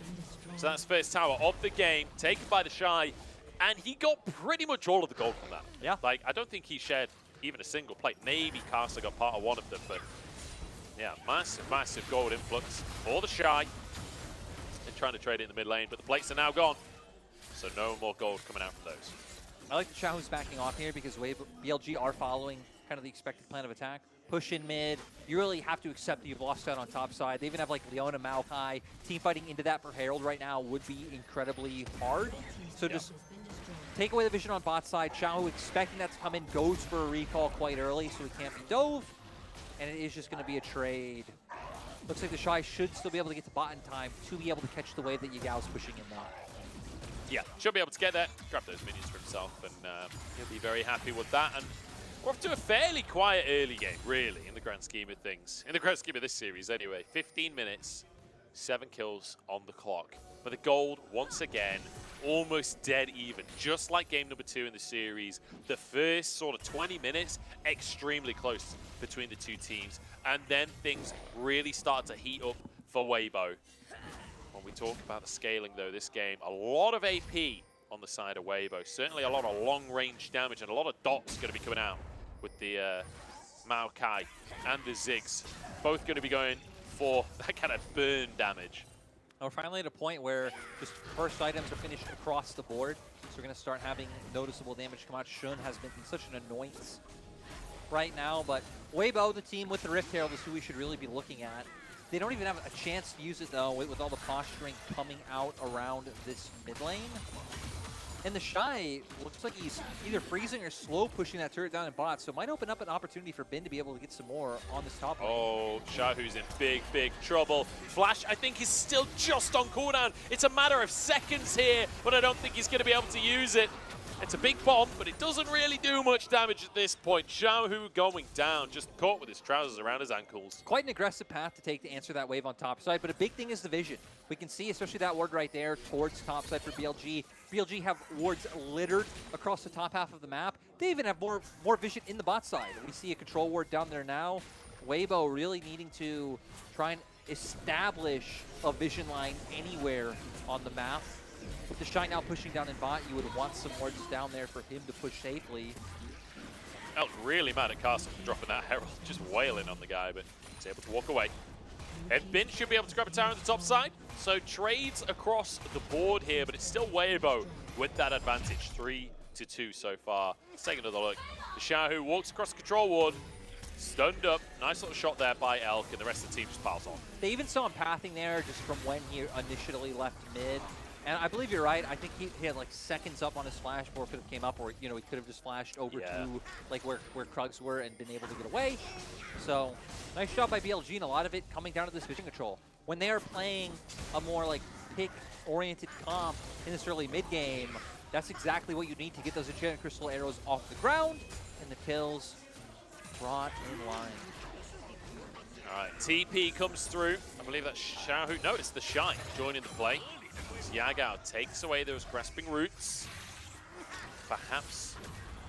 So that's first tower of the game, taken by the Shy, and he got pretty much all of the gold from that. Yeah. Like, I don't think he shared even a single plate. Maybe Karsa got part of one of them, but Yeah, massive gold influx for the Shy. They're trying to trade it in the mid lane, but the plates are now gone. So no more gold coming out from those. I like the Xiaohu's backing off here because BLG are following kind of the expected plan of attack. Push in mid. You really have to accept that you've lost out on top side. They even have like Leona, Maokai. Team fighting into that for Herald right now would be incredibly hard. So just take away the vision on bot side. Xiaohu expecting that to come in, goes for a recall quite early so he can't be dove. And it is just going to be a trade. Looks like the Shy should still be able to get to bot in time to be able to catch the wave that Yagao's pushing in now. Yeah, should be able to get there, grab those minions for himself, and he'll be very happy with that. And we're off to a fairly quiet early game, really, in the grand scheme of things. In the grand scheme of this series, anyway. 15 minutes, 7 kills on the clock. But the gold, once again, almost dead even. Just like game number 2 in the series, the first sort of 20 minutes, extremely close between the two teams. And then things really start to heat up for Weibo. When we talk about the scaling, though, this game, a lot of AP on the side of Weibo. Certainly a lot of long-range damage and a lot of dots going to be coming out with the Maokai and the Ziggs. Both going to be going for that kind of burn damage. We're finally at a point where just first items are finished across the board. So we're going to start having noticeable damage come out. Shun has been such an annoyance right now, but Weibo, the team with the Rift Herald, is who we should really be looking at. They don't even have a chance to use it, though, with all the posturing coming out around this mid lane. And the Shy looks like he's either freezing or slow pushing that turret down in bot, so it might open up an opportunity for Bin to be able to get some more on this top lane. Oh, Xiaohu's in big trouble. Flash, I think, is still just on cooldown. It's a matter of seconds here, but I don't think he's going to be able to use it. It's a big bomb, but it doesn't really do much damage at this point. Xiaohu going down, just caught with his trousers around his ankles. Quite an aggressive path to take to answer that wave on top side, but a big thing is the vision. We can see, especially that ward right there, towards top side for BLG. BLG have wards littered across the top half of the map. They even have more vision in the bot side. We see a control ward down there now. Weibo really needing to try and establish a vision line anywhere on the map. With the Shy now pushing down in bot, you would want some wards down there for him to push safely. I was really mad at Carson for dropping that Herald, just wailing on the guy, but he's able to walk away. And Bin should be able to grab a tower on the top side. So trades across the board here, but it's still Weibo with that advantage. 3-2 so far. Let's take another look. The Xiaohu walks across the control ward, stunned up. Nice little shot there by Elk, and the rest of the team just piles on. They even saw him pathing there just from when he initially left mid. And I believe you're right. I think he had like seconds up on his flash before it could have came up, or he could have just flashed over to like where Krugs were and been able to get away. So nice shot by BLG, and a lot of it coming down to this vision control. When they are playing a more like pick-oriented comp in this early mid game, that's exactly what you need to get those enchanted crystal arrows off the ground, and the kills brought in line. All right, TP comes through. I believe that's Xiaohu. No, it's the Shy joining the play. Yagao takes away those grasping roots. Perhaps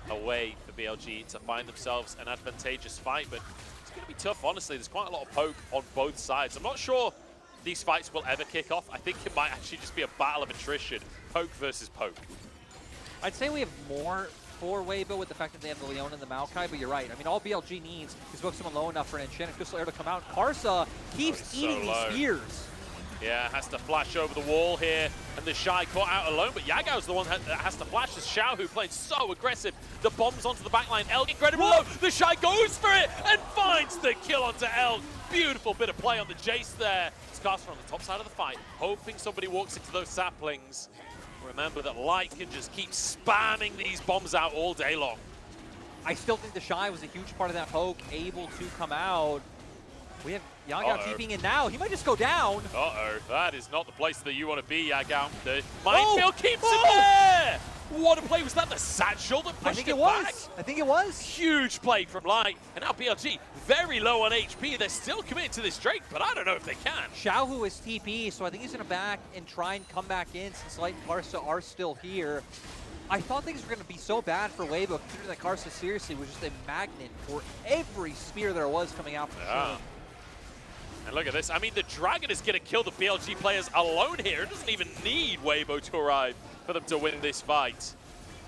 a way for BLG to find themselves an advantageous fight, but it's going to be tough, honestly. There's quite a lot of poke on both sides. I'm not sure these fights will ever kick off. I think it might actually just be a battle of attrition, poke versus poke. I'd say we have more for Weibo with the fact that they have the Leona and the Maokai, but you're right. I mean, all BLG needs is book someone low enough for an enchanted crystal arrow to come out. Karsa keeps eating these spears. Yeah, has to flash over the wall here, and the Shy caught out alone, but Yagao's the one that has to flash. The Xiaohu playing so aggressive. The bombs onto the backline. Elk incredible low. The Shy goes for it and finds the kill onto Elk. Beautiful bit of play on the Jace there. Scarcer on the top side of the fight, hoping somebody walks into those saplings. Remember that Light can just keep spamming these bombs out all day long. I still think the Shy was a huge part of that poke, able to come out. We have Yagao TPing in now. He might just go down. Uh-oh, that is not the place that you want to be, Yagao. The minefield keeps him there! What a play. Was that the satchel that pushed it back? I think it was. Huge play from Light. And now BLG, very low on HP. They're still committed to this Drake, but I don't know if they can. Xiaohu is TP, so I think he's going to back and try and come back in since Light and Karsa are still here. I thought things were going to be so bad for Weibo, considering that Karsa seriously was just a magnet for every spear there was coming out from Shun. And look at this. I mean, the Dragon is going to kill the BLG players alone here. It doesn't even need Weibo to arrive for them to win this fight.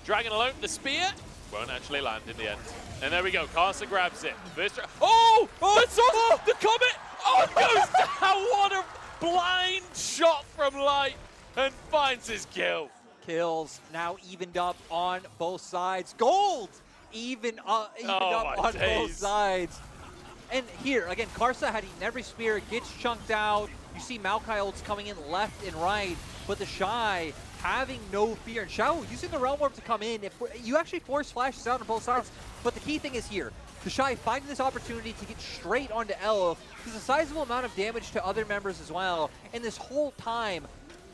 Dragon alone, the spear, Won't actually land in the end. And there we go. Carson grabs it. First oh! The Comet! Oh, goes down! What a blind shot from Light and finds his kill. Kills now evened up on both sides. Gold! Evened up on both sides. And here, again, Karsa had eaten every spear, gets chunked out. You see Maokai ults coming in left and right, but the Shy having no fear. And Xiao using the Realm Warp to come in. If you actually force flashes out on both sides, but the key thing is here, the Shy finding this opportunity to get straight onto Elf. There's a sizable amount of damage to other members as well. And this whole time,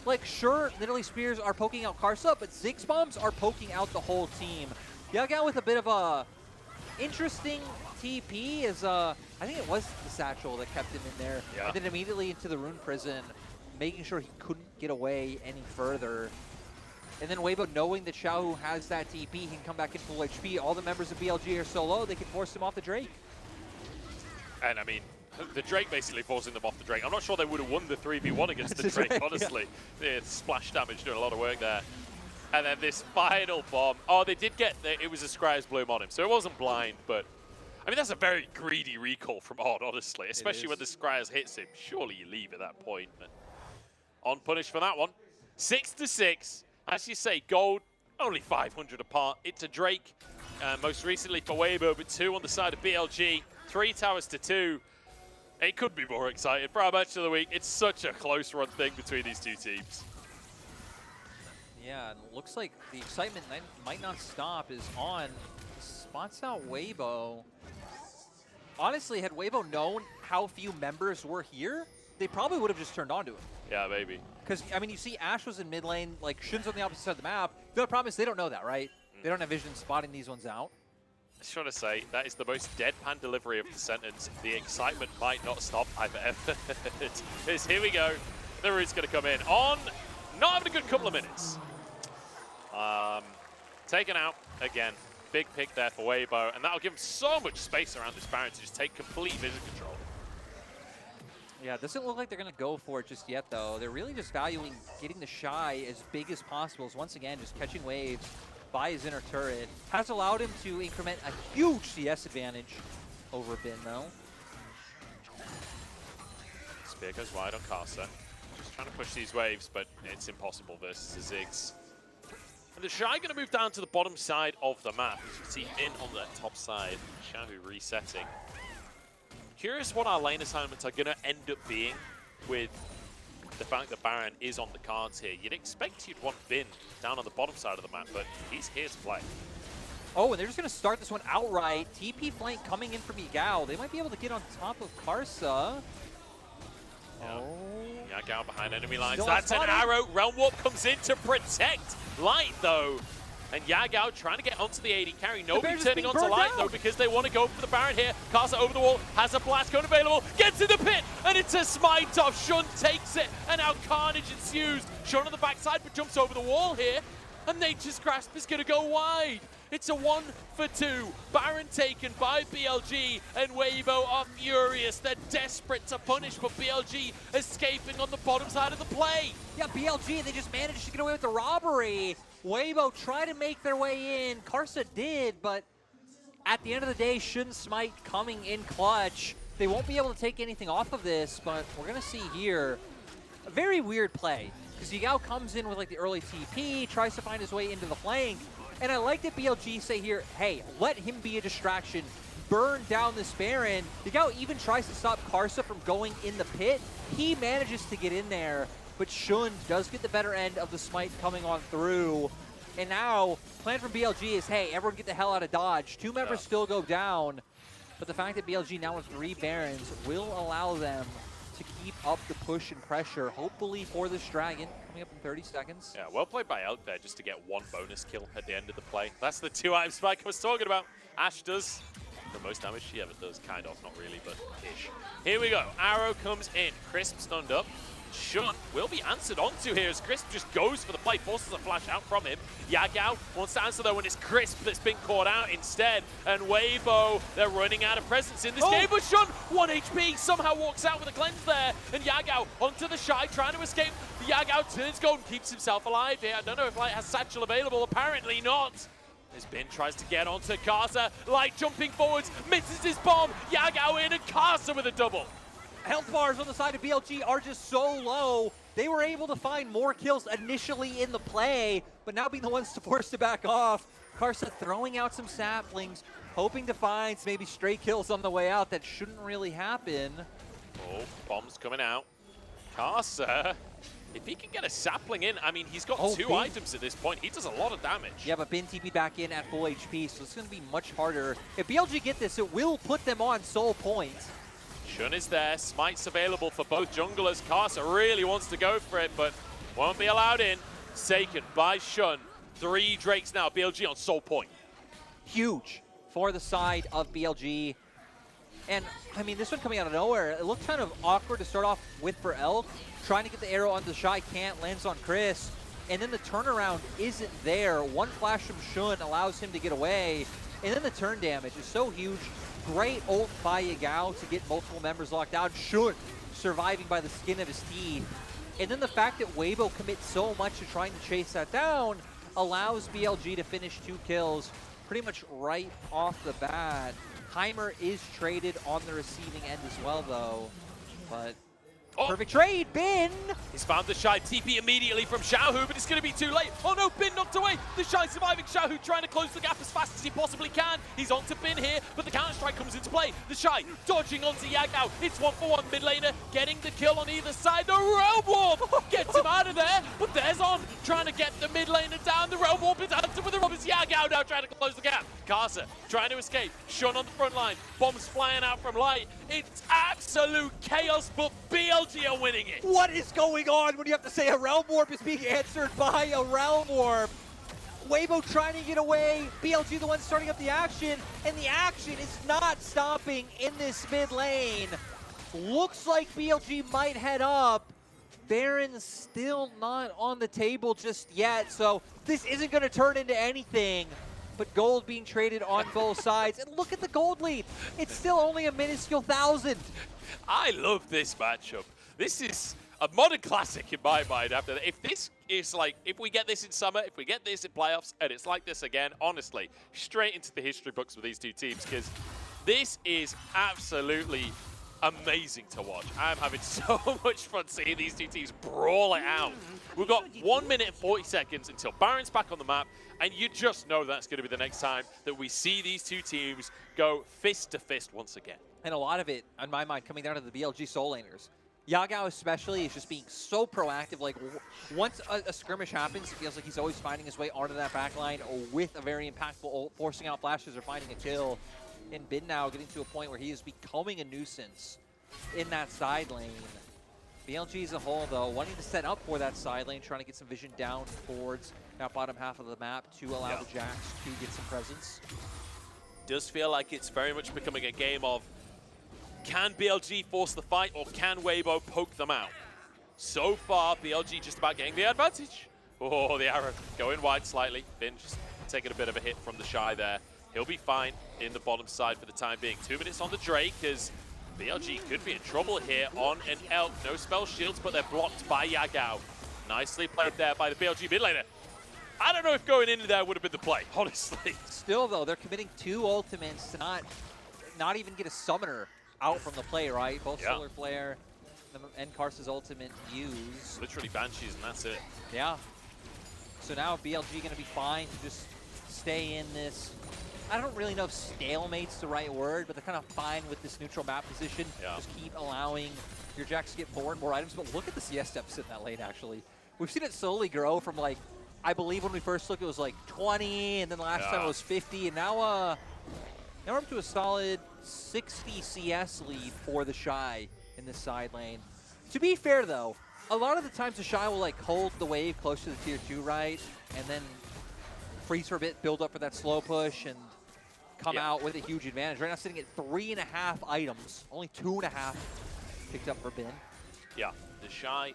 like, sure, literally spears are poking out Karsa, but Ziggs bombs are poking out the whole team. Yagao with a bit of a interesting TP is, I think it was the Satchel that kept him in there. Yeah. And then immediately into the Rune Prison, making sure he couldn't get away any further. And then Weibo knowing that Xiao has that TP, he can come back in full HP. All the members of BLG are so low, they can force him off the Drake. And I mean, the Drake basically forcing them off the Drake. I'm not sure they would have won the 3v1 against the Drake, honestly. Yeah. Splash damage doing a lot of work there. And then this final bomb. Oh, they did get, it was a Scryer's Bloom on him, so it wasn't blind, but I mean, that's a very greedy recall from Odd, honestly, especially when the Scryers hits him. Surely you leave at that point. But on punish for that one. 6-6. As you say, gold, only 500 apart. It's a Drake, most recently for Weibo, but 2 on the side of BLG. 3 towers to 2. It could be more exciting for our match of the week. It's such a close run thing between these two teams. Yeah, and it looks like the excitement might not stop is on. Spots out Weibo. Honestly, had Weibo known how few members were here, they probably would have just turned on to him. Yeah, maybe. Because, I mean, you see Ash was in mid lane, like, Shun's on the opposite side of the map. The problem is they don't know that, right? They don't have vision spotting these ones out. I just want to say, that is the most deadpan delivery of the sentence. The excitement might not stop I've ever heard. Here we go. The root's going to come in on not having a good couple of minutes. Taken out again. Big pick there for Weibo, and that'll give him so much space around this Baron to just take complete vision control. Yeah, it doesn't look like they're going to go for it just yet, though. They're really just valuing getting the Shy as big as possible. As once again, just catching waves by his inner turret. Has allowed him to increment a huge CS advantage over Bin, though. Spear goes wide on Karsa. Just trying to push these waves, but it's impossible versus the Ziggs. And the Shy going to move down to the bottom side of the map. As you can see, Bin on the top side. Xiaohu resetting. Curious what our lane assignments are going to end up being with the fact that Baron is on the cards here. You'd expect you'd want Bin down on the bottom side of the map, but he's here to play. Oh, and they're just going to start this one outright. TP flank coming in from Yagao. They might be able to get on top of Karsa. Yeah. Yagao behind enemy lines. Still That's an spotted. arrow. Realm Warp comes in to protect Light, though. And Yagao trying to get onto the AD carry. Nobody Bear's turning being onto burned Light, out. though, because they want to go for the Baron here. Karsa over the wall, has a blast cone available, gets in the pit, and it's a smite off. Shun takes it, and now carnage ensues. Shun on the backside, but jumps over the wall here. And Nature's Grasp is going to go wide. It's a 1-for-2. Baron taken by BLG, and Weibo are furious. They're desperate to punish, but BLG escaping on the bottom side of the play. Yeah, BLG, they just managed to get away with the robbery. Weibo tried to make their way in. Karsa did, but at the end of the day, Shun Smite coming in clutch. They won't be able to take anything off of this, but we're going to see here a very weird play. Because Yagao comes in with like the early TP, tries to find his way into the flank. And I like that BLG say here, hey, let him be a distraction. Burn down this Baron. Yagao even tries to stop Karsa from going in the pit. He manages to get in there, but Shun does get the better end of the smite coming on through. And now, plan from BLG is, hey, everyone get the hell out of Dodge. 2 members still go down, but the fact that BLG now with 3 Barons will allow them to keep up the push and pressure, hopefully for this Dragon, coming up in 30 seconds. Yeah, well played by Elk there just to get 1 bonus kill at the end of the play. That's the 2-item spike I was talking about. Ash does the most damage she ever does, kind of, not really, but ish. Here we go, arrow comes in, Crisp stunned up. Shun will be answered onto here as Crisp just goes for the play, forces a flash out from him. Yagao wants to answer though when it's Crisp that's been caught out instead. And Weibo, they're running out of presence in this game, but Shun, 1 HP, somehow walks out with a cleanse there. And Yagao onto the Shy, trying to escape. Yagao turns gold and keeps himself alive here. I don't know if Light has Satchel available, apparently not. As Bin tries to get onto Karsa, Light jumping forwards, misses his bomb, Yagao in and Karsa with a double. Health bars on the side of BLG are just so low. They were able to find more kills initially in the play, but now being the ones forced to back off. Karsa throwing out some saplings, hoping to find maybe stray kills on the way out. That shouldn't really happen. Oh, bombs coming out. Karsa, if he can get a sapling in, I mean, he's got two items at this point. He does a lot of damage. Yeah, but Bin TP'd back in at full HP, so it's going to be much harder. If BLG get this, it will put them on soul point. Shun is there. Smite's available for both junglers. Karsa really wants to go for it, but won't be allowed in. Taken by Shun. 3 Drakes now. BLG on soul point. Huge for the side of BLG. And, I mean, this one coming out of nowhere, it looked kind of awkward to start off with for Elk. Trying to get the arrow onto the Shy, can't, lands on Chris. And then the turnaround isn't there. One flash from Shun allows him to get away. And then the turn damage is so huge. Great ult by Yagao to get multiple members locked out. Shun surviving by the skin of his teeth. And then the fact that Weibo commits so much to trying to chase that down allows BLG to finish 2 kills pretty much right off the bat. Heimer is traded on the receiving end as well, though. But perfect trade, Bin! He's found the Shy. TP immediately from Xiaohu, but it's going to be too late. Oh no, Bin knocked away. The Shy surviving. Xiaohu trying to close the gap as fast as he possibly can. He's onto Bin here, but the counter-strike comes into play. The Shy dodging onto Yagao. It's 1-for-1 mid laner, getting the kill on either side. The Realm Warp gets him out of there, but there's On trying to get the mid laner down. The Realm Warp is answered with the Robbers. Yagao now trying to close the gap. Karsa trying to escape. Shun on the front line. Bombs flying out from Light. It's absolute chaos, but BLG are winning it. What is going on when you have to say a Realm Warp is being answered by a Realm Warp? Weibo trying to get away, BLG the one starting up the action, and the action is not stopping in this mid lane. Looks like BLG might head up. Baron's still not on the table just yet, so this isn't going to turn into anything. But gold being traded on both sides. And look at the gold lead. It's still only a minuscule 1,000. I love this matchup. This is a modern classic in my mind. After that, if this is like, if we get this in summer, if we get this in playoffs, and it's like this again, honestly, straight into the history books with these two teams, because this is absolutely amazing to watch. I'm having so much fun seeing these two teams brawl it out. We've got 1 minute and 40 seconds until Baron's back on the map, and you just know that's going to be the next time that we see these two teams go fist to fist once again. And a lot of it, in my mind, coming down to the BLG soul laners. Yagao especially is just being so proactive. Like, once a skirmish happens, it feels like he's always finding his way onto that backline with a very impactful ult, forcing out flashes or finding a kill. And Bin now getting to a point where he is becoming a nuisance in that side lane. BLG as a whole, though, wanting to set up for that side lane, trying to get some vision down towards that bottom half of the map to allow the Jacks to get some presence. Does feel like it's very much becoming a game of, can BLG force the fight or can Weibo poke them out? So far, BLG just about getting the advantage. Oh, the arrow going wide slightly. Bin just taking a bit of a hit from the Shy there. He'll be fine in the bottom side for the time being. 2 minutes on the Drake as BLG could be in trouble here on an Elk. No spell shields, but they're blocked by Yagao. Nicely played there by the BLG mid laner. I don't know if going into there would have been the play, honestly. Still, though, they're committing 2 ultimates to not even get a summoner out from the play, right? Both Solar Flare and Karsa's ultimate used. Literally Banshees, and that's it. Yeah. So now BLG going to be fine to just stay in this. I don't really know if stalemate's the right word, but they're kind of fine with this neutral map position. Just keep allowing your Jacks to get more and more items. But look at the CS steps in that lane, actually. We've seen it slowly grow from, like, I believe when we first looked, it was like 20, and then last time it was 50, and now we're up to a solid 60 CS lead for the Shy in this side lane. To be fair, though, a lot of the times the Shy will, like, hold the wave close to the tier 2, right? And then freeze for a bit, build up for that slow push, and come out with a huge advantage. Right now sitting at 3.5 items, only 2.5 picked up for Bin. Yeah, the Shy,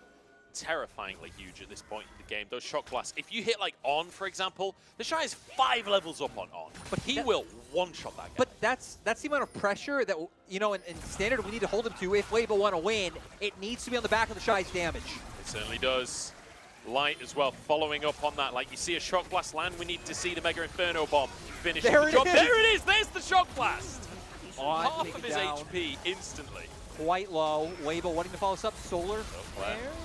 terrifyingly huge at this point in the game. Those shot blasts, if you hit like On, for example, the Shy is 5 levels up on On, but he will one-shot that guy. But that's the amount of pressure that, you know, in Standard we need to hold him to if Weibo want to win. It needs to be on the back of the Shy's damage. It certainly does. Light as well, following up on that. Like, you see a Shock Blast land, we need to see the Mega Inferno Bomb finish the job. There it is! There's the Shock Blast! Half of his HP instantly. Quite low. Weibo wanting to follow us up. Solar.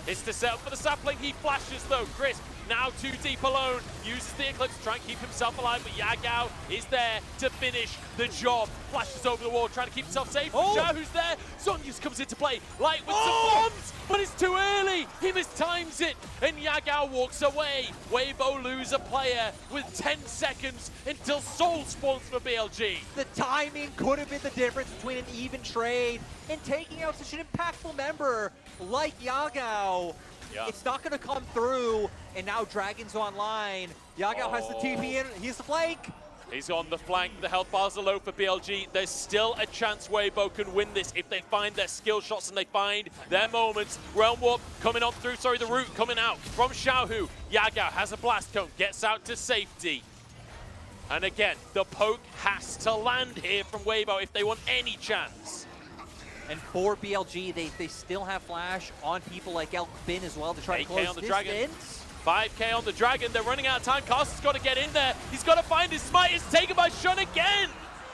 It's the setup for the sapling. He flashes though. Crisp now too deep alone. Uses the Eclipse to try and keep himself alive, but Yagao is there to finish the job. Flashes over the wall, trying to keep himself safe. Xiao, who's there? Zonyas comes into play. Light with some bombs, but it's too early. He mistimes it, and Yagao walks away. Weibo lose a player with 10 seconds until Soul spawns for BLG. The timing could have been the difference between an even trade and taking out such an impactful member like Yagao. Yeah. It's not going to come through, and now Dragon's online. Yagao has the TP in, he's the flank. He's on the flank, the health bars are low for BLG. There's still a chance Weibo can win this if they find their skill shots and they find their moments. Realm Warp coming on through, the root coming out from Xiaohu. Yagao has a blast cone, gets out to safety. And again, the poke has to land here from Weibo if they want any chance. And for BLG, they still have flash on people like El Bin as well to try to close on the distance. Dragon. 5k on the Dragon. They're running out of time. Carson's got to get in there. He's got to find his smite. It's taken by Shun again.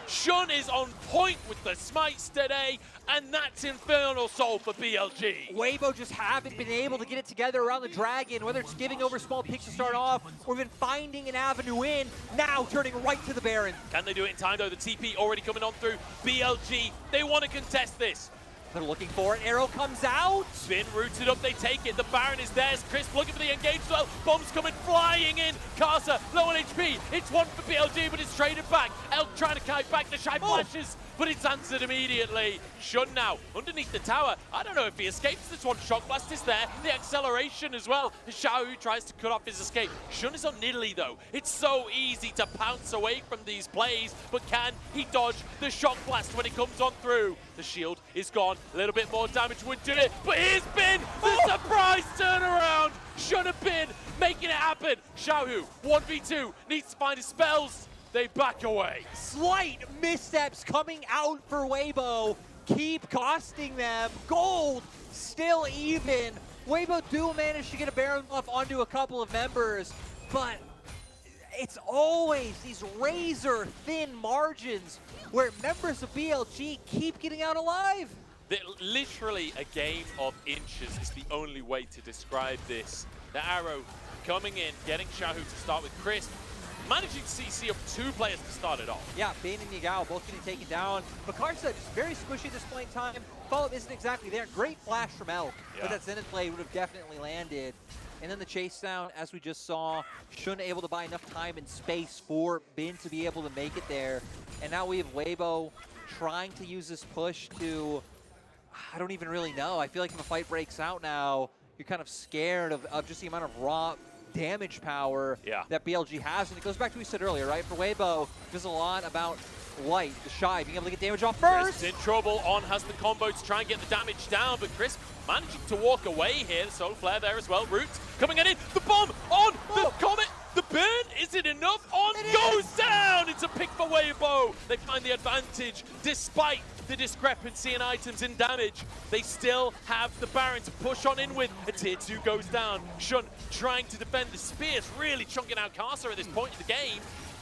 Shun is on point with the smites today, and that's Infernal Soul for BLG. Weibo just haven't been able to get it together around the Dragon, whether it's giving over small picks to start off or even finding an avenue in, now turning right to the Baron. Can they do it in time though? The TP already coming on through. BLG, they want to contest this. They're looking for it. Arrow comes out. Spin rooted up, they take it. The Baron is theirs. Crisp looking for the engage as well. Bombs coming flying in. Karsa low on HP. It's one for BLG, but it's traded back. Elk trying to kite back. The Shy flashes, but it's answered immediately. Shun now underneath the tower. I don't know if he escapes this one. Shock Blast is there. The acceleration as well. Xiao Hu tries to cut off his escape. Shun is on Nidalee though. It's so easy to pounce away from these plays, but can he dodge the Shock Blast when it comes on through? The shield is gone. A little bit more damage would do it, but here's Bin, the surprise turnaround. Should have been making it happen. Xiaohu, 1v2, needs to find his spells. They back away. Slight missteps coming out for Weibo. Keep costing them. Gold still even. Weibo do manage to get a Baron buff onto a couple of members, but it's always these razor thin margins where members of BLG keep getting out alive. Literally a game of inches is the only way to describe this. The arrow coming in, getting Xiaohu to start with Crisp, managing to CC up 2 players to start it off. Yeah, Bane and Yagao both getting taken down. Makarsa just very squishy at this point in time. Follow-up isn't exactly there. Great flash from Elk, but that Zenith play would have definitely landed. And then the chase down, as we just saw, Shun able to buy enough time and space for Bin to be able to make it there. And now we have Weibo trying to use this push to, I don't even really know. I feel like if a fight breaks out now, you're kind of scared of just the amount of raw damage power that BLG has. And it goes back to what we said earlier, right? For Weibo, there's a lot about Light, the Shy, being able to get damage off first. Crisp in trouble. On has the combo to try and get the damage down, but Crisp managing to walk away here. Solar Flare there as well. Roots coming in. The bomb on the Comet. The burn, is it enough? On goes down. It's a pick for Weibo. They find the advantage despite the discrepancy in items and damage. They still have the Baron to push on in with. A tier 2 goes down. Shun trying to defend the spears, really chunking out Karsa at this point in the game.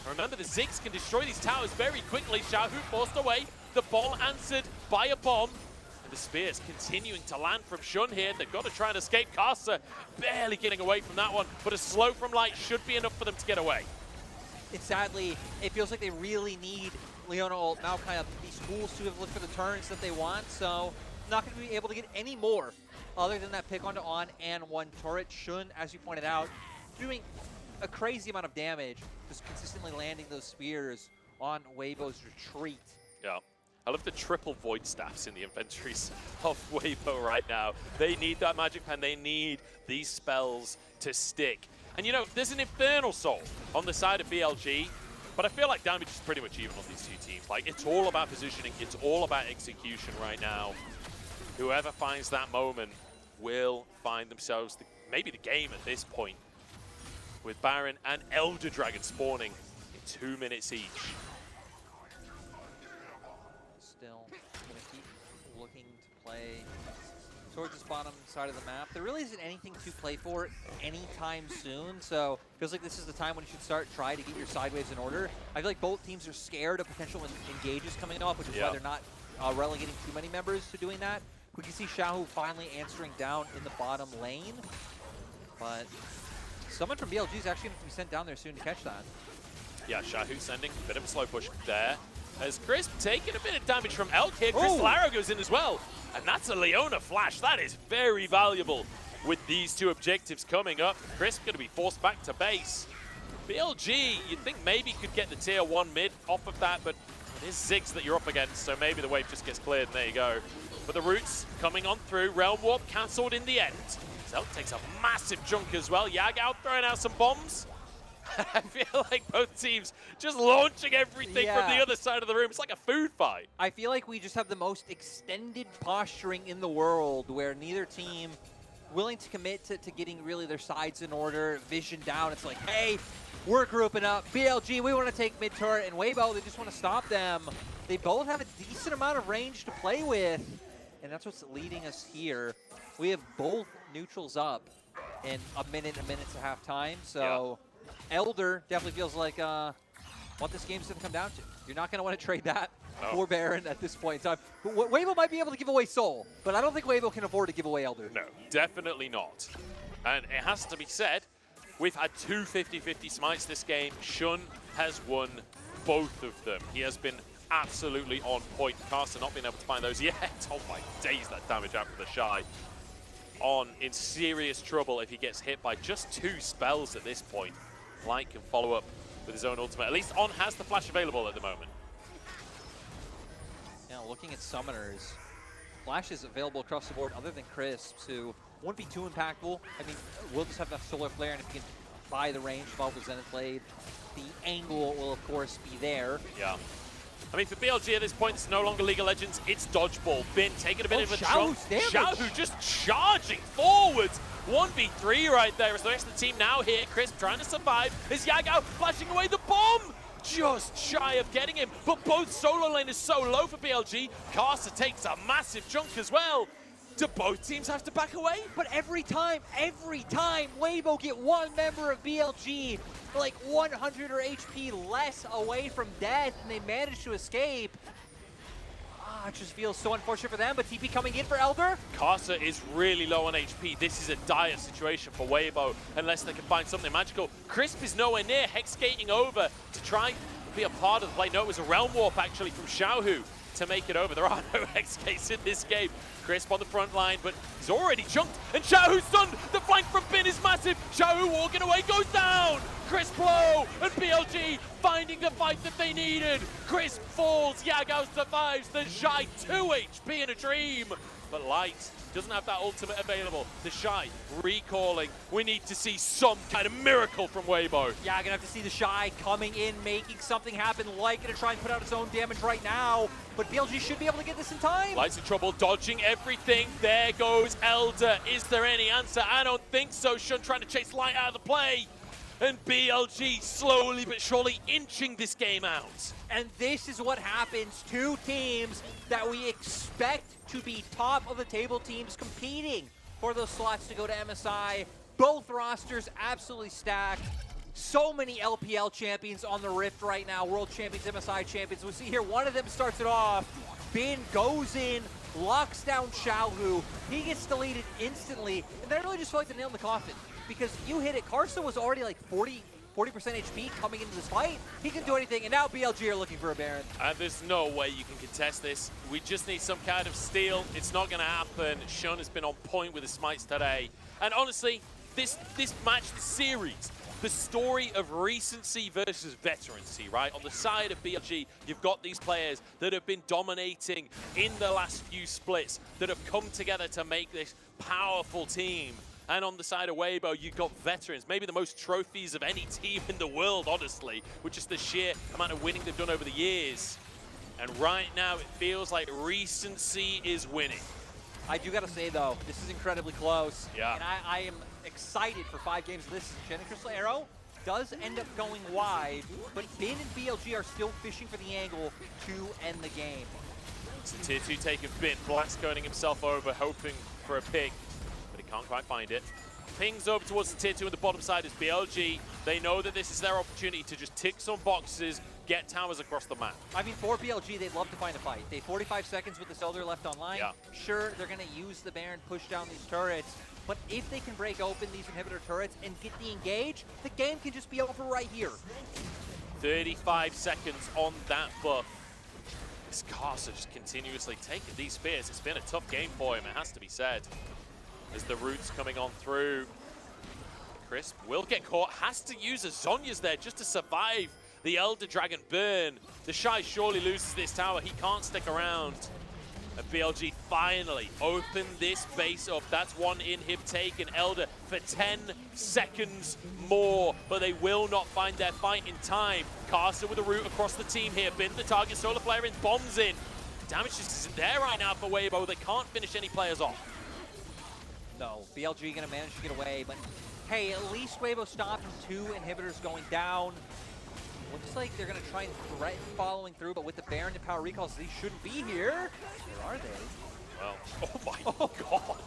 Remember, the Ziggs can destroy these towers very quickly. Xiaohu forced away. The ball answered by a bomb. And the spears continuing to land from Shun here. They've got to try and escape. Karsa barely getting away from that one. But a slow from Light should be enough for them to get away. And sadly, it feels like they really need Leona ult now, kind of these tools to look for the turns that they want. So not going to be able to get any more other than that pick onto On and 1 turret. Shun, as you pointed out, doing a crazy amount of damage, just consistently landing those spears on Weibo's retreat. Yeah. I love the triple void staffs in the inventories of Weibo right now. They need that magic pen. They need these spells to stick. And you know, there's an Infernal Soul on the side of BLG, but I feel like damage is pretty much even on these two teams. Like, it's all about positioning. It's all about execution right now. Whoever finds that moment will find themselves maybe the game at this point, with Baron and Elder Dragon spawning in 2 minutes each. Still gonna keep looking to play towards this bottom side of the map. There really isn't anything to play for anytime soon, so it feels like this is the time when you should start trying to get your side waves in order. I feel like both teams are scared of potential engages coming up, which is why they're not relegating too many members to doing that. We can see Xiaohu finally answering down in the bottom lane, but someone from BLG is actually going to be sent down there soon to catch that. Yeah, Xiaohu sending a bit of a slow push there. As Crisp taking a bit of damage from Elk here. Crystal Arrow goes in as well. And that's a Leona flash. That is very valuable with these two objectives coming up. Crisp going to be forced back to base. BLG, you'd think maybe could get the tier 1 mid off of that, but it is Ziggs that you're up against, so maybe the wave just gets cleared, and there you go. But the roots coming on through. Realm Warp cancelled in the end. Zelk takes a massive chunk as well. Yag out throwing out some bombs. I feel like both teams just launching everything from the other side of the room. It's like a food fight. I feel like we just have the most extended posturing in the world where neither team willing to commit to getting really their sides in order, vision down. It's like, hey, we're grouping up. BLG, we want to take mid turret, and Weibo, they just want to stop them. They both have a decent amount of range to play with, and that's what's leading us here. We have both neutrals up in a minute to halftime, so Elder definitely feels like what this game's going to come down to. You're not going to want to trade that for Baron at this point in time. But Weibo might be able to give away Soul, but I don't think Weibo can afford to give away Elder. No, definitely not. And it has to be said, we've had two 50-50 smites this game. Shun has won both of them. He has been absolutely on point. Carson not being able to find those yet. Oh my days, that damage after the Shy. On in serious trouble if he gets hit by just 2 spells at this point. Light can follow up with his own ultimate. At least On has the flash available at the moment. Yeah, looking at summoners, flash is available across the board other than Crisps, who won't be too impactful. I mean, we'll just have that solar flare, and if you can buy the range of the Zenith Blade, the angle will of course be there. Yeah. I mean, for BLG at this point, it's no longer League of Legends, it's Dodgeball. Bin taking a bit of a chunk. Xiaohu just charging forwards. 1v3 right there as the rest of the team now here. Crisp trying to survive. Is Yagao flashing away the bomb? Just shy of getting him, but both solo lane is so low for BLG. Carcer takes a massive chunk as well. Do both teams have to back away? But every time, Weibo get one member of BLG like 100 or HP less away from death, and they manage to escape. It just feels so unfortunate for them, but TP coming in for Elder. Carcer is really low on HP. This is a dire situation for Weibo, unless they can find something magical. Crisp is nowhere near, Hex skating over to try and be a part of the play. No, it was a Realm Warp actually from Xiaohu to make it over. There are no Hex skates in this game. Crisp on the front line, but he's already chunked, and Xiaohu's stunned. The flank from Bin is massive. Xiaohu walking away, goes down. Crisp low, and BLG finding the fight that they needed. Crisp falls, Yagao survives. The Shy 2 HP in a dream, but Light doesn't have that ultimate available. The Shy recalling. We need to see some kind of miracle from Weibo. Yeah, gonna have to see the Shy coming in, making something happen. Light gonna try and put out its own damage right now, but BLG should be able to get this in time. Light's in trouble, dodging everything. There goes Elder. Is there any answer? I don't think so. Shun trying to chase Light out of the play. And BLG slowly but surely inching this game out. And this is what happens. 2 teams that we expect to be top of the table teams competing for those slots to go to MSI. Both rosters absolutely stacked. So many LPL champions on the Rift right now. World champions, MSI champions. We see here one of them starts it off. Bin goes in, locks down Xiaohu. He gets deleted instantly. And that really just felt like the nail in the coffin. Because you hit it. Carson was already like 40% HP coming into this fight. He can do anything, and now BLG are looking for a Baron. And there's no way you can contest this. We just need some kind of steal. It's not going to happen. Shun has been on point with his smites today. And honestly, this match, this series, the story of recency versus veterancy, right? On the side of BLG, you've got these players that have been dominating in the last few splits, that have come together to make this powerful team. And on the side of Weibo, you've got veterans, maybe the most trophies of any team in the world, honestly, with just the sheer amount of winning they've done over the years. And right now, it feels like recency is winning. I do gotta say, though, this is incredibly close. Yeah. And I am excited for 5 games of this. Shen and Crystal Arrow does end up going wide, but Bin and BLG are still fishing for the angle to end the game. So tier 2 taking Bin, Black's-coning himself over, hoping for a pick, but he can't quite find it. Pings over towards the tier 2 on the bottom side is BLG. They know that this is their opportunity to just tick some boxes, get towers across the map. I mean, for BLG, they'd love to find a fight. They have 45 seconds with this Elder left online. Yeah. Sure, they're going to use the Baron, push down these turrets, but if they can break open these inhibitor turrets and get the engage, the game can just be over right here. 35 seconds on that buff. This Casa just continuously taking these spears. It's been a tough game for him, it has to be said. As the roots coming on through. Crisp will get caught, has to use a Zhonya's there just to survive the Elder Dragon burn. The Shy surely loses this tower, he can't stick around. And BLG finally open this base up. That's one inhib taken. Elder for 10 seconds more, but they will not find their fight in time. Caster with a root across the team here. Bin the target, solar flare in, bombs in. Damage just isn't there right now for Weibo. They can't finish any players off. No, BLG gonna manage to get away, but hey, at least Weibo stopped 2 inhibitors going down. Looks like they're gonna try and threaten following through, but with the Baron and power recalls, they shouldn't be here. Where are they? Well, oh my god.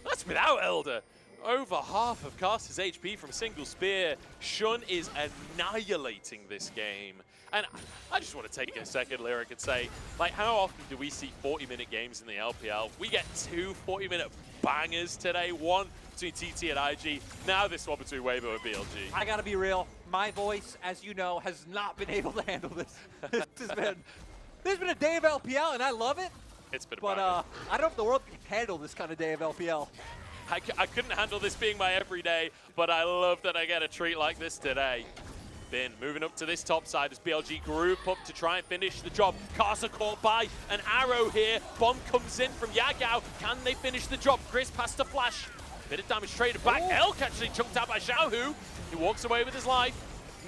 That's without Elder. Over half of Caster's HP from a single spear. Shun is annihilating this game. And I just want to take a second, Lyric, and say, like, how often do we see 40-minute games in the LPL? We get 2 40-minute bangers today. One between TT and IG. Now this one between Weibo and BLG. I gotta be real. My voice, as you know, has not been able to handle this. This has been a day of LPL, and I love it. It's been a But I don't know if the world can handle this kind of day of LPL. I couldn't handle this being my everyday, but I love that I get a treat like this today. Bin moving up to this top side as BLG group up to try and finish the job. Casa caught by an arrow here. Bomb comes in from Yagao. Can they finish the job? Chris has to flash. Bit of damage traded back. Elk actually chunked out by Xiaohu. He walks away with his life.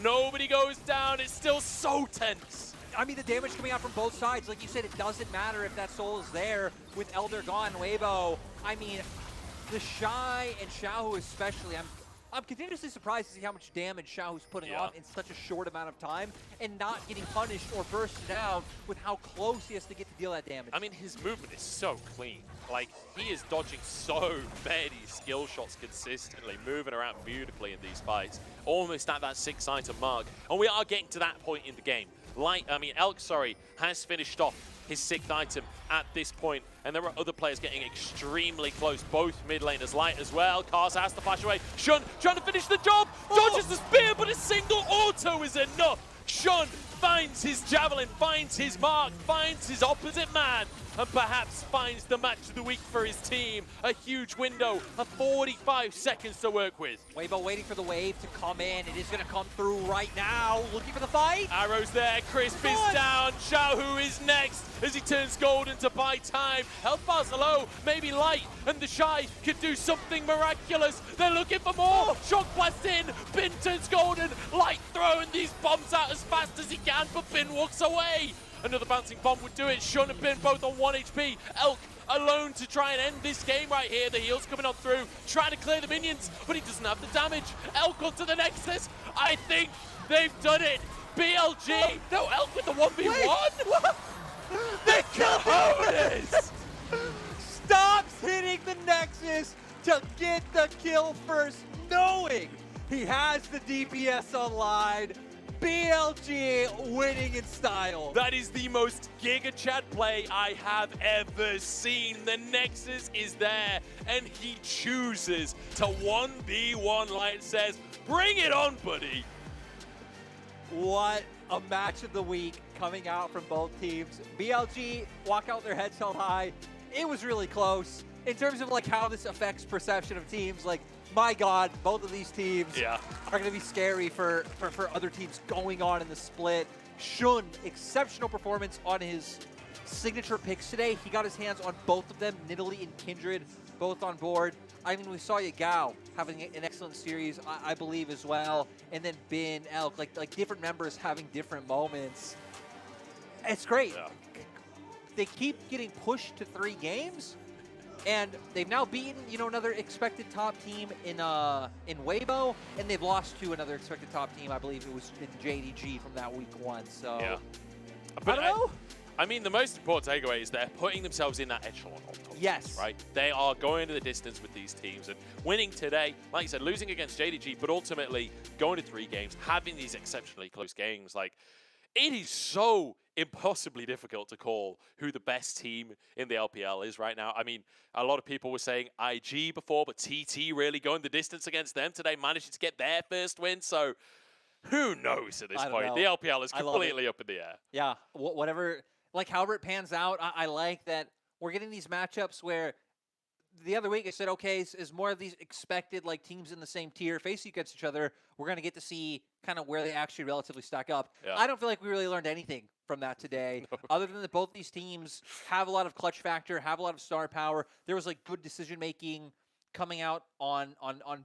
Nobody goes down. It's still so tense. I mean, the damage coming out from both sides. Like you said, it doesn't matter if that soul is there with Elder gone, Weibo. I mean, the Shy and Xiaohu especially, I'm continuously surprised to see how much damage Xiaohu's putting on in such a short amount of time and not getting punished or bursted out with how close he has to get to deal that damage. I mean, his movement is so clean. Like, he is dodging so many skill shots consistently, moving around beautifully in these fights. Almost at that 6-item mark. And we are getting to that point in the game. Elk, has finished off his 6th item at this point, and there are other players getting extremely close. Both mid laners light as well. Cars has to flash away. Shun trying to finish the job. Dodges the spear, but a single auto is enough. Shun finds his javelin, finds his mark, finds his opposite man, and perhaps finds the match of the week for his team. A huge window of 45 seconds to work with. Weibo waiting for the wave to come in. It is going to come through right now. Looking for the fight. Arrows there. Crisp is down. Xiaohu is next as he turns golden to buy time. Health bars are low, maybe light, and the Shy could do something miraculous. They're looking for more. Shock blast in. Bin turns golden. Light throwing these bombs out as fast as he can, but Bin walks away. Another bouncing bomb would do it. Shun and Bin both on 1 HP. Elk alone to try and end this game right here. The heal's coming on through, trying to clear the minions, but he doesn't have the damage. Elk onto the Nexus. I think they've done it. BLG. No, Elk with the 1v1. The cojones. Stops hitting the Nexus to get the kill first, knowing he has the DPS online. BLG winning in style. That is the most Giga Chad play I have ever seen. The Nexus is there, and he chooses to 1v1 Light says, bring it on, buddy. What a match of the week coming out from both teams. BLG walk out their heads held high. It was really close. In terms of like how this affects perception of teams, like, my God, both of these teams are going to be scary for other teams going on in the split. Shun, exceptional performance on his signature picks today. He got his hands on both of them, Nidalee and Kindred, both on board. I mean, we saw Yagao having an excellent series, I believe, as well. And then Bin, Elk, like different members having different moments. It's great. Yeah. They keep getting pushed to 3 games. And they've now beaten, another expected top team in Weibo, and they've lost to another expected top team. I believe it was in JDG from that week 1. So, yeah. I don't know. I mean, the most important takeaway is they're putting themselves in that echelon on top. Yes. Right? They are going to the distance with these teams and winning today, like you said, losing against JDG, but ultimately going to 3 games, having these exceptionally close games. Like, it is so impossibly difficult to call who the best team in the LPL is right now. I mean, a lot of people were saying IG before, but TT really going the distance against them today, managing to get their first win. So who knows at this point? The LPL is completely up in the air. Yeah, whatever, like however it pans out, I like that we're getting these matchups where the other week I said, okay, is more of these expected like teams in the same tier facing against each other. We're going to get to see kind of where they actually relatively stack up. Yeah. I don't feel like we really learned anything from that today, other than that both these teams have a lot of clutch factor, have a lot of star power. There was like good decision making coming out on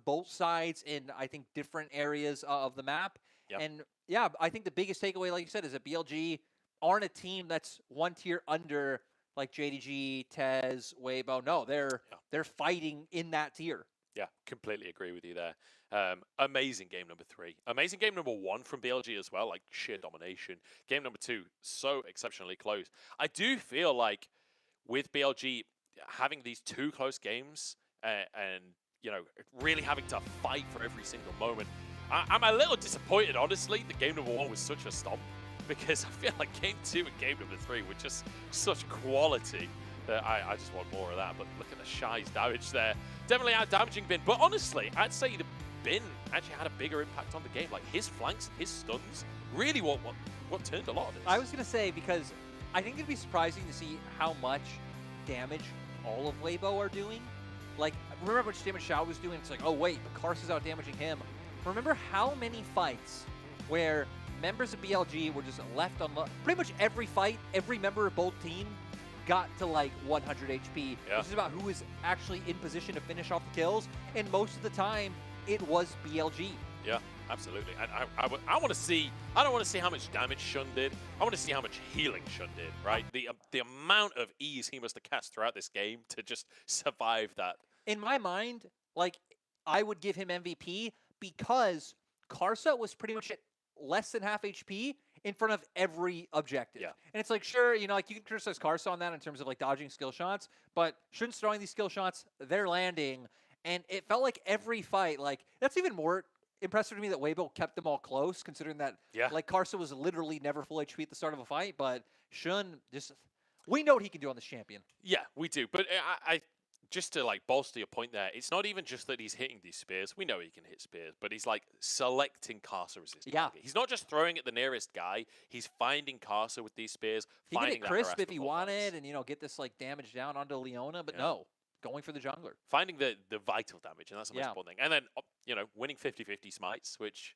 both sides in, I think, different areas of the map. Yep. And yeah, I think the biggest takeaway, like you said, is that BLG aren't a team that's one tier under like JDG, Tez, Weibo. No, they're fighting in that tier. Yeah, completely agree with you there. Amazing game number 3. Amazing game number 1 from BLG as well, like sheer domination. Game number 2, so exceptionally close. I do feel like with BLG having these 2 close games and, you know, really having to fight for every single moment, I'm a little disappointed, honestly, that game number 1 was such a stomp, because I feel like game 2 and game number 3 were just such quality that I just want more of that. But look at the Shy's damage there. Definitely out-damaging Bin. But honestly, I'd say the Bin actually had a bigger impact on the game. Like his flanks, his stuns, really what turned a lot of this. I was going to say, because I think it'd be surprising to see how much damage all of Weibo are doing. Like, remember how much damage Xiao was doing? It's like, oh wait, but Karsa's out-damaging him. Remember how many fights where members of BLG were just left on pretty much every fight, every member of both team got to like 100 HP, yeah. which is about who is actually in position to finish off the kills, and most of the time it was BLG. Yeah, absolutely. And I want to see, I don't want to see how much damage Shun did. I want to see how much healing Shun did, right? The amount of ease he must have cast throughout this game to just survive that. In my mind, like, I would give him MVP because Karsa was pretty much at less than half HP in front of every objective. Yeah. And it's like, sure, you know, like you can criticize Karsa on that in terms of like dodging skill shots, but Shun's throwing these skill shots, they're landing, and it felt like every fight, like, that's even more impressive to me that Weibo kept them all close, considering that, like, Karsa was literally never full HP at the start of a fight, but Shun just, we know what he can do on this champion. Yeah, we do. But I just to like bolster your point there, it's not even just that he's hitting these spears. We know he can hit spears, but he's like selecting Karsa resistance. Yeah. He's not just throwing at the nearest guy. He's finding Karsa with these spears. He could finding hit that crisp if he harassment wanted and, you know, get this like damage down onto Leona, but no, going for the jungler. Finding the vital damage, and that's the most Yeah. important thing. And then, you know, winning 50-50 smites, which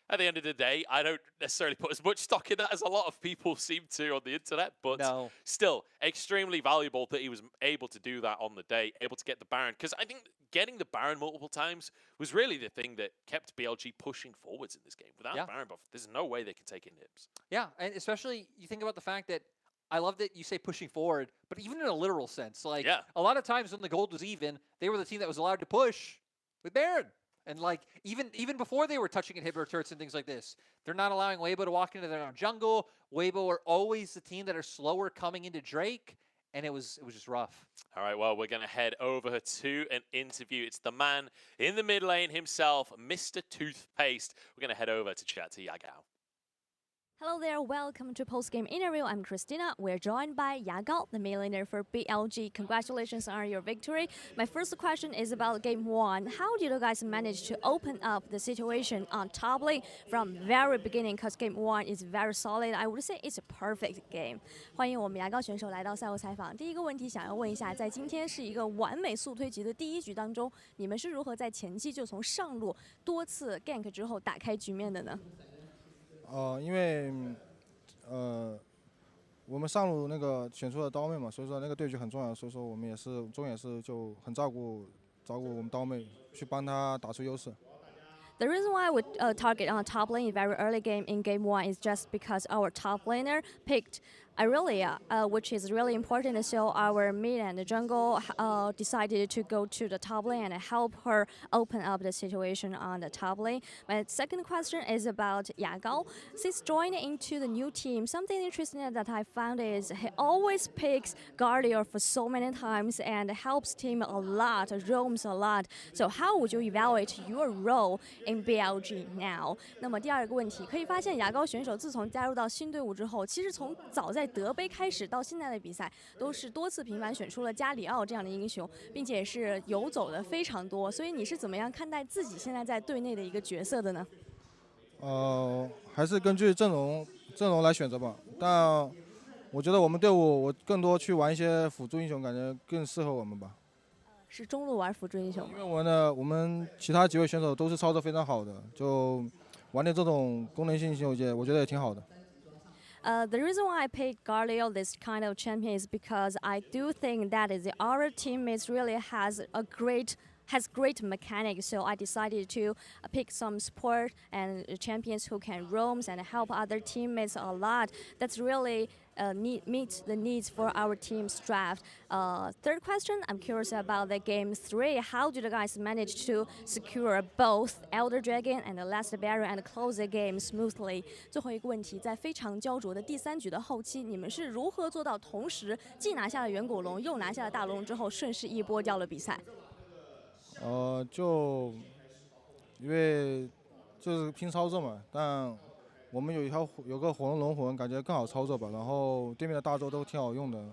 at the end of the day, I don't necessarily put as much stock in that as a lot of people seem to on the internet, but still extremely valuable that he was able to do that on the day, able to get the Baron. Because I think getting the Baron multiple times was really the thing that kept BLG pushing forwards in this game. Without the Baron buff, there's no way they can take in nips. Yeah, and especially you think about the fact that I love that you say pushing forward, but even in a literal sense, like a lot of times when the gold was even, they were the team that was allowed to push with Baron. And like even before they were touching inhibitor turrets and things like this, they're not allowing Weibo to walk into their own jungle. Weibo are always the team that are slower coming into Drake, and it was just rough. All right, well, we're going to head over to an interview. It's the man in the mid lane himself, Mr. Toothpaste. We're going to head over to chat to Yagao. Hello there, welcome to Post-Game Interview. I'm Christina. We're joined by Yagao, the millionaire for BLG. Congratulations on your victory. My first question is about Game 1. How did you guys manage to open up the situation on top lane from very beginning? Because Game 1 is very solid. I would say it's a perfect game. 欢迎我们牙膏选手来到赛后采访。第一个问题想要问一下，在今天是一个完美速推级的第一局当中，你们是如何在前期就从上路多次 gank 之后打开局面的呢？因为我们上路那个选出了刀妹嘛，所以说那个对局很重要，所以说我们也是中野是就很照顾我们刀妹，去帮她打出优势。The reason why we target on top lane in very early game in Game 1 is just because our top laner picked Which is really important. So our mid and the jungle decided to go to the top lane and help her open up the situation on the top lane. My second question is about Yagao. Since joining into the new team, something interesting that I found is he always picks Guardian for so many times and helps team a lot, roams a lot. So how would you evaluate your role in BLG now? 那么第二个问题，可以发现牙膏选手自从加入到新队伍之后，其实从早在德杯开始到现在的比赛，都是多次频繁选出了加里奥这样的英雄，并且是游走的非常多。所以你是怎么样看待自己现在在队内的一个角色的呢？还是根据阵容来选择吧。但我觉得我们队伍我更多去玩一些辅助英雄，感觉更适合我们吧。是中路玩辅助英雄，因为我们其他几位选手都是操作非常好的，就玩点这种功能性英雄我觉得也挺好的。The reason why I picked Galio, this kind of champion, is because I do think that our teammates really has great mechanics. So I decided to pick some support and champions who can roam and help other teammates a lot. That's really meets the needs for our team's draft. Third question, I'm curious about the game 3. How did you guys manage to secure both Elder Dragon and the Last Barrier and close the game smoothly? 最后一个问题，在非常焦灼的第3局的后期，你们是如何做到同时既拿下了远古龙，又拿下了大龙之后，顺势一波掉了比赛？就因为就是拼操作嘛，但我们有个火龙魂，感觉更好操作吧。然后对面的大招都挺好用的，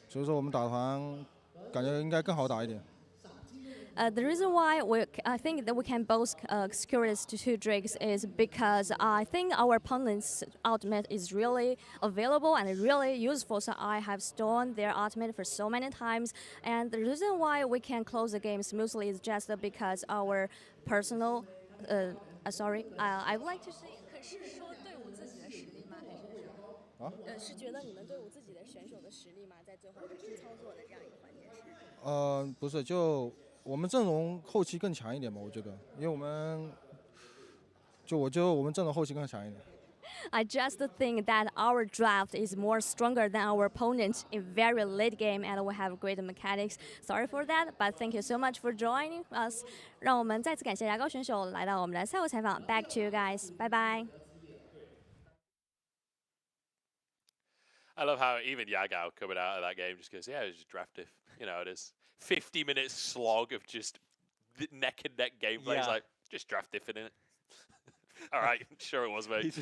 所以说我们打团感觉应该更好打一点。The reason why I think that we can both secure these 2 drakes is because I think our opponent's ultimate is really available and really useful. So I have stolen their ultimate for so many times. And the reason why we can close the game smoothly is just because our personal. I would like to say. 是说队伍自己的实力吗？还是说？是觉得你们队伍自己的选手的实力吗？在最后的拼操作的这样一个环节是？不是，就我们阵容后期更强一点吧，我觉得，因为我们阵容后期更强一点。I just think that our draft is more stronger than our opponent in very late game, and we have great mechanics. Sorry for that, but thank you so much for joining us. 让我们再次感谢牙膏选手来到我们的赛后采访。Back to you guys. Bye bye. I love how even Yagao coming out of that game just goes, yeah, it was just draft diff. You know, it is 50 minutes slog of just neck and neck gameplay. It's like, just draft diffing in it. All right, sure it was, mate.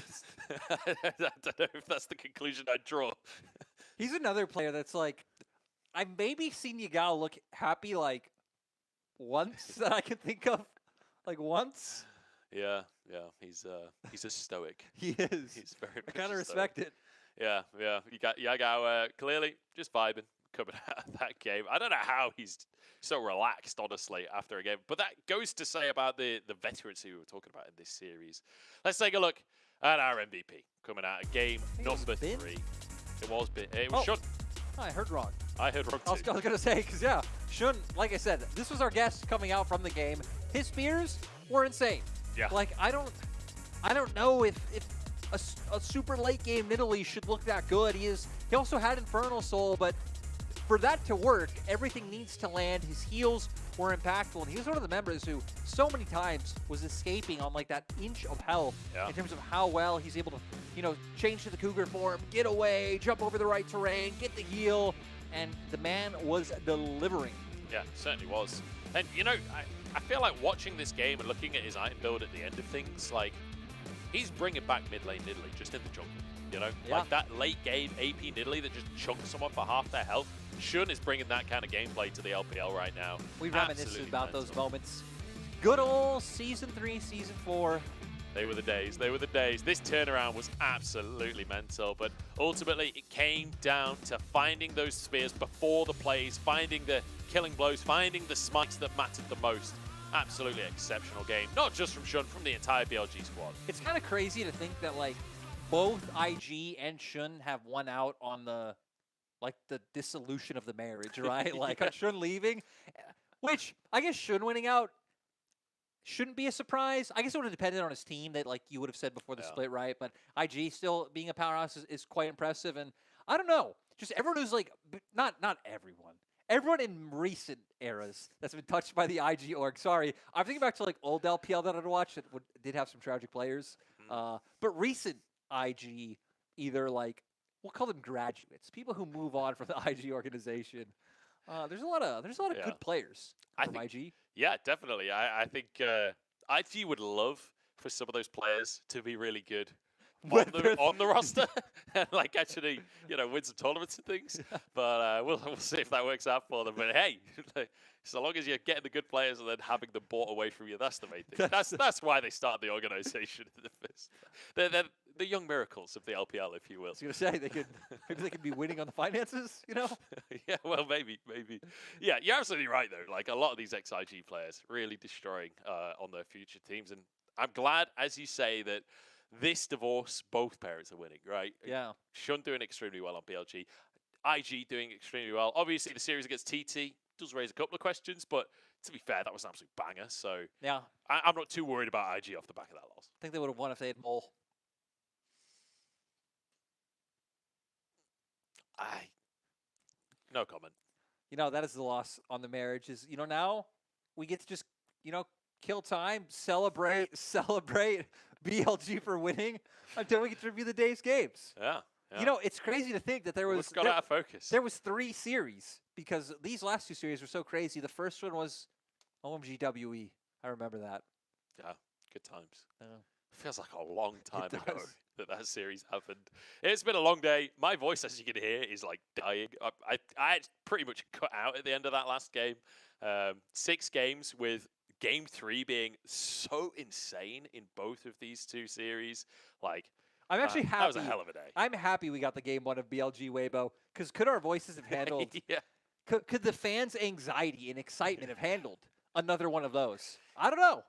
I don't know if that's the conclusion I'd draw. He's another player that's like, I've maybe seen Yagao look happy like once that I can think of, like once. Yeah, he's a stoic. He is. He's very. I kind of respect it. Yeah. You got Yagao clearly just vibing coming out of that game. I don't know how he's so relaxed, honestly, after a game. But that goes to say about the veterans who we were talking about in this series. Let's take a look at our MVP coming out of game number 3. It was Shun. I heard wrong. I heard wrong too. I was going to say, because Shun, like I said, this was our guest coming out from the game. His spears were insane. Yeah. Like, I don't know if a super late game Nidalee should look that good. He also had Infernal Soul, but for that to work, everything needs to land. His heals were impactful, and he was one of the members who so many times was escaping on like that inch of health in terms of how well he's able to, change to the Cougar form, get away, jump over the right terrain, get the heal, and the man was delivering. Yeah, certainly was. And, I feel like watching this game and looking at his item build at the end of things, like, he's bringing back mid lane Nidalee just in the jungle, Like that late game AP Nidalee that just chunks someone for half their health. Shun is bringing that kind of gameplay to the LPL right now. We reminisce about those moments. Good old Season 3, Season 4. They were the days. This turnaround was absolutely mental, but ultimately it came down to finding those spears before the plays, finding the killing blows, finding the smites that mattered the most. Absolutely exceptional game, not just from Shun, from the entire BLG squad. It's kind of crazy to think that like both IG and Shun have won out on the dissolution of the marriage, right? Like on Shun leaving, which I guess Shun winning out shouldn't be a surprise. I guess it would have depended on his team that like you would have said before the split, right? But IG still being a powerhouse is quite impressive. And I don't know. Just everyone who's like, not everyone. Everyone in recent eras that's been touched by the IG org. Sorry, I'm thinking back to like old LPL that I'd watched that did have some tragic players. But recent IG, either like we'll call them graduates, people who move on from the IG organization. There's a lot of good players from IG. Yeah, definitely. I think IG would love for some of those players to be really good on the roster and like actually, win some tournaments and things. But we'll see if that works out for them. But hey, so long as you're getting the good players and then having them bought away from you, that's the main thing. That's why they started the organization in the first. They're the young miracles of the LPL, if you will. I was gonna say maybe they could be winning on the finances, Yeah, well, maybe. Yeah, you're absolutely right though. Like a lot of these ex-IG players really destroying on their future teams, and I'm glad, as you say, that this divorce, both parents are winning, right? Yeah. Shun doing extremely well on BLG. IG doing extremely well. Obviously, the series against TT does raise a couple of questions, but to be fair, that was an absolute banger. So yeah, I'm not too worried about IG off the back of that loss. I think they would have won if they had Mole. No comment. That is the loss on the marriage. Is now we get to just kill time, celebrate BLG for winning until we get to review the day's games. Yeah. It's crazy to think that there was got out of focus. There was 3 series because these last 2 series were so crazy. The first one was OMG WE. I remember that. Yeah, good times. Yeah. Feels like a long time ago that series happened. It's been a long day. My voice, as you can hear, is like dying. I pretty much cut out at the end of that last game. 6 games with Game 3 being so insane in both of these 2 series. Like, I'm actually happy. That was a hell of a day. I'm happy we got the game 1 of BLG Weibo, because could our voices have handled? Yeah. Could the fans' anxiety and excitement have handled another one of those? I don't know.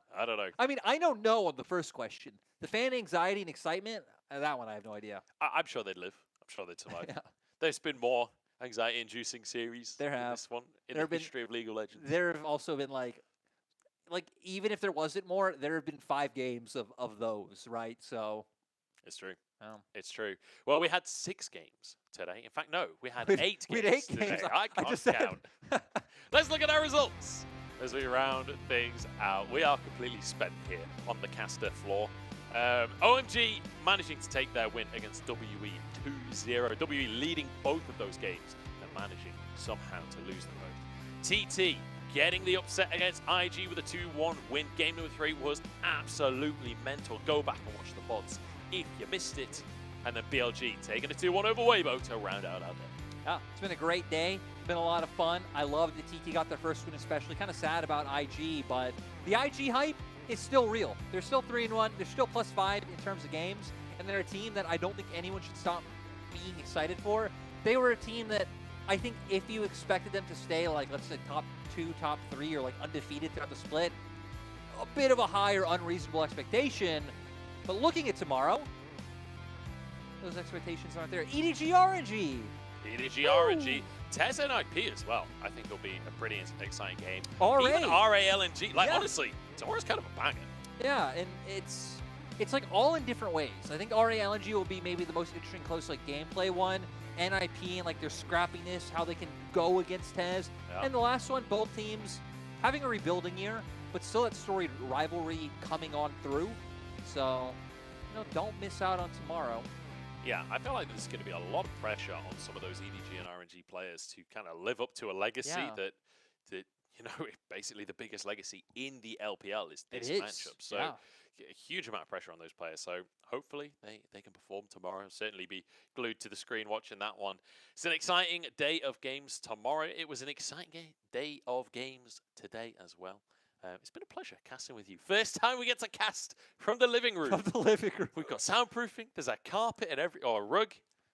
I mean, I know no on the first question. The fan anxiety and excitement, that one I have no idea. I'm sure they'd live. I'm sure they'd survive. Yeah. There's been more anxiety-inducing series than this one in the history of League of Legends. There have also been like even if there wasn't more, there have been 5 games of those, right? So it's true. Oh. It's true. Well, we had 6 games today. In fact, no, we had 8 games. We had 8 today. games. I can't just count. Let's look at our results as we round things out. We are completely spent here on the caster floor. OMG managing to take their win against WE 2-0. WE leading both of those games and managing somehow to lose them both. TT getting the upset against IG with a 2-1 win. Game number 3 was absolutely mental. Go back and watch the VODs if you missed it. And then BLG taking a 2-1 over Weibo to round out our day. Yeah, it's been a great day. It's been a lot of fun. I love that TT got their first win, especially. Kind of sad about IG, but the IG hype is still real. They're still 3-1. They're still +5 in terms of games, and they're a team that I don't think anyone should stop being excited for. They were a team that I think if you expected them to stay like, let's say, top 2, top 3, or like undefeated throughout the split, a bit of a higher unreasonable expectation. But looking at tomorrow, those expectations aren't there. EDG RNG. EDG RNG. Tez and IP as well. I think it'll be a pretty exciting game. RA. Even RALNG. Like, honestly, tomorrow's kind of a banger. Yeah, and it's like all in different ways. I think RALNG will be maybe the most interesting close like gameplay one. NIP and like their scrappiness, how they can go against Tez. Yeah. And the last one, both teams having a rebuilding year, but still that storied rivalry coming on through. So, don't miss out on tomorrow. Yeah, I feel like there's going to be a lot of pressure on some of those EDG and RNG players to kind of live up to a legacy that basically the biggest legacy in the LPL is this matchup. So a huge amount of pressure on those players. So hopefully they can perform tomorrow. Certainly be glued to the screen watching that one. It's an exciting day of games tomorrow. It was an exciting day of games today as well. It's been a pleasure casting with you. First time we get to cast from the living room. From the living room. We've got soundproofing. There's a carpet and or a rug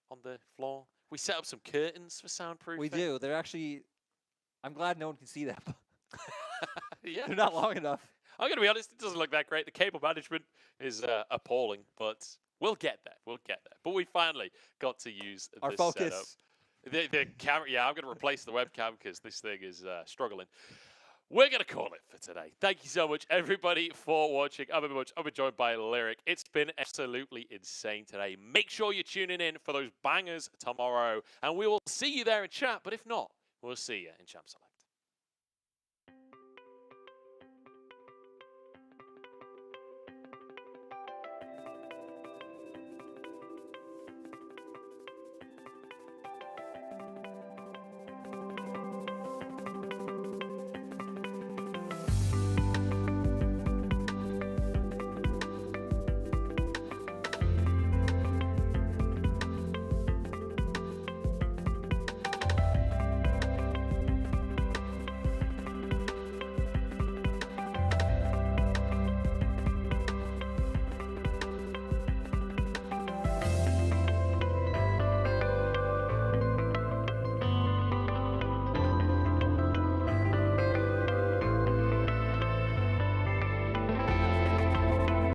on the floor. We set up some curtains for soundproofing. We do. They're actually, I'm glad no one can see them. Yeah. They're not long enough. I'm going to be honest, it doesn't look that great. The cable management is appalling, but we'll get there. We'll get there. But we finally got to use our this focus. setup. The camera, yeah, I'm going to replace the webcam because this thing is struggling. we're going to call it for today. Thank you so much, everybody, for watching. I've been joined by Lyric. It's been absolutely insane today. Make sure you're tuning in for those bangers tomorrow, and we will see you there in chat. But if not, we'll see you in Champs Select.